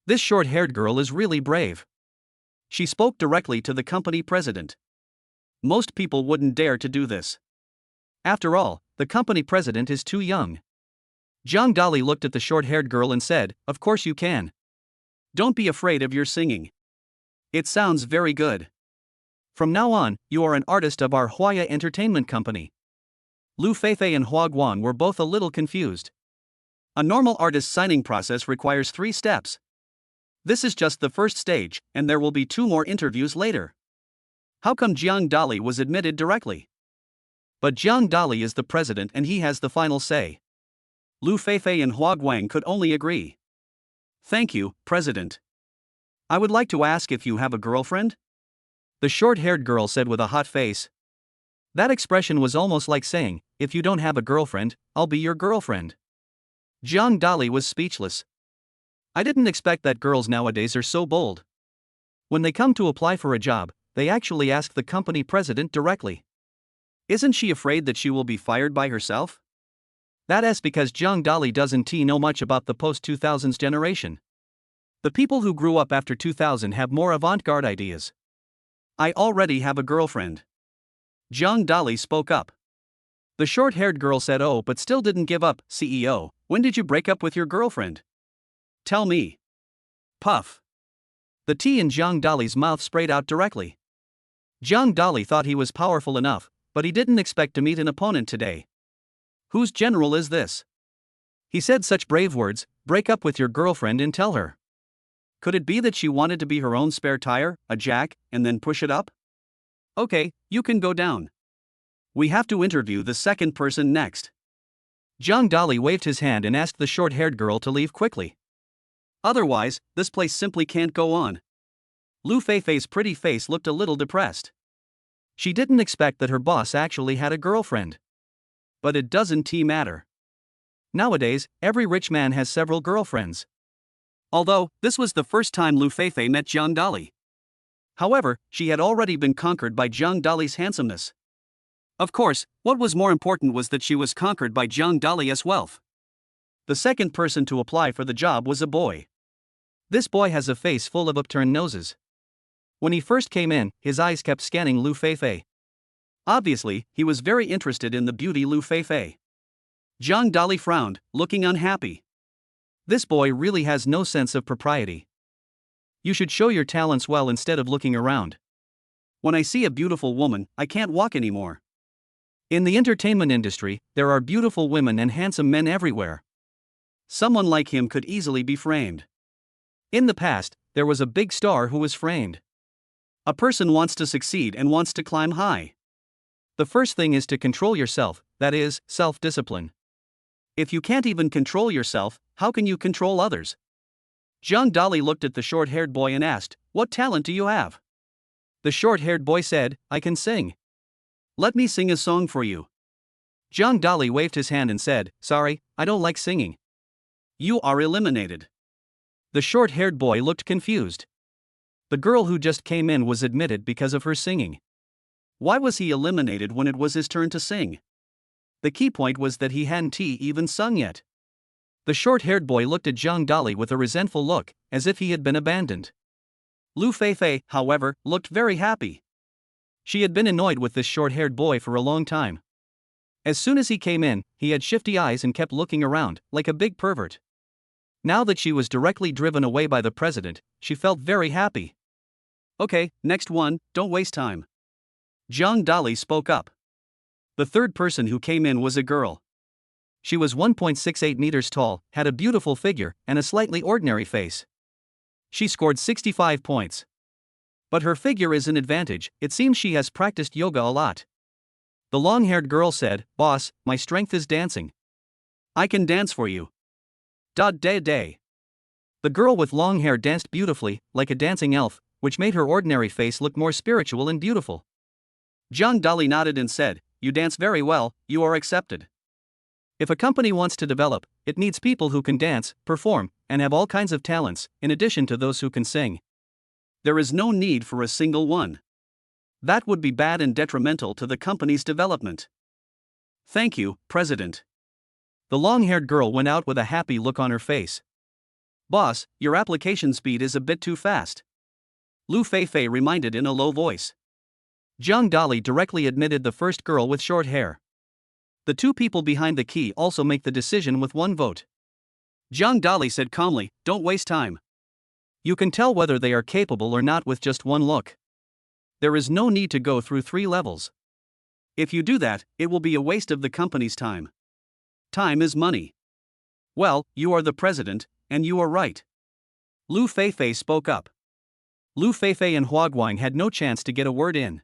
This short-haired girl is really brave. She spoke directly to the company president. Most people wouldn't dare to do this. After all, the company president is too young. Jiang Dali looked at the short-haired girl and said, "Of course you can. Don't be afraid of your singing. It sounds very good. From now on, you are an artist of our Hwaya Entertainment Company." Lu Feifei and Hua Guan were both a little confused. A normal artist signing process requires 3 steps. This is just the first stage, and there will be 2 more interviews later. How come Jiang Dali was admitted directly? But Jiang Dali is the president and he has the final say. Lu Feifei and Hua Guang could only agree. Thank you, President. I would like to ask if you have a girlfriend? The short-haired girl said with a hot face. That expression was almost like saying, if you don't have a girlfriend, I'll be your girlfriend. Jiang Dali was speechless. I didn't expect that girls nowadays are so bold. When they come to apply for a job, they actually ask the company president directly. Isn't she afraid that she will be fired by herself? That's because Jiang Dali doesn't know much about the post-2000s generation. The people who grew up after 2000 have more avant-garde ideas. I already have a girlfriend. Jiang Dali spoke up. The short-haired girl said, "Oh, but still didn't give up, CEO. When did you break up with your girlfriend? Tell me." Puff. The tea in Jiang Dali's mouth sprayed out directly. Jiang Dali thought he was powerful enough, but he didn't expect to meet an opponent today. Whose general is this? He said such brave words, break up with your girlfriend and tell her. Could it be that she wanted to be her own spare tire, a jack, and then push it up? Okay, you can go down. We have to interview the second person next. Jiang Dali waved his hand and asked the short-haired girl to leave quickly. Otherwise, this place simply can't go on. Lu Feifei's pretty face looked a little depressed. She didn't expect that her boss actually had a girlfriend. But it doesn't matter. Nowadays, every rich man has several girlfriends. Although, this was the first time Lu Feifei met Jiang Dali. However, she had already been conquered by Jiang Dali's handsomeness. Of course, what was more important was that she was conquered by Jiang Dali's wealth. The second person to apply for the job was a boy. This boy has a face full of upturned noses. When he first came in, his eyes kept scanning Lu Feifei. Obviously, he was very interested in the beauty Lu Feifei. Jiang Dali frowned, looking unhappy. This boy really has no sense of propriety. You should show your talents well instead of looking around. When I see a beautiful woman, I can't walk anymore. In the entertainment industry, there are beautiful women and handsome men everywhere. Someone like him could easily be framed. In the past, there was a big star who was framed. A person wants to succeed and wants to climb high. The first thing is to control yourself, that is, self-discipline. If you can't even control yourself, how can you control others? Jiang Dali looked at the short-haired boy and asked, "What talent do you have?" The short-haired boy said, "I can sing. Let me sing a song for you." Jiang Dali waved his hand and said, "Sorry, I don't like singing. You are eliminated." The short-haired boy looked confused. The girl who just came in was admitted because of her singing. Why was he eliminated when it was his turn to sing? The key point was that he hadn't even sung yet. The short-haired boy looked at Jiang Dali with a resentful look, as if he had been abandoned. Lu Feifei, however, looked very happy. She had been annoyed with this short-haired boy for a long time. As soon as he came in, he had shifty eyes and kept looking around, like a big pervert. Now that she was directly driven away by the president, she felt very happy. Okay, next one, don't waste time. Jiang Dali spoke up. The third person who came in was a girl. She was 1.68 meters tall, had a beautiful figure, and a slightly ordinary face. She scored 65 points. But her figure is an advantage, it seems she has practiced yoga a lot. The long-haired girl said, "Boss, my strength is dancing. I can dance for you." Day. The girl with long hair danced beautifully, like a dancing elf, which made her ordinary face look more spiritual and beautiful. John Dolly nodded and said, "You dance very well, you are accepted." If a company wants to develop, it needs people who can dance, perform, and have all kinds of talents, in addition to those who can sing. There is no need for a single one. That would be bad and detrimental to the company's development. Thank you, President. The long-haired girl went out with a happy look on her face. Boss, your application speed is a bit too fast. Lu Feifei reminded in a low voice. Zhang Dali directly admitted the first girl with short hair. The two people behind the key also make the decision with one vote. Zhang Dali said calmly, "Don't waste time. You can tell whether they are capable or not with just one look. There is no need to go through 3 levels. If you do that, it will be a waste of the company's time. Time is money." "Well, you are the president, and you are right." Lu Feifei spoke up. Lu Feifei and Hua Guang had no chance to get a word in.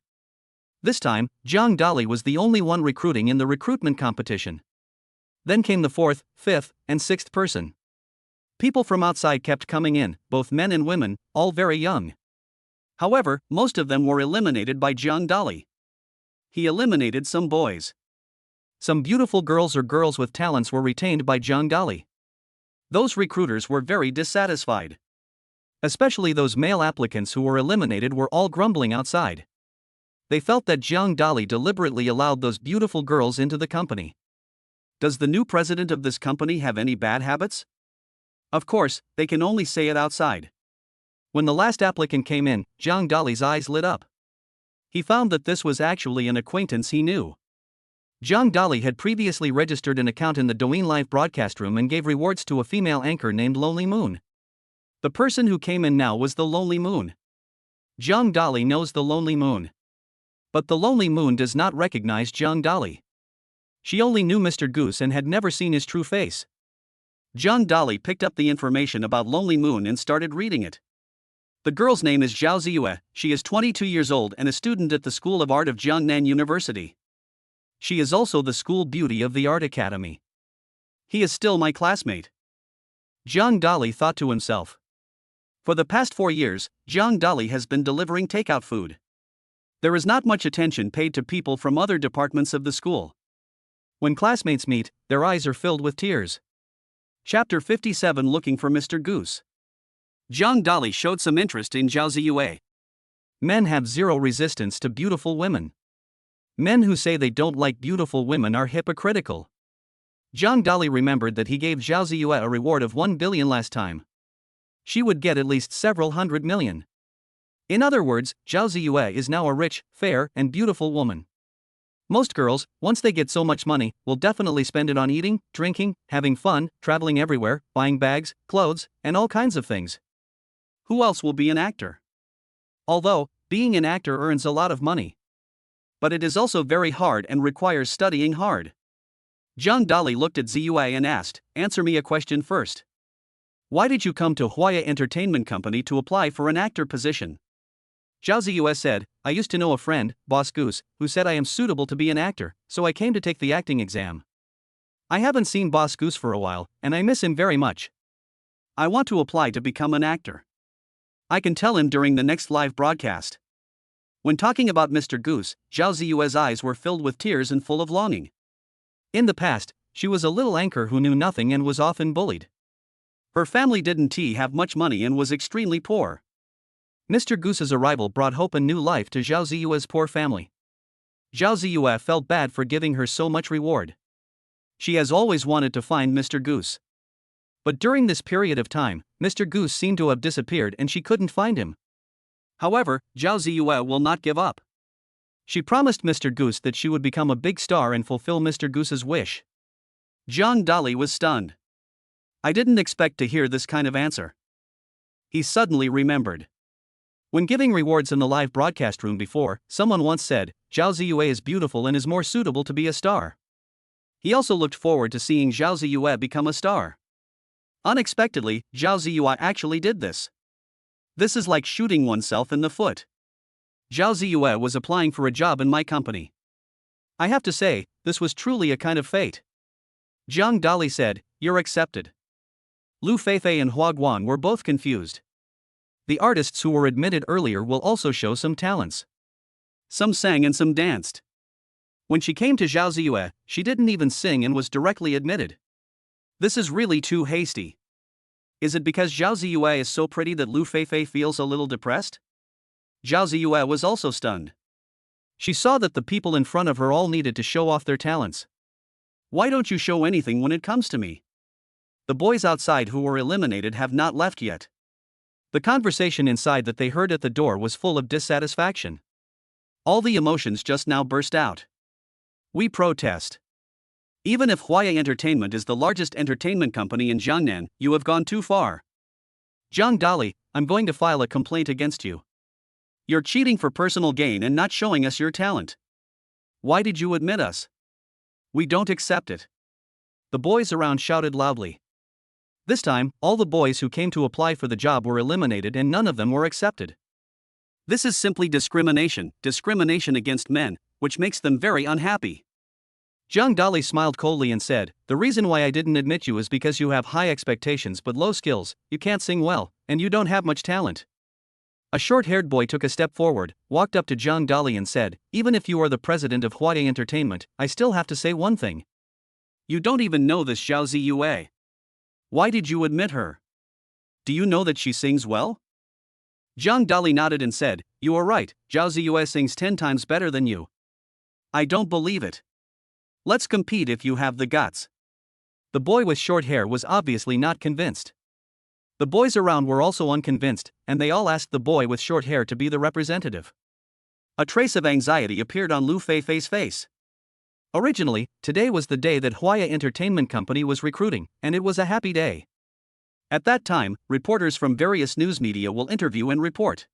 This time, Zhang Dali was the only one recruiting in the recruitment competition. Then came the 4th, 5th, and 6th person. People from outside kept coming in, both men and women, all very young. However, most of them were eliminated by Zhang Dali. He eliminated some boys. Some beautiful girls or girls with talents were retained by Zhang Dali. Those recruiters were very dissatisfied. Especially those male applicants who were eliminated were all grumbling outside. They felt that Zhang Dali deliberately allowed those beautiful girls into the company. Does the new president of this company have any bad habits? Of course, they can only say it outside. When the last applicant came in, Zhang Dali's eyes lit up. He found that this was actually an acquaintance he knew. Zhang Dali had previously registered an account in the Douyin live broadcast room and gave rewards to a female anchor named Lonely Moon. The person who came in now was the Lonely Moon. Zhang Dali knows the Lonely Moon. But the Lonely Moon does not recognize Zhang Dali. She only knew Mr. Goose and had never seen his true face. Zhang Dali picked up the information about Lonely Moon and started reading it. The girl's name is Zhao Ziyue, she is 22 years old and a student at the School of Art of Jiangnan University. She is also the school beauty of the Art Academy. He is still my classmate. Zhang Dali thought to himself. For the past 4 years, Zhang Dali has been delivering takeout food. There is not much attention paid to people from other departments of the school. When classmates meet, their eyes are filled with tears. Chapter 57 Looking for Mr. Goose. Zhang Dali showed some interest in Zhao Ziyue. Men have zero resistance to beautiful women. Men who say they don't like beautiful women are hypocritical. Zhang Dali remembered that he gave Zhao Ziyue a reward of 1 billion last time. She would get at least several hundred million. In other words, Zhao Ziyue is now a rich, fair, and beautiful woman. Most girls, once they get so much money, will definitely spend it on eating, drinking, having fun, traveling everywhere, buying bags, clothes, and all kinds of things. Who else will be an actor? Although, being an actor earns a lot of money. But it is also very hard and requires studying hard. Zhang Dali looked at Ziyue and asked, "Answer me a question first. Why did you come to Huaya Entertainment Company to apply for an actor position?" Zhao Ziyue said, "I used to know a friend, Boss Goose, who said I am suitable to be an actor, so I came to take the acting exam. I haven't seen Boss Goose for a while, and I miss him very much. I want to apply to become an actor. I can tell him during the next live broadcast." When talking about Mr. Goose, Zhao Ziyue's eyes were filled with tears and full of longing. In the past, she was a little anchor who knew nothing and was often bullied. Her family didn't have much money and was extremely poor. Mr. Goose's arrival brought hope and new life to Zhao Ziyue's poor family. Zhao Ziyue felt bad for giving her so much reward. She has always wanted to find Mr. Goose. But during this period of time, Mr. Goose seemed to have disappeared and she couldn't find him. However, Zhao Ziyue will not give up. She promised Mr. Goose that she would become a big star and fulfill Mr. Goose's wish. Zhang Dali was stunned. I didn't expect to hear this kind of answer. He suddenly remembered. When giving rewards in the live broadcast room before, someone once said, Zhao Ziyue is beautiful and is more suitable to be a star. He also looked forward to seeing Zhao Ziyue become a star. Unexpectedly, Zhao Ziyue actually did this. This is like shooting oneself in the foot. Zhao Ziyue was applying for a job in my company. I have to say, this was truly a kind of fate. Zhang Dali said, "You're accepted." Lu Feifei and Hua Guan were both confused. The artists who were admitted earlier will also show some talents. Some sang and some danced. When she came to Zhao Ziyue, she didn't even sing and was directly admitted. This is really too hasty. Is it because Zhao Ziyue is so pretty that Lu Feifei feels a little depressed? Zhao Ziyue was also stunned. She saw that the people in front of her all needed to show off their talents. Why don't you show anything when it comes to me? The boys outside who were eliminated have not left yet. The conversation inside that they heard at the door was full of dissatisfaction. All the emotions just now burst out. We protest. Even if Huaya Entertainment is the largest entertainment company in Jiangnan, you have gone too far. Zhang Dali, I'm going to file a complaint against you. You're cheating for personal gain and not showing us your talent. Why did you admit us? We don't accept it. The boys around shouted loudly. This time, all the boys who came to apply for the job were eliminated and none of them were accepted. This is simply discrimination against men, which makes them very unhappy. Zhang Dali smiled coldly and said, "The reason why I didn't admit you is because you have high expectations but low skills, you can't sing well, and you don't have much talent." A short-haired boy took a step forward, walked up to Zhang Dali and said, "Even if you are the president of Huaya Entertainment, I still have to say one thing. You don't even know this Zhao Ziyue. Why did you admit her? Do you know that she sings well?" Zhang Dali nodded and said, "You are right, Zhao Ziyue sings 10 times better than you." "I don't believe it. Let's compete if you have the guts." The boy with short hair was obviously not convinced. The boys around were also unconvinced, and they all asked the boy with short hair to be the representative. A trace of anxiety appeared on Lu Feifei's face. Originally, today was the day that Huaya Entertainment Company was recruiting, and it was a happy day. At that time, reporters from various news media will interview and report.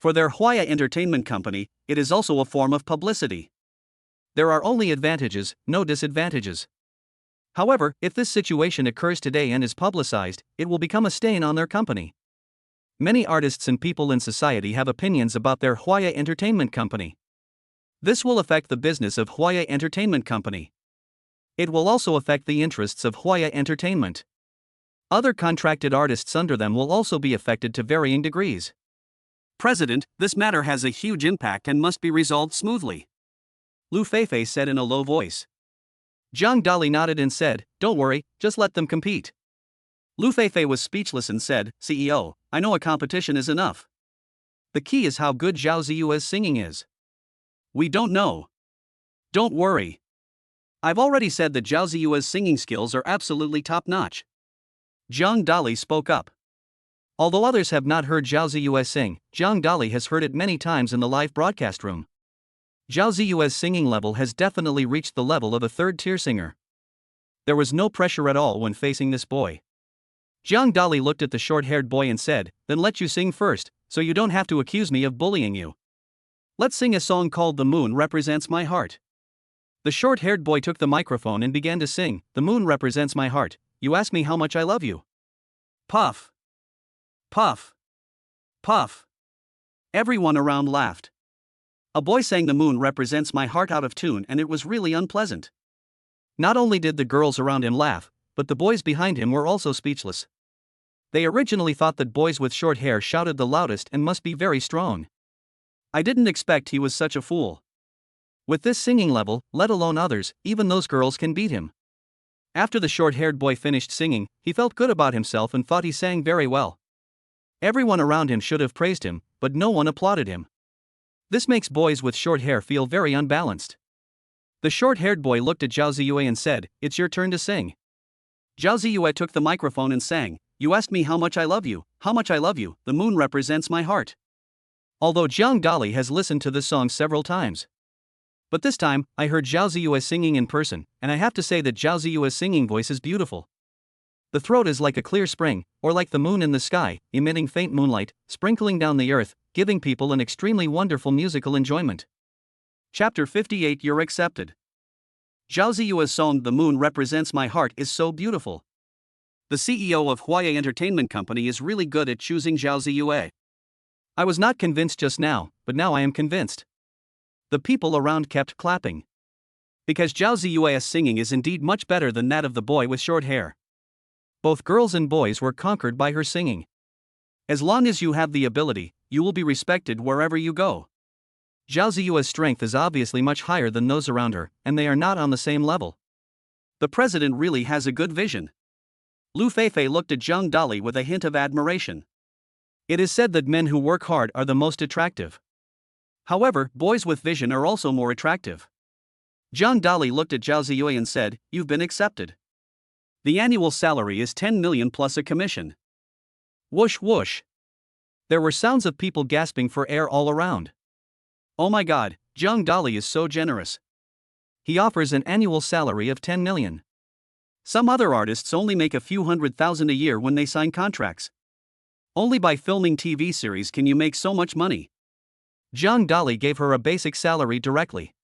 For their Huaya Entertainment Company, it is also a form of publicity. There are only advantages, no disadvantages. However, if this situation occurs today and is publicized, it will become a stain on their company. Many artists and people in society have opinions about their Huaya Entertainment Company. This will affect the business of Huaya Entertainment Company. It will also affect the interests of Huaya Entertainment. Other contracted artists under them will also be affected to varying degrees. President, this matter has a huge impact and must be resolved smoothly, Lu Feifei said in a low voice. Zhang Dali nodded and said, "Don't worry, just let them compete." Lu Feifei was speechless and said, "CEO, I know a competition is enough. The key is how good Zhao Ziyue's singing is. We don't know. Don't worry. I've already said that Zhao Ziyue's singing skills are absolutely top-notch." Zhang Dali spoke up. Although others have not heard Zhao Ziyue sing, Zhang Dali has heard it many times in the live broadcast room. Zhao Ziyue's singing level has definitely reached the level of a third-tier singer. There was no pressure at all when facing this boy. Zhang Dali looked at the short-haired boy and said, "Then let you sing first, so you don't have to accuse me of bullying you. Let's sing a song called 'The Moon Represents My Heart.'" The short-haired boy took the microphone and began to sing, "The moon represents my heart, you ask me how much I love you." Puff. Puff. Puff. Everyone around laughed. A boy sang "The Moon Represents My Heart" out of tune, and it was really unpleasant. Not only did the girls around him laugh, but the boys behind him were also speechless. They originally thought that boys with short hair shouted the loudest and must be very strong. I didn't expect he was such a fool. With this singing level, let alone others, even those girls can beat him. After the short-haired boy finished singing, he felt good about himself and thought he sang very well. Everyone around him should have praised him, but no one applauded him. This makes boys with short hair feel very unbalanced. The short-haired boy looked at Zhao Ziyue and said, "It's your turn to sing." Zhao Ziyue took the microphone and sang, "You asked me how much I love you, the moon represents my heart." Although Zhang Dali has listened to this song several times. But this time, I heard Zhao Ziyue singing in person, and I have to say that Zhao Ziyue's singing voice is beautiful. The throat is like a clear spring, or like the moon in the sky, emitting faint moonlight, sprinkling down the earth, giving people an extremely wonderful musical enjoyment. Chapter 58. You're accepted. Zhao Ziyue's song "The Moon Represents My Heart" is so beautiful. The CEO of Huaya Entertainment Company is really good at choosing Zhao Ziyue. I was not convinced just now, but now I am convinced. The people around kept clapping. Because Zhao Ziyue's singing is indeed much better than that of the boy with short hair. Both girls and boys were conquered by her singing. As long as you have the ability, you will be respected wherever you go. Zhao Ziyue's strength is obviously much higher than those around her, and they are not on the same level. The president really has a good vision. Lu Feifei looked at Zhang Dali with a hint of admiration. It is said that men who work hard are the most attractive. However, boys with vision are also more attractive. Zhang Dali looked at Zhao Ziyue and said, "You've been accepted. The annual salary is 10 million plus a commission." Whoosh whoosh. There were sounds of people gasping for air all around. Oh my god, Zhang Dali is so generous. He offers an annual salary of 10 million. Some other artists only make a few $100,000 a year when they sign contracts. Only by filming TV series can you make so much money. Zhang Dali gave her a basic salary directly.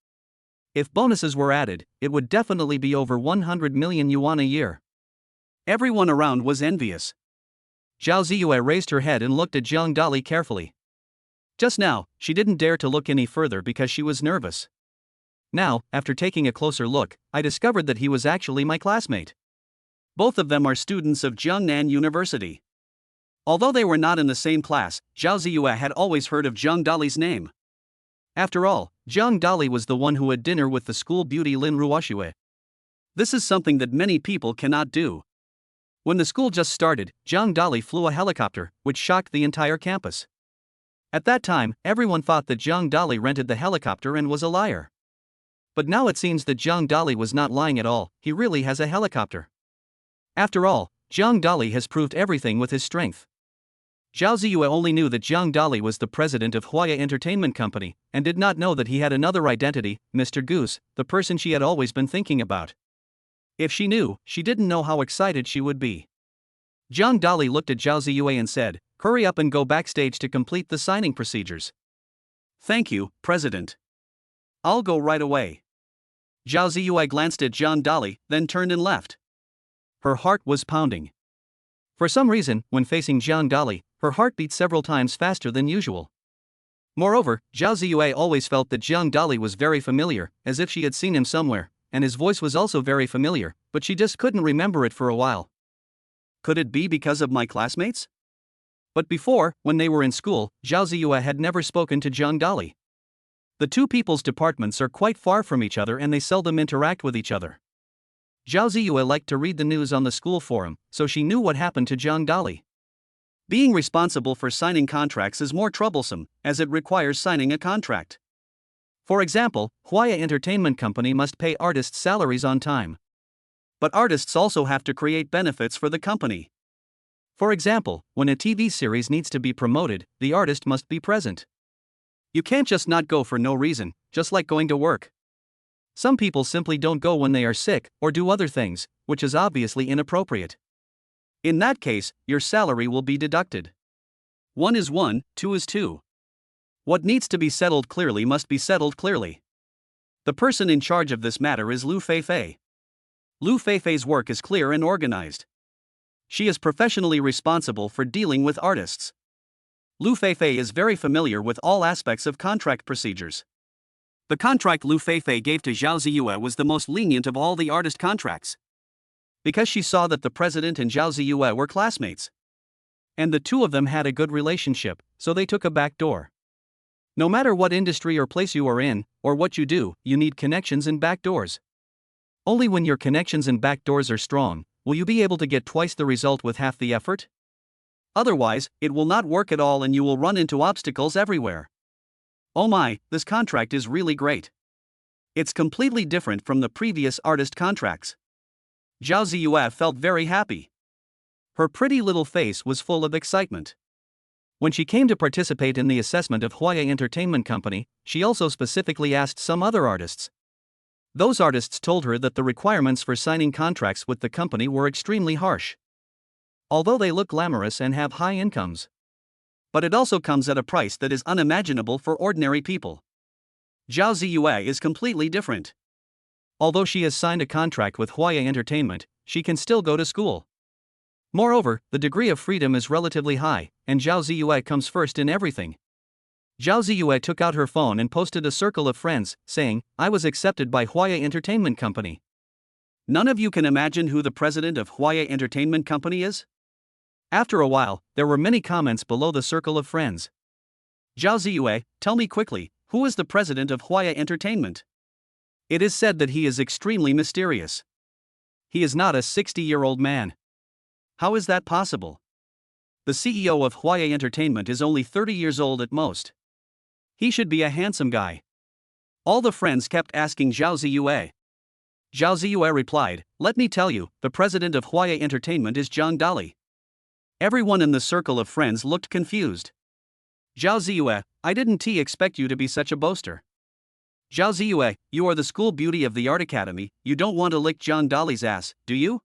If bonuses were added, it would definitely be over 100 million yuan a year. Everyone around was envious. Zhao Ziyue raised her head and looked at Zhang Dali carefully. Just now, she didn't dare to look any further because she was nervous. Now, after taking a closer look, I discovered that he was actually my classmate. Both of them are students of Jiangnan University. Although they were not in the same class, Zhao Ziyue had always heard of Zhang Dali's name. After all, Zhang Dali was the one who had dinner with the school beauty Lin Ruoxue. This is something that many people cannot do. When the school just started, Zhang Dali flew a helicopter, which shocked the entire campus. At that time, everyone thought that Zhang Dali rented the helicopter and was a liar. But now it seems that Zhang Dali was not lying at all, he really has a helicopter. After all, Zhang Dali has proved everything with his strength. Zhao Ziyue only knew that Zhang Dali was the president of Huaya Entertainment Company, and did not know that he had another identity, Mr. Goose, the person she had always been thinking about. If she knew, she didn't know how excited she would be. Zhang Dali looked at Zhao Ziyue and said, "Hurry up and go backstage to complete the signing procedures." "Thank you, President. I'll go right away." Zhao Ziyue glanced at Zhang Dali, then turned and left. Her heart was pounding. For some reason, when facing Zhang Dali, her heart beat several times faster than usual. Moreover, Zhao Ziyue always felt that Zhang Dali was very familiar, as if she had seen him somewhere, and his voice was also very familiar, but she just couldn't remember it for a while. Could it be because of my classmates? But before, when they were in school, Zhao Ziyue had never spoken to Zhang Dali. The two people's departments are quite far from each other and they seldom interact with each other. Zhao Ziyue liked to read the news on the school forum, so she knew what happened to Zhang Dali. Being responsible for signing contracts is more troublesome, as it requires signing a contract. For example, Huaya Entertainment Company must pay artists' salaries on time. But artists also have to create benefits for the company. For example, when a TV series needs to be promoted, the artist must be present. You can't just not go for no reason, just like going to work. Some people simply don't go when they are sick, or do other things, which is obviously inappropriate. In that case, your salary will be deducted. 1 is 1, 2 is 2. What needs to be settled clearly must be settled clearly. The person in charge of this matter is Lu Feifei. Lu Feifei's work is clear and organized. She is professionally responsible for dealing with artists. Lu Feifei is very familiar with all aspects of contract procedures. The contract Lu Feifei gave to Zhao Ziyue was the most lenient of all the artist contracts. Because she saw that the president and Zhao Ziyue were classmates. And the two of them had a good relationship, so they took a back door. No matter what industry or place you are in, or what you do, you need connections and back doors. Only when your connections and back doors are strong, will you be able to get twice the result with half the effort? Otherwise, it will not work at all and you will run into obstacles everywhere. Oh my, this contract is really great. It's completely different from the previous artist contracts. Zhao Ziyue felt very happy. Her pretty little face was full of excitement. When she came to participate in the assessment of Huaya Entertainment Company, she also specifically asked some other artists. Those artists told her that the requirements for signing contracts with the company were extremely harsh. Although they look glamorous and have high incomes. But it also comes at a price that is unimaginable for ordinary people. Zhao Ziyue is completely different. Although she has signed a contract with Huaya Entertainment, she can still go to school. Moreover, the degree of freedom is relatively high, and Zhao Ziyue comes first in everything. Zhao Ziyue took out her phone and posted a circle of friends, saying, I was accepted by Huaya Entertainment Company. None of you can imagine who the president of Huaya Entertainment Company is? After a while, there were many comments below the circle of friends. Zhao Ziyue, tell me quickly, who is the president of Huaya Entertainment? It is said that he is extremely mysterious. He is not a 60-year-old man. How is that possible? The CEO of Huaya Entertainment is only 30 years old at most. He should be a handsome guy. All the friends kept asking Zhao Ziyue. Zhao Ziyue replied, let me tell you, the president of Huaya Entertainment is Zhang Dali. Everyone in the circle of friends looked confused. Zhao Ziyue, I didn't expect you to be such a boaster. Zhao Ziyue, you are the school beauty of the art academy, you don't want to lick Zhang Dali's ass, do you?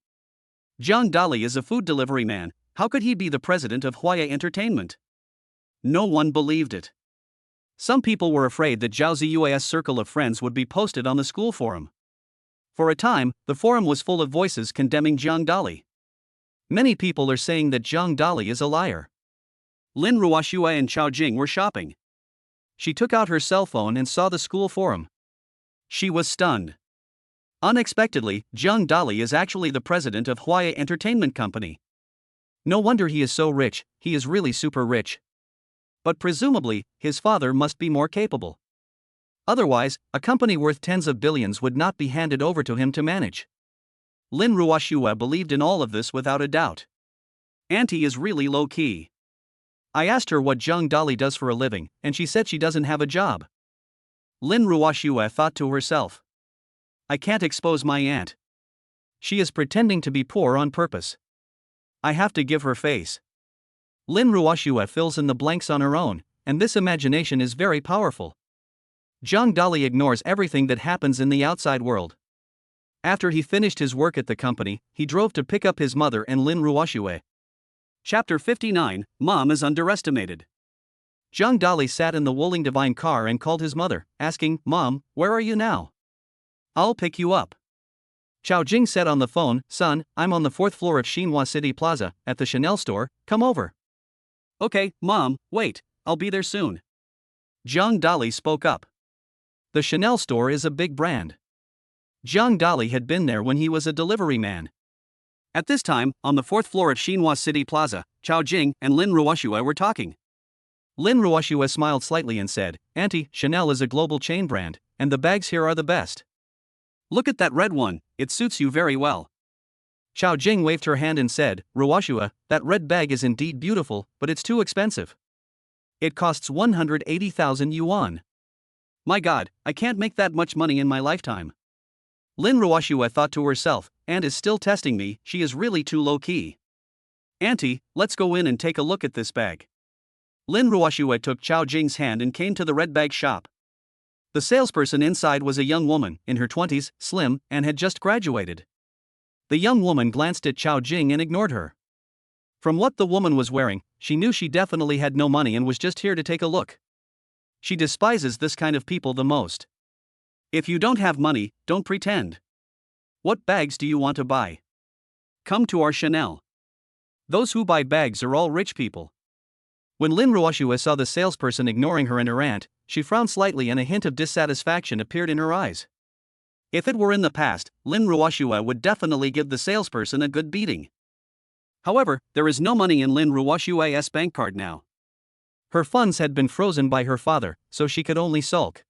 Zhang Dali is a food delivery man, how could he be the president of Huaya Entertainment? No one believed it. Some people were afraid that Zhao Ziyue's circle of friends would be posted on the school forum. For a time, the forum was full of voices condemning Zhang Dali. Many people are saying that Zhang Dali is a liar. Lin Ruoxue and Chao Jing were shopping. She took out her cell phone and saw the school forum. She was stunned. Unexpectedly, Zhang Dali is actually the president of Huaya Entertainment Company. No wonder he is so rich, he is really super rich. But presumably, his father must be more capable. Otherwise, a company worth tens of billions would not be handed over to him to manage. Lin Ruoxue believed in all of this without a doubt. Auntie is really low-key. I asked her what Zhang Dali does for a living, and she said she doesn't have a job. Lin Ruoxue thought to herself. I can't expose my aunt. She is pretending to be poor on purpose. I have to give her face. Lin Ruoxue fills in the blanks on her own, and this imagination is very powerful. Zhang Dali ignores everything that happens in the outside world. After he finished his work at the company, he drove to pick up his mother and Lin Ruoxue. Chapter 59, Mom is underestimated. Zhang Dali sat in the Wuling Divine car and called his mother, asking, Mom, where are you now? I'll pick you up. Chao Jing said on the phone, Son, I'm on the 4th floor of Xinhua City Plaza, at the Chanel store, come over. Okay, Mom, wait, I'll be there soon. Zhang Dali spoke up. The Chanel store is a big brand. Zhang Dali had been there when he was a delivery man. At this time, on the 4th floor of Xinhua City Plaza, Chao Jing and Lin Ruoxue were talking. Lin Ruoxue smiled slightly and said, Auntie, Chanel is a global chain brand, and the bags here are the best. Look at that red one, it suits you very well. Chao Jing waved her hand and said, Ruoxue, that red bag is indeed beautiful, but it's too expensive. It costs 180,000 yuan. My God, I can't make that much money in my lifetime. Lin Ruoxue thought to herself, Aunt is still testing me, she is really too low-key. Auntie, let's go in and take a look at this bag. Lin Ruoxue took Chao Jing's hand and came to the red bag shop. The salesperson inside was a young woman, in her 20s, slim, and had just graduated. The young woman glanced at Chao Jing and ignored her. From what the woman was wearing, she knew she definitely had no money and was just here to take a look. She despises this kind of people the most. If you don't have money, don't pretend. What bags do you want to buy? Come to our Chanel. Those who buy bags are all rich people. When Lin Ruoxue saw the salesperson ignoring her and her aunt, she frowned slightly and a hint of dissatisfaction appeared in her eyes. If it were in the past, Lin Ruoxue would definitely give the salesperson a good beating. However, there is no money in Lin Ruoxue's bank card now. Her funds had been frozen by her father, so she could only sulk.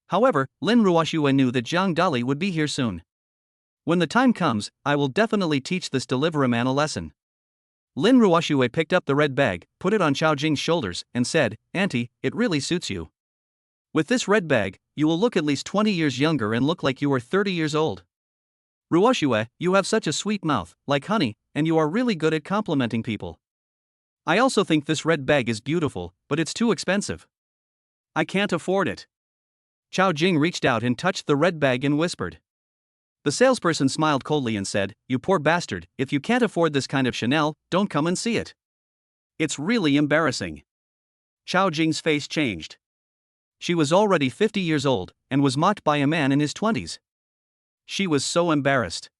However, Lin Ruoxue knew that Zhang Dali would be here soon. When the time comes, I will definitely teach this delivery man a lesson. Lin Ruoxue picked up the red bag, put it on Chao Jing's shoulders, and said, Auntie, it really suits you. With this red bag, you will look at least 20 years younger and look like you are 30 years old. Ruoxue, you have such a sweet mouth, like honey, and you are really good at complimenting people. I also think this red bag is beautiful, but it's too expensive. I can't afford it. Chao Jing reached out and touched the red bag and whispered. The salesperson smiled coldly and said, You poor bastard, if you can't afford this kind of Chanel, don't come and see it. It's really embarrassing. Chao Jing's face changed. She was already 50 years old, and was mocked by a man in his 20s. She was so embarrassed.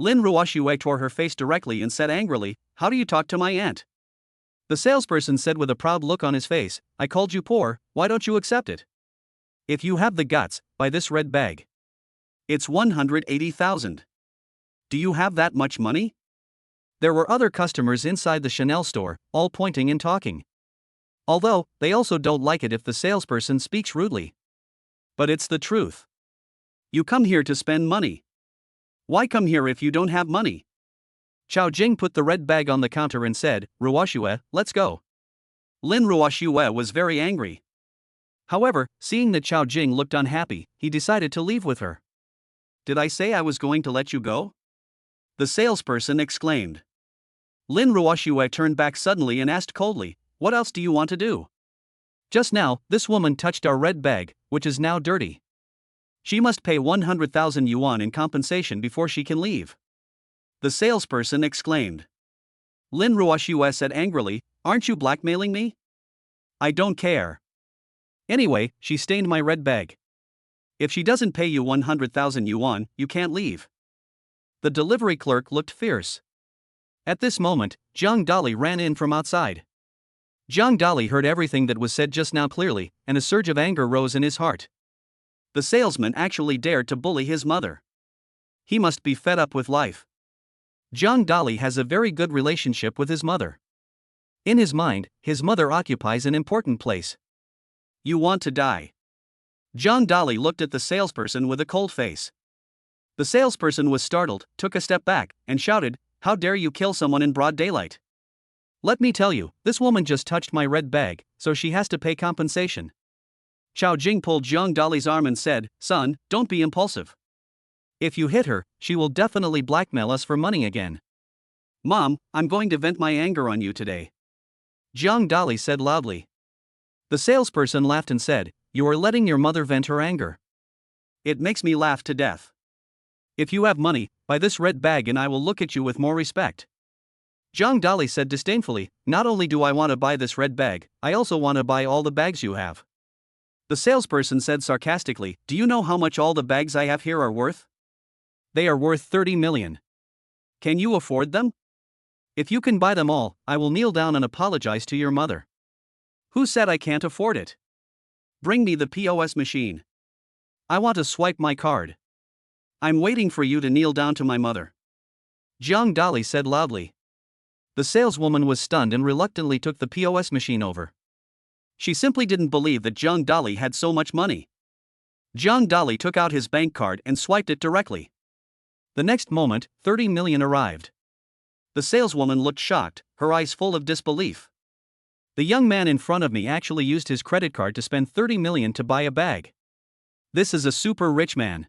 Lin Ruoxue tore her face directly and said angrily, How do you talk to my aunt? The salesperson said with a proud look on his face, I called you poor, why don't you accept it? If you have the guts, buy this red bag. It's 180,000. Do you have that much money? There were other customers inside the Chanel store, all pointing and talking. Although, they also don't like it if the salesperson speaks rudely. But it's the truth. You come here to spend money. Why come here if you don't have money? Chao Jing put the red bag on the counter and said, Ruoxue, let's go. Lin Ruoxue was very angry. However, seeing that Chao Jing looked unhappy, he decided to leave with her. Did I say I was going to let you go? The salesperson exclaimed. Lin Ruoxue turned back suddenly and asked coldly, what else do you want to do? Just now, this woman touched our red bag, which is now dirty. She must pay 100,000 yuan in compensation before she can leave. The salesperson exclaimed. Lin Ruoxue said angrily, aren't you blackmailing me? I don't care. Anyway, she stained my red bag. If she doesn't pay you 100,000 yuan, you can't leave. The delivery clerk looked fierce. At this moment, Zhang Dali ran in from outside. Zhang Dali heard everything that was said just now clearly, and a surge of anger rose in his heart. The salesman actually dared to bully his mother. He must be fed up with life. Zhang Dali has a very good relationship with his mother. In his mind, his mother occupies an important place. You want to die. Zhang Dali looked at the salesperson with a cold face. The salesperson was startled, took a step back, and shouted, how dare you kill someone in broad daylight? Let me tell you, this woman just touched my red bag, so she has to pay compensation. Chao Jing pulled Zhang Dali's arm and said, son, don't be impulsive. If you hit her, she will definitely blackmail us for money again. Mom, I'm going to vent my anger on you today. Zhang Dali said loudly. The salesperson laughed and said, you are letting your mother vent her anger. It makes me laugh to death. If you have money, buy this red bag and I will look at you with more respect. Zhang Dali said disdainfully, not only do I want to buy this red bag, I also want to buy all the bags you have. The salesperson said sarcastically, do you know how much all the bags I have here are worth? They are worth 30 million. Can you afford them? If you can buy them all, I will kneel down and apologize to your mother. Who said I can't afford it? Bring me the POS machine. I want to swipe my card. I'm waiting for you to kneel down to my mother. Zhang Dali said loudly. The saleswoman was stunned and reluctantly took the POS machine over. She simply didn't believe that Zhang Dali had so much money. Zhang Dali took out his bank card and swiped it directly. The next moment, 30 million arrived. The saleswoman looked shocked, her eyes full of disbelief. The young man in front of me actually used his credit card to spend 30 million to buy a bag. This is a super rich man.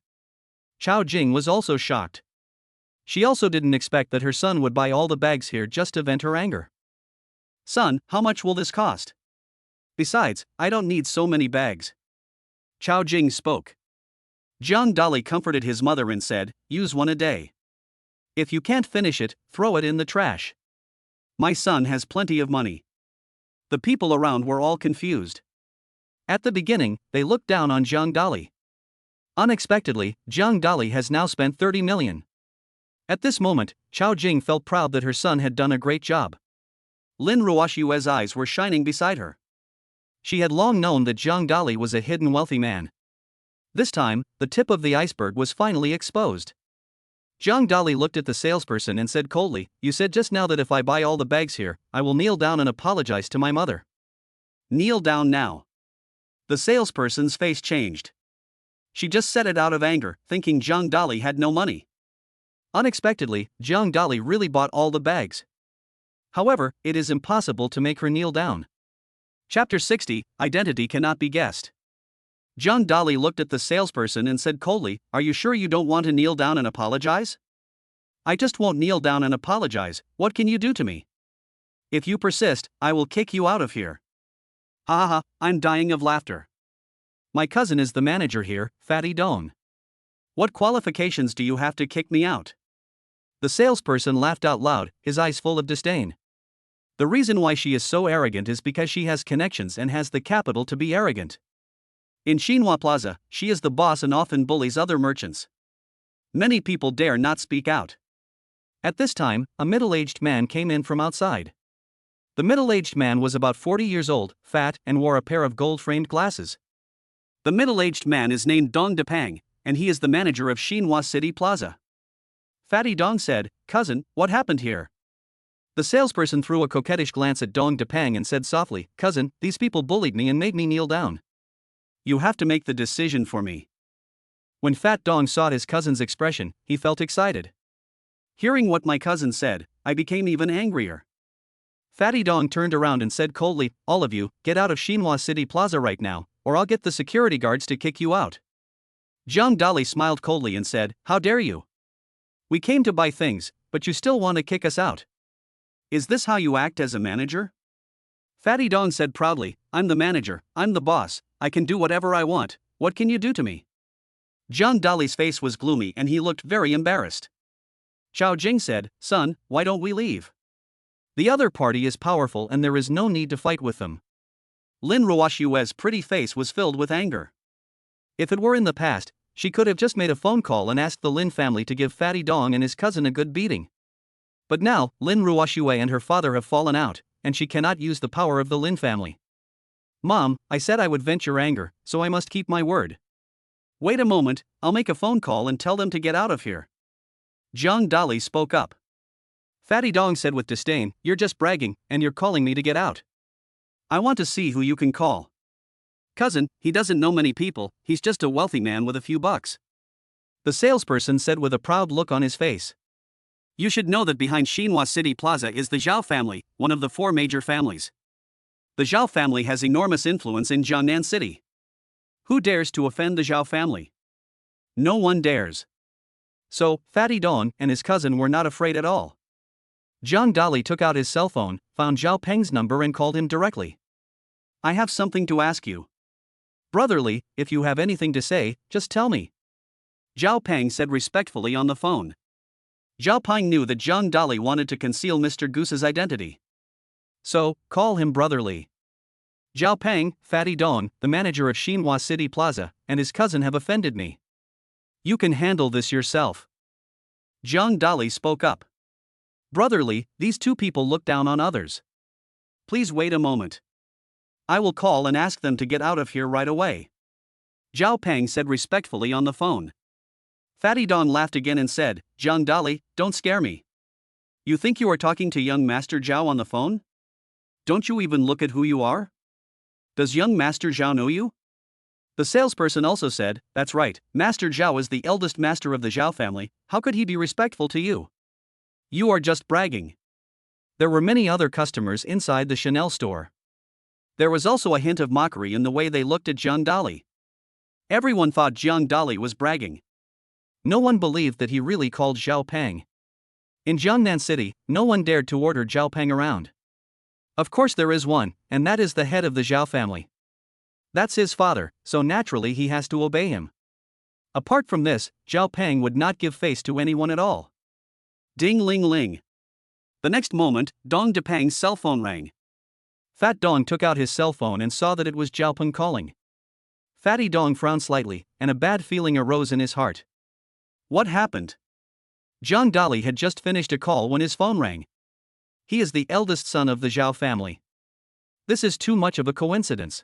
Chao Jing was also shocked. She also didn't expect that her son would buy all the bags here just to vent her anger. Son, how much will this cost? Besides, I don't need so many bags. Chao Jing spoke. Zhang Dali comforted his mother and said, use one a day. If you can't finish it, throw it in the trash. My son has plenty of money. The people around were all confused. At the beginning, they looked down on Zhang Dali. Unexpectedly, Zhang Dali has now spent 30 million. At this moment, Chao Jing felt proud that her son had done a great job. Lin Ruoxue's eyes were shining beside her. She had long known that Zhang Dali was a hidden wealthy man. This time, the tip of the iceberg was finally exposed. Zhang Dali looked at the salesperson and said coldly, you said just now that if I buy all the bags here, I will kneel down and apologize to my mother. Kneel down now. The salesperson's face changed. She just said it out of anger, thinking Zhang Dali had no money. Unexpectedly, Zhang Dali really bought all the bags. However, it is impossible to make her kneel down. Chapter 60, Identity Cannot Be Guessed. Zhang Dali looked at the salesperson and said coldly, are you sure you don't want to kneel down and apologize? I just won't kneel down and apologize, what can you do to me? If you persist, I will kick you out of here. Ha ha ha, I'm dying of laughter. My cousin is the manager here, Fatty Dong. What qualifications do you have to kick me out? The salesperson laughed out loud, his eyes full of disdain. The reason why she is so arrogant is because she has connections and has the capital to be arrogant. In Xinhua Plaza, she is the boss and often bullies other merchants. Many people dare not speak out. At this time, a middle-aged man came in from outside. The middle-aged man was about 40 years old, fat, and wore a pair of gold-framed glasses. The middle-aged man is named Dong Depang, and he is the manager of Xinhua City Plaza. Fatty Dong said, "Cousin, what happened here?" The salesperson threw a coquettish glance at Dong Depang and said softly, "Cousin, these people bullied me and made me kneel down. You have to make the decision for me." When Fat Dong saw his cousin's expression, he felt excited. Hearing what my cousin said, I became even angrier. Fatty Dong turned around and said coldly, "All of you, get out of Xinhua City Plaza right now, or I'll get the security guards to kick you out." Zhang Dali smiled coldly and said, "How dare you? We came to buy things, but you still want to kick us out. Is this how you act as a manager?" Fatty Dong said proudly, "I'm the manager, I'm the boss, I can do whatever I want, what can you do to me?" Zhang Dali's face was gloomy and he looked very embarrassed. Zhao Jing said, "Son, why don't we leave? The other party is powerful and there is no need to fight with them." Lin Ruoshue's pretty face was filled with anger. If it were in the past, she could have just made a phone call and asked the Lin family to give Fatty Dong and his cousin a good beating. But now, Lin Ruoshue and her father have fallen out, and she cannot use the power of the Lin family. "Mom, I said I would vent your anger, so I must keep my word. Wait a moment, I'll make a phone call and tell them to get out of here." Zhang Dali spoke up. Fatty Dong said with disdain, "You're just bragging, and you're calling me to get out. I want to see who you can call. Cousin, he doesn't know many people, he's just a wealthy man with a few bucks." The salesperson said with a proud look on his face. "You should know that behind Xinhua City Plaza is the Zhao family, one of the 4 major families. The Zhao family has enormous influence in Jiangnan City. Who dares to offend the Zhao family? No one dares." So, Fatty Dong and his cousin were not afraid at all. Zhang Dali took out his cell phone, found Zhao Peng's number and called him directly. "I have something to ask you. Brotherly, if you have anything to say, just tell me," Zhao Peng said respectfully on the phone. Zhao Peng knew that Zhang Dali wanted to conceal Mr. Goose's identity. "So, call him brotherly. Zhao Peng, Fatty Dong, the manager of Xinhua City Plaza, and his cousin have offended me. You can handle this yourself." Zhang Dali spoke up. "Brotherly, these 2 people look down on others. Please wait a moment. I will call and ask them to get out of here right away," Zhao Peng said respectfully on the phone. Fatty Dong laughed again and said, "Zhang Dali, don't scare me. You think you are talking to young Master Zhao on the phone? Don't you even look at who you are? Does young Master Zhao know you?" The salesperson also said, "That's right, Master Zhao is the eldest master of the Zhao family, how could he be respectful to you? You are just bragging." There were many other customers inside the Chanel store. There was also a hint of mockery in the way they looked at Zhang Dali. Everyone thought Zhang Dali was bragging. No one believed that he really called Zhao Peng. In Jiangnan City, no one dared to order Zhao Peng around. Of course there is one, and that is the head of the Zhao family. That's his father, so naturally he has to obey him. Apart from this, Zhao Peng would not give face to anyone at all. Ding ling ling. The next moment, Dong Depang's cell phone rang. Fat Dong took out his cell phone and saw that it was Zhao Peng calling. Fatty Dong frowned slightly, and a bad feeling arose in his heart. What happened? Zhang Dali had just finished a call when his phone rang. He is the eldest son of the Zhao family. This is too much of a coincidence.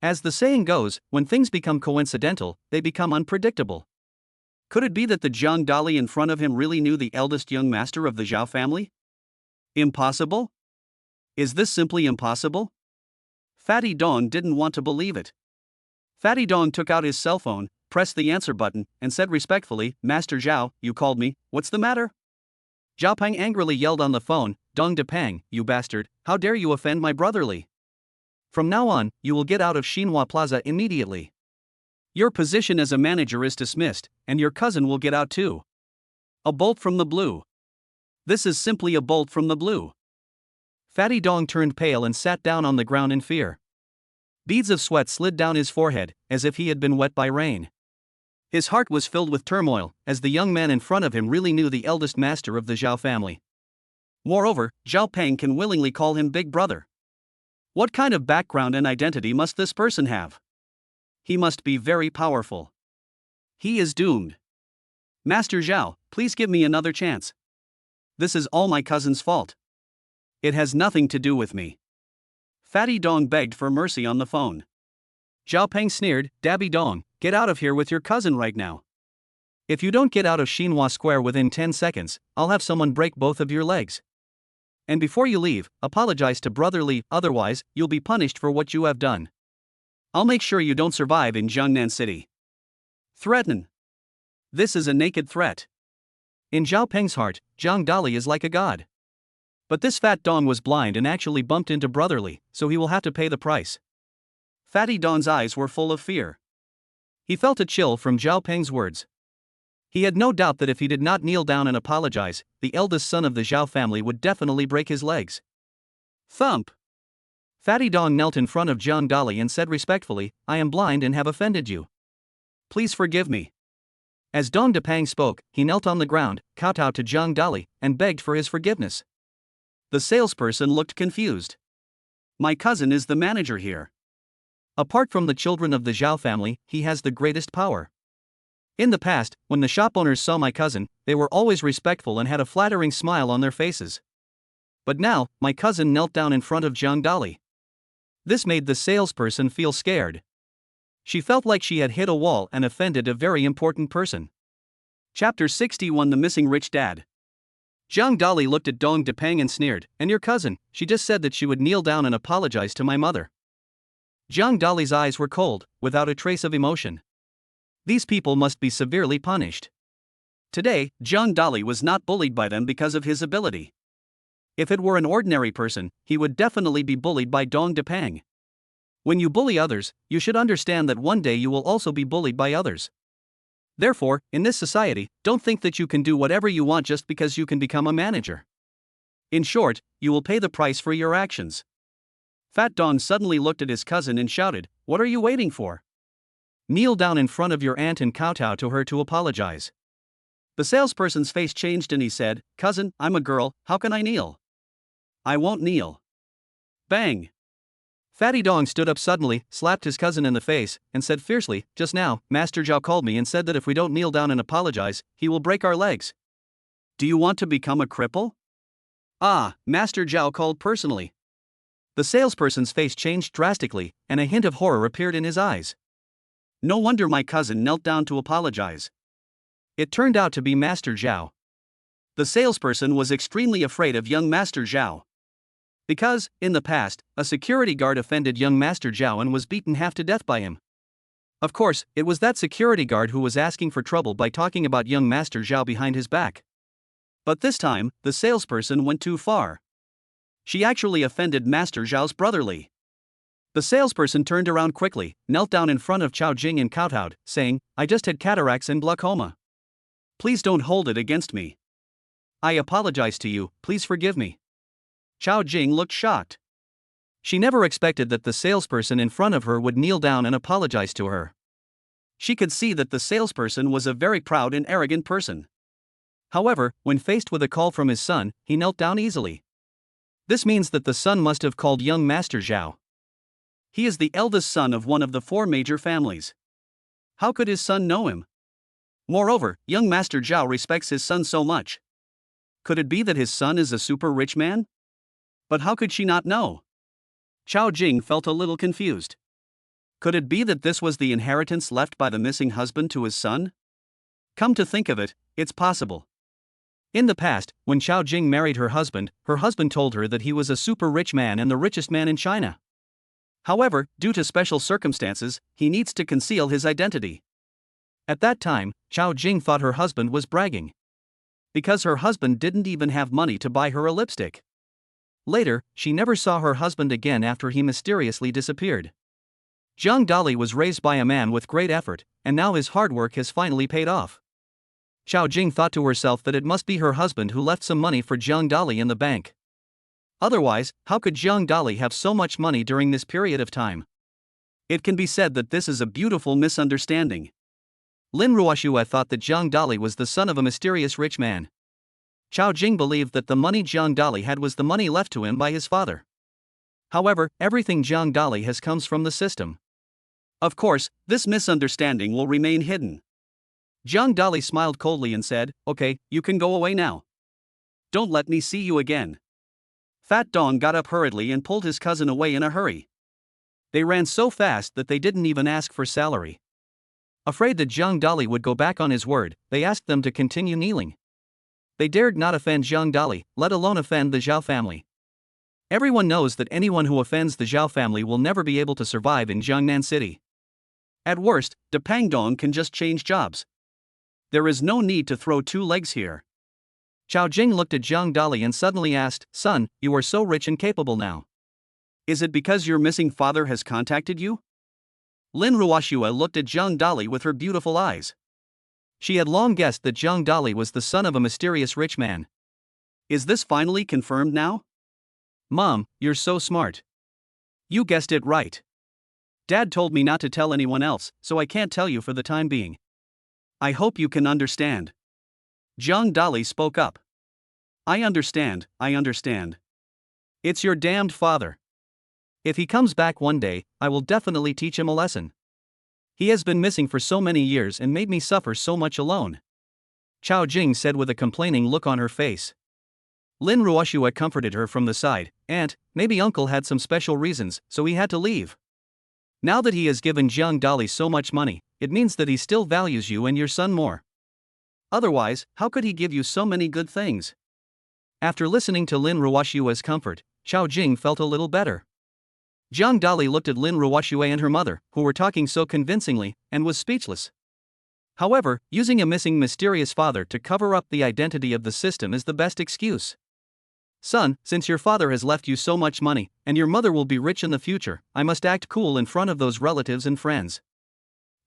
As the saying goes, when things become coincidental, they become unpredictable. Could it be that the Zhang Dali in front of him really knew the eldest young master of the Zhao family? Impossible? Is this simply impossible? Fatty Dong didn't want to believe it. Fatty Dong took out his cell phone, pressed the answer button, and said respectfully, "Master Zhao, you called me, what's the matter?" Zhao Peng angrily yelled on the phone, "Dong Depang, you bastard, how dare you offend my brotherly? From now on, you will get out of Xinhua Plaza immediately. Your position as a manager is dismissed, and your cousin will get out too." A bolt from the blue. This is simply a bolt from the blue. Fatty Dong turned pale and sat down on the ground in fear. Beads of sweat slid down his forehead, as if he had been wet by rain. His heart was filled with turmoil, as the young man in front of him really knew the eldest master of the Zhao family. Moreover, Zhao Peng can willingly call him big brother. What kind of background and identity must this person have? He must be very powerful. He is doomed. "Master Zhao, please give me another chance. This is all my cousin's fault. It has nothing to do with me. Fatty Dong begged for mercy on the phone. Zhao Peng sneered, Dabby Dong, get out of here with your cousin right now. If you don't get out of Xinhua Square within 10 seconds, I'll have someone break both of your legs. And before you leave, apologize to Brother Li, otherwise, you'll be punished for what you have done. I'll make sure you don't survive in Jiangnan City. Threaten. This is a naked threat. In Zhao Peng's heart, Zhang Dali is like a god. But this fat Dong was blind and actually bumped into Brother Li, so he will have to pay the price. Fatty Dong's eyes were full of fear. He felt a chill from Zhao Peng's words. He had no doubt that if he did not kneel down and apologize, the eldest son of the Zhao family would definitely break his legs. Thump! Fatty Dong knelt in front of Zhang Dali and said respectfully, I am blind and have offended you. Please forgive me. As Dong Depang spoke, he knelt on the ground, kowtowed to Zhang Dali, and begged for his forgiveness. The salesperson looked confused. My cousin is the manager here. Apart from the children of the Zhao family, he has the greatest power. In the past, when the shop owners saw my cousin, they were always respectful and had a flattering smile on their faces. But now, my cousin knelt down in front of Zhang Dali. This made the salesperson feel scared. She felt like she had hit a wall and offended a very important person. Chapter 61 The Missing Rich Dad. Zhang Dali looked at Dong Depang and sneered, and your cousin, she just said that she would kneel down and apologize to my mother. Zhang Dali's eyes were cold, without a trace of emotion. These people must be severely punished. Today, Zhang Dali was not bullied by them because of his ability. If it were an ordinary person, he would definitely be bullied by Dong Depang. When you bully others, you should understand that one day you will also be bullied by others. Therefore, in this society, don't think that you can do whatever you want just because you can become a manager. In short, you will pay the price for your actions. Fat Dong suddenly looked at his cousin and shouted, What are you waiting for? Kneel down in front of your aunt and kowtow to her to apologize. The salesperson's face changed and he said, Cousin, I'm a girl, how can I kneel? I won't kneel. Bang! Fatty Dong stood up suddenly, slapped his cousin in the face, and said fiercely, Just now, Master Zhao called me and said that if we don't kneel down and apologize, he will break our legs. Do you want to become a cripple? Ah, Master Zhao called personally. The salesperson's face changed drastically, and a hint of horror appeared in his eyes. No wonder my cousin knelt down to apologize. It turned out to be Master Zhao. The salesperson was extremely afraid of young Master Zhao. Because, in the past, a security guard offended young Master Zhao and was beaten half to death by him. Of course, it was that security guard who was asking for trouble by talking about young Master Zhao behind his back. But this time, the salesperson went too far. She actually offended Master Zhao's brother Li. The salesperson turned around quickly, knelt down in front of Chao Jing and kowtowed, saying, I just had cataracts and glaucoma. Please don't hold it against me. I apologize to you, please forgive me. Chao Jing looked shocked. She never expected that the salesperson in front of her would kneel down and apologize to her. She could see that the salesperson was a very proud and arrogant person. However, when faced with a call from his son, he knelt down easily. This means that the son must have called young Master Zhao. He is the eldest son of one of the 4 major families. How could his son know him? Moreover, young Master Zhao respects his son so much. Could it be that his son is a super rich man? But how could she not know? Chao Jing felt a little confused. Could it be that this was the inheritance left by the missing husband to his son? Come to think of it, it's possible. In the past, when Chao Jing married her husband told her that he was a super rich man and the richest man in China. However, due to special circumstances, he needs to conceal his identity. At that time, Chao Jing thought her husband was bragging. Because her husband didn't even have money to buy her a lipstick. Later, she never saw her husband again after he mysteriously disappeared. Zhang Dali was raised by a man with great effort, and now his hard work has finally paid off. Chao Jing thought to herself that it must be her husband who left some money for Zhang Dali in the bank. Otherwise, how could Zhang Dali have so much money during this period of time? It can be said that this is a beautiful misunderstanding. Lin Ruoxue thought that Zhang Dali was the son of a mysterious rich man. Chao Jing believed that the money Zhang Dali had was the money left to him by his father. However, everything Zhang Dali has comes from the system. Of course, this misunderstanding will remain hidden. Zhang Dali smiled coldly and said, Okay, you can go away now. Don't let me see you again. Fat Dong got up hurriedly and pulled his cousin away in a hurry. They ran so fast that they didn't even ask for salary. Afraid that Zhang Dali would go back on his word, they asked them to continue kneeling. They dared not offend Zhang Dali, let alone offend the Zhao family. Everyone knows that anyone who offends the Zhao family will never be able to survive in Jiangnan City. At worst, De Pangdong can just change jobs. There is no need to throw two legs here. Chao Jing looked at Zhang Dali and suddenly asked, "Son, you are so rich and capable now. Is it because your missing father has contacted you?" Lin Ruoxue looked at Zhang Dali with her beautiful eyes. She had long guessed that Zhang Dali was the son of a mysterious rich man. Is this finally confirmed now? Mom, you're so smart. You guessed it right. Dad told me not to tell anyone else, so I can't tell you for the time being. I hope you can understand. Zhang Dali spoke up. I understand. It's your damned father. If he comes back one day, I will definitely teach him a lesson. He has been missing for so many years and made me suffer so much alone. Chao Jing said with a complaining look on her face. Lin Ruoxue comforted her from the side. Aunt, maybe uncle had some special reasons, so he had to leave. Now that he has given Zhang Dali so much money, it means that he still values you and your son more. Otherwise, how could he give you so many good things? After listening to Lin Ruoxue's comfort, Chao Jing felt a little better. Zhang Dali looked at Lin Ruoxue and her mother, who were talking so convincingly, and was speechless. However, using a missing mysterious father to cover up the identity of the system is the best excuse. Son, since your father has left you so much money, and your mother will be rich in the future, I must act cool in front of those relatives and friends.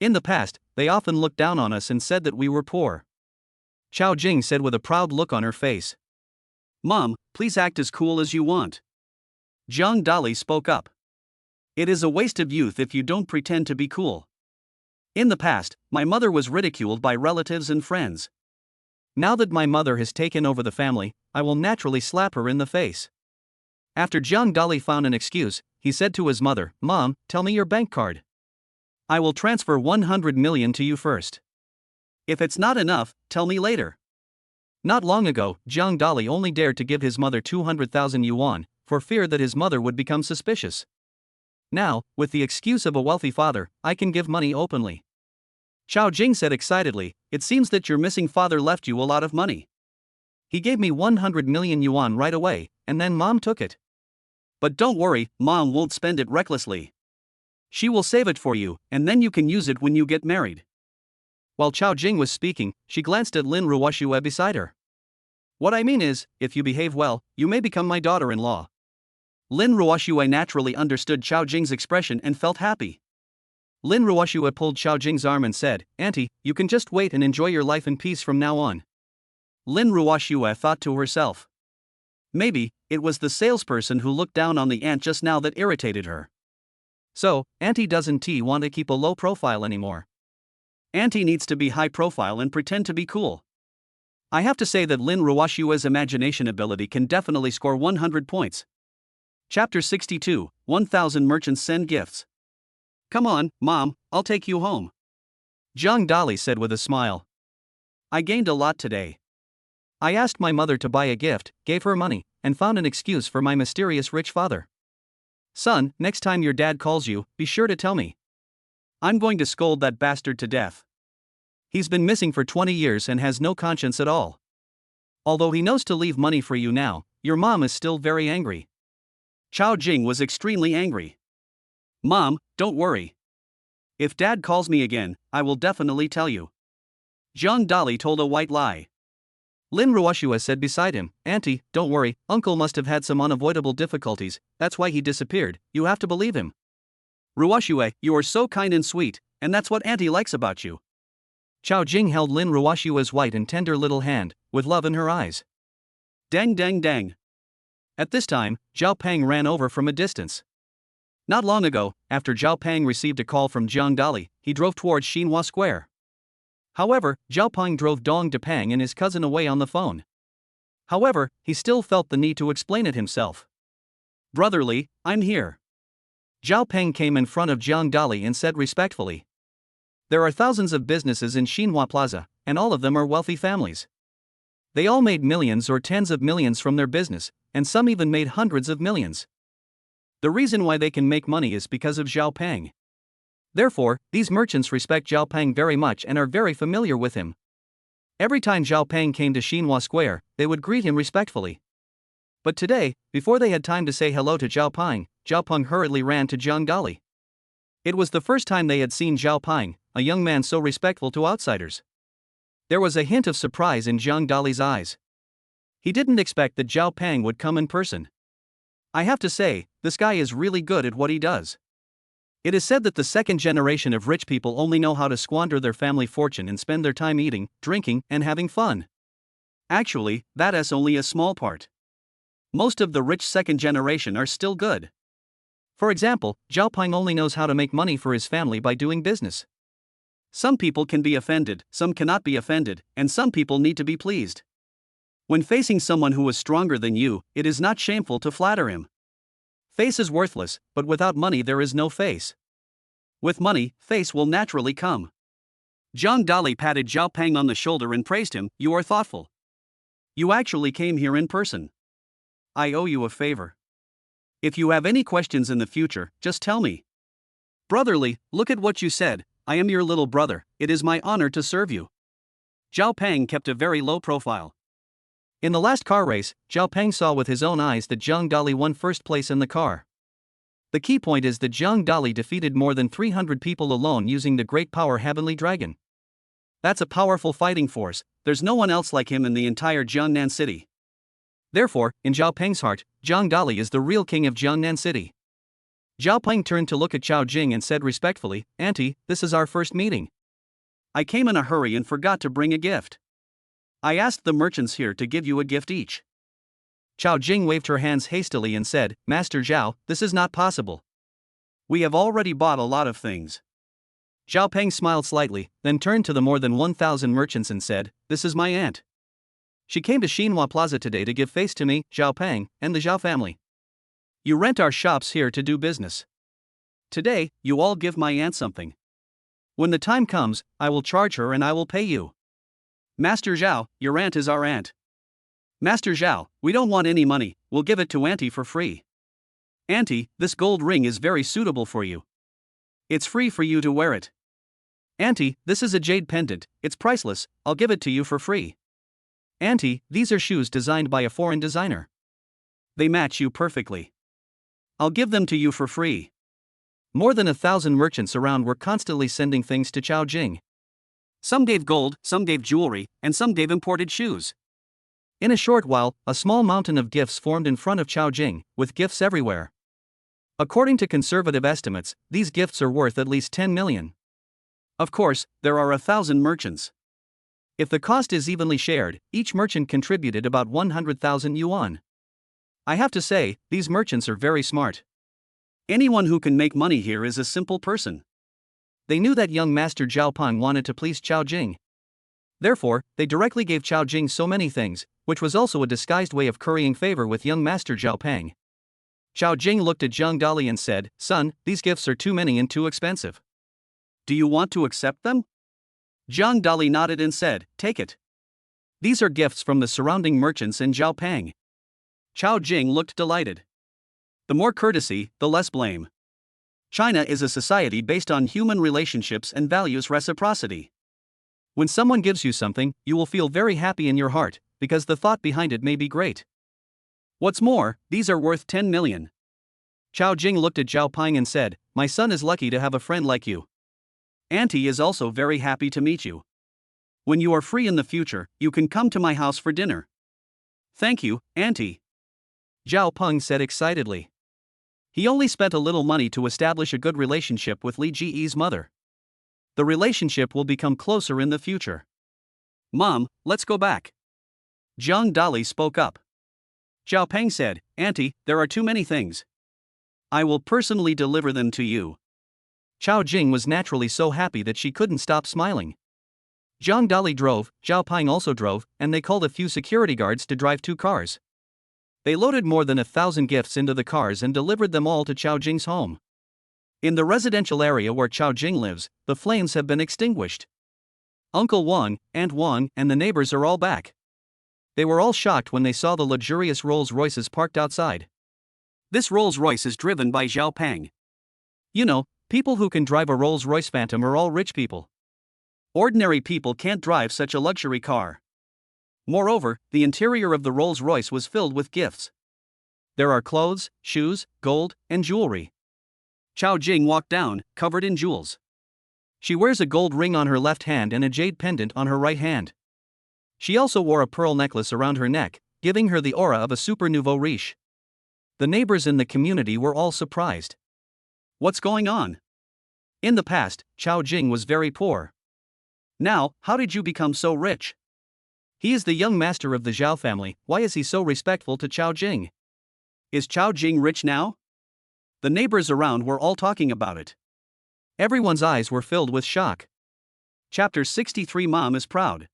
In the past, they often looked down on us and said that we were poor. Chao Jing said with a proud look on her face. Mom, please act as cool as you want. Zhang Dali spoke up. It is a waste of youth if you don't pretend to be cool. In the past, my mother was ridiculed by relatives and friends. Now that my mother has taken over the family, I will naturally slap her in the face. After Zhang Dali found an excuse, he said to his mother, Mom, tell me your bank card. I will transfer 100 million to you first. If it's not enough, tell me later. Not long ago, Zhang Dali only dared to give his mother 200,000 yuan, for fear that his mother would become suspicious. Now, with the excuse of a wealthy father, I can give money openly. Chao Jing said excitedly, it seems that your missing father left you a lot of money. He gave me 100 million yuan right away, and then Mom took it. But don't worry, Mom won't spend it recklessly. She will save it for you, and then you can use it when you get married. While Chao Jing was speaking, she glanced at Lin Ruoxue beside her. What I mean is, if you behave well, you may become my daughter-in-law. Lin Ruoxue naturally understood Chao Jing's expression and felt happy. Lin Ruoxue pulled Chao Jing's arm and said, Auntie, you can just wait and enjoy your life in peace from now on. Lin Ruoxue thought to herself. Maybe, it was the salesperson who looked down on the aunt just now that irritated her. So, Auntie doesn't want to keep a low profile anymore. Auntie needs to be high profile and pretend to be cool. I have to say that Lin Ruoxue's imagination ability can definitely score 100 points. Chapter 62, 1000 Merchants Send Gifts. Come on, Mom, I'll take you home. Zhang Dali said with a smile. I gained a lot today. I asked my mother to buy a gift, gave her money, and found an excuse for my mysterious rich father. Son, next time your dad calls you, be sure to tell me. I'm going to scold that bastard to death. He's been missing for 20 years and has no conscience at all. Although he knows to leave money for you now, your mom is still very angry. Chao Jing was extremely angry. Mom, don't worry. If Dad calls me again, I will definitely tell you. Zhang Dali told a white lie. Lin Ruoxue said beside him, Auntie, don't worry, Uncle must have had some unavoidable difficulties, that's why he disappeared, you have to believe him. Ruoxue, you are so kind and sweet, and that's what Auntie likes about you. Chao Jing held Lin Ruoxue's white and tender little hand, with love in her eyes. Dang dang dang. At this time, Zhao Pang ran over from a distance. Not long ago, after Zhao Pang received a call from Zhang Dali, he drove towards Xinhua Square. However, Zhao Pang drove Dong Depang and his cousin away on the phone. However, he still felt the need to explain it himself. Brotherly, I'm here. Zhao Pang came in front of Zhang Dali and said respectfully. There are thousands of businesses in Xinhua Plaza, and all of them are wealthy families. They all made millions or tens of millions from their business, and some even made hundreds of millions. The reason why they can make money is because of Zhao Peng. Therefore, these merchants respect Zhao Peng very much and are very familiar with him. Every time Zhao Peng came to Xinhua Square, they would greet him respectfully. But today, before they had time to say hello to Zhao Peng hurriedly ran to Zhang Dali. It was the first time they had seen Zhao Peng, a young man so respectful to outsiders. There was a hint of surprise in Zhang Dali's eyes. He didn't expect that Zhao Peng would come in person. I have to say, this guy is really good at what he does. It is said that the second generation of rich people only know how to squander their family fortune and spend their time eating, drinking, and having fun. Actually, that is only a small part. Most of the rich second generation are still good. For example, Zhao Peng only knows how to make money for his family by doing business. Some people can be offended, some cannot be offended, and some people need to be pleased. When facing someone who is stronger than you, it is not shameful to flatter him. Face is worthless, but without money there is no face. With money, face will naturally come. Zhang Dali patted Zhao Peng on the shoulder and praised him. You are thoughtful. You actually came here in person. I owe you a favor. If you have any questions in the future, just tell me. Brotherly, look at what you said. I am your little brother, it is my honor to serve you. Zhao Peng kept a very low profile. In the last car race, Zhao Peng saw with his own eyes that Zhang Dali won first place in the car. The key point is that Zhang Dali defeated more than 300 people alone using the great power Heavenly Dragon. That's a powerful fighting force, there's no one else like him in the entire Jiangnan city. Therefore, in Zhao Peng's heart, Zhang Dali is the real king of Jiangnan city. Zhao Peng turned to look at Chao Jing and said respectfully, Auntie, this is our first meeting. I came in a hurry and forgot to bring a gift. I asked the merchants here to give you a gift each. Chao Jing waved her hands hastily and said, Master Zhao, this is not possible. We have already bought a lot of things. Zhao Peng smiled slightly, then turned to the more than 1,000 merchants and said, This is my aunt. She came to Xinhua Plaza today to give face to me, Zhao Peng, and the Zhao family. You rent our shops here to do business. Today, you all give my aunt something. When the time comes, I will charge her and I will pay you. Master Zhao, your aunt is our aunt. Master Zhao, we don't want any money, we'll give it to Auntie for free. Auntie, this gold ring is very suitable for you. It's free for you to wear it. Auntie, this is a jade pendant, it's priceless, I'll give it to you for free. Auntie, these are shoes designed by a foreign designer. They match you perfectly. I'll give them to you for free. More than 1,000 merchants around were constantly sending things to Chao Jing. Some gave gold, some gave jewelry, and some gave imported shoes. In a short while, a small mountain of gifts formed in front of Chao Jing, with gifts everywhere. According to conservative estimates, these gifts are worth at least 10 million. Of course, there are 1,000 merchants. If the cost is evenly shared, each merchant contributed about 100,000 yuan. I have to say, these merchants are very smart. Anyone who can make money here is a simple person. They knew that young Master Zhao Peng wanted to please Chao Jing. Therefore, they directly gave Chao Jing so many things, which was also a disguised way of currying favor with young Master Zhao Peng. Chao Jing looked at Zhang Dali and said, Son, these gifts are too many and too expensive. Do you want to accept them? Zhang Dali nodded and said, Take it. These are gifts from the surrounding merchants and Zhao Peng. Chao Jing looked delighted. The more courtesy, the less blame. China is a society based on human relationships and values reciprocity. When someone gives you something, you will feel very happy in your heart, because the thought behind it may be great. What's more, these are worth 10 million. Chao Jing looked at Zhao Peng and said, My son is lucky to have a friend like you. Auntie is also very happy to meet you. When you are free in the future, you can come to my house for dinner. Thank you, Auntie. Zhao Peng said excitedly. He only spent a little money to establish a good relationship with Li Ji's mother. The relationship will become closer in the future. Mom, let's go back. Zhang Dali spoke up. Zhao Peng said, Auntie, there are too many things. I will personally deliver them to you. Chao Jing was naturally so happy that she couldn't stop smiling. Zhang Dali drove, Zhao Peng also drove, and they called a few security guards to drive 2 cars. They loaded more than 1,000 gifts into the cars and delivered them all to Chao Jing's home. In the residential area where Chao Jing lives, the flames have been extinguished. Uncle Wang, Aunt Wang, and the neighbors are all back. They were all shocked when they saw the luxurious Rolls-Royces parked outside. This Rolls-Royce is driven by Zhao Peng. You know, people who can drive a Rolls-Royce Phantom are all rich people. Ordinary people can't drive such a luxury car. Moreover, the interior of the Rolls-Royce was filled with gifts. There are clothes, shoes, gold, and jewelry. Chao Jing walked down, covered in jewels. She wears a gold ring on her left hand and a jade pendant on her right hand. She also wore a pearl necklace around her neck, giving her the aura of a super nouveau riche. The neighbors in the community were all surprised. What's going on? In the past, Chao Jing was very poor. Now, how did you become so rich? He is the young master of the Zhao family. Why is he so respectful to Chao Jing? Is Chao Jing rich now? The neighbors around were all talking about it. Everyone's eyes were filled with shock. Chapter 63. Mom is proud.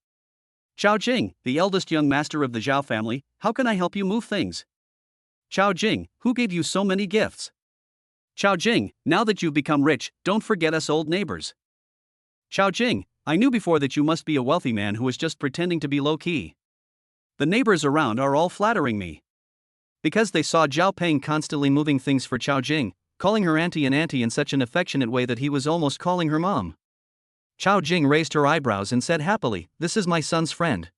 Chao Jing, the eldest young master of the Zhao family, how can I help you move things? Chao Jing, who gave you so many gifts? Chao Jing, now that you've become rich, don't forget us old neighbors. Chao Jing, I knew before that you must be a wealthy man who is just pretending to be low-key. The neighbors around are all flattering me. Because they saw Zhao Peng constantly moving things for Chao Jing, calling her auntie in such an affectionate way that he was almost calling her mom. Chao Jing raised her eyebrows and said happily, "This is my son's friend.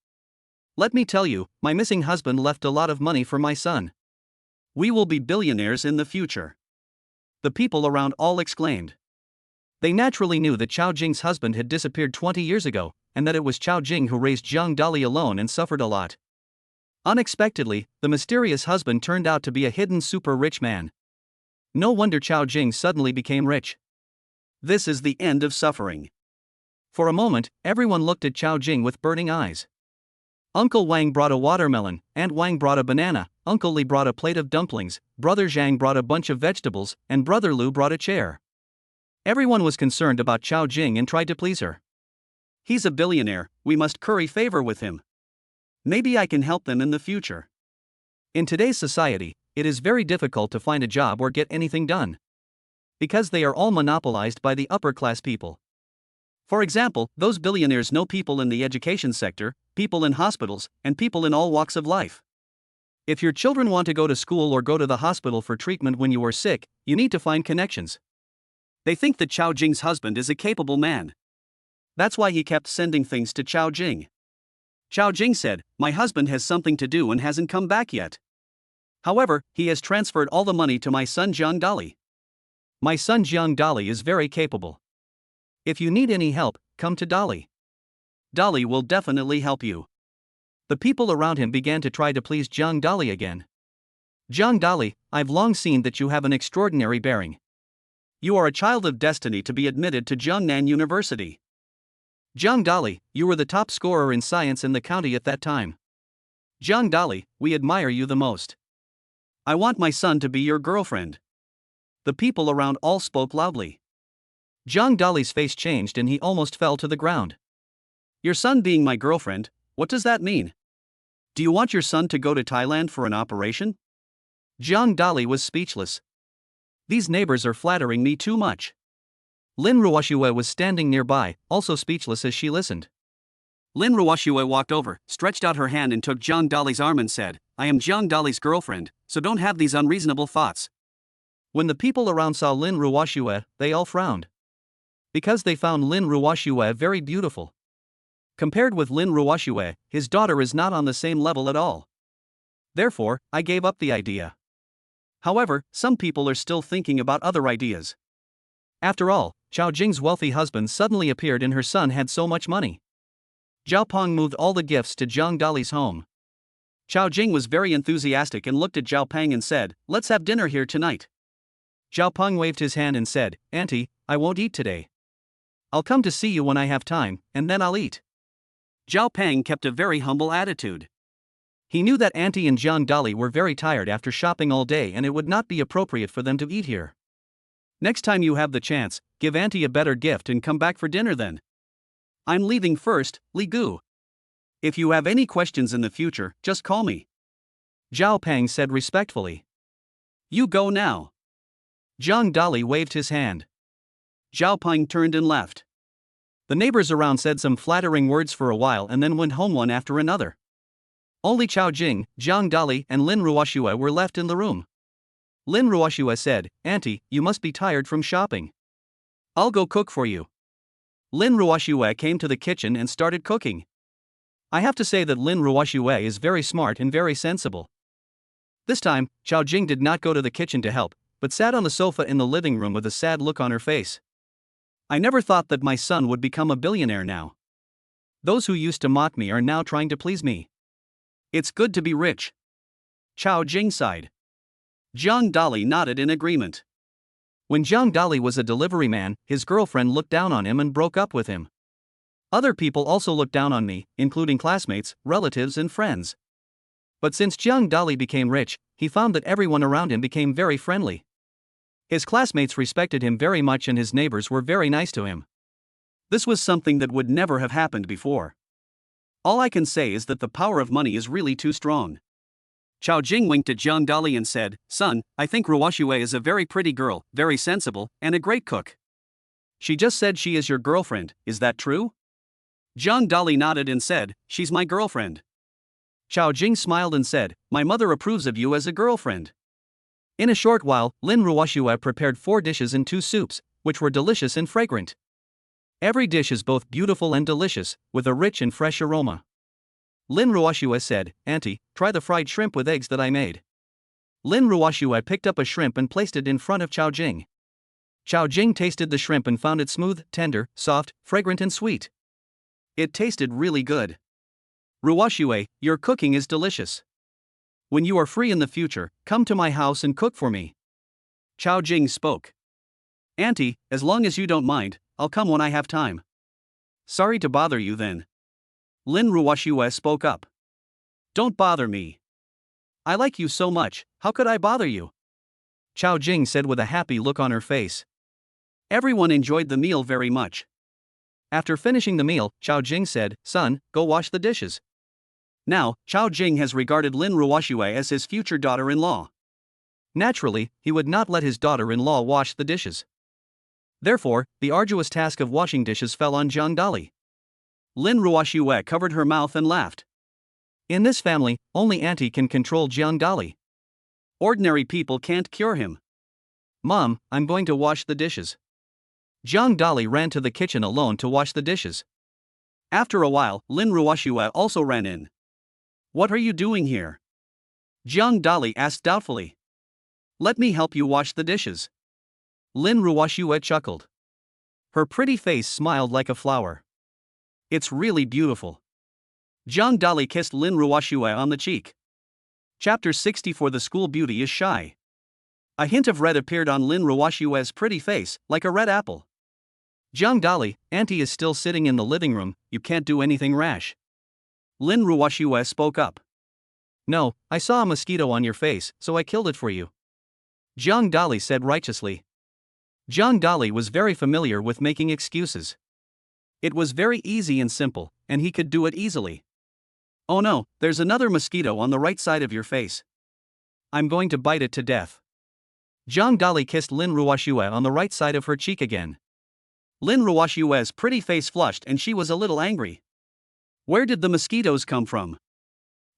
Let me tell you, my missing husband left a lot of money for my son. We will be billionaires in the future." The people around all exclaimed. They naturally knew that Chao Jing's husband had disappeared 20 years ago, and that it was Chao Jing who raised Zhang Dali alone and suffered a lot. Unexpectedly, the mysterious husband turned out to be a hidden super rich man. No wonder Chao Jing suddenly became rich. This is the end of suffering. For a moment, everyone looked at Chao Jing with burning eyes. Uncle Wang brought a watermelon, Aunt Wang brought a banana, Uncle Li brought a plate of dumplings, Brother Zhang brought a bunch of vegetables, and Brother Lu brought a chair. Everyone was concerned about Chao Jing and tried to please her. He's a billionaire, we must curry favor with him. Maybe I can help them in the future. In today's society, it is very difficult to find a job or get anything done. Because they are all monopolized by the upper class people. For example, those billionaires know people in the education sector, people in hospitals, and people in all walks of life. If your children want to go to school or go to the hospital for treatment when you are sick, you need to find connections. They think that Chao Jing's husband is a capable man. That's why he kept sending things to Chao Jing. Chao Jing said, "My husband has something to do and hasn't come back yet. However, he has transferred all the money to my son Jiang Dali. My son Jiang Dali is very capable. If you need any help, come to Dali. Dali will definitely help you." The people around him began to try to please Jiang Dali again. "Jiang Dali, I've long seen that you have an extraordinary bearing. You are a child of destiny to be admitted to Jiangnan University. Jiang Dali, you were the top scorer in science in the county at that time. Jiang Dali, we admire you the most. I want my son to be your girlfriend." The people around all spoke loudly. Jiang Dali's face changed and he almost fell to the ground. "Your son being my girlfriend, what does that mean? Do you want your son to go to Thailand for an operation?" Jiang Dali was speechless. These neighbors are flattering me too much. Lin Ruoxue was standing nearby, also speechless as she listened. Lin Ruoxue walked over, stretched out her hand and took Jiang Dali's arm and said, "I am Jiang Dali's girlfriend, so don't have these unreasonable thoughts." When the people around saw Lin Ruoxue, they all frowned. Because they found Lin Ruoxue very beautiful. Compared with Lin Ruoxue, his daughter is not on the same level at all. Therefore, I gave up the idea. However, some people are still thinking about other ideas. After all, Chao Jing's wealthy husband suddenly appeared and her son had so much money. Zhao Peng moved all the gifts to Jiang Dali's home. Chao Jing was very enthusiastic and looked at Zhao Peng and said, "Let's have dinner here tonight." Zhao Peng waved his hand and said, "Auntie, I won't eat today. I'll come to see you when I have time, and then I'll eat." Zhao Peng kept a very humble attitude. He knew that Auntie and Jiang Dali were very tired after shopping all day and it would not be appropriate for them to eat here. "Next time you have the chance, give Auntie a better gift and come back for dinner then. I'm leaving first, Li Gu. If you have any questions in the future, just call me." Zhao Peng said respectfully. "You go now." Jiang Dali waved his hand. Zhao Peng turned and left. The neighbors around said some flattering words for a while and then went home one after another. Only Chao Jing, Jiang Dali, and Lin Ruoxue were left in the room. Lin Ruoxue said, "Auntie, you must be tired from shopping. I'll go cook for you." Lin Ruoxue came to the kitchen and started cooking. I have to say that Lin Ruoxue is very smart and very sensible. This time, Chao Jing did not go to the kitchen to help, but sat on the sofa in the living room with a sad look on her face. I never thought that my son would become a billionaire now. Those who used to mock me are now trying to please me. It's good to be rich. Chao Jing sighed. Jiang Dali nodded in agreement. When Jiang Dali was a delivery man, his girlfriend looked down on him and broke up with him. Other people also looked down on me, including classmates, relatives, and friends. But since Jiang Dali became rich, he found that everyone around him became very friendly. His classmates respected him very much and his neighbors were very nice to him. This was something that would never have happened before. All I can say is that the power of money is really too strong. Chao Jing winked at Jiang Dali and said, "Son, I think Ruoxue is a very pretty girl, very sensible, and a great cook. She just said she is your girlfriend, is that true?" Jiang Dali nodded and said, "She's my girlfriend." Chao Jing smiled and said, "My mother approves of you as a girlfriend." In a short while, Lin Ruoxue prepared 4 dishes and 2 soups, which were delicious and fragrant. Every dish is both beautiful and delicious, with a rich and fresh aroma. Lin Ruoxue said, "Auntie, try the fried shrimp with eggs that I made." Lin Ruoxue picked up a shrimp and placed it in front of Chao Jing. Chao Jing tasted the shrimp and found it smooth, tender, soft, fragrant and sweet. It tasted really good. "Ruoxue, your cooking is delicious. When you are free in the future, come to my house and cook for me." Chao Jing spoke. "Auntie, as long as you don't mind, I'll come when I have time." "Sorry to bother you then." Lin Ruoxue spoke up. "Don't bother me. I like you so much, how could I bother you?" Chao Jing said with a happy look on her face. Everyone enjoyed the meal very much. After finishing the meal, Chao Jing said, "Son, go wash the dishes." Now, Chao Jing has regarded Lin Ruoxue as his future daughter-in-law. Naturally, he would not let his daughter-in-law wash the dishes. Therefore, the arduous task of washing dishes fell on Jiang Dali. Lin Ruoxue covered her mouth and laughed. In this family, only Auntie can control Jiang Dali. Ordinary people can't cure him. "Mom, I'm going to wash the dishes." Jiang Dali ran to the kitchen alone to wash the dishes. After a while, Lin Ruoxue also ran in. "What are you doing here?" Jiang Dali asked doubtfully. "Let me help you wash the dishes." Lin Ruoxue chuckled. Her pretty face smiled like a flower. "It's really beautiful." Jiang Dali kissed Lin Ruoxue on the cheek. Chapter 64. The school beauty is shy. A hint of red appeared on Lin Ruoxue's pretty face, like a red apple. "Jiang Dali, Auntie is still sitting in the living room, you can't do anything rash." Lin Ruoxue spoke up. "No, I saw a mosquito on your face, so I killed it for you." Jiang Dali said righteously. Jiang Dali was very familiar with making excuses. It was very easy and simple, and he could do it easily. "Oh no, there's another mosquito on the right side of your face. I'm going to bite it to death." Jiang Dali kissed Lin Ruoxue on the right side of her cheek again. Lin Ruoxue's pretty face flushed and she was a little angry. Where did the mosquitoes come from?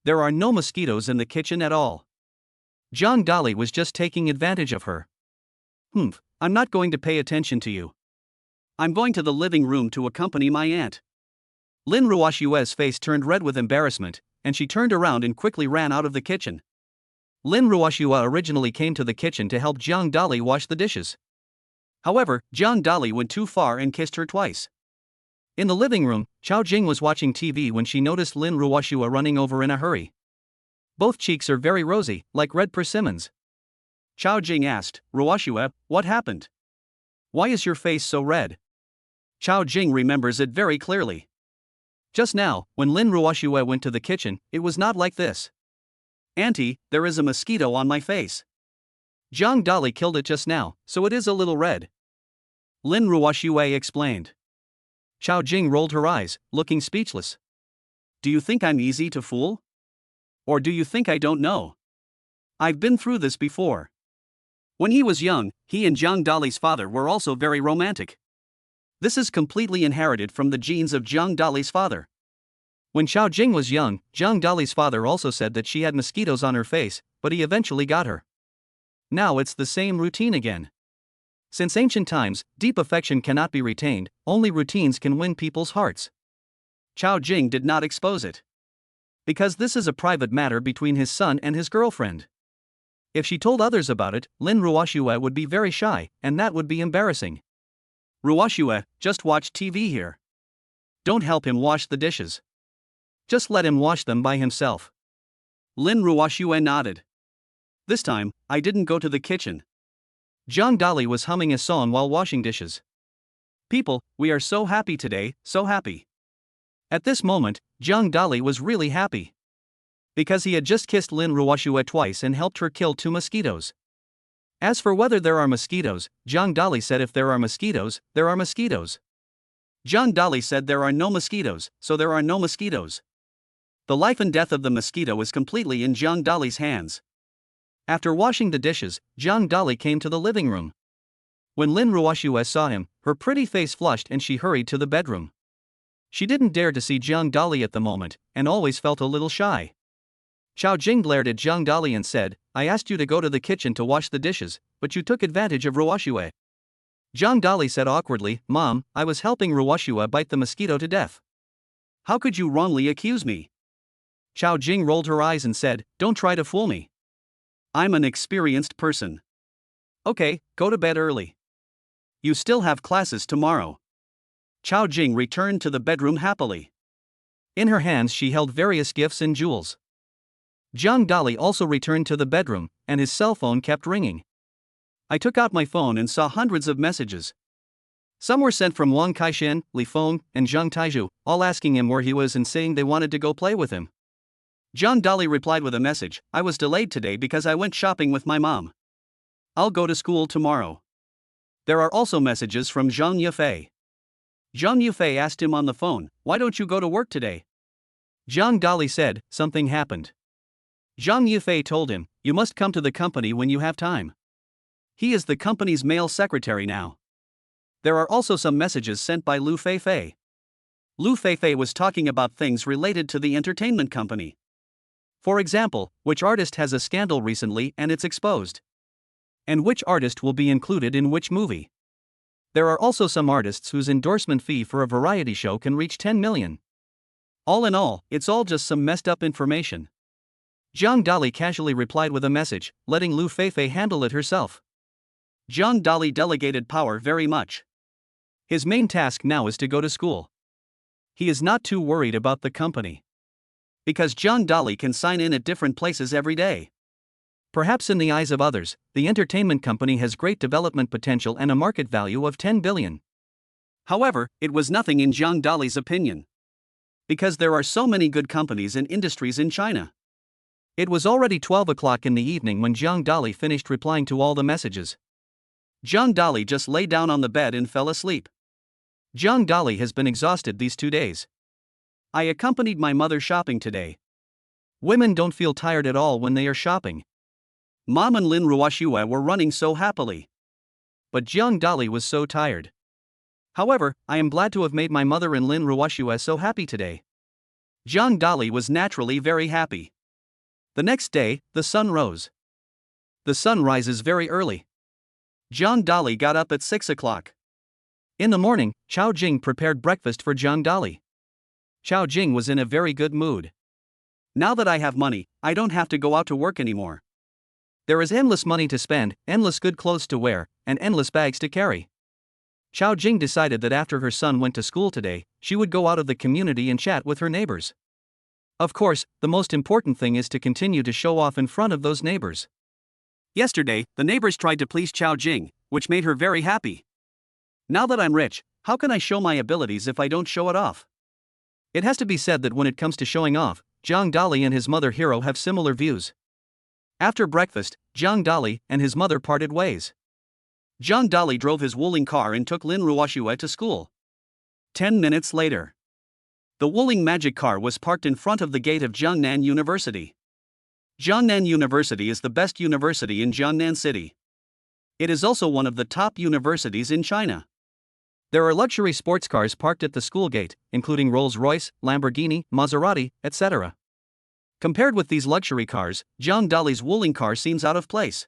There are no mosquitoes in the kitchen at all. Jiang Dali was just taking advantage of her. I'm not going to pay attention to you. I'm going to the living room to accompany my aunt." Lin Ruoxue's face turned red with embarrassment, and she turned around and quickly ran out of the kitchen. Lin Ruoxue originally came to the kitchen to help Jiang Dali wash the dishes. However, Jiang Dali went too far and kissed her twice. In the living room, Chao Jing was watching TV when she noticed Lin Ruoxue running over in a hurry. Both cheeks are very rosy, like red persimmons. Chao Jing asked, "Ruoxue, what happened? Why is your face so red?" Chao Jing remembers it very clearly. Just now, when Lin Ruoxue went to the kitchen, it was not like this. "Auntie, there is a mosquito on my face. Jiang Dali killed it just now, so it is a little red." Lin Ruoxue explained. Chao Jing rolled her eyes, looking speechless. "Do you think I'm easy to fool? Or do you think I don't know? I've been through this before." When he was young, he and Jiang Dali's father were also very romantic. This is completely inherited from the genes of Jiang Dali's father. When Xiao Jing was young, Zhang Dali's father also said that she had mosquitoes on her face, but he eventually got her. Now it's the same routine again. Since ancient times, deep affection cannot be retained, only routines can win people's hearts. Xiao Jing did not expose it. Because this is a private matter between his son and his girlfriend. If she told others about it, Lin Ruoxue would be very shy, and that would be embarrassing. Ruoxue, just watch TV here. Don't help him wash the dishes. Just let him wash them by himself. Lin Ruoxue nodded. This time, I didn't go to the kitchen. Zhang Dali was humming a song while washing dishes. People, we are so happy today, so happy. At this moment, Zhang Dali was really happy. Because he had just kissed Lin Ruoxue twice and helped her kill 2 mosquitoes. As for whether there are mosquitoes, Zhang Dali said if there are mosquitoes, there are mosquitoes. Zhang Dali said there are no mosquitoes, so there are no mosquitoes. The life and death of the mosquito is completely in Zhang Dali's hands. After washing the dishes, Zhang Dali came to the living room. When Lin Ruoxue saw him, her pretty face flushed and she hurried to the bedroom. She didn't dare to see Zhang Dali at the moment, and always felt a little shy. Xiao Jing glared at Zhang Dali and said, I asked you to go to the kitchen to wash the dishes, but you took advantage of Ruoxue. Zhang Dali said awkwardly, Mom, I was helping Ruoxue bite the mosquito to death. How could you wrongly accuse me? Xiao Jing rolled her eyes and said, Don't try to fool me. I'm an experienced person. Okay, go to bed early. You still have classes tomorrow. Xiao Jing returned to the bedroom happily. In her hands she held various gifts and jewels. Zhang Dali also returned to the bedroom, and his cell phone kept ringing. I took out my phone and saw hundreds of messages. Some were sent from Wang Kaishan, Li Feng, and Zhang Taizhu, all asking him where he was and saying they wanted to go play with him. Zhang Dali replied with a message, I was delayed today because I went shopping with my mom. I'll go to school tomorrow. There are also messages from Zhang Yufei. Zhang Yufei asked him on the phone, Why don't you go to work today? Zhang Dali said, Something happened. Zhang Yufei told him, You must come to the company when you have time. He is the company's male secretary now. There are also some messages sent by Lu Feifei. Lu Feifei was talking about things related to the entertainment company. For example, which artist has a scandal recently and it's exposed? And which artist will be included in which movie? There are also some artists whose endorsement fee for a variety show can reach 10 million. All in all, it's all just some messed up information. Zhang Dali casually replied with a message, letting Lu Feifei handle it herself. Zhang Dali delegated power very much. His main task now is to go to school. He is not too worried about the company. Because Zhang Dali can sign in at different places every day. Perhaps in the eyes of others, the entertainment company has great development potential and a market value of 10 billion. However, it was nothing in Zhang Dali's opinion. Because there are so many good companies and industries in China. It was already 12 o'clock in the evening when Zhang Dali finished replying to all the messages. Zhang Dali just lay down on the bed and fell asleep. Zhang Dali has been exhausted these 2 days. I accompanied my mother shopping today. Women don't feel tired at all when they are shopping. Mom and Lin Ruoxue were running so happily. But Zhang Dali was so tired. However, I am glad to have made my mother and Lin Ruoxue so happy today. Zhang Dali was naturally very happy. The next day, the sun rose. The sun rises very early. Zhang Dali got up at 6 o'clock. In the morning, Xiao Jing prepared breakfast for Zhang Dali. Xiao Jing was in a very good mood. Now that I have money, I don't have to go out to work anymore. There is endless money to spend, endless good clothes to wear, and endless bags to carry. Xiao Jing decided that after her son went to school today, she would go out of the community and chat with her neighbors. Of course, the most important thing is to continue to show off in front of those neighbors. Yesterday, the neighbors tried to please Xiao Jing, which made her very happy. Now that I'm rich, how can I show my abilities if I don't show it off? It has to be said that when it comes to showing off, Zhang Dali and his mother Hero have similar views. After breakfast, Zhang Dali and his mother parted ways. Zhang Dali drove his Wuling car and took Lin Ruoxue to school. 10 minutes later. The Wuling magic car was parked in front of the gate of Jiangnan University. Jiangnan University is the best university in Jiangnan City. It is also one of the top universities in China. There are luxury sports cars parked at the school gate, including Rolls-Royce, Lamborghini, Maserati, etc. Compared with these luxury cars, Zhang Dali's Wuling car seems out of place.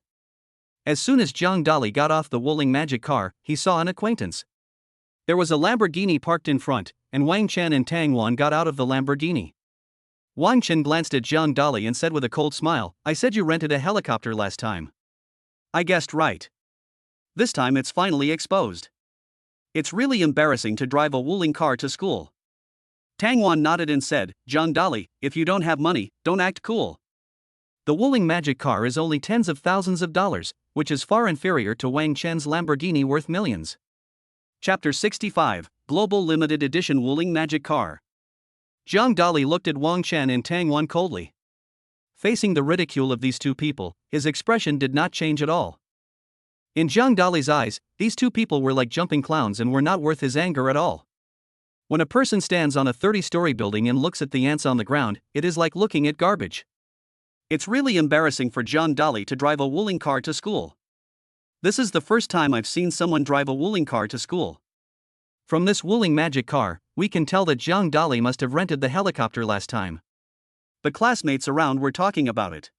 As soon as Zhang Dali got off the Wuling magic car, he saw an acquaintance. There was a Lamborghini parked in front, and Wang Chen and Tang Wan got out of the Lamborghini. Wang Chen glanced at Zhang Dali and said with a cold smile, "I said you rented a helicopter last time." "I guessed right. This time it's finally exposed. It's really embarrassing to drive a Wuling car to school." Tang Wan nodded and said, "Zhang Dali, if you don't have money, don't act cool. The Wuling magic car is only tens of thousands of dollars, which is far inferior to Wang Chen's Lamborghini worth millions." Chapter 65, Global Limited Edition Wuling Magic Car. Zhang Dali looked at Wang Chen and Tang Wan coldly. Facing the ridicule of these two people, his expression did not change at all. In Zhang Dali's eyes, these two people were like jumping clowns and were not worth his anger at all. When a person stands on a 30-story building and looks at the ants on the ground, it is like looking at garbage. It's really embarrassing for Zhang Dali to drive a Wuling car to school. This is the first time I've seen someone drive a Wuling car to school. From this Wuling magic car, we can tell that Zhang Dali must have rented the helicopter last time. The classmates around were talking about it.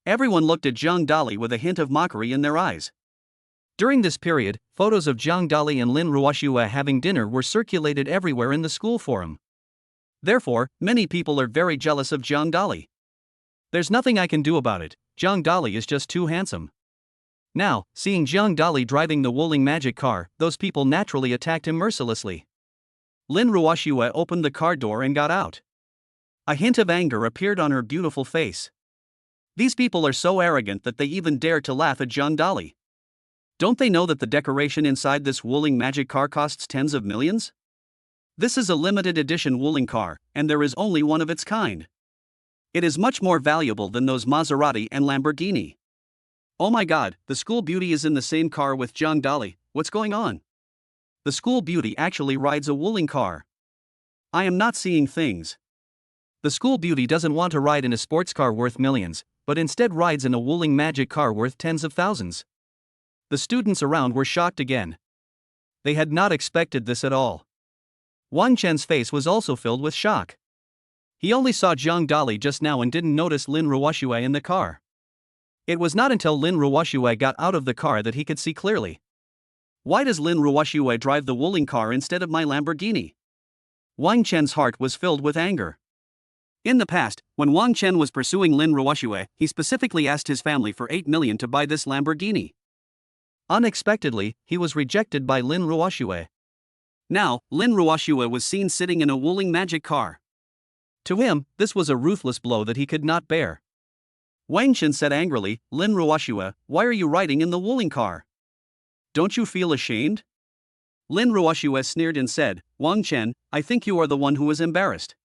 Everyone looked at Zhang Dali with a hint of mockery in their eyes. During this period, photos of Zhang Dali and Lin Ruoxue having dinner were circulated everywhere in the school forum. Therefore, many people are very jealous of Zhang Dali. There's nothing I can do about it, Zhang Dali is just too handsome. Now, seeing Zhang Dali driving the Wuling magic car, those people naturally attacked him mercilessly. Lin Ruoxue opened the car door and got out. A hint of anger appeared on her beautiful face. These people are so arrogant that they even dare to laugh at Zhang Dali. Don't they know that the decoration inside this Wuling magic car costs tens of millions? This is a limited edition Wuling car, and there is only one of its kind. It is much more valuable than those Maserati and Lamborghini. Oh my god, the school beauty is in the same car with Zhang Dali, what's going on? The school beauty actually rides a Wuling car. I am not seeing things. The school beauty doesn't want to ride in a sports car worth millions, but instead rides in a Wuling magic car worth tens of thousands. The students around were shocked again. They had not expected this at all. Wang Chen's face was also filled with shock. He only saw Zhang Dali just now and didn't notice Lin Ruoxue in the car. It was not until Lin Ruoxue got out of the car that he could see clearly. Why does Lin Ruoxue drive the Wuling car instead of my Lamborghini? Wang Chen's heart was filled with anger. In the past, when Wang Chen was pursuing Lin Ruoxue, he specifically asked his family for 8 million to buy this Lamborghini. Unexpectedly, he was rejected by Lin Ruoxue. Now, Lin Ruoxue was seen sitting in a Wuling magic car. To him, this was a ruthless blow that he could not bear. Wang Chen said angrily, "Lin Ruoxue, why are you riding in the Wuling car? Don't you feel ashamed?" Lin Ruoxue sneered and said, "Wang Chen, I think you are the one who is embarrassed.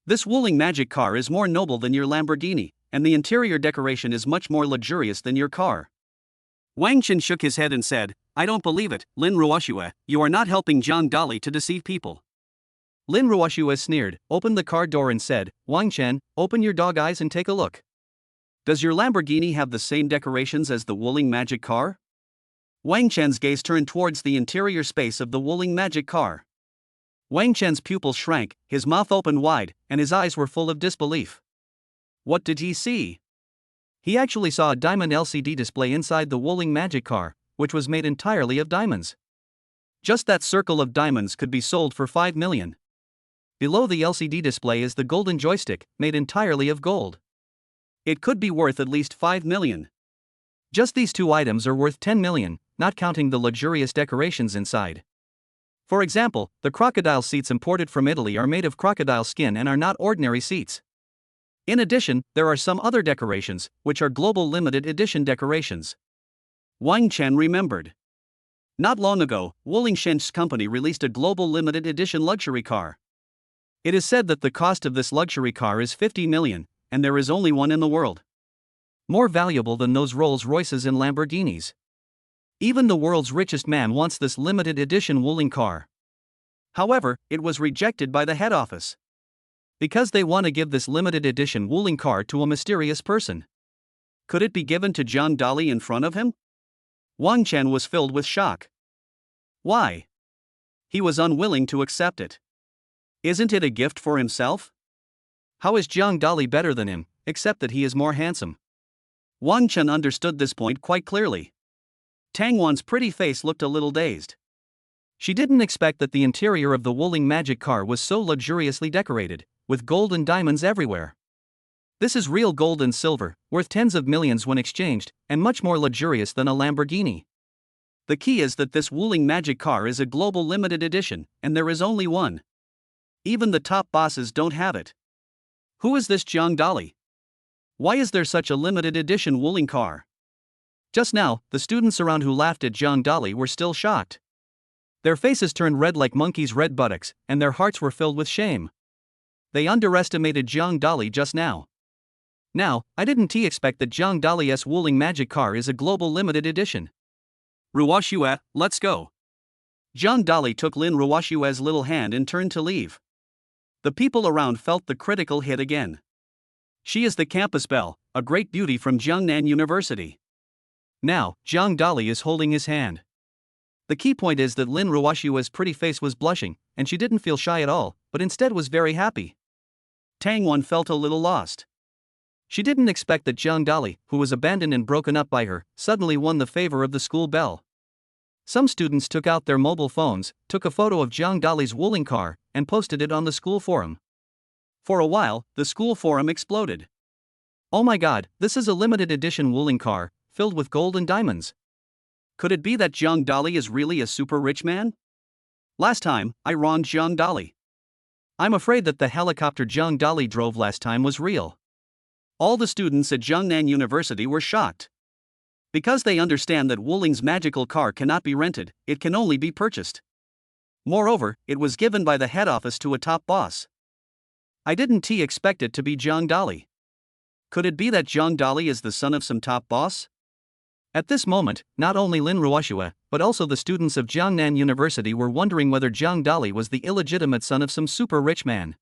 This Wuling magic car is more noble than your Lamborghini, and the interior decoration is much more luxurious than your car." Wang Chen shook his head and said, "I don't believe it, Lin Ruoxue, you are not helping Zhang Dali to deceive people." Lin Ruoxue sneered, opened the car door and said, "Wang Chen, open your dog eyes and take a look. Does your Lamborghini have the same decorations as the Wuling magic car?" Wang Chen's gaze turned towards the interior space of the Wuling magic car. Wang Chen's pupils shrank, his mouth opened wide, and his eyes were full of disbelief. What did he see? He actually saw a diamond LCD display inside the Wuling magic car, which was made entirely of diamonds. Just that circle of diamonds could be sold for 5 million. Below the LCD display is the golden joystick, made entirely of gold. It could be worth at least 5 million. Just these two items are worth 10 million, not counting the luxurious decorations inside. For example, the crocodile seats imported from Italy are made of crocodile skin and are not ordinary seats. In addition, there are some other decorations, which are global limited edition decorations. Wang Chen remembered. Not long ago, Wuling Shen's company released a global limited edition luxury car. It is said that the cost of this luxury car is 50 million, and there is only one in the world. More valuable than those Rolls-Royces and Lamborghinis. Even the world's richest man wants this limited edition Wuling car. However, it was rejected by the head office. Because they want to give this limited edition Wuling car to a mysterious person. Could it be given to Zhang Dali in front of him? Wang Chen was filled with shock. Why? He was unwilling to accept it. Isn't it a gift for himself? How is Jiang Dali better than him, except that he is more handsome? Wang Chen understood this point quite clearly. Tang Wan's pretty face looked a little dazed. She didn't expect that the interior of the Wuling magic car was so luxuriously decorated, with gold and diamonds everywhere. This is real gold and silver, worth tens of millions when exchanged, and much more luxurious than a Lamborghini. The key is that this Wuling magic car is a global limited edition, and there is only one. Even the top bosses don't have it. Who is this Jiang Dali? Why is there such a limited edition Wuling car? Just now, the students around who laughed at Jiang Dali were still shocked. Their faces turned red like monkeys' red buttocks, and their hearts were filled with shame. They underestimated Jiang Dali just now. Now, I didn't expect that Jiang Dali's Wuling magic car is a global limited edition. Ruoxue, let's go. Jiang Dali took Lin Ruoxue's little hand and turned to leave. The people around felt the critical hit again. She is the campus belle, a great beauty from Jiangnan University. Now, Jiang Dali is holding his hand. The key point is that Lin Ruoxue's pretty face was blushing, and she didn't feel shy at all, but instead was very happy. Tang Wan felt a little lost. She didn't expect that Jiang Dali, who was abandoned and broken up by her, suddenly won the favor of the school belle. Some students took out their mobile phones, took a photo of Jiang Dali's Wuling car, and posted it on the school forum. For a while, the school forum exploded. Oh my god, this is a limited edition Wuling car, filled with gold and diamonds. Could it be that Jiang Dali is really a super rich man? Last time, I wronged Jiang Dali. I'm afraid that the helicopter Jiang Dali drove last time was real. All the students at Jiangnan University were shocked. Because they understand that Wuling's magical car cannot be rented, it can only be purchased. Moreover, it was given by the head office to a top boss. I didn't expect it to be Jiang Dali. Could it be that Jiang Dali is the son of some top boss? At this moment, not only Lin Ruoxue, but also the students of Jiangnan University were wondering whether Jiang Dali was the illegitimate son of some super rich man.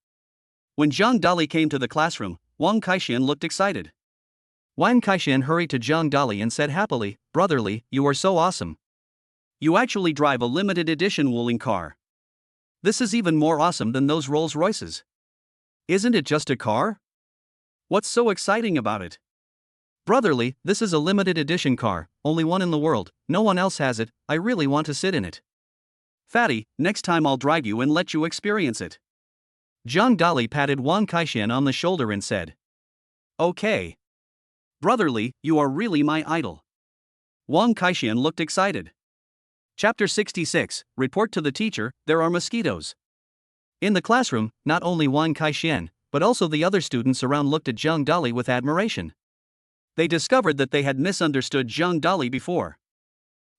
When Jiang Dali came to the classroom, Wang Kaixian looked excited. Wang Kaixian hurried to Jiang Dali and said happily, "Brotherly, you are so awesome. You actually drive a limited edition Wuling car. This is even more awesome than those Rolls Royces. Isn't it just a car? What's so exciting about it? Brotherly, this is a limited edition car, only one in the world, no one else has it, I really want to sit in it. Fatty, next time I'll drive you and let you experience it." Jiang Dali patted Wang Kaixian on the shoulder and said, "Okay. Brotherly, you are really my idol." Wang Kaixian looked excited. Chapter 66, Report to the Teacher, There Are Mosquitoes. In the classroom, not only Wang Kaixian, but also the other students around looked at Jiang Dali with admiration. They discovered that they had misunderstood Jiang Dali before.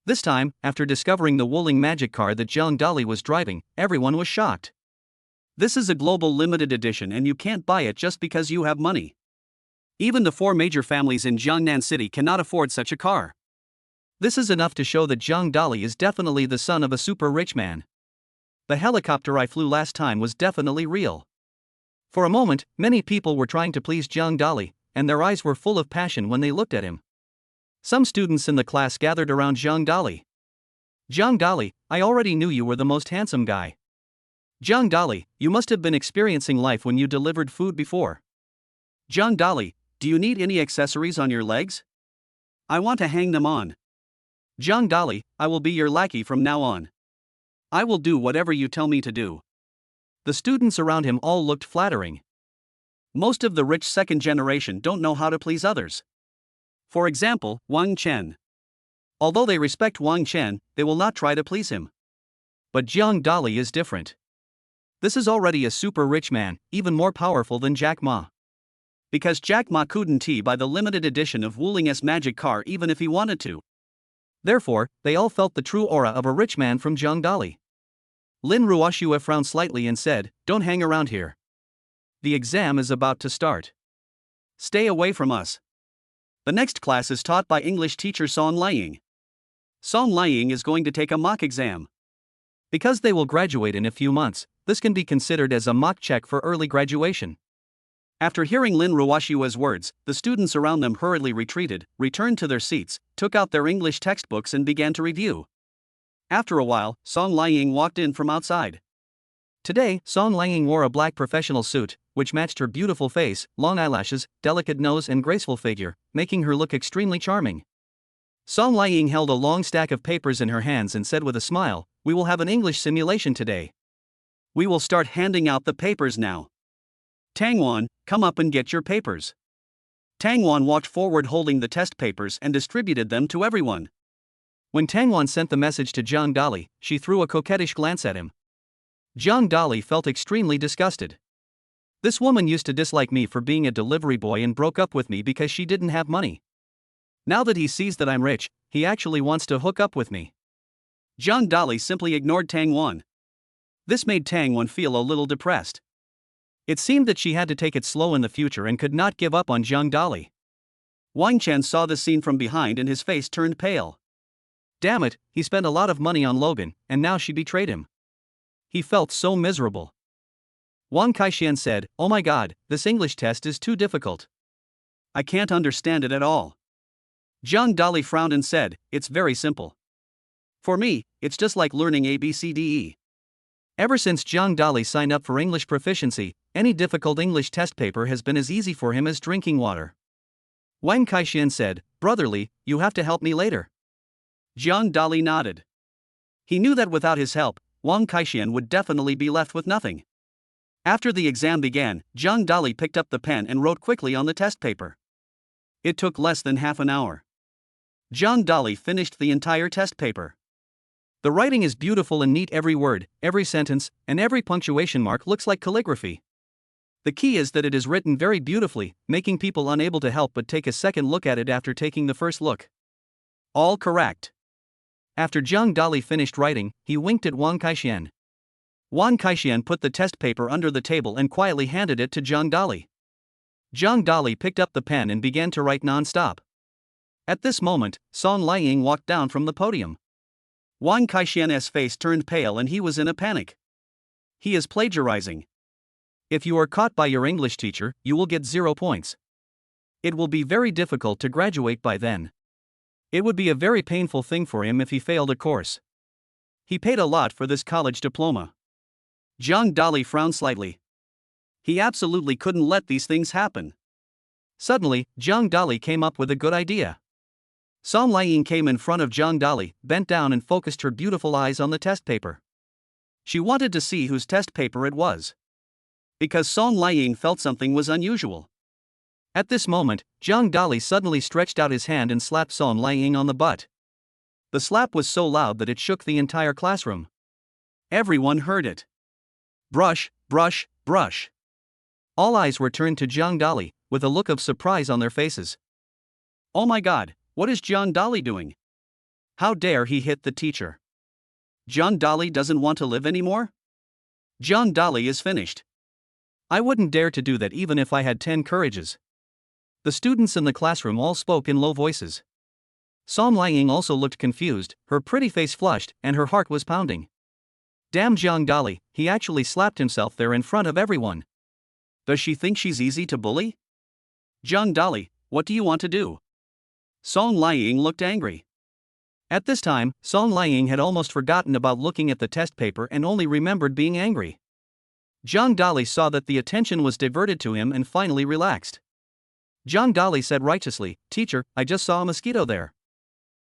This time, after discovering the Wuling magic car that Jiang Dali was driving, everyone was shocked. This is a global limited edition and you can't buy it just because you have money. Even the 4 major families in Jiangnan City cannot afford such a car. This is enough to show that Jiang Dali is definitely the son of a super rich man. The helicopter I flew last time was definitely real. For a moment, many people were trying to please Jiang Dali, and their eyes were full of passion when they looked at him. Some students in the class gathered around Jiang Dali. "Jiang Dali, I already knew you were the most handsome guy. Jiang Dali, you must have been experiencing life when you delivered food before. Jiang Dali, do you need any accessories on your legs? I want to hang them on. Jiang Dali, I will be your lackey from now on. I will do whatever you tell me to do." The students around him all looked flattering. Most of the rich second generation don't know how to please others. For example, Wang Chen. Although they respect Wang Chen, they will not try to please him. But Jiang Dali is different. This is already a super rich man, even more powerful than Jack Ma. Because Jack Ma couldn't buy the limited edition of Wuling's magic car even if he wanted to. Therefore, they all felt the true aura of a rich man from Jiang Dali. Lin Ruoxue frowned slightly and said, "Don't hang around here. The exam is about to start. Stay away from us." The next class is taught by English teacher Song Liang. Song Liang is going to take a mock exam. Because they will graduate in a few months, this can be considered as a mock check for early graduation. After hearing Lin Ruoxue's words, the students around them hurriedly retreated, returned to their seats, took out their English textbooks and began to review. After a while, Song Liang walked in from outside. Today, Song Liang wore a black professional suit, which matched her beautiful face, long eyelashes, delicate nose and graceful figure, making her look extremely charming. Song Liang held a long stack of papers in her hands and said with a smile, "We will have an English simulation today. We will start handing out the papers now. Tangwan, come up and get your papers." Tangwan walked forward holding the test papers and distributed them to everyone. When Tangwan sent the message to Zhang Dali, she threw a coquettish glance at him. Zhang Dali felt extremely disgusted. This woman used to dislike me for being a delivery boy and broke up with me because she didn't have money. Now that he sees that I'm rich, he actually wants to hook up with me. Zhang Dali simply ignored Tangwan. This made Tangwan feel a little depressed. It seemed that she had to take it slow in the future and could not give up on Zhang Dali. Wang Chen saw the scene from behind and his face turned pale. Damn it, he spent a lot of money on Logan, and now she betrayed him. He felt so miserable. Wang Kaixian said, "Oh my god, this English test is too difficult. I can't understand it at all." Zhang Dali frowned and said, "It's very simple. For me, it's just like learning ABCDE." Ever since Zhang Dali signed up for English proficiency, any difficult English test paper has been as easy for him as drinking water. Wang Kaixian said, "Brotherly, you have to help me later." Zhang Dali nodded. He knew that without his help, Wang Kaixian would definitely be left with nothing. After the exam began, Zhang Dali picked up the pen and wrote quickly on the test paper. It took less than half an hour. Zhang Dali finished the entire test paper. The writing is beautiful and neat, every word, every sentence, and every punctuation mark looks like calligraphy. The key is that it is written very beautifully, making people unable to help but take a second look at it after taking the first look. All correct. After Zhang Dali finished writing, he winked at Wang Kaixian. Wang Kaixian put the test paper under the table and quietly handed it to Zhang Dali. Zhang Dali picked up the pen and began to write non-stop. At this moment, Song Liang walked down from the podium. Wang Kaixian's face turned pale and he was in a panic. He is plagiarizing. If you are caught by your English teacher, you will get 0 points. It will be very difficult to graduate by then. It would be a very painful thing for him if he failed a course. He paid a lot for this college diploma. Zhang Dali frowned slightly. He absolutely couldn't let these things happen. Suddenly, Zhang Dali came up with a good idea. Song Liang came in front of Zhang Dali, bent down and focused her beautiful eyes on the test paper. She wanted to see whose test paper it was. Because Song Liang felt something was unusual. At this moment, Zhang Dali suddenly stretched out his hand and slapped Song Liang on the butt. The slap was so loud that it shook the entire classroom. Everyone heard it. Brush, brush, brush. All eyes were turned to Zhang Dali, with a look of surprise on their faces. Oh my god, what is Zhang Dali doing? How dare he hit the teacher? Zhang Dali doesn't want to live anymore? Zhang Dali is finished. I wouldn't dare to do that even if I had 10 courages. The students in the classroom all spoke in low voices. Song Liang also looked confused, her pretty face flushed, and her heart was pounding. Damn Zhang Dali, he actually slapped himself there in front of everyone. Does she think she's easy to bully? Zhang Dali, what do you want to do? Song Liang looked angry. At this time, Song Liang had almost forgotten about looking at the test paper and only remembered being angry. Zhang Dali saw that the attention was diverted to him and finally relaxed. Zhang Dali said righteously, "Teacher, I just saw a mosquito there.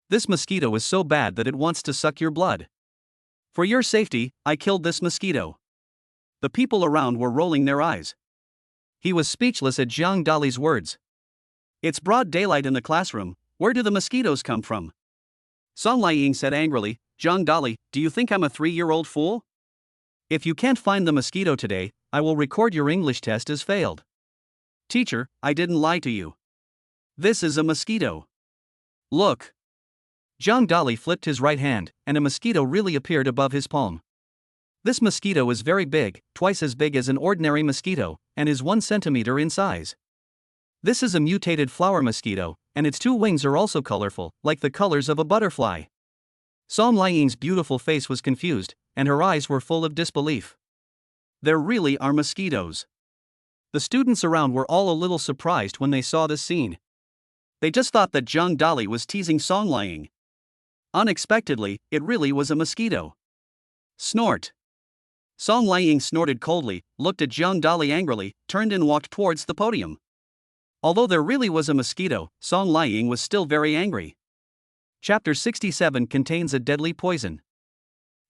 This mosquito is so bad that it wants to suck your blood. For your safety, I killed this mosquito." The people around were rolling their eyes. He was speechless at Zhang Dali's words. It's broad daylight in the classroom, where do the mosquitoes come from? Song Liang said angrily, "Zhang Dali, do you think I'm a 3-year-old fool? If you can't find the mosquito today, I will record your English test as failed." Teacher, I didn't lie to you. This is a mosquito. Look. Zhang Dali flipped his right hand, and a mosquito really appeared above his palm. This mosquito is very big, twice as big as an ordinary mosquito, and is 1 centimeter in size. This is a mutated flower mosquito, and its 2 wings are also colorful, like the colors of a butterfly. Song Liang's beautiful face was confused, and her eyes were full of disbelief. There really are mosquitoes. The students around were all a little surprised when they saw this scene. They just thought that Zhang Dali was teasing Song Liang. Unexpectedly, it really was a mosquito. Snort. Song Liang snorted coldly, looked at Zhang Dali angrily, turned and walked towards the podium. Although there really was a mosquito, Song Liang was still very angry. Chapter 67 contains a deadly poison.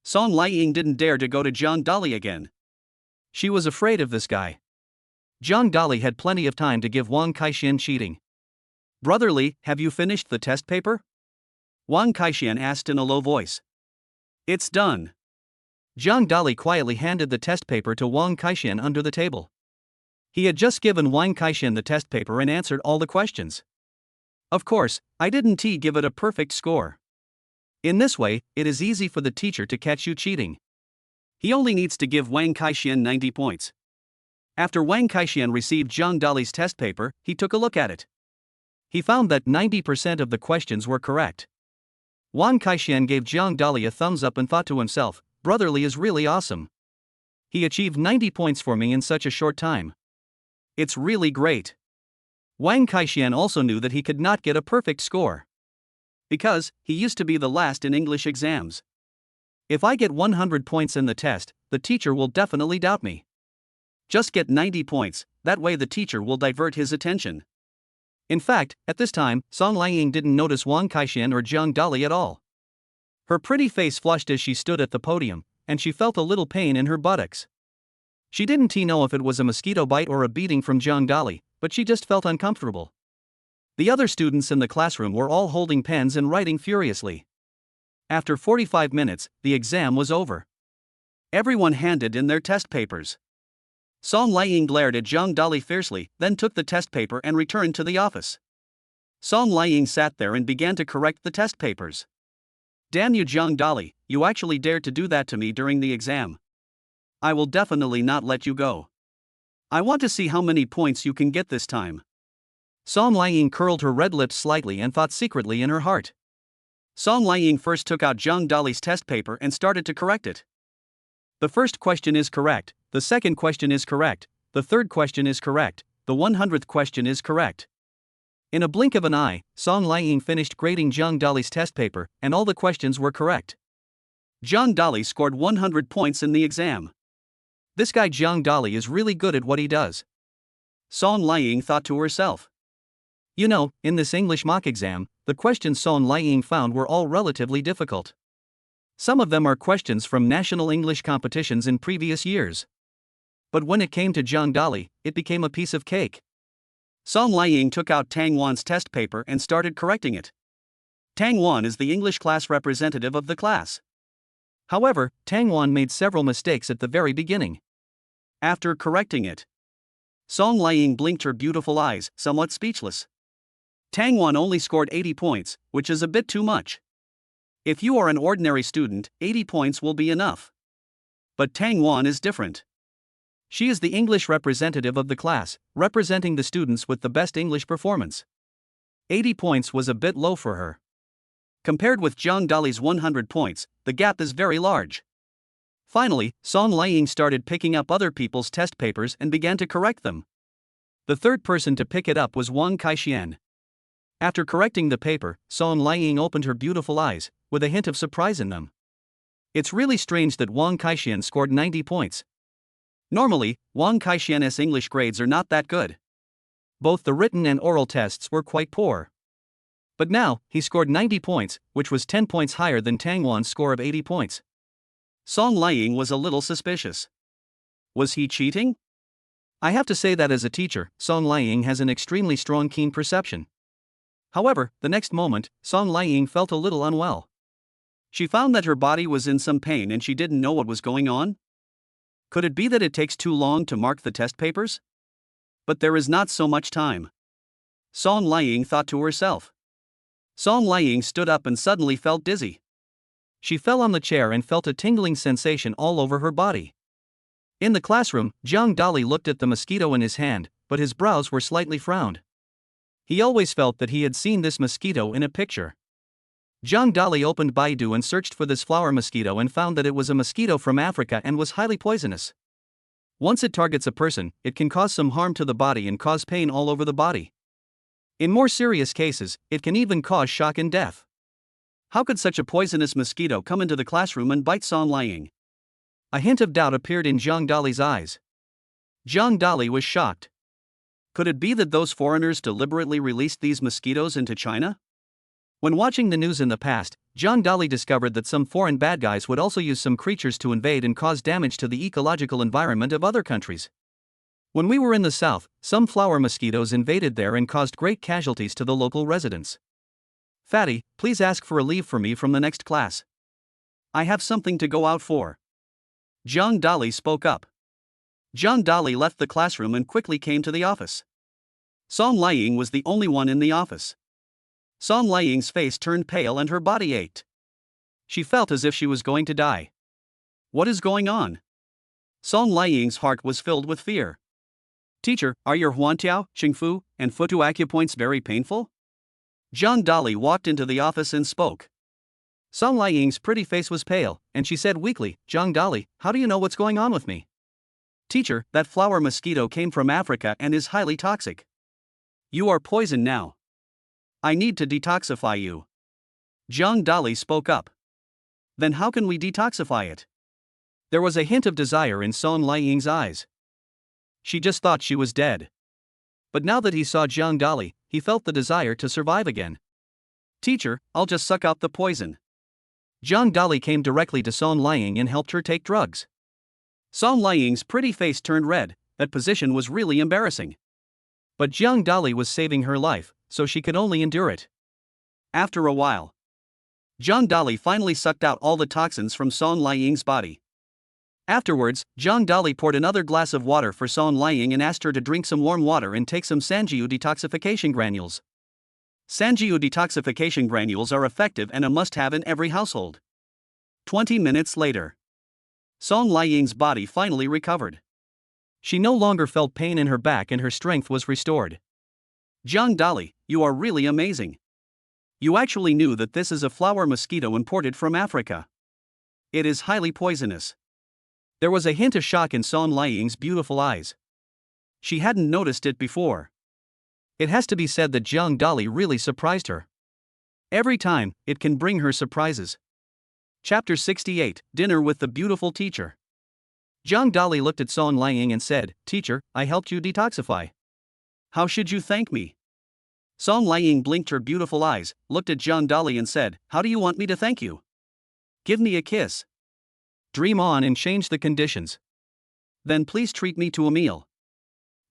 Song Liang didn't dare to go to Zhang Dali again. She was afraid of this guy. Zhang Dali had plenty of time to give Wang Kaixian cheating. "Brotherly, have you finished the test paper?" Wang Kaixian asked in a low voice. "It's done." Zhang Dali quietly handed the test paper to Wang Kaixian under the table. He had just given Wang Kaixian the test paper and answered all the questions. "Of course, I didn't give it a perfect score. In this way, it is easy for the teacher to catch you cheating." He only needs to give Wang Kaixian 90 points. After Wang Kaixian received Zhang Dali's test paper, he took a look at it. He found that 90% of the questions were correct. Wang Kaixian gave Zhang Dali a thumbs up and thought to himself, "Brotherly is really awesome. He achieved 90 points for me in such a short time. It's really great." Wang Kaixian also knew that he could not get a perfect score. Because, he used to be the last in English exams. "If I get 100 points in the test, the teacher will definitely doubt me. Just get 90 points, that way the teacher will divert his attention." In fact, at this time, Song Liang didn't notice Wang Kaixian or Zhang Dali at all. Her pretty face flushed as she stood at the podium, and she felt a little pain in her buttocks. She didn't know if it was a mosquito bite or a beating from Zhang Dali, but she just felt uncomfortable. The other students in the classroom were all holding pens and writing furiously. After 45 minutes, the exam was over. Everyone handed in their test papers. Song Liang glared at Zhang Dali fiercely, then took the test paper and returned to the office. Song Liang sat there and began to correct the test papers. "Damn you, Zhang Dali, you actually dared to do that to me during the exam. I will definitely not let you go. I want to see how many points you can get this time." Song Liang curled her red lips slightly and thought secretly in her heart. Song Liang first took out Zhang Dali's test paper and started to correct it. The first question is correct, the second question is correct, the third question is correct, the 100th question is correct. In a blink of an eye, Song Liang finished grading Zhang Dali's test paper, and all the questions were correct. Zhang Dali scored 100 points in the exam. This guy Zhang Dali is really good at what he does. Song Liang thought to herself. You know, in this English mock exam, the questions Song Liang found were all relatively difficult. Some of them are questions from national English competitions in previous years. But when it came to Zhang Dali, it became a piece of cake. Song Liang took out Tang Wan's test paper and started correcting it. Tang Wan is the English class representative of the class. However, Tang Wan made several mistakes at the very beginning. After correcting it, Song Liang blinked her beautiful eyes, somewhat speechless. Tang Wan only scored 80 points, which is a bit too much. If you are an ordinary student, 80 points will be enough. But Tang Wan is different. She is the English representative of the class, representing the students with the best English performance. 80 points was a bit low for her. Compared with Zhang Dali's 100 points, the gap is very large. Finally, Song Liang started picking up other people's test papers and began to correct them. The third person to pick it up was Wang Kaixian. After correcting the paper, Song Liang opened her beautiful eyes, with a hint of surprise in them. It's really strange that Wang Kaixian scored 90 points. Normally, Wang Kaixian's English grades are not that good. Both the written and oral tests were quite poor. But now, he scored 90 points, which was 10 points higher than Tang Wan's score of 80 points. Song Liang was a little suspicious. Was he cheating? I have to say that as a teacher, Song Liang has an extremely strong keen perception. However, the next moment, Song Liang felt a little unwell. She found that her body was in some pain and she didn't know what was going on. Could it be that it takes too long to mark the test papers? But there is not so much time. Song Liang thought to herself. Song Liang stood up and suddenly felt dizzy. She fell on the chair and felt a tingling sensation all over her body. In the classroom, Zhang Dali looked at the mosquito in his hand, but his brows were slightly frowned. He always felt that he had seen this mosquito in a picture. Zhang Dali opened Baidu and searched for this flower mosquito and found that it was a mosquito from Africa and was highly poisonous. Once it targets a person, it can cause some harm to the body and cause pain all over the body. In more serious cases, it can even cause shock and death. How could such a poisonous mosquito come into the classroom and bite Song Liang? A hint of doubt appeared in Zhang Dali's eyes. Zhang Dali was shocked. Could it be that those foreigners deliberately released these mosquitoes into China? When watching the news in the past, Zhang Dali discovered that some foreign bad guys would also use some creatures to invade and cause damage to the ecological environment of other countries. When we were in the south, some flower mosquitoes invaded there and caused great casualties to the local residents. Fatty, please ask for a leave for me from the next class. I have something to go out for. Zhang Dali spoke up. Zhang Dali left the classroom and quickly came to the office. Song Liang was the only one in the office. Song Liang's face turned pale and her body ached. She felt as if she was going to die. What is going on? Song Liang's heart was filled with fear. Teacher, are your Huantiao, Qingfu, and Futu acupoints very painful? Zhang Dali walked into the office and spoke. Song Liang's pretty face was pale, and she said weakly, Zhang Dali, how do you know what's going on with me? Teacher, that flower mosquito came from Africa and is highly toxic. You are poisoned now. I need to detoxify you. Zhang Dali spoke up. Then how can we detoxify it? There was a hint of desire in Song Liang's eyes. She just thought she was dead. But now that he saw Zhang Dali, he felt the desire to survive again. Teacher, I'll just suck out the poison. Zhang Dali came directly to Song Liang and helped her take drugs. Song Liang's pretty face turned red. That position was really embarrassing. But Zhang Dali was saving her life, so she could only endure it. After a while, Zhang Dali finally sucked out all the toxins from Song Liang's body. Afterwards, Zhang Dali poured another glass of water for Song Liang and asked her to drink some warm water and take some Sanjiu detoxification granules. Sanjiu detoxification granules are effective and a must-have in every household. 20 minutes later, Song Liang's body finally recovered. She no longer felt pain in her back and her strength was restored. Zhang Dali, you are really amazing. You actually knew that this is a flower mosquito imported from Africa. It is highly poisonous. There was a hint of shock in Song Liang's beautiful eyes. She hadn't noticed it before. It has to be said that Zhang Dali really surprised her. Every time, it can bring her surprises. Chapter 68, Dinner with the Beautiful Teacher. Zhang Dali looked at Song Liang and said, Teacher, I helped you detoxify. How should you thank me? Song Liang blinked her beautiful eyes, looked at Zhang Dali and said, How do you want me to thank you? Give me a kiss. Dream on and change the conditions. Then please treat me to a meal.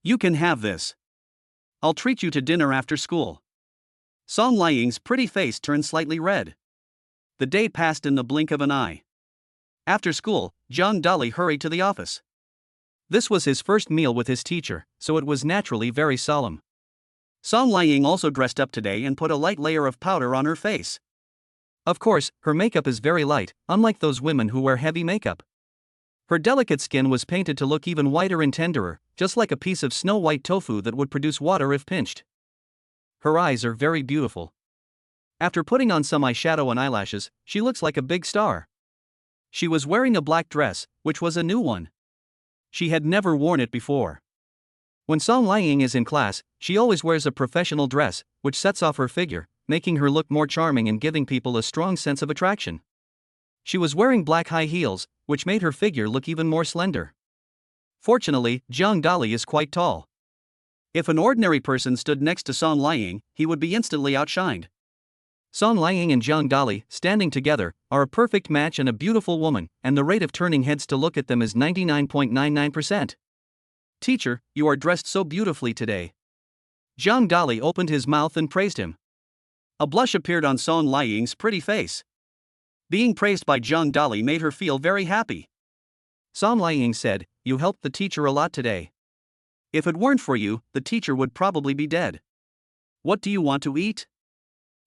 You can have this. I'll treat you to dinner after school. Song Liang's pretty face turned slightly red. The day passed in the blink of an eye. After school, Zhang Dali hurried to the office. This was his first meal with his teacher, so it was naturally very solemn. Song Liang also dressed up today and put a light layer of powder on her face. Of course, her makeup is very light, unlike those women who wear heavy makeup. Her delicate skin was painted to look even whiter and tenderer, just like a piece of snow-white tofu that would produce water if pinched. Her eyes are very beautiful. After putting on some eyeshadow and eyelashes, she looks like a big star. She was wearing a black dress, which was a new one. She had never worn it before. When Song Liang is in class, she always wears a professional dress, which sets off her figure, making her look more charming and giving people a strong sense of attraction. She was wearing black high heels, which made her figure look even more slender. Fortunately, Zhang Dali is quite tall. If an ordinary person stood next to Song Liang, he would be instantly outshined. Song Liang and Zhang Dali, standing together, are a perfect match and a beautiful woman, and the rate of turning heads to look at them is 99.99%. Teacher, you are dressed so beautifully today. Zhang Dali opened his mouth and praised him. A blush appeared on Song Liang's pretty face. Being praised by Zhang Dali made her feel very happy. Song Liang said, You helped the teacher a lot today. If it weren't for you, the teacher would probably be dead. What do you want to eat?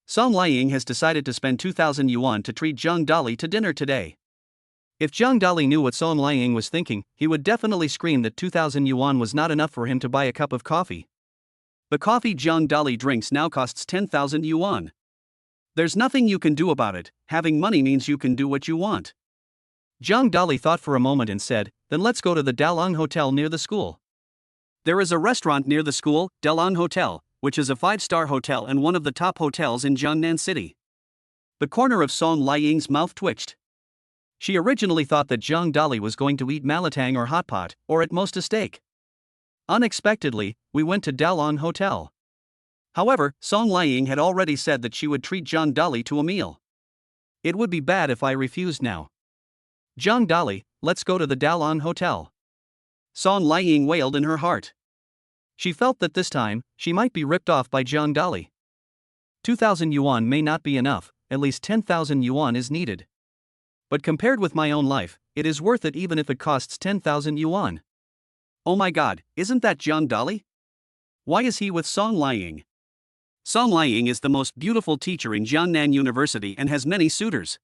Song Liang has decided to spend 2,000 yuan to treat Zhang Dali to dinner today. If Zhang Dali knew what Song Liang was thinking, he would definitely scream that 2,000 yuan was not enough for him to buy a cup of coffee. The coffee Zhang Dali drinks now costs 10,000 yuan. There's nothing you can do about it, having money means you can do what you want. Zhang Dali thought for a moment and said, Then let's go to the Dalong Hotel near the school. There is a restaurant near the school, Dalong Hotel, which is a 5-star hotel and one of the top hotels in Jiangnan City. The corner of Song Liying's mouth twitched. She originally thought that Zhang Dali was going to eat malatang or hot pot, or at most a steak. Unexpectedly, we went to Dalan Hotel. However, Song Liying had already said that she would treat Zhang Dali to a meal. It would be bad if I refused now. Zhang Dali, let's go to the Dalan Hotel. Song Liying wailed in her heart. She felt that this time, she might be ripped off by Zhang Dali. 2,000 yuan may not be enough, at least 10,000 yuan is needed. But compared with my own life, it is worth it even if it costs 10,000 yuan. Oh my god, isn't that Zhang Dali? Why is he with Song Liying? Song Liying is the most beautiful teacher in Jiangnan University and has many suitors.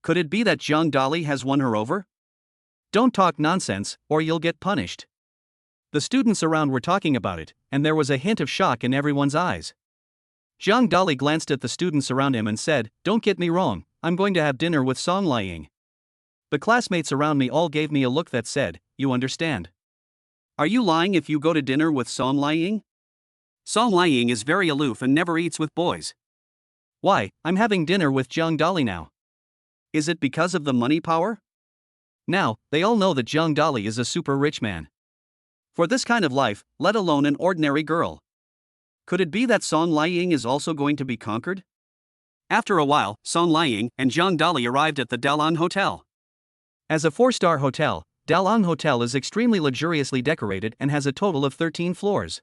Could it be that Zhang Dali has won her over? Don't talk nonsense, or you'll get punished. The students around were talking about it, and there was a hint of shock in everyone's eyes. Zhang Dali glanced at the students around him and said, "Don't get me wrong, I'm going to have dinner with Song Liying." The classmates around me all gave me a look that said, "You understand? Are you lying if you go to dinner with Song Liying?" Song Liying is very aloof and never eats with boys. Why, I'm having dinner with Zhang Dali now. Is it because of the money power? Now, they all know that Zhang Dali is a super rich man. For this kind of life, let alone an ordinary girl. Could it be that Song Liying is also going to be conquered? After a while, Song Liying and Zhang Dali arrived at the Dalan Hotel. As a 4-star hotel, Dalan Hotel is extremely luxuriously decorated and has a total of 13 floors.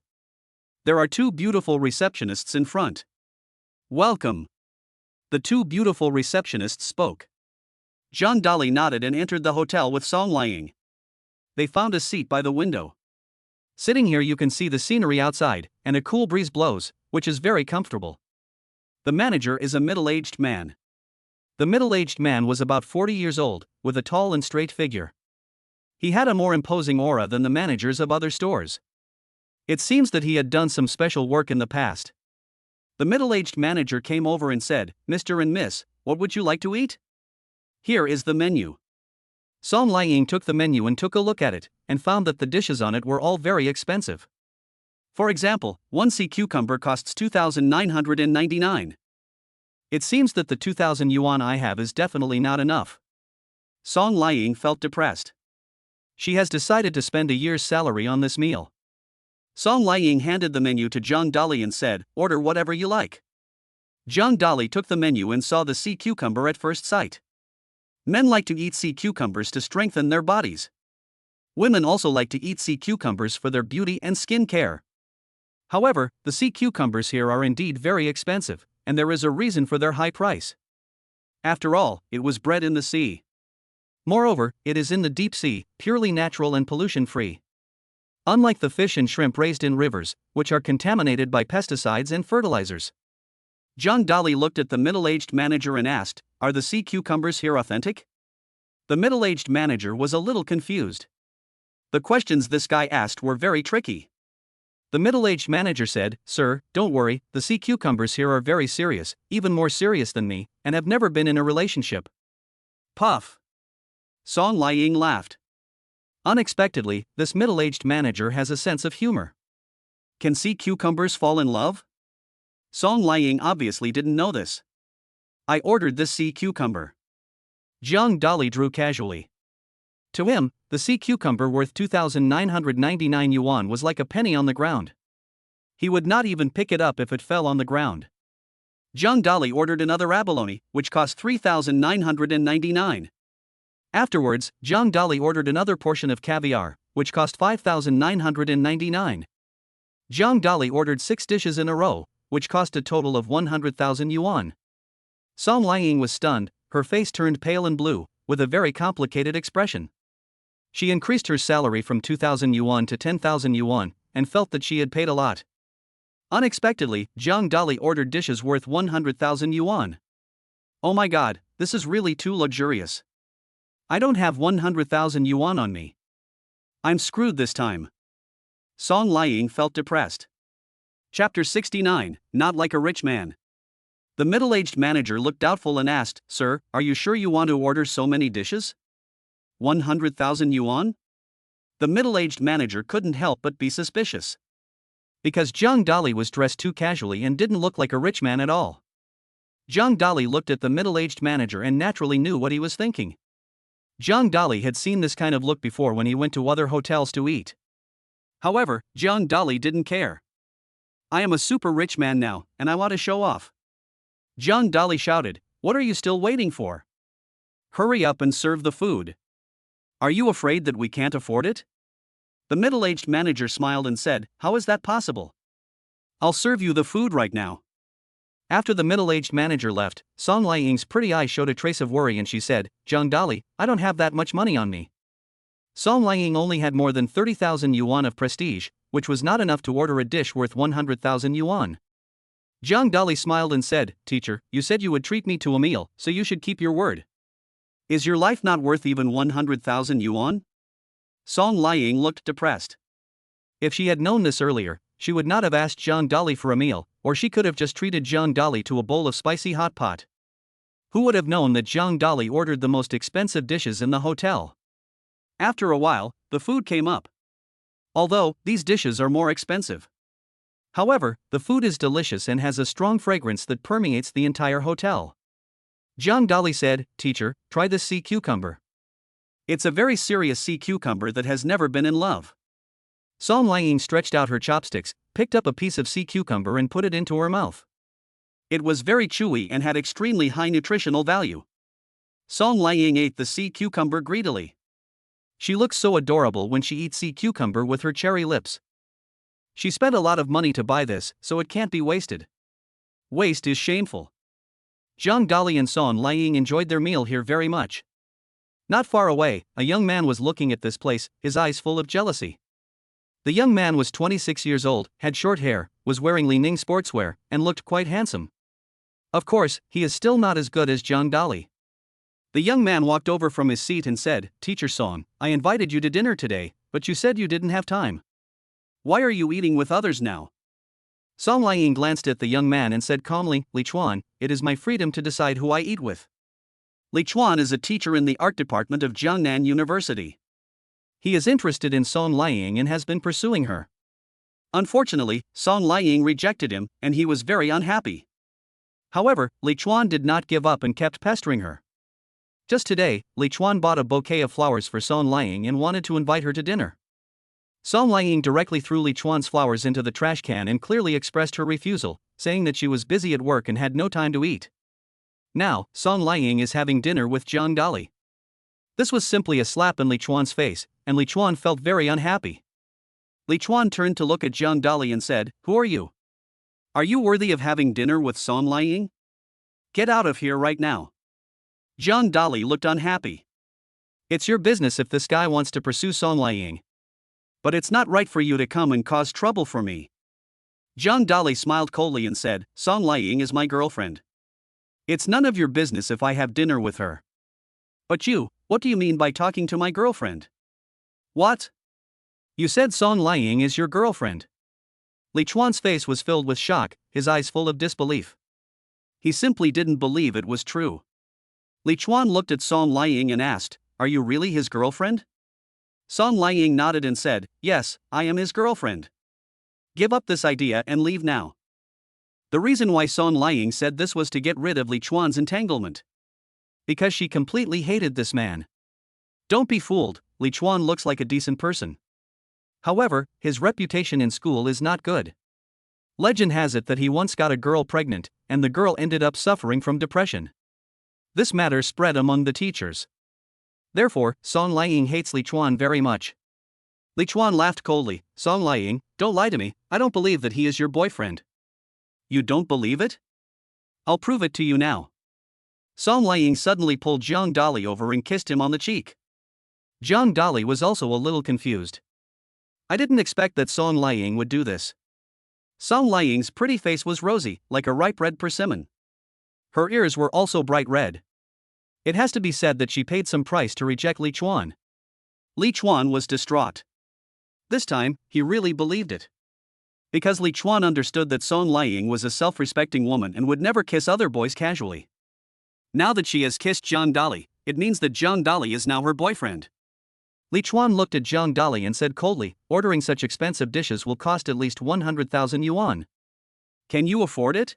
There are 2 beautiful receptionists in front. Welcome. The 2 beautiful receptionists spoke. Zhang Dali nodded and entered the hotel with Song Liying. They found a seat by the window. Sitting here you can see the scenery outside, and a cool breeze blows, which is very comfortable. The manager is a middle-aged man. The middle-aged man was about 40 years old, with a tall and straight figure. He had a more imposing aura than the managers of other stores. It seems that he had done some special work in the past. The middle-aged manager came over and said, "Mr. and Miss, what would you like to eat? Here is the menu." Song Liying took the menu and took a look at it, and found that the dishes on it were all very expensive. For example, one sea cucumber costs 2,999. It seems that the 2,000 yuan I have is definitely not enough. Song Liying felt depressed. She has decided to spend a year's salary on this meal. Song Liying handed the menu to Zhang Dali and said, "Order whatever you like." Zhang Dali took the menu and saw the sea cucumber at first sight. Men like to eat sea cucumbers to strengthen their bodies. Women also like to eat sea cucumbers for their beauty and skin care. However, the sea cucumbers here are indeed very expensive, and there is a reason for their high price. After all, it was bred in the sea. Moreover, it is in the deep sea, purely natural and pollution-free. Unlike the fish and shrimp raised in rivers, which are contaminated by pesticides and fertilizers. Zhang Dali looked at the middle-aged manager and asked, "Are the sea cucumbers here authentic?" The middle-aged manager was a little confused. The questions this guy asked were very tricky. The middle-aged manager said, "Sir, don't worry, the sea cucumbers here are very serious, even more serious than me, and have never been in a relationship." Puff. Song Liying laughed. Unexpectedly, this middle-aged manager has a sense of humor. Can sea cucumbers fall in love? Song Liying obviously didn't know this. "I ordered this sea cucumber." Zhang Dali drew casually. To him, the sea cucumber worth 2,999 yuan was like a penny on the ground. He would not even pick it up if it fell on the ground. Zhang Dali ordered another abalone, which cost 3,999. Afterwards, Zhang Dali ordered another portion of caviar, which cost 5,999. Zhang Dali ordered 6 dishes in a row, which cost a total of 100,000 yuan. Song Liying was stunned, her face turned pale and blue, with a very complicated expression. She increased her salary from 2,000 yuan to 10,000 yuan, and felt that she had paid a lot. Unexpectedly, Zhang Dali ordered dishes worth 100,000 yuan. Oh my god, this is really too luxurious. I don't have 100,000 yuan on me. I'm screwed this time. Song Liying felt depressed. Chapter 69, Not Like a Rich Man. The middle-aged manager looked doubtful and asked, "Sir, are you sure you want to order so many dishes? 100,000 yuan? The middle-aged manager couldn't help but be suspicious. Because Zhang Dali was dressed too casually and didn't look like a rich man at all. Zhang Dali looked at the middle-aged manager and naturally knew what he was thinking. Zhang Dali had seen this kind of look before when he went to other hotels to eat. However, Zhang Dali didn't care. I am a super rich man now, and I want to show off. Zhang Dali shouted, what are you still waiting for? Hurry up and serve the food. Are you afraid that we can't afford it? The middle-aged manager smiled and said, how is that possible? I'll serve you the food right now. After the middle-aged manager left, Song Liang's pretty eyes showed a trace of worry and she said, Zhang Dali, I don't have that much money on me. Song Liang only had more than 30,000 yuan of prestige, which was not enough to order a dish worth 100,000 yuan. Zhang Dali smiled and said, teacher, you said you would treat me to a meal, so you should keep your word. Is your life not worth even 100,000 yuan? Song Liang looked depressed. If she had known this earlier, she would not have asked Zhang Dali for a meal, or she could have just treated Zhang Dali to a bowl of spicy hot pot. Who would have known that Zhang Dali ordered the most expensive dishes in the hotel? After a while, the food came up. Although, these dishes are more expensive. However, the food is delicious and has a strong fragrance that permeates the entire hotel. Zhang Dali said, teacher, try this sea cucumber. It's a very serious sea cucumber that has never been in love. Song Liang stretched out her chopsticks, picked up a piece of sea cucumber and put it into her mouth. It was very chewy and had extremely high nutritional value. Song Liang ate the sea cucumber greedily. She looks so adorable when she eats sea cucumber with her cherry lips. She spent a lot of money to buy this, so it can't be wasted. Waste is shameful. Zhang Dali and Song Liang enjoyed their meal here very much. Not far away, a young man was looking at this place, his eyes full of jealousy. The young man was 26 years old, had short hair, was wearing Li Ning sportswear, and looked quite handsome. Of course, he is still not as good as Zhang Dali. The young man walked over from his seat and said, Teacher Song, I invited you to dinner today, but you said you didn't have time. Why are you eating with others now? Song Liang glanced at the young man and said calmly, Li Chuan, it is my freedom to decide who I eat with. Li Chuan is a teacher in the art department of Jiangnan University. He is interested in Song Liang and has been pursuing her. Unfortunately, Song Liang rejected him, and he was very unhappy. However, Li Chuan did not give up and kept pestering her. Just today, Li Chuan bought a bouquet of flowers for Song Liang and wanted to invite her to dinner. Song Liang directly threw Li Chuan's flowers into the trash can and clearly expressed her refusal, saying that she was busy at work and had no time to eat. Now, Song Liang is having dinner with Zhang Dali. This was simply a slap in Li Chuan's face, and Li Chuan felt very unhappy. Li Chuan turned to look at Zhang Dali and said, Who are you? Are you worthy of having dinner with Song Liang? Get out of here right now. Zhang Dali looked unhappy. It's your business if this guy wants to pursue Song Liang. But it's not right for you to come and cause trouble for me. Zhang Dali smiled coldly and said, Song Liang is my girlfriend. It's none of your business if I have dinner with her. But you, what do you mean by talking to my girlfriend? What? You said Song Liang is your girlfriend. Li Chuan's face was filled with shock, his eyes full of disbelief. He simply didn't believe it was true. Li Chuan looked at Song Liang and asked, Are you really his girlfriend? Song Liang nodded and said, Yes, I am his girlfriend. Give up this idea and leave now. The reason why Song Liang said this was to get rid of Li Chuan's entanglement. Because she completely hated this man. Don't be fooled, Li Chuan looks like a decent person. However, his reputation in school is not good. Legend has it that he once got a girl pregnant, and the girl ended up suffering from depression. This matter spread among the teachers. Therefore, Song Liang hates Li Chuan very much. Li Chuan laughed coldly, Song Liang, don't lie to me, I don't believe that he is your boyfriend. You don't believe it? I'll prove it to you now. Song Liang suddenly pulled Zhang Dali over and kissed him on the cheek. Zhang Dali was also a little confused. I didn't expect that Song Liang would do this. Song Liang's pretty face was rosy, like a ripe red persimmon. Her ears were also bright red. It has to be said that she paid some price to reject Li Chuan. Li Chuan was distraught. This time, he really believed it. Because Li Chuan understood that Song Liang was a self-respecting woman and would never kiss other boys casually. Now that she has kissed Zhang Dali, it means that Zhang Dali is now her boyfriend. Li Chuan looked at Zhang Dali and said coldly, ordering such expensive dishes will cost at least 100,000 yuan. Can you afford it?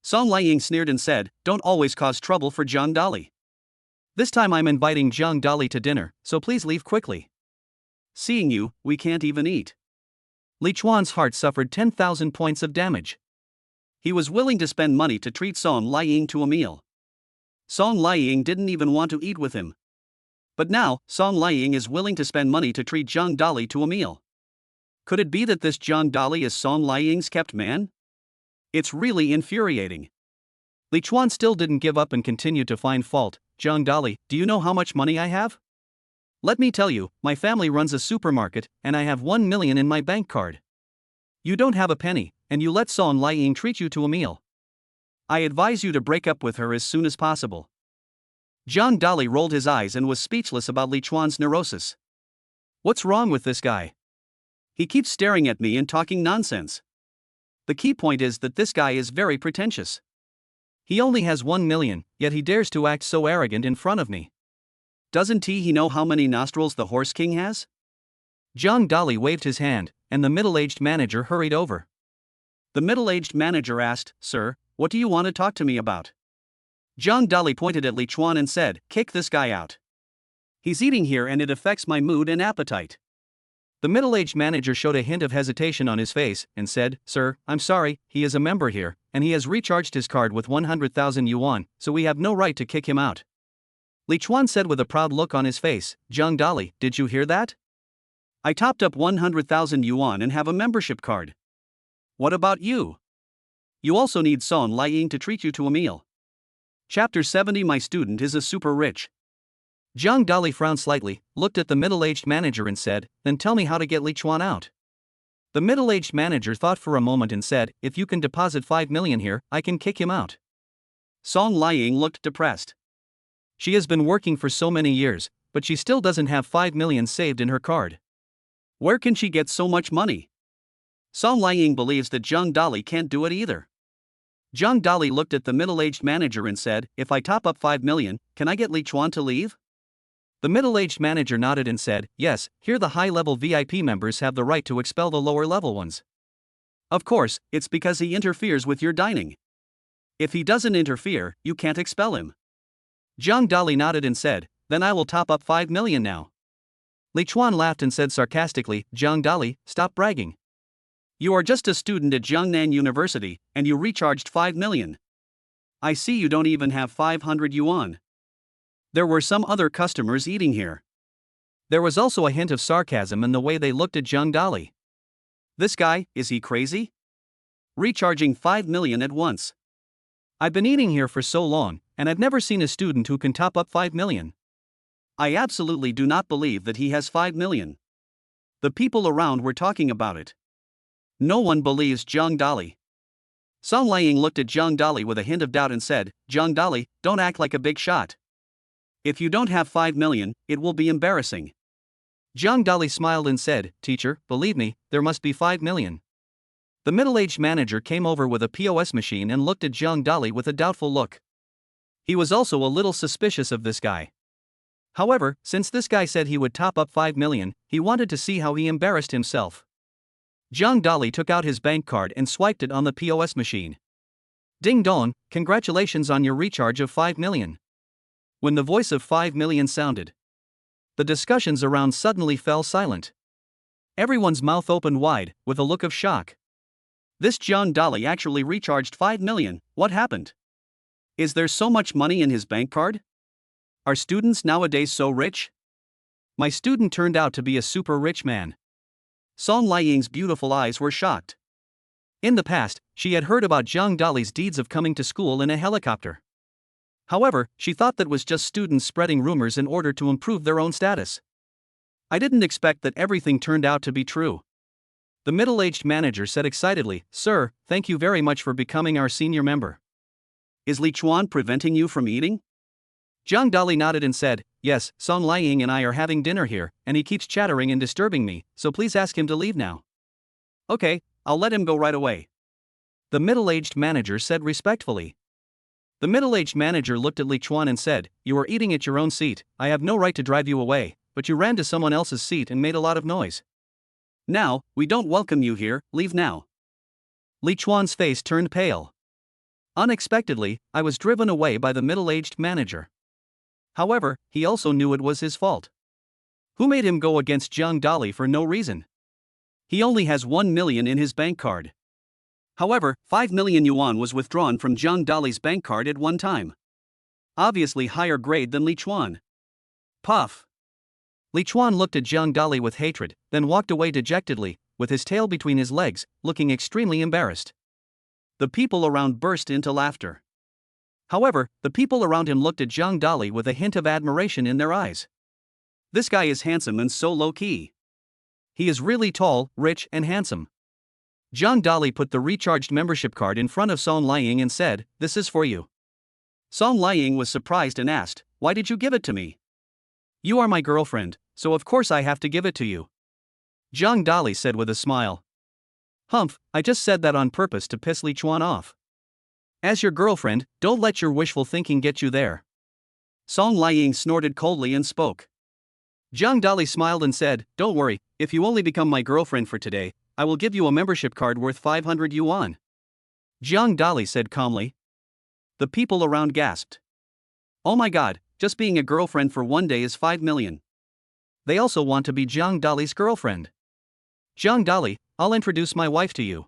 Song Liang sneered and said, "Don't always cause trouble for Jiang Dali. This time I'm inviting Jiang Dali to dinner, so please leave quickly. Seeing you, we can't even eat." Li Chuan's heart suffered 10,000 points of damage. He was willing to spend money to treat Song Liang to a meal. Song Liang didn't even want to eat with him. But now, Song Liang is willing to spend money to treat Jiang Dali to a meal. Could it be that this Jiang Dali is Song Liang's kept man? It's really infuriating. Li Chuan still didn't give up and continued to find fault. "Jiang Dali, do you know how much money I have? Let me tell you, my family runs a supermarket, and I have 1 million in my bank card. You don't have a penny, and you let Song Liang treat you to a meal. I advise you to break up with her as soon as possible." Jiang Dali rolled his eyes and was speechless about Li Chuan's neurosis. What's wrong with this guy? He keeps staring at me and talking nonsense. The key point is that this guy is very pretentious. He only has 1 million, yet he dares to act so arrogant in front of me. Doesn't he know how many nostrils the Horse King has? Jiang Dali waved his hand, and the middle-aged manager hurried over. The middle-aged manager asked, "Sir, what do you want to talk to me about?" Jiang Dali pointed at Li Chuan and said, "Kick this guy out. He's eating here and it affects my mood and appetite." The middle-aged manager showed a hint of hesitation on his face and said, "Sir, I'm sorry, he is a member here, and he has recharged his card with 100,000 yuan, so we have no right to kick him out." Li Chuan said with a proud look on his face, "Jiang Dali, did you hear that? I topped up 100,000 yuan and have a membership card. What about you? You also need Song Liang to treat you to a meal." Chapter 70. My student is a super rich. Jiang Dali frowned slightly, looked at the middle-aged manager and said, "Then tell me how to get Li Chuan out." The middle-aged manager thought for a moment and said, "If you can deposit 5 million here, I can kick him out." Song Liang looked depressed. She has been working for so many years, but she still doesn't have 5 million saved in her card. Where can she get so much money? Song Liang believes that Jiang Dali can't do it either. Jiang Dali looked at the middle-aged manager and said, "If I top up 5 million, can I get Li Chuan to leave?" The middle-aged manager nodded and said, "Yes, here the high-level VIP members have the right to expel the lower-level ones. Of course, it's because he interferes with your dining. If he doesn't interfere, you can't expel him." Jiang Dali nodded and said, "Then I will top up 5 million now." Li Chuan laughed and said sarcastically, "Jiang Dali, stop bragging. You are just a student at Jiangnan University, and you recharged 5 million. I see you don't even have 500 yuan. There were some other customers eating here." There was also a hint of sarcasm in the way they looked at Jiang Dali. This guy, is he crazy? Recharging 5 million at once. I've been eating here for so long, and I've never seen a student who can top up 5 million. I absolutely do not believe that he has 5 million. The people around were talking about it. No one believes Jiang Dali. Song Liang looked at Jiang Dali with a hint of doubt and said, "Jiang Dali, don't act like a big shot. If you don't have 5 million, it will be embarrassing." Jiang Dali smiled and said, "Teacher, believe me, there must be 5 million. The middle-aged manager came over with a POS machine and looked at Jiang Dali with a doubtful look. He was also a little suspicious of this guy. However, since this guy said he would top up 5 million, he wanted to see how he embarrassed himself. Jiang Dali took out his bank card and swiped it on the POS machine. "Ding dong, congratulations on your recharge of 5 million. When the voice of 5 million sounded, the discussions around suddenly fell silent. Everyone's mouth opened wide, with a look of shock. This Jiang Dali actually recharged 5 million, what happened? Is there so much money in his bank card? Are students nowadays so rich? My student turned out to be a super rich man." Song Liang's beautiful eyes were shocked. In the past, she had heard about Jiang Dali's deeds of coming to school in a helicopter. However, she thought that was just students spreading rumors in order to improve their own status. I didn't expect that everything turned out to be true. The middle-aged manager said excitedly, "Sir, thank you very much for becoming our senior member. Is Li Chuan preventing you from eating?" Jiang Dali nodded and said, "Yes, Song Liang and I are having dinner here, and he keeps chattering and disturbing me, so please ask him to leave now." "Okay, I'll let him go right away," the middle-aged manager said respectfully. The middle-aged manager looked at Li Chuan and said, "You are eating at your own seat, I have no right to drive you away, but you ran to someone else's seat and made a lot of noise. Now, we don't welcome you here, leave now." Li Chuan's face turned pale. Unexpectedly, I was driven away by the middle-aged manager. However, he also knew it was his fault. Who made him go against Zhang Dali for no reason? He only has 1 million in his bank card. However, 5 million yuan was withdrawn from Zhang Dali's bank card at one time. Obviously higher grade than Li Chuan. Puff. Li Chuan looked at Zhang Dali with hatred, then walked away dejectedly, with his tail between his legs, looking extremely embarrassed. The people around burst into laughter. However, the people around him looked at Zhang Dali with a hint of admiration in their eyes. This guy is handsome and so low-key. He is really tall, rich, and handsome. Zhang Dali put the recharged membership card in front of Song Liang and said, "This is for you." Song Liang was surprised and asked, "Why did you give it to me?" "You are my girlfriend, so of course I have to give it to you." Zhang Dali said with a smile. "Humph, I just said that on purpose to piss Li Chuan off. As your girlfriend, don't let your wishful thinking get you there." Song Liang snorted coldly and spoke. Zhang Dali smiled and said, "Don't worry, if you only become my girlfriend for today, I will give you a membership card worth 500 yuan. Zhang Dali said calmly. The people around gasped. Oh my god, just being a girlfriend for one day is 5 million. They also want to be Zhang Dali's girlfriend. Zhang Dali, I'll introduce my wife to you.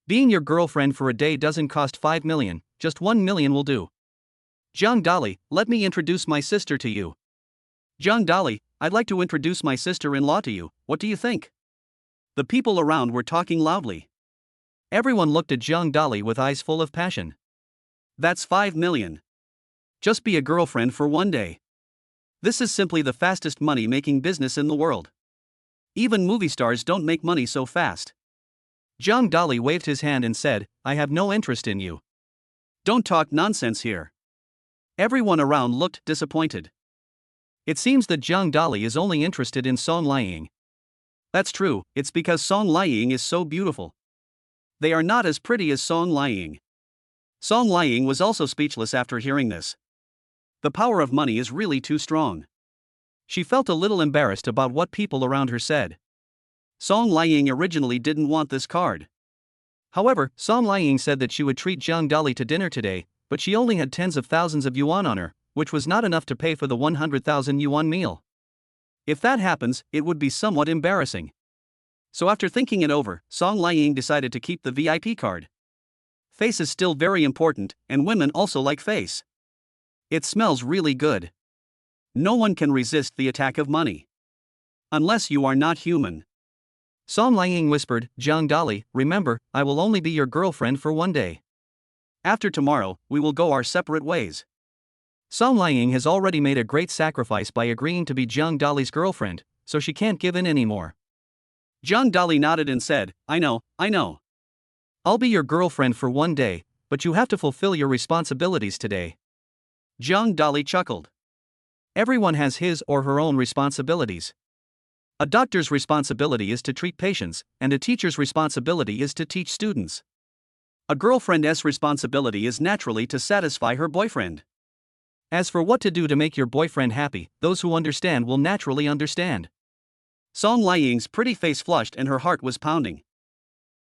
Being your girlfriend for a day doesn't cost 5 million, just 1 million will do. Zhang Dali, let me introduce my sister to you. Zhang Dali, I'd like to introduce my sister-in-law to you, what do you think? The people around were talking loudly. Everyone looked at Zhang Dali with eyes full of passion. That's 5 million. Just be a girlfriend for one day. This is simply the fastest money-making business in the world. Even movie stars don't make money so fast. Zhang Dali waved his hand and said, I have no interest in you. Don't talk nonsense here. Everyone around looked disappointed. It seems that Zhang Dali is only interested in Song Liang. That's true, it's because Song Liang is so beautiful. They are not as pretty as Song Liang. Song Liang was also speechless after hearing this. The power of money is really too strong. She felt a little embarrassed about what people around her said. Song Liang originally didn't want this card. However, Song Liang said that she would treat Zhang Dali to dinner today, but she only had tens of thousands of yuan on her, which was not enough to pay for the 100,000 yuan meal. If that happens, it would be somewhat embarrassing. So after thinking it over, Song Liang decided to keep the VIP card. Face is still very important, and women also like face. It smells really good. No one can resist the attack of money. Unless you are not human. Song Liang whispered, Zhang Dali, remember, I will only be your girlfriend for one day. After tomorrow, we will go our separate ways. Song Liang has already made a great sacrifice by agreeing to be Zhang Dali's girlfriend, so she can't give in anymore. Zhang Dali nodded and said, I know. I'll be your girlfriend for one day, but you have to fulfill your responsibilities today. Zhang Dali chuckled. Everyone has his or her own responsibilities. A doctor's responsibility is to treat patients, and a teacher's responsibility is to teach students. A girlfriend's responsibility is naturally to satisfy her boyfriend. As for what to do to make your boyfriend happy, those who understand will naturally understand. Song Liang's pretty face flushed and her heart was pounding.